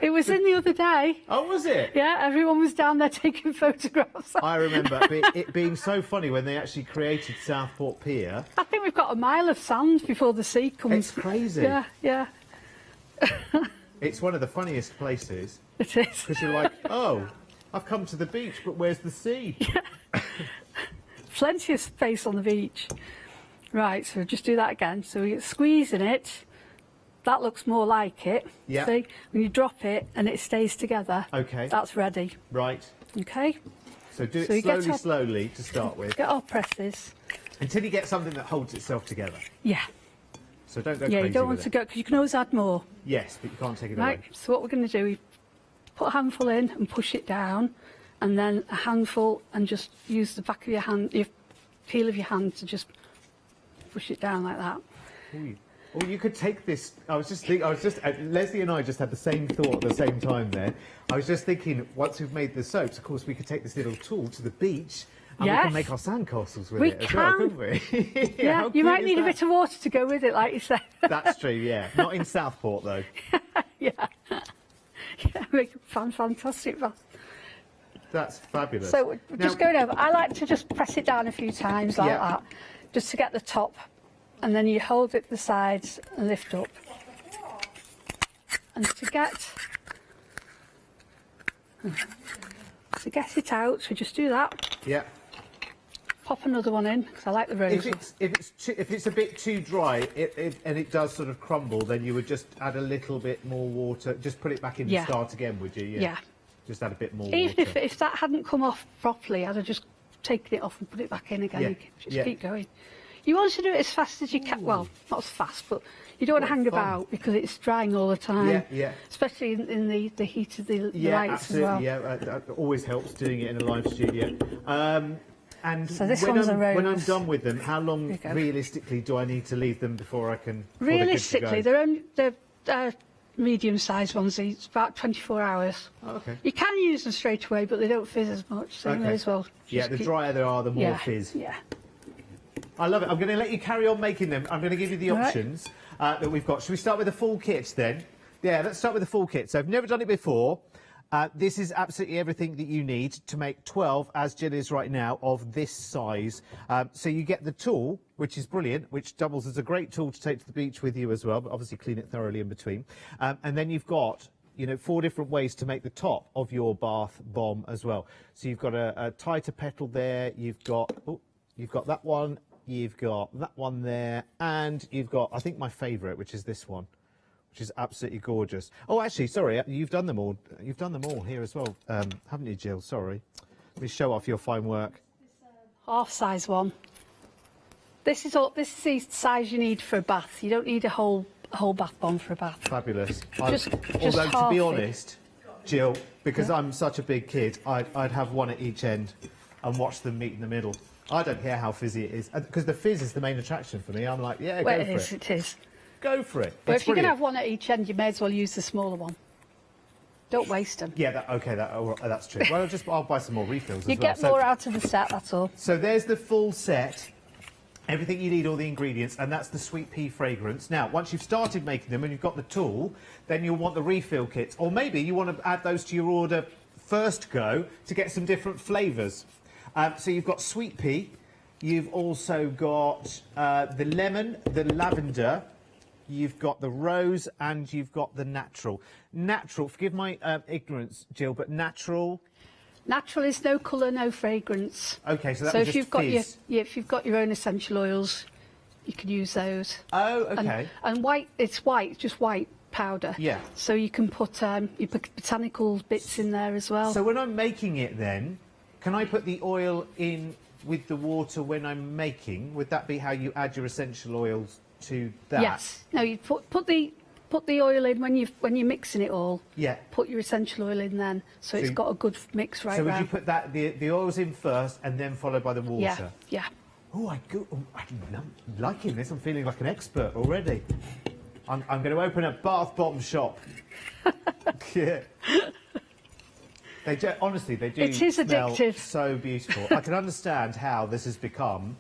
It was in the other day. Oh, was it? Yeah, everyone was down there taking photographs. I remember it being so funny when they actually created Southport Pier. I think we've got a mile of sand before the sea comes. It's crazy. Yeah, yeah. It's one of the funniest places. It is. Because you're like, oh, I've come to the beach, but where's the sea? Plenty of space on the beach. Right, so just do that again. So you're squeezing it. That looks more like it. Yeah. See, when you drop it and it stays together, Okay. that's ready. Right. Okay. So do So it you get slowly, our- slowly to start with. Get our presses. Until you get something that holds itself together. Yeah. So don't go Yeah, crazy you don't want with to it. go because you can always add more. Yes, but you can't take it Right. away. So what we're going to do, we put a handful in and push it down, and then a handful, and just use the back of your hand, your heel of your hand, to just push it down like that. Ooh. Or you could take this. Leslie and I just had the same thought at the same time there. I was just thinking, once we've made the soaps, of course, we could take this little tool to the beach and we Yes. can make our sandcastles with We it as well, can. couldn't we? Yeah, How you cute might is need a that? bit of water to go with it, like you said. That's true, yeah. Not in Southport, though. Yeah. Yeah, make a fantastic bath. That's fabulous. So we're Now- just going over. I like to just press it down a few times like Yeah. that, just to get the top, and then you hold it to the sides and lift up. And to get it out, so just do that. Yeah. Pop another one in because I like the rose. If it's a bit too dry and it does sort of crumble, then you would just add a little bit more water. Just put it back in Yeah. and start again, would you? Yeah. Just add a bit more Even water. if that hadn't come off properly, I'd have just taken it off and put it back in again. Yeah, You can just yeah. keep going. You want to do it as fast as you can. Well, not as fast, but you don't want to hang about because it's drying all the time. Yeah, yeah. Especially in the heat of the lights as well. Yeah, that always helps doing it in a live studio. And so this when one's a rose. When I'm done with them, how long realistically do I need to leave them before I can? Realistically, they're medium-sized ones. It's about 24 hours. Oh, okay. You can use them straight away, but they don't fizz as much. So you may as well. Yeah, the drier they are, the more fizz. Yeah. I love it. I'm going to let you carry on making them. I'm going to give you the options that we've got. Should we start with the full kit then? Yeah, let's start with the full kit. So if you've never done it before, this is absolutely everything that you need to make 12, as Jill is right now, of this size. So you get the tool, which is brilliant, which doubles as a great tool to take to the beach with you as well, but obviously clean it thoroughly in between. And then you've got, you know, 4 different ways to make the top of your bath bomb as well. So you've got a tighter petal there, you've got that one, you've got that one there, and you've got, I think, my favourite, which is this one, which is absolutely gorgeous. Oh, actually, sorry, you've done them all. You've done them all here as well, haven't you, Jill? Sorry. Let me show off your fine work. Half-size one. This is the size you need for a bath. You don't need a whole bath bomb for a bath. Fabulous. Just although, to be half honest, Jill, because I'm such a big kid, I'd have one at each end and watch them meet in the middle. I don't care how fizzy it is, because the fizz is the main attraction for me. I'm like, yeah, go for it. It is. Go for it. But if you're going to have one at each end, you may as well use the smaller one. Don't waste them. Yeah, that's true. Well, I'll buy some more refills as well. You get more out of the set, that's all. So there's the full set. Everything you need, all the ingredients, and that's the sweet pea fragrance. Now, once you've started making them and you've got the tool, then you'll want the refill kits. Or maybe you want to add those to your order first go to get some different flavours. So you've got sweet pea, you've also got the lemon, the lavender, you've got the rose, and you've got the natural. Natural, forgive my ignorance, Jill, but natural... Natural is no colour, no fragrance. Okay, so if you've got if you've got your own essential oils, you can use those. Oh, okay. And white, it's just white powder. Yeah. So you can put your botanical bits in there as well. So when I'm making it then, can I put the oil in with the water when I'm making? Would that be how you add your essential oils to that? Yes. No, you put the oil in when you're mixing it all. Yeah. Put your essential oil in then, so it's got a good mix right. So would you put that the oils in first and then followed by the water? Yeah. Yeah. Oh, I'm liking this. I'm feeling like an expert already. I'm going to open a bath bomb shop. Yeah. Honestly, they do it is smell addictive. So beautiful. I can understand how this has become.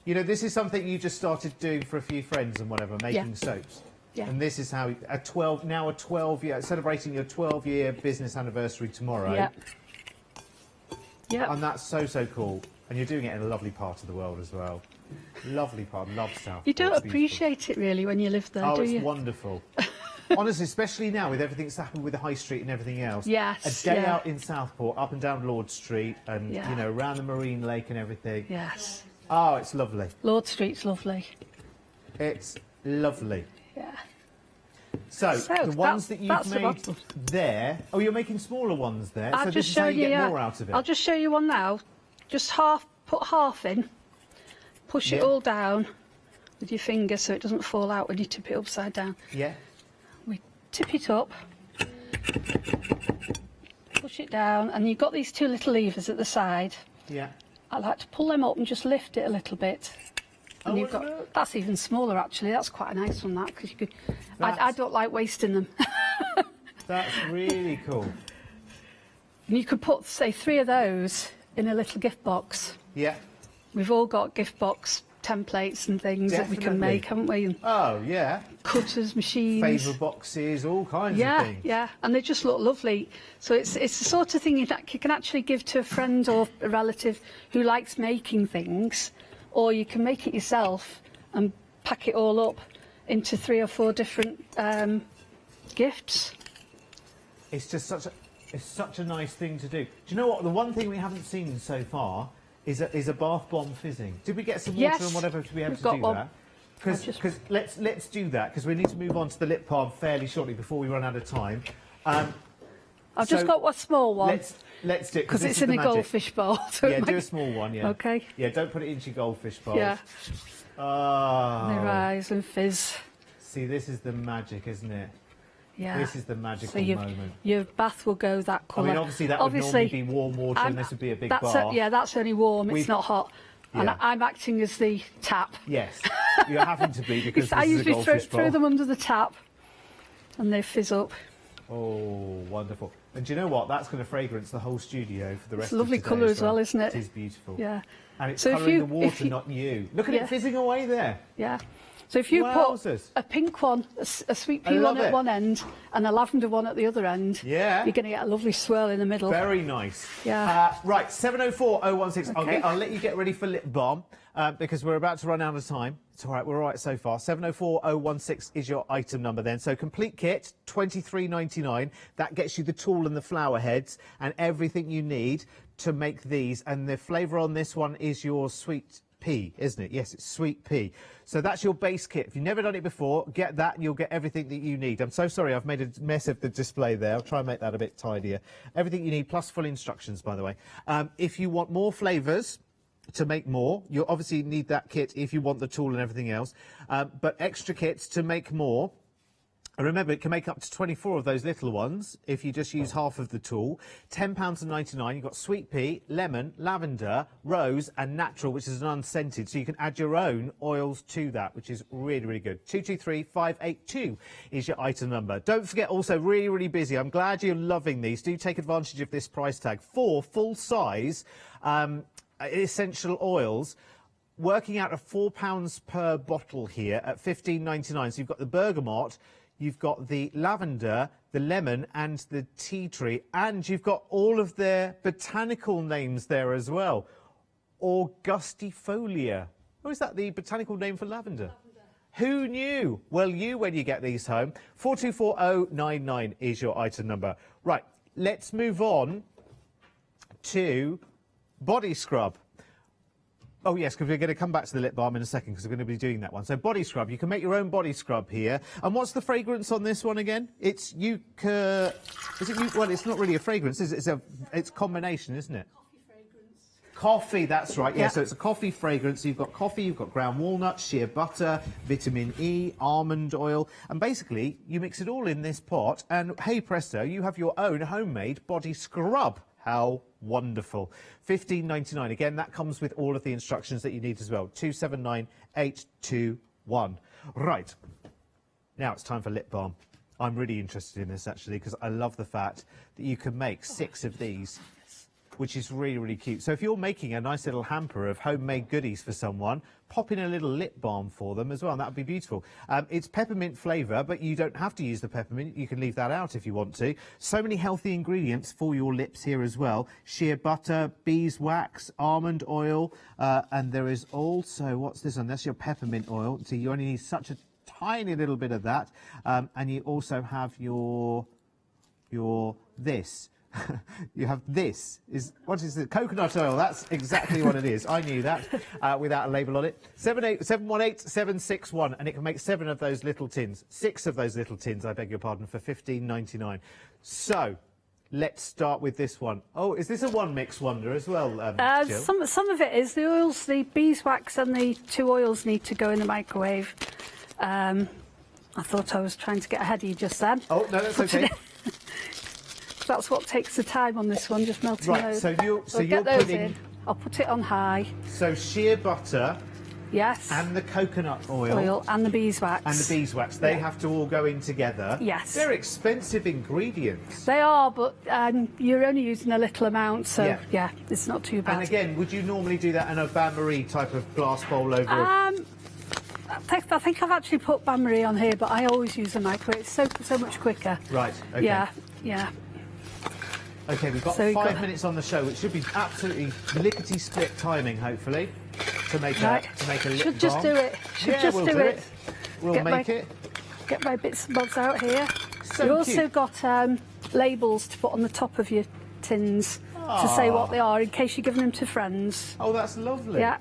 You know, this is something you just started doing for a few friends and whatever, making soaps. Yeah. And this is how a 12-year, celebrating your 12-year business anniversary tomorrow. Yeah. Yeah. And that's so cool. And you're doing it in a lovely part of the world as well. Lovely part. Love Southport. You don't appreciate it really when you live there, do you? Oh, it's wonderful. Honestly, especially now with everything that's happened with the high street and everything else. Yes. A day out in Southport, up and down Lord Street, and you know, around the Marine Lake and everything. Yes. Oh, it's lovely. Lord Street's lovely. It's lovely. Yeah. So the ones that you've made there. Oh, you're making smaller ones there. I'll so just this is show how you you. Get more out of it. I'll just show you one now. Just put half in. Push it all down with your finger so it doesn't fall out when you tip it upside down. Yeah. We tip it up. Push it down, and you've got these 2 little levers at the side. Yeah. I like to pull them up and just lift it a little bit. And you've got that's even smaller actually. That's quite a nice one, that, because you could. I don't like wasting them. That's really cool. And you could put, say, 3 of those in a little gift box. Yeah. We've all got gift box templates and things that we can make, haven't we? And oh yeah. Cutters, machines. Favour boxes, all kinds of things. Yeah, and they just look lovely. So it's the sort of thing that you can actually give to a friend or a relative who likes making things, or you can make it yourself and pack it all up into 3 or 4 different gifts. It's just such a nice thing to do. Do you know what? The one thing we haven't seen so far is a bath bomb fizzing. Did we get some water and whatever to be able to do that? Because let's do that, because we need to move on to the lip balm fairly shortly before we run out of time. I've just got one small one. Let's do it because it's in a goldfish bowl. So yeah, do a small one. Yeah. Okay. Yeah, don't put it into your goldfish bowl. Yeah. Oh. They rise and fizz. See, this is the magic, isn't it? Yeah. This is the magical So moment. your bath will go that colour. I mean, obviously that would normally be warm water, and this would be a big bath. Yeah, that's only warm. It's not hot. And Yeah. I'm acting as the tap. Yes, you're having to be because I this is a usually goldfish throw bowl. them under the tap, and they fizz up. Oh, wonderful. And do you know what? That's going to fragrance the whole studio for the rest It's a lovely of today colour as well, isn't it? It is beautiful. Yeah. And it's So if colouring you- the water, if you- not you. Look at Yeah. it fizzing away there. Yeah. So if you Wowzers. put a pink one, a sweet I pea love one at it. one end, and a lavender one at the other end, Yeah. you're going to get a lovely swirl in the middle. Very nice. Yeah. Right, 704016. Okay. I'll let you get ready for lip balm because we're about to run out of time. It's all right, we're all right so far. 704016 is your item number then. So complete kit, $23.99. That gets you the tool and the flower heads and everything you need to make these. And the flavour on this one is your sweet pea, isn't it? Yes, it's sweet pea. So that's your base kit. If you've never done it before, get that and you'll get everything that you need. I'm so sorry I've made a mess of the display there. I'll try and make that a bit tidier. Everything you need, plus full instructions, by the way. If you want more flavours to make more, you'll obviously need that kit if you want the tool and everything else. But extra kits to make more. And remember, it can make up to 24 of those little ones if you just use half of the tool. £10.99. You've got sweet pea, lemon, lavender, rose, and natural, which is an unscented. So you can add your own oils to that, which is really, really good. 223582 is your item number. Don't forget, also really, really busy. I'm glad you're loving these. Do take advantage of this price tag. 4 full-size essential oils, working out at £4 per bottle here at $15.99. So you've got the bergamot, you've got the lavender, the lemon and the tea tree, and you've got all of their botanical names there as well. Augustifolia. Oh, is that the botanical name for lavender? Who knew? Well, you when you get these home. 424099 is your item number. Right, let's move on to body scrub. Oh, yes, because we're going to come back to the lip balm in a second because we're going to be doing that one. So body scrub, you can make your own body scrub here. And what's the fragrance on this one again? It's is it well, it's not really a fragrance, is it? It's a combination, isn't it? Coffee, that's right. Yeah, so it's a coffee fragrance. So you've got coffee, you've got ground walnut, shea butter, vitamin E, almond oil, and basically you mix it all in this pot and hey presto, you have your own homemade body scrub. How wonderful. $15.99. Again, that comes with all of the instructions that you need as well. 279821. Right. Now it's time for lip balm. I'm really interested in this actually because I love the fact that you can make 6 of these, which is really, really cute. So if you're making a nice little hamper of homemade goodies for someone, pop in a little lip balm for them as well, and that would be beautiful. It's peppermint flavour, but you don't have to use the peppermint. You can leave that out if you want to. So many healthy ingredients for your lips here as well. Shea butter, beeswax, almond oil, and there is also, what's this one? That's your peppermint oil. So you only need such a tiny little bit of that. And you also have your this. You have this. What is it? Coconut oil. That's exactly what it is. I knew that without a label on it. 7818761, and it can make 7 of those little tins. 6 of those little tins, I beg your pardon, for $15.99. So let's start with this one. Oh, is this a one mix wonder as well, Jill? Some of it is. The oils, the beeswax and the 2 oils need to go in the microwave. I thought I was trying to get ahead of you just then. Oh, no, that's okay. That's what takes the time on this one, just melting Right, those. so you're get those putting... in. I'll put it on high. So shea butter... Yes. And the coconut oil. And the beeswax. And the beeswax. They have to all go in together. Yes. They're expensive ingredients. They are, but you're only using a little amount, so yeah, it's not too bad. And again, would you normally do that in a bain-marie type of glass bowl over I think I've actually put bain-marie on here, but I always use a microwave. It's so much quicker. Right, okay. Yeah. Okay, we've got 5 minutes on the show, which should be absolutely lickety-split timing, hopefully, to make a lip Should just balm. do it. We'll do it. We'll make it. Get my bits and bobs out here. So You've also cute. got labels to put on the top of your tins to say what they are in case you're giving them to friends. Oh, that's lovely. Yeah.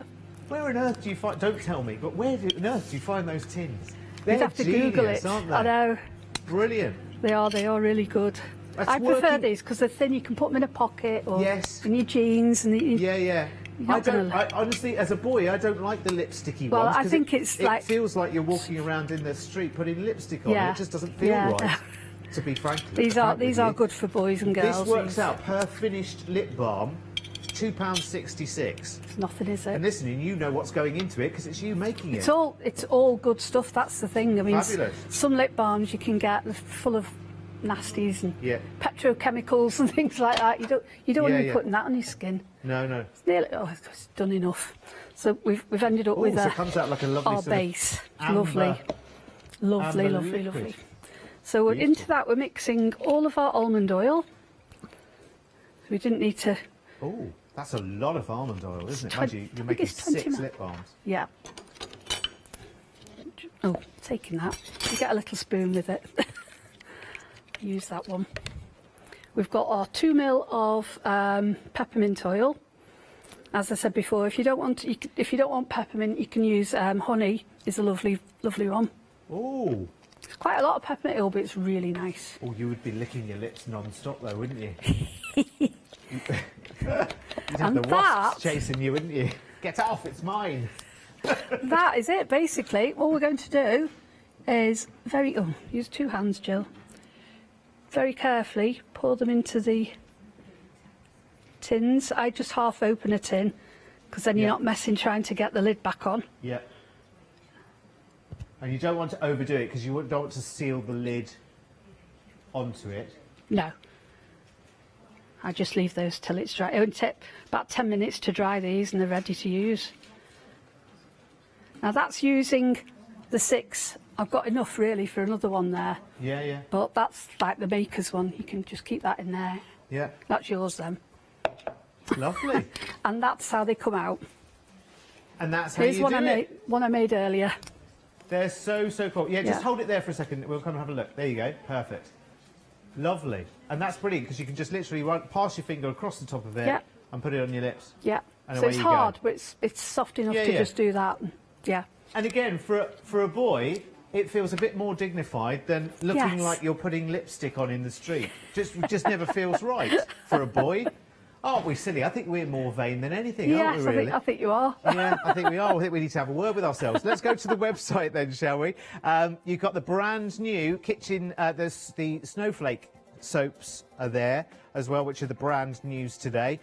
Where on earth do you find... Don't tell me, but where on earth do you find those tins? They're You'd have to genius, Google it. aren't they? I know. Brilliant. They are really good. I prefer these because they're thin. You can put them in a pocket or in your jeans. And Honestly, as a boy, I don't like the lipsticky Well, ones. I think it's like... It feels like you're walking around in the street putting lipstick on. Yeah. It just doesn't feel right, to be frank. These are good for boys and girls. This works out per finished lip balm, £2.66. It's nothing, is it? And listen, you know what's going into it because it's you making it. It's all good stuff. That's the thing. I mean, Fabulous. some lip balms you can get full of nasties and petrochemicals and things like that. You don't want to be putting that on your skin. No. It's nearly, it's done enough. So we've ended up with so it comes out like a lovely our sort of base. amber, Lovely. So into that we're mixing all of our almond oil. We didn't need to. Oh, that's a lot of almond oil, isn't it? Mind you, you're making 6 lip balms. Yeah. Oh, taking that. You get a little spoon with it. Use that one. We've got our 2 ml of peppermint oil. As I said before, if you don't want peppermint, you can use honey. Is a lovely one. Oh. It's quite a lot of peppermint oil, but it's really nice. Oh, you would be licking your lips non-stop though, wouldn't you? You'd have the wasps chasing you, wouldn't you? Get off, it's mine. That is it, basically. All we're going to do is use 2 hands, Jill. Very carefully pour them into the tins. I just half open a tin because then you're not messing trying to get the lid back on. Yeah. And you don't want to overdo it because you don't want to seal the lid onto it. No. I just leave those till it's dry. It would take about 10 minutes to dry these and they're ready to use. Now that's using the 6. I've got enough really for another one there. Yeah. But that's like the maker's one. You can just keep that in there. Yeah. That's yours then. Lovely. And that's how they come out. And that's how Here's you do it. One I made earlier. They're so cool. Yeah, just hold it there for a second. We'll come and have a look. There you go. Perfect. Lovely. And that's brilliant because you can just literally pass your finger across the top of it and put it on your lips. Yeah. And so it's hard, but it's soft enough to just do that. Yeah. And again, for a boy, it feels a bit more dignified than looking like you're putting lipstick on in the street. Just never feels right for a boy. Aren't we silly? I think we're more vain than anything, aren't we, really? I think you are. Yeah, I think we are. I think we need to have a word with ourselves. Let's go to the website then, shall we? You've got the brand new kitchen, the snowflake soaps are there as well, which are the brand news today.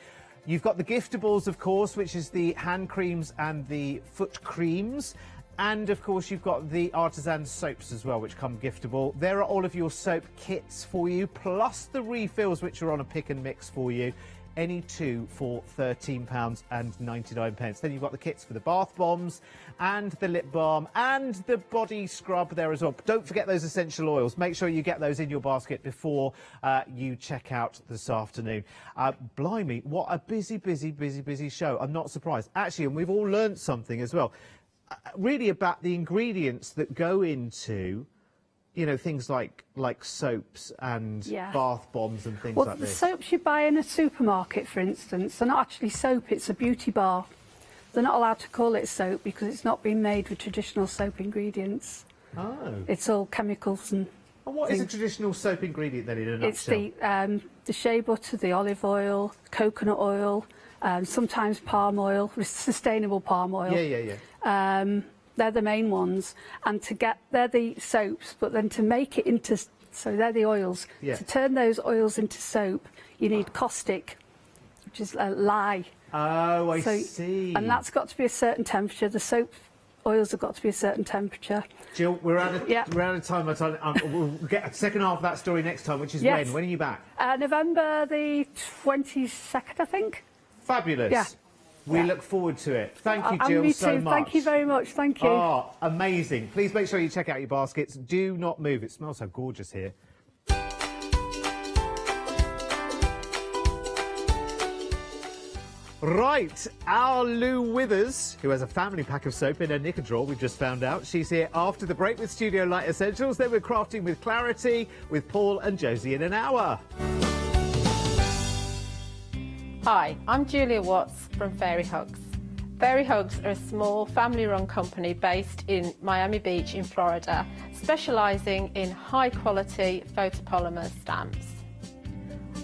You've got the giftables, of course, which is the hand creams and the foot creams. And, of course, you've got the artisan soaps as well, which come giftable. There are all of your soap kits for you, plus the refills, which are on a pick and mix for you. Any 2 for £13.99. Then you've got the kits for the bath bombs and the lip balm and the body scrub there as well. But don't forget those essential oils. Make sure you get those in your basket before you check out this afternoon. Blimey, what a busy show. I'm not surprised. Actually, and we've all learned something as well. Really about the ingredients that go into, you know, things like soaps and bath bombs and things like this. Well, the soaps you buy in a supermarket, for instance, they're not actually soap, it's a beauty bar. They're not allowed to call it soap because it's not been made with traditional soap ingredients. Oh. It's all chemicals and what is a traditional soap ingredient then in a nutshell? It's the shea butter, the olive oil, coconut oil, sometimes palm oil, sustainable palm oil. Yeah. They're the main ones, and they're the soaps, but then to make it into, so they're the oils. Yeah. To turn those oils into soap, you need caustic, which is lye. Oh, I see. And that's got to be a certain temperature. The soap oils have got to be a certain temperature. Jill, we're out of time. We'll get a second half of that story next time, which is when? When are you back? November the 22nd, I think. Fabulous. Yeah. We look forward to it. Thank you, Jill, me so too. much. Thank you very much. Thank you. Oh, amazing. Please make sure you check out your baskets. Do not move. It smells so gorgeous here. Right, our Lou Withers, who has a family pack of soap in her knicker drawer, we've just found out. She's here after the break with Studio Light Essentials. Then we're crafting with clarity with Paul and Josie in an hour. Hi, I'm Julia Watts from Fairy Hugs. Fairy Hugs are a small family-run company based in Miami Beach in Florida, specialising in high-quality photopolymer stamps.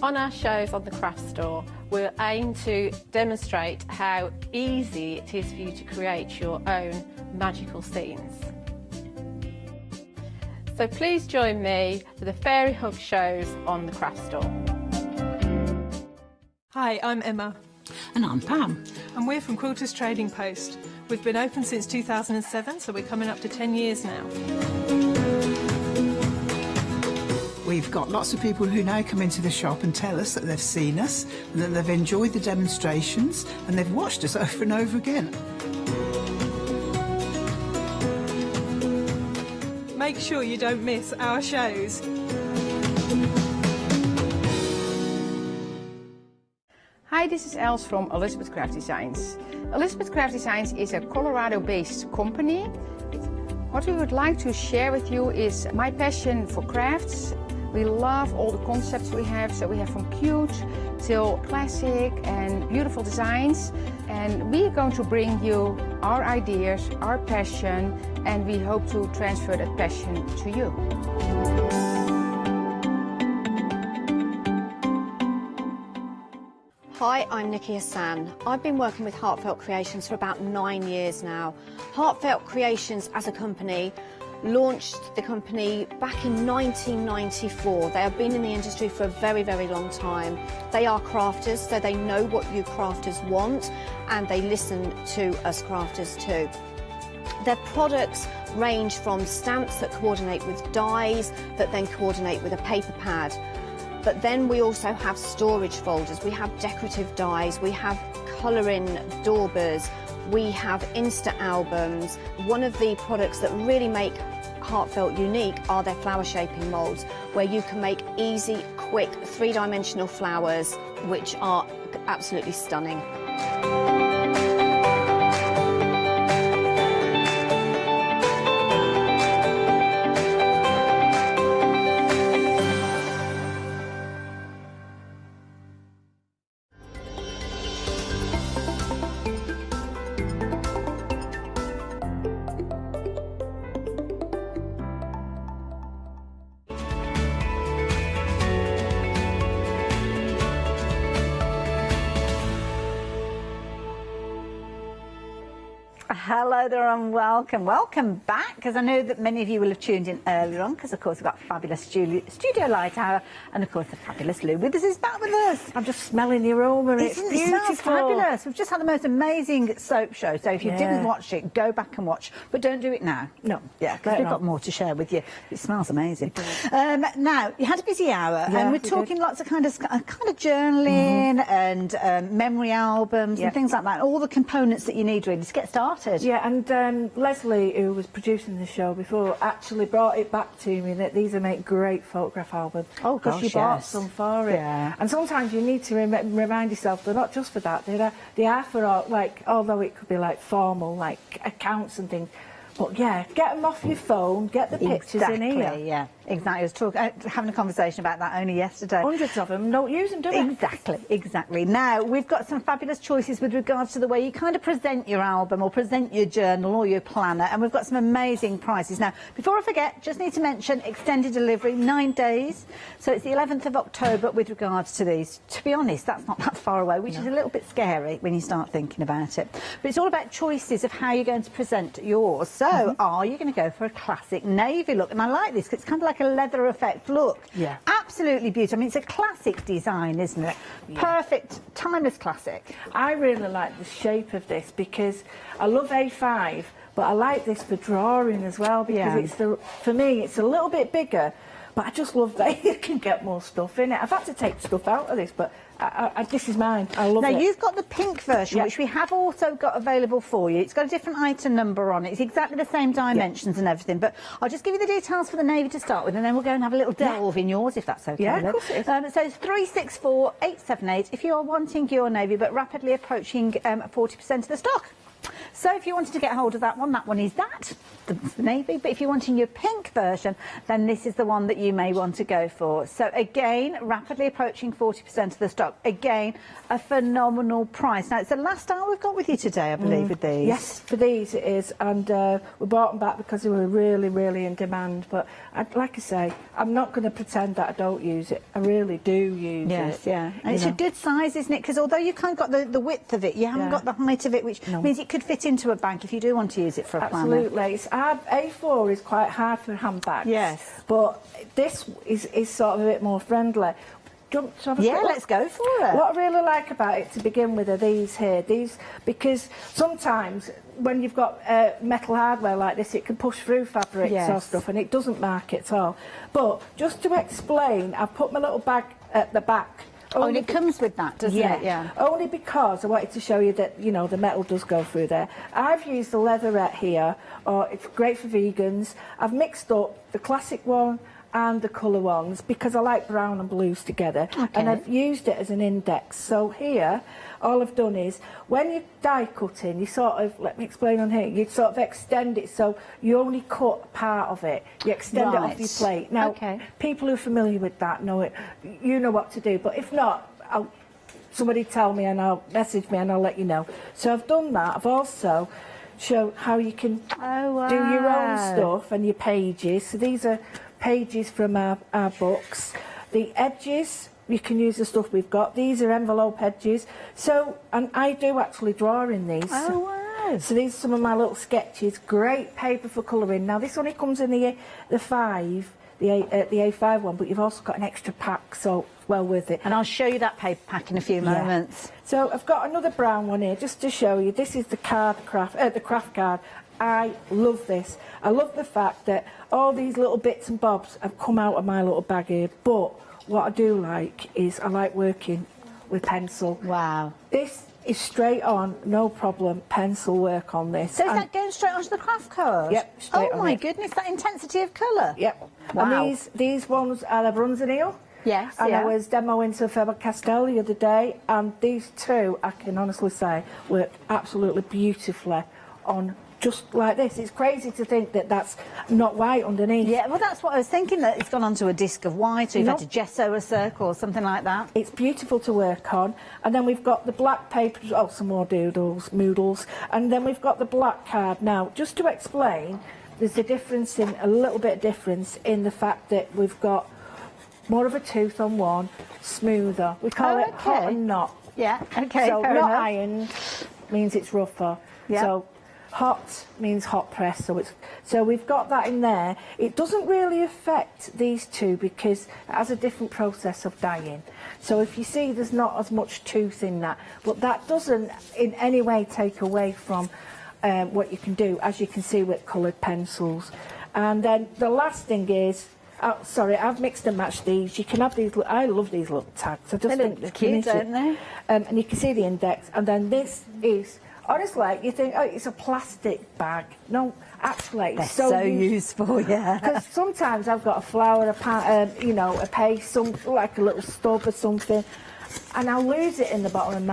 On our shows on the craft store, we'll aim to demonstrate how easy it is for you to create your own magical scenes. So please join me for the Fairy Hug shows on the craft store. Hi, I'm Emma. And I'm Pam. And we're from Quilters Trading Post. We've been open since 2007, so we're coming up to 10 years now. We've got lots of people who now come into the shop and tell us that they've seen us, and that they've enjoyed the demonstrations, and they've watched us over and over again. Make sure you don't miss our shows. Hi, this is Els from Elizabeth Craft Designs. Elizabeth Craft Designs is a Colorado-based company. What we would like to share with you is my passion for crafts. We love all the concepts we have, so we have from cute till classic and beautiful designs. And we are going to bring you our ideas, our passion, and we hope to transfer that passion to you. Hi, I'm Nikki Hassan. I've been working with Heartfelt Creations for about 9 years now. Heartfelt Creations as a company launched the company back in 1994. They have been in the industry for a very, very long time. They are crafters, so they know what you crafters want, and they listen to us crafters too. Their products range from stamps that coordinate with dies, that then coordinate with a paper pad. But then we also have storage folders, we have decorative dies, we have colouring daubers, we have Insta albums. One of the products that really make Heartfelt unique are their flower shaping moulds, where you can make easy, quick, three-dimensional flowers, which are absolutely stunning. Hello there and welcome. Welcome back, because I know that many of you will have tuned in earlier on, because of course we've got fabulous Studio Light Hour, and of course the fabulous Lou with us is back with us. I'm just smelling the aroma, it's beautiful. It smells fabulous. We've just had the most amazing soap show, so if you didn't watch it, go back and watch, but don't do it now. No. Yeah, because we've got more to share with you. It smells amazing. Now, you had a busy hour, and we're talking lots of kind of journaling and memory albums and things like that, all the components that you need really to get started. Yeah, and Leslie, who was producing the show before, actually brought it back to me that these make great photograph albums. Oh, because she bought some for it. Yeah. And sometimes you need to remind yourself they're not just for that. They are for, like, although it could be like formal, like accounts and things. But yeah, get them off your phone, get the pictures in here. Yeah, exactly. I was having a conversation about that only yesterday. Hundreds of them, don't use them, do they? Exactly. Now, we've got some fabulous choices with regards to the way you kind of present your album or present your journal or your planner, and we've got some amazing prices. Now, before I forget, just need to mention extended delivery, 9 days. So it's the 11th of October with regards to these. To be honest, that's not that far away, which is a little bit scary when you start thinking about it. But it's all about choices of how you're going to present yours. So, are you going to go for a classic navy look? And I like this because it's kind of like a leather effect look. Yeah. Absolutely beautiful. I mean, it's a classic design, isn't it? Yeah. Perfect, timeless classic. I really like the shape of this because I love A5, but I like this for drawing as well because for me, it's a little bit bigger, but I just love that you can get more stuff in it. I've had to take stuff out of this, but this is mine. I love it. Now, you've got the pink version, which we have also got available for you. It's got a different item number on it. It's exactly the same dimensions and everything, but I'll just give you the details for the navy to start with, and then we'll go and have a little delve in yours, if that's okay. Yeah, of course it is. So it's 364878 if you are wanting your navy, but rapidly approaching 40% of the stock. So if you wanted to get hold of that one is that, the navy. But if you're wanting your pink version, then this is the one that you may want to go for. So again, rapidly approaching 40% of the stock. Again, a phenomenal price. Now, it's the last style we've got with you today, I believe, with these. Yes, for these it is, and we bought them back because they were really, really in demand. But like I say, I'm not going to pretend that I don't use it. I really do use it. Yes, yeah. And it's a good size, isn't it? Because although you kind of got the width of it, you haven't got the height of it, which means it could fit into a bag if you do want to use it for a planner. Absolutely. It's hard, A4 is quite hard for handbags. Yes. But this is sort of a bit more friendly. Yeah, let's go for it. What I really like about it to begin with are these here. Because sometimes when you've got metal hardware like this, it can push through fabrics or stuff, and it doesn't mark it at all. But just to explain, I've put my little bag at the back. And it comes with that, doesn't it? Yeah. Only because I wanted to show you that, you know, the metal does go through there. I've used the leatherette here, it's great for vegans. I've mixed up the classic one and the colour ones because I like brown and blues together, and I've used it as an index. So here, all I've done is, when you die cutting, you sort of, let me explain on here, you sort of extend it so you only cut part of it. You extend it off your plate. Now, people who are familiar with that know it, you know what to do, but if not, somebody tell me and I'll message me and I'll let you know. So I've done that. I've also shown how you can do your own stuff and your pages. So these are pages from our books. The edges, you can use the stuff we've got. These are envelope edges. So, and I do actually draw in these. Oh, wow. So these are some of my little sketches. Great paper for colouring. Now this only comes in the A5 one, but you've also got an extra pack, so it's well worth it. And I'll show you that paper pack in a few moments. So I've got another brown one here, just to show you. This is the craft card. I love this. I love the fact that all these little bits and bobs have come out of my little bag here, but what I do like is I like working with pencil. Wow. This is straight on, no problem, pencil work on this. So is that going straight onto the craft card? Yep, straight on my it. goodness, that intensity of colour. Yep. Wow. And these ones are the bronze anneal. Yes, and I was demoing to Faber-Castell the other day, and these two, I can honestly say, work absolutely beautifully on just like this. It's crazy to think that that's not white underneath. Yeah, well, that's what I was thinking, that it's gone onto a disc of white, or you've had to gesso a circle or something like that. It's beautiful to work on. And then we've got the black paper, some more moodles. And then we've got the black card. Now, just to explain, there's a little bit of difference in the fact that we've got more of a tooth on one, smoother. We call it hot and not. Yeah, okay, so fair not enough. Ironed means it's rougher. Yeah. So hot means hot press, so we've got that in there. It doesn't really affect these two because it has a different process of dyeing. So if you see, there's not as much tooth in that, but that doesn't in any way take away from what you can do, as you can see with coloured pencils. And then the last thing is, I've mixed and matched these. You can have these. I love these little tags. I just think they're cute, don't they? And you can see the index. And then this is, honestly, you think, it's a plastic bag. No, actually, it's so useful, yeah. Because sometimes I've got a flower, a paste, like a little stub or something, and I'll lose it in the bottom of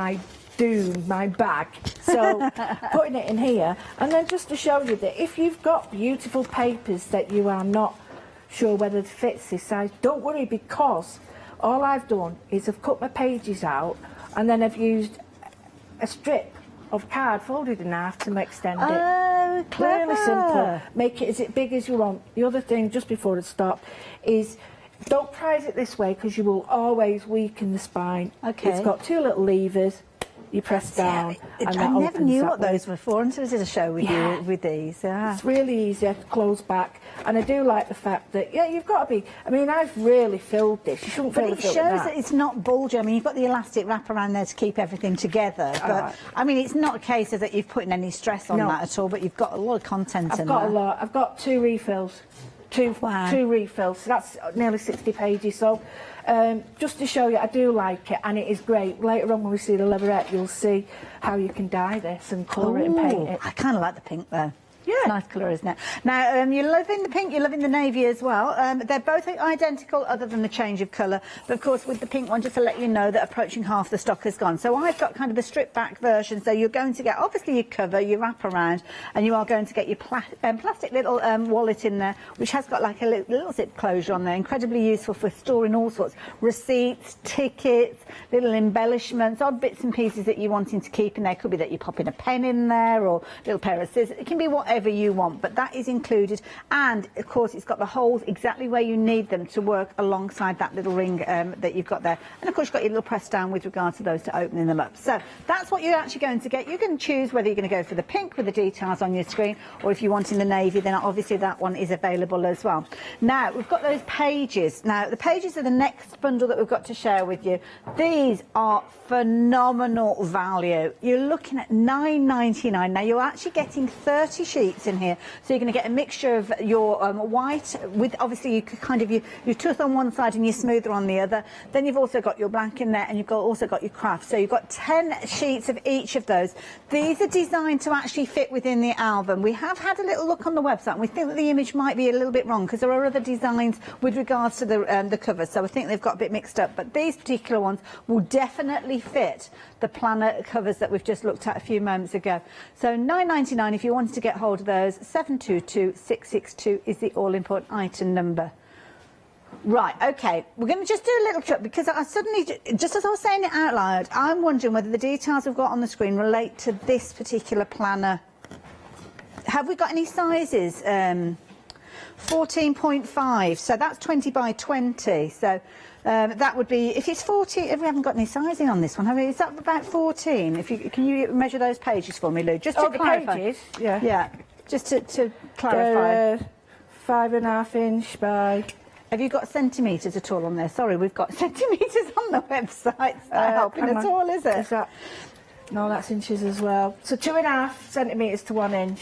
my bag. So putting it in here, and then just to show you that if you've got beautiful papers that you are not sure whether it fits this size, don't worry, because all I've done is I've cut my pages out, and then I've used a strip of card folded in half to extend it. Oh, clever. Really simple. Make it as big as you want. The other thing, just before it stops, is don't prize it this way because you will always weaken the spine. Okay. It's got two little levers. You press down, and that I never opens knew that what way. those were for until I did a show with you with these. Yeah. It's really easy to close back, and I do like the fact that you've got to be. I mean, I've really filled this. You shouldn't But fill it shows that it's not bulgy. I mean, you've got the elastic wrap around there to keep everything together. But I mean, it's not a case of that you've put any stress on that at all. But you've got a lot of content in there. I've got a lot. I've got two refills. Two refills. So that's nearly 60 pages. So just to show you, I do like it, and it is great. Later on when we see the leatherette, you'll see how you can dye this and colour it and paint it. I kind of like the pink though. Yeah, Nice colour, isn't it? Now, you're loving the pink, you're loving the navy as well. They're both identical other than the change of colour. But, of course, with the pink one, just to let you know that approaching half the stock has gone. So I've got kind of the stripped-back version. So you're going to get, obviously, your cover, your wrap-around, and you are going to get your plastic little wallet in there, which has got like a little zip closure on there. Incredibly useful for storing all sorts. Receipts, tickets, little embellishments, odd bits and pieces that you're wanting to keep in there. Could be that you're popping a pen in there or a little pair of scissors. It can be whatever you want, but that is included. And, of course, it's got the holes exactly where you need them to work alongside that little ring that you've got there. And, of course, you've got your little press down with regard to those to opening them up. So that's what you're actually going to get. You can choose whether you're going to go for the pink with the details on your screen, or if you're wanting the navy, then obviously that one is available as well. Now, we've got those pages. Now, the pages are the next bundle that we've got to share with you. These are phenomenal value. You're looking at £9.99. Now, you're actually getting 30 sheets in here, so you're going to get a mixture of your white with, obviously, you could kind of your tooth on one side and your smoother on the other. Then you've also got your black in there, and you've also got your craft. So you've got 10 sheets of each of those. These are designed to actually fit within the album. We have had a little look on the website, and we think that the image might be a little bit wrong because there are other designs with regards to the cover. So I think they've got a bit mixed up. But these particular ones will definitely fit the planner covers that we've just looked at a few moments ago. So £9.99 if you wanted to get hold of those. 722662 is the all-important item number. Right, okay, we're going to just do a little trick because I suddenly, just as I was saying it out loud, I'm wondering whether the details we've got on the screen relate to this particular planner. Have we got any sizes? 14.5, so that's 20 by 20. So that would be, if it's 40, if we haven't got any sizing on this one, have we? Is that about 14? Can you measure those pages for me, Lou? Just to clarify. Pages? Yeah. Yeah, just to clarify. 5.5 inch by... Have you got centimetres at all on there? Sorry, we've got centimetres on the website. It's not helping at all, is it? No, that's inches as well. So 2.5 centimetres to 1 inch.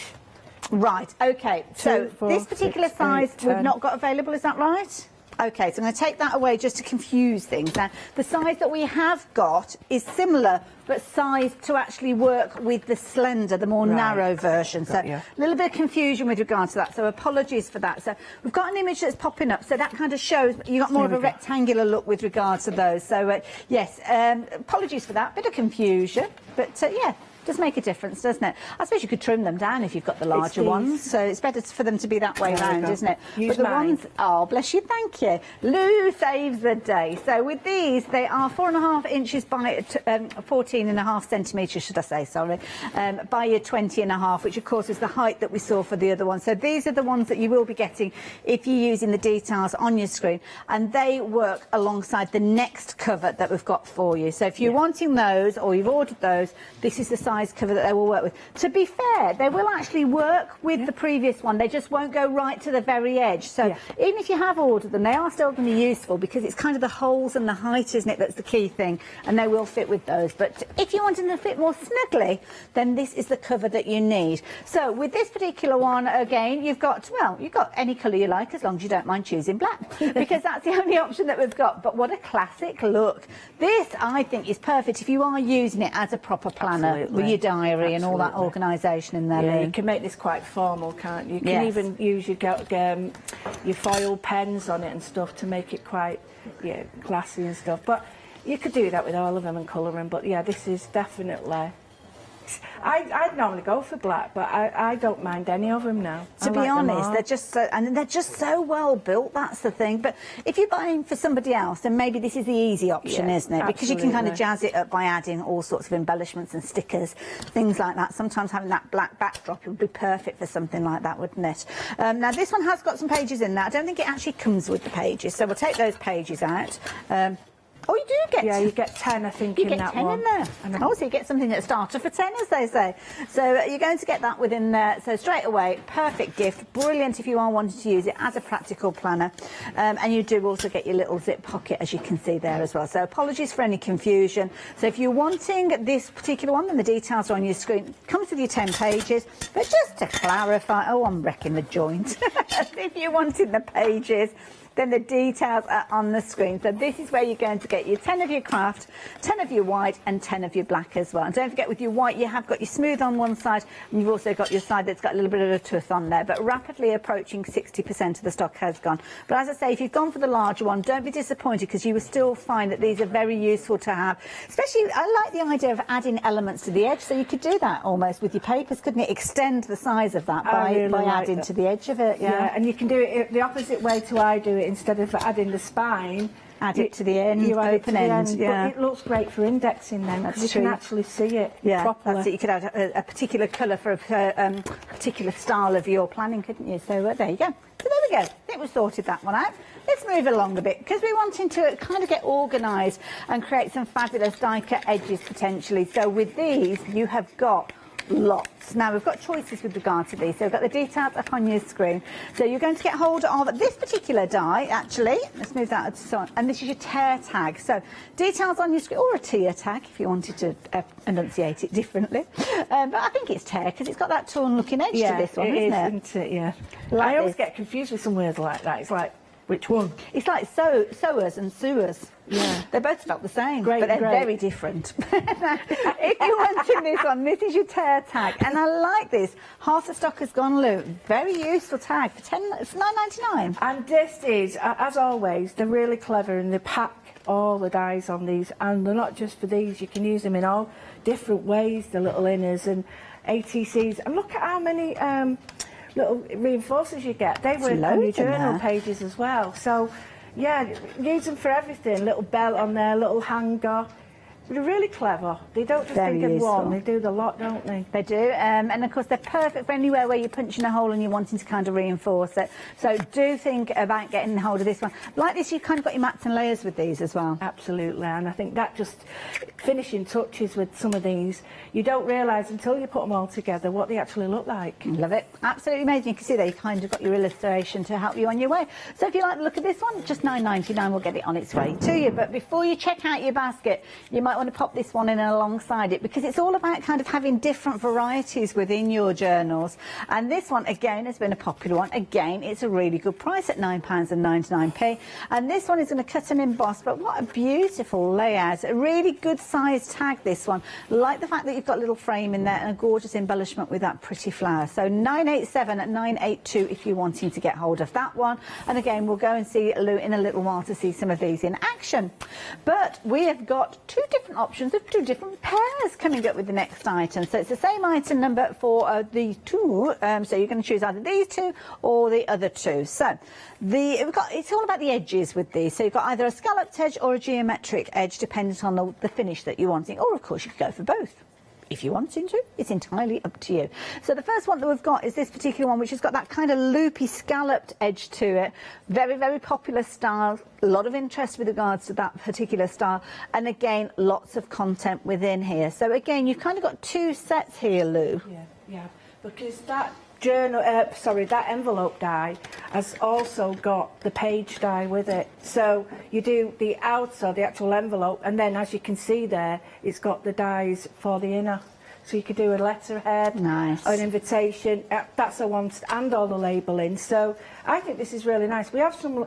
Right, okay. So this particular size we've not got available, is that right? Okay, so I'm going to take that away just to confuse things. Now, the size that we have got is similar, but sized to actually work with the slender, the more narrow version. So a little bit of confusion with regard to that, so apologies for that. So we've got an image that's popping up, so that kind of shows you've got more of a rectangular look with regard to those. So, yes, apologies for that, bit of confusion, but yeah. Does make a difference, doesn't it? I suppose you could trim them down if you've got the larger ones, so it's better for them to be that way round, isn't it? Use but the mine. ones, oh, bless you, thank you. Lou saves the day. So with these, they are 4.5 inches by 14.5 centimetres, should I say, sorry, by your 20.5, which of course is the height that we saw for the other one. So these are the ones that you will be getting if you're using the details on your screen, and they work alongside the next cover that we've got for you. So if you're wanting those or you've ordered those, this is the size cover that they will work with. To be fair, they will actually work with the previous one. They just won't go right to the very edge. So even if you have ordered them, they are still going to be useful because it's kind of the holes and the height, isn't it, that's the key thing, and they will fit with those. But if you want them to fit more snugly, then this is the cover that you need. So with this particular one, again, you've got any colour you like, as long as you don't mind choosing black, because that's the only option that we've got. But what a classic look. This, I think, is perfect if you are using it as a proper planner. With your diary and all that organisation in there. Yeah, you can make this quite formal, can't you? You can even use your foil pens on it and stuff to make it quite classy and stuff. But you could do that with all of them and colour them. But yeah, this is definitely... I'd normally go for black, but I don't mind any of them now. To be honest, they're just so well built. That's the thing. But if you're buying for somebody else, then maybe this is the easy option, isn't it? Because you can kind of jazz it up by adding all sorts of embellishments and stickers, things like that. Sometimes having that black backdrop would be perfect for something like that, wouldn't it? Now this one has got some pages in there. I don't think it actually comes with the pages, so we'll take those pages out. Oh, you do get... Yeah, you get 10, I think, in that one. You get 10 in there. Oh, so you get something that started for 10, as they say. So you're going to get that within there. So straight away, perfect gift. Brilliant if you are wanting to use it as a practical planner. And you do also get your little zip pocket, as you can see there as well. So apologies for any confusion. So if you're wanting this particular one, then the details are on your screen. It comes with your 10 pages. But just to clarify... Oh, I'm wrecking the joint. If you're wanting the pages... then the details are on the screen. So this is where you're going to get your 10 of your craft, 10 of your white and 10 of your black as well. And don't forget, with your white you have got your smooth on one side and you've also got your side that's got a little bit of a tooth on there, but rapidly approaching 60% of the stock has gone. But as I say, if you've gone for the larger one, don't be disappointed, because you will still find that these are very useful to have. Especially, I like the idea of adding elements to the edge, so you could do that almost with your papers, couldn't it? Extend the size of that by adding to the edge of it. Yeah, and you can do it the opposite way to I do it. Instead of adding the spine, add it to the end, you add open it to end. The end. Yeah. But it looks great for indexing then, because you can actually see it properly. That's it. You could add a particular colour for a particular style of your planning, couldn't you? So there you go. So there we go. I think we've sorted that one out. Let's move along a bit, because we're wanting to kind of get organised and create some fabulous die cut edges potentially. So with these, you have got lots. Now we've got choices with regard to these, so we've got the details up on your screen. So you're going to get hold of this particular die, actually. Let's move that on. And this is your tear tag. So details on your screen, or a tear tag if you wanted to enunciate it differently. But I think it's tear, because it's got that torn looking edge to this one, isn't it? Yeah. Like I always get confused with some words like that. It's like, which one? It's like sewers and sewers. Yeah. They're both spelled the same, but they're very different. If you're wanting this one, this is your tear tag. And I like this. Half the stock has gone, Lou. Very useful tag for $9.99. And this is, as always, they're really clever, and they pack all the dies on these. And they're not just for these. You can use them in all different ways, the little inners and ATCs. And look at how many little reinforcers you get. They work on your journal pages as well. So, yeah, use them for everything. Little belt on there, little hanger. They're really clever. They don't just think of one, they do the lot, don't they? They do, and of course they're perfect for anywhere where you're punching a hole and you're wanting to kind of reinforce it. So do think about getting hold of this one. Like this, you've kind of got your mats and layers with these as well. Absolutely, and I think that just finishing touches with some of these, you don't realise until you put them all together what they actually look like. Love it. Absolutely amazing. You can see there you kind of got your illustration to help you on your way. So if you like the look of this one, just $9.99 will get it on its way to you. But before you check out your basket, you might want to pop this one in alongside it, because it's all about kind of having different varieties within your journals. And this one again has been a popular one. Again, it's a really good price at £9.99. And this one is going to cut and emboss, but what a beautiful layout. A really good size tag, this one. Like the fact that you've got a little frame in there and a gorgeous embellishment with that pretty flower. So $9.87 at $9.82 if you're wanting to get hold of that one. And again, we'll go and see Lou in a little while to see some of these in action. But we have got two different options of two different pairs coming up with the next item. So it's the same item number for the two, so you're going to choose either these two or the other two. So it's all about the edges with these. So you've got either a scalloped edge or a geometric edge, depending on the finish that you're wanting, or of course you could go for both. If you want to, it's entirely up to you. So the first one that we've got is this particular one, which has got that kind of loopy scalloped edge to it. Very, very popular style. A lot of interest with regards to that particular style. And again, lots of content within here. So again, you've kind of got two sets here, Lou. Yeah, because that journal, that envelope die has also got the page die with it. So you do the outer, the actual envelope, and then as you can see there, it's got the dies for the inner. So you could do a letterhead, an invitation, that's a one, and all the labelling. So I think this is really nice. We have some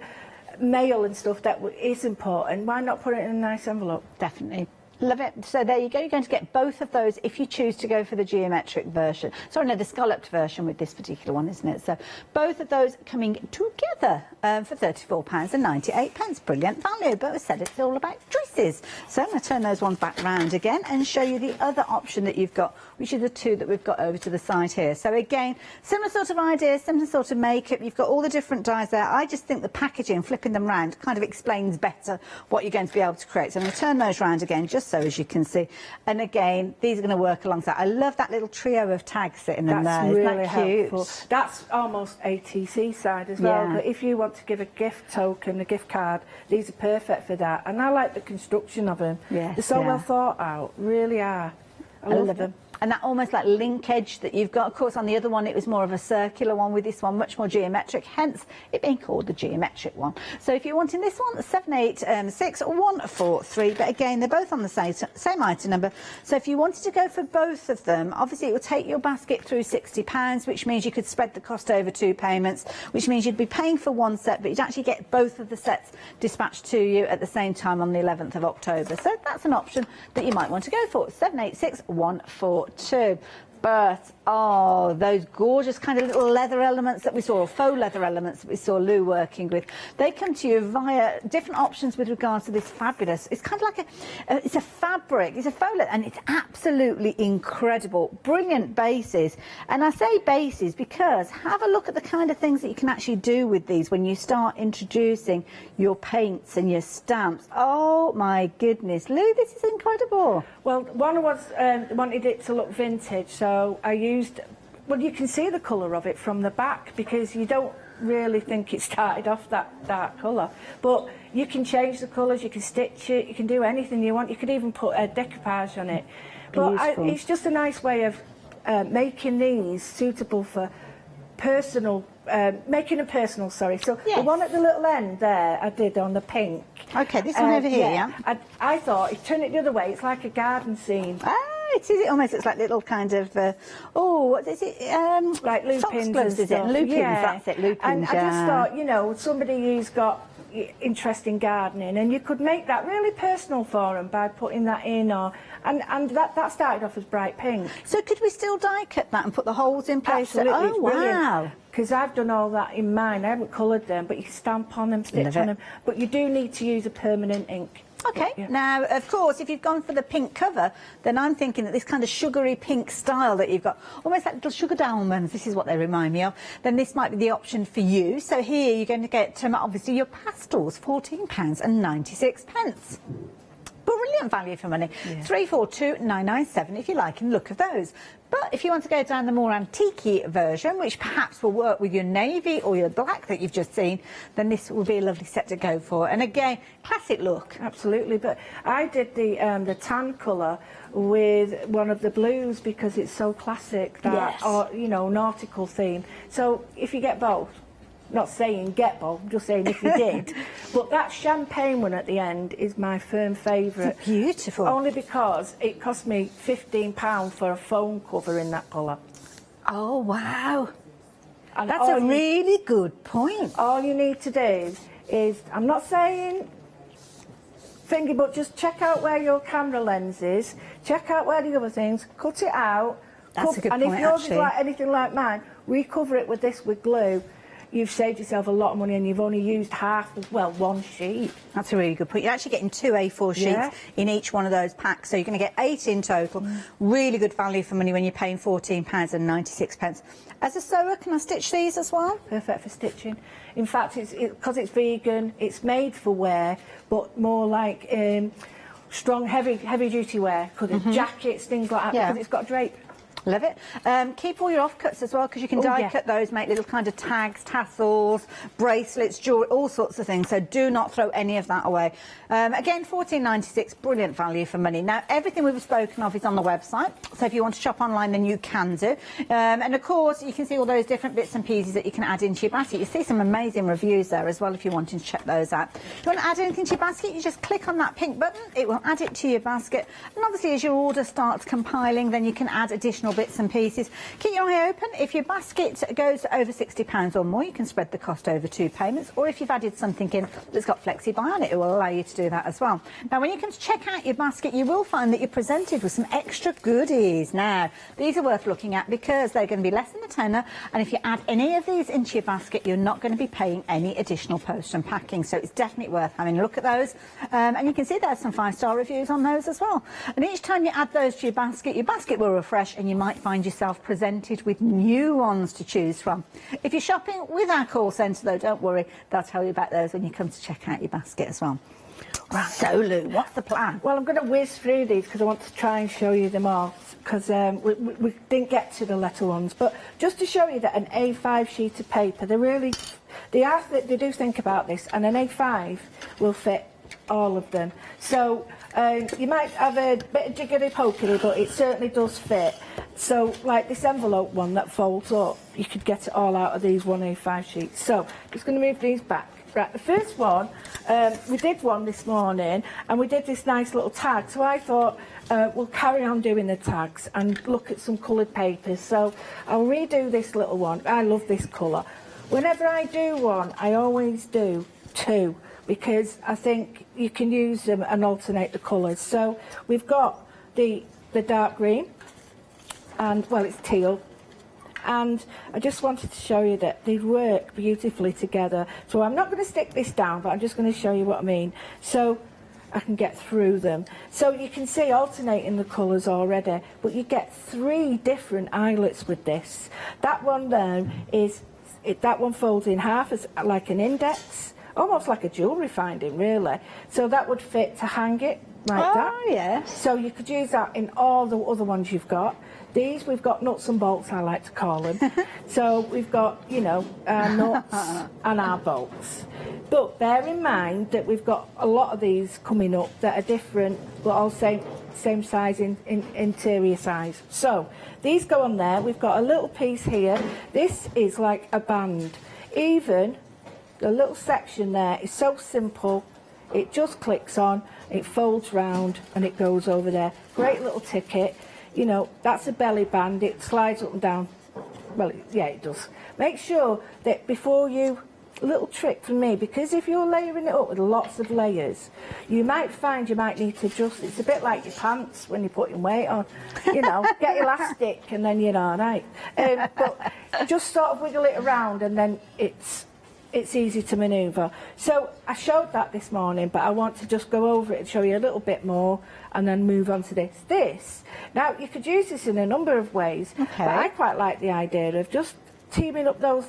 mail and stuff that is important. Why not put it in a nice envelope? Definitely. Love it. So there you go. You're going to get both of those if you choose to go for the geometric version. Sorry, no, the scalloped version with this particular one, isn't it? So both of those coming together for £34.98. Brilliant value. But I said it's all about choices. So I'm going to turn those ones back round again and show you the other option that you've got, which are the two that we've got over to the side here. So again, similar sort of idea, similar sort of makeup. You've got all the different dies there. I just think the packaging, flipping them round, kind of explains better what you're going to be able to create. So I'm going to turn those round again, just so as you can see. And again, these are going to work alongside. I love that little trio of tags sitting in there. That's Isn't really that cute? helpful. That's almost ATC side as well. But if you want to give a gift token, a gift card, these are perfect for that. And I like the construction of them. They're so well thought out, really are. I love them. and that almost like linkage that you've got. Of course, on the other one, it was more of a circular one. With this one, much more geometric, hence it being called the geometric one. So if you're wanting this one, 786143. But again, they're both on the same item number. So if you wanted to go for both of them, obviously it will take your basket through £60, which means you could spread the cost over 2 payments, which means you'd be paying for one set, but you'd actually get both of the sets dispatched to you at the same time on the 11th of October. So that's an option that you might want to go for. 786142. But, oh, those gorgeous kind of little leather elements that we saw, or faux leather elements that we saw Lou working with, they come to you via different options with regards to this fabulous. It's kind of like it's a fabric, it's a faux leather, and it's absolutely incredible. Brilliant bases. And I say bases because have a look at the kind of things that you can actually do with these when you start introducing your paints and your stamps. Oh, my goodness. Lou, this is incredible. Well, one was wanted it to look vintage, so I used, well, you can see the colour of it from the back because you don't really think it started off that dark colour. But you can change the colours, you can stitch it, you can do anything you want. You could even put a decoupage on it. But it's just a nice way of making these suitable for personal, making them personal, sorry. So the one at the little end there, I did on the pink. Okay, this one over here, yeah. I thought, if you turn it the other way, it's like a garden scene. It is. It almost looks like little kind of, what is it? Like lupins gloves, is it? Lupins, that's it, lupins, and I just thought, you know, somebody who's got interest in gardening, and you could make that really personal for them by putting that in, and that started off as bright pink. So could we still die cut that and put the holes in place? Absolutely. Oh, wow. Because I've done all that in mine. I haven't coloured them, but you can stamp on them, stitch on them. But you do need to use a permanent ink. Okay, now, of course, if you've gone for the pink cover, then I'm thinking that this kind of sugary pink style that you've got, almost like little sugared almonds, this is what they remind me of, then this might be the option for you. So here you're going to get, obviously, your pastels, £14.96. Brilliant value for money. 342997 if you like and look of those. But if you want to go down the more antique version, which perhaps will work with your navy or your black that you've just seen, then this will be a lovely set to go for. And again, classic look. Absolutely. But I did the tan colour with one of the blues because it's so classic, that, or, you know, nautical theme. So if you get both, not saying get both, I'm just saying if you did. But that champagne one at the end is my firm favourite. It's beautiful. Only because it cost me £15 for a phone cover in that colour. Oh, wow. And that's a really good point. All you need to do is, I'm not saying finger, but just check out where your camera lens is, check out where the other things, cut it out. That's a good point, and if yours actually. is like anything like mine, recover it with this with glue. You've saved yourself a lot of money and you've only used one sheet. That's a really good point. You're actually getting 2 A4 sheets in each one of those packs, so you're going to get 8 in total. Really good value for money when you're paying £14.96. As a sewer, can I stitch these as well? Perfect for stitching. In fact, because it's vegan, it's made for wear, but more like strong, heavy-duty wear, jackets, things like that, because it's got drape. Love it. Keep all your offcuts as well, because you can die cut those, make little kind of tags, tassels, bracelets, jewellery, all sorts of things. So do not throw any of that away. Again, £14.96, brilliant value for money. Now, everything we've spoken of is on the website. So if you want to shop online, then you can do. And of course, you can see all those different bits and pieces that you can add into your basket. You see some amazing reviews there as well if you're wanting to check those out. If you want to add anything to your basket, you just click on that pink button. It will add it to your basket. And obviously, as your order starts compiling, then you can add additional bits and pieces. Keep your eye open. If your basket goes over £60 or more, you can spread the cost over 2 payments, or if you've added something in that's got flexi-buy on it, it will allow you to do that as well. Now, when you come to check out your basket, you will find that you're presented with some extra goodies. Now, these are worth looking at because they're going to be less than a tenner, and if you add any of these into your basket, you're not going to be paying any additional post and packing, so it's definitely worth having a look at those. And you can see there's some 5-star reviews on those as well. And each time you add those to your basket will refresh, and you might find yourself presented with new ones to choose from. If you're shopping with our call centre, though, don't worry, they'll tell you about those when you come to check out your basket as well. Right. So, Lou, what's the plan? Well, I'm going to whiz through these because I want to try and show you them all, because we didn't get to the letter ones. But just to show you that an A5 sheet of paper, they do think about this, and an A5 will fit all of them. So you might have a bit of jiggly-pokery, but it certainly does fit. So, like this envelope one that folds up, you could get it all out of these 1A5 sheets. So, just going to move these back. Right, the first one, we did one this morning, and we did this nice little tag. So I thought we'll carry on doing the tags and look at some coloured papers. So I'll redo this little one. I love this colour. Whenever I do one, I always do 2, because I think you can use them and alternate the colours. So we've got the dark green, and, well, it's teal. And I just wanted to show you that they work beautifully together. So I'm not going to stick this down, but I'm just going to show you what I mean, so I can get through them. So you can see alternating the colours already, but you get 3 different eyelets with this. That one there that one folds in half as like an index, almost like a jewellery finding, really. So that would fit to hang it like that. Oh, yes. So you could use that in all the other ones you've got. These, we've got nuts and bolts, I like to call them. So we've got, you know, our nuts and our bolts. But bear in mind that we've got a lot of these coming up that are different, but all same size in interior size. So these go on there. We've got a little piece here. This is like a band. Even the little section there is so simple. It just clicks on, it folds round, and it goes over there. Great little ticket. You know, that's a belly band, it slides up and down. Well, yeah, it does. Make sure that before you, a little trick from me, because if you're layering it up with lots of layers, you might find you might need to just, it's a bit like your pants when you're putting weight on, you know, get elastic and then you're all right. But just sort of wiggle it around and then it's easy to manoeuvre. So I showed that this morning, but I want to just go over it and show you a little bit more and then move on to this. Now, you could use this in a number of ways, but I quite like the idea of just teaming up those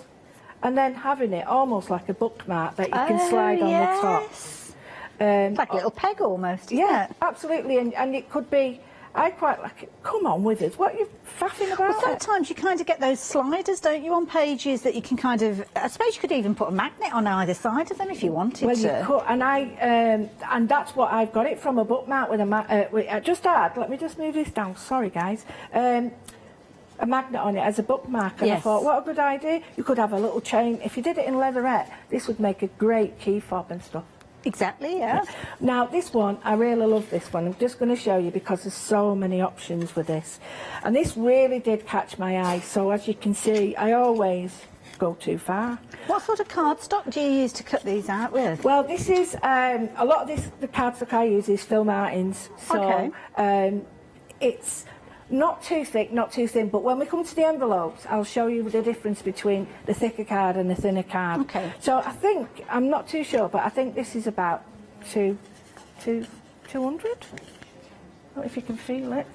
and then having it almost like a bookmark that you can slide on the top. Like a little peg almost, yeah, absolutely, and it could be, I quite like it. Come on with us. What are you faffing about? Well, sometimes you kind of get those sliders, don't you, on pages that you can kind of... I suppose you could even put a magnet on either side of them if you wanted to. Well, you could, and that's what I've got it from, a bookmark with a let me just move this down. Sorry, guys. A magnet on it as a bookmark, and I thought, what a good idea. You could have a little chain. If you did it in leatherette, this would make a great key fob and stuff. Exactly, yeah. Now, this one, I really love this one. I'm just going to show you because there's so many options with this. And this really did catch my eye. So, as you can see, I always go too far. What sort of cardstock do you use to cut these out with? Well, this is, a lot of the cardstock I use is Phil Martin's. So, it's not too thick, not too thin, but when we come to the envelopes, I'll show you the difference between the thicker card and the thinner card. Okay. So I think, I'm not too sure, but I think this is about 200. I don't know if you can feel it.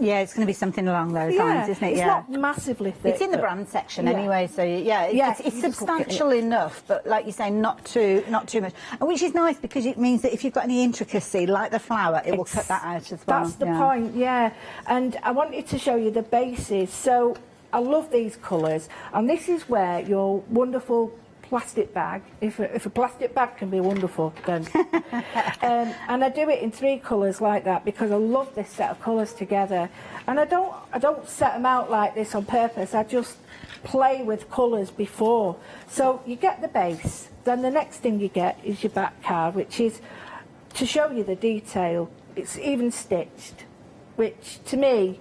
Yeah, it's going to be something along those lines, isn't it? It's not massively thick. It's in the brand section anyway, so it's substantial enough, but like you say, not too much. And which is nice because it means that if you've got any intricacy, like the flower, it will cut that out as well. That's the point, yeah. And I wanted to show you the bases. So I love these colours, and this is where your wonderful plastic bag, if a plastic bag can be wonderful, then and I do it in 3 colours like that because I love this set of colours together, and I don't set them out like this on purpose. I just play with colours before. So you get the base, then the next thing you get is your back card, which is to show you the detail. It's even stitched, which to me,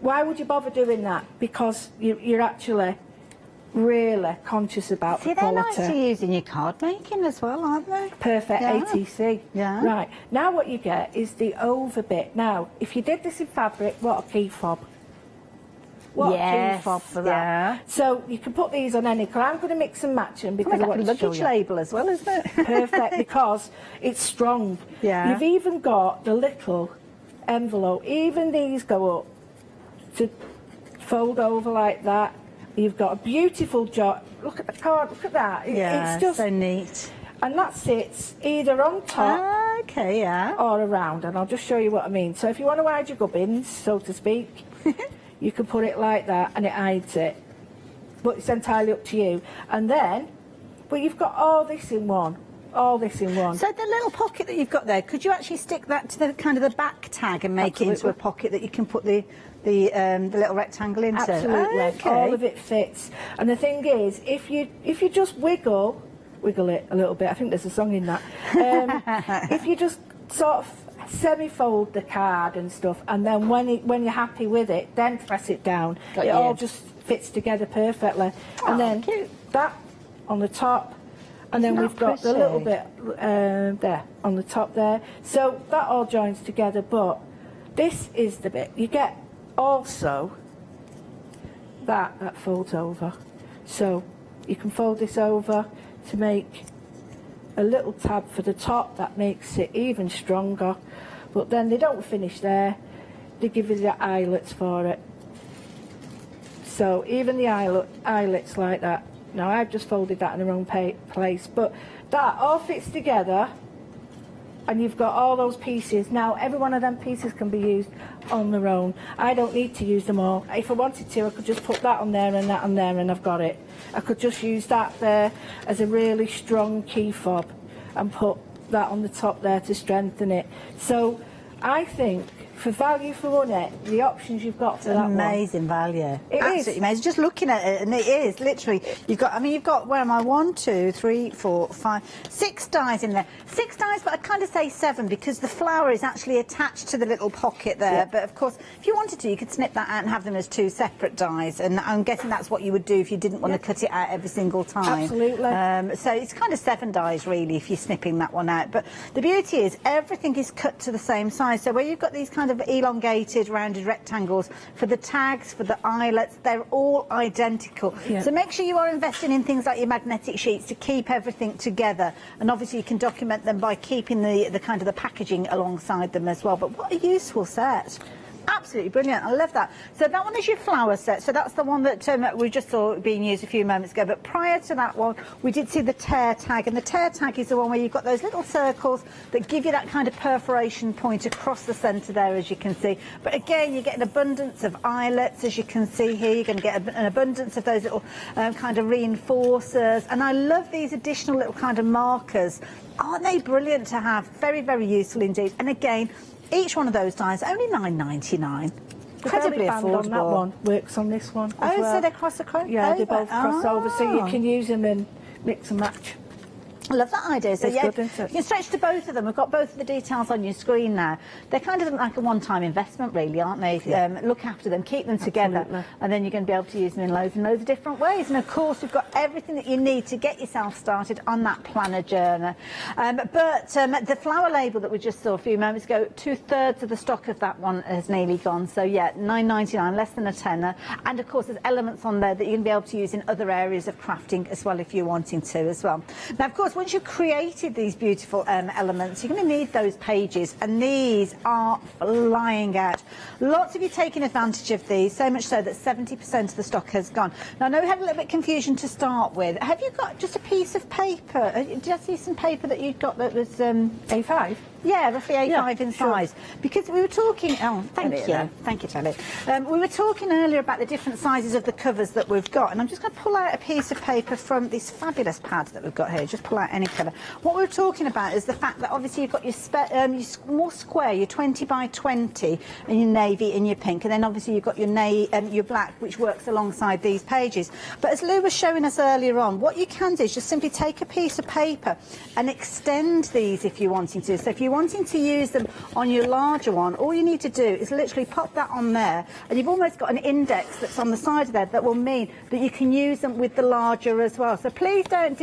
why would you bother doing that? Because you're actually really conscious about the quality. They're nice to use in your card making as well, aren't they? Perfect, yeah. ATC. Yeah. Right, now what you get is the over bit. Now, if you did this in fabric, what a key fob. What a key fob for that. Yeah. So you can put these on any colour. I'm going to mix and match them because I want to show luggage you. label as well, isn't it? Perfect, because it's strong. Yeah. You've even got the little envelope. Even these go up to fold over like that. You've got a beautiful job. Look at the card, look at that. Yeah, it's just so neat. And that sits either on top or around, and I'll just show you what I mean. So if you want to hide your gubbins, so to speak, you can put it like that and it hides it. But it's entirely up to you. And then, but you've got all this in one. all this in one. So the little pocket that you've got there, could you actually stick that to the kind of the back tag and make it into a pocket that you can put the little rectangle into? Absolutely, okay. all of it fits. And the thing is, if you just wiggle it a little bit, I think there's a song in that. If you just sort of semi-fold the card and stuff, and then when you're happy with it, then press it down. It all just fits together perfectly. And then that on the top, and then we've got the little bit there on the top there. So that all joins together, but this is the bit. You get also that folds over. So you can fold this over to make a little tab for the top that makes it even stronger. But then they don't finish there. They give you the eyelets for it. So even the eyelets like that. Now I've just folded that in the wrong place, but that all fits together, and you've got all those pieces. Now every one of them pieces can be used on their own. I don't need to use them all. If I wanted to, I could just put that on there and that on there, and I've got it. I could just use that there as a really strong key fob and put that on the top there to strengthen it. So I think for value for money, the options you've got for that one. Amazing value. It Absolutely is. amazing. Just looking at it, and it is literally. You've got. Where am I? 1, 2, 3, 4, 5, 6 dies in there. 6 dies, but I'd kind of say 7 because the flower is actually attached to the little pocket there. Yeah. But of course, if you wanted to, you could snip that out and have them as 2 separate dies. And I'm guessing that's what you would do if you didn't want to cut it out every single time. Absolutely. So it's kind of 7 dies really if you're snipping that one out. But the beauty is everything is cut to the same size. So where you've got these kind of elongated rounded rectangles for the tags, for the eyelets, they're all identical. Yeah. So make sure you are investing in things like your magnetic sheets to keep everything together, and obviously you can document them by keeping the kind of the packaging alongside them as well. But what a useful set. Absolutely brilliant. I love that. So that one is your flower set. So that's the one that we just saw being used a few moments ago. But prior to that one, we did see the tear tag. And the tear tag is the one where you've got those little circles that give you that kind of perforation point across the centre there, as you can see. But again, you get an abundance of eyelets, as you can see here. You're going to get an abundance of those little kind of reinforcers. And I love these additional little kind of markers. Aren't they brilliant to have? Very, very useful indeed. And again, each one of those dies only $9.99. Incredibly affordable. On that one works on this one. Oh, as well. so they cross across? Yeah, they both cross over, so you can use them and mix and match. I love that idea. So It's yeah, good, isn't it? you can stretch to both of them. We've got both of the details on your screen now. They're kind of like a one-time investment, really, aren't they? Yeah. Look after them, keep them together, Absolutely. and then you're going to be able to use them in loads and loads of different ways. And of course, we've got everything that you need to get yourself started on that planner journey. But the flower label that we just saw a few moments ago, 2/3 of the stock of that one has nearly gone. So yeah, $9.99, less than a tenner. And of course, there's elements on there that you're going to be able to use in other areas of crafting as well, if you're wanting to as well. Now, of course, once you've created these beautiful elements, you're going to need those pages, and these are flying out. Lots of you taking advantage of these, so much so that 70% of the stock has gone. Now, I know we had a little bit of confusion to start with. Have you got just a piece of paper? Did I see some paper that you'd got that was A5? Yeah, roughly A5 in sure. size. Because we were talking... Oh, thank you. Thank you, Telly. We were talking earlier about the different sizes of the covers that we've got, and I'm just going to pull out a piece of paper from this fabulous pad that we've got here. Just pull out any colour. What we were talking about is the fact that obviously you've got your more square, your 20 by 20, and your navy and your pink, and then obviously you've got your black, which works alongside these pages. But as Lou was showing us earlier on, what you can do is just simply take a piece of paper and extend these if you're wanting to. So if you're wanting to use them on your larger one, all you need to do is literally pop that on there, and you've almost got an index that's on the side of there that will mean that you can use them with the larger as well. So please don't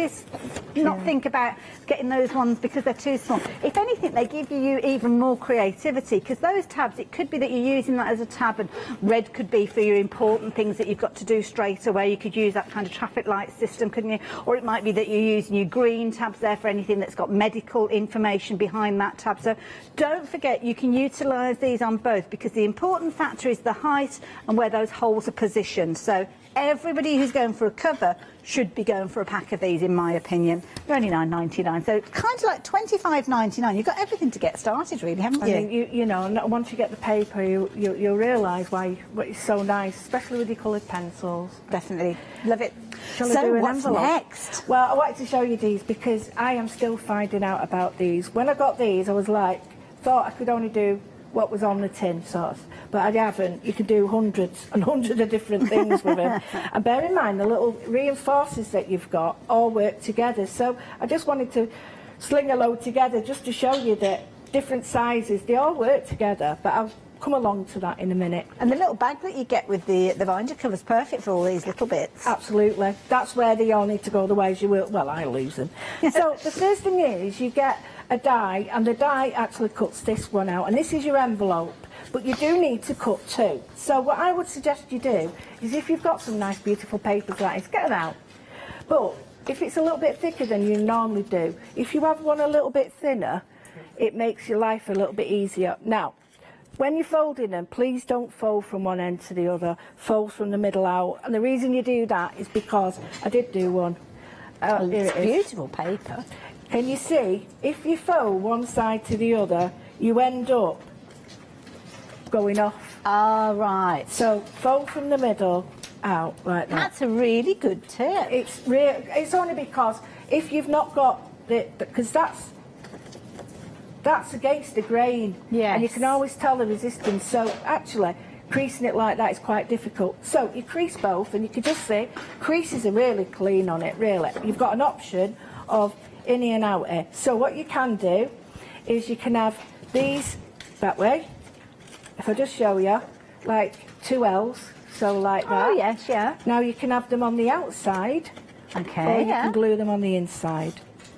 not think about getting those ones because they're too small. If anything, they give you even more creativity, because those tabs, it could be that you're using that as a tab, and red could be for your important things that you've got to do straight away. You could use that kind of traffic light system, couldn't you? Or it might be that you're using your green tabs there for anything that's got medical information behind that tab. So don't forget, you can utilise these on both, because the important factor is the height and where those holes are positioned. So everybody who's going for a cover should be going for a pack of these, in my opinion. They're only $9.99, so it's kind of like $25.99. You've got everything to get started, really, haven't you? I mean, you know, once you get the paper, you'll realise why it's so nice, especially with your coloured pencils. Definitely. Love it. Shall I So do an what's envelope? next? Well, I wanted to show you these because I am still finding out about these. When I got these, I was like, thought I could only do what was on the tin, sort of. But I haven't. You can do hundreds and hundreds of different things with them. And bear in mind, the little reinforcers that you've got all work together. So I just wanted to sling a load together just to show you that different sizes, they all work together. But I'll come along to that in a minute. And the little bag that you get with the binder cover's perfect for all these little bits. Absolutely. That's where they all need to go, otherwise you will, well, I lose them. So the first thing is you get a die, and the die actually cuts this one out, and this is your envelope. But you do need to cut two. So what I would suggest you do is, if you've got some nice beautiful papers like this, get them out. But if it's a little bit thicker than you normally do, if you have one a little bit thinner, it makes your life a little bit easier. Now, when you're folding them, please don't fold from one end to the other. Fold from the middle out. And the reason you do that is because I did do one. Here It's it is. beautiful paper. Can you see, if you fold one side to the other, you end up going off. Ah, right. So fold from the middle out like that. That's a really good tip. It's only because if you've not got because that's against the grain. Yes. And you can always tell the resistance. So actually, creasing it like that is quite difficult. So you crease both, and you can just see creases are really clean on it. Really, you've got an option of innie and outie. So what you can do is you can have these that way. If I just show you, like two L's, so like that. Oh, yes, yeah. Now you can have them on the outside, Okay, or you yeah. can glue them on the inside.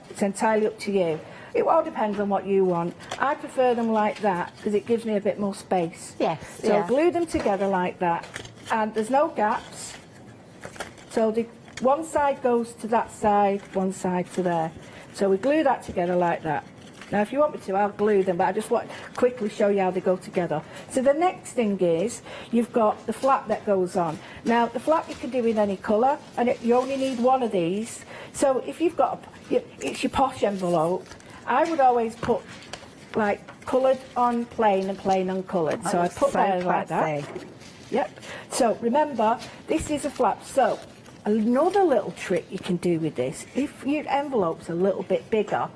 It's entirely up to you. It all depends on what you want. I prefer them like that because it gives me a bit more space. Yes, So yeah. glue them together like that, and there's no gaps. So the one side goes to that side, one side to there. So we glue that together like that. Now, if you want me to, I'll glue them, but I just want to quickly show you how they go together. So the next thing is, you've got the flap that goes on. Now, the flap you can do in any colour, and you only need one of these. So if you've got, it's your posh envelope, I would always put, like, coloured on plain and plain on coloured. So I put that like that. Yep. So remember, this is a flap. So another little trick you can do with this, if your envelope's a little bit bigger,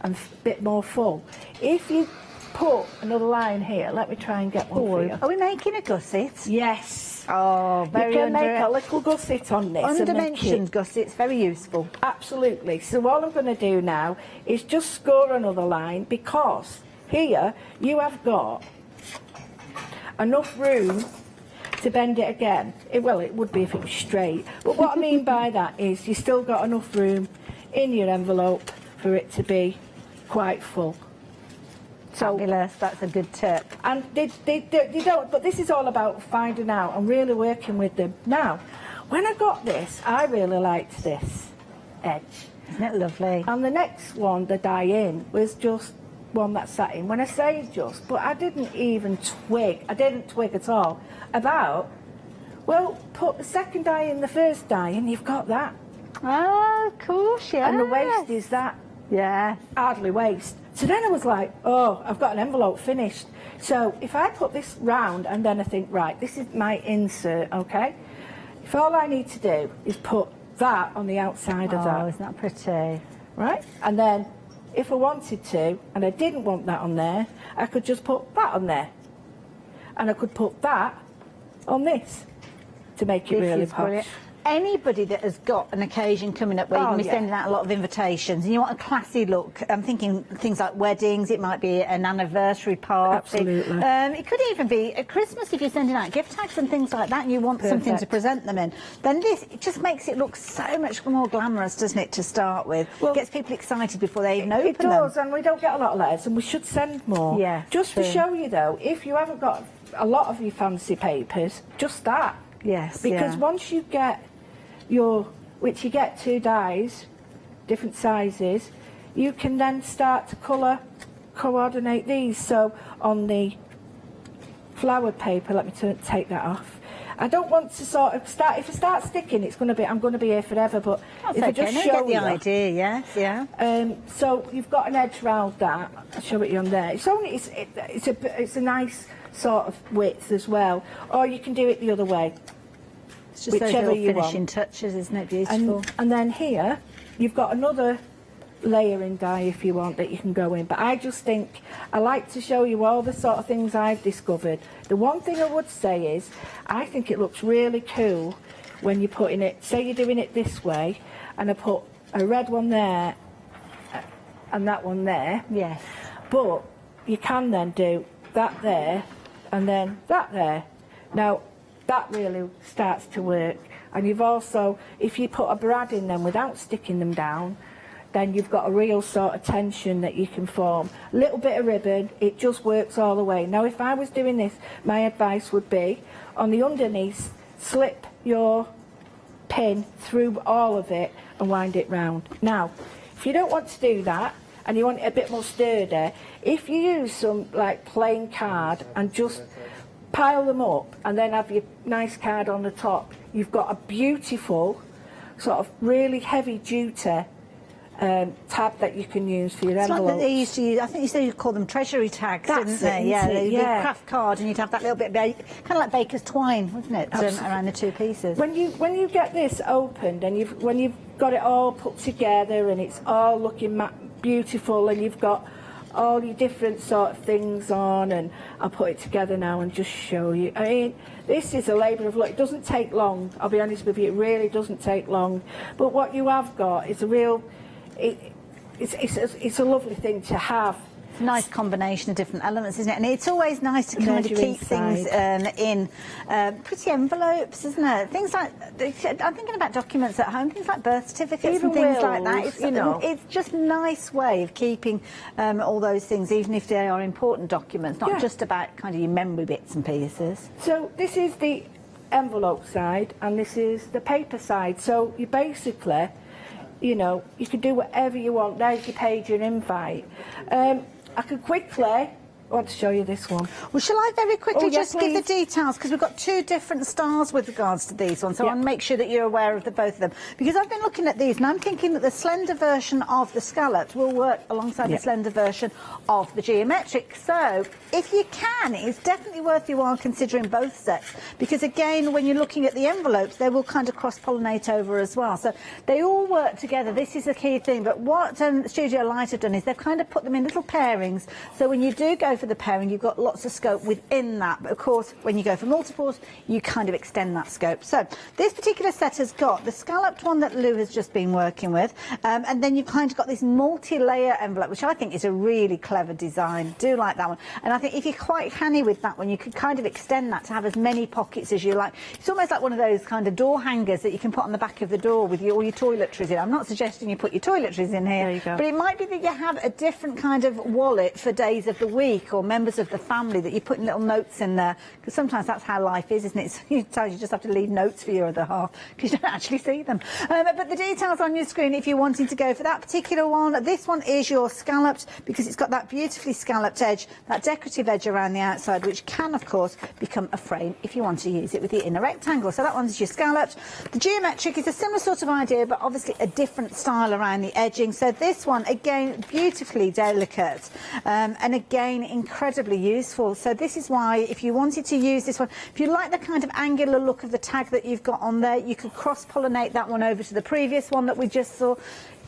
and a bit more full. If you put another line here, let me try and get one for you. Are we making a gusset? Yes. Oh, very You can make a little gusset on this. undimensioned gussets, very useful. Absolutely. So what I'm going to do now is just score another line, because here you have got enough room to bend it again. Well, it would be if it was straight. But what I mean by that is you still got enough room in your envelope for it to be quite full. So fabulous, that's a good tip. And they don't, but this is all about finding out and really working with them. Now, when I got this, I really liked this edge. Isn't it lovely? And the next one, the die in, was just one that sat in. When I say just, but I didn't even twig, I didn't twig at all, about, well, put the second die in the first die and you've got that. Oh, of course, yeah. And the waste is that. Yeah. Hardly waste. So then I was like, oh, I've got an envelope finished. So if I put this round and then I think, right, this is my insert, okay? If all I need to do is put that on the outside of that. Oh, isn't that pretty? Right? And then if I wanted to, and I didn't want that on there, I could just put that on there. And I could put that on this to make it really posh. Brilliant. Anybody that has got an occasion coming up where you're going to be sending out a lot of invitations and you want a classy look, I'm thinking things like weddings, it might be an anniversary party. Absolutely. It could even be at Christmas if you're sending out gift tags and things like that and you want something to present them in. Then this, it just makes it look so much more glamorous, doesn't it, to start with? Well, gets people excited before they even open It does, and we don't get a lot of letters and we should send more. Yeah, just to show you though, if you haven't got a lot of your fancy papers, just start. Yes, Because once you get which you get two dies, different sizes, you can then start to coordinate these. So on the flowered paper, let me take that off. I don't want to sort of start, if I start sticking, I'm going to be here forever, but if I just show the idea, yes, yeah. So you've got an edge round that, I'll show it you on there. It's a nice sort of width as well, or you can do it the other way. It's just those whichever little you finishing want. touches, isn't it beautiful? And then here, you've got another layering die if you want that you can go in. But I just think I like to show you all the sort of things I've discovered. The one thing I would say is I think it looks really cool when you're putting it, say you're doing it this way, and I put a red one there and that one there. Yes. But you can then do that there and then that there. Now that really starts to work. And you've also, if you put a brad in them without sticking them down, then you've got a real sort of tension that you can form. A little bit of ribbon, it just works all the way. Now if I was doing this, my advice would be, on the underneath, slip your pin through all of it and wind it round. Now, if you don't want to do that, and you want it a bit more sturdy, if you use some like plain card and just pile them up and then have your nice card on the top, you've got a beautiful, sort of really heavy duty tab that you can use for your envelopes. Like that they used to use, I think you said you'd call them treasury tags, didn't they? Yeah, the craft card, and you'd have that little bit of kind of like baker's twine, wasn't it, around the two pieces. When you get this opened and when you've got it all put together and it's all looking beautiful and you've got all your different sort of things on, and I'll put it together now and just show you. I mean, this is a labour of love. It doesn't take long, I'll be honest with you, it really doesn't take long. But what you have got is a real, it's a lovely thing to have. It's a nice combination of different elements, isn't it? And it's always nice to kind of keep things in pretty envelopes, isn't it? Things like, I'm thinking about documents at home, things like birth certificates Even and things wills, like that. It's, you know. It's just a nice way of keeping all those things, even if they are important documents, not just about kind of your memory bits and pieces. So this is the envelope side and this is the paper side. So you basically, you know, you can do whatever you want. There's your page and invite. I could quickly, I want to show you this one. Well, shall I very quickly yes, just give the details, because we've got two different styles with regards to these ones, so I want to make sure that you're aware of both of them. Because I've been looking at these and I'm thinking that the slender version of the scalloped will work alongside the slender version of the geometric. So if you can, it's definitely worth your while considering both sets, because again, when you're looking at the envelopes, they will kind of cross-pollinate over as well. So they all work together. This is the key thing. But what Studio Light have done is they've kind of put them in little pairings, so when you do go for the pairing, you've got lots of scope within that. But of course, when you go for multiples, you kind of extend that scope. So this particular set has got the scalloped one that Lou has just been working with, and then you've kind of got this multi-layer envelope, which I think is a really clever design. Do like that one. And I think if you're quite handy with that one, you could kind of extend that to have as many pockets as you like. It's almost like one of those kind of door hangers that you can put on the back of the door with all your toiletries in. I'm not suggesting you put your toiletries in here, there you go. But it might be that you have a different kind of wallet for days of the week or members of the family, that you put little notes in there, because sometimes that's how life is, isn't it? Sometimes you just have to leave notes for your other half because you don't actually see them. But the details on your screen if you're wanting to go for that particular one. This one is your scalloped, because it's got that beautifully scalloped edge, that decorative edge around the outside, which can of course become a frame if you want to use it with the inner rectangle. So that one's your scalloped. The geometric is a similar sort of idea, but obviously a different style around the edging. So this one, again, beautifully delicate, and again incredibly useful. So this is why, if you wanted to use this one, if you like the kind of angular look of the tag that you've got on there, you could cross-pollinate that one over to the previous one that we just saw.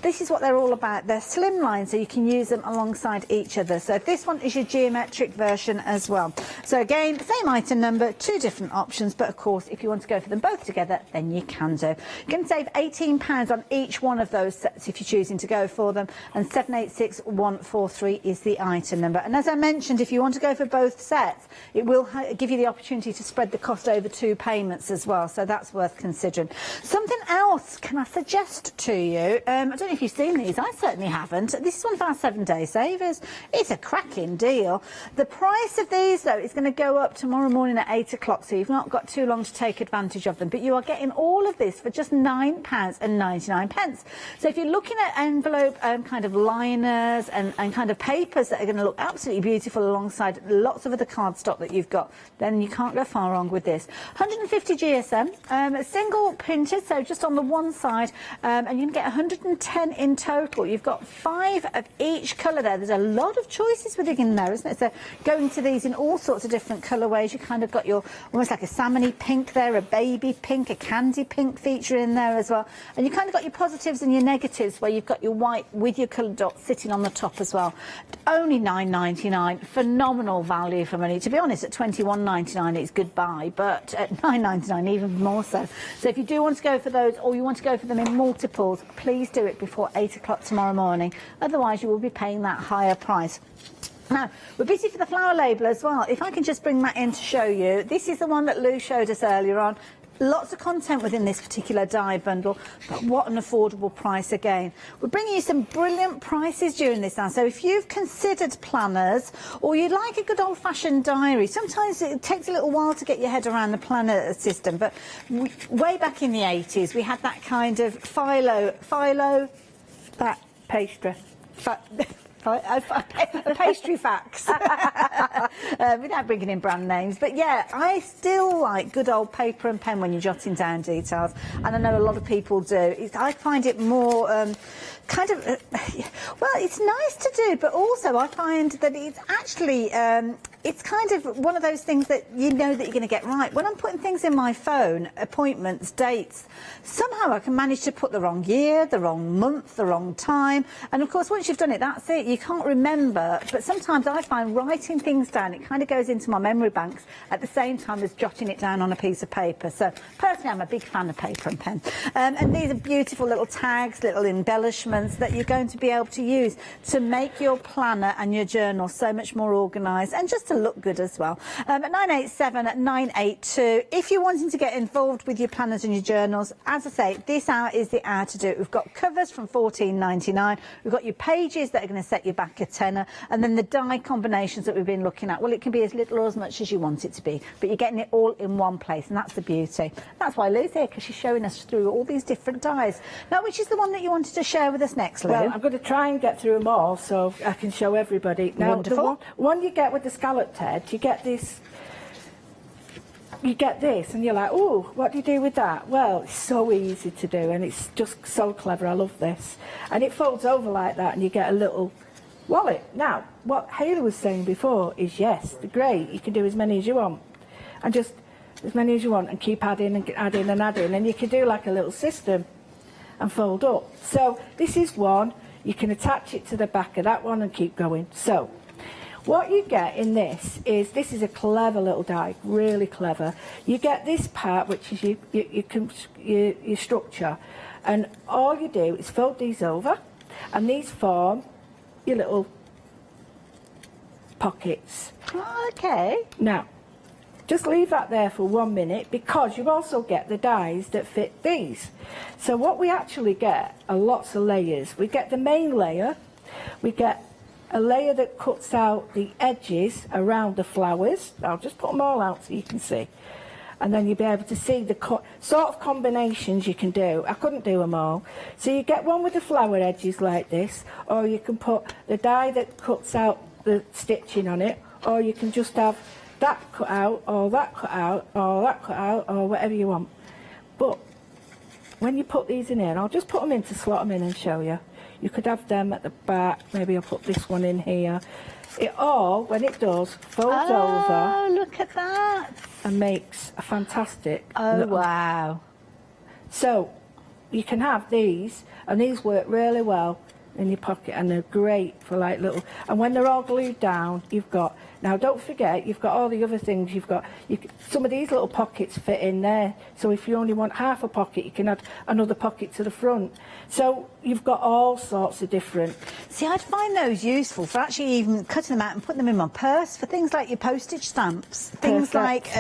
This is what they're all about. They're slimline, so you can use them alongside each other. So this one is your geometric version as well. So again, same item number, two different options, but of course, if you want to go for them both together, then you can do. You can save £18 on each one of those sets if you're choosing to go for them, and 786143 is the item number. And as I mentioned, if you want to go for both sets, it will give you the opportunity to spread the cost over 2 payments as well, so that's worth considering. Something else can I suggest to you? I don't know if you've seen these. I certainly haven't. This is one of our 7-day savers. It's a cracking deal. The price of these, though, is going to go up tomorrow morning at 8 o'clock, so you've not got too long to take advantage of them. But you are getting all of this for just £9.99. So if you're looking at envelope kind of liners and kind of papers that are going to look absolutely beautiful alongside lots of other cardstock that you've got, then you can't go far wrong with this. 150 GSM, single printed, so just on the one side, and you can get 110 10 in total. You've got 5 of each colour there. There's a lot of choices within there, isn't it? So going to these in all sorts of different colourways. You kind of got your almost like a salmony pink there, a baby pink, a candy pink feature in there as well. And you kind of got your positives and your negatives where you've got your white with your coloured dots sitting on the top as well. Only £9.99, phenomenal value for money. To be honest, at £21.99 it's goodbye, but at £9.99 even more so. So if you do want to go for those, or you want to go for them in multiples, please do it before 8 o'clock tomorrow morning. Otherwise you will be paying that higher price. Now, we're busy for the flower label as well. If I can just bring that in to show you. This is the one that Lou showed us earlier on. Lots of content within this particular die bundle, but what an affordable price again. We're bringing you some brilliant prices during this now. So if you've considered planners, or you'd like a good old-fashioned diary, sometimes it takes a little while to get your head around the planner system, but way back in the 80s, we had that kind of phyllo, that pastry. Pastry facts without bringing in brand names, but yeah, I still like good old paper and pen when you're jotting down details, and I know a lot of people do. I find it more kind of well, it's nice to do, but also I find that it's actually it's kind of one of those things that you know that you're going to get right. When I'm putting things in my phone, appointments, dates, somehow I can manage to put the wrong year, the wrong month, the wrong time, and of course once you've done it, that's it. You can't remember, but sometimes I find writing things down, it kind of goes into my memory banks at the same time as jotting it down on a piece of paper. So personally, I'm a big fan of paper and pen. And these are beautiful little tags, little embellishments that you're going to be able to use to make your planner and your journal so much more organised and just to look good as well. At 987, at 982, if you're wanting to get involved with your planners and your journals, as I say, this hour is the hour to do it. We've got covers from $14.99. We've got your pages that are going to set you back a tenner, and then the die combinations that we've been looking at. Well, it can be as little or as much as you want it to be, but you're getting it all in one place, and that's the beauty. That's why Lou's here, because she's showing us through all these different dies. Now, which is the one that you wanted to share with us next, Lou? Well, I'm going to try and get through them all so I can show everybody. Now, wonderful. The one you get with the scalloped head, you get this. You get this and you're like, oh, what do you do with that? Well, it's so easy to do and it's just so clever. I love this. And it folds over like that and you get a little wallet. Now, what Hayley was saying before is, yes, they're great. You can do as many as you want. And just as many as you want and keep adding and adding and adding. And you can do like a little system and fold up. So this is one. You can attach it to the back of that one and keep going. So what you get in this is a clever little die, really clever. You get this part, which is your structure, and all you do is fold these over, and these form your little pockets. Oh, okay. Now, just leave that there for 1 minute, because you also get the dies that fit these. So what we actually get are lots of layers. We get the main layer, we get a layer that cuts out the edges around the flowers. I'll just put them all out so you can see. And then you'll be able to see the sort of combinations you can do. I couldn't do them all. So you get one with the flower edges like this, or you can put the die that cuts out the stitching on it, or you can just have that cut out, or that cut out, or that cut out, or whatever you want. But when you put these in here, and I'll just put them in to slot them in and show you. You could have them at the back. Maybe I'll put this one in here. It all, when it does, folds over. Oh, look at that. And makes a fantastic. Oh, wow. So you can have these, and these work really well in your pocket, and they're great for like little. And when they're all glued down, you've got. Now, don't forget, you've got all the other things. You've got some of these little pockets fit in there. So if you only want half a pocket, you can add another pocket to the front. So you've got all sorts of different. See, I'd find those useful for actually even cutting them out and putting them in my purse for things like your postage stamps, things like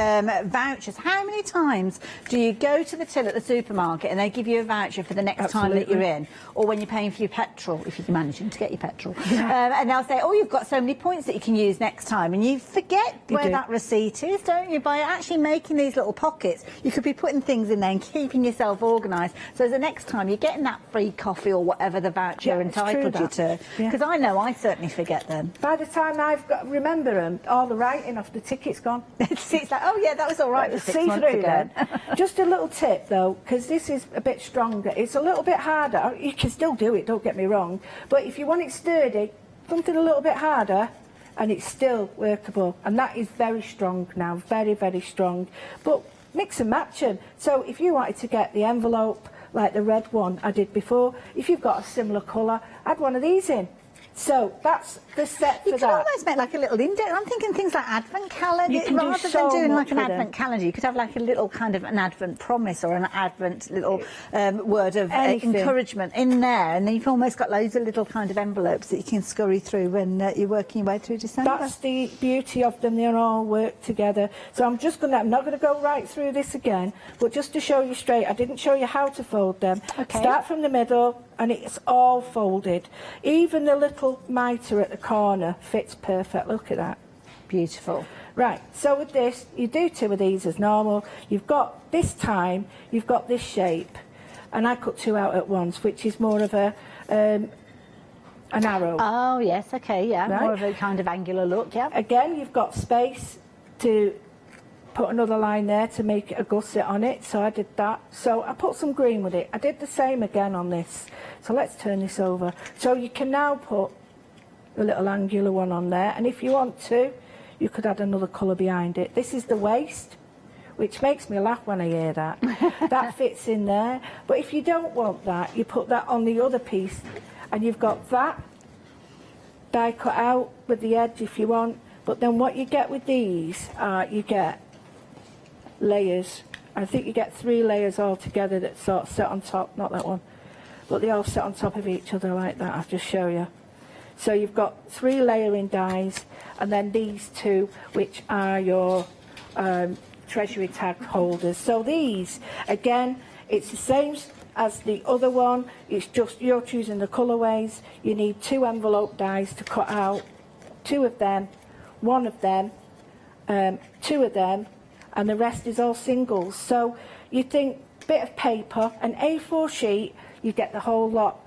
vouchers. How many times do you go to the till at the supermarket and they give you a voucher for the next time that you're in, or when you're paying for your petrol, if you're managing to get your petrol, and they'll say, oh, you've got so many points that you can use next time, and you forget where that receipt is, don't you? By actually making these little pockets, you could be putting things in there and keeping yourself organised, so the next time you're getting that free coffee coffee or whatever the voucher entitled you to. Because I know I certainly forget them. By the time I've got remember them, all the writing off the ticket's gone. It's like, oh yeah, that was all right. See through then. Just a little tip though, because this is a bit stronger. It's a little bit harder. You can still do it, don't get me wrong. But if you want it sturdy, something a little bit harder, and it's still workable. And that is very strong now, very, very strong. But mix and match them. So if you wanted to get the envelope, like the red one I did before, if you've got a similar colour, add one of these in. So that's the set for you that. You could almost make like a little index. I'm thinking things like advent calendar. Rather than doing like an advent calendar, you could have like a little kind of an advent promise or an advent little word of encouragement in there, and then you've almost got loads of little kind of envelopes that you can scurry through when you're working your way through December. That's the beauty of them. They're all work together. So I'm not going to go right through this again, but just to show you straight, I didn't show you how to fold them. Okay. Start from the middle, and it's all folded. Even the little mitre at the corner fits perfect. Look at that. Beautiful. Right, so with this, you do two of these as normal. You've got, this time, you've got this shape. And I cut two out at once, which is more of a an arrow. Oh, yes, okay, yeah. Right? More of a kind of angular look, yeah. Again, you've got space to put another line there to make it a gusset on it, so I did that. So I put some green with it. I did the same again on this. So let's turn this over. So you can now put the little angular one on there, and if you want to, you could add another colour behind it. This is the waist, which makes me laugh when I hear that. That fits in there. But if you don't want that, you put that on the other piece, and you've got that die cut out with the edge if you want. But then what you get with these, you get layers. I think you get 3 layers all together that sort of sit on top, not that one, but they all sit on top of each other like that. I'll just show you. So you've got 3 layering dies, and then these 2, which are your treasury tag holders. So these, again, it's the same as the other one. It's just you're choosing the colourways. You need 2 envelope dies to cut out, 2 of them, 1 of them, 2 of them, and the rest is all singles. So you think bit of paper, an A4 sheet, you get the whole lot.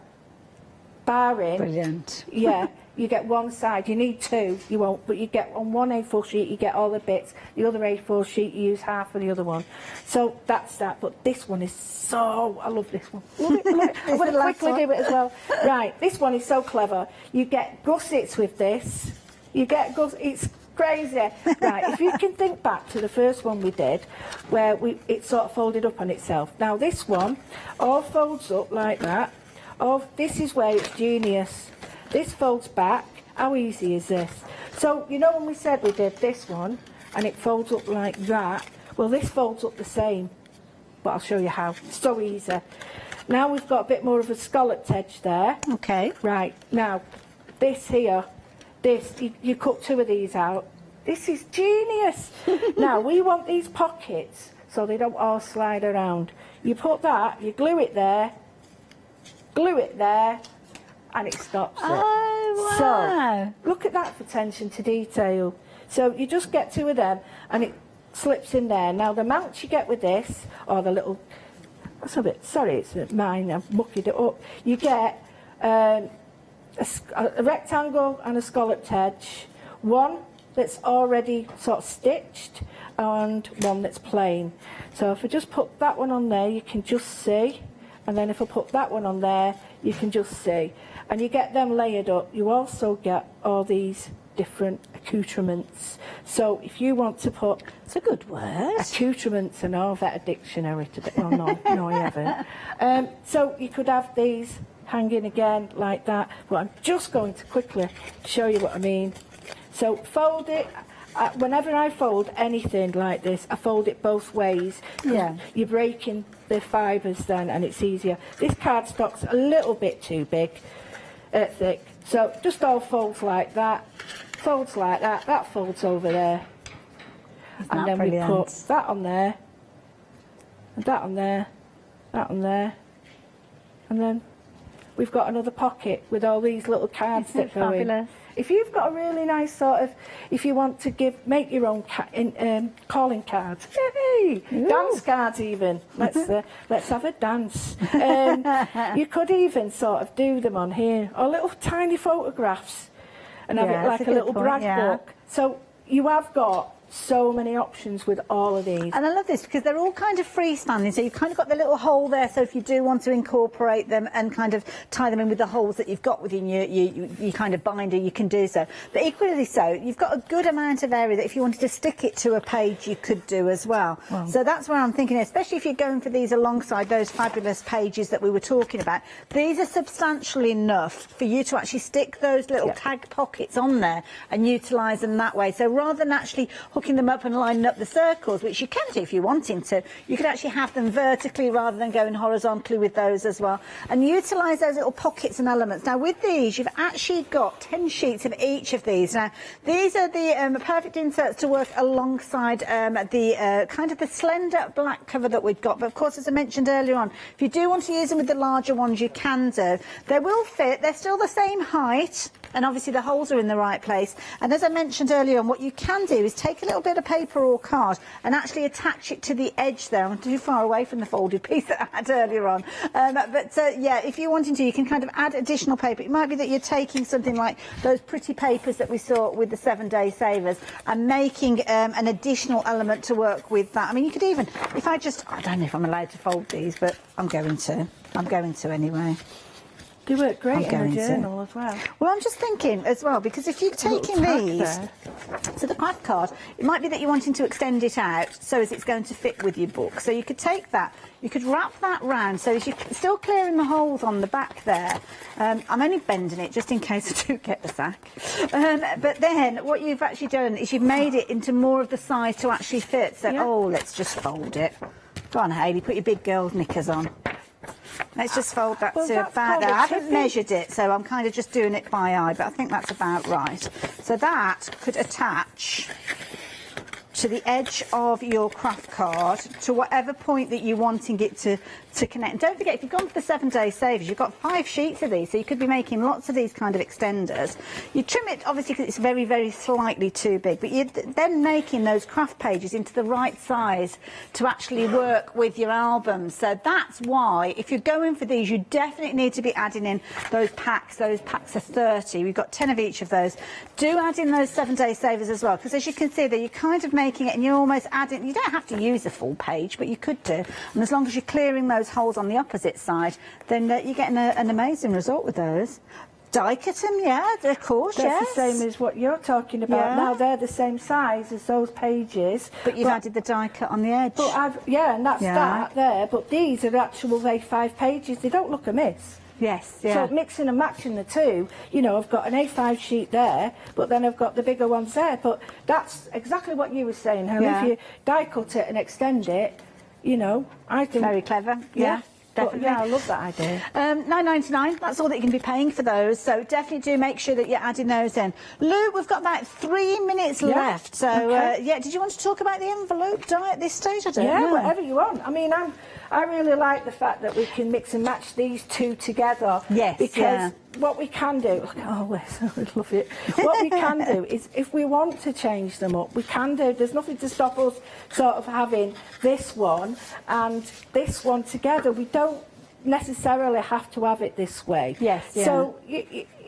Barring, brilliant. Yeah, you get one side. You need 2, you won't, but you get on one A4 sheet, you get all the bits. The other A4 sheet, you use half of the other one. So that's that. But this one is so, I love this one. Love it, love it. I'm going to quickly do it as well. Right, this one is so clever. You get gussets with this. You get it's crazy. Right, if you can think back to the first one we did, where it sort of folded up on itself. Now this one all folds up like that. Oh, this is where it's genius. This folds back. How easy is this? So, you know when we said we did this one, and it folds up like that? Well, this folds up the same, but I'll show you how. So easy. Now we've got a bit more of a scalloped edge there. Okay. Right, now, this here, you cut 2 of these out. This is genius. Now, we want these pockets so they don't all slide around. You put that, you glue it there, and it stops it. Oh, wow. So, look at that for attention to detail. So you just get 2 of them, and it slips in there. Now, the mounts you get with this, or the little, that's a bit, sorry, it's mine, I've muckied it up. You get a rectangle and a scalloped edge, one that's already sort of stitched, and one that's plain. So if I just put that one on there, you can just see. And then if I put that one on there, you can just see. And you get them layered up. You also get all these different accoutrements. So if you want to put... It's a good word. Accoutrements, and I've had a dictionary to... Well, no, I haven't. So you could have these hanging again like that. But I'm just going to quickly show you what I mean. So fold it. Whenever I fold anything like this, I fold it both ways. Yeah. You're breaking the fibres then, and it's easier. This cardstock's a little bit too big, thick. So just all folds like that, that folds over there. And then we put that on there, and that on there, that on there, and then we've got another pocket with all these little cards that go in. Fabulous. If you've got a really nice sort of, if you want to make your own calling cards, yay! Dance cards even. Let's have a dance. You could even sort of do them on here, or little tiny photographs, and have it like a little brag book. So you have got so many options with all of these. And I love this because they're all kind of freestanding, so you've kind of got the little hole there, so if you do want to incorporate them and kind of tie them in with the holes that you've got within your kind of binder, you can do so. But equally so, you've got a good amount of area that if you wanted to stick it to a page, you could do as well. Wow. So that's where I'm thinking, especially if you're going for these alongside those fabulous pages that we were talking about, these are substantial enough for you to actually stick those little tag pockets on there and utilise them that way. So rather than actually hooking them up and lining up the circles, which you can do if you're wanting to, you could actually have them vertically rather than going horizontally with those as well, and utilise those little pockets and elements. Now with these, you've actually got 10 sheets of each of these. Now these are the perfect inserts to work alongside the kind of the slender black cover that we've got, but of course, as I mentioned earlier on, if you do want to use them with the larger ones, you can do. They will fit, they're still the same height, and obviously the holes are in the right place. And as I mentioned earlier on, what you can do is take a little bit of paper or card and actually attach it to the edge there. I'm too far away from the folded piece that I had earlier on. Yeah, if you're wanting to, you can kind of add additional paper. It might be that you're taking something like those pretty papers that we saw with the 7-day savers and making an additional element to work with that. I mean, you could even, if I don't know if I'm allowed to fold these, but I'm going to anyway. They work great in a journal as well. Well, I'm just thinking as well, because if you're taking these, so the craft card, it might be that you're wanting to extend it out so as it's going to fit with your book. So you could take that, you could wrap that round so as you're still clearing the holes on the back there. I'm only bending it just in case I do get the sack. But then what you've actually done is you've made it into more of the size to actually fit. So, oh, let's just fold it. Go on, Hayley, put your big girl knickers on. Let's just fold that to about there. I haven't measured it, so I'm kind of just doing it by eye, but I think that's about right. So that could attach to the edge of your craft card to whatever point that you're wanting it to connect. And don't forget, if you've gone for the 7-day savers, you've got 5 sheets of these, so you could be making lots of these kind of extenders. You trim it, obviously, because it's very, very slightly too big, but you're then making those craft pages into the right size to actually work with your albums. So that's why, if you're going for these, you definitely need to be adding in those packs. Those packs are 30. We've got 10 of each of those. Do add in those 7-day savers as well, because as you can see there, you're kind of making it and you're almost adding, you don't have to use a full page, but you could do. And as long as you're clearing those holes on the opposite side, then you're getting an amazing result with those. Die cut them, yeah, of course, That's the same as what you're talking about. Now they're the same size as those pages. But you've added the die cut on the edge. But and that's that there. But these are actual A5 pages. They don't look amiss. Yes, So mixing and matching the two, you know, I've got an A5 sheet there, but then I've got the bigger ones there. But that's exactly what you were saying, Helen. If you die cut it and extend it, you know, I think... Very clever, definitely. I love that idea. $9.99, that's all that you can be paying for those, so definitely do make sure that you're adding those in. Lou, we've got about 3 minutes left, so did you want to talk about the envelope die at this stage? I don't know. Whatever you want. I mean, I really like the fact that we can mix and match these two together. Yes, because what we can do, look at all this, I love it. What we can do is, if we want to change them up, we can do. There's nothing to stop us sort of having this one and this one together. We don't necessarily have to have it this way. Yes. So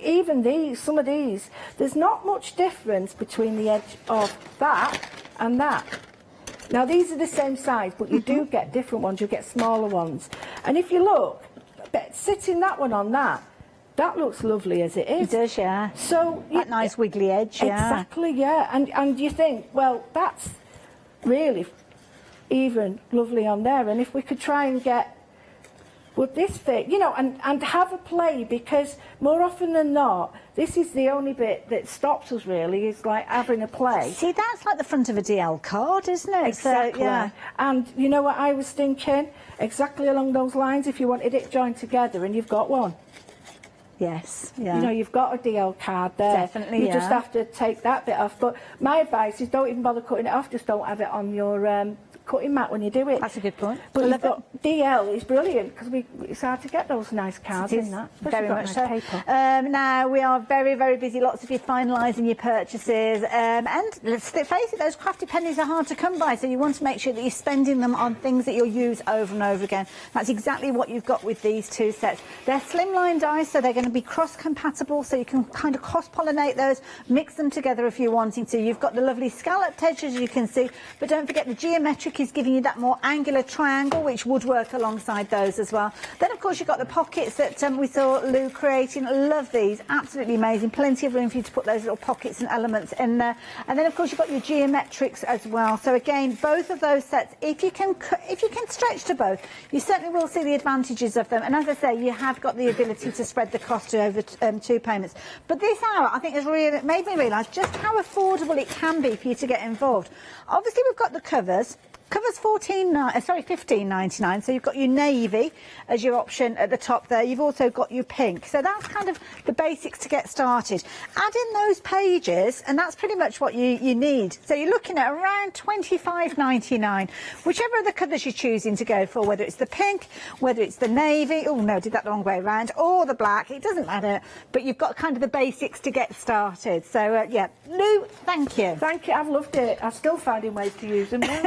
even these, some of these, there's not much difference between the edge of that and that. Now these are the same size, but you do get different ones. You get smaller ones. And if you look, sitting that one on that looks lovely as it is. It does, yeah. So that nice wiggly edge, Exactly, yeah. And you think, well, that's really even lovely on there. And if we could try and get, would this fit? You know, and have a play, because more often than not, this is the only bit that stops us really, is like having a play. See, that's like the front of a DL card, isn't it? Exactly. So, And you know what I was thinking? Exactly along those lines, if you wanted it joined together and you've got one. Yes, You know, you've got a DL card there. Definitely, You just have to take that bit off. But my advice is don't even bother cutting it off, just don't have it on your cutting mat when you do it. That's a good point. But DL is brilliant because it's hard to get those nice cards in that. Very much so. Nice paper. Now we are very, very busy. Lots of you finalising your purchases, and let's face it, those crafty pennies are hard to come by. So you want to make sure that you're spending them on things that you'll use over and over again. That's exactly what you've got with these two sets. They're slimline dies, so they're going to be cross-compatible. So you can kind of cross-pollinate those, mix them together if you're wanting to. You've got the lovely scalloped edges, as you can see, but don't forget the geometric is giving you that more angular triangle, which would work alongside those as well. Then of course you've got the pockets that we saw Lou creating. Love these, absolutely amazing. Plenty of room for you to put those little pockets and elements in there. And then of course you've got your geometrics as well. So again, both of those sets, if you can stretch to both, you certainly will see the advantages of them. And as I say, you have got the ability to spread the cost to over 2 payments. But this hour, I think, has really made me realise just how affordable it can be for you to get involved. Obviously we've got the covers. Covers $15.99, so you've got your navy as your option at the top there. You've also got your pink. So that's kind of the basics to get started. Add in those pages, and that's pretty much what you need. So you're looking at around $25.99, whichever of the colours you're choosing to go for, whether it's the pink, whether it's the navy, oh no, did that the wrong way around, or the black, it doesn't matter. But you've got kind of the basics to get started. So, yeah, Lou, thank you. Thank you, I've loved it. I'm still finding ways to use them now.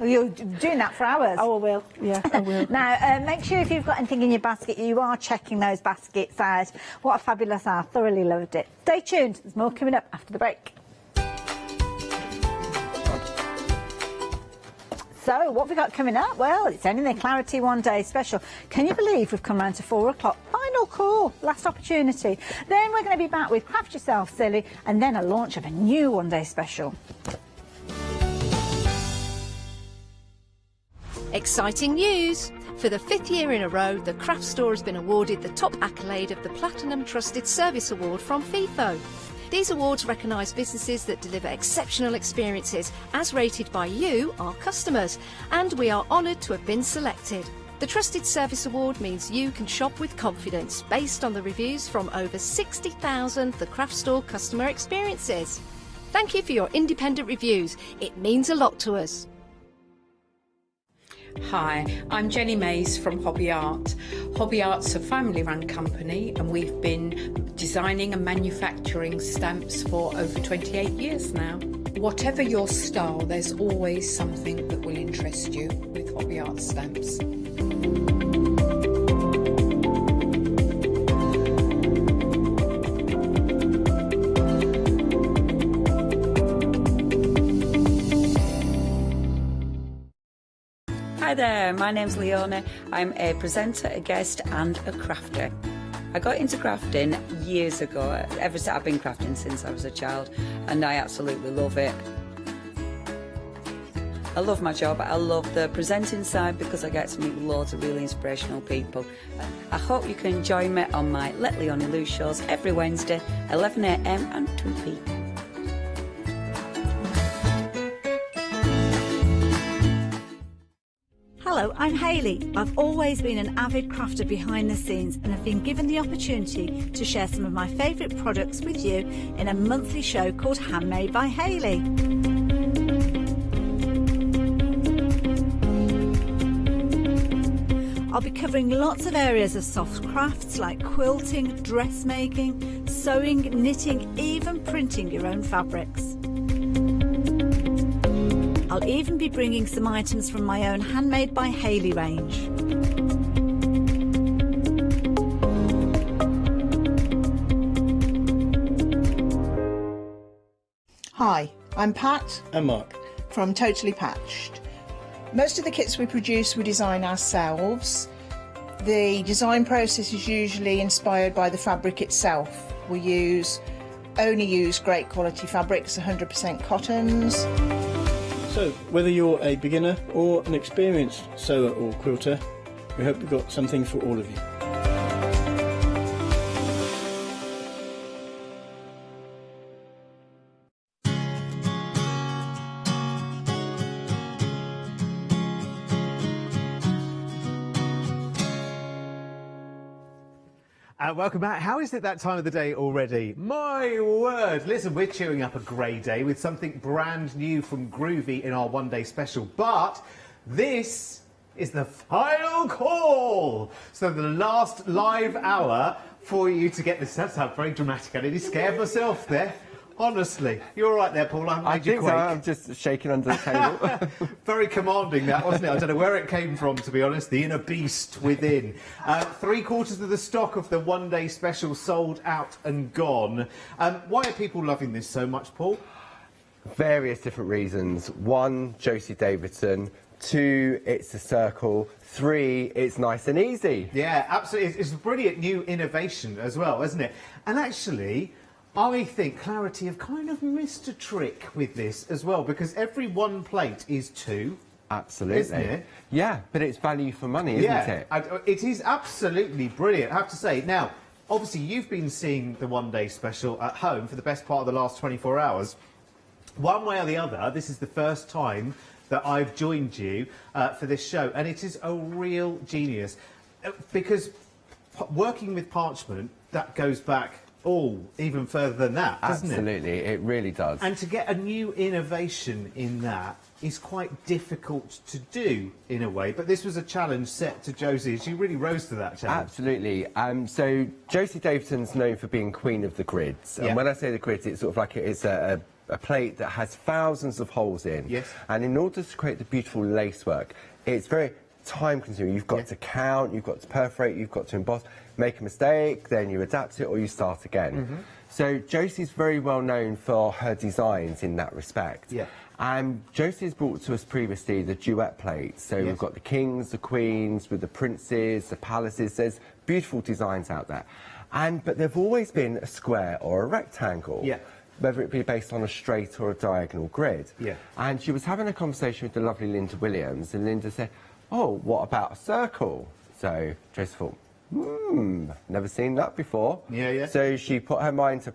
You're doing that for hours. Oh, I will. Yeah, I will. Now, make sure if you've got anything in your basket, you are checking those baskets out. What a fabulous hour. Thoroughly loved it. Stay tuned. There's more coming up after the break. So, what have we got coming up? Well, it's only the Clarity One Day special. Can you believe we've come round to 4 o'clock? Final call, last opportunity. Then we're going to be back with Craft Yourself Silly, and then a launch of a new One Day special. Exciting news! For the 5th year in a row, the Craft Store has been awarded the top accolade of the Platinum Trusted Service Award from FIFO. These awards recognise businesses that deliver exceptional experiences as rated by you, our customers, and we are honoured to have been selected. The Trusted Service Award means you can shop with confidence based on the reviews from over 60,000 The Craft Store customer experiences. Thank you for your independent reviews. It means a lot to us. Hi, I'm Jenny Mays from Hobby Art. Hobby Art's a family-run company and we've been designing and manufacturing stamps for over 28 years now. Whatever your style, there's always something that will interest you with Hobby Art stamps. Hi there, my name's Leona. I'm a presenter, a guest and a crafter. I got into crafting years ago. Ever since I've been crafting since I was a child, and I absolutely love it. I love my job. I love the presenting side because I get to meet loads of really inspirational people. I hope you can join me on my Let Leona Loose shows every Wednesday, 11 AM and 2 PM. Hello, I'm Hayley. I've always been an avid crafter behind the scenes and have been given the opportunity to share some of my favourite products with you in a monthly show called Handmade by Hayley. I'll be covering lots of areas of soft crafts like quilting, dressmaking, sewing, knitting, even printing your own fabrics. I'll even be bringing some items from my own Handmade by Hayley range. Hi, I'm Pat. And Mark. From Totally Patched. Most of the kits we produce we design ourselves. The design process is usually inspired by the fabric itself. We only use great quality fabrics, 100% cottons. So, whether you're a beginner or an experienced sewer or quilter, we hope we've got something for all of you. Welcome back. How is it that time of the day already? My word! Listen, we're cheering up a grey day with something brand new from Groovy in our one-day special. But this is the final call. So the last live hour for you to get this. That sounds very dramatic. I nearly scared myself there. Honestly, you're all right there, Paul. I think so. I'm just shaking under the table. Very commanding, that, wasn't it? I don't know where it came from, to be honest. The inner beast within. 3/4 of the stock of the one-day special sold out and gone. Why are people loving this so much, Paul? Various different reasons. 1, Josie Davidson. 2, it's a circle. 3, it's nice and easy. Yeah, absolutely. It's a brilliant new innovation as well, isn't it? And actually, I think Clarity have kind of missed a trick with this as well, because every one plate is 2. Absolutely. Isn't it? Yeah, but it's value for money, isn't it? It is absolutely brilliant, I have to say. Now, obviously, you've been seeing the one-day special at home for the best part of the last 24 hours. One way or the other, this is the first time that I've joined you for this show, and it is a real genius. Because working with parchment, that goes back even further than that, doesn't it? Absolutely, it really does. And to get a new innovation in that is quite difficult to do, in a way. But this was a challenge set to Josie. She really rose to that challenge. Absolutely. So Josie Davidson's known for being queen of the grids. And when I say the grids, it's sort of like it's a plate that has thousands of holes in. Yes. And in order to create the beautiful lacework, it's very time-consuming. You've got to count, you've got to perforate, you've got to emboss, make a mistake, then you adapt it or you start again. So Josie's very well known for her designs in that respect. Yeah. And Josie's brought to us previously the duet plates. So we've got the kings, the queens, with the princes, the palaces. There's beautiful designs out there. But they've always been a square or a rectangle. Yeah. Whether it be based on a straight or a diagonal grid. Yeah. And she was having a conversation with the lovely Linda Williams, and Linda said, oh, what about a circle? So Josie thought, never seen that before. Yeah. So she put her mind to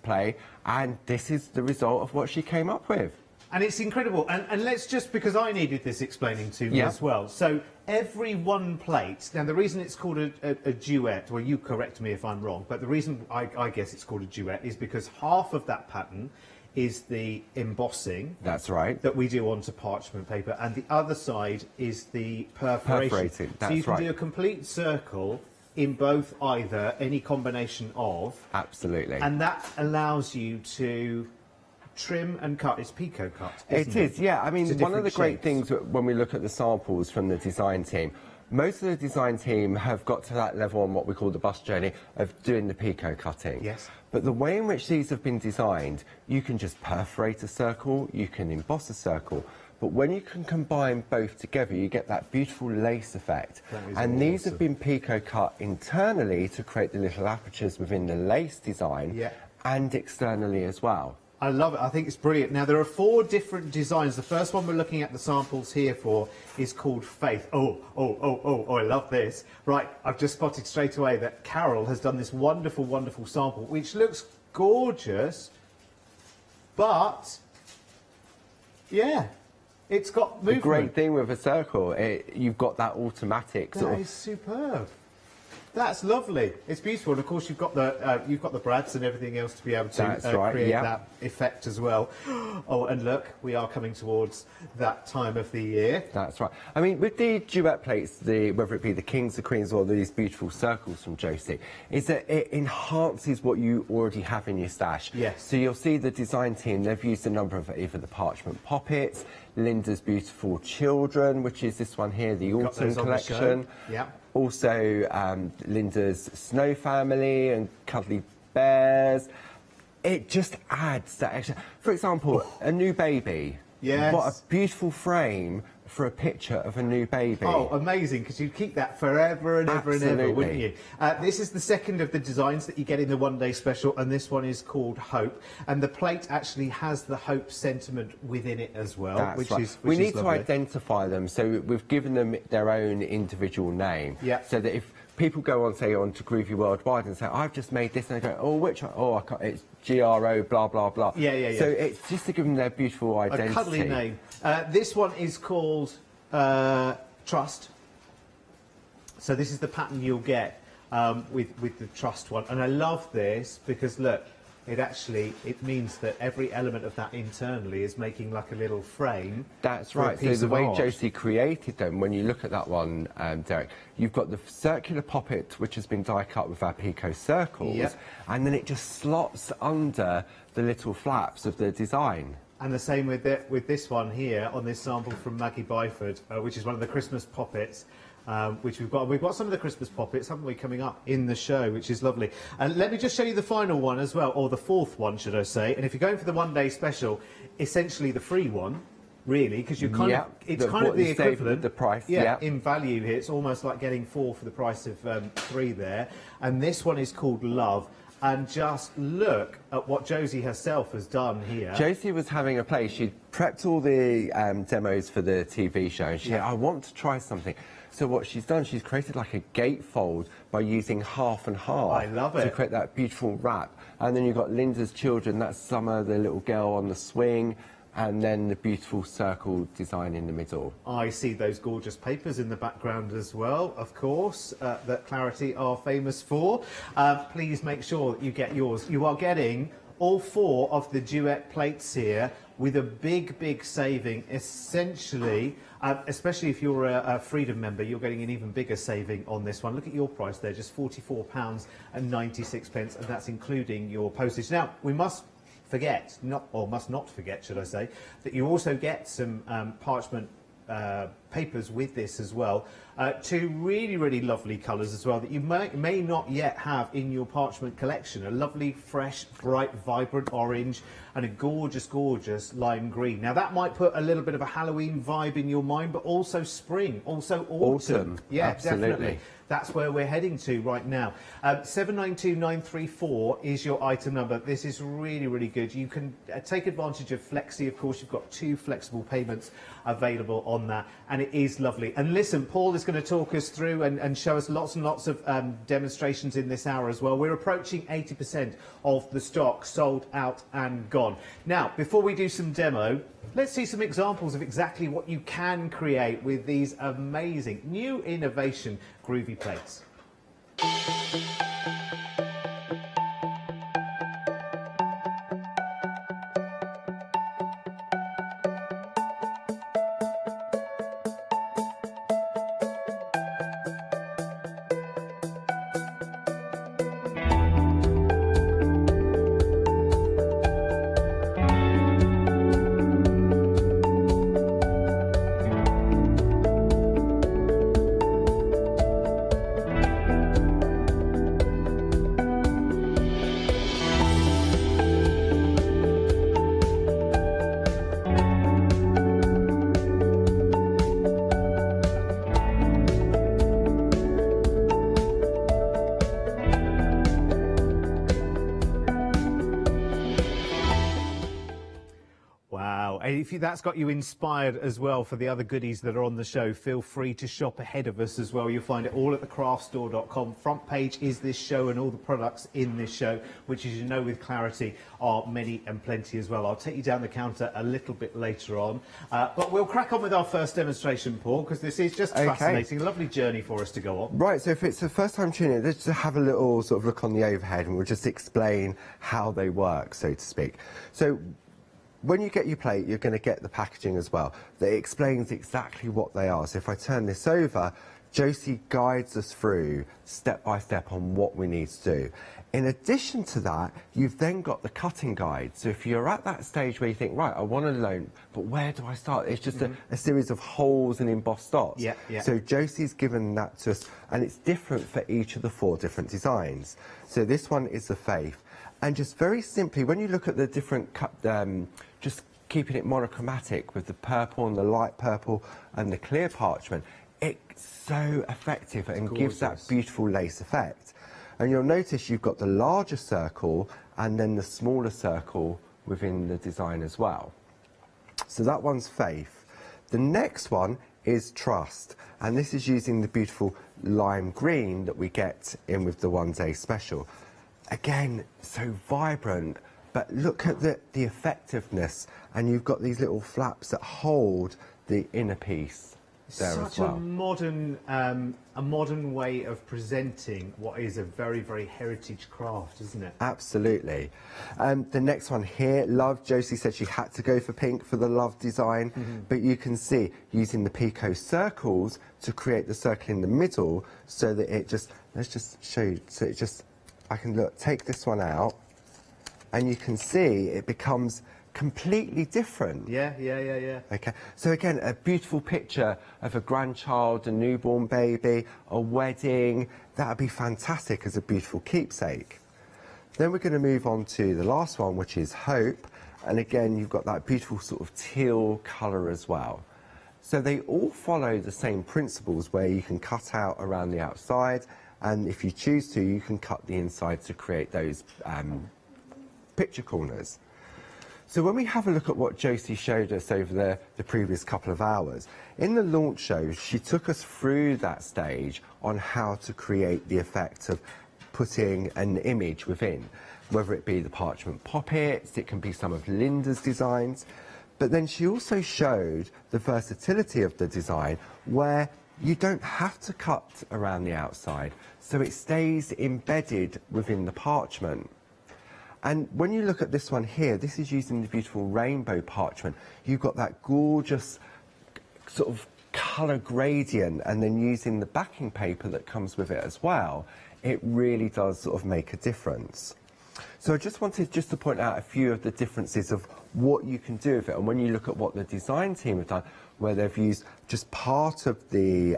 play, and this is the result of what she came up with. And it's incredible. And let's just, because I needed this explaining to me as well. So every one plate, now the reason it's called a duet, well, you correct me if I'm wrong, but the reason I guess it's called a duet is because half of that pattern is the embossing. That's right. That we do onto parchment paper, and the other side is the perforation. That's so you can right. do a complete circle in both either, any combination of. Absolutely. And that allows you to trim and cut. It's pico cut, isn't It is, yeah. I mean, To one of the different great shapes. things when we look at the samples from the design team, most of the design team have got to that level on what we call the bus journey of doing the pico cutting. Yes. But the way in which these have been designed, you can just perforate a circle, you can emboss a circle, but when you can combine both together, you get that beautiful lace effect. And these have been pico cut internally to create the little apertures within the lace design and externally as well. I love it. I think it's brilliant. Now, there are 4 different designs. The first one we're looking at the samples here for is called Faith. Oh, I love this. Right, I've just spotted straight away that Carol has done this wonderful, wonderful sample, which looks gorgeous, but, yeah, it's got movement. The great thing with a circle, you've got that automatic sort That of... is superb. That's lovely. It's beautiful, and of course you've got the brads and everything else to be able to create that effect as well. Oh, and look, we are coming towards that time of the year. That's right. I mean, with the duet plates, whether it be the kings, the queens, or these beautiful circles from Josie, is that it enhances what you already have in your stash. Yes. So you'll see the design team, they've used a number of either the parchment poppets, Linda's beautiful children, which is this one here, the autumn collection. Yeah. Also, Linda's Snow Family and Cuddly Bears. It just adds that extra. For example, a new baby. Yes. What a beautiful frame for a picture of a new baby. Oh, amazing, because you'd keep that forever and ever and ever, wouldn't you? This is the second of the designs that you get in the one-day special, and this one is called Hope. And the plate actually has the Hope sentiment within it as well, That's which right. is We need lovely. to identify them, so we've given them their own individual name. Yeah. So that if people go on, say, onto Groovy Worldwide and say, I've just made this, and they go, oh, which one? Oh, I can't, it's GRO, blah, blah, blah. Yeah. So it's just to give them their beautiful identity. A cuddly name. This one is called Trust. So this is the pattern you'll get with the Trust one. And I love this because, look, it means that every element of that internally is making like a little frame. That's right. So the way Josie created them, when you look at that one, Derek, you've got the circular poppet, which has been die cut with our Pico circles, and then it just slots under the little flaps of the design. And the same with this one here on this sample from Maggie Byford, which is one of the Christmas poppets. Which we've got some of the Christmas poppets, haven't we, coming up in the show, which is lovely. And let me just show you the final one as well, or the fourth one, should I say. And if you're going for the one-day special, essentially the free one, really, because you're kind of, it's kind of the equivalent, the price, in value here. It's almost like getting 4 for the price of 3 there. And this one is called Love. And just look at what Josie herself has done here. Josie was having a play. She'd prepped all the demos for the TV show. And she said, I want to try something. So what she's done, she's created like a gatefold by using half and half. I love it. To create that beautiful wrap. And then you've got Linda's children, that's Summer, the little girl on the swing, and then the beautiful circle design in the middle. I see those gorgeous papers in the background as well, of course, that Clarity are famous for. Please make sure that you get yours. You are getting all 4 of the duet plates here with a big saving, essentially, especially if you're a Freedom member, you're getting an even bigger saving on this one. Look at your price there, just £44.96, and that's including your postage. Now, we must forget, must not forget, should I say, that you also get some parchment papers with this as well. 2 really lovely colours as well that you may not yet have in your parchment collection. A lovely, fresh, bright, vibrant orange and a gorgeous lime green. Now that might put a little bit of a Halloween vibe in your mind, but also spring, also autumn. Yeah, absolutely. Definitely. That's where we're heading to right now. 792934 is your item number. This is really good. You can take advantage of Flexi, of course. You've got 2 flexible payments available on that, and it is lovely. And listen, Paul is going to talk us through and show us lots and lots of demonstrations in this hour as well. We're approaching 80% of the stock sold out and gone. Now, before we do some demo, let's see some examples of exactly what you can create with these amazing new innovation groovy plates. If that's got you inspired as well for the other goodies that are on the show, feel free to shop ahead of us as well. You'll find it all at thecraftstore.com. Front page is this show and all the products in this show, which, as you know, with Clarity, are many and plenty as well. I'll take you down the counter a little bit later on. But we'll crack on with our first demonstration, Paul, because this is just fascinating. A lovely journey for us to go on. Right, so if it's the first time tuning in, let's just have a little sort of look on the overhead and we'll just explain how they work, so to speak. So when you get your plate, you're going to get the packaging as well. That explains exactly what they are. So if I turn this over, Josie guides us through step by step on what we need to do. In addition to that, you've then got the cutting guide. So if you're at that stage where you think, right, I want to learn, but where do I start? It's just a series of holes and embossed dots. Yeah. So Josie's given that to us, and it's different for each of the 4 different designs. So this one is the Faith. And just very simply, when you look at the different just keeping it monochromatic with the purple and the light purple and the clear parchment, it's so effective and gives that beautiful lace effect. And you'll notice you've got the larger circle and then the smaller circle within the design as well. So that one's Faith. The next one is Trust, and this is using the beautiful lime green that we get in with the one-day special. Again, so vibrant, but look at the effectiveness, and you've got these little flaps that hold the inner piece there as well. A modern way of presenting what is a very, very heritage craft, isn't it? Absolutely. The next one here, Love. Josie said she had to go for pink for the Love design, but you can see using the picot circles to create the circle in the middle so that it just, let's just show you, so it just, I can look, take this one out and you can see it becomes completely different. Yeah. Okay, so again, a beautiful picture of a grandchild, a newborn baby, a wedding. That would be fantastic as a beautiful keepsake. Then we're going to move on to the last one, which is Hope. And again, you've got that beautiful sort of teal colour as well. So they all follow the same principles where you can cut out around the outside, and if you choose to, you can cut the inside to create those picture corners. So when we have a look at what Josie showed us over the previous couple of hours, in the launch show, she took us through that stage on how to create the effect of putting an image within, whether it be the parchment poppets, it can be some of Linda's designs, but then she also showed the versatility of the design where you don't have to cut around the outside, so it stays embedded within the parchment. And when you look at this one here, this is using the beautiful rainbow parchment. You've got that gorgeous sort of colour gradient, and then using the backing paper that comes with it as well, it really does sort of make a difference. So I just wanted to point out a few of the differences of what you can do with it. And when you look at what the design team have done, where they've used just part of the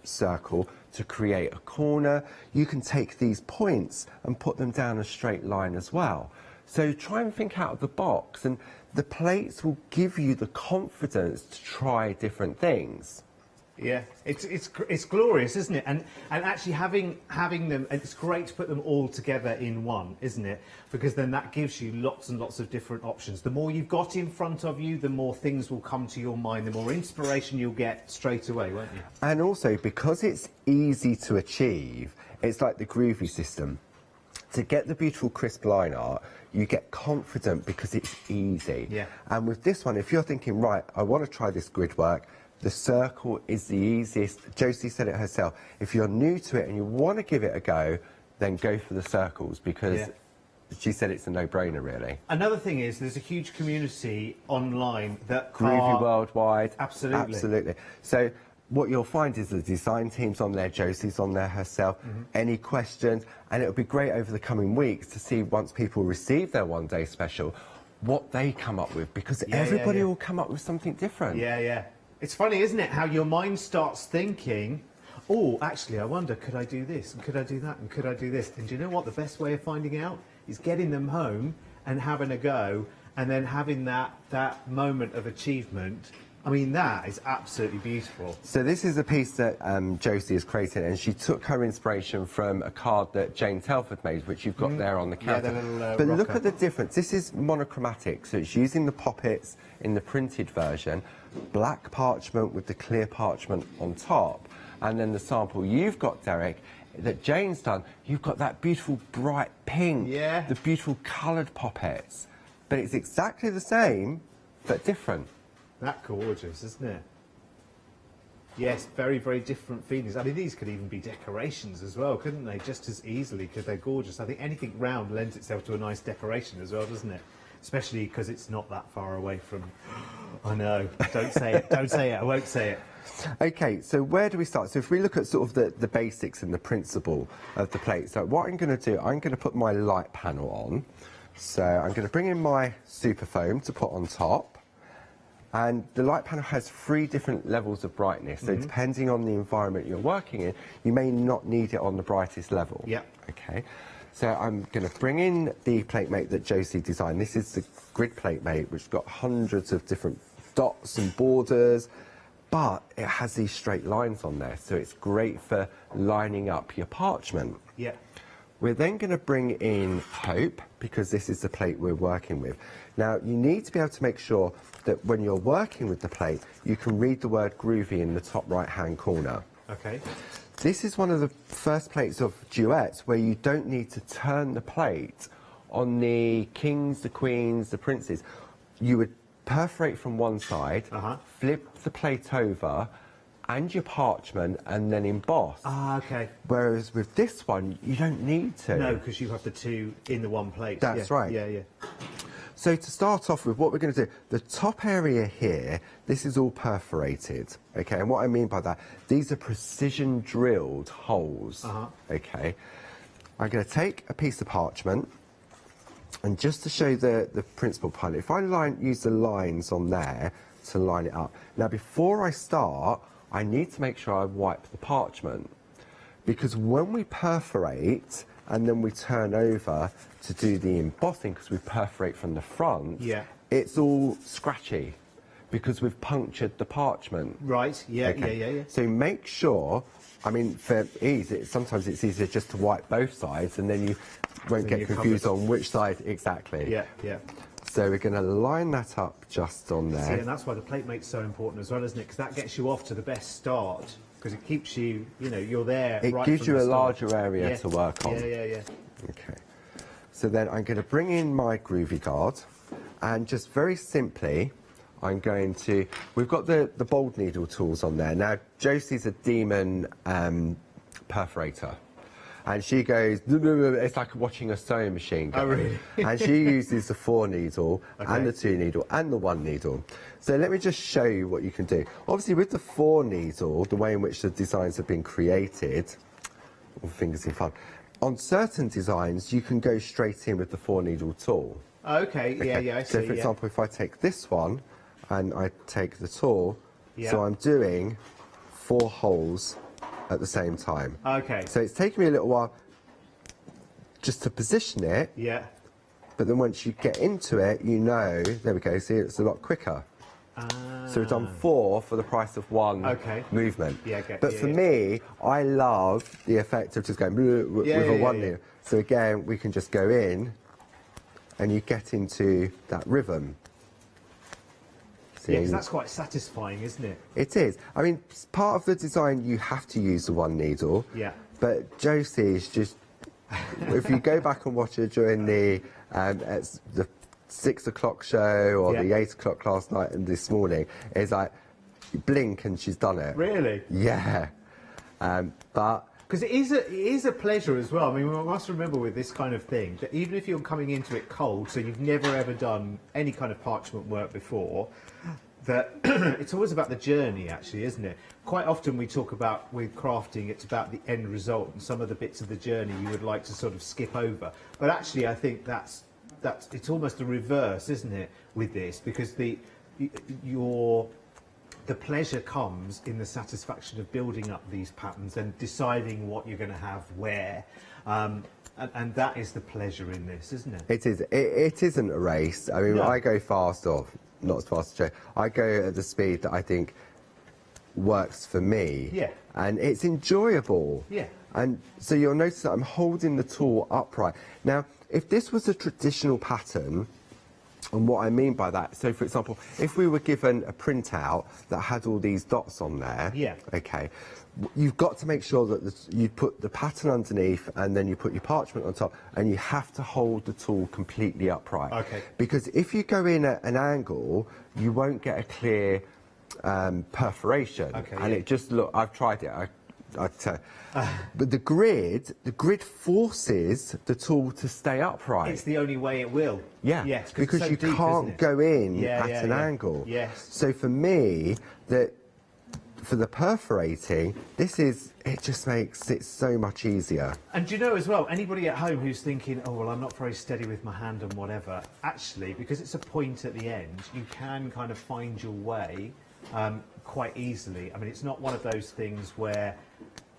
circle to create a corner, you can take these points and put them down a straight line as well. So try and think out of the box, and the plates will give you the confidence to try different things. Yeah, it's glorious, isn't it? And actually having them, it's great to put them all together in one, isn't it? Because then that gives you lots and lots of different options. The more you've got in front of you, the more things will come to your mind, the more inspiration you'll get straight away, won't you? And also, because it's easy to achieve, it's like the groovy system. To get the beautiful crisp line art, you get confident because it's easy. Yeah. And with this one, if you're thinking, right, I want to try this grid work, the circle is the easiest. Josie said it herself. If you're new to it and you want to give it a go, then go for the circles, because she said it's a no-brainer, really. Another thing is there's a huge community online that Groovy worldwide. Absolutely. Absolutely. So what you'll find is the design team's on there, Josie's on there herself. Any questions? And it'll be great over the coming weeks to see, once people receive their one-day special, what they come up with, because everybody will come up with something different. Yeah. It's funny, isn't it, how your mind starts thinking, oh, actually, I wonder, could I do this, and could I do that, and could I do this? And do you know what the best way of finding out is? Getting them home and having a go, and then having that moment of achievement. I mean, that is absolutely beautiful. So this is a piece that Josie has created, and she took her inspiration from a card that Jane Telford made, which you've got there on the counter. Yeah, the little, but look rocker. at the difference. This is monochromatic, so it's using the poppets in the printed version, black parchment with the clear parchment on top, and then the sample you've got, Derek, that Jane's done, you've got that beautiful bright pink, the beautiful coloured poppets. But it's exactly the same, but different. That's gorgeous, isn't it? Yes, very, very different feelings. I mean, these could even be decorations as well, couldn't they? Just as easily, because they're gorgeous. I think anything round lends itself to a nice decoration as well, doesn't it? Especially because it's not that far away from... I know, don't say it, don't say it, I won't say it. Okay, so where do we start? So if we look at sort of the basics and the principle of the plate, so what I'm going to do, I'm going to put my light panel on. So I'm going to bring in my super foam to put on top. And the light panel has 3 different levels of brightness, so depending on the environment you're working in, you may not need it on the brightest level. Yeah. Okay, so I'm going to bring in the plate mate that Josie designed. This is the grid plate mate, which has got hundreds of different dots and borders, but it has these straight lines on there, so it's great for lining up your parchment. Yeah. We're then going to bring in Hope, because this is the plate we're working with. Now, you need to be able to make sure that when you're working with the plate, you can read the word groovy in the top right-hand corner. Okay. This is one of the first plates of duets where you don't need to turn the plate on the kings, the queens, the princes. You would perforate from one side, flip the plate over, and your parchment and then emboss. Ah, okay. Whereas with this one, you don't need to. No, because you have the two in the one plate. That's yeah. right. Yeah, yeah. So to start off with, what we're going to do, the top area here, this is all perforated, okay? And what I mean by that, these are precision drilled holes, okay? I'm going to take a piece of parchment, and just to show the principle behind it, if I use the lines on there to line it up. Now, before I start, I need to make sure I wipe the parchment, because when we perforate, and then we turn over to do the embossing, because we perforate from the front, it's all scratchy because we've punctured the parchment. Right, yeah, yeah. So make sure, I mean, for ease, sometimes it's easier just to wipe both sides, and then you won't get confused on which side exactly. Yeah, yeah. So we're going to line that up just on there. See, and that's why the plate mate's so important as well, isn't it? Because that gets you off to the best start. Because it keeps you, you know, you're there. It right gives from you the a start. larger area to work on. Yeah, yeah, yeah. Okay. So then I'm going to bring in my groovy guard, and just very simply, I'm going to. We've got the bold needle tools on there. Now, Josie's a demon perforator. And she goes, it's like watching a sewing machine go. Oh, really? And she uses the 4 needle and the 2 needle and the 1 needle. So let me just show you what you can do. Obviously, with the 4 needle, the way in which the designs have been created, fingers in fun, on certain designs, you can go straight in with the 4 needle tool. Okay, yeah, I see. So, for example, if I take this one and I take the tool, so I'm doing 4 holes at the same time. Okay. So it's taken me a little while just to position it. Yeah. But then once you get into it, you know, there we go, see, it's a lot quicker. So we've done 4 for the price of 1 movement. Yeah, but for me, I love the effect of just going with a 1 needle. So again, we can just go in and you get into that rhythm. Yeah, 'cause that's quite satisfying, isn't it? It is. I mean, part of the design, you have to use the 1 needle. Yeah. But Josie is just... if you go back and watch her during the 6 o'clock show or the 8 o'clock last night and this morning, it's like, you blink and she's done it. Really? Yeah. But... Because it is a pleasure as well. I mean, we must remember with this kind of thing that even if you're coming into it cold, so you've never ever done any kind of parchment work before, that it's always about the journey, actually, isn't it? Quite often we talk about, with crafting, it's about the end result, and some of the bits of the journey you would like to sort of skip over. But actually, I think that's it's almost the reverse, isn't it, with this? Because the pleasure comes in the satisfaction of building up these patterns and deciding what you're going to have where. And that is the pleasure in this, isn't it? It is. It isn't a race. I mean, No. I go fast, or not as fast as Joe. I go at the speed that I think works for me. Yeah. And it's enjoyable. Yeah. And so you'll notice that I'm holding the tool upright. Now, if this was a traditional pattern, and what I mean by that, so for example, if we were given a printout that had all these dots on there, okay, you've got to make sure that you put the pattern underneath and then you put your parchment on top, and you have to hold the tool completely upright. Okay. Because if you go in at an angle, you won't get a clear perforation. Okay, and it just I've tried it. But the grid forces the tool to stay upright. It's the only way it will. Yeah, Yes, because it's so you deep, can't isn't it? go in Yeah, at yeah, an yeah. angle. Yes. So for me, for the perforating, it just makes it so much easier. And do you know as well, anybody at home who's thinking, oh, well, I'm not very steady with my hand and whatever, actually, because it's a point at the end, you can kind of find your way quite easily. I mean, it's not one of those things where,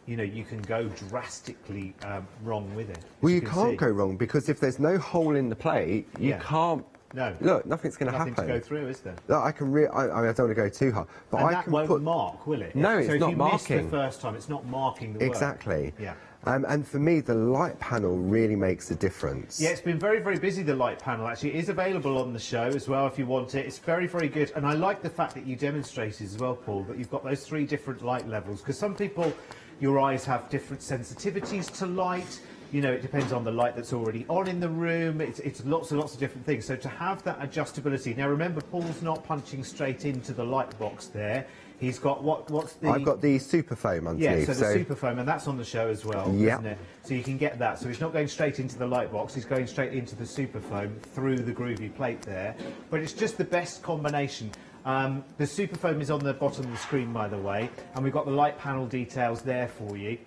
you know, you can go drastically wrong with it. Well, you can't go wrong, because if there's no hole in the plate, you can't... No. Look, nothing's going to happen. Nothing to go through, is there? Look, I can I mean, I don't want to go too hard, but And I that can won't mark, will it? No, so it's not if you marking. miss the first time, it's not marking the work. Exactly. Yeah. And for me, the light panel really makes a difference. Yeah, it's been very, very busy, the light panel, actually. It is available on the show as well, if you want it. It's very, very good. And I like the fact that you demonstrated as well, Paul, that you've got those 3 different light levels. Because some people, your eyes have different sensitivities to light. You know, it depends on the light that's already on in the room. It's lots and lots of different things. So to have that adjustability. Now remember, Paul's not punching straight into the light box there. He's got what's the... I've got the super foam underneath. Yeah, so the super foam, and that's on the show as well, isn't it? So you can get that. So he's not going straight into the light box, he's going straight into the super foam through the groovy plate there. But it's just the best combination. The super foam is on the bottom of the screen, by the way, and we've got the light panel details there for you.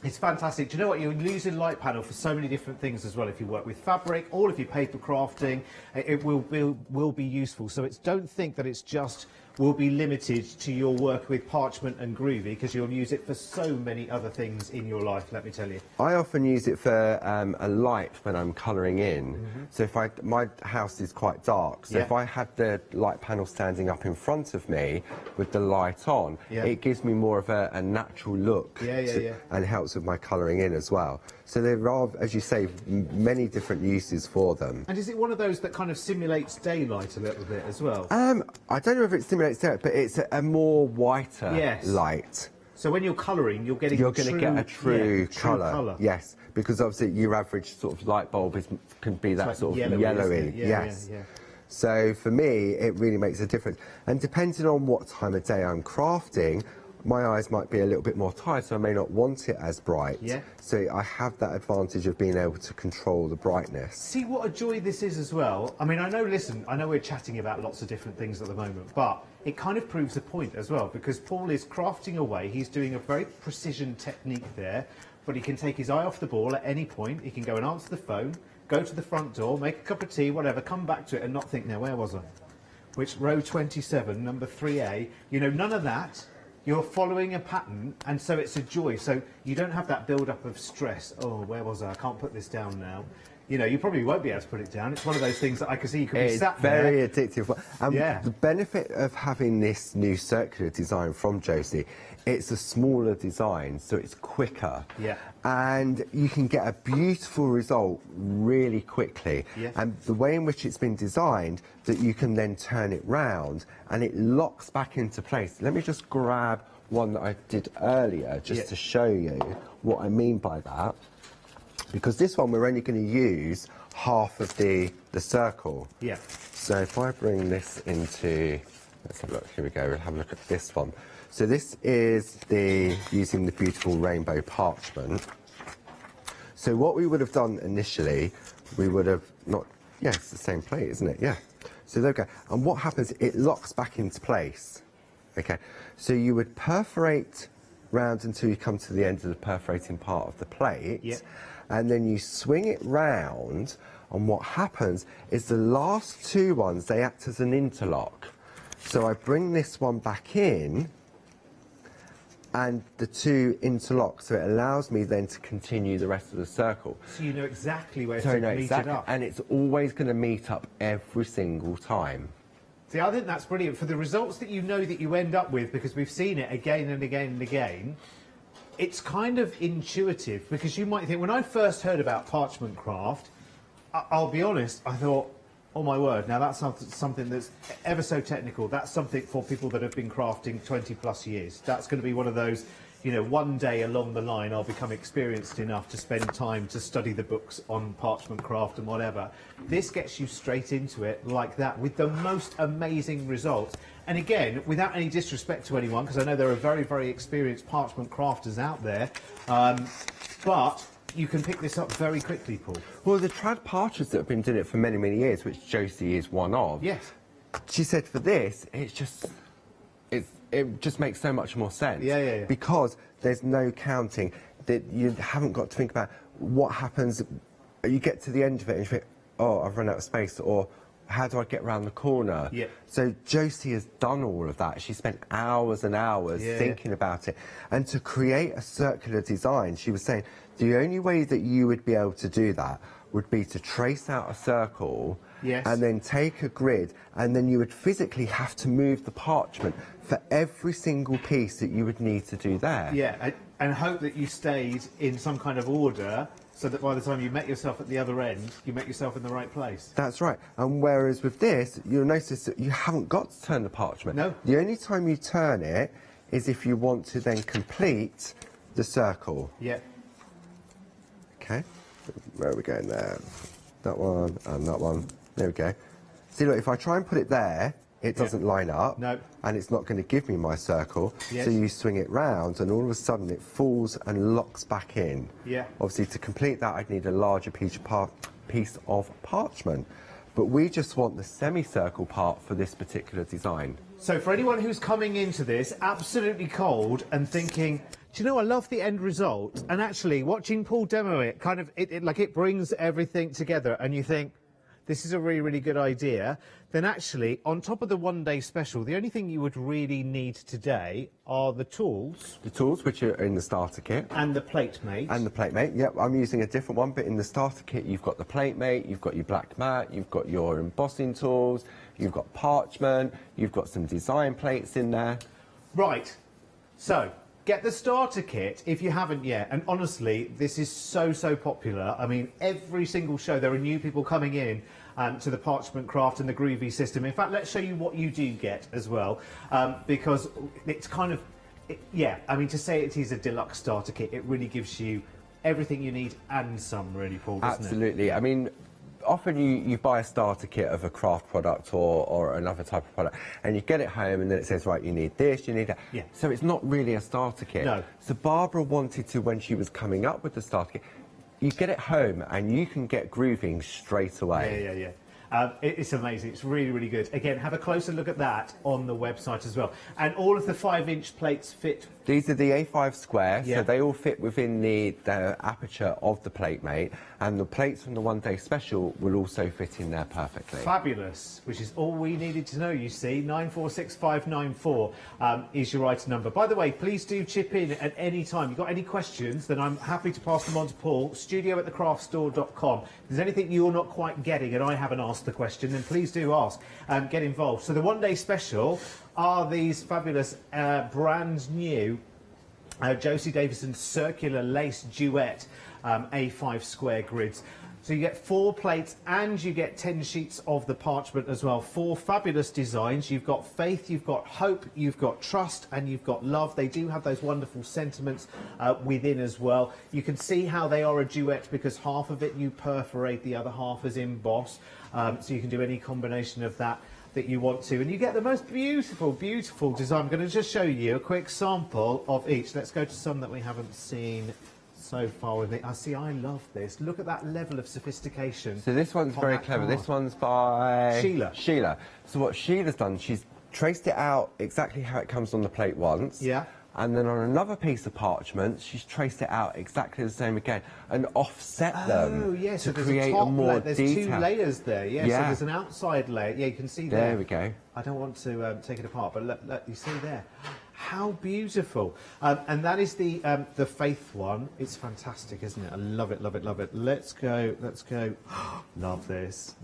It's fantastic. Do you know what? You're using light panel for so many different things as well. If you work with fabric, all of your paper crafting, it will be useful. So don't think that it's just will be limited to your work with parchment and groovy, because you'll use it for so many other things in your life, let me tell you. I often use it for a light when I'm colouring in. So if my house is quite dark, so if I have the light panel standing up in front of me with the light on, it gives me more of a natural look and helps with my colouring in as well. So there are, as you say, many different uses for them. And is it one of those that kind of simulates daylight a little bit as well? I don't know if it simulates daylight, but it's a more whiter light. So when you're colouring, you're going to get a true colour. Yes, because obviously your average sort of light bulb can be that sort of yellowy. Yes. So for me, it really makes a difference. And depending on what time of day I'm crafting, my eyes might be a little bit more tired, so I may not want it as bright. So I have that advantage of being able to control the brightness. See what a joy this is as well. I mean, I know we're chatting about lots of different things at the moment, but it kind of proves a point as well, because Paul is crafting away. He's doing a very precision technique there, but he can take his eye off the ball at any point. He can go and answer the phone, go to the front door, make a cup of tea, whatever, come back to it and not think, now, where was I? Which row 27, number 3A, you know, none of that. You're following a pattern, and so it's a joy. So you don't have that build-up of stress. Oh, where was I? I can't put this down now. You know, you probably won't be able to put it down. It's one of those things that I can see you could be sat there. It's very addictive. And the benefit of having this new circular design from Josie, it's a smaller design, so it's quicker. And you can get a beautiful result really quickly. And the way in which it's been designed, that you can then turn it round and it locks back into place. Let me just grab one that I did earlier just to show you what I mean by that. Because this one we're only going to use half of the circle. So if I bring this into, let's have a look, here we go, we'll have a look at this one. So this is using the beautiful rainbow parchment. So what we would have done initially, we would have it's the same plate, isn't it? So there we go. And what happens, it locks back into place. Okay, so you would perforate round until you come to the end of the perforating part of the plate. And then you swing it round, and what happens is the last two ones, they act as an interlock. So I bring this one back in, and the two interlock, so it allows me then to continue the rest of the circle. So you know exactly where to meet it up. And it's always going to meet up every single time. See, I think that's brilliant. For the results that you know that you end up with, because we've seen it again and again and again, it's kind of intuitive, because you might think, when I first heard about parchment craft, I'll be honest, I thought, oh my word, now that's something that's ever so technical. That's something for people that have been crafting 20 plus years. That's going to be one of those, you know, one day along the line I'll become experienced enough to spend time to study the books on parchment craft and whatever. This gets you straight into it like that with the most amazing results. And again, without any disrespect to anyone, because I know there are very, very experienced parchment crafters out there, but you can pick this up very quickly, Paul. Well, the trad parchers that have been doing it for many, many years, which Josie is one of, she said for this, it just makes so much more sense. Because there's no counting, that you haven't got to think about what happens. You get to the end of it and you think, oh, I've run out of space, or how do I get around the corner? So Josie has done all of that. She spent hours and hours thinking about it. And to create a circular design, she was saying, the only way that you would be able to do that would be to trace out a circle and then take a grid, and then you would physically have to move the parchment for every single piece that you would need to do there. And hope that you stayed in some kind of order, so that by the time you met yourself at the other end, you met yourself in the right place. That's right. And whereas with this, you'll notice that you haven't got to turn the parchment. No. The only time you turn it is if you want to then complete the circle. Yeah. Okay. Where are we going there? That one and that one. There we go. See, look, if I try and put it there, it doesn't line up. No. And it's not going to give me my circle. Yes. So you swing it round and all of a sudden it falls and locks back in. Yeah. Obviously, to complete that, I'd need a larger piece of parchment. But we just want the semicircle part for this particular design. So for anyone who's coming into this absolutely cold and thinking, do you know, I love the end result, and actually watching Paul demo it, kind of, it brings everything together, and you think, this is a really, really good idea, then actually, on top of the one-day special, the only thing you would really need today are the tools. The tools, which are in the starter kit. And the plate mate. And the plate mate, yep, I'm using a different one, but in the starter kit you've got the plate mate, you've got your black mat, you've got your embossing tools, you've got parchment, you've got some design plates in there. Right, so get the starter kit if you haven't yet, and honestly, this is so popular. I mean, every single show there are new people coming in to the parchment craft and the groovy system. In fact, let's show you what you do get as well, because it's kind of, I mean, to say it is a deluxe starter kit, it really gives you everything you need and some, really, Paul, doesn't it? Absolutely. I mean, often you buy a starter kit of a craft product or another type of product, and you get it home and then it says, right, you need this, you need that. Yeah. So it's not really a starter kit. No. So Barbara wanted to, when she was coming up with the starter kit, you get it home and you can get grooving straight away. Yeah. It's amazing. It's really, really good. Again, have a closer look at that on the website as well. And all of the 5-inch plates fit. These are the A5 square, Yeah. so they all fit within the aperture of the plate mate, and the plates from the one-day special will also fit in there perfectly. Fabulous, which is all we needed to know, you see. 946594 is your item number. By the way, please do chip in at any time. You've got any questions, then I'm happy to pass them on to Paul. studio@thecraftstore.com. If there's anything you're not quite getting and I haven't asked the question, then please do ask. Get involved. So the one-day special are these fabulous brand new Josie Davison circular lace duet A5 square grids. So you get 4 plates and you get 10 sheets of the parchment as well. 4 fabulous designs. You've got faith, you've got hope, you've got trust, and you've got love. They do have those wonderful sentiments within as well. You can see how they are a duet because half of it you perforate, the other half is emboss. So you can do any combination of that you want to, and you get the most beautiful design. I'm going to just show you a quick sample of each. Let's go to some that we haven't seen so far with it. I love this. Look at that level of sophistication. So this one's very clever. card. This one's by Sheila. So what Sheila's done, she's traced it out exactly how it comes on the plate once. Yeah. And then on another piece of parchment, she's traced it out exactly the same again and offset them so to there's create a top more layer. There's detail. 2 layers there. So there's an outside layer. Yeah, you can see there. There we go. I don't want to take it apart, but look, you see there. How beautiful. And that is the Faith one. It's fantastic, isn't it? I love it. Let's go. Love this.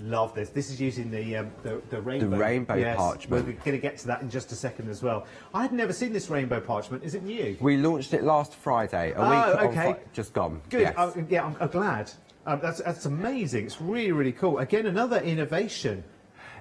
This is using the rainbow. The rainbow parchment. We're going to get to that in just a second as well. I had never seen this rainbow parchment. Is it new? We launched it last Friday, a week on just gone. Good. Yes. I'm glad. That's amazing. It's really, really cool. Again, another innovation.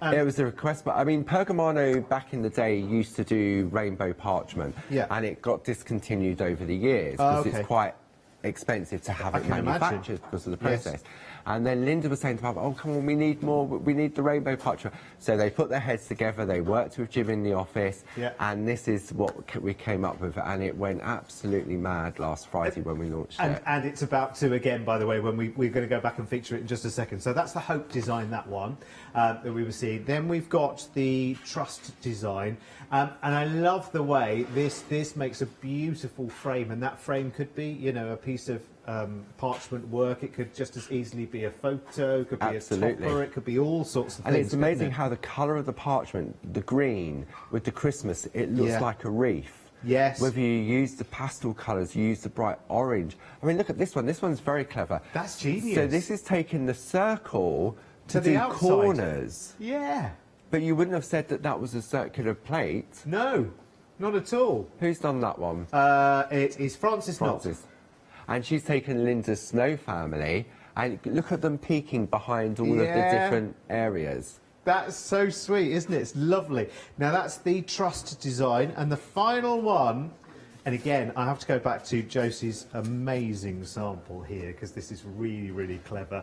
It was a request, but I mean, Pergamano back in the day used to do rainbow parchment, and it got discontinued over the years because it's quite expensive to have it manufactured because of the process. Yes. And then Linda was saying to Papa, oh, come on, we need more, we need the rainbow parchment. So they put their heads together, they worked with Jim in the office, and this is what we came up with, and it went absolutely mad last Friday when we launched it. And it's about to again, by the way, when we're going to go back and feature it in just a second. So that's the Hope design, that one, that we were seeing. Then we've got the Trust design, and I love the way this makes a beautiful frame, and that frame could be, you know, a piece of parchment work. It could just as easily be a photo, could be a topper, it could be all sorts of things. And it's amazing how the colour of the parchment, the green with the Christmas, it looks like a wreath. Yes. Whether you use the pastel colours, you use the bright orange. I mean, look at this one. This one's very clever. That's genius. So this is taking the circle to the do outside. corners. Yeah. But you wouldn't have said that was a circular plate. No, not at all. Who's done that one? It is Frances Knott. And she's taken Linda's Snow family, and look at them peeking behind all of the different areas. That's so sweet, isn't it? It's lovely. Now, that's the Trust design, and the final one And again, I have to go back to Josie's amazing sample here, because this is really, really clever.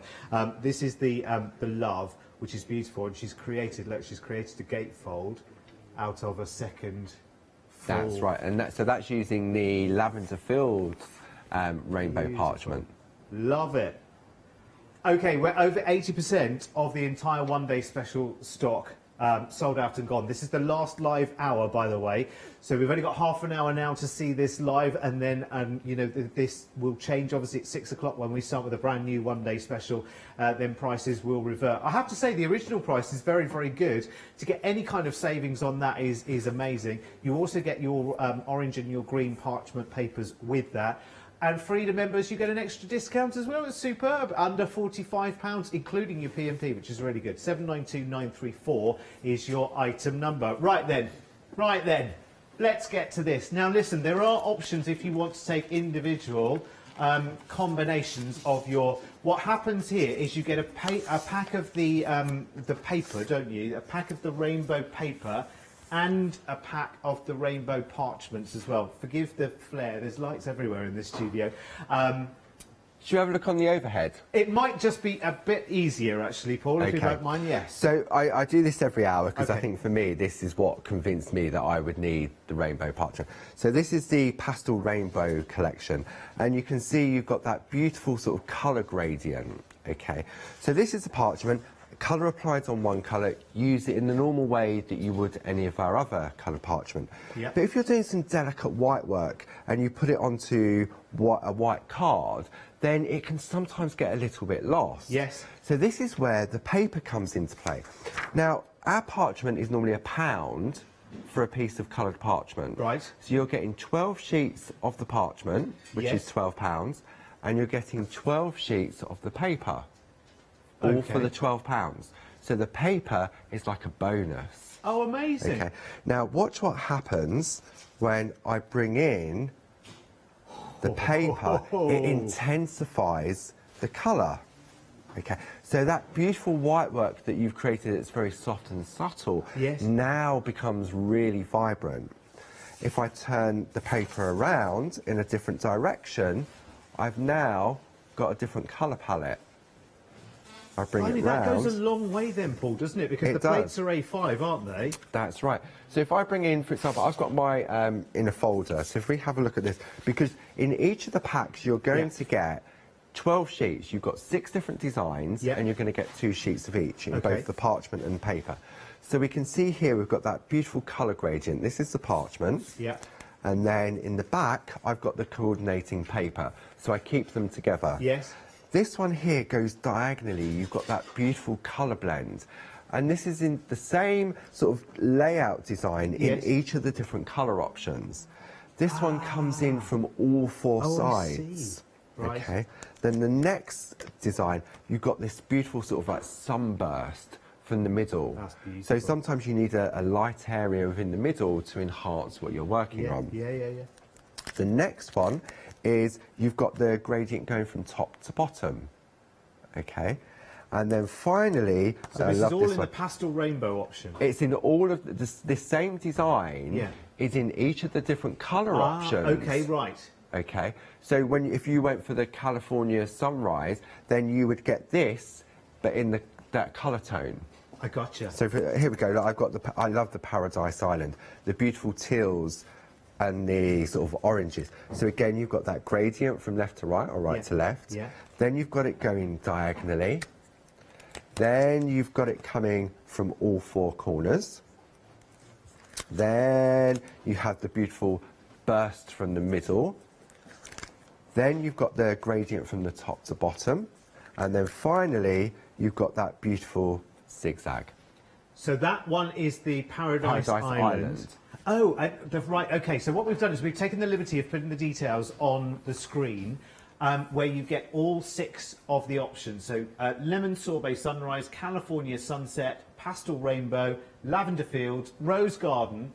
This is the Love, which is beautiful, and she's created, look, she's created a gatefold out of a second full... That's right, and so that's using the lavender filled rainbow parchment. Love it. Okay, we're over 80% of the entire one-day special stock sold out and gone. This is the last live hour, by the way. So we've only got half an hour now to see this live, and then, you know, this will change obviously at 6 o'clock when we start with a brand new one-day special. Then prices will revert. I have to say the original price is very, very good. To get any kind of savings on that is amazing. You also get your orange and your green parchment papers with that. And Freedom members, you get an extra discount as well. It's superb. Under £45, including your P&P, which is really good. 792934 is your item number. Right then, let's get to this. Now listen, there are options if you want to take individual combinations of your... What happens here is you get a pack of the paper, don't you? A pack of the rainbow paper, and a pack of the rainbow parchments as well. Forgive the flare, there's lights everywhere in this studio. Should you have a look on the overhead? It might just be a bit easier, actually, Paul, if you don't mind, yes. So I do this every hour, because I think for me, this is what convinced me that I would need the rainbow parchment. So this is the Pastel Rainbow collection, and you can see you've got that beautiful sort of colour gradient, okay? So this is the parchment. Colour applied on one colour, use it in the normal way that you would any of our other coloured parchment. Yep. But if you're doing some delicate white work and you put it onto a white card, then it can sometimes get a little bit lost. Yes. So this is where the paper comes into play. Now, our parchment is normally £1 for a piece of coloured parchment. Right. So you're getting 12 sheets of the parchment, which Yes. is £12, and you're getting 12 sheets of the paper. All for the £12. So the paper is like a bonus. Oh, amazing. Okay. Now, watch what happens when I bring in the paper. It intensifies the colour. Okay. So that beautiful white work that you've created that's very soft and subtle now becomes really vibrant. If I turn the paper around in a different direction, I've now got a different colour palette. I bring it that round. goes a long way then, Paul, doesn't it? Because the plates are A5, aren't they? That's right. So if I bring in, for example, I've got my in a folder. So if we have a look at this, because in each of the packs you're going to get 12 sheets. You've got 6 different designs, and you're going to get 2 sheets of each in both the parchment and paper. So we can see here we've got that beautiful colour gradient. This is the parchment. Yeah. And then in the back, I've got the coordinating paper. So I keep them together. Yes. This one here goes diagonally. You've got that beautiful colour blend. And this is in the same sort of layout design in each of the different colour options. This one comes in from all 4 sides. I see. Right. Okay. Then the next design, you've got this beautiful sort of like sunburst from the middle. That's beautiful. So sometimes you need a light area within the middle to enhance what you're working on. Yeah. The next one is you've got the gradient going from top to bottom, okay? And then finally... So this is all in the pastel rainbow option? It's in all of the same design is in each of the different colour options. Okay, right. Okay, so if you went for the California Sunrise, then you would get this, but in that colour tone. I gotcha. So here we go, look, I love the Paradise Island, the beautiful teals, and the sort of oranges. So again, you've got that gradient from left to right or right to left. Yeah. Then you've got it going diagonally. Then you've got it coming from all 4 corners. Then you have the beautiful burst from the middle. Then you've got the gradient from the top to bottom. And then finally, you've got that beautiful zigzag. So that one is the Paradise Island. Oh, right, okay. So what we've done is we've taken the liberty of putting the details on the screen where you get all 6 of the options. So Lemon Sorbet Sunrise, California Sunset, Pastel Rainbow, Lavender Fields, Rose Garden,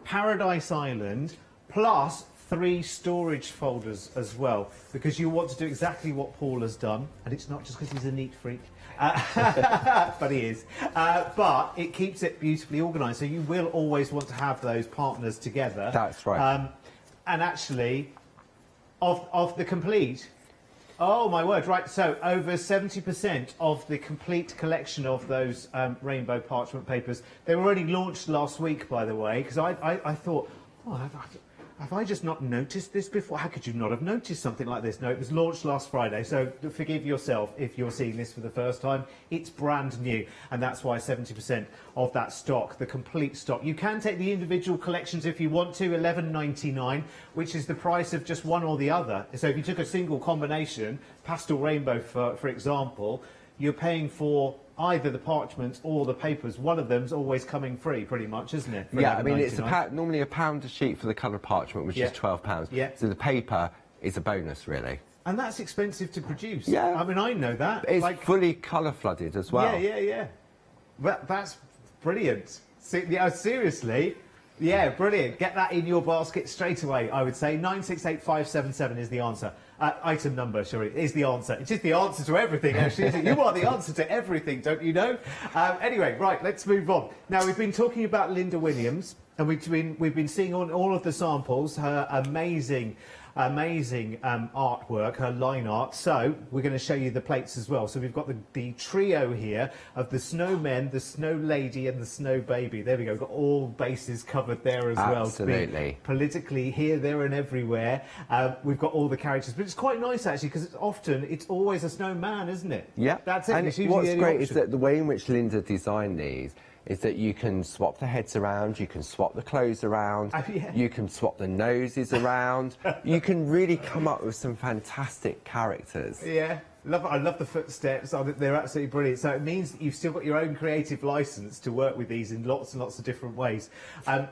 Paradise Island, plus 3 storage folders as well, because you want to do exactly what Paul has done, and it's not just because he's a neat freak, but he is. But it keeps it beautifully organised, so you will always want to have those partners together. That's right. And actually, of the complete, oh my word, right, so over 70% of the complete collection of those rainbow parchment papers, they were only launched last week, by the way, because I thought, oh, have I just not noticed this before? How could you not have noticed something like this? No, it was launched last Friday, so forgive yourself if you're seeing this for the first time. It's brand new, and that's why 70% of that stock, the complete stock. You can take the individual collections if you want to, $11.99, which is the price of just one or the other. So if you took a single combination, pastel rainbow for example, you're paying for either the parchments or the papers. One of them's always coming free, pretty much, isn't it? Yeah, I mean, it's normally £1 a sheet for the coloured parchment, which is £12. Yeah. So the paper is a bonus, really. And that's expensive to produce. Yeah. I mean, I know that. It's fully colour flooded as well. Yeah. That's brilliant. Seriously. Yeah, brilliant. Get that in your basket straight away, I would say. 968577 is the answer. Item number, sorry, is the answer. It's just the answer to everything, actually, isn't it? You are the answer to everything, don't you know? Anyway, right, let's move on. Now, we've been talking about Linda Williams, and we've been seeing on all of the samples her amazing artwork, her line art. So we're going to show you the plates as well. So we've got the trio here of the snowmen, the snow lady and the snow baby. There we go, got all bases covered there as well. Absolutely. Politically here, there and everywhere. We've got all the characters, but it's quite nice actually, because it's always a snowman, isn't it? Yeah. That's it. And It's usually what's the great is option. that the way in which Linda designed these is that you can swap the heads around, you can swap the clothes around, you can swap the noses around, you can really come up with some fantastic characters. Yeah, I love the footsteps. They're absolutely brilliant. So it means that you've still got your own creative license to work with these in lots and lots of different ways.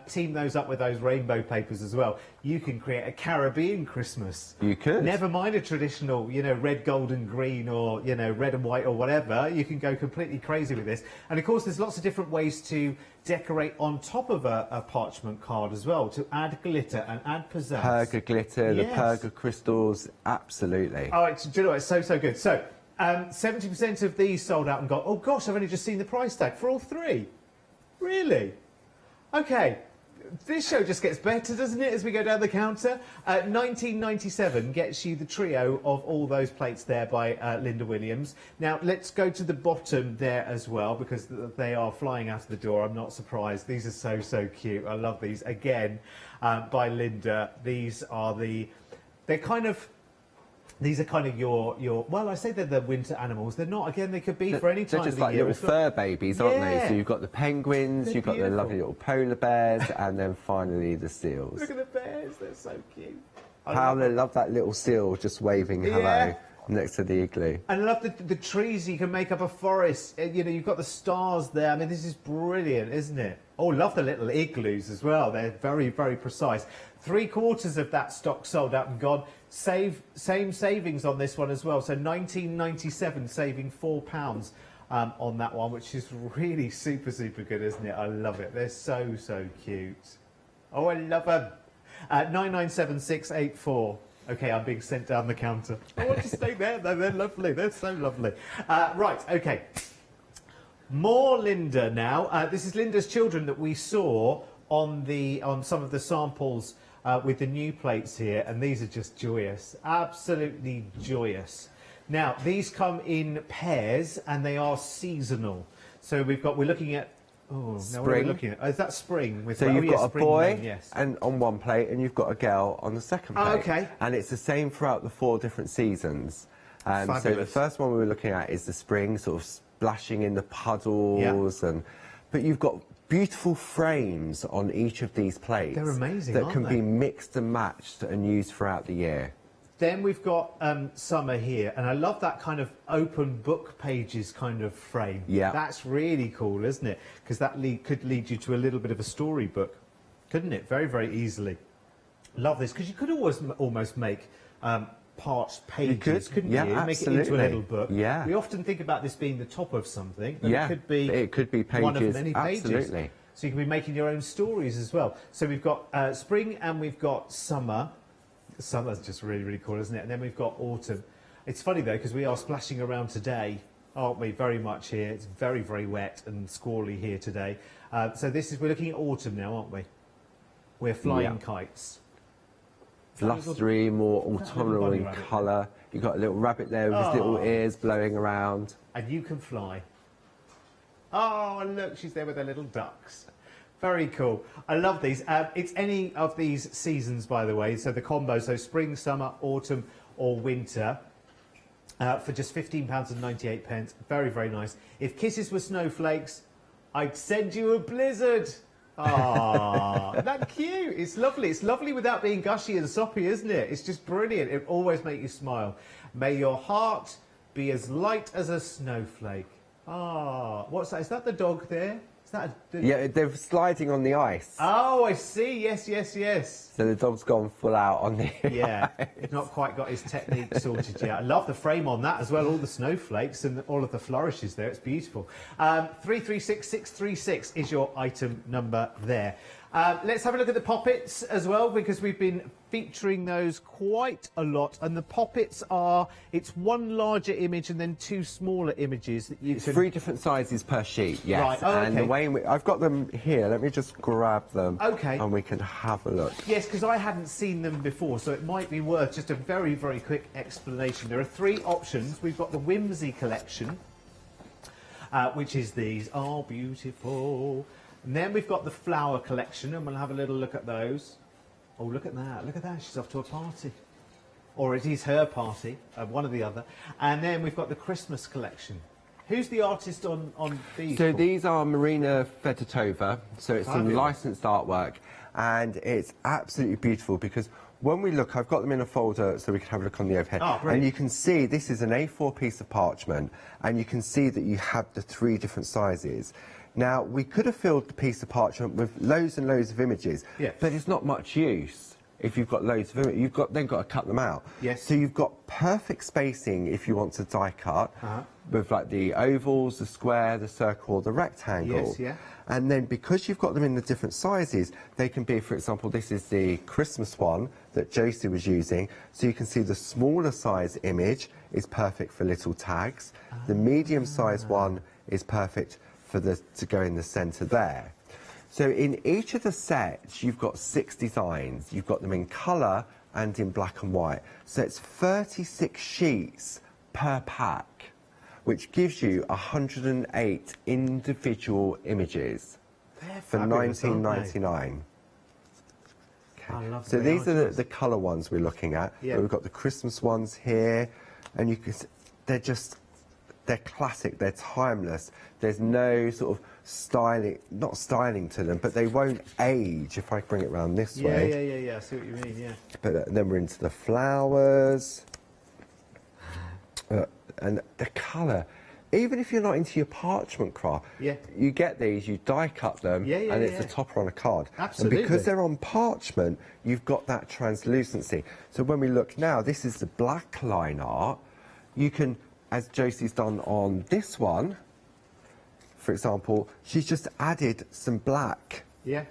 Team those up with those rainbow papers as well. You can create a Caribbean Christmas. You could. Never mind a traditional, red, gold and green or, red and white or whatever. You can go completely crazy with this. And of course, there's lots of different ways to decorate on top of a parchment card as well, to add glitter and add pizzazz. Perga glitter, Yes. the Perga crystals, absolutely. Oh, do you know what? It's so good. So, 70% of these sold out and gone. Oh gosh, I've only just seen the price tag for all three. Really? Okay. This show just gets better, doesn't it, as we go down the counter? 1997 gets you the trio of all those plates there by Linda Williams. Now, let's go to the bottom there as well, because they are flying out of the door. I'm not surprised. These are so cute. I love these. Again, by Linda. These are These are kind of your. Well, I say they're the winter animals. They're not. Again, they could be for any time They're just of the like year. little fur babies, aren't they? So you've got the penguins, They're you've got the beautiful. lovely little polar bears, and then finally the seals. Look at the bears. They're so cute. How they love that little seal just waving hello Yeah. next to the igloo. And I love the trees. You can make up a forest. You've got the stars there. I mean, this is brilliant, isn't it? Oh, love the little igloos as well. They're very, very precise. 3/4 of that stock sold out and gone. Same savings on this one as well. So 1997, saving £4 on that one, which is really super good, isn't it? I love it. They're so cute. Oh, I love them. 997684. Okay, I'm being sent down the counter. I want to stay there, though. They're lovely. They're so lovely. Right, okay. More Linda now. This is Linda's children that we saw on some of the samples with the new plates here, and these are just joyous. Absolutely joyous. Now, these come in pairs, and they are seasonal. So we're looking at. Oh, now what are we looking at? Oh, is that spring? So you've got a spring boy rain, yes. and on one plate, and you've got a girl on the second plate. Oh, okay. And it's the same throughout the 4 different seasons. So the Fabulous. first one we were looking at is the spring, sort of splashing in the puddles, but you've got beautiful frames on each of these plates. They're amazing, that aren't can they? be mixed and matched and used throughout the year. Then we've got summer here, and I love that kind of open book pages kind of frame. Yeah. That's really cool, isn't it? Because that could lead you to a little bit of a storybook, couldn't it? Very easily. Love this, because you could almost make parched pages, couldn't you? Yeah, Make it into a absolutely. little book. Yeah. We often think about this being the top of something, but Yeah, it could be pages, one of many pages. absolutely. So you can be making your own stories as well. So we've got spring and we've got summer. Summer's just really cool, isn't it? And then we've got autumn. It's funny though, because we are splashing around today, aren't we? Very much here. It's very wet and squally here today. So we're looking at autumn now, aren't we? We're flying kites. blustery, more autumnal in colour. You've got a little rabbit there with his little ears blowing around. And you can fly. Oh, and look, she's there with her little ducks. Very cool. I love these. It's any of these seasons, by the way. So the combo, so spring, summer, autumn or winter, for just £15.98. Very, very nice. If kisses were snowflakes, I'd send you a blizzard. Ah, that cute. It's lovely. It's lovely without being gushy and soppy, isn't it? It's just brilliant. It always makes you smile. May your heart be as light as a snowflake. Ah, what's that? Is that the dog there? Is that Yeah, they're sliding on the ice. Oh, I see. Yes, yes, yes. So the dog's gone full out on the Yeah, he's not quite got his technique sorted yet. I love the frame on that as well, all the snowflakes and all of the flourishes there. It's beautiful. 336636 is your item number there. Let's have a look at the poppets as well, because we've been featuring those quite a lot. And the poppets are, it's one larger image and then two smaller images that you can... 3 different sizes per sheet, yes. Right, oh, okay. And the way I've got them here, let me just grab them. Okay. And we can have a look. Yes, because I hadn't seen them before, so it might be worth just a very, very quick explanation. There are 3 options. We've got the Whimsy collection, which is these. Oh, beautiful. And then we've got the flower collection, and we'll have a little look at those. Oh, look at that. Look at that. She's off to a party. Or it is her party, one or the other. And then we've got the Christmas collection. Who's the artist on these? So these are Marina Fedotova. So it's some Fabulous. licensed artwork. And it's absolutely beautiful because when we look, I've got them in a folder so we can have a look on the overhead. Oh, brilliant. And you can see this is an A4 piece of parchment. And you can see that you have the 3 different sizes. Now, we could have filled the piece of parchment with loads and loads of images, but it's not much use if you've got loads of images. You've then got to cut them out. Yes. So you've got perfect spacing if you want to die cut, with like the ovals, the square, the circle, or the rectangle. Yes, yeah. And then because you've got them in the different sizes, they can be, for example, this is the Christmas one that Josie was using. So you can see the smaller size image is perfect for little tags. The medium size one is perfect for to go in the centre there. So in each of the sets, you've got 6 designs. You've got them in colour and in black and white. So it's 36 sheets per pack, which gives you 108 individual images for £19.99. I love So the these are items. the colour ones we're looking at. Yeah. We've got the Christmas ones here, and you can. They're classic. They're timeless. There's no sort of styling, not styling to them, but they won't age. If I bring it around this way. Yeah. I see what you mean. Yeah. But then we're into the flowers, and the colour. Even if you're not into your parchment craft, you get these, you die cut them, and it's a topper on a card. Absolutely. And because they're on parchment, you've got that translucency. So when we look now, this is the black line art. You can, as Josie's done on this one, for example, she's just added some black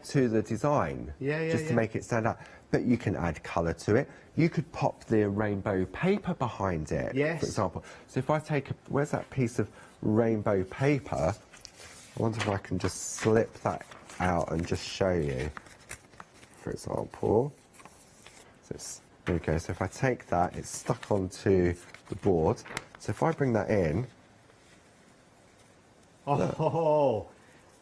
to the design, just to make it stand out. But you can add colour to it. You could pop the rainbow paper behind it, for example. So if I take where's that piece of rainbow paper? I wonder if I can just slip that out and just show you, for example. So there we go. So if I take that, it's stuck onto the board. So if I bring that in. Oh,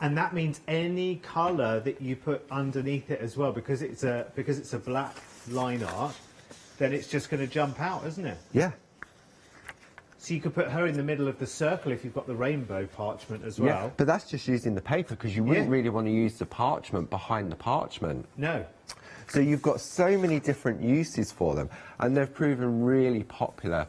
and that means any colour that you put underneath it as well, because it's a black line art, then it's just going to jump out, isn't it? Yeah. So you could put her in the middle of the circle if you've got the rainbow parchment as well. Yeah, but that's just using the paper, because you wouldn't really want to use the parchment behind the parchment. No. So you've got so many different uses for them, and they've proven really popular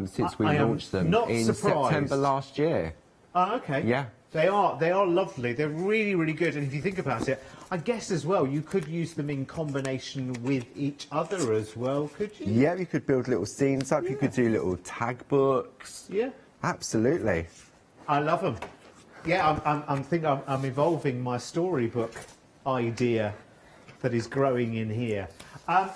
since we launched them in September last year. Oh, okay. Yeah. They are lovely. They're really, really good. And if you think about it, I guess as well, you could use them in combination with each other as well, could you? Yeah, you could build little scenes up. You could do little tag books. Yeah. Absolutely. I love them. Yeah, I'm evolving my storybook idea that is growing in here.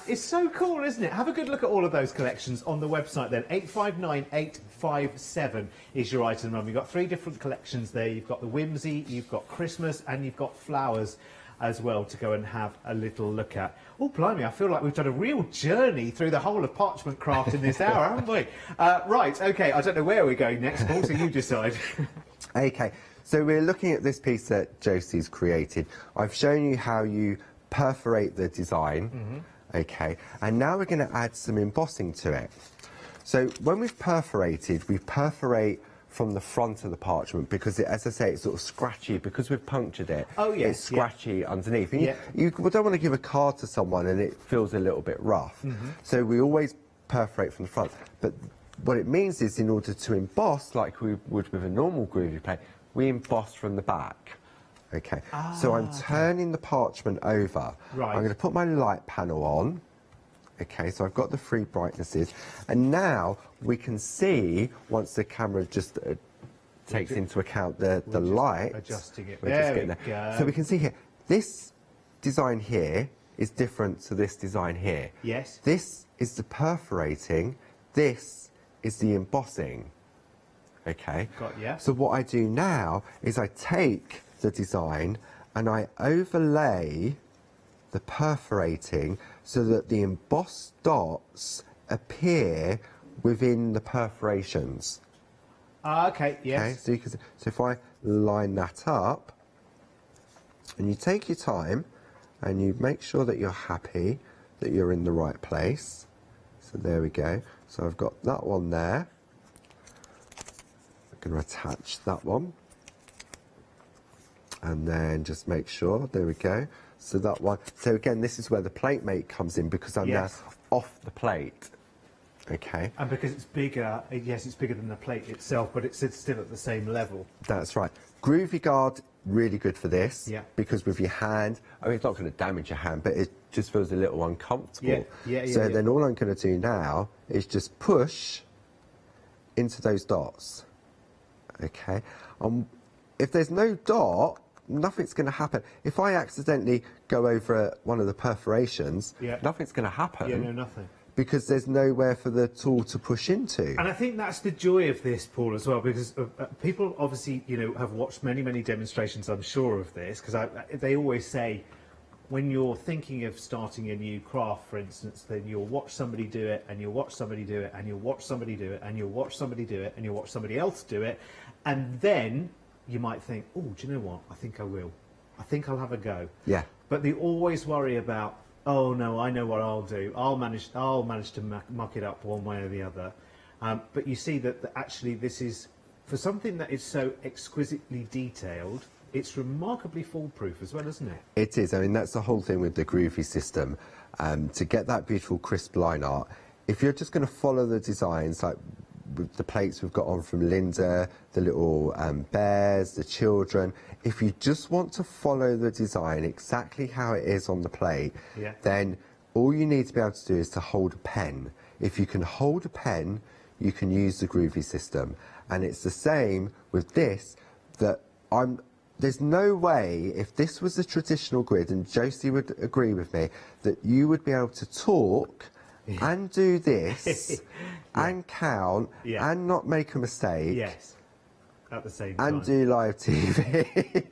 It's so cool, isn't it? Have a good look at all of those collections on the website then. 859857 is your item number. You've got 3 different collections there. You've got the Whimsy, you've got Christmas, and you've got Flowers. as well to go and have a little look at. Oh, blimey, I feel like we've done a real journey through the whole of parchment craft in this hour, haven't we? Right, OK, I don't know where we're going next, Paul, so you decide. OK, so we're looking at this piece that Josie's created. I've shown you how you perforate the design, OK, and now we're going to add some embossing to it. So when we've perforated, we perforate from the front of the parchment because, as I say, it's sort of scratchy because we've punctured it. Oh, yes. It's scratchy underneath. And Yeah. you don't want to give a card to someone and it feels a little bit rough. So we always perforate from the front. But what it means is in order to emboss, like we would with a normal groovy plate, we emboss from the back. OK. So I'm turning the parchment over. Right. I'm going to put my light panel on. OK, so I've got the 3 brightnesses, and now we can see, once the camera just takes into account the light, adjusting it. we're just There getting we go. So we can see here, this design here is different to this design here. Yes. This is the perforating, this is the embossing. OK? Got ya. So what I do now is I take the design and I overlay the perforating so that the embossed dots appear within the perforations. OK, yes. Okay, so you can see, so if I line that up, and you take your time, and you make sure that you're happy that you're in the right place. So there we go. So I've got that one there. I'm going to attach that one, and then just make sure. There we go. So that one. So again, this is where the plate mate comes in because I'm now off the plate. Okay. And because it's bigger, yes, it's bigger than the plate itself, but it's still at the same level. That's right. Groovy guard, really good for this. Yeah. Because with your hand, I mean, it's not going to damage your hand, but it just feels a little uncomfortable. So then all I'm going to do now is just push into those dots. Okay. If there's no dot, nothing's going to happen. If I accidentally go over one of the perforations, nothing's going to happen. Yeah, no, nothing. Because there's nowhere for the tool to push into. And I think that's the joy of this, Paul, as well, because people obviously, you know, have watched many, many demonstrations, I'm sure, of this, because they always say, when you're thinking of starting a new craft, for instance, then you'll watch somebody do it, and you'll watch somebody do it, and you'll watch somebody do it, and you'll watch somebody do it, and you'll watch somebody else do it, and then you might think, oh, do you know what? I think I will. I think I'll have a go. Yeah. But they always worry about, oh no, I know what I'll do. I'll manage to muck it up one way or the other. But you see that actually this is, for something that is so exquisitely detailed, it's remarkably foolproof as well, isn't it? It is. I mean, that's the whole thing with the groovy system. To get that beautiful crisp line art, if you're just going to follow the designs, like with the plates we've got on from Linda, the little bears, the children, if you just want to follow the design exactly how it is on the plate, then all you need to be able to do is to hold a pen. If you can hold a pen, you can use the groovy system. And it's the same with this, that there's no way, if this was a traditional grid, and Josie would agree with me, that you would be able to talk and do this and count and not make a mistake. Yes, at the same time. And do live TV.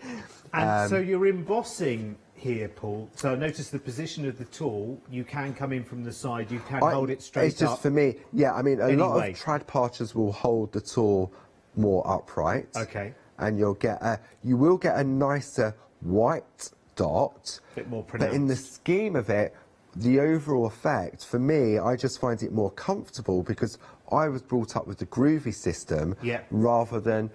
And so you're embossing here, Paul. So notice the position of the tool. You can come in from the side. You can hold it straight up. It's just for me. Yeah, I mean, a lot of trad parchers will hold the tool more upright. Okay. And you will get a nicer white dot. Bit more pronounced. But in the scheme of it, the overall effect, for me, I just find it more comfortable because I was brought up with the groovy system rather than...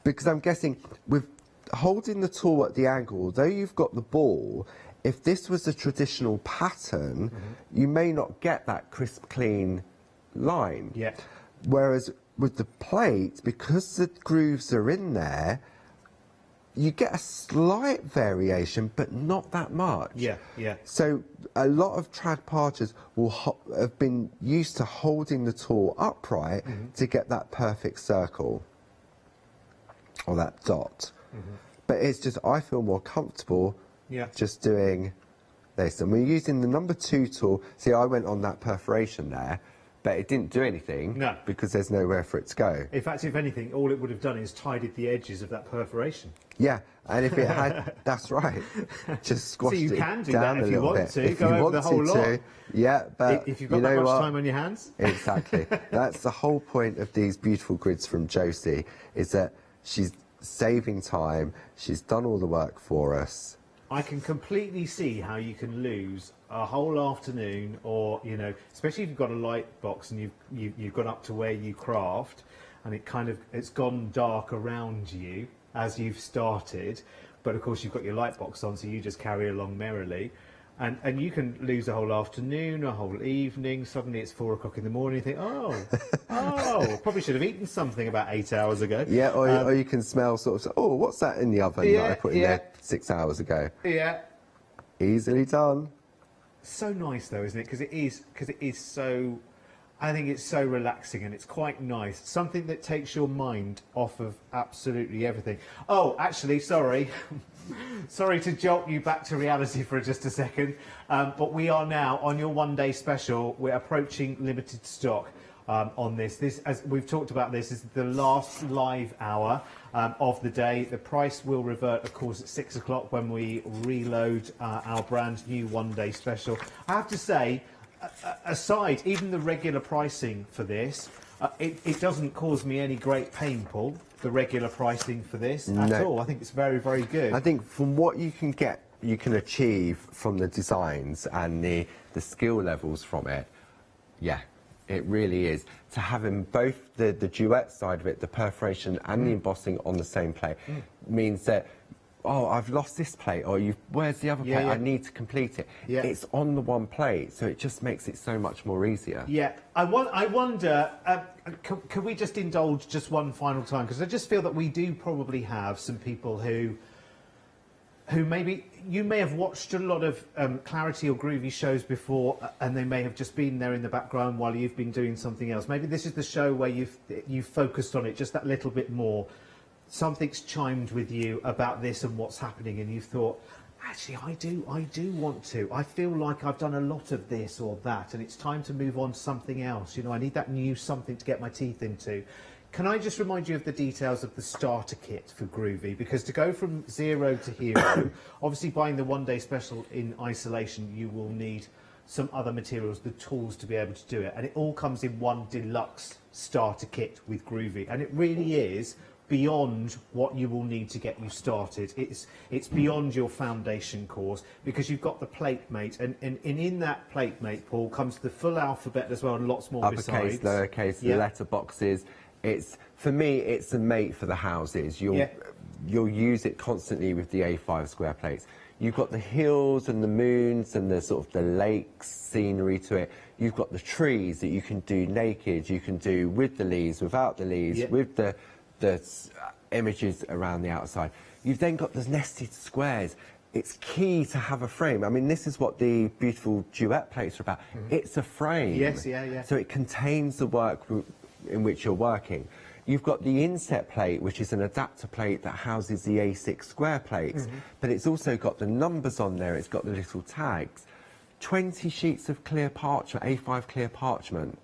Because I'm guessing with holding the tool at the angle, although you've got the ball, if this was a traditional pattern, you may not get that crisp, clean line. Yeah. Whereas with the plate, because the grooves are in there, you get a slight variation, but not that much. Yeah, yeah. So a lot of trad parchers will have been used to holding the tool upright to get that perfect circle or that dot. But it's just, I feel more comfortable just doing this. And we're using the number 2 tool. See, I went on that perforation there but it didn't do anything because there's nowhere for it to go. In fact, if anything, all it would have done is tidied the edges of that perforation. Yeah, and if it had, that's right, just squashed so you it can do down that a if you little want bit. to, If go you over the whole lot. to, yeah, but if you've got you that know much what? time on your hands. Exactly. That's the whole point of these beautiful grids from Josie, is that she's saving time, she's done all the work for us. I can completely see how you can lose a whole afternoon, or you know, especially if you've got a light box and you've gone up to where you craft, and it's gone dark around you as you've started, but of course you've got your light box on, so you just carry along merrily, and you can lose a whole afternoon, a whole evening. Suddenly it's 4 o'clock in the morning. You think, probably should have eaten something about 8 hours ago. Yeah, or you can smell sort of, oh, what's that in the oven that I put in there 6 hours ago? Yeah. Easily done. So nice though, isn't it? Because it is so, I think it's so relaxing and it's quite nice. Something that takes your mind off of absolutely everything. Oh, actually, sorry. Sorry to jolt you back to reality for just a second, but we are now on your one-day special. We're approaching limited stock on this. This, as we've talked about, this is the last live hour of the day. The price will revert, of course, at 6 o'clock when we reload our brand new one-day special. I have to say, aside even the regular pricing for this, it doesn't cause me any great pain, Paul, the regular pricing for this at all. I think it's very, very good. I think from what you can get, you can achieve from the designs and the skill levels from it, yeah, it really is. To having both the duet side of it, the perforation and the embossing on the same plate, means that, oh, I've lost this plate, or where's the other plate? I need to complete it. Yeah. It's on the one plate, so it just makes it so much more easier. Yeah, I wonder, can we just indulge just one final time? Because I just feel that we do probably have some people who maybe, you may have watched a lot of Clarity or Groovy shows before, and they may have just been there in the background while you've been doing something else. Maybe this is the show where you've focused on it just that little bit more. Something's chimed with you about this and what's happening, and you've thought, actually, I do want to. I feel like I've done a lot of this or that, and it's time to move on to something else. You know, I need that new something to get my teeth into. Can I just remind you of the details of the starter kit for Groovy? Because to go from 0 to hero, obviously buying the one-day special in isolation, you will need some other materials, the tools to be able to do it. And it all comes in one deluxe starter kit with Groovy. And it really is beyond what you will need to get you started. It's beyond your foundation course, because you've got the Platemate, and in that Platemate, Paul, comes the full alphabet as well, and lots more Uppercase, besides. lowercase, the letter boxes. For me, it's a mate for the houses. You'll use it constantly with the A5 square plates. You've got the hills and the moons and the sort of the lakes scenery to it. You've got the trees that you can do naked. You can do with the leaves, without the leaves, with the images around the outside. You've then got the nested squares. It's key to have a frame. I mean, this is what the beautiful duet plates are about. It's a frame. Yes, yeah. So it contains the work in which you're working. You've got the inset plate, which is an adapter plate that houses the A6 square plates, but it's also got the numbers on there. It's got the little tags. 20 sheets of clear parchment, A5 clear parchment.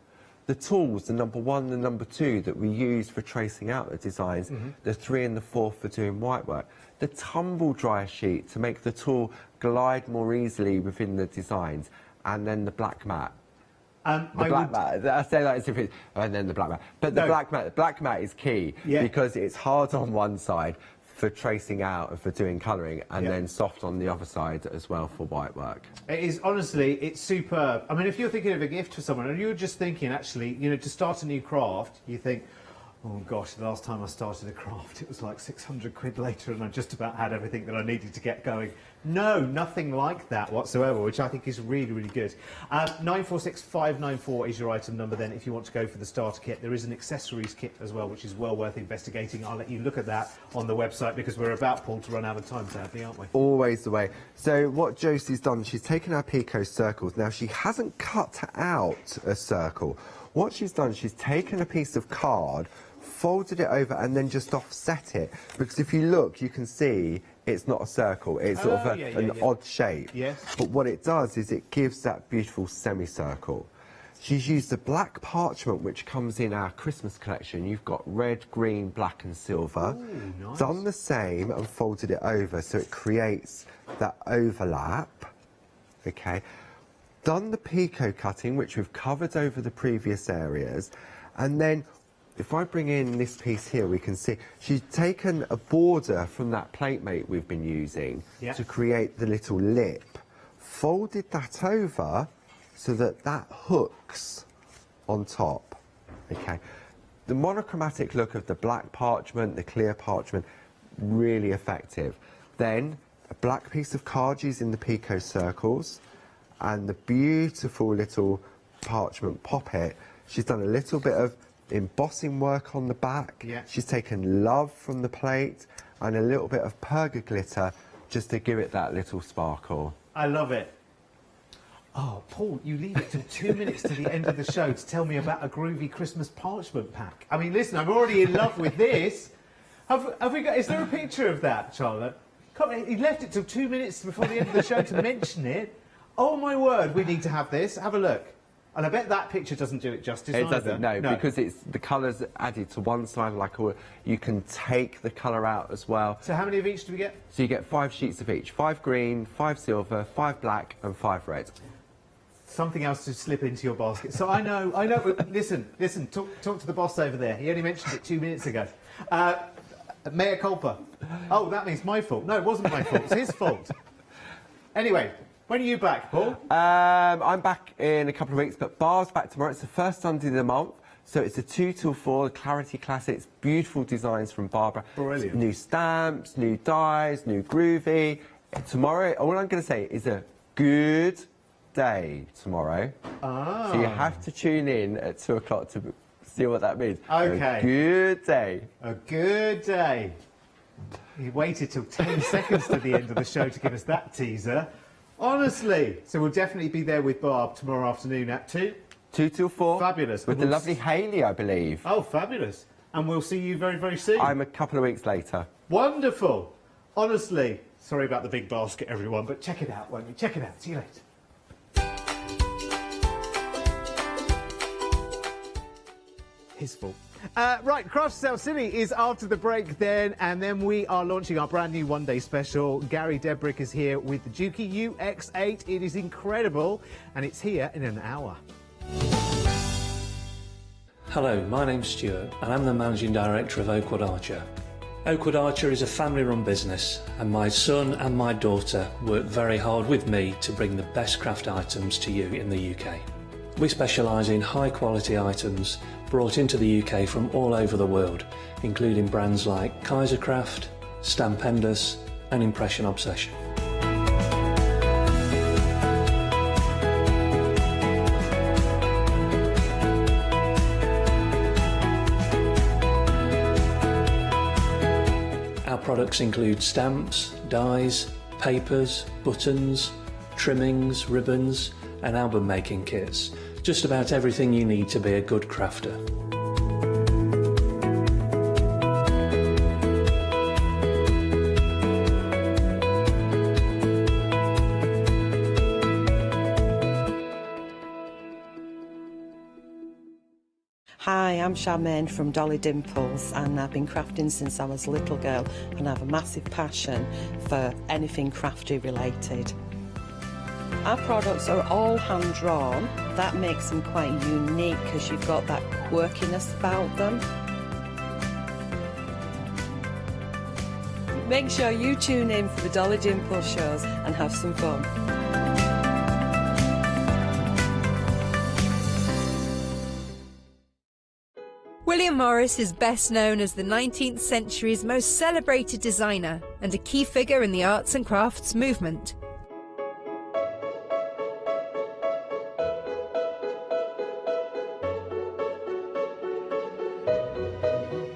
The tools, the number 1, the number 2 that we use for tracing out the designs, the 3 and the 4 for doing white work. The tumble dryer sheet to make the tool glide more easily within the designs, and then the black mat. The black mat. I say that as if it's, and then the black mat. But the black mat is key, because it's hard on one side for tracing out and for doing colouring, and then soft on the other side as well for white work. It is, honestly, it's superb. I mean, if you're thinking of a gift for someone, and you're just thinking, actually, you know, to start a new craft, you think, oh gosh, the last time I started a craft, it was like 600 quid later, and I just about had everything that I needed to get going. No, nothing like that whatsoever, which I think is really, really good. 946594 is your item number then, if you want to go for the starter kit. There is an accessories kit as well, which is well worth investigating. I'll let you look at that on the website, because we're about, Paul, to run out of time, sadly, aren't we? Always the way. So what Josie's done, she's taken our Pico circles. Now, she hasn't cut out a circle. What she's done, she's taken a piece of card, folded it over, and then just offset it. Because if you look, you can see it's not a circle. It's sort of an odd shape. Yes. But what it does is it gives that beautiful semicircle. She's used the black parchment, which comes in our Christmas collection. You've got red, green, black and silver. Ooh, nice. Done the same and folded it over so it creates that overlap. Okay. Done the picot cutting, which we've covered over the previous areas. And then, if I bring in this piece here, we can see she's taken a border from that platemate we've been using to create the little lip. Folded that over so that that hooks on top, okay? The monochromatic look of the black parchment, the clear parchment, really effective. Then a black piece of card using the picot circles and the beautiful little parchment poppet. She's done a little bit of embossing work on the back. She's taken love from the plate and a little bit of perga glitter just to give it that little sparkle. I love it. Oh, Paul, you leave it till 2 minutes to the end of the show to tell me about a groovy Christmas parchment pack. I mean, listen, I'm already in love with this. Have we got? Is there a picture of that, Charlotte? He left it till 2 minutes before the end of the show to mention it. Oh my word, we need to have this. Have a look. And I bet that picture doesn't do it justice It either. doesn't, no, because it's the colours added to one side, you can take the colour out as well. So how many of each do we get? So you get 5 sheets of each, 5 green, 5 silver, 5 black and 5 red. Something else to slip into your basket. So I know, but listen, talk to the boss over there. He only mentioned it 2 minutes ago. Mea culpa. Oh, that means my fault. No, it wasn't my fault, it's his fault. Anyway, when are you back, Paul? I'm back in a couple of weeks, but Bar's back tomorrow. It's the first Sunday of the month, so it's a 2 till 4, Clarity Classics, beautiful designs from Barbara. Brilliant. New stamps, new dies, new groovy. Tomorrow, all I'm going to say is a good day tomorrow. Ah. So you have to tune in at 2 o'clock to see what that means. Okay. A good day. A good day. He waited till 10 seconds to the end of the show to give us that teaser. Honestly. So we'll definitely be there with Barb tomorrow afternoon at 2. 2 till 4. Fabulous. With the lovely Hayley, I believe. Oh, fabulous. And we'll see you very, very soon. I'm a couple of weeks later. Wonderful. Honestly. Sorry about the big basket, everyone, but check it out, won't you? Check it out. See you later. His fault. Right, Craft Sale City is after the break then, and then we are launching our brand new one-day special. Gary Debrick is here with the Juki UX8. It is incredible, and it's here in an hour. Hello, my name's Stuart, and I'm the Managing Director of Oakwood Archer. Oakwood Archer is a family-run business, and my son and my daughter work very hard with me to bring the best craft items to you in the UK. We specialise in high-quality items brought into the UK from all over the world, including brands like Kaisercraft, Stampendous and Impression Obsession. Our products include stamps, dies, papers, buttons, trimmings, ribbons and album making kits. Just about everything you need to be a good crafter. Hi, I'm Charmaine from Dolly Dimples, and I've been crafting since I was a little girl, and I have a massive passion for anything crafty related. Our products are all hand drawn. That makes them quite unique because you've got that quirkiness about them. Make sure you tune in for the Dolly Dimple shows and have some fun. William Morris is best known as the 19th century's most celebrated designer and a key figure in the arts and crafts movement.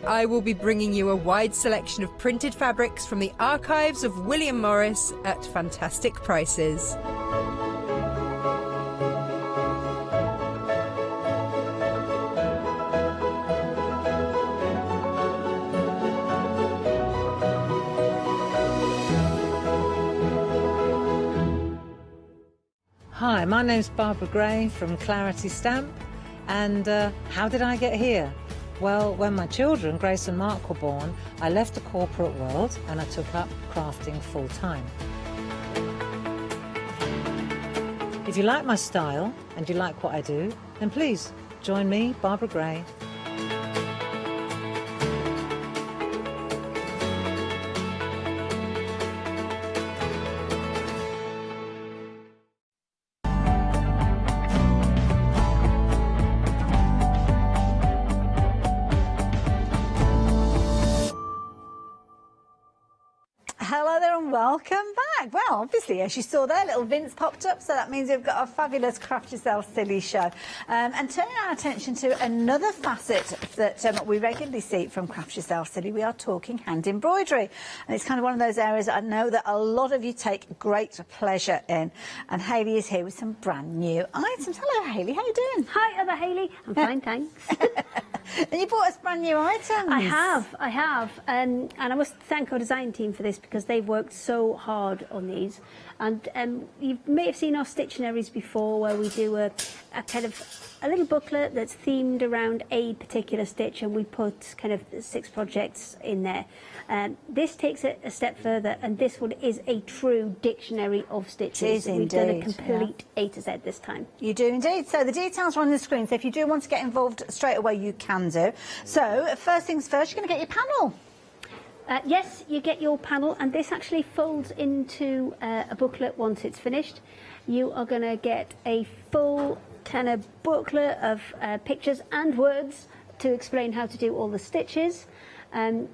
I will be bringing you a wide selection of printed fabrics from the archives of William Morris at fantastic prices. Hi, my name's Barbara Gray from Clarity Stamp, and how did I get here? Well, when my children, Grace and Mark, were born, I left the corporate world and I took up crafting full-time. If you like my style and you like what I do, then please join me, Barbara Gray. Hello there and welcome back. Well, obviously, as you saw there, little Vince popped up, so that means we've got a fabulous Craft Yourself Silly show. And turning our attention to another facet that we regularly see from Craft Yourself Silly, we are talking hand embroidery. And it's kind of one of those areas that I know that a lot of you take great pleasure in. And Hayley is here with some brand new items. Hello, Hayley, how you doing? Hi, other Hayley. I'm fine, thanks. And you bought us brand new items. I have. And I must thank our design team for this because they've worked so hard on these. And you may have seen our Stittionaries before, where we do a kind of a little booklet that's themed around a particular stitch, and we put kind of 6 projects in there. This takes it a step further, and this one is a true dictionary of stitches. It is We've done a indeed, complete A to Z this time. You do indeed. So the details are on the screen, so if you do want to get involved straight away, you can do. So first things first, you're going to get your panel. Yes, you get your panel, and this actually folds into a booklet once it's finished. You are going to get a full kind of booklet of pictures and words to explain how to do all the stitches. And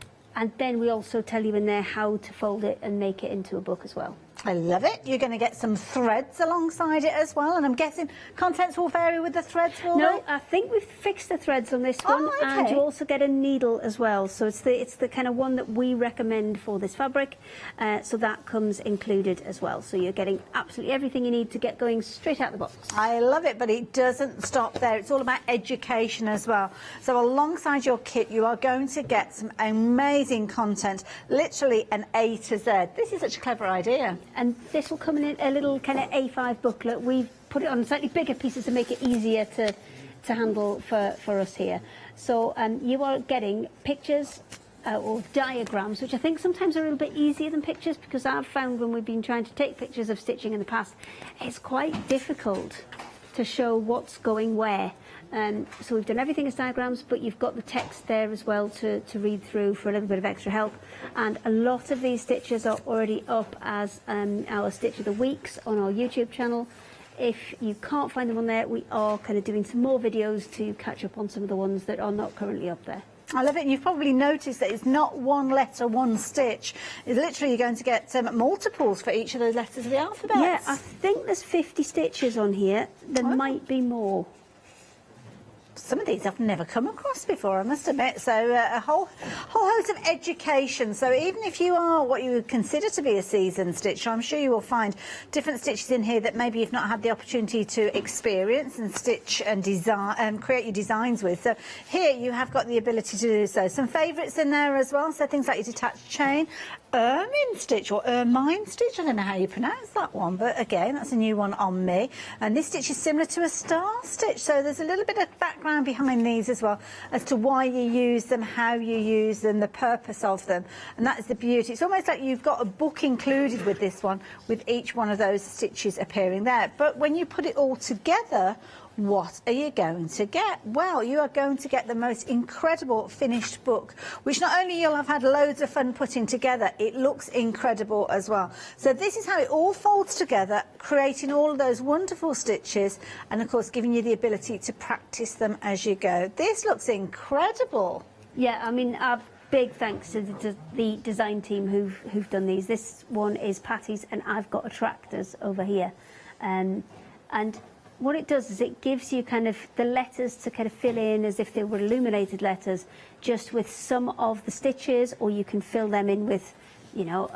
then we also tell you in there how to fold it and make it into a book as well. I love it. You're going to get some threads alongside it as well, and I'm guessing contents will vary with the threads, will No, they? I think we've fixed the threads on this one, and you also get a needle as well. So it's the kind of one that we recommend for this fabric. So that comes included as well. So you're getting absolutely everything you need to get going straight out the box. I love it, but it doesn't stop there. It's all about education as well. So alongside your kit, you are going to get some amazing content, literally an A to Z. This is such a clever idea. And this will come in a little kind of A5 booklet. We've put it on slightly bigger pieces to make it easier to handle for us here. So you are getting pictures or diagrams, which I think sometimes are a little bit easier than pictures, because I've found when we've been trying to take pictures of stitching in the past, it's quite difficult to show what's going where. So we've done everything as diagrams, but you've got the text there as well to read through for a little bit of extra help. And a lot of these stitches are already up as our Stitch of the Weeks on our YouTube channel. If you can't find them on there, we are kind of doing some more videos to catch up on some of the ones that are not currently up there. I love it, and you've probably noticed that it's not one letter, one stitch. It's literally you're going to get multiples for each of those letters of the alphabet. Yeah, I think there's 50 stitches on here. There might be more. Some of these I've never come across before, I must admit. So a whole host of education. So even if you are what you would consider to be a seasoned stitcher, I'm sure you will find different stitches in here that maybe you've not had the opportunity to experience and stitch and design and create your designs with. So here you have got the ability to do so. Some favourites in there as well. So things like your detached chain, ermine stitch or ermine stitch. I don't know how you pronounce that one, but again, that's a new one on me. And this stitch is similar to a star stitch. So there's a little bit of background behind these as well as to why you use them, how you use them, the purpose of them, and that is the beauty. It's almost like you've got a book included with this one, with each one of those stitches appearing there. But when you put it all together, what are you going to get? Well, you are going to get the most incredible finished book, which not only you'll have had loads of fun putting together, it looks incredible as well. So this is how it all folds together, creating all of those wonderful stitches, and of course giving you the ability to practice them as you go. This looks incredible. Yeah, I mean, big thanks to the design team who've done these. This one is Patty's, and I've got attractors over here, and what it does is it gives you kind of the letters to kind of fill in as if they were illuminated letters, just with some of the stitches, or you can fill them in with, you know,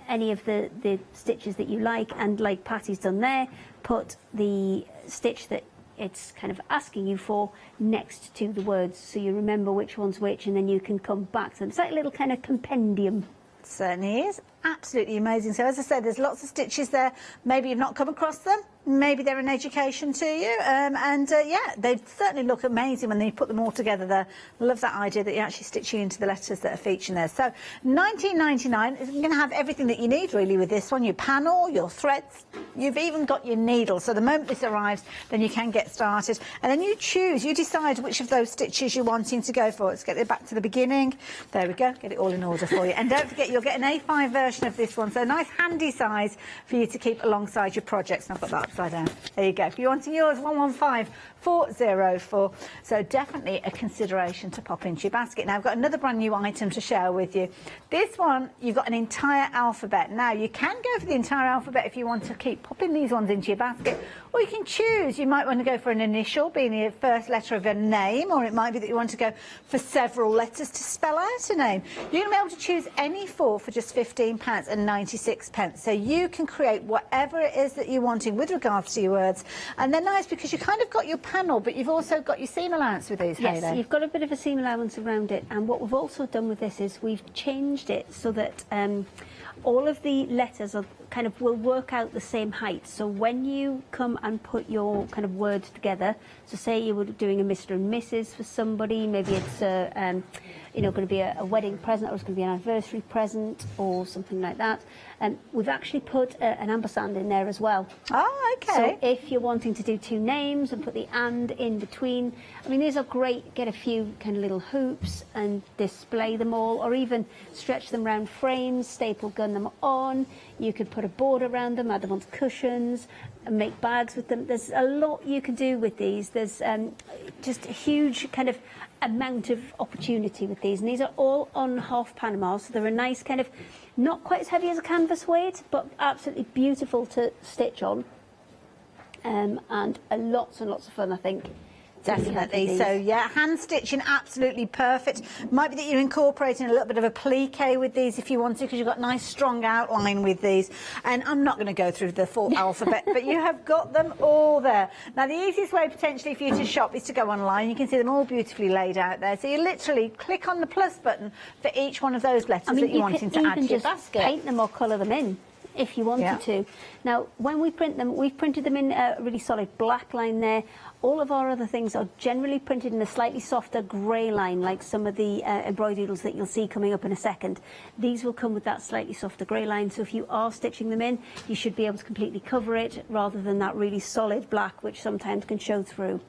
any of the stitches that you like. And like Patty's done there, put the stitch that it's kind of asking you for next to the words, so you remember which one's which, and then you can come back to them. It's like a little kind of compendium. Certainly is. absolutely amazing. So as I said, there's lots of stitches there. Maybe you've not come across them. Maybe they're an education to you. Yeah, they certainly look amazing when you put them all together there. I love that idea that you're actually stitching into the letters that are featured there. So $19.99, you're going to have everything that you need really with this one. Your panel, your threads, you've even got your needle. So the moment this arrives, then you can get started. And then you choose, you decide which of those stitches you're wanting to go for. Let's get it back to the beginning. There we go, get it all in order for you. And don't forget, you'll get an A5 version of this one. So a nice handy size for you to keep alongside your projects. And I've got that upside down. There you go. If you're wanting yours, 115404. So definitely a consideration to pop into your basket. Now I've got another brand new item to share with you. This one, you've got an entire alphabet. Now you can go for the entire alphabet if you want to keep popping these ones into your basket, or you can choose. You might want to go for an initial, being the first letter of a name, or it might be that you want to go for several letters to spell out a name. You're going to be able to choose any four for just £15.96. So you can create whatever it is that you're wanting with regards to your words. And they're nice because you kind of got your panel, but you've also got your seam allowance with these. Yes, Hayley. you've got a bit of a seam allowance around it. And what we've also done with this is we've changed it so that all of the letters are kind of will work out the same height. So when you come and put your kind of words together, so say you were doing a Mr. and Mrs. for somebody, maybe it's you know, going to be a wedding present, or it's going to be an anniversary present, or something like that. We've actually put an ampersand in there as well. Oh, okay. So if you're wanting to do two names and put the and in between, I mean, these are great. Get a few kind of little hoops and display them all, or even stretch them around frames, staple gun them on. You could put a border around them, add them onto cushions, and make bags with them. There's a lot you can do with these. There's just a huge kind of amount of opportunity with these, and these are all on half Panama, so they're a nice kind of, not quite as heavy as a canvas weight, but absolutely beautiful to stitch on, and lots and lots of fun, I think. Definitely. So yeah, hand stitching, absolutely perfect. Might be that you're incorporating a little bit of a plique with these if you want to, because you've got nice strong outline with these. And I'm not going to go through the full alphabet, but you have got them all there. Now the easiest way potentially for you to shop is to go online. You can see them all beautifully laid out there. So you literally click on the plus button for each one of those letters that you're wanting to add to your basket. Paint them or colour them in if you wanted to. Now, when we print them, we've printed them in a really solid black line there. All of our other things are generally printed in a slightly softer grey line, like some of the embroideries that you'll see coming up in a second. These will come with that slightly softer grey line, so if you are stitching them in, you should be able to completely cover it, rather than that really solid black, which sometimes can show through.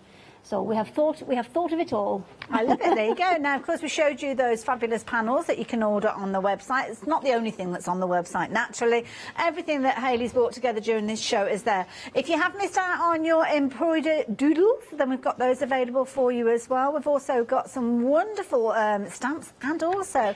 So we have thought of it all. I love it. There you go. Now, of course, we showed you those fabulous panels that you can order on the website. It's not the only thing that's on the website, naturally. Everything that Hayley's brought together during this show is there. If you have missed out on your embroidered doodles, then we've got those available for you as well. We've also got some wonderful stamps, and also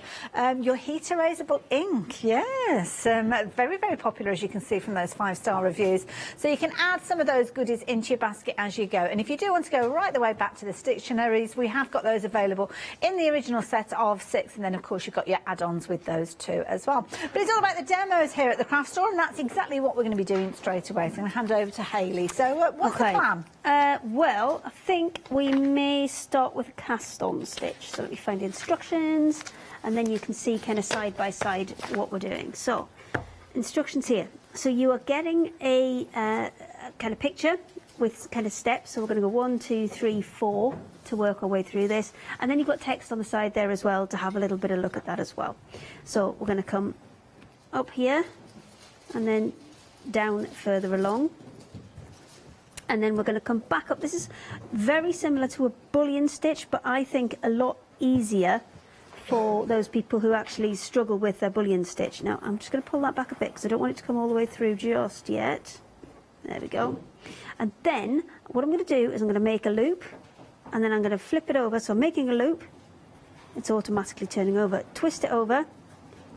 your heat erasable ink. Yes, very, very popular, as you can see from those 5-star reviews. So you can add some of those goodies into your basket as you go. And if you do want to go right the way back to the Stittionaries, we have got those available in the original set of 6, and then of course you've got your add-ons with those too as well. But it's all about the demos here at the craft store, and that's exactly what we're going to be doing straight away. So I'm going to hand over to Hayley. So what's the plan? Well, I think we may start with a cast-on stitch. So let me find the instructions, and then you can see kind of side by side what we're doing. So instructions here. So you are getting a kind of picture with kind of steps. So we're going to go 1, 2, 3, 4 to work our way through this, and then you've got text on the side there as well to have a little bit of look at that as well. So we're going to come up here and then down further along, and then we're going to come back up. This is very similar to a bullion stitch, but I think a lot easier for those people who actually struggle with their bullion stitch. Now I'm just going to pull that back a bit because I don't want it to come all the way through just yet. There we go. And then what I'm going to do is I'm going to make a loop, and then I'm going to flip it over. So I'm making a loop, it's automatically turning over. Twist it over,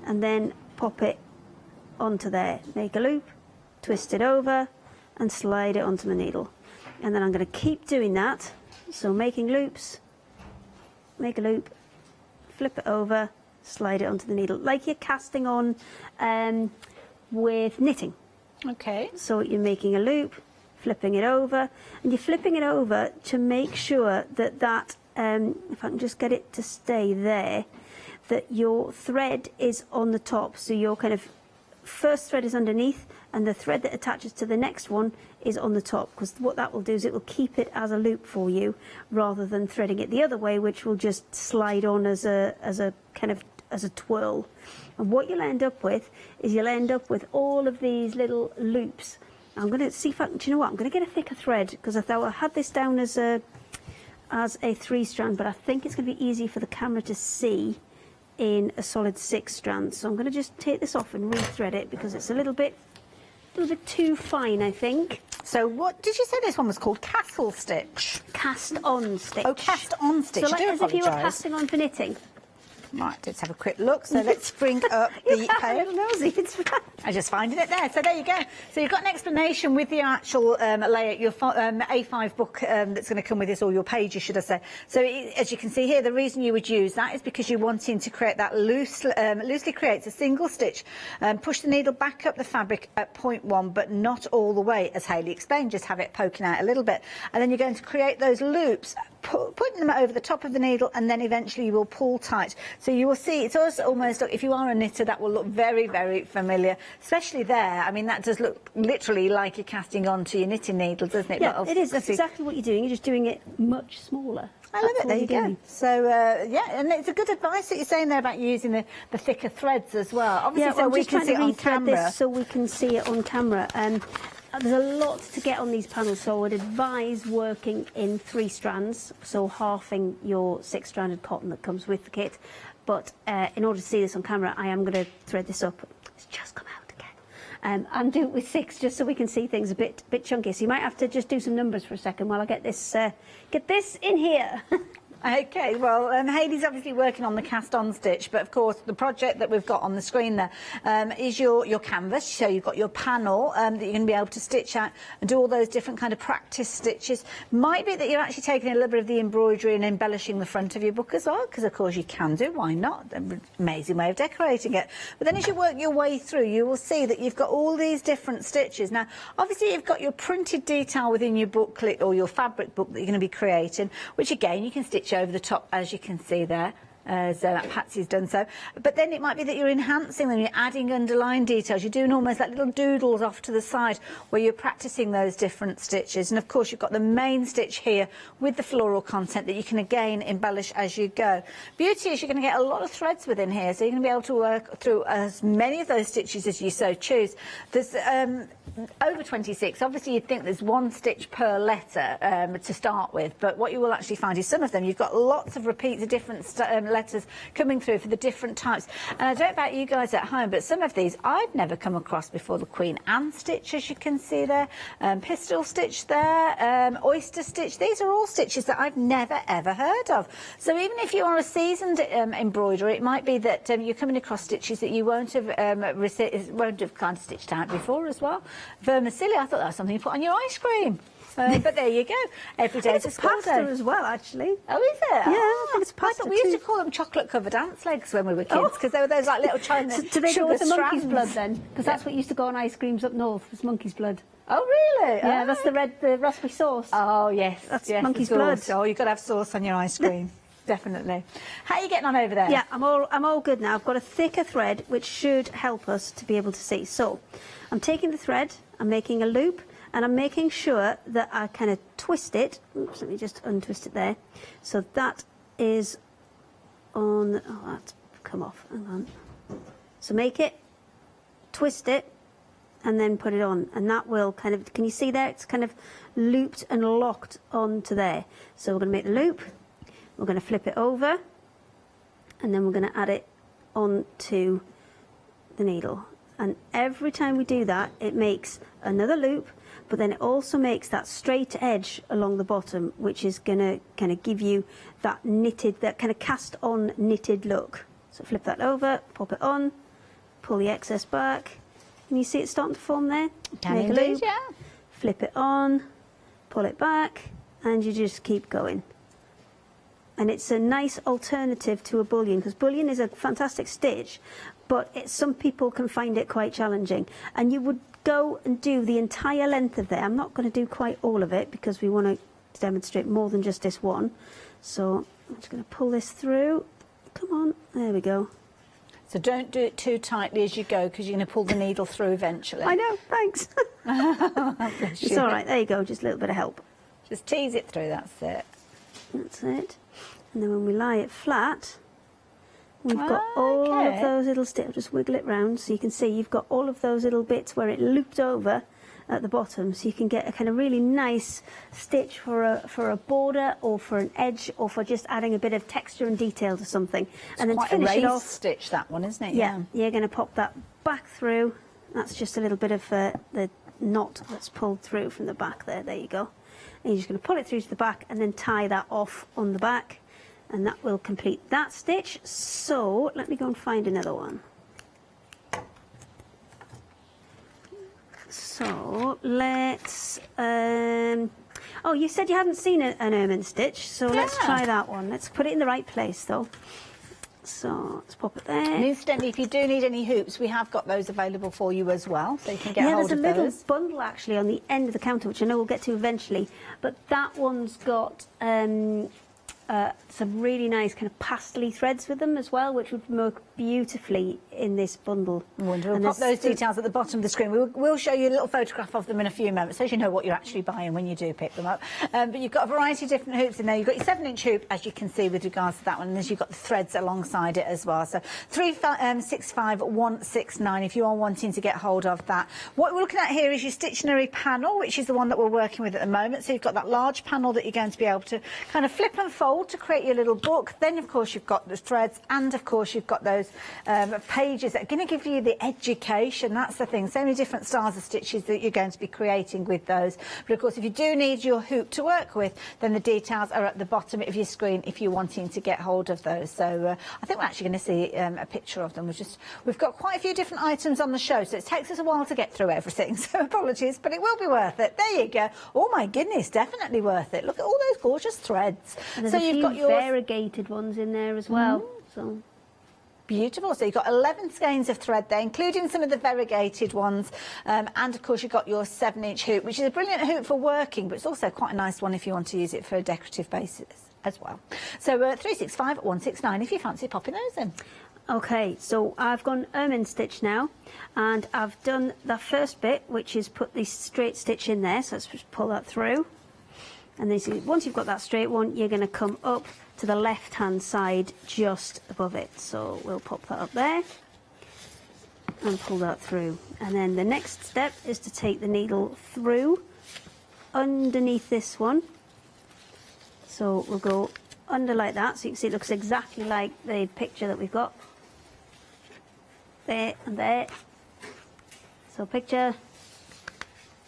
and then pop it onto there. Make a loop, twist it over, and slide it onto my needle. And then I'm going to keep doing that. So making loops, make a loop, flip it over, slide it onto the needle, like you're casting on with knitting. Okay. So you're making a loop, flipping it over, and you're flipping it over to make sure that if I can just get it to stay there, that your thread is on the top. So you're kind of first thread is underneath and the thread that attaches to the next one is on the top, because what that will do is it will keep it as a loop for you rather than threading it the other way, which will just slide on as a kind of as a twirl. And what you'll end up with is you'll end up with all of these little loops. I'm going to see if I can, do you know what, I'm going to get a thicker thread, because I thought I had this down as a 3-strand, but I think it's going to be easy for the camera to see in a solid 6-strand. So I'm going to just take this off and re-thread it, because it's a little bit too fine, I think. So what did you say this one was called? Castle stitch? Cast on stitch. Oh, cast on stitch. So like as if you were apologise. casting on for knitting. Right, let's have a quick look. So let's bring up the page. I'm just finding it there. So there you go. So you've got an explanation with the actual layout, your A5 book that's going to come with this, or your pages, should I say. So as you can see here, the reason you would use that is because you're wanting to create that loosely creates a single stitch. Push the needle back up the fabric at point 1, but not all the way, as Hayley explained. Just have it poking out a little bit. And then you're going to create those loops, putting them over the top of the needle, and then eventually you will pull tight. So you will see, it's almost, if you are a knitter, that will look very, very familiar, especially there. I mean, that does look literally like you're casting onto your knitting needle, doesn't it? Yeah, it is. That's exactly what you're doing. You're just doing it much smaller. I love it. There you go. So, yeah, and it's a good advice that you're saying there about using the thicker threads as well. Obviously, yeah, so we can see it on camera. This so we can see it on camera. There's a lot to get on these panels, so I would advise working in 3 strands, so halving your 6-stranded cotton that comes with the kit. But in order to see this on camera, I am going to thread this up. It's just come out again. And do it with 6, just so we can see things a bit chunky. So you might have to just do some numbers for a second while I get this in here. Okay, well, Hayley's obviously working on the cast-on stitch, but of course the project that we've got on the screen there is your canvas. So you've got your panel that you're going to be able to stitch out and do all those different kind of practice stitches. Might be that you're actually taking a little bit of the embroidery and embellishing the front of your book as well, because of course you can do, why not? Amazing way of decorating it. But then as you work your way through, you will see that you've got all these different stitches. Now, obviously you've got your printed detail within your booklet or your fabric book that you're going to be creating, which again you can stitch over the top, as you can see there. So Patsy's done so. But then it might be that you're enhancing them, you're adding underlying details, you're doing almost like little doodles off to the side where you're practicing those different stitches. And of course you've got the main stitch here with the floral content that you can again embellish as you go. Beauty is you're going to get a lot of threads within here, so you're going to be able to work through as many of those stitches as you so choose. There's over 26. Obviously you'd think there's 1 stitch per letter to start with, but what you will actually find is some of them you've got lots of repeats of different letters coming through for the different types. And I don't know about you guys at home, but some of these I've never come across before. The Queen Anne stitch, as you can see there, pistol stitch there, oyster stitch. These are all stitches that I've never ever heard of. So even if you are a seasoned embroiderer, it might be that you're coming across stitches that you won't have kind of stitched out before as well. Vermicelli, I thought that was something you put on your ice cream. But there you go. Every day is a school day. Pasta as well, actually. Oh, is it? Yeah, I think it's pasta. I thought we used to call them chocolate-covered ants legs when we were kids, because they were those like little China. So do they go with the monkey's strands? blood then? Because that's what used to go on ice creams up north, was monkey's blood. Oh, really? Yeah, that's the raspberry sauce. Oh, yes. That's yes, monkey's blood. Oh, you've got to have sauce on your ice cream. Definitely. How are you getting on over there? Yeah, I'm all good now. I've got a thicker thread, which should help us to be able to see. So I'm taking the thread, I'm making a loop, and I'm making sure that I kind of twist it. Oops, let me just untwist it there. So that is on, oh, that's come off, hang on. So make it, twist it, and then put it on. And that will kind of, can you see there? It's kind of looped and locked onto there. So we're going to make the loop, we're going to flip it over, and then we're going to add it onto the needle. And every time we do that, it makes another loop, but then it also makes that straight edge along the bottom, which is going to kind of give you that knitted, that kind of cast on knitted look. So flip that over, pop it on, pull the excess back, and you see it starting to form there? Make a loop, yeah. Flip it on, pull it back, and you just keep going. And it's a nice alternative to a bullion, because bullion is a fantastic stitch, but some people can find it quite challenging. And you would go and do the entire length of there. I'm not going to do quite all of it because we want to demonstrate more than just this one. So I'm just going to pull this through. Come on, there we go. So don't do it too tightly as you go, because you're going to pull the needle through eventually. I know, thanks. It's all right, there you go, just a little bit of help. Just tease it through, that's it. That's it. And then when we lie it flat, we've got all of those little sticks. Just wiggle it round so you can see you've got all of those little bits where it looped over at the bottom, so you can get a kind of really nice stitch for a border, or for an edge, or for just adding a bit of texture and detail to something. It's and then quite to finish a raised it off, stitch, that one, isn't it? yeah, you're going to pop that back through. That's just a little bit of the knot that's pulled through from the back there. There you go. And you're just going to pull it through to the back and then tie that off on the back, and that will complete that stitch. So let me go and find another one. So let's oh, you said you hadn't seen an ermine stitch, so let's try that one. Let's put it in the right place though. So let's pop it there. And incidentally, if you do need any hoops, we have got those available for you as well, so you can get hold of those. There's a little bundle actually on the end of the counter, which I know we'll get to eventually, but that one's got some really nice kind of pastel-y threads with them as well, which would work beautifully in this bundle. Wonderful. We'll pop those details at the bottom of the screen. We'll show you a little photograph of them in a few moments, so you know what you're actually buying when you do pick them up. But you've got a variety of different hoops in there. You've got your 7-inch hoop, as you can see, with regards to that one, and then you've got the threads alongside it as well. So 365169 if you are wanting to get hold of that. What we're looking at here is your stationery panel, which is the one that we're working with at the moment. So you've got that large panel that you're going to be able to kind of flip and fold to create your little book. Then, of course, you've got the threads, and, of course, you've got those pages that are going to give you the education. That's the thing. So many different styles of stitches that you're going to be creating with those. But, of course, if you do need your hoop to work with, then the details are at the bottom of your screen if you're wanting to get hold of those. So I think we're actually going to see a picture of them. We've got quite a few different items on the show, so it takes us a while to get through everything. So apologies, but it will be worth it. There you go. Oh, my goodness, definitely worth it. Look at all those gorgeous threads. And so you've got your variegated ones in there as well. So beautiful. So you've got 11 skeins of thread there, including some of the variegated ones, and of course you've got your 7-inch hoop, which is a brilliant hoop for working, but it's also quite a nice one if you want to use it for a decorative basis as well. So 365169 if you fancy popping those in. Okay, so I've gone ermine stitch now, and I've done the first bit, which is put the straight stitch in there. So let's just pull that through, and then once you've got that straight one, you're going to come up to the left hand side just above it. So we'll pop that up there and pull that through, and then the next step is to take the needle through underneath this one. So we'll go under like that, so you can see it looks exactly like the picture that we've got there and there. So picture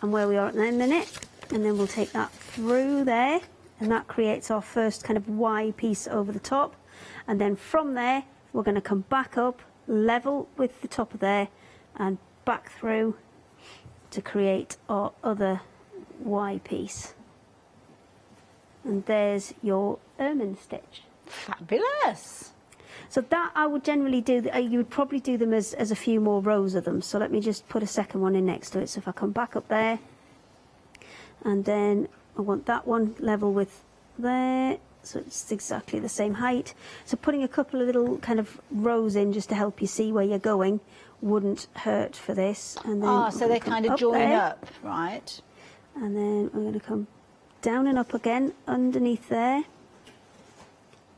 and where we are at the minute, and then we'll take that through there, and that creates our first kind of Y piece over the top. And then from there we're going to come back up level with the top of there and back through to create our other Y piece. And there's your ermine stitch. Fabulous. So that I would generally do, you would probably do them as a few more rows of them. So let me just put a second one in next to it. So if I come back up there, and then I want that one level with there, so it's exactly the same height. So putting a couple of little kind of rows in just to help you see where you're going wouldn't hurt for this. And then so they kind of join up, right? And then we're going to come down and up again underneath there.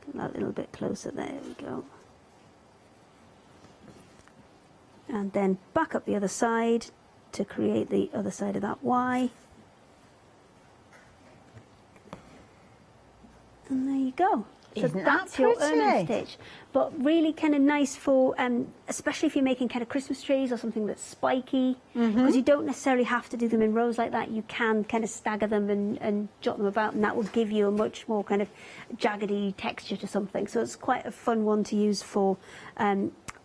Get that a little bit closer, there we go. And then back up the other side to create the other side of that Y. And there you go. So Isn't that's that your pretty? ermine stitch. But really kind of nice for, especially if you're making kind of Christmas trees or something that's spiky, because you don't necessarily have to do them in rows like that. You can kind of stagger them and jot them about, and that will give you a much more kind of jaggedy texture to something. So it's quite a fun one to use for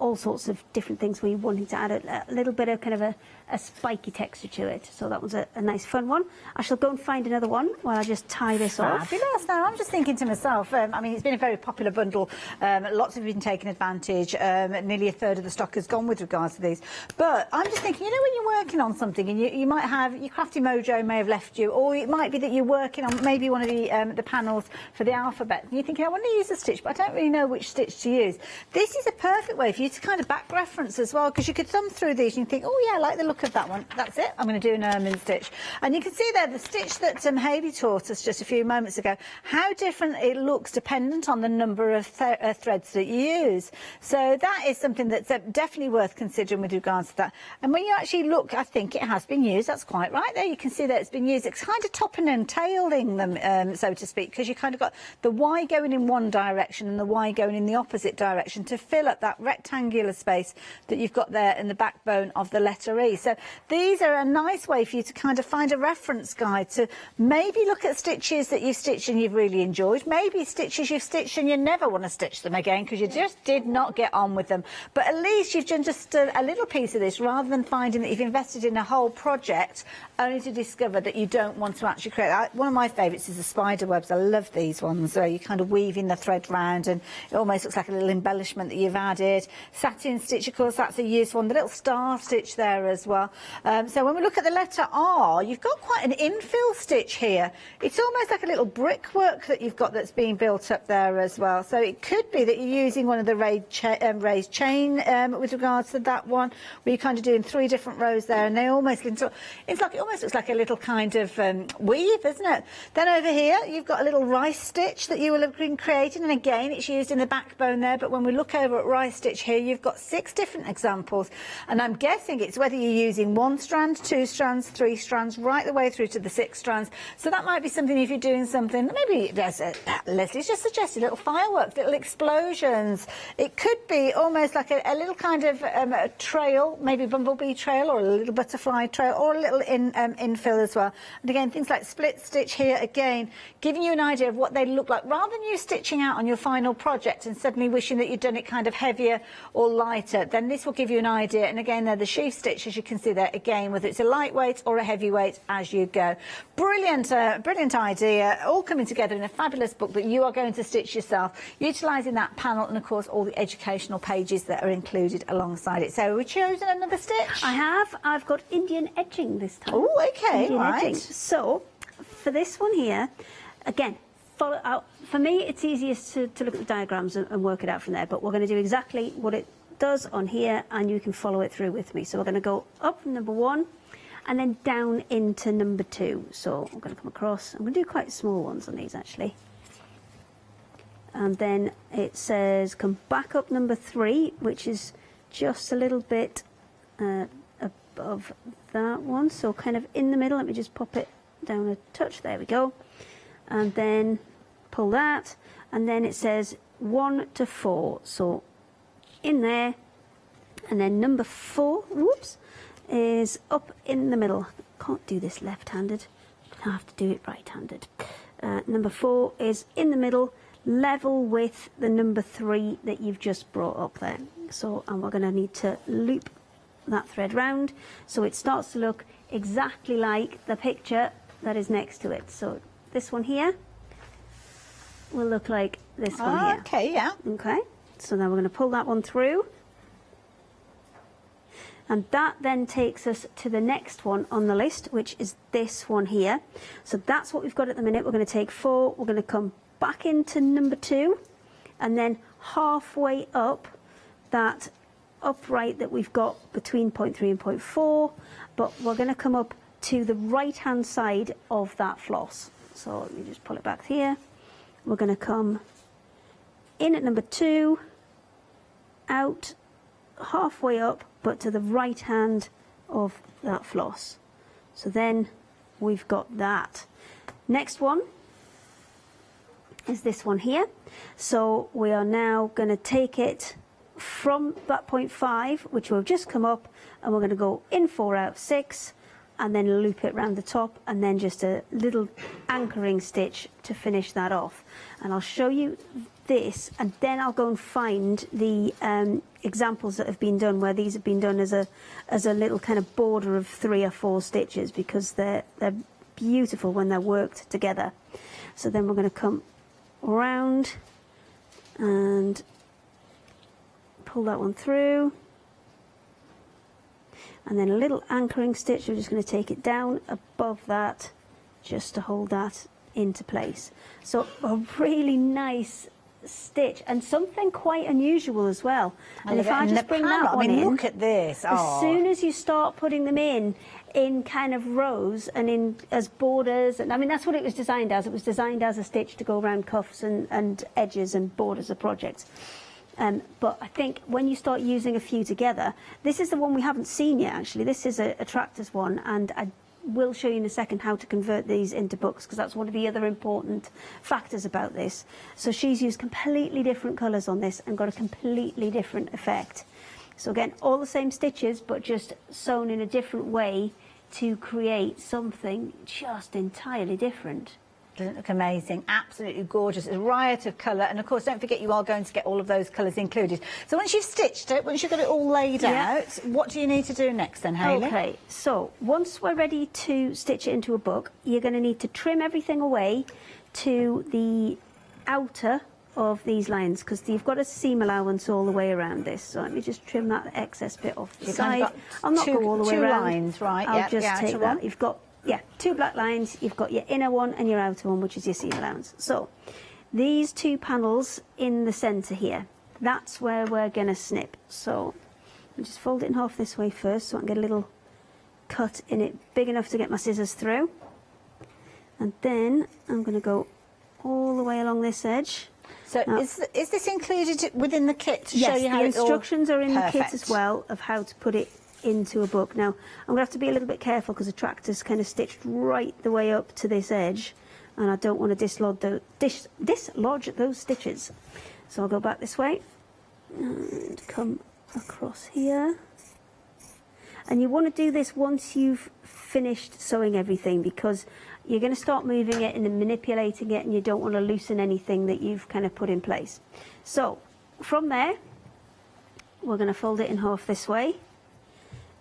all sorts of different things where you're wanting to add a little bit of kind of a spiky texture to it. So that was a nice fun one. I shall go and find another one while I just tie this off. Fabulous. Now, I'm just thinking to myself, I mean, it's been a very popular bundle. Lots have been taking advantage. Nearly a third of the stock has gone with regards to these. But I'm just thinking, you know, when you're working on something and you might have, your crafty mojo may have left you, or it might be that you're working on maybe one of the panels for the alphabet, and you're thinking, I want to use a stitch, but I don't really know which stitch to use. This is a perfect way for you it's a kind of back reference as well, because you could thumb through these and you think, oh yeah, I like the look of that one. That's it. I'm going to do an ermine stitch. And you can see there the stitch that Hayley taught us just a few moments ago, how different it looks dependent on the number of threads that you use. So that is something that's definitely worth considering with regards to that. And when you actually look, I think it has been used. That's quite right there. You can see that it's been used. It's kind of topping and tailing them, so to speak, because you kind of got the Y going in one direction and the Y going in the opposite direction to fill up that rectangular space that you've got there in the backbone of the letter E. So these are a nice way for you to kind of find a reference guide to maybe look at stitches that you've stitched and you've really enjoyed, maybe stitches you've stitched and you never want to stitch them again because you just did not get on with them. But at least you've done just a little piece of this rather than finding that you've invested in a whole project only to discover that you don't want to actually create. One of my favourites is the spider webs. I love these ones where you kind of weaving the thread round and it almost looks like a little embellishment that you've added. Satin stitch, of course, that's a used one. The little star stitch there as well. So when we look at the letter R, you've got quite an infill stitch here. It's almost like a little brickwork that you've got that's being built up there as well. So it could be that you're using one of the raised chain with regards to that one, where you're kind of doing 3 different rows there, and they almost it almost looks like a little kind of weave, isn't it? Then over here you've got a little rice stitch that you will have been creating, and again it's used in the backbone there. But when we look over at rice stitch here, you've got 6 different examples, and I'm guessing it's whether you're using 1 strand, 2 strands, 3 strands, right the way through to the 6 strands. So that might be something if you're doing something, maybe there's Leslie's just suggested little fireworks, little explosions. It could be almost like a little kind of a trail, maybe bumblebee trail or a little butterfly trail, or a little infill as well. And again, things like split stitch here, again, giving you an idea of what they look like, rather than you stitching out on your final project and suddenly wishing that you'd done it kind of heavier or lighter. Then this will give you an idea. And again, they're the sheaf stitch, as you can see there, again, whether it's a lightweight or a heavyweight as you go. Brilliant, brilliant idea, all coming together in a fabulous book that you are going to stitch yourself, utilising that panel and, of course, all the educational pages that are included alongside it. So we've chosen another stitch? I have. I've got Indian edging this time. Oh, okay, Indian right. edging. So, for this one here, again, follow out. For me, it's easiest to look at the diagrams and work it out from there, but we're going to do exactly what it does on here, and you can follow it through with me. So we're going to go up from number 1 and then down into number 2. So I'm going to come across. I'm going to do quite small ones on these, actually. And then it says come back up number 3, which is just a little bit above that one, so kind of in the middle. Let me just pop it down a touch. There we go. And then pull that, and then it says 1 to 4, so in there. And then number 4, whoops, is up in the middle. Can't do this left-handed, I have to do it right-handed. Number 4 is in the middle, level with the number 3 that you've just brought up there. So, and we're going to need to loop that thread round so it starts to look exactly like the picture that is next to it. So this one here will look like this one here. Okay, yeah. Okay, so now we're going to pull that one through. And that then takes us to the next one on the list, which is this one here. So that's what we've got at the minute. We're going to take 4, we're going to come back into number 2, and then halfway up that upright that we've got between point 3 and point 4, but we're going to come up to the right hand side of that floss. So let me just pull it back here. We're going to come in at number 2, out halfway up, but to the right hand of that floss. So then we've got that. Next one is this one here. So we are now going to take it from that point 5, which we've just come up, and we're going to go in 4, out 6, and then loop it round the top, and then just a little anchoring stitch to finish that off. And I'll show you this, and then I'll go and find the examples that have been done where these have been done as a little kind of border of 3 or 4 stitches, because they're beautiful when they're worked together. So then we're going to come around and pull that one through, and then a little anchoring stitch. We're just going to take it down above that just to hold that into place. So a really nice stitch, and something quite unusual as well. And if I just bring that one in, look at this. as soon as you start putting them in kind of rows and in as borders, and I mean that's what it was designed as. It was designed as a stitch to go around cuffs and edges and borders of projects. But I think when you start using a few together, this is the one we haven't seen yet actually. This is a Tractors one, and I will show you in a second how to convert these into books, because that's one of the other important factors about this. So she's used completely different colours on this and got a completely different effect. So again, all the same stitches, but just sewn in a different way to create something just entirely different. Doesn't it look amazing? Absolutely gorgeous. A riot of colour, and of course don't forget you are going to get all of those colours included. So once you've stitched it, once you've got it all laid out, what do you need to do next then, Hayley? Okay, so once we're ready to stitch it into a book, you're going to need to trim everything away to the outer of these lines, because you've got a seam allowance all the way around this. So let me just trim that excess bit off the side. I'll not go all the way around. Two lines, right? I'll just take that. You've got two black lines, you've got your inner one and your outer one, which is your seam allowance. So these two panels in the centre here, that's where we're going to snip. So I'll just fold it in half this way first so I can get a little cut in it big enough to get my scissors through. And then I'm going to go all the way along this edge. So now, is this included within the kit to show you how the instructions are in the kit as well of how to put it into a book. Now I'm going to have to be a little bit careful because the Tractor's kind of stitched right the way up to this edge, and I don't want to dislodge those stitches. So I'll go back this way and come across here. And you want to do this once you've finished sewing everything, because you're going to start moving it and then manipulating it, and you don't want to loosen anything that you've kind of put in place. So from there we're going to fold it in half this way,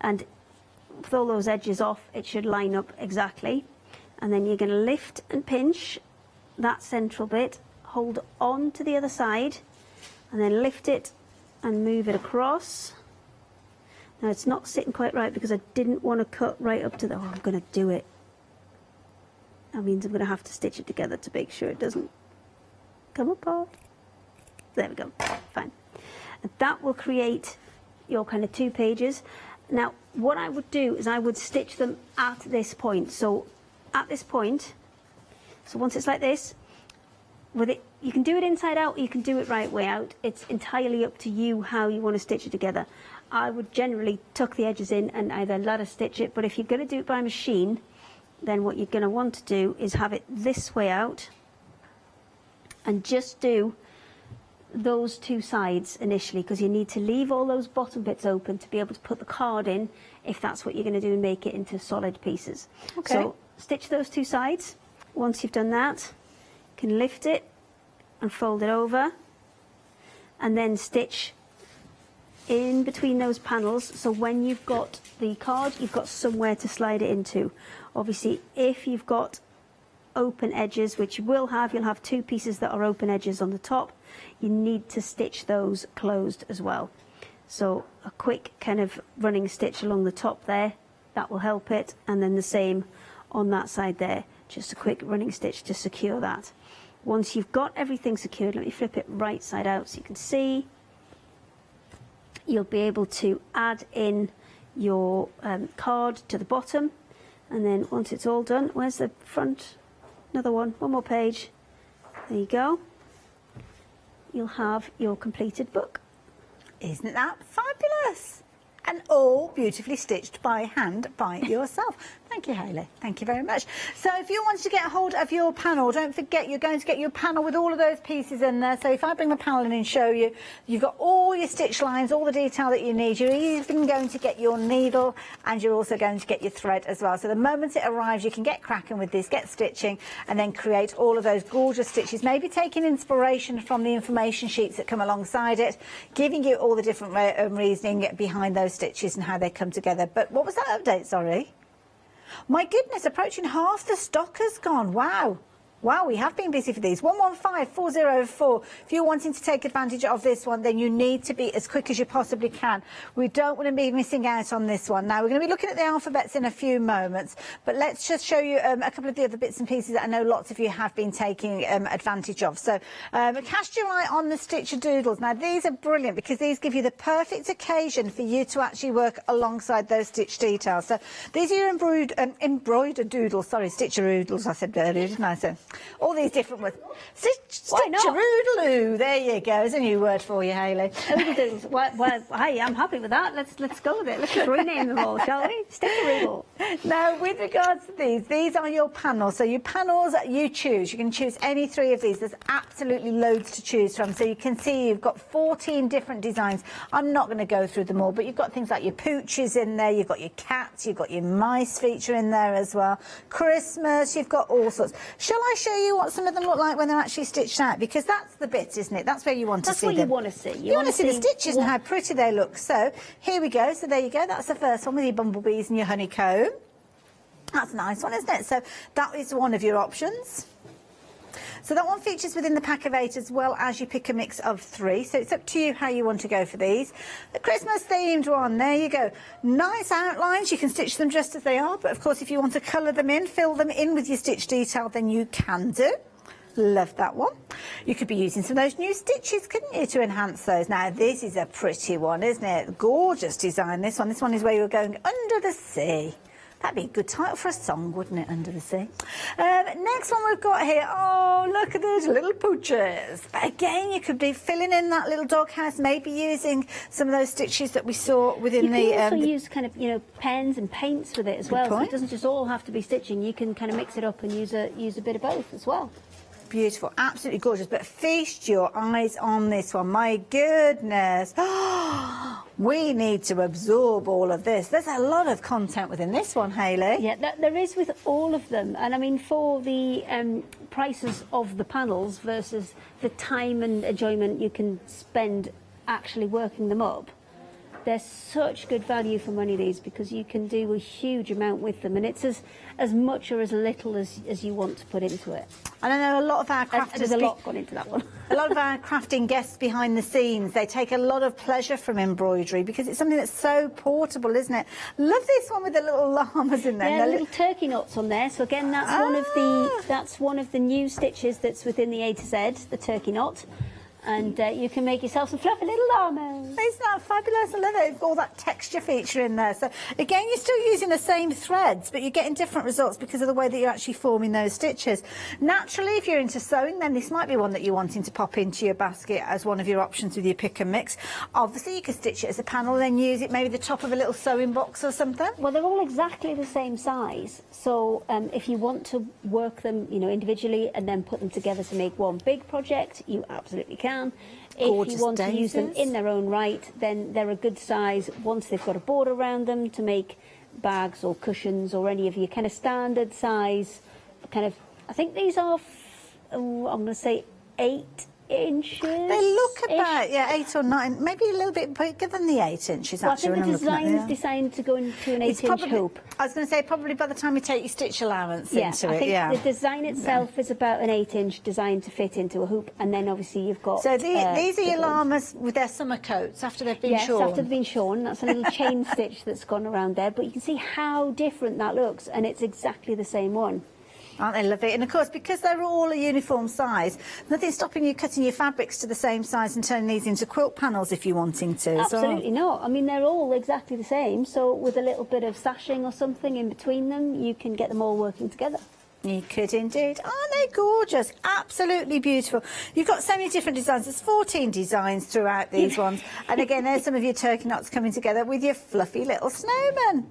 and with all those edges off it should line up exactly. And then you're going to lift and pinch that central bit, hold on to the other side, and then lift it and move it across. Now it's not sitting quite right because I didn't want to cut right up to the... I'm going to do it. That means I'm going to have to stitch it together to make sure it doesn't come apart. There we go, fine. And that will create your kind of 2 pages. Now, what I would do is I would stitch them at this point. So, at this point, so once it's like this, with it, you can do it inside out, or you can do it right way out. It's entirely up to you how you want to stitch it together. I would generally tuck the edges in and either ladder stitch it, but if you're going to do it by machine, then what you're going to want to do is have it this way out and just do those 2 sides initially, because you need to leave all those bottom bits open to be able to put the card in if that's what you're going to do and make it into solid pieces. Okay. So stitch those 2 sides. Once you've done that, you can lift it and fold it over, and then stitch in between those panels, so when you've got the card you've got somewhere to slide it into. Obviously if you've got open edges, which you will have, you'll have 2 pieces that are open edges on the top, you need to stitch those closed as well. So a quick kind of running stitch along the top there, that will help it, and then the same on that side there, just a quick running stitch to secure that. Once you've got everything secured, let me flip it right side out so you can see. You'll be able to add in your card to the bottom, and then once it's all done, where's the front? Another one more page. There you go. You'll have your completed book. Isn't that fabulous? And all beautifully stitched by hand by yourself. Thank you, Hayley. Thank you very much. So if you want to get hold of your panel, don't forget you're going to get your panel with all of those pieces in there. So if I bring the panel in and show you, you've got all your stitch lines, all the detail that you need. You're even going to get your needle, and you're also going to get your thread as well. So the moment it arrives, you can get cracking with this, get stitching, and then create all of those gorgeous stitches. Maybe taking inspiration from the information sheets that come alongside it, giving you all the different reasoning behind those stitches and how they come together. But what was that update, sorry? My goodness, approaching half the stock has gone. Wow. Wow, we have been busy for these. 115404. If you're wanting to take advantage of this one, then you need to be as quick as you possibly can. We don't want to be missing out on this one. Now, we're going to be looking at the alphabets in a few moments, but let's just show you a couple of the other bits and pieces that I know lots of you have been taking advantage of. So, cast your eye on the Stitcher Doodles. Now, these are brilliant because these give you the perfect occasion for you to actually work alongside those stitch details. So, these are your embroidered doodles. Sorry, Stitcher Doodles, I said earlier, didn't I? So, all these different words. Stitcher-oodle-oo. There you go. There's a new word for you, Hayley. Doodles. Well, hey, I'm happy with that. Let's go with it. Let's just rename them all, shall we? Stitcher-oodle. Now, with regards to these are your panels. So your panels you choose. You can choose any 3 of these. There's absolutely loads to choose from. So you can see you've got 14 different designs. I'm not going to go through them all, but you've got things like your pooches in there. You've got your cats. You've got your mice feature in there as well. Christmas. You've got all sorts. Shall I show you what some of them look like when they're actually stitched out? Because that's the bit, isn't it? That's where you want to see them. That's what you want to see. You want to see the stitches and how pretty they look. So here we go. So there you go. That's the first one with your bumblebees and your honeycomb. That's a nice one, isn't it? So that is one of your options. So that one features within the pack of 8 as well as you pick a mix of 3. So it's up to you how you want to go for these. The Christmas themed one, there you go. Nice outlines, you can stitch them just as they are, but of course if you want to colour them in, fill them in with your stitch detail, then you can do. Love that one. You could be using some of those new stitches, couldn't you, to enhance those? Now, this is a pretty one, isn't it? Gorgeous design, this one. This one is where you're going under the sea. That'd be a good title for a song, wouldn't it, Under the Sea? Next one we've got here, oh, look at those little pooches. But again, you could be filling in that little doghouse, maybe using some of those stitches that we saw within the... You can also use kind of, pens and paints with it as well. So it doesn't just all have to be stitching. You can kind of mix it up and use a bit of both as well. Beautiful, absolutely gorgeous, but feast your eyes on this one. My goodness. We need to absorb all of this. There's a lot of content within this one, Hayley. Yeah, there is with all of them. And I mean, for the prices of the panels versus the time and enjoyment you can spend actually working them up, they're such good value for money, these, because you can do a huge amount with them, and it's as much or as little as you want to put into it. And I know a lot of our crafters... There's a lot gone into that one. A lot of our crafting guests behind the scenes, they take a lot of pleasure from embroidery because it's something that's so portable, isn't it? Love this one with the little llamas in there. Yeah, little turkey knots on there. So again, that's one of the new stitches that's within the A to Z, the turkey knot. And you can make yourself some fluffy little llamas. Isn't that fabulous? I love it. All that texture feature in there. So again, you're still using the same threads, but you're getting different results because of the way that you're actually forming those stitches. Naturally, if you're into sewing, then this might be one that you're wanting to pop into your basket as one of your options with your pick and mix. Obviously, you could stitch it as a panel, then use it maybe the top of a little sewing box or something. Well, they're all exactly the same size. So if you want to work them, individually and then put them together to make one big project, you absolutely can. If you want to use them in their own right, then they're a good size once they've got a border around them to make bags or cushions or any of your kind of standard size. I think these are, I'm going to say 8 inches. They look about 8 or 9, maybe a little bit bigger than the 8 inches. Well, actually, I think the design's designed to go into an 8-inch hoop. I was going to say probably by the time you take your stitch allowance into I it. think the design itself is about an 8-inch designed to fit into a hoop, and then obviously you've got. So these are your llamas with their summer coats after they've been shorn. Yes, after they've been shorn. That's a little chain stitch that's gone around there, but you can see how different that looks, and it's exactly the same one. Aren't they lovely? And of course, because they're all a uniform size, nothing's stopping you cutting your fabrics to the same size and turning these into quilt panels if you're wanting to. Absolutely not. I mean, they're all exactly the same. So with a little bit of sashing or something in between them, you can get them all working together. You could indeed. Aren't they gorgeous? Absolutely beautiful. You've got so many different designs. There's 14 designs throughout these ones. And again, there's some of your turkey knots coming together with your fluffy little snowman.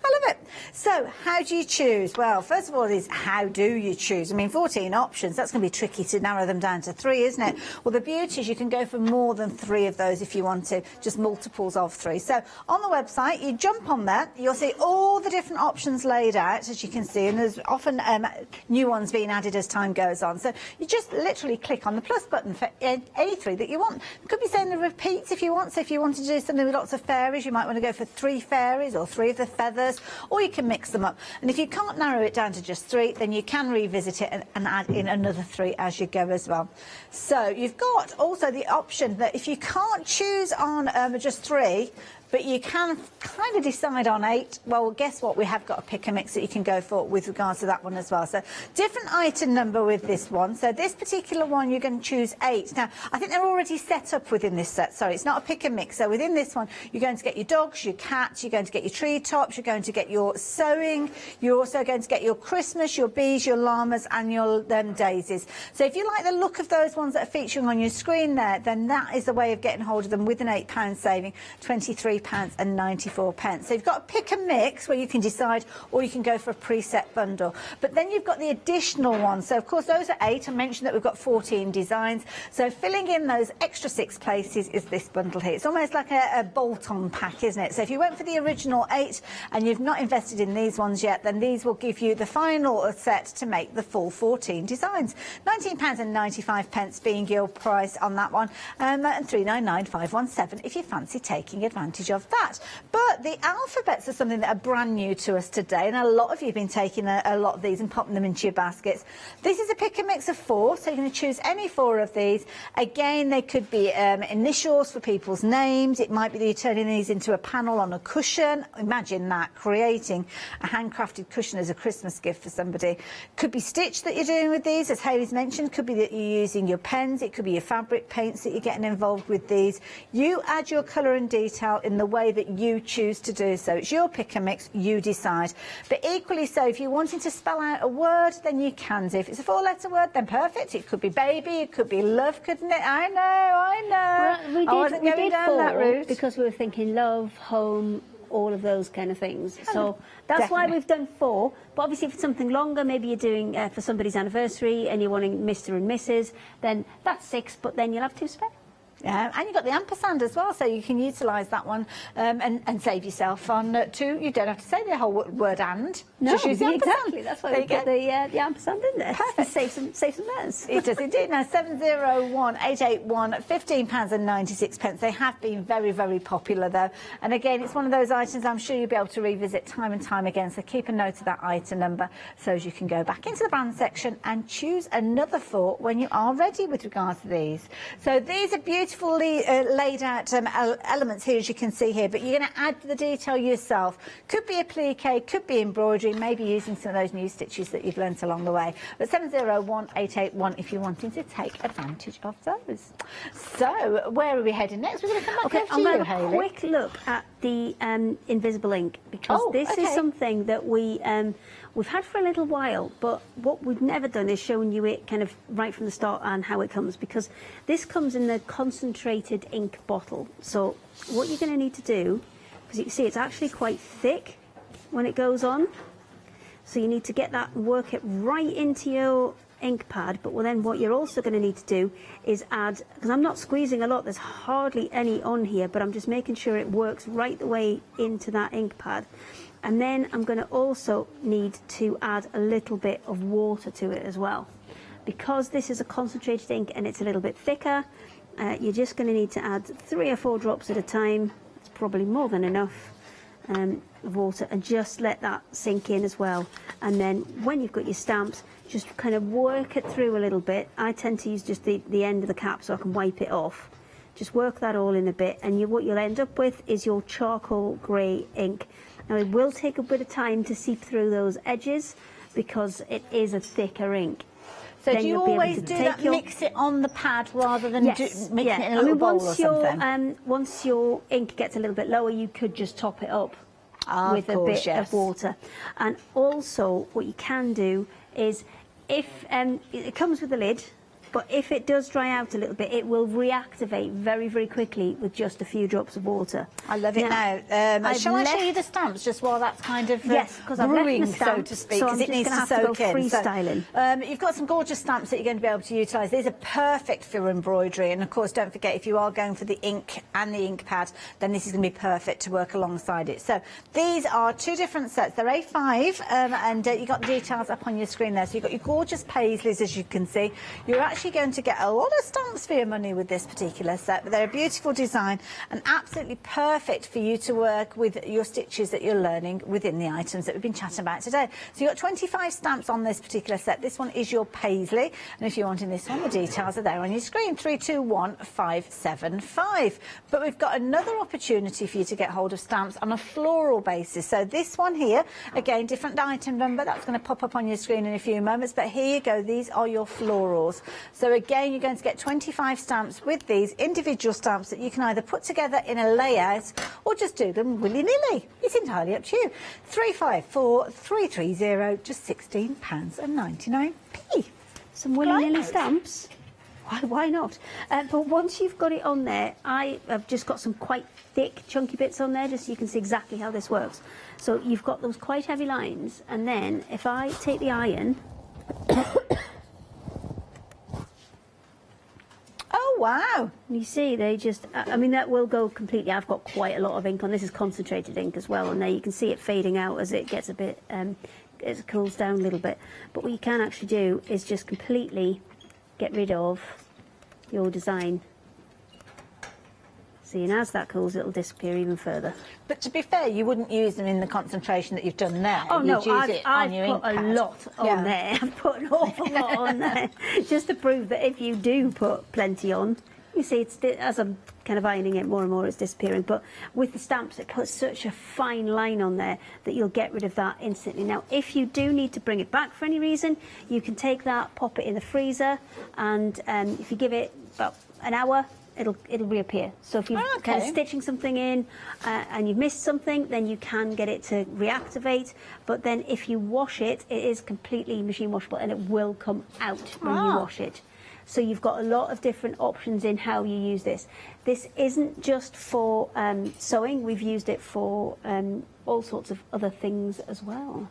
I love it. So, how do you choose? Well, first of all is how do you choose? I mean, 14 options. That's going to be tricky to narrow them down to 3, isn't it? Well, the beauty is you can go for more than 3 of those if you want to, just multiples of 3. So, on the website, you jump on there, you'll see all the different options laid out, as you can see, and there's often new ones being added as time goes on. So, you just literally click on the plus button for any 3 that you want. You could be saying the repeats if you want. So, if you want to do something with lots of fairies, you might want to go for 3 fairies or 3 of the feathers. Or or you can mix them up. And if you can't narrow it down to just 3, then you can revisit it and add in another 3 as you go as well. So you've got also the option that if you can't choose on just 3, but you can kind of decide on 8. Well, guess what? We have got a pick and mix that you can go for with regards to that one as well. So different item number with this one. So this particular one, you're going to choose 8. Now, I think they're already set up within this set. Sorry, it's not a pick and mix. So within this one, you're going to get your dogs, your cats, you're going to get your tree tops, you're going to get your sewing, you're also going to get your Christmas, your bees, your llamas, and your daisies. So if you like the look of those ones that are featuring on your screen there, then that is the way of getting hold of them with an £8 saving, £23.94. So you've got a pick and mix where you can decide, or you can go for a preset bundle. But then you've got the additional ones. So of course those are 8. I mentioned that we've got 14 designs. So filling in those extra 6 places is this bundle here. It's almost like a bolt-on pack, isn't it? So if you went for the original 8 and you've not invested in these ones yet, then these will give you the final set to make the full 14 designs. £19.95 being your price on that one, and £399,517 if you fancy taking advantage of that. But the alphabets are something that are brand new to us today, and a lot of you have been taking a lot of these and popping them into your baskets. This is a pick and mix of 4, so you're going to choose any 4 of these. Again, they could be initials for people's names. It might be that you're turning these into a panel on a cushion. Imagine that, creating a handcrafted cushion as a Christmas gift for somebody. Could be stitch that you're doing with these, as Hayley's mentioned. Could be that you're using your pens. It could be your fabric paints that you're getting involved with these. You add your colour and detail in the way that you choose to do so. It's your pick and mix, you decide. But equally so, if you're wanting to spell out a word, then you can do. If it's a 4-letter word, then perfect. It could be baby, it could be love, couldn't it? I know. Well, we did down that route because we were thinking love, home, all of those kind of things. So that's why we've done 4. But obviously, if it's something longer, maybe you're doing for somebody's anniversary and you're wanting Mr. and Mrs., then that's 6. But then you'll have 2 spare. Yeah, and you've got the ampersand as well, so you can utilise that one and save yourself on 2. You don't have to say the whole word and. No, just use the exactly. That's why we put the ampersand in there. Perfect. Save some letters. It does indeed. Now, 701-881, £15.96. They have been very, very popular, though. And again, it's one of those items I'm sure you'll be able to revisit time and time again. So keep a note of that item number so as you can go back into the brand section and choose another 4 when you are ready with regards to these. So these are beautifully laid out elements here, as you can see here, but you're going to add the detail yourself. Could be a plique, could be embroidery, maybe using some of those new stitches that you've learnt along the way. But 701-881 if you're wanting to take advantage of those. So where are we heading next? We're going to come back over to I'm you, going to have Hayley. a quick look at the invisible ink, because this is something that we've had for a little while, but what we've never done is shown you it kind of right from the start and how it comes, because this comes in the concentrated ink bottle. So what you're going to need to do, because you can see it's actually quite thick when it goes on, so you need to get that and work it right into your ink pad. But then what you're also going to need to do is add, because I'm not squeezing a lot, there's hardly any on here, but I'm just making sure it works right the way into that ink pad. And then I'm going to also need to add a little bit of water to it as well. Because this is a concentrated ink and it's a little bit thicker, you're just going to need to add 3 or 4 drops at a time. It's probably more than enough of water, and just let that sink in as well. And then when you've got your stamps, just kind of work it through a little bit. I tend to use just the end of the cap so I can wipe it off. Just work that all in a bit, and what you'll end up with is your charcoal grey ink. Now, it will take a bit of time to seep through those edges because it is a thicker ink. So then do you always do that, mix it on the pad rather than mix it in a little bowl or something? Once your ink gets a little bit lower, you could just top it up with a bit of water. And also, what you can do is, if it comes with a lid, but if it does dry out a little bit, it will reactivate very, very quickly with just a few drops of water. I love it now. Shall I show you the stamps just while that's kind of brewing, so to speak, because it needs to soak in. Freestyling. You've got some gorgeous stamps that you're going to be able to utilise. These are perfect for embroidery, and of course, don't forget, if you are going for the ink and the ink pad, then this is going to be perfect to work alongside it. So these are 2 different sets. They're A5, and you've got the details up on your screen there. So you've got your gorgeous paisleys, as you can see. You're actually actually going to get a lot of stamps for your money with this particular set, but they're a beautiful design and absolutely perfect for you to work with your stitches that you're learning within the items that we've been chatting about today. So you've got 25 stamps on this particular set. This one is your paisley, and if you're wanting this one, the details are there on your screen, 321575. But we've got another opportunity for you to get hold of stamps on a floral basis. So this one here, again, different item number, that's going to pop up on your screen in a few moments, but here you go, these are your florals. So again, you're going to get 25 stamps with these individual stamps that you can either put together in a layout or just do them willy-nilly. It's entirely up to you. 354330, just £16.99. Some willy-nilly Right. stamps. Why not? But once you've got it on there, I have just got some quite thick, chunky bits on there, just so you can see exactly how this works. So you've got those quite heavy lines, and then if I take the iron... Oh, wow. You see, they just... I mean, that will go completely... I've got quite a lot of ink on. This is concentrated ink as well, and there you can see it fading out as it gets a bit... as it cools down a little bit. But what you can actually do is just completely get rid of your design. See, and as that cools, it'll disappear even further. But to be fair, you wouldn't use them in the concentration that you've done there. Oh, no, You'd use it on your I've ink put a pad. lot on there. I've put an awful lot on there, just to prove that if you do put plenty on, you see, it's as I'm kind of ironing it more and more, it's disappearing. But with the stamps, it puts such a fine line on there that you'll get rid of that instantly. Now, if you do need to bring it back for any reason, you can take that, pop it in the freezer, and if you give it about an hour, it'll reappear. So if you're kind of stitching something in and you've missed something, then you can get it to reactivate. But then if you wash it, it is completely machine washable and it will come out when you wash it. So you've got a lot of different options in how you use this. This isn't just for sewing. We've used it for all sorts of other things as well.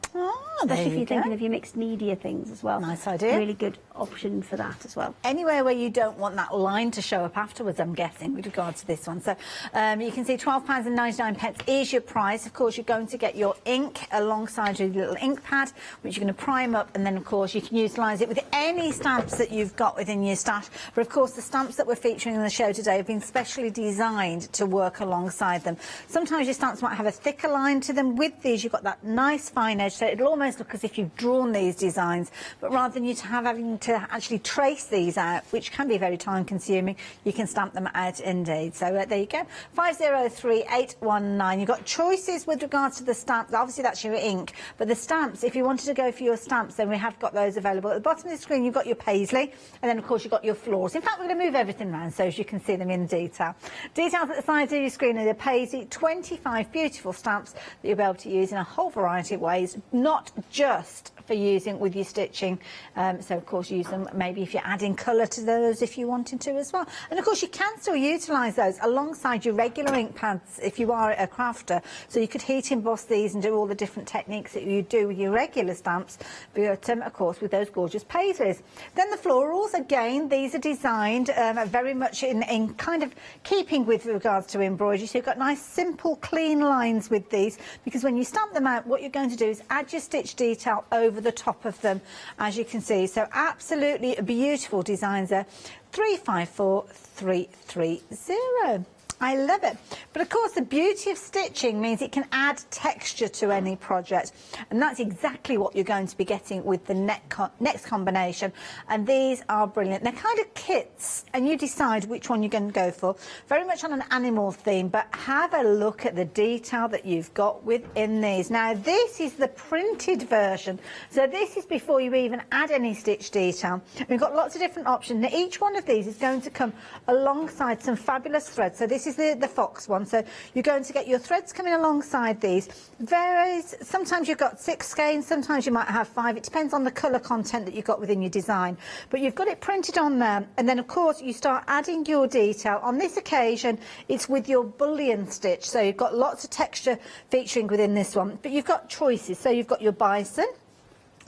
Especially if you're thinking of your mixed media things as well. Nice idea. Really good option for that as well. Anywhere where you don't want that line to show up afterwards, I'm guessing, with regard to this one. So you can see £12.99 is your price. Of course, you're going to get your ink alongside your little ink pad, which you're going to prime up, and then, of course, you can utilise it with any stamps that you've got within your stash. But, of course, the stamps that we're featuring in the show today have been specially designed to work alongside them. Sometimes your stamps might have a thicker line to them. With these, you've got that nice fine edge, so it'll almost look as if you've drawn these designs, but rather than you having to actually trace these out, which can be very time consuming, you can stamp them out indeed. So there you go, 503819. You've got choices with regards to the stamps. Obviously that's your ink, but the stamps, if you wanted to go for your stamps, then we have got those available. At the bottom of the screen you've got your paisley, and then of course you've got your floors. In fact, we're going to move everything around so as you can see them in detail. Details at the sides of your screen are the paisley, 25 beautiful stamps that you'll be able to use in a whole variety of ways, not just for using with your stitching. So of course use them maybe if you're adding colour to those if you wanted to as well. And of course you can still utilise those alongside your regular ink pads if you are a crafter. So you could heat emboss these and do all the different techniques that you do with your regular stamps, but of course with those gorgeous paisleys. Then the florals, again, these are designed very much in kind of keeping with regards to embroidery. So you've got nice simple clean lines with these, because when you stamp them out, what you're going to do is add your stitch detail over the top of them, as you can see. So absolutely beautiful designs there. 354330. I love it. But of course the beauty of stitching means it can add texture to any project, and that's exactly what you're going to be getting with the next combination. And these are brilliant. They're kind of kits, and you decide which one you're going to go for. Very much on an animal theme, but have a look at the detail that you've got within these. Now this is the printed version, so this is before you even add any stitch detail. We've got lots of different options. Now each one of these is going to come alongside some fabulous threads. So this is the fox one, so you're going to get your threads coming alongside these. Varies, sometimes you've got 6 skeins, sometimes you might have 5. It depends on the colour content that you've got within your design, but you've got it printed on there. And then of course you start adding your detail. On this occasion it's with your bullion stitch, so you've got lots of texture featuring within this one, but you've got choices. So you've got your bison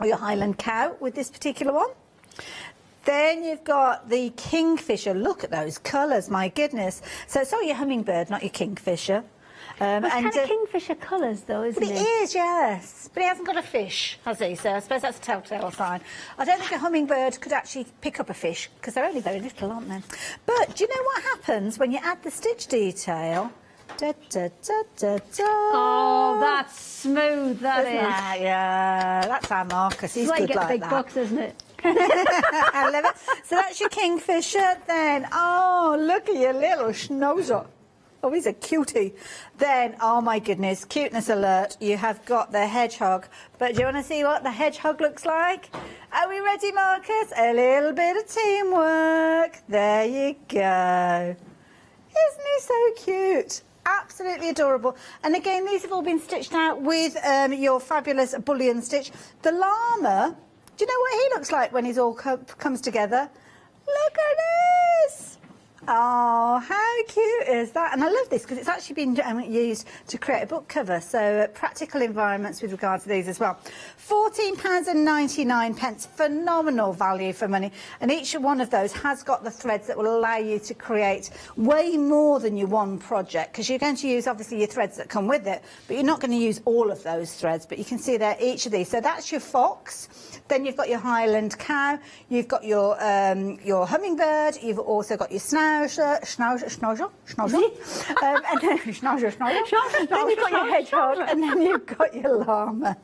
or your Highland cow with this particular one. Then you've got the kingfisher. Look at those colours, my goodness. So it's your hummingbird, not your kingfisher. And kind of kingfisher colours, though, isn't but it? it is, yes. But he hasn't got a fish, has he? So I suppose that's a telltale sign. I don't think a hummingbird could actually pick up a fish because they're only very little, aren't they? But do you know what happens when you add the stitch detail? Da, da, da, da, da. Oh, that's smooth, that Isn't is. that? Yeah, that's our Marcus. He's It's like good you get like big that. bucks, isn't it? I love it. So that's your kingfisher then. Oh, look at your little schnauzer. Oh, he's a cutie. Then, oh my goodness, cuteness alert. You have got the hedgehog. But do you want to see what the hedgehog looks like? Are we ready, Marcus? A little bit of teamwork. There you go. Isn't he so cute? Absolutely adorable. And again, these have all been stitched out with your fabulous bullion stitch. The llama, do you know what he looks like when he's all comes together? Look at this! Oh, how cute is that? And I love this because it's actually been used to create a book cover, so practical environments with regard to these as well. £14.99, phenomenal value for money, and each one of those has got the threads that will allow you to create way more than your one project, because you're going to use obviously your threads that come with it, but you're not going to use all of those threads. But you can see there each of these. So that's your fox. Then you've got your Highland cow, you've got your hummingbird, you've also got your schnauzer, and then schnauzer. Then you've got your hedgehog, and then you've got your llama.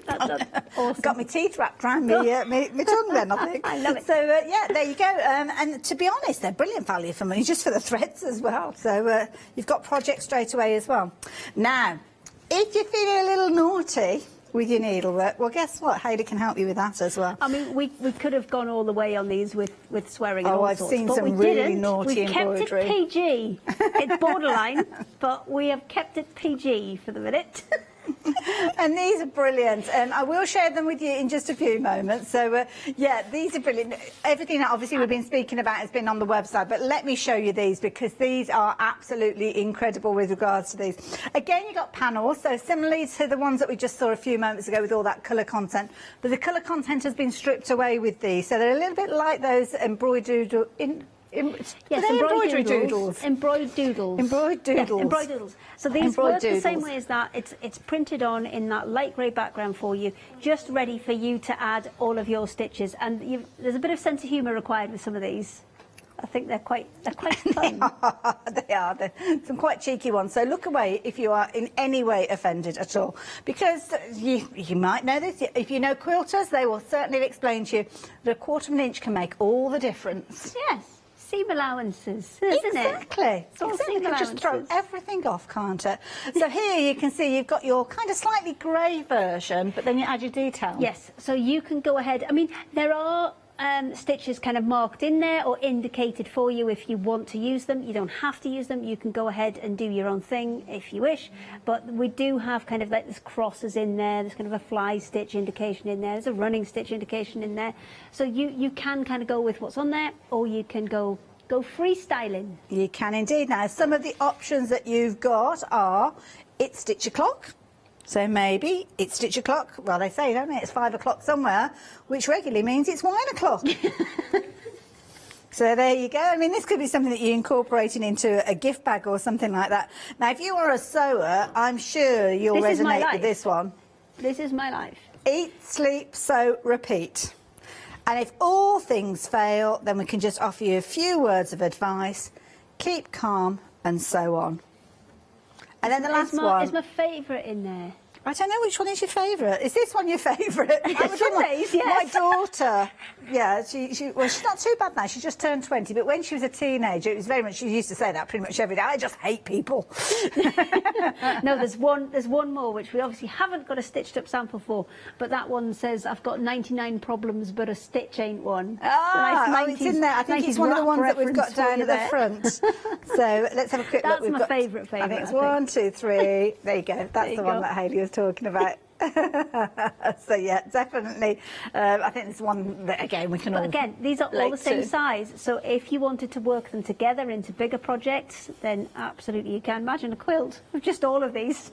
That's awesome. Got my teeth wrapped around my tongue then, I think. I love it. So, yeah, there you go. And to be honest, they're brilliant value for money, just for the threads as well. So you've got projects straight away as well. Now, if you're feeling a little naughty with your needlework, well, guess what? Hayley can help you with that as well. I mean, we could have gone all the way on these with swearing and all I've sorts, seen but some we really didn't. naughty We kept embroidery. it PG. It's borderline, but we have kept it PG for the minute. And these are brilliant, and I will share them with you in just a few moments. So yeah, these are brilliant. Everything that obviously we've been speaking about has been on the website, but let me show you these because these are absolutely incredible with regards to these. Again, you've got panels, so similarly to the ones that we just saw a few moments ago with all that colour content, but the colour content has been stripped away with these, so they're a little bit like those embroidered Yes, embroidery doodles. Embroidered doodles. Embroidered doodles. Yes, embroidered doodles. So these Embroidered work the same doodles. way as that. It's printed on in that light grey background for you, just ready for you to add all of your stitches. And there's a bit of sense of humour required with some of these. I think they're quite fun. They are. They're some quite cheeky ones. So look away if you are in any way offended at all. Because you might know this. If you know quilters, they will certainly explain to you that a quarter of an inch can make all the difference. Yes. Seam allowances, isn't Exactly. it? It's all Exactly. seam You can just throw allowances. everything off, can't it? So here you can see you've got your kind of slightly grey version, but then you add your detail. Yes, so you can go ahead. I mean, there are stitches kind of marked in there or indicated for you if you want to use them. You don't have to use them. You can go ahead and do your own thing if you wish. But we do have kind of like this crosses in there. There's kind of a fly stitch indication in there. There's a running stitch indication in there. So you can kind of go with what's on there, or you can go freestyling. You can indeed. Now, some of the options that you've got are it's stitch o'clock. So maybe it's stitch o'clock. Well, they say, don't they? It's 5 o'clock somewhere, which regularly means it's wine o'clock. So there you go. I mean, this could be something that you're incorporating into a gift bag or something like that. Now, if you are a sewer, I'm sure you'll This is my resonate life. with this one. This is my life. Eat, sleep, sew, repeat. And if all things fail, then we can just offer you a few words of advice. Keep calm and so on. And then the last one. Is my favourite in there. I don't know which one is your favourite. Is this one your favourite? Sundays, yes. My daughter, yeah, well, she's not too bad now. She just turned 20, but when she was a teenager, it was very much, she used to say that pretty much every day. I just hate people. No, there's one more which we obviously haven't got a stitched up sample for, but that one says I've got 99 problems, but a stitch ain't one. It's in there. I think it's one of the ones that we've got down at the front. So let's have a quick look. That's my favourite. I think it's 1, 2, 3. There you go. That's the one that Hayley was talking about. So yeah, definitely. I think there's one that again we can all. But again, these are all the relate same to. size. So if you wanted to work them together into bigger projects, then absolutely you can. Imagine a quilt with just all of these.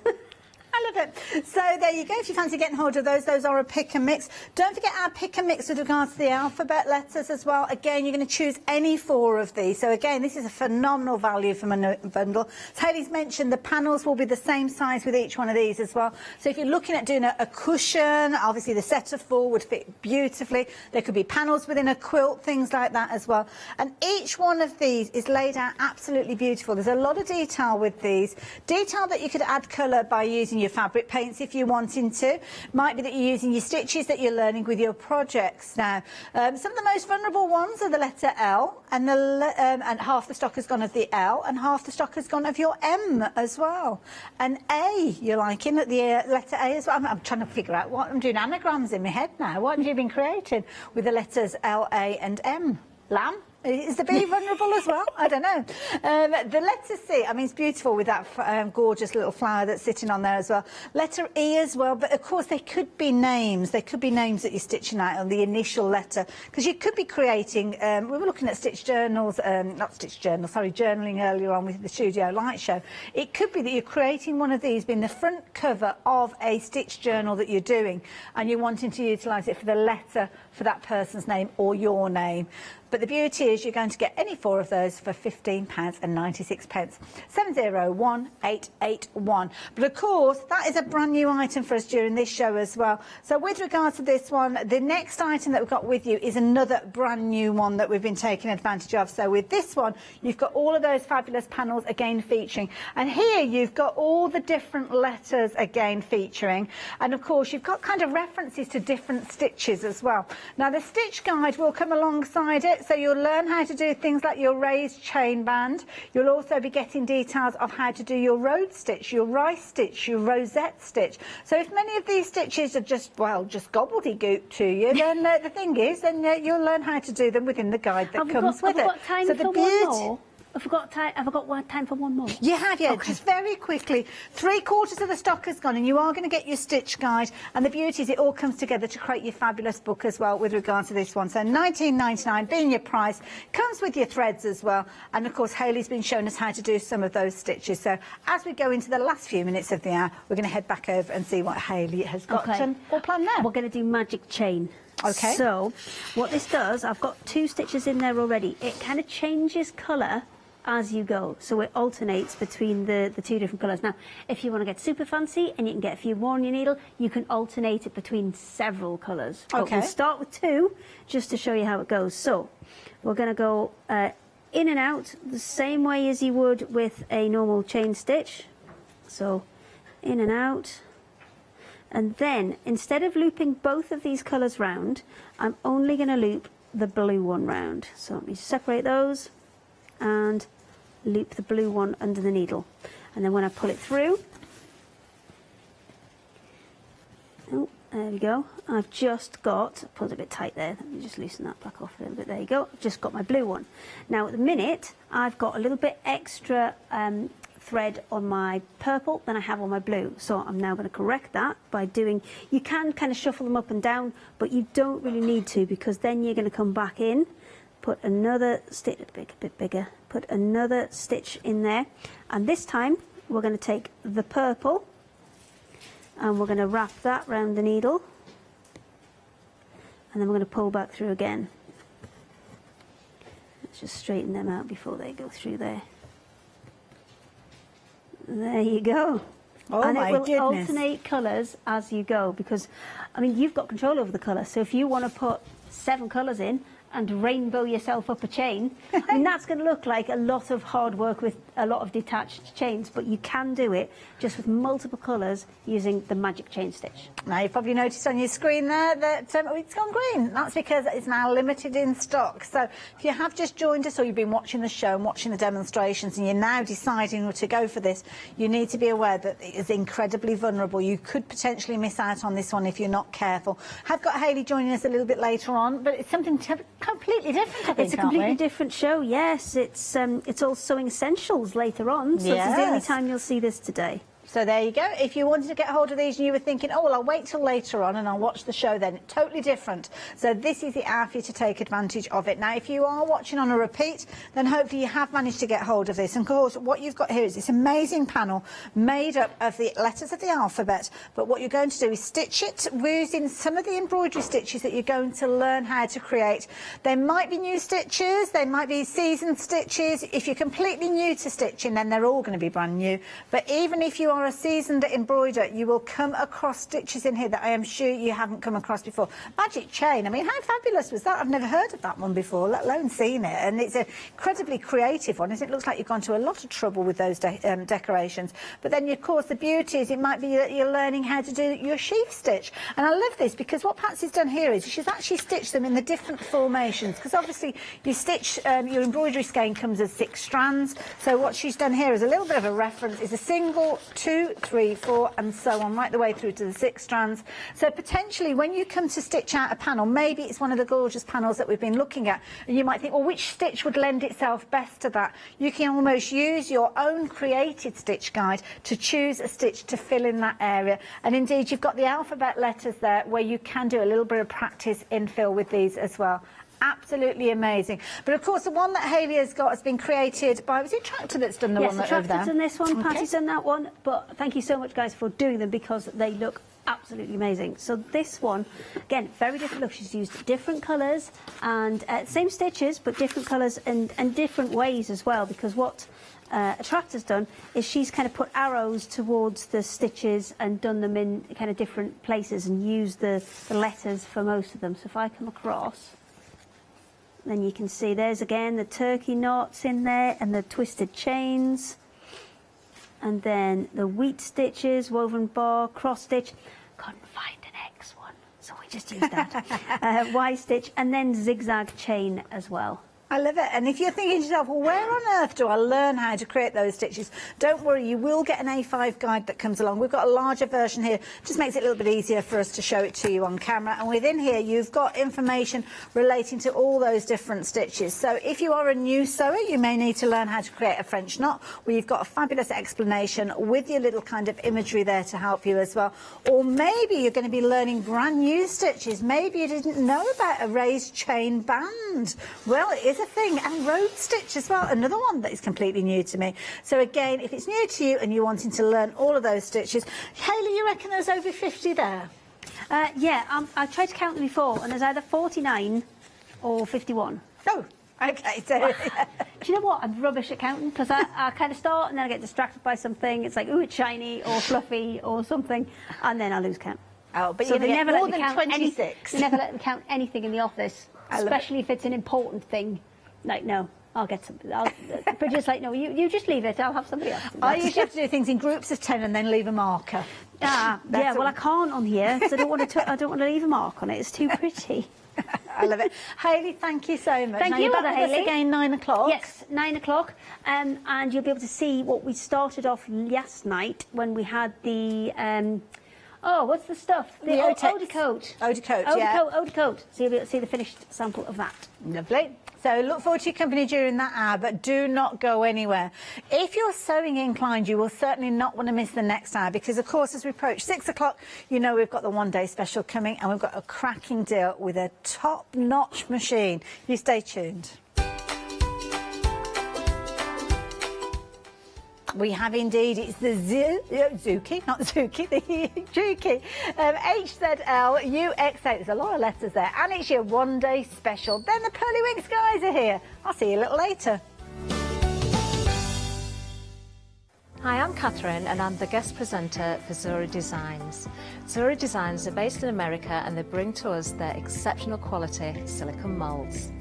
I love it. So there you go. If you fancy getting hold of those are a pick and mix. Don't forget our pick and mix with regards to the alphabet letters as well. Again, you're going to choose any 4 of these. So again, this is a phenomenal value from a bundle. As Hayley's mentioned, the panels will be the same size with each one of these as well. So if you're looking at doing a cushion, obviously the set of 4 would fit beautifully. There could be panels within a quilt, things like that as well. And each one of these is laid out absolutely beautiful. There's a lot of detail with these. Detail that you could add colour by using your fabric paints if you're wanting to. Might be that you're using your stitches that you're learning with your projects now. Some of the most vulnerable ones are the letter L, and and half the stock has gone of the L, and half the stock has gone of your M as well. And A, you're liking at the letter A as well. I'm trying to figure out what I'm doing anagrams in my head now. What have you been creating with the letters L, A, and M? Lamb? Is the B vulnerable as well? I don't know. The letter C, I mean, it's beautiful with that gorgeous little flower that's sitting on there as well. Letter E as well, but of course they could be names. They could be names that you're stitching out on the initial letter, because you could be creating, we were looking at stitch journals, not stitch journals, sorry, journaling earlier on with the Studio Light Show. It could be that you're creating one of these being the front cover of a stitch journal that you're doing, and you're wanting to utilise it for the letter for that person's name or your name. But the beauty is you're going to get any 4 of those for £15.96. 701881. But of course, that is a brand new item for us during this show as well. So with regards to this one, the next item that we've got with you is another brand new one that we've been taking advantage of. So with this one, you've got all of those fabulous panels again featuring. And here you've got all the different letters again featuring. And of course, you've got kind of references to different stitches as well. Now, the stitch guide will come alongside it. So you'll learn how to do things like your raised chain band. You'll also be getting details of how to do your road stitch, your rice stitch, your rosette stitch. So if many of these stitches are just, well, just gobbledygook to you, then the thing is, then you'll learn how to do them within the guide that comes with it. Have we got time so for the one more? Have I got time for one more? You have, yeah. Okay. Just very quickly. 3/4 of the stock has gone, and you are going to get your stitch guide. And the beauty is it all comes together to create your fabulous book as well with regard to this one. So £19.99 being your price. Comes with your threads as well. And of course, Hayley's been showing us how to do some of those stitches. So as we go into the last few minutes of the hour, we're going to head back over and see what Hayley has got all planned there. We're going to do magic chain. Okay. So what this does, I've got 2 stitches in there already. It kind of changes colour as you go, so it alternates between the 2 different colours. Now, if you want to get super fancy and you can get a few more on your needle, you can alternate it between several colours. Okay. But we'll start with 2 just to show you how it goes. So we're going to go in and out the same way as you would with a normal chain stitch. So in and out. And then instead of looping both of these colours round, I'm only going to loop the blue one round. So let me separate those and loop the blue one under the needle, and then when I pull it through, oh, there we go, I've just got, I pulled it a bit tight there, let me just loosen that back off a little bit, there you go, I've just got my blue one. Now at the minute I've got a little bit extra thread on my purple than I have on my blue, so I'm now going to correct that by doing, you can kind of shuffle them up and down, but you don't really need to, because then you're going to come back in, put another stitch, a bit bigger, put another stitch in there, and this time we're going to take the purple and we're going to wrap that round the needle, and then we're going to pull back through again. Let's just straighten them out before they go through there. There you go. Oh, and my it will goodness. alternate colours as you go, because I mean you've got control over the colour, so if you want to put 7 colours in and rainbow yourself up a chain, I mean that's going to look like a lot of hard work with a lot of detached chains, but you can do it just with multiple colours using the magic chain stitch. Now you've probably noticed on your screen there that it's gone green. That's because it's now limited in stock. So if you have just joined us or you've been watching the show and watching the demonstrations and you're now deciding to go for this, you need to be aware that it is incredibly vulnerable. You could potentially miss out on this one if you're not careful. I've got Hayley joining us a little bit later on, but it's something completely different, I think, It's a completely different show, yes. It's all sewing essentials later on, so this is the only time you'll see this today. So there you go. If you wanted to get hold of these and you were thinking, oh, well, I'll wait till later on and I'll watch the show then, totally different. So this is the hour for you to take advantage of it. Now, if you are watching on a repeat, then hopefully you have managed to get hold of this. And of course, what you've got here is this amazing panel made up of the letters of the alphabet. But what you're going to do is stitch it using some of the embroidery stitches that you're going to learn how to create. There might be new stitches, there might be seasoned stitches. If you're completely new to stitching, then they're all going to be brand new. But even if you are a seasoned embroiderer, you will come across stitches in here that I am sure you haven't come across before. Magic chain, I mean, how fabulous was that? I've never heard of that one before, let alone seen it. And it's an incredibly creative one, isn't it? It looks like you've gone to a lot of trouble with those decorations. But then, of course, the beauty is it might be that you're learning how to do your sheaf stitch. And I love this because what Patsy's done here is she's actually stitched them in the different formations, because obviously you stitch, your embroidery skein comes as 6 strands. So what she's done here is a little bit of a reference, is a single, 2, 3, 4 and so on, right the way through to the 6 strands. So potentially when you come to stitch out a panel, maybe it's one of the gorgeous panels that we've been looking at, and you might think, well, which stitch would lend itself best to that? You can almost use your own created stitch guide to choose a stitch to fill in that area. And indeed, you've got the alphabet letters there where you can do a little bit of practice infill with these as well. Absolutely amazing. But of course, the one that Hayley has got has been created by, was it Tractor that's done the one that over there? Yes, Tractor's done this one, Okay. Patty's done that one, but thank you so much, guys, for doing them because they look absolutely amazing. So this one, again, very different look. She's used different colours and same stitches, but different colours and different ways as well, because what Tractor's done is she's kind of put arrows towards the stitches and done them in kind of different places and used the letters for most of them. So if I come across, then you can see there's again the turkey knots in there and the twisted chains, and then the wheat stitches, woven bar, cross stitch. Couldn't find an X one, so we just used that. Y stitch, and then zigzag chain as well. I love it. And if you're thinking to yourself, well, where on earth do I learn how to create those stitches? Don't worry, you will get an A5 guide that comes along. We've got a larger version here, just makes it a little bit easier for us to show it to you on camera. And within here, you've got information relating to all those different stitches. So if you are a new sewer, you may need to learn how to create a French knot, where you've got a fabulous explanation with your little kind of imagery there to help you as well. Or maybe you're going to be learning brand new stitches. Maybe you didn't know about a raised chain band. Well, it is a thing. And road stitch as well, another one that is completely new to me. So again, if it's new to you and you're wanting to learn all of those stitches, Hayley, you reckon there's over 50 there? Yeah, I tried to count them before, and there's either 49 or 51. Oh, okay. So, do you know what? I'm rubbish at counting, because I kind of start and then I get distracted by something. It's like, ooh, it's shiny or fluffy or something, and then I lose count. Oh, but so you they never more let me than count 26. They never let them count anything in the office, especially if it's an important thing. Like, no, I'll get something. But just like, no, you just leave it. I'll have somebody else. I usually have to do things in groups of 10 and then leave a marker. Yeah, well, I can't on here, because I don't want to leave a mark on it. It's too pretty. I love it. Hayley, thank you so much. Thank now you, you're back with us Hayley. again 9 o'clock. Yes, 9 o'clock. And you'll be able to see what we started off last night when we had the... what's the stuff? The Otex. eau de coat. Eau de coat, yeah. Eau de coat. So you'll be able to see the finished sample of that. Lovely. So look forward to your company during that hour, but do not go anywhere. If you're sewing inclined, you will certainly not want to miss the next hour, because, of course, as we approach 6 o'clock, you know we've got the one-day special coming, and we've got a cracking deal with a top-notch machine. You stay tuned. We have indeed, it's the Zuki, not Zuki, the Juki, HZL UX8. There's a lot of letters there, and it's your one-day special. Then the Pearly Winks guys are here. I'll see you a little later. Hi, I'm Catherine and I'm the guest presenter for Zuri Designs. Zuri Designs are based in America and they bring to us their exceptional quality silicone moulds.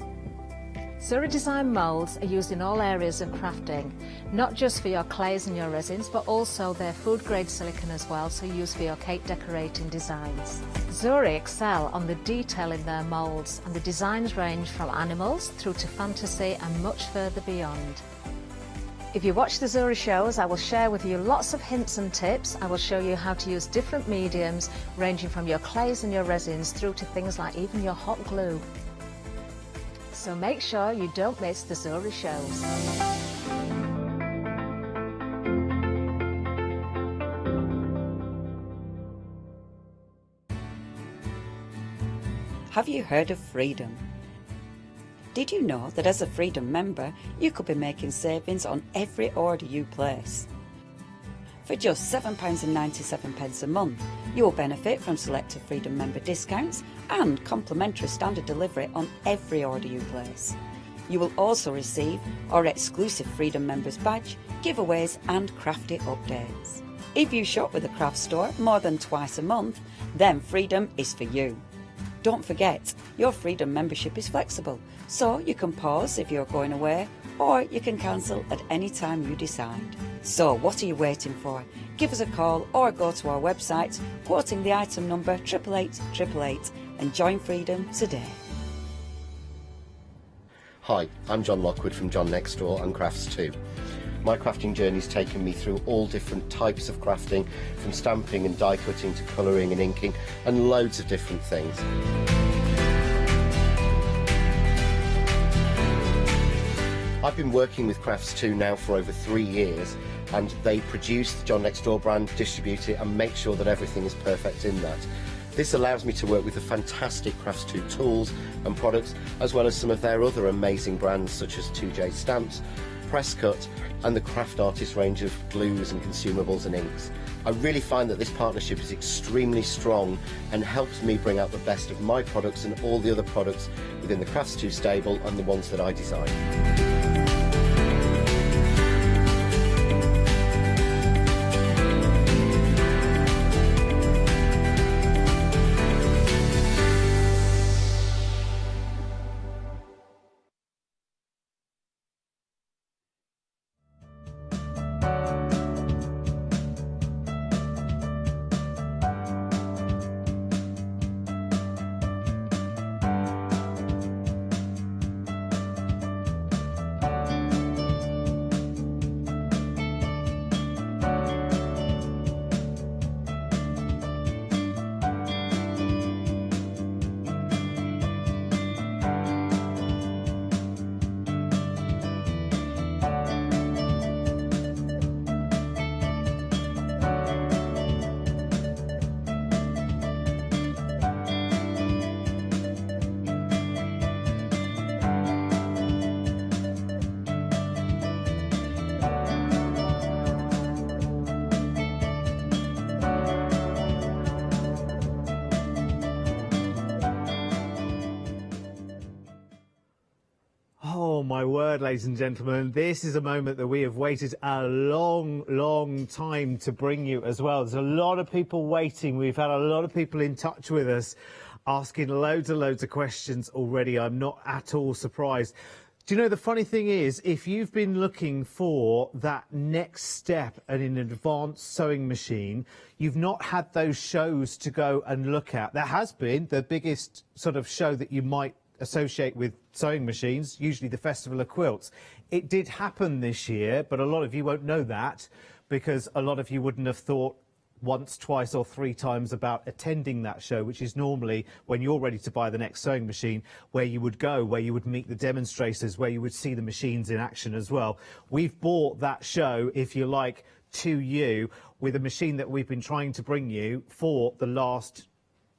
Zuri Design moulds are used in all areas of crafting, not just for your clays and your resins, but also their food grade silicone as well, so used for your cake decorating designs. Zuri excel on the detail in their moulds, and the designs range from animals through to fantasy and much further beyond. If you watch the Zuri shows, I will share with you lots of hints and tips. I will show you how to use different mediums, ranging from your clays and your resins through to things like even your hot glue. So make sure you don't miss the Zuri shows. Have you heard of Freedom? Did you know that as a Freedom member, you could be making savings on every order you place? For just £7.97 a month, you will benefit from selected Freedom member discounts and complimentary standard delivery on every order you place. You will also receive our exclusive Freedom Members badge, giveaways and crafty updates. If you shop with the craft store more than twice a month, then Freedom is for you. Don't forget, your Freedom membership is flexible, so you can pause if you're going away, or you can cancel at any time you decide. So what are you waiting for? Give us a call or go to our website, quoting the item number 88888 and join Freedom today. Hi, I'm John Lockwood from John Next Door and Crafts Too. My crafting journey's taken me through all different types of crafting, from stamping and die cutting to colouring and inking, and loads of different things. I've been working with Crafts Too now for over 3 years, and they produce the John Next Door brand, distribute it and make sure that everything is perfect in that. This allows me to work with the fantastic Crafts Too tools and products, as well as some of their other amazing brands such as 2J Stamps, Presscut and the Craft Artist range of glues and consumables and inks. I really find that this partnership is extremely strong and helps me bring out the best of my products and all the other products within the Crafts Too stable and the ones that I design. Oh my word, ladies and gentlemen, this is a moment that we have waited a long time to bring you as well. There's a lot of people waiting. We've had a lot of people in touch with us asking loads of questions already. I'm not at all surprised. Do you know, the funny thing is, if you've been looking for that next step in an advanced sewing machine, you've not had those shows to go and look at. There has been the biggest sort of show that you might associate with sewing machines, usually the Festival of Quilts. It did happen this year, but a lot of you won't know that because a lot of you wouldn't have thought once, twice or three times about attending that show, which is normally when you're ready to buy the next sewing machine, where you would go, where you would meet the demonstrators, where you would see the machines in action as well. We've brought that show, if you like, to you with a machine that we've been trying to bring you for the last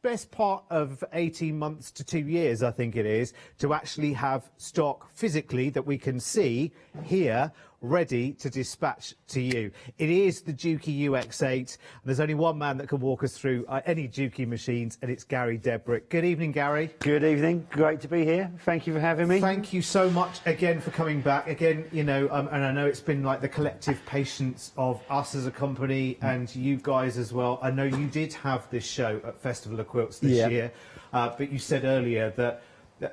best part of 18 months to 2 years, I think it is, to actually have stock physically that we can see here ready to dispatch to you. It is the Juki UX8, and there's only one man that can walk us through any Juki machines, and it's Gary Debrick. Good evening, Gary. Good evening. Great to be here. Thank you for having me. Thank you so much again for coming back. Again, you know, and I know it's been like the collective patience of us as a company and you guys as well. I know you did have this show at Festival of Quilts this year, but you said earlier that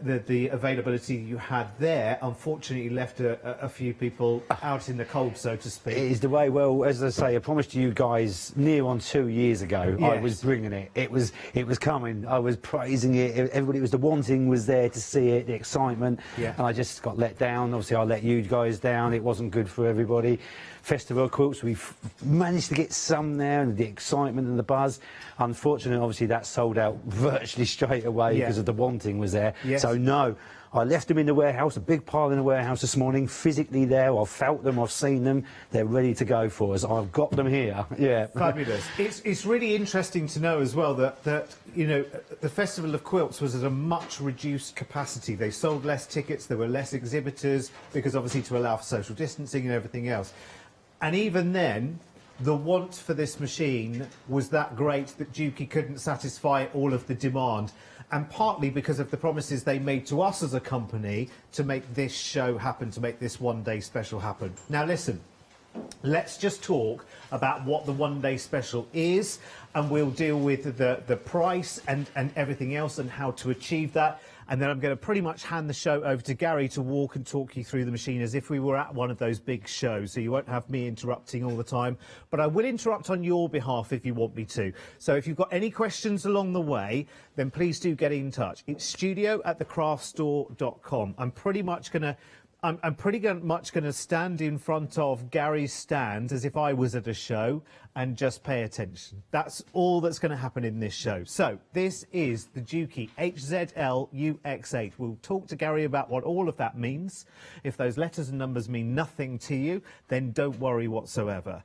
the availability you had there unfortunately left a few people out in the cold, so to speak. It is the way. Well, as I say, I promised you guys near on 2 years ago. Yes. I was bringing it. It was coming. I was praising it. Everybody was, the wanting was there to see it, the excitement. Yeah. And I just got let down. Obviously, I let you guys down. It wasn't good for everybody. Festival of Quilts, we've managed to get some there, and the excitement and the buzz. Unfortunately, obviously, that sold out virtually straight away because of the wanting was there. Yes. So no, I left them in the warehouse, a big pile in the warehouse this morning, physically there. I've felt them, I've seen them. They're ready to go for us. I've got them here. Yeah. Fabulous. It's really interesting to know as well that you know, the Festival of Quilts was at a much reduced capacity. They sold less tickets, there were less exhibitors, because obviously to allow for social distancing and everything else. And even then, the want for this machine was that great that Juki couldn't satisfy all of the demand. And partly because of the promises they made to us as a company to make this show happen, to make this one-day special happen. Now listen, let's just talk about what the one-day special is, and we'll deal with the price and everything else and how to achieve that. And then I'm going to pretty much hand the show over to Gary to walk and talk you through the machine as if we were at one of those big shows. So you won't have me interrupting all the time, but I will interrupt on your behalf if you want me to. So if you've got any questions along the way, then please do get in touch. It's studio@thecraftstore.com. I'm pretty much going to stand in front of Gary's stand as if I was at a show and just pay attention. That's all that's going to happen in this show. So this is the Juki HZL-UX8. We'll talk to Gary about what all of that means. If those letters and numbers mean nothing to you, then don't worry whatsoever.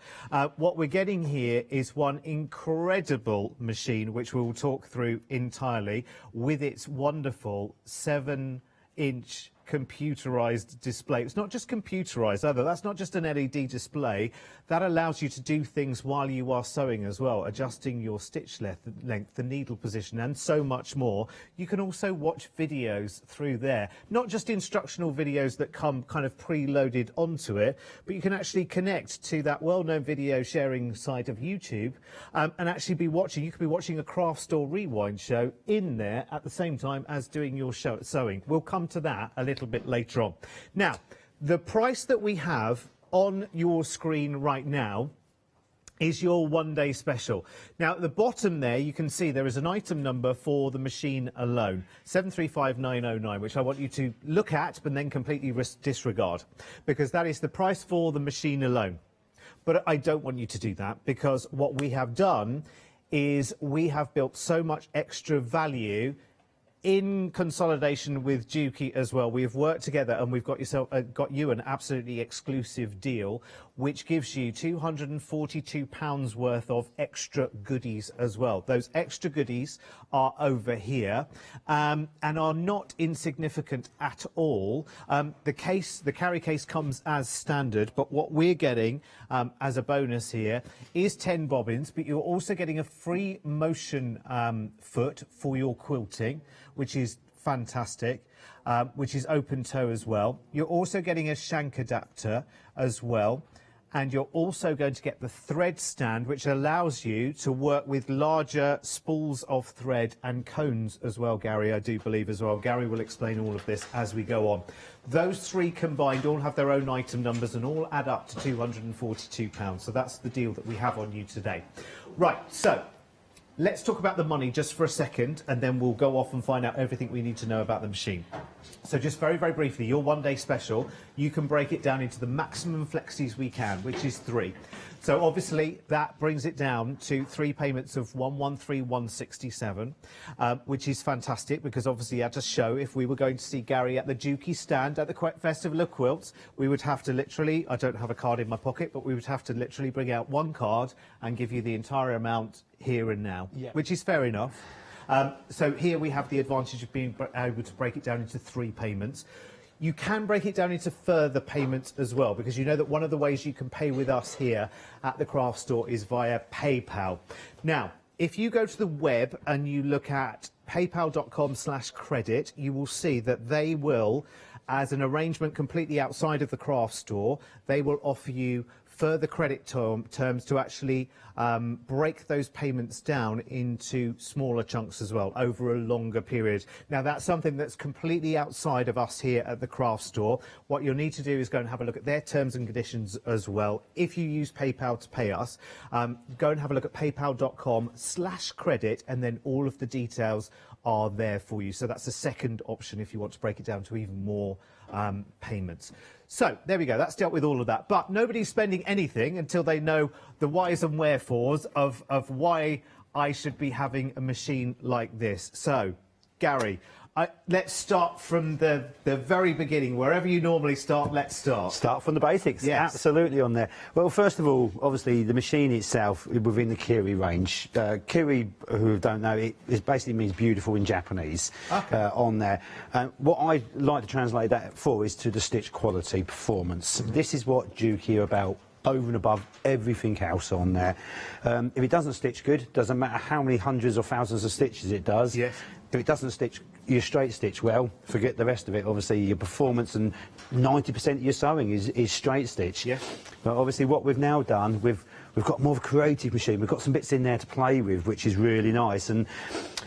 What we're getting here is one incredible machine, which we'll talk through entirely, with its wonderful 7-inch computerized display. It's not just computerized either. That's not just an LED display. That allows you to do things while you are sewing as well, adjusting your stitch length, the needle position, and so much more. You can also watch videos through there, not just instructional videos that come kind of preloaded onto it, but you can actually connect to that well-known video sharing site of YouTube and actually be watching. You could be watching a Craft Store Rewind show in there at the same time as doing your sewing. We'll come to that a little bit later on. Now, the price that we have on your screen right now is your one-day special. Now, at the bottom there, you can see there is an item number for the machine alone, 735909, which I want you to look at but then completely disregard, because that is the price for the machine alone. But I don't want you to do that, because what we have done is we have built so much extra value in consolidation with Juki as well. We have worked together and we've got you an absolutely exclusive deal, which gives you £242 worth of extra goodies as well. Those extra goodies are over here and are not insignificant at all. The carry case comes as standard, but what we're getting as a bonus here is 10 bobbins, but you're also getting a free motion foot for your quilting, which is fantastic, which is open toe as well. You're also getting a shank adapter as well, and you're also going to get the thread stand, which allows you to work with larger spools of thread and cones as well, Gary, I do believe as well. Gary will explain all of this as we go on. Those three combined all have their own item numbers and all add up to £242. So that's the deal that we have on you today. Right, so let's talk about the money just for a second, and then we'll go off and find out everything we need to know about the machine. So just very, very briefly, your one-day special, you can break it down into the maximum flexies we can, which is 3. So obviously that brings it down to 3 payments of 113,167, which is fantastic, because obviously at a show, if we were going to see Gary at the Juki stand at the Festival of Quilts, we would have to literally, I don't have a card in my pocket, but we would have to literally bring out one card and give you the entire amount here and now, which is fair enough. So here we have the advantage of being able to break it down into 3 payments. You can break it down into further payments as well, because you know that one of the ways you can pay with us here at the Craft Store is via PayPal. Now, if you go to the web and you look at paypal.com/credit, you will see that they will, as an arrangement completely outside of the Craft Store, they will offer you further credit terms to actually break those payments down into smaller chunks as well over a longer period. Now, that's something that's completely outside of us here at the Craft Store. What you'll need to do is go and have a look at their terms and conditions as well. If you use PayPal to pay us, go and have a look at paypal.com/credit, and then all of the details are there for you. So that's the second option if you want to break it down to even more payments. So there we go, that's dealt with all of that. But nobody's spending anything until they know the whys and wherefores of why I should be having a machine like this. So, Gary, Let's start from the very beginning. Wherever you normally start, let's start. Start from the basics. Yes. Absolutely on there. Well, first of all, obviously the machine itself within the Kiri range. Kiri, who don't know, it basically means beautiful in Japanese. On there. What I like to translate that for is to the stitch quality performance. This is what Juki are about, over and above everything else on there. If it doesn't stitch good, doesn't matter how many hundreds or thousands of stitches it does. Yes. If it doesn't stitch your straight stitch well, forget the rest of it. Obviously your performance and 90% of your sewing is straight stitch. Yes. But obviously what we've now done, we've got more of a creative machine. We've got some bits in there to play with, which is really nice. And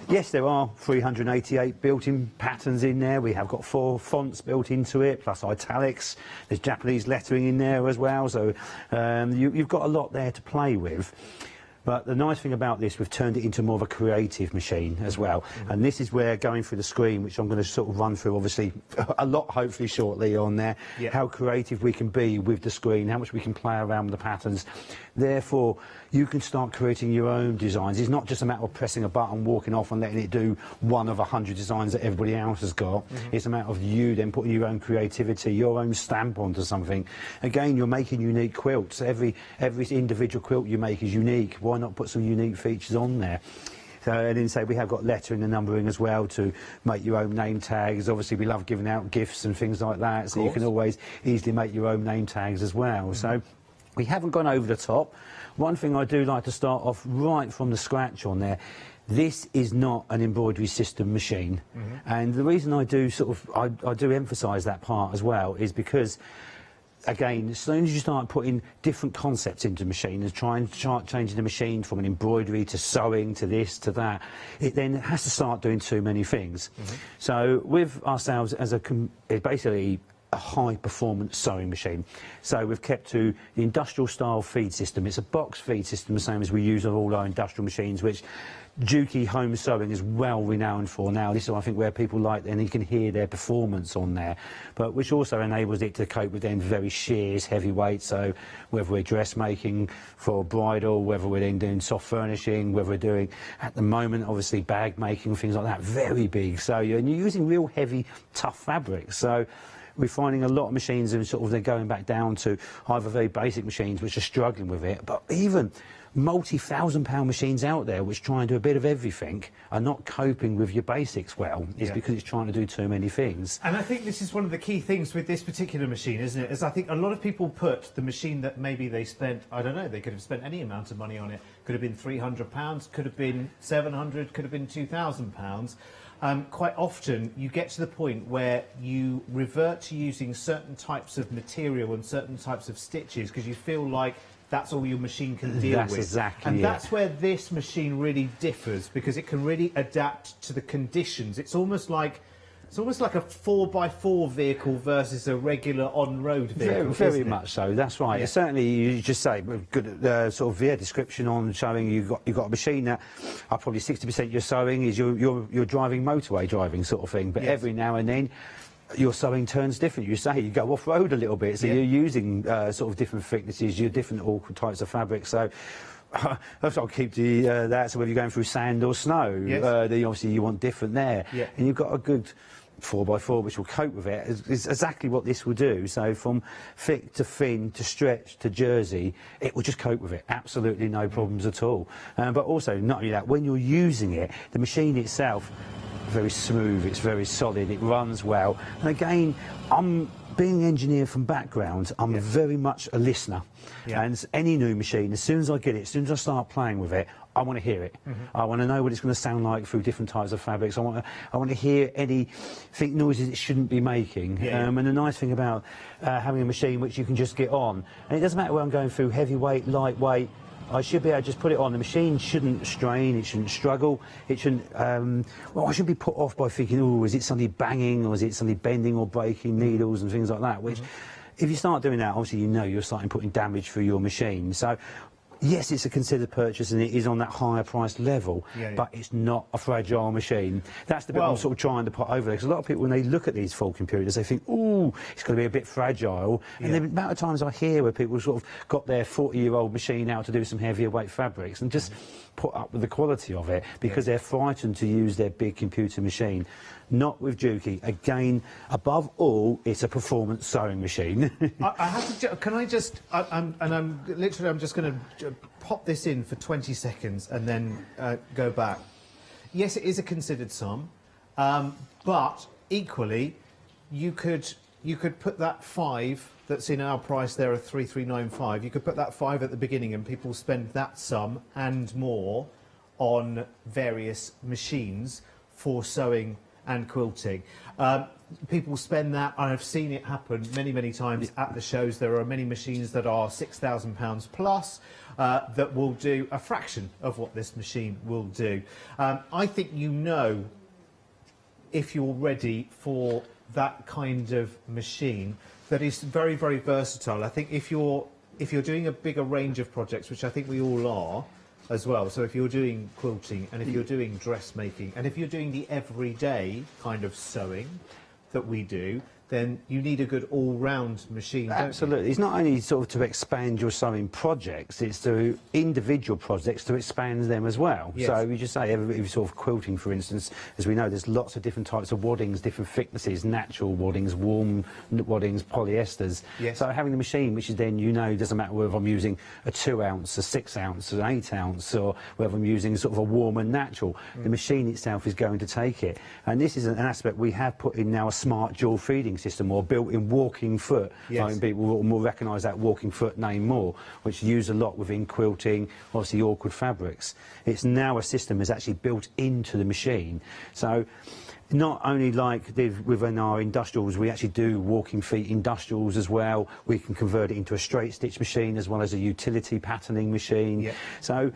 yes, there are 388 built-in patterns in there. We have got 4 fonts built into it, plus italics. There's Japanese lettering in there as well. So you've got a lot there to play with. But the nice thing about this, we've turned it into more of a creative machine as well. And this is where, going through the screen, which I'm going to sort of run through, obviously, a lot, hopefully, shortly on there, how creative we can be with the screen, how much we can play around with the patterns. Therefore, you can start creating your own designs. It's not just a matter of pressing a button, walking off and letting it do one of 100 designs that everybody else has got. It's a matter of you then putting your own creativity, your own stamp onto something. Again, you're making unique quilts. Every individual quilt you make is unique. Why not put some unique features on there? So, and then say we have got lettering and numbering as well to make your own name tags. Obviously, we love giving out gifts and things like that, so you can always easily make your own name tags as well. So we haven't gone over the top. One thing I do like to start off right from the scratch on there. This is not an embroidery system machine, and the reason I do I do emphasise that part as well is because, again, as soon as you start putting different concepts into the machine and start changing the machine from an embroidery to sewing to this to that, it then has to start doing too many things. So with ourselves as basically a high performance sewing machine. So we've kept to the industrial style feed system. It's a box feed system, the same as we use on all our industrial machines, which Juki Home Sewing is well renowned for now. This is, I think, where people like, and you can hear their performance on there, but which also enables it to cope with then very shears, heavyweight. So whether we're dressmaking for bridal, whether we're then doing soft furnishing, whether we're doing, at the moment, obviously bag making, things like that, very big. So you're using real heavy, tough fabrics. So we're finding a lot of machines and they're going back down to either very basic machines which are struggling with it, but even multi-thousand-pound machines out there which try and do a bit of everything are not coping with your basics well. It's because it's trying to do too many things. And I think this is one of the key things with this particular machine, isn't it? Is I think a lot of people put the machine that maybe they spent, I don't know, they could have spent any amount of money on it. Could have been £300, could have been £700, could have been £2,000. Quite often you get to the point where you revert to using certain types of material and certain types of stitches because you feel like that's all your machine can deal with. Exactly and it. That's where this machine really differs, because it can really adapt to the conditions. It's almost like a 4x4 vehicle versus a regular on-road vehicle. Very much so. That's right. Yeah. Certainly, you just say good description on showing you've got a machine that probably 60% your sewing is you're driving motorway driving sort of thing. But every now and then, your sewing turns different. You say you go off-road a little bit, so you're using different thicknesses, you're different all types of fabrics. So I've got to keep that. So whether you're going through sand or snow, then obviously you want different there, and you've got a good 4x4 which will cope with it. Is exactly what this will do. So from thick to thin to stretch to jersey, it will just cope with it. Absolutely no problems at all. But also, not only that, when you're using it, the machine itself, very smooth, it's very solid, it runs well. And again, being an engineer from background, I'm very much a listener. And any new machine, as soon as I get it, as soon as I start playing with it, I want to hear it. I want to know what it's going to sound like through different types of fabrics. I want to hear any noises it shouldn't be making. And the nice thing about having a machine which you can just get on, and it doesn't matter where I'm going through, heavyweight, lightweight, I should be able to just put it on. The machine shouldn't strain, it shouldn't struggle, it shouldn't, I shouldn't be put off by thinking, oh, is it something banging, or is it something bending or breaking needles and things like that, which, if you start doing that, obviously you're starting putting damage through your machine. So Yes, it's a considered purchase and it is on that higher price level, Yeah. but it's not a fragile machine. That's the bit I'm sort of trying to put over there, because a lot of people, when they look at these full computers, they think, ooh, it's going to be a bit fragile. And the amount of times I hear where people sort of got their 40-year-old machine out to do some heavier weight fabrics and just put up with the quality of it because they're frightened to use their big computer machine. Not with Juki. Again, above all, it's a performance sewing machine. I have to. Can I just? I'm just going to pop this in for 20 seconds and then go back. Yes, it is a considered sum, but equally, you could put that 5 that's in our price there of 3395. You could put that 5 at the beginning, and people spend that sum and more on various machines for sewing and quilting. People spend that, and I've seen it happen many times at the shows. There are many machines that are £6,000 plus that will do a fraction of what this machine will do. I think you know if you're ready for that kind of machine that is very versatile. I think if you're doing a bigger range of projects, which I think we all are as well, so if you're doing quilting and if you're doing dressmaking and if you're doing the everyday kind of sewing that we do, then you need a good all-round machine. Absolutely. It's not only sort of to expand your sewing projects, it's to individual projects to expand them as well. Yes. So you just say, every sort of quilting, for instance, as we know, there's lots of different types of waddings, different thicknesses, natural waddings, warm waddings, polyesters. Yes. So having the machine, which is then, you know, doesn't matter whether I'm using a 2 ounce, a 6 ounce, an 8 ounce, or whether I'm using sort of a warm and natural, the machine itself is going to take it. And this is an aspect we have put in now, a smart dual feeding system, or built-in walking foot. Yes. I mean, people will recognise that walking foot name more, which is used a lot within quilting, obviously awkward fabrics. It's now a system that's actually built into the machine. So not only like within our industrials, we actually do walking feet industrials as well. We can convert it into a straight stitch machine as well as a utility patterning machine. Yeah. So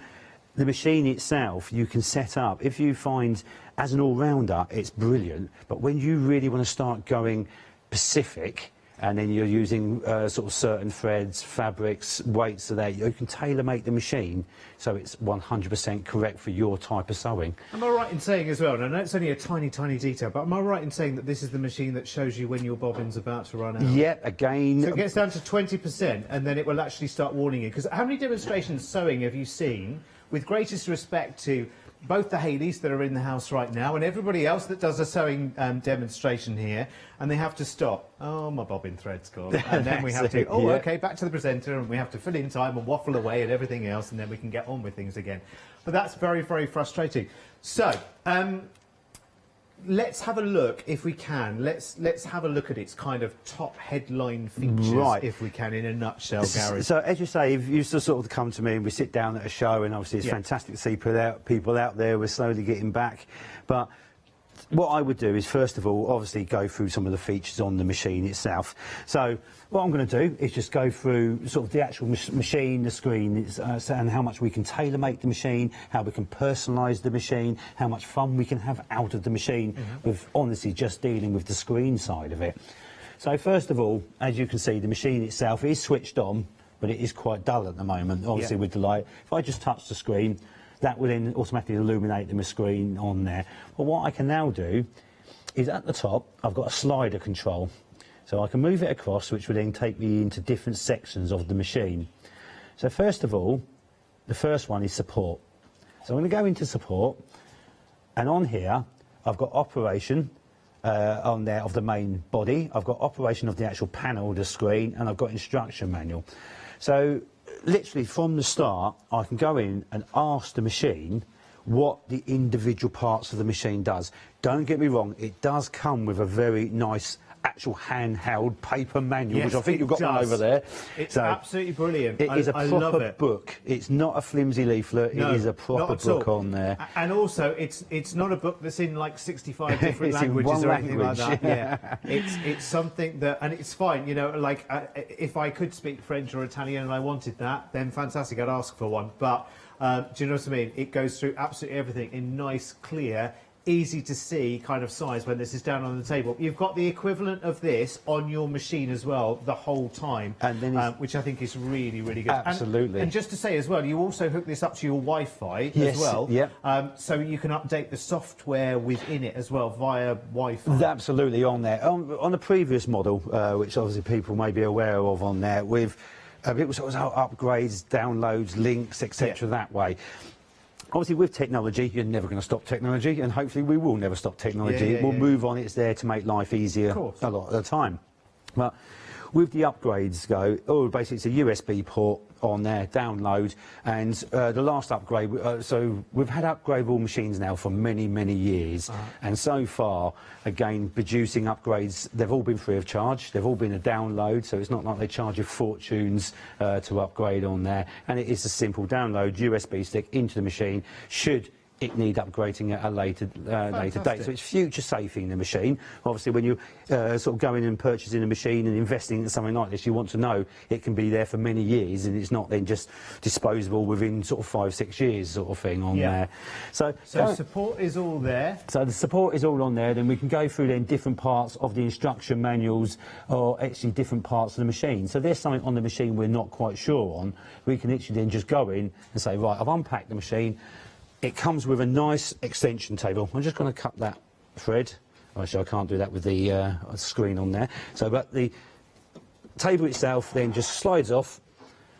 the machine itself, you can set up. If you find, as an all-rounder, it's brilliant, but when you really want to start going Pacific, and then you're using sort of certain threads, fabrics, weights, so that you can tailor-make the machine so it's 100% correct for your type of sewing. Am I right in saying as well, and I know it's only a tiny detail, but am I right in saying that this is the machine that shows you when your bobbin's about to run out? Yep, again... So it gets down to 20%, and then it will actually start warning you. Because how many demonstrations sewing have you seen, with greatest respect to both the Haleys that are in the house right now and everybody else that does a sewing demonstration here, and they have to stop. Oh, my bobbin thread's gone. And then we have to, OK, back to the presenter, and we have to fill in time and waffle away and everything else, and then we can get on with things again. But that's very frustrating. So, let's have a look, if we can. Let's have a look at its kind of top headline features, if we can, in a nutshell, Gary. So, as you say, if you sort of come to me and we sit down at a show, and obviously it's fantastic to see people out there. We're slowly getting back. But what I would do is, first of all, obviously go through some of the features on the machine itself. So what I'm going to do is just go through sort of the actual machine, the screen, and how much we can tailor-make the machine, how we can personalise the machine, how much fun we can have out of the machine, with honestly just dealing with the screen side of it. So first of all, as you can see, the machine itself is switched on, but it is quite dull at the moment, obviously with the light. If I just touch the screen, that will then automatically illuminate the screen on there. But what I can now do is, at the top, I've got a slider control. So I can move it across, which will then take me into different sections of the machine. So first of all, the first one is support. So I'm going to go into support, and on here, I've got operation on there of the main body. I've got operation of the actual panel, the screen, and I've got instruction manual. So literally from the start, I can go in and ask the machine what the individual parts of the machine does. Don't get me wrong, it does come with a very nice actual handheld paper manual, which I think you've got one over there. It's absolutely brilliant. It is a proper book. It's not a flimsy leaflet. No, it is a proper book on there. And also, it's not a book that's in like 65 different languages or anything like that. Yeah, it's something that, and it's fine. You know, like if I could speak French or Italian and I wanted that, then fantastic, I'd ask for one. But do you know what I mean? It goes through absolutely everything in nice, clear, easy to see kind of size when this is down on the table. You've got the equivalent of this on your machine as well the whole time, and then which I think is really, really good. Absolutely. And just to say as well, you also hook this up to your Wi-Fi Yes, as well. yep. So you can update the software within it as well via Wi-Fi. Absolutely on there. On the previous model, which obviously people may be aware of on there, with it was upgrades, downloads, links, etc. that way. Obviously, with technology, you're never going to stop technology, and hopefully we will never stop technology. We'll move on. It's there to make life easier a lot of the time. But with the upgrades basically it's a USB port on there, download, and the last upgrade, so we've had upgradable machines now for many, many years, and so far, again, producing upgrades, they've all been free of charge, they've all been a download, so it's not like they charge you fortunes to upgrade on there, and it is a simple download, USB stick into the machine, should it need upgrading at a later date. So it's future safing the machine. Obviously, when you sort of go in and purchasing a machine and investing in something like this, you want to know it can be there for many years and it's not then just disposable within sort of 5-6 years sort of thing on there. So support is all there. So the support is all on there. Then we can go through then different parts of the instruction manuals, or actually different parts of the machine. So there's something on the machine we're not quite sure on. We can actually then just go in and say, right, I've unpacked the machine. It comes with a nice extension table. I'm just going to cut that thread. Actually, I can't do that with the screen on there. So, but the table itself then just slides off.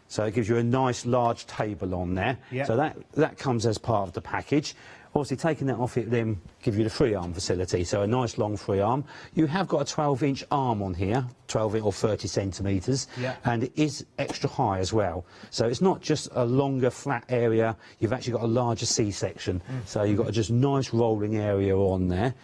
So it gives you a nice large table on there. Yep. So that comes as part of the package. Obviously, taking that off, it then gives you the free arm facility, so a nice long free arm. You have got a 12-inch arm on here, 12 or 30 centimetres, and it is extra high as well. So it's not just a longer flat area, you've actually got a larger C-section. So you've got a just nice rolling area on there.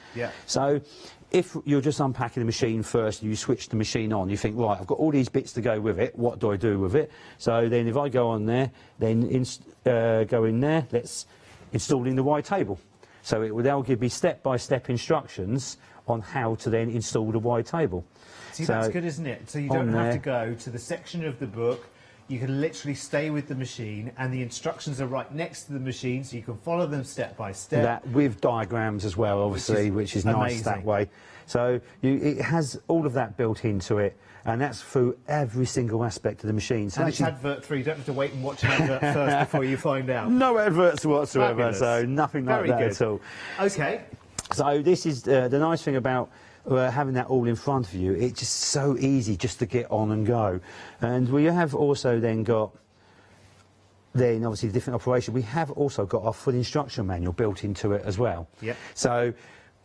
So if you're just unpacking the machine first, you switch the machine on, you think, right, I've got all these bits to go with it, what do I do with it? So then if I go on there, then go in there, let's installing the white table. So it will now give me step-by-step instructions on how to then install the white table. See, that's good, isn't it? So you don't have to go to the section of the book. You can literally stay with the machine, and the instructions are right next to the machine, so you can follow them step by step. That with diagrams as well, obviously, which is nice that way. So it has all of that built into it, and that's through every single aspect of the machine. So and it's advert-free. You don't have to wait and watch an advert first before you find out. No adverts whatsoever, Fabulous. so nothing like that at all. Okay. So this is the nice thing about having that all in front of you. It's just so easy just to get on and go. And we have also then got obviously the different operation. We have also got our full instruction manual built into it as well. So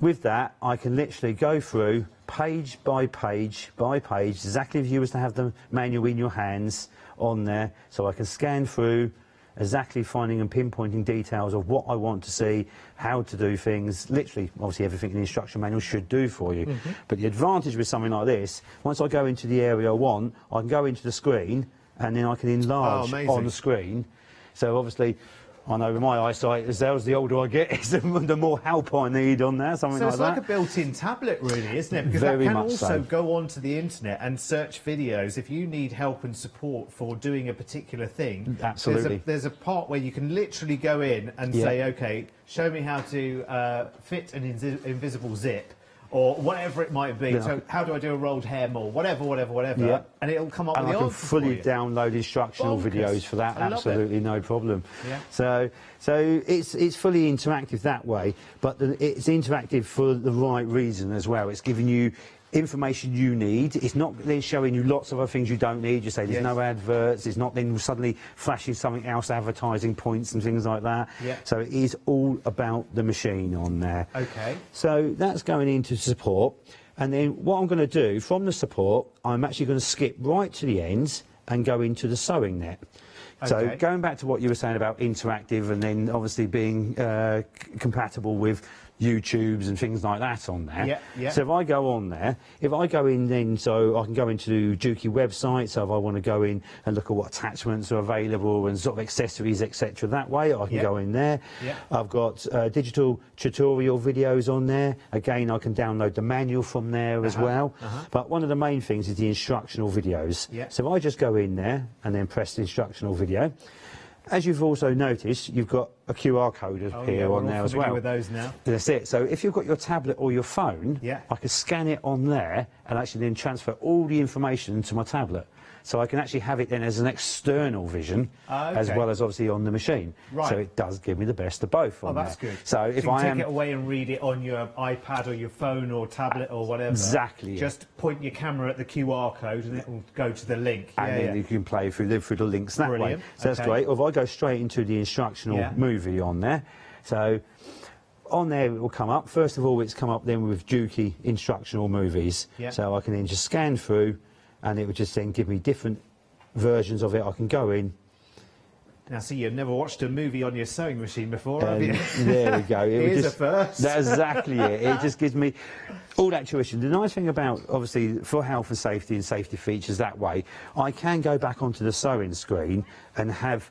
with that, I can literally go through page by page by page, exactly if you was to have the manual in your hands on there, so I can scan through, exactly finding and pinpointing details of what I want to see, how to do things, literally, obviously everything in the instruction manual should do for you. But the advantage with something like this, once I go into the area I want, I can go into the screen and then I can enlarge on the screen. So obviously, I know with my eyesight, as the older I get, the more help I need on there, something like that. So it's like a built-in tablet, really, isn't it? Because that can also go onto the internet and search videos. If you need help and support for doing a particular thing, there's a part where you can literally go in and say, OK, show me how to fit an invisible zip, or whatever it might be. So how do I do a rolled hair mold? Whatever. And it'll come up with the answer. I can fully download instructional videos for that, absolutely no problem. So it's fully interactive that way, but it's interactive for the right reason as well. It's giving you information you need. It's not then showing you lots of other things you don't need. You say there's no adverts. It's not then suddenly flashing something else, advertising points and things like that. So it is all about the machine on there. So that's going into support, and then what I'm going to do from the support, I'm actually going to skip right to the end and go into the sewing net. So going back to what you were saying about interactive, and then obviously being compatible with YouTubes and things like that on there. So if I go on there, if I go in then, so I can go into Juki website, so if I want to go in and look at what attachments are available and sort of accessories, etc. that way, I can go in there. I've got digital tutorial videos on there. Again, I can download the manual from there as well. But one of the main things is the instructional videos. So if I just go in there and then press the instructional video, as you've also noticed, you've got a QR code appear on there as well. With those now. That's it. So if you've got your tablet or your phone, I can scan it on there and actually then transfer all the information to my tablet. So I can actually have it then as an external vision, as well as obviously on the machine. Right. So it does give me the best of both. Oh, that's good. So if you I can take it away and read it on your iPad or your phone or tablet or whatever. Exactly. Just point your camera at the QR code and it will go to the link. And then you can play through the links that Brilliant. way. So that's great. Or if I go straight into the instructional movie on there, so on there it will come up. First of all, it's come up then with Juki instructional movies. So I can then just scan through, and it would just then give me different versions of it. I can go in. Now, see, you've never watched a movie on your sewing machine before, have you? There we go. Here's a first. That's exactly it. It just gives me all that tuition. The nice thing about, obviously, for health and safety features that way, I can go back onto the sewing screen and have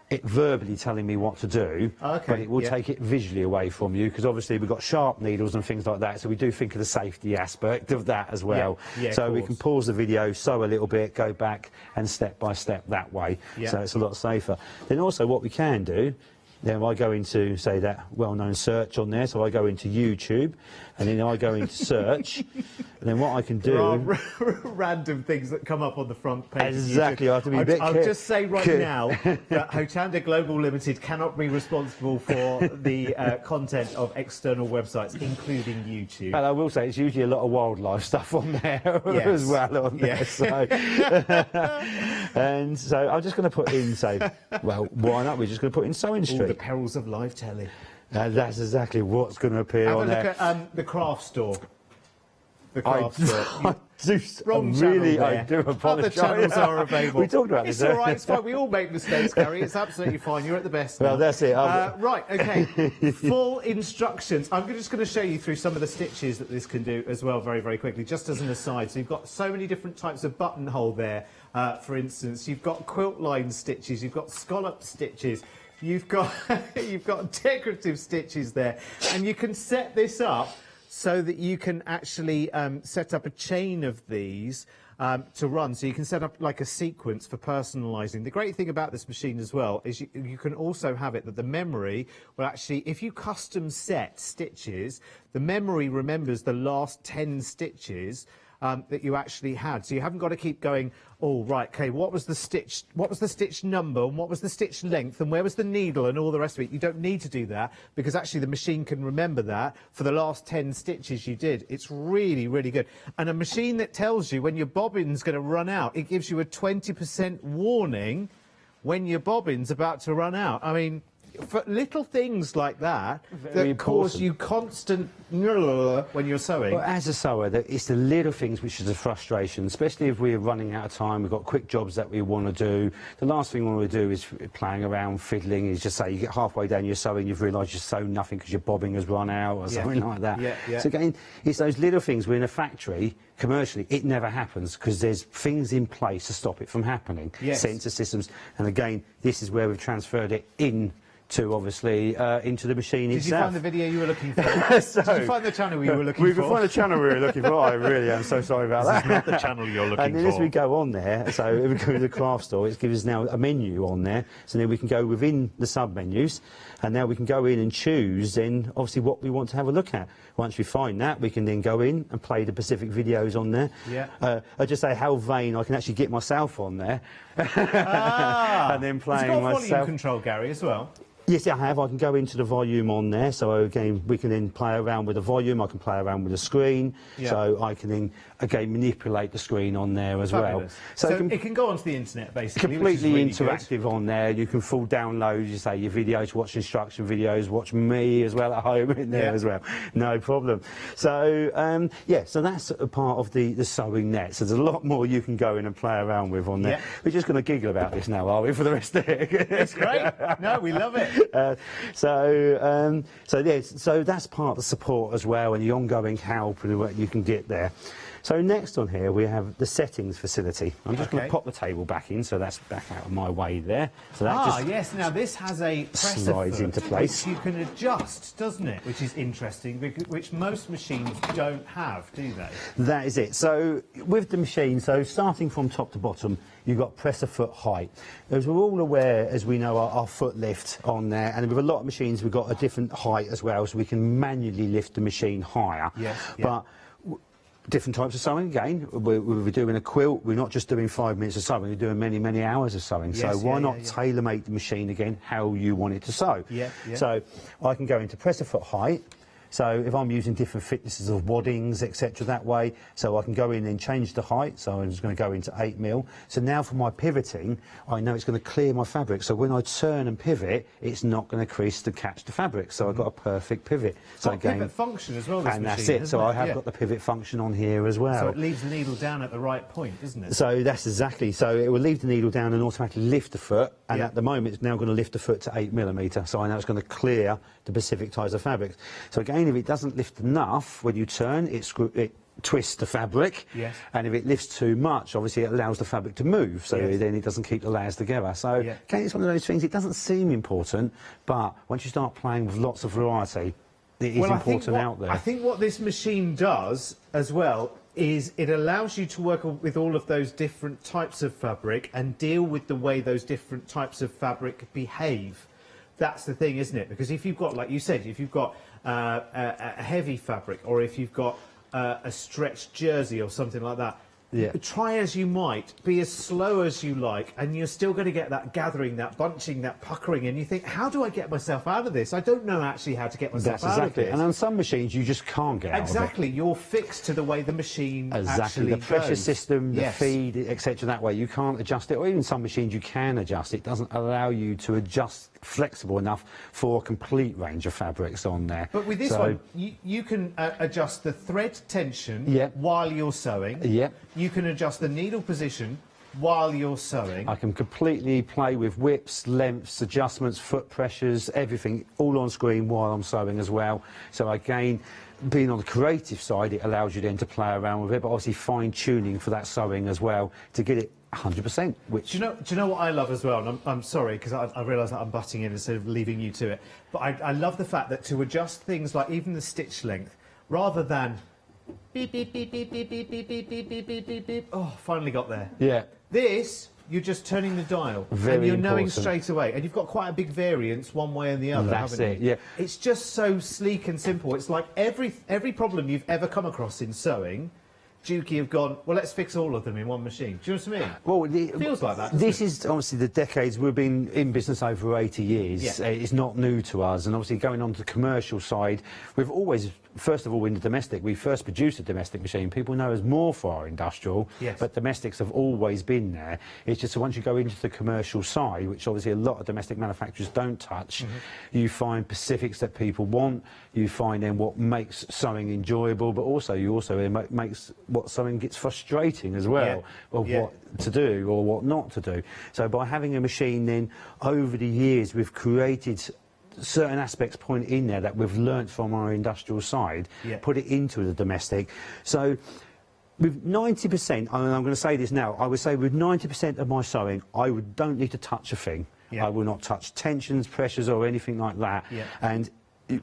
it verbally telling me what to do, but it will take it visually away from you, because obviously we've got sharp needles and things like that, so we do think of the safety aspect of that as well. So we can pause the video, sew a little bit, go back and step by step that way, so it's a lot safer. Then also what we can do, then I go into, say, that well-known search on there, so I go into YouTube, and then I go into search, and then what I can do... There are random things that come up on the front page. Exactly, I have to be a bit I'll just say right now that Hotanda Global Limited cannot be responsible for the content of external websites, including YouTube. And I will say, it's usually a lot of wildlife stuff on there as well on there. So. And so I'm just going to put in, say, well, why not? We're just going to put in Sewing Street. All the perils of live telly. That's exactly what's going to appear on there. Have a look at the craft store. The craft store. I do apologise. Other channels are available. We talked about this. It's all right, it's fine. We all make mistakes, Gary. It's absolutely fine. You're at the best now. Well, that's it. Right, OK. Full instructions. I'm just going to show you through some of the stitches that this can do as well, very, very quickly, just as an aside. So you've got so many different types of buttonhole there, for instance. You've got quilt line stitches. You've got scallop stitches. You've got decorative stitches there, and you can set this up so that you can actually set up a chain of these to run. So you can set up like a sequence for personalising. The great thing about this machine as well is you can also have it that the memory will actually, if you custom set stitches, the memory remembers the last 10 stitches that you actually had. So you haven't got to keep going, oh, right, OK, what was the stitch number, and what was the stitch length, and where was the needle, and all the rest of it. You don't need to do that, because actually the machine can remember that for the last 10 stitches you did. It's really, really good. And a machine that tells you when your bobbin's going to run out, it gives you a 20% warning when your bobbin's about to run out. I mean, for little things like that that cause you constant when you're sewing. Well, as a sewer, it's the little things which is a frustration, especially if we're running out of time, we've got quick jobs that we want to do. The last thing we want to do is playing around, fiddling, is just say you get halfway down your sewing, you've realised you've sewn nothing because your bobbing has run out or something like that. So again, it's those little things. We're in a factory, commercially, it never happens because there's things in place to stop it from happening. Sensor systems, and again, this is where we've transferred it in to obviously into the machine itself. Did you find the video you were looking for? Did you find the channel you were looking for? We can find the channel we were looking for. I really am so sorry about that. This is not the channel you're looking for. And then as we go on there, so if we go to the craft store, it gives us now a menu on there. So then we can go within the sub-menus, and now we can go in and choose then obviously what we want to have a look at. Once we find that, we can then go in and play the specific videos on there. I just say how vain I can actually get myself on there. And then playing myself. It's got myself. volume control, Gary, as well. Yes, I have. I can go into the volume on there, so again we can then play around with the volume. I can play around with the screen, so I can then again manipulate the screen on there as well. So it can go onto the internet basically. Completely really interactive on there. You can full download, you say, your videos, watch instruction videos, watch me as well at home in there as well. No problem. So so that's a part of the sewing net. So there's a lot more you can go in and play around with on there. We're just going to giggle about this now, are we, for the rest of it? It's great. No, we love it. So that's part of the support as well, and the ongoing help and what you can get there. So next on here we have the settings facility. I'm just going Okay. to pop the table back in, so that's back out of my way there. So that just yes, now this has a presser slides foot, into place. which you can adjust, doesn't it? Which is interesting, which most machines don't have, do they? That is it. So with the machine, so starting from top to bottom, you've got presser foot height. As we're all aware, as we know, our foot lift on there, and with a lot of machines we've got a different height as well, so we can manually lift the machine higher. Yes, But different types of sewing, again, we're doing a quilt, we're not just doing 5 minutes of sewing, we're doing many, many hours of sewing. Yes, so why not tailor-make the machine again how you want it to sew? So I can go into presser foot height. So if I'm using different thicknesses of waddings, etc. that way, so I can go in and change the height. So I'm just going to go into 8mm. So now for my pivoting, I know it's going to clear my fabric. So when I turn and pivot, it's not going to crease to catch the fabric. So I've got a perfect pivot. It's So got a pivot function as well, this and that's machine, it. So hasn't I it? have Yeah. got the pivot function on here as well. So it leaves the needle down at the right point, doesn't it? So that's exactly. So it will leave the needle down and automatically lift the foot. And at the moment, it's now going to lift the foot to 8mm. So I know it's going to clear the specific types of fabrics. So again, if it doesn't lift enough when you turn, it twists the fabric. Yes. And if it lifts too much, obviously it allows the fabric to move. So Yes. then it doesn't keep the layers together. So again, it's one of those things. It doesn't seem important, but once you start playing with lots of variety, it is important out there. I think what this machine does as well is it allows you to work with all of those different types of fabric and deal with the way those different types of fabric behave. That's the thing, isn't it? Because if you've got, like you said, if you've got a heavy fabric, or if you've got a stretched jersey or something like that, try as you might, be as slow as you like, and you're still going to get that gathering, that bunching, that puckering, and you think, how do I get myself out of this? I don't know actually how to get myself That's out exactly of this. And on some machines, you just can't get out of it. Exactly, you're fixed to the way the machine Exactly, actually the pressure goes. system, the Yes. feed, etc. That way, you can't adjust it, or even some machines you can adjust. It doesn't allow you to adjust flexible enough for a complete range of fabrics on there. But with this one, you can adjust the thread tension while you're sewing. You can adjust the needle position while you're sewing. I can completely play with whips, lengths, adjustments, foot pressures, everything, all on screen while I'm sewing as well. So again, being on the creative side, it allows you then to play around with it, but obviously fine-tuning for that sewing as well to get it 100%. Which Do you know what I love as well? And I'm sorry, because I realise that I'm butting in instead of leaving you to it. But I love the fact that to adjust things like even the stitch length, rather than beep, beep, beep, beep, beep, beep, beep, beep, beep, beep, beep, beep, beep. Oh, finally got there. Yeah. This, you're just turning the dial. Very and you're knowing important. straight away. And you've got quite a big variance one way and the other, That's haven't it, you? yeah. It's just so sleek and simple. It's like every problem you've ever come across in sewing, Dukey have gone, well, let's fix all of them in one machine. Do you know what I mean? Well, it feels like that. This is obviously the decades. We've been in business over 80 years. Yeah. It's not new to us. And obviously going on to the commercial side, we've always, first of all, in the domestic, we first produced a domestic machine. People know us more for our industrial, but domestics have always been there. It's just once you go into the commercial side, which obviously a lot of domestic manufacturers don't touch, you find specifics that people want. You find then what makes sewing enjoyable, but also it makes what sewing gets frustrating as well, of what to do or what not to do. So by having a machine then, over the years, we've created certain aspects point in there that we've learnt from our industrial side, put it into the domestic. So with 90%, and I'm going to say this now, I would say with 90% of my sewing, don't need to touch a thing. I will not touch tensions, pressures or anything like that. And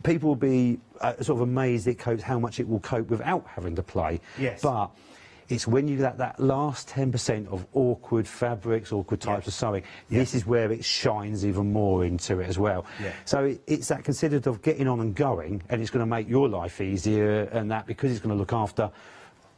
people will be sort of amazed it copes, how much it will cope without having to play. But it's when you get that last 10% of awkward fabrics, awkward types of sewing, this is where it shines even more into it as well. So it's that considered of getting on and going, and it's going to make your life easier, and that because it's going to look after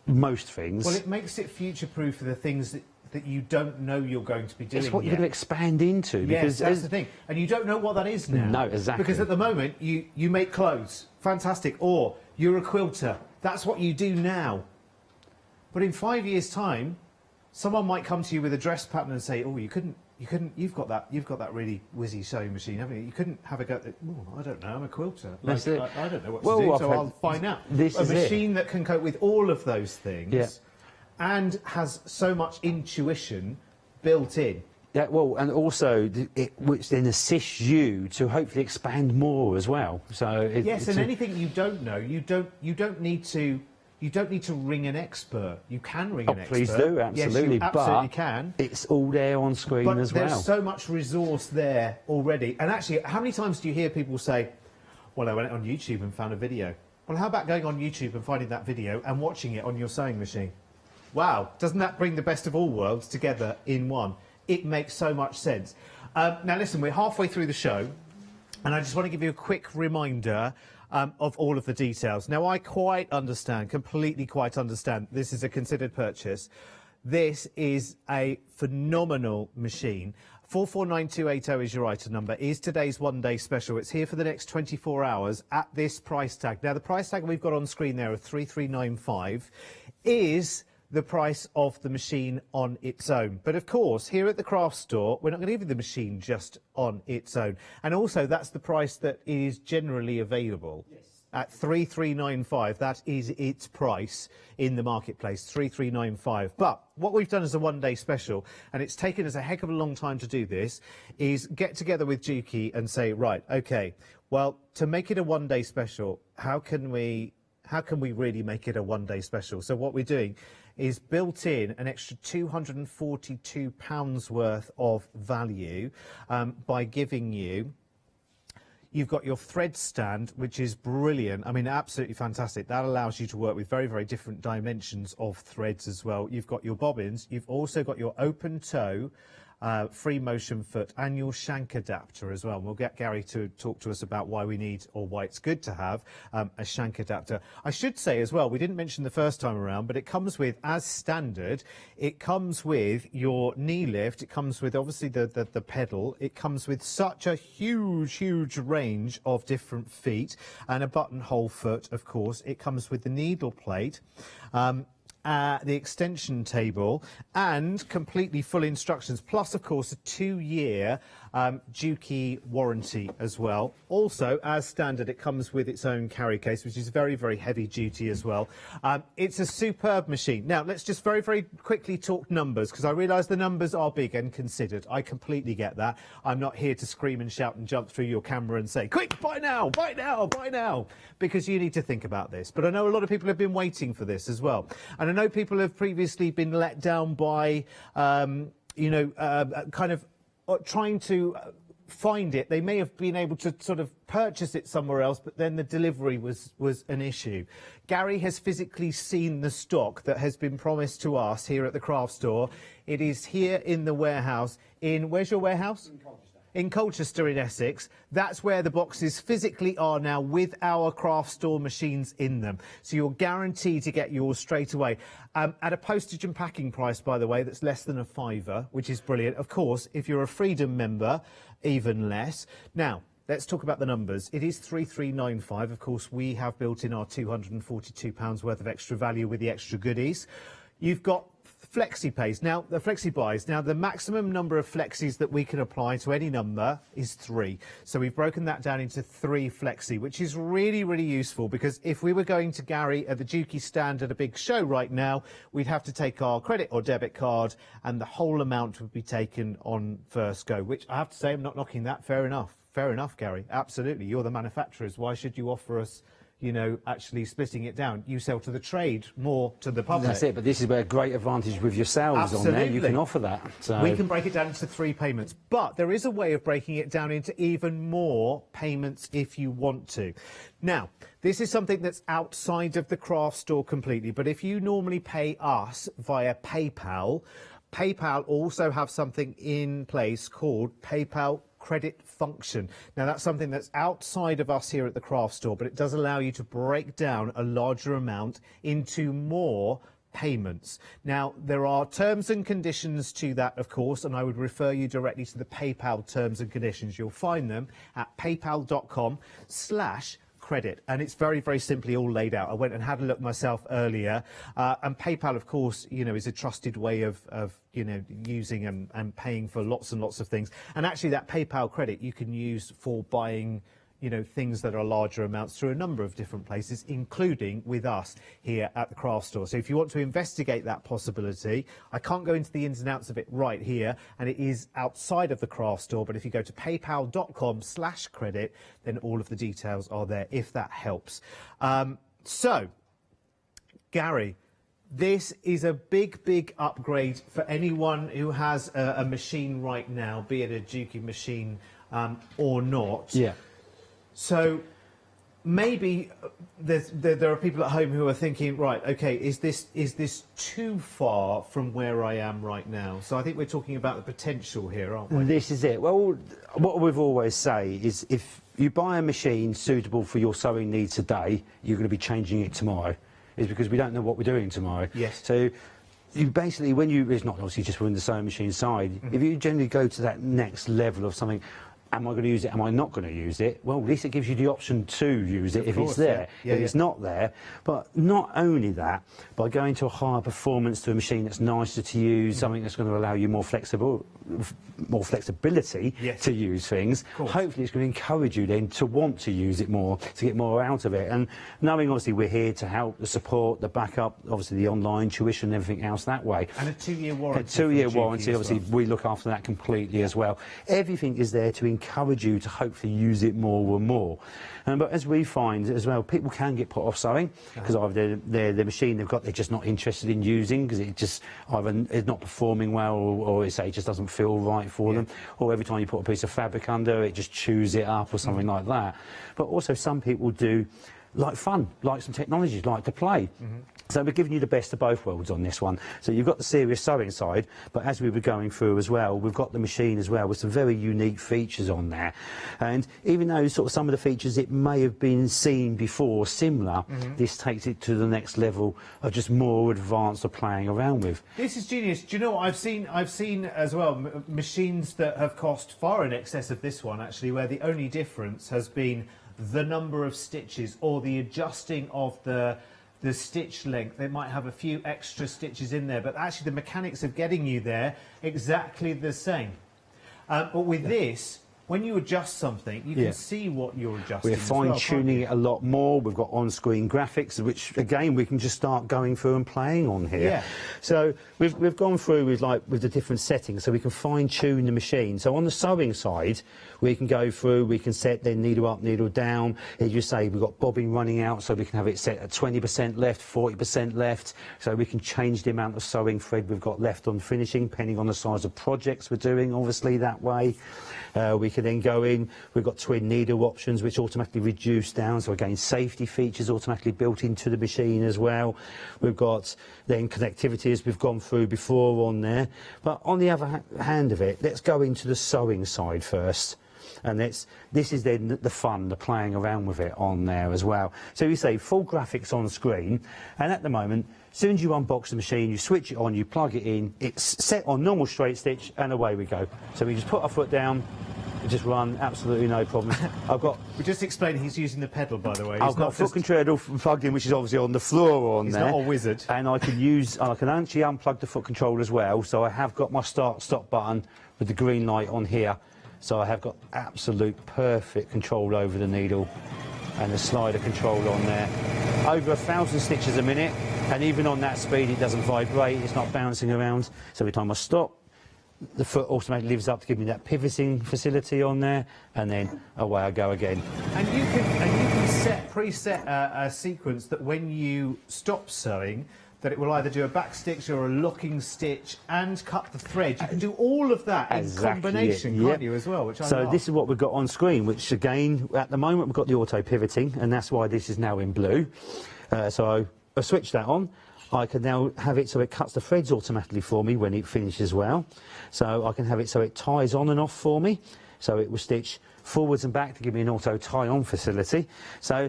most things. Well, it makes it future-proof for the things that you don't know you're going to be doing. It's what you're going to expand into. Because yes, that's the thing. And you don't know what that is now. No, exactly. Because at the moment, you make clothes. Fantastic. Or you're a quilter. That's what you do now. But in 5 years' time, someone might come to you with a dress pattern and say, oh, you've got that really whizzy sewing machine, haven't you? You couldn't have a go at, oh, I don't know, I'm a quilter. That's it. I don't know what to do, so I'll find out. A machine that can cope with all of those things and has so much intuition built in. Yeah, well, and also which then assists you to hopefully expand more as well. So yes, and anything you don't know, you don't need to You don't need to ring an expert. You can ring an expert. Please do, absolutely. Yes, you absolutely but can. It's all there on screen But as well. there's so much resource there already. And actually, how many times do you hear people say, well, I went on YouTube and found a video? Well, how about going on YouTube and finding that video and watching it on your sewing machine? Wow, doesn't that bring the best of all worlds together in one? It makes so much sense. Now, listen, we're halfway through the show, and I just want to give you a quick reminder of all of the details. Now, I completely quite understand, this is a considered purchase. This is a phenomenal machine. 449280 is your item number. Is today's one-day special. It's here for the next 24 hours at this price tag. Now, the price tag we've got on screen there of 3395 is the price of the machine on its own. But of course, here at the craft store, we're not going to give you the machine just on its own. And also, that's the price that is generally available. Yes. At 3395, that is its price in the marketplace, 3395. But what we've done as a one-day special, and it's taken us a heck of a long time to do this, is get together with Juki and say, right, okay, well, to make it a one-day special, how can we really make it a one-day special? So what we're doing is built in an extra £242 worth of value by giving you. You've got your thread stand, which is brilliant. I mean, absolutely fantastic. That allows you to work with very, very different dimensions of threads as well. You've got your bobbins. You've also got your open toe, free motion foot, and your shank adapter as well. And we'll get Gary to talk to us about why we need, or why it's good to have, a shank adapter. I should say as well, we didn't mention the first time around, but it comes with, as standard, it comes with your knee lift. It comes with, obviously, the pedal. It comes with such a huge, huge range of different feet, and a buttonhole foot, of course. It comes with the needle plate. The extension table, and completely full instructions, plus of course a 2-year Juki warranty as well. Also, as standard, it comes with its own carry case, which is very, very heavy duty as well. It's a superb machine. Now, let's just very, very quickly talk numbers, because I realise the numbers are big and considered. I completely get that. I'm not here to scream and shout and jump through your camera and say, quick, buy now, buy now, buy now, because you need to think about this. But I know a lot of people have been waiting for this as well. And I know people have previously been let down by, kind of trying to find it. They may have been able to sort of purchase it somewhere else, but then the delivery was an issue. Gary has physically seen the stock that has been promised to us here at the craft store. It is here in the warehouse. Where's your warehouse? In Colchester in Essex. That's where the boxes physically are now, with our craft store machines in them. So you're guaranteed to get yours straight away. At a postage and packing price, by the way, that's less than a £5, which is brilliant. Of course, if you're a Freedom member, even less. Now, let's talk about the numbers. It is 3395. Of course, we have built in our £242 worth of extra value with the extra goodies. You've got flexi pays. Now, the flexi buys. Now, the maximum number of flexis that we can apply to any number is 3. So we've broken that down into 3 flexi, which is really, really useful, because if we were going to Gary at the Juki stand at a big show right now, we'd have to take our credit or debit card, and the whole amount would be taken on first go, which I have to say, I'm not knocking that. Fair enough. Fair enough, Gary. Absolutely. You're the manufacturers. Why should you offer us, actually splitting it down? You sell to the trade, more to the public. That's it, but this is where a great advantage with yourselves on there. You can offer that. So we can break it down into 3 payments, but there is a way of breaking it down into even more payments if you want to. Now, this is something that's outside of the craft store completely, but if you normally pay us via PayPal, PayPal also have something in place called PayPal credit function. Now, that's something that's outside of us here at the craft store, but it does allow you to break down a larger amount into more payments. Now, there are terms and conditions to that, of course, and I would refer you directly to the PayPal terms and conditions. You'll find them at paypal.com/credit, and it's very, very simply all laid out. I went and had a look myself earlier, and PayPal, of course, is a trusted way of using and paying for lots and lots of things. And actually, that PayPal credit you can use for buying things that are larger amounts through a number of different places, including with us here at the craft store. So if you want to investigate that possibility, I can't go into the ins and outs of it right here, and it is outside of the craft store, but if you go to paypal.com/credit, then all of the details are there, if that helps. So Gary, this is a big upgrade for anyone who has a machine right now, be it a Juki machine or not. Yeah. So maybe there are people at home who are thinking, right, okay, is this too far from where I am right now? So I think we're talking about the potential here, aren't we? This is it. Well, what we've always say is if you buy a machine suitable for your sewing needs today, you're going to be changing it tomorrow. Is because we don't know what we're doing tomorrow. Yes. So you basically, it's not obviously just from the sewing machine side, if you generally go to that next level of something, am I going to use it, am I not going to use it? Well, at least it gives you the option to use it if it's there. If it's not there. But not only that, by going to a higher performance to a machine that's nicer to use, something that's going to allow you more flexibility to use things, hopefully it's going to encourage you then to want to use it more, to get more out of it. And knowing obviously we're here to help, the support, the backup, obviously the online tuition and everything else that way. And a 2-year warranty. A 2-year warranty, obviously we look after that completely as well. Everything is there to encourage you to hopefully use it more and more. But as we find as well, people can get put off sewing because either the machine they've got they're just not interested in using because it just either is not performing well or it just doesn't feel right for them, or every time you put a piece of fabric under it just chews it up or something like that. But also some people do like fun, like some technologies, like to play. So we're giving you the best of both worlds on this one. So you've got the serious sewing side, but as we were going through as well, we've got the machine as well with some very unique features on there. And even though sort of some of the features it may have been seen before similar, this takes it to the next level of just more advanced of playing around with. This is genius. Do you know what I've seen as well? Machines that have cost far in excess of this one, actually, where the only difference has been the number of stitches or the adjusting of the stitch length. They might have a few extra stitches in there, but actually the mechanics of getting you there exactly the same. But with this, when you adjust something, you can see what you're adjusting. We're fine-tuning it a lot more. We've got on-screen graphics, which again we can just start going through and playing on here. Yeah. So we've gone through with the different settings, so we can fine-tune the machine. So on the sewing side, we can go through, we can set the needle up, needle down. As you say, we've got bobbing running out, so we can have it set at 20% left, 40% left. So we can change the amount of sewing thread we've got left on finishing, depending on the size of projects we're doing, obviously, that way. We can then go in, we've got twin needle options which automatically reduce down, so again safety features automatically built into the machine as well. We've got then connectivity as we've gone through before on there. But on the other hand of it, let's go into the sewing side first. And this is then the fun, the playing around with it on there as well. So you say full graphics on screen, and at the moment, as soon as you unbox the machine, you switch it on, you plug it in, it's set on normal straight stitch, and away we go. So we just put our foot down, just run, absolutely no problem. We just explained he's using the pedal, by the way. I've got a foot controller plugged in, which is obviously on the floor on there. He's not a wizard. And I can actually unplug the foot controller as well, so I have got my start-stop button with the green light on here. So I have got absolute perfect control over the needle and the slider control on there. Over 1,000 stitches a minute, and even on that speed it doesn't vibrate, it's not bouncing around. So every time I stop, the foot automatically lifts up to give me that pivoting facility on there, and then away I go again. And you can preset a sequence that when you stop sewing, that it will either do a back stitch or a locking stitch and cut the thread. You can do all of that in combination, can't you, as well? Which I love. This is what we've got on screen, which again, at the moment, we've got the auto pivoting, and that's why this is now in blue. So I switch that on. I can now have it so it cuts the threads automatically for me when it finishes well. So I can have it so it ties on and off for me. So it will stitch forwards and back to give me an auto tie-on facility. So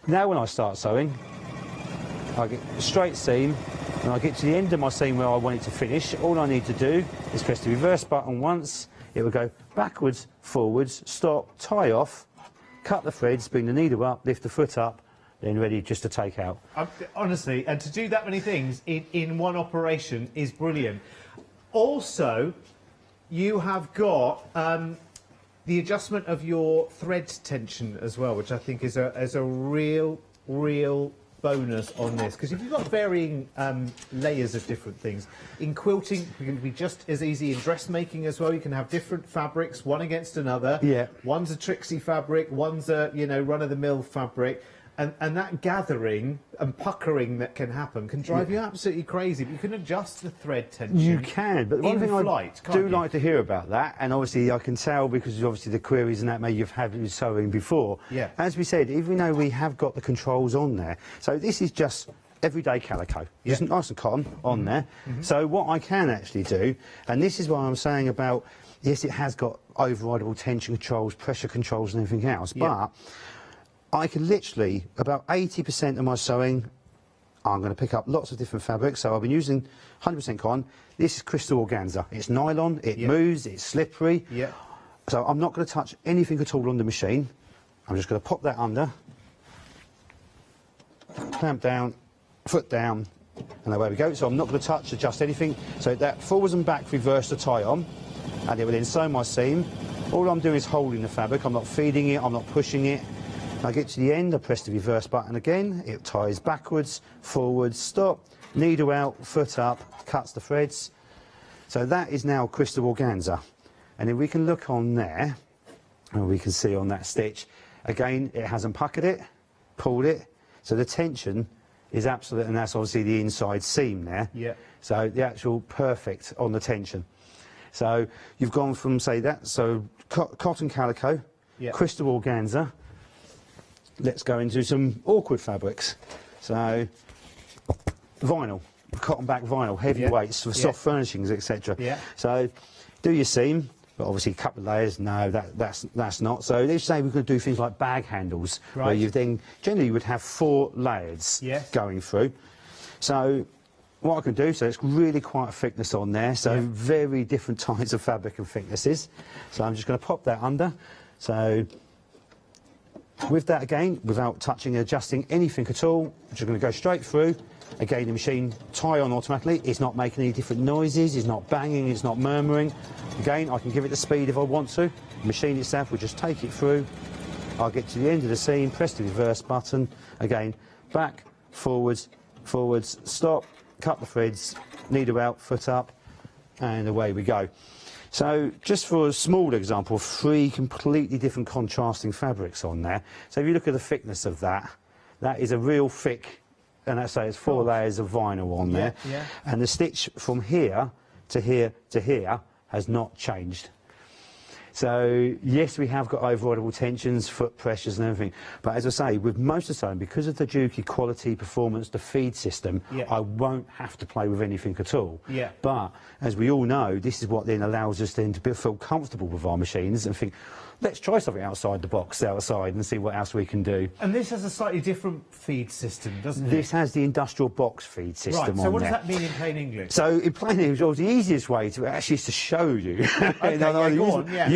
now when I start sewing, I get a straight seam, and I get to the end of my seam where I want it to finish. All I need to do is press the reverse button once. It will go backwards, forwards, stop, tie off, cut the threads, bring the needle up, lift the foot up, then ready just to take out. Honestly, and to do that many things in one operation is brilliant. Also, you have got the adjustment of your thread tension as well, which I think is a real bonus on this, because if you've got varying layers of different things, in quilting it can be just as easy. In dressmaking as well, you can have different fabrics one against another. Yeah. One's a tricksy fabric, one's a run-of-the-mill fabric, And that gathering and puckering that can happen can drive you absolutely crazy. But you can adjust the thread tension. You can, but the one thing I do like to hear about that, and obviously I can tell because obviously the queries and that may you've had with sewing before. Yeah. As we said, even though we have got the controls on there, so this is just everyday calico, just nice and cotton on there. So what I can actually do, and this is what I'm saying about, yes, it has got overrideable tension controls, pressure controls and everything else, but I can literally, about 80% of my sewing, I'm going to pick up lots of different fabrics. So I've been using 100% cotton. This is crystal organza. It's nylon, it moves, it's slippery. So I'm not going to touch anything at all on the machine. I'm just going to pop that under, clamp down, foot down, and away we go. So I'm not going to touch, adjust anything. So that forwards and back reverse to tie on, and it will then sew my seam. All I'm doing is holding the fabric. I'm not feeding it, I'm not pushing it. I get to the end, I press the reverse button again, it ties backwards, forwards, stop, needle out, foot up, cuts the threads. So that is now crystal organza. And if we can look on there, and we can see on that stitch, again, it hasn't puckered it, pulled it, so the tension is absolute, and that's obviously the inside seam there. So the actual perfect on the tension. So you've gone from, say that, so cotton calico, crystal organza. Let's go into some awkward fabrics. So, vinyl, cotton back vinyl, heavy weights for soft furnishings, etc. So, do your seam, but obviously a couple of layers. No, that's not. So let's say we're going to do things like bag handles, where you then generally would have 4 layers going through. So, what I can do, so it's really quite a thickness on there. So very different types of fabric and thicknesses. So I'm just going to pop that under. So. With that again, without touching, adjusting anything at all, I'm just going to go straight through. Again, the machine tie on automatically. It's not making any different noises, it's not banging, it's not murmuring. Again, I can give it the speed if I want to. The machine itself will just take it through. I'll get to the end of the seam, press the reverse button. Again, back, forwards, forwards, stop, cut the threads, needle out, foot up, and away we go. So, just for a small example, 3 completely different contrasting fabrics on there. So if you look at the thickness of that, that is a real thick, and that's say it's 4 layers of vinyl on there. And the stitch from here to here to here has not changed. So, yes, we have got overrideable tensions, foot pressures and everything, but as I say, with most of the sewing, because of the Juki quality, performance, the feed system, I won't have to play with anything at all. But, as we all know, this is what then allows us then to feel comfortable with our machines and think, let's try something outside the box, outside, and see what else we can do. And this has a slightly different feed system, doesn't it? This has the industrial box feed system on there. So what does that mean in plain English? So in plain English, well, the easiest way to actually is to show you.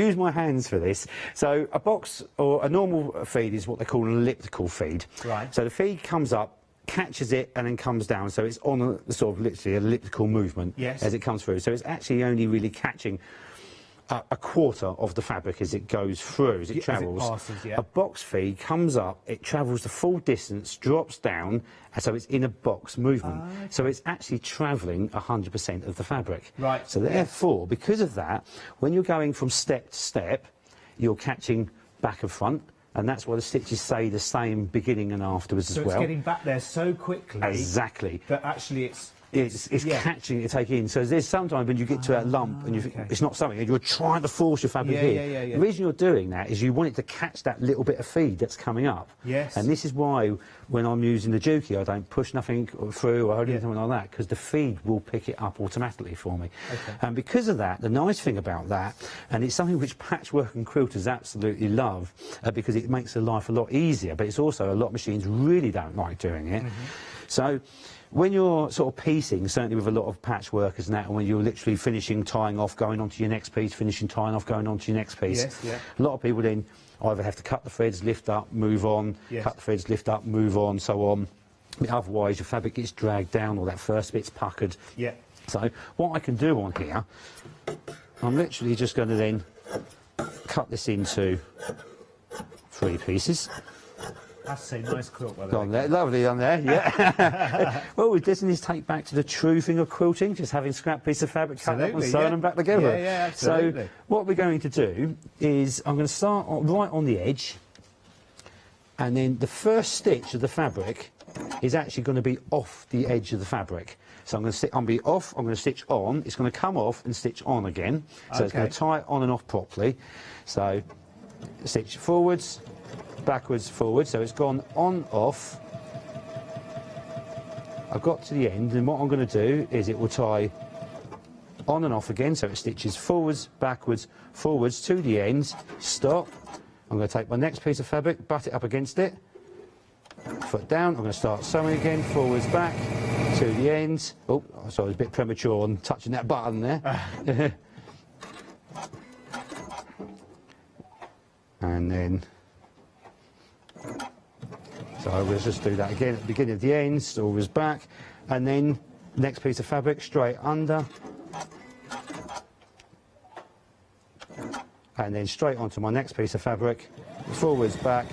Use my hands for this. So a box or a normal feed is what they call an elliptical feed. So the feed comes up, catches it and then comes down, so it's on a sort of literally elliptical movement as it comes through. So it's actually only really catching a quarter of the fabric as it goes through, as it travels. As it passes, A box feed comes up, it travels the full distance, drops down, and so it's in a box movement. So it's actually travelling 100% of the fabric. So therefore, because of that, when you're going from step to step, you're catching back and front, and that's why the stitches stay the same beginning and afterwards as well. So it's getting back there so quickly. Exactly. That actually it's catching it, taking in. So there's sometimes when you get to that lump and you think it's not something, and you're trying to force your fabric in. The reason you're doing that is you want it to catch that little bit of feed that's coming up. And this is why when I'm using the Juki, I don't push nothing through or anything like that, because the feed will pick it up automatically for me. And because of that, the nice thing about that, and it's something which patchwork and quilters absolutely love, because it makes their life a lot easier, but it's also a lot of machines really don't like doing it. So when you're sort of piecing, certainly with a lot of patchworkers and that, and when you're literally finishing, tying off, going on to your next piece, finishing, tying off, going on to your next piece, a lot of people then either have to cut the threads, lift up, move on, cut the threads, lift up, move on, so on. Otherwise, your fabric gets dragged down, or that first bit's puckered. So what I can do on here, I'm literally just going to then cut this into 3 pieces. That's a nice quilt, by the way. There, lovely on there, Well, doesn't this take back to the true thing of quilting, just having scrap piece of fabric, cut up and sewing them back together? Absolutely. So what we're going to do is I'm going to start right on the edge, and then the first stitch of the fabric is actually going to be off the edge of the fabric. So I'm going to be off, I'm going to stitch on, it's going to come off and stitch on again. So it's going to tie it on and off properly. So stitch forwards, backwards, forwards, so it's gone on, off. I've got to the end, and what I'm going to do is it will tie on and off again, so it stitches forwards, backwards, forwards to the ends, stop. I'm going to take my next piece of fabric, butt it up against it, foot down, I'm going to start sewing again, forwards, back, to the ends. Oh, sorry, I was a bit premature on touching that button there. And then, so we'll just do that again at the beginning of the ends, always back, and then next piece of fabric straight under, and then straight onto my next piece of fabric, forwards, back,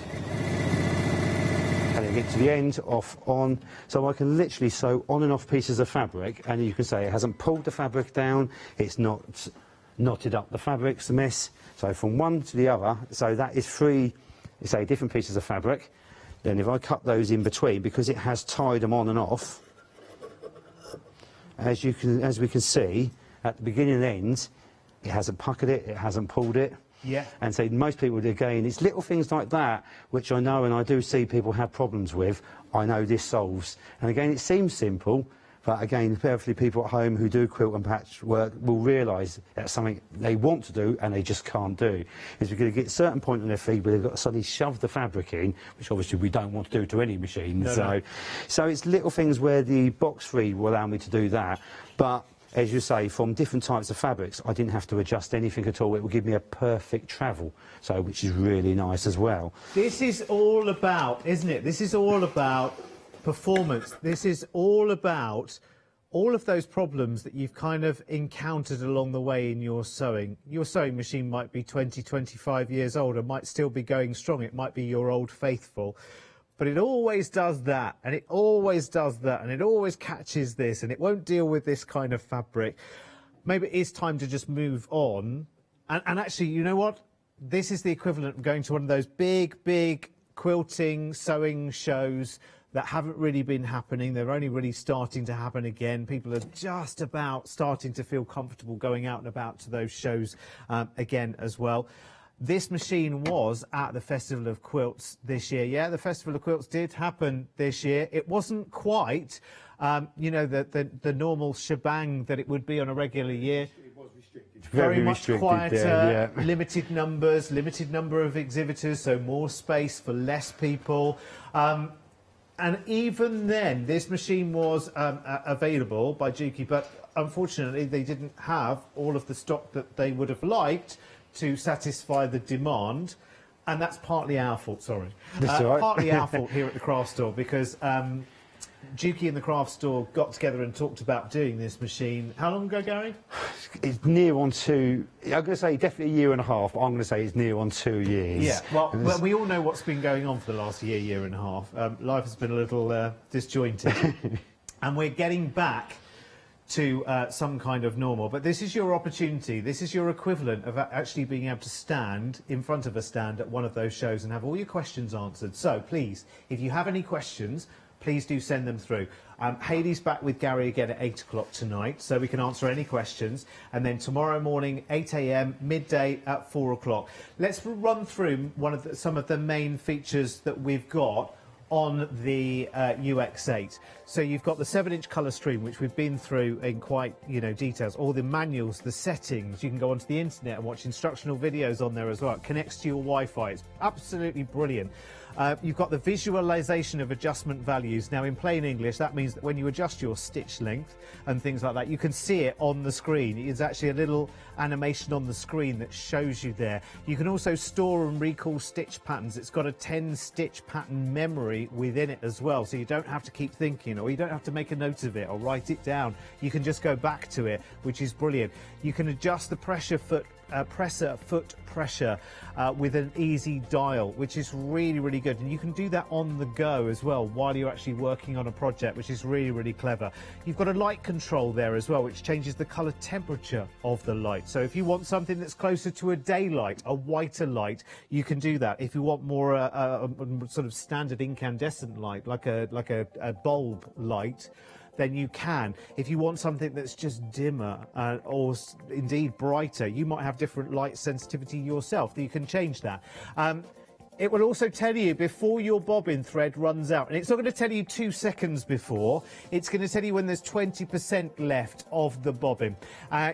and then get to the end, off, on. So I can literally sew on and off pieces of fabric, and you can say it hasn't pulled the fabric down, it's not knotted up the fabrics, a mess. So from one to the other, so that is three, say, different pieces of fabric. Then if I cut those in between, because it has tied them on and off, as we can see, at the beginning and end, it hasn't puckered it, it hasn't pulled it. Yeah. And so most people, again, it's little things like that, which I know and I do see people have problems with, I know this solves. And again, it seems simple, but again, hopefully people at home who do quilt and patchwork will realise that's something they want to do and they just can't do. Is we're going to get a certain point on their feet where they've got to suddenly shove the fabric in, which obviously we don't want to do to any machine. No. So it's little things where the box free will allow me to do that. But as you say, from different types of fabrics, I didn't have to adjust anything at all. It will give me a perfect travel, so which is really nice as well. This is all about, isn't it? This is all about performance. This is all about all of those problems that you've kind of encountered along the way in your sewing. Your sewing machine might be 20, 25 years old and might still be going strong. It might be your Old Faithful. But it always does that, and it always does that, and it always catches this, and it won't deal with this kind of fabric. Maybe it is time to just move on. And actually, you know what? This is the equivalent of going to one of those big quilting, sewing shows that haven't really been happening. They're only really starting to happen again. People are just about starting to feel comfortable going out and about to those shows again as well. This machine was at the Festival of Quilts this year. Yeah, the Festival of Quilts did happen this year. It wasn't quite, you know, the normal shebang that it would be on a regular year. It was restricted. Very much restricted quieter, there, yeah. limited numbers, limited number of exhibitors, so more space for less people. And even then, this machine was available by Juki, but unfortunately they didn't have all of the stock that they would have liked to satisfy the demand, and that's partly our fault, sorry. That's all right. Partly our fault here at the craft store, because Juki and the craft store got together and talked about doing this machine. How long ago, Gary? It's near on 2, I'm going to say definitely a year and a half, but I'm going to say it's near on 2 years. Yeah, well, we all know what's been going on for the last year and a half. Life has been a little disjointed, and we're getting back to some kind of normal. But this is your opportunity, this is your equivalent of actually being able to stand in front of a stand at one of those shows and have all your questions answered. So please, if you have any questions, please do send them through. Hayley's back with Gary again at 8 o'clock tonight, so we can answer any questions. And then tomorrow morning, 8 AM, midday at 4 o'clock. Let's run through some of the main features that we've got on the UX8. So you've got the 7-inch colour stream, which we've been through in quite, details. All the manuals, the settings. You can go onto the internet and watch instructional videos on there as well. It connects to your Wi-Fi. It's absolutely brilliant. You've got the visualization of adjustment values. Now, in plain English, that means that when you adjust your stitch length and things like that, you can see it on the screen. It's actually a little animation on the screen that shows you there. You can also store and recall stitch patterns. It's got a 10 stitch pattern memory technology within it as well, so you don't have to keep thinking, or you don't have to make a note of it or write it down. You can just go back to it, which is brilliant. You can adjust the presser foot pressure with an easy dial, which is really, really good. And you can do that on the go as well while you're actually working on a project, which is really, really clever. You've got a light control there as well, which changes the colour temperature of the light. So if you want something that's closer to a daylight, a whiter light, you can do that. If you want more sort of standard incandescent light, like a bulb light, then you can. If you want something that's just dimmer or indeed brighter, you might have different light sensitivity yourself. You can change that. It will also tell you before your bobbin thread runs out, and it's not going to tell you 2 seconds before, it's going to tell you when there's 20% left of the bobbin.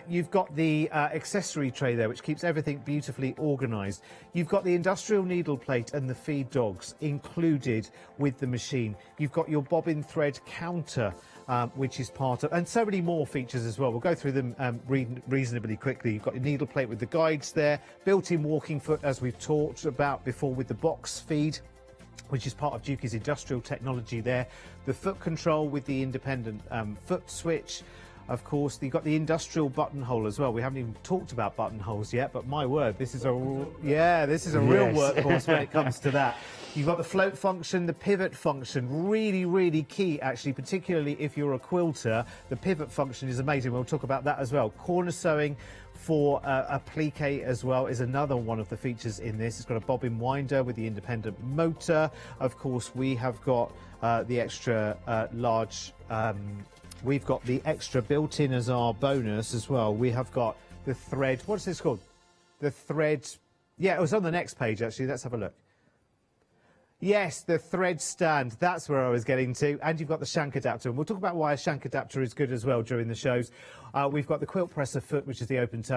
You've got the accessory tray there, which keeps everything beautifully organised. You've got the industrial needle plate and the feed dogs included with the machine. You've got your bobbin thread counter, which is part of, and so many more features as well. We'll go through them reasonably quickly. You've got your needle plate with the guides there, built-in walking foot, as we've talked about before, with the box feed, which is part of Juki's industrial technology there. The foot control with the independent foot switch. Of course, you've got the industrial buttonhole as well. We haven't even talked about buttonholes yet, but my word, this is a real workhorse when it comes to that. You've got the float function, the pivot function, really, really key, actually, particularly if you're a quilter. The pivot function is amazing. We'll talk about that as well. Corner sewing for applique as well is another one of the features in this. It's got a bobbin winder with the independent motor. Of course, we have got the extra large... we've got the extra built in as our bonus as well. We have got the thread. What's this called? The thread. Yeah, it was on the next page, actually. Let's have a look. Yes, the thread stand. That's where I was getting to. And you've got the shank adapter. And we'll talk about why a shank adapter is good as well during the shows. We've got the quilt presser foot, which is the open toe.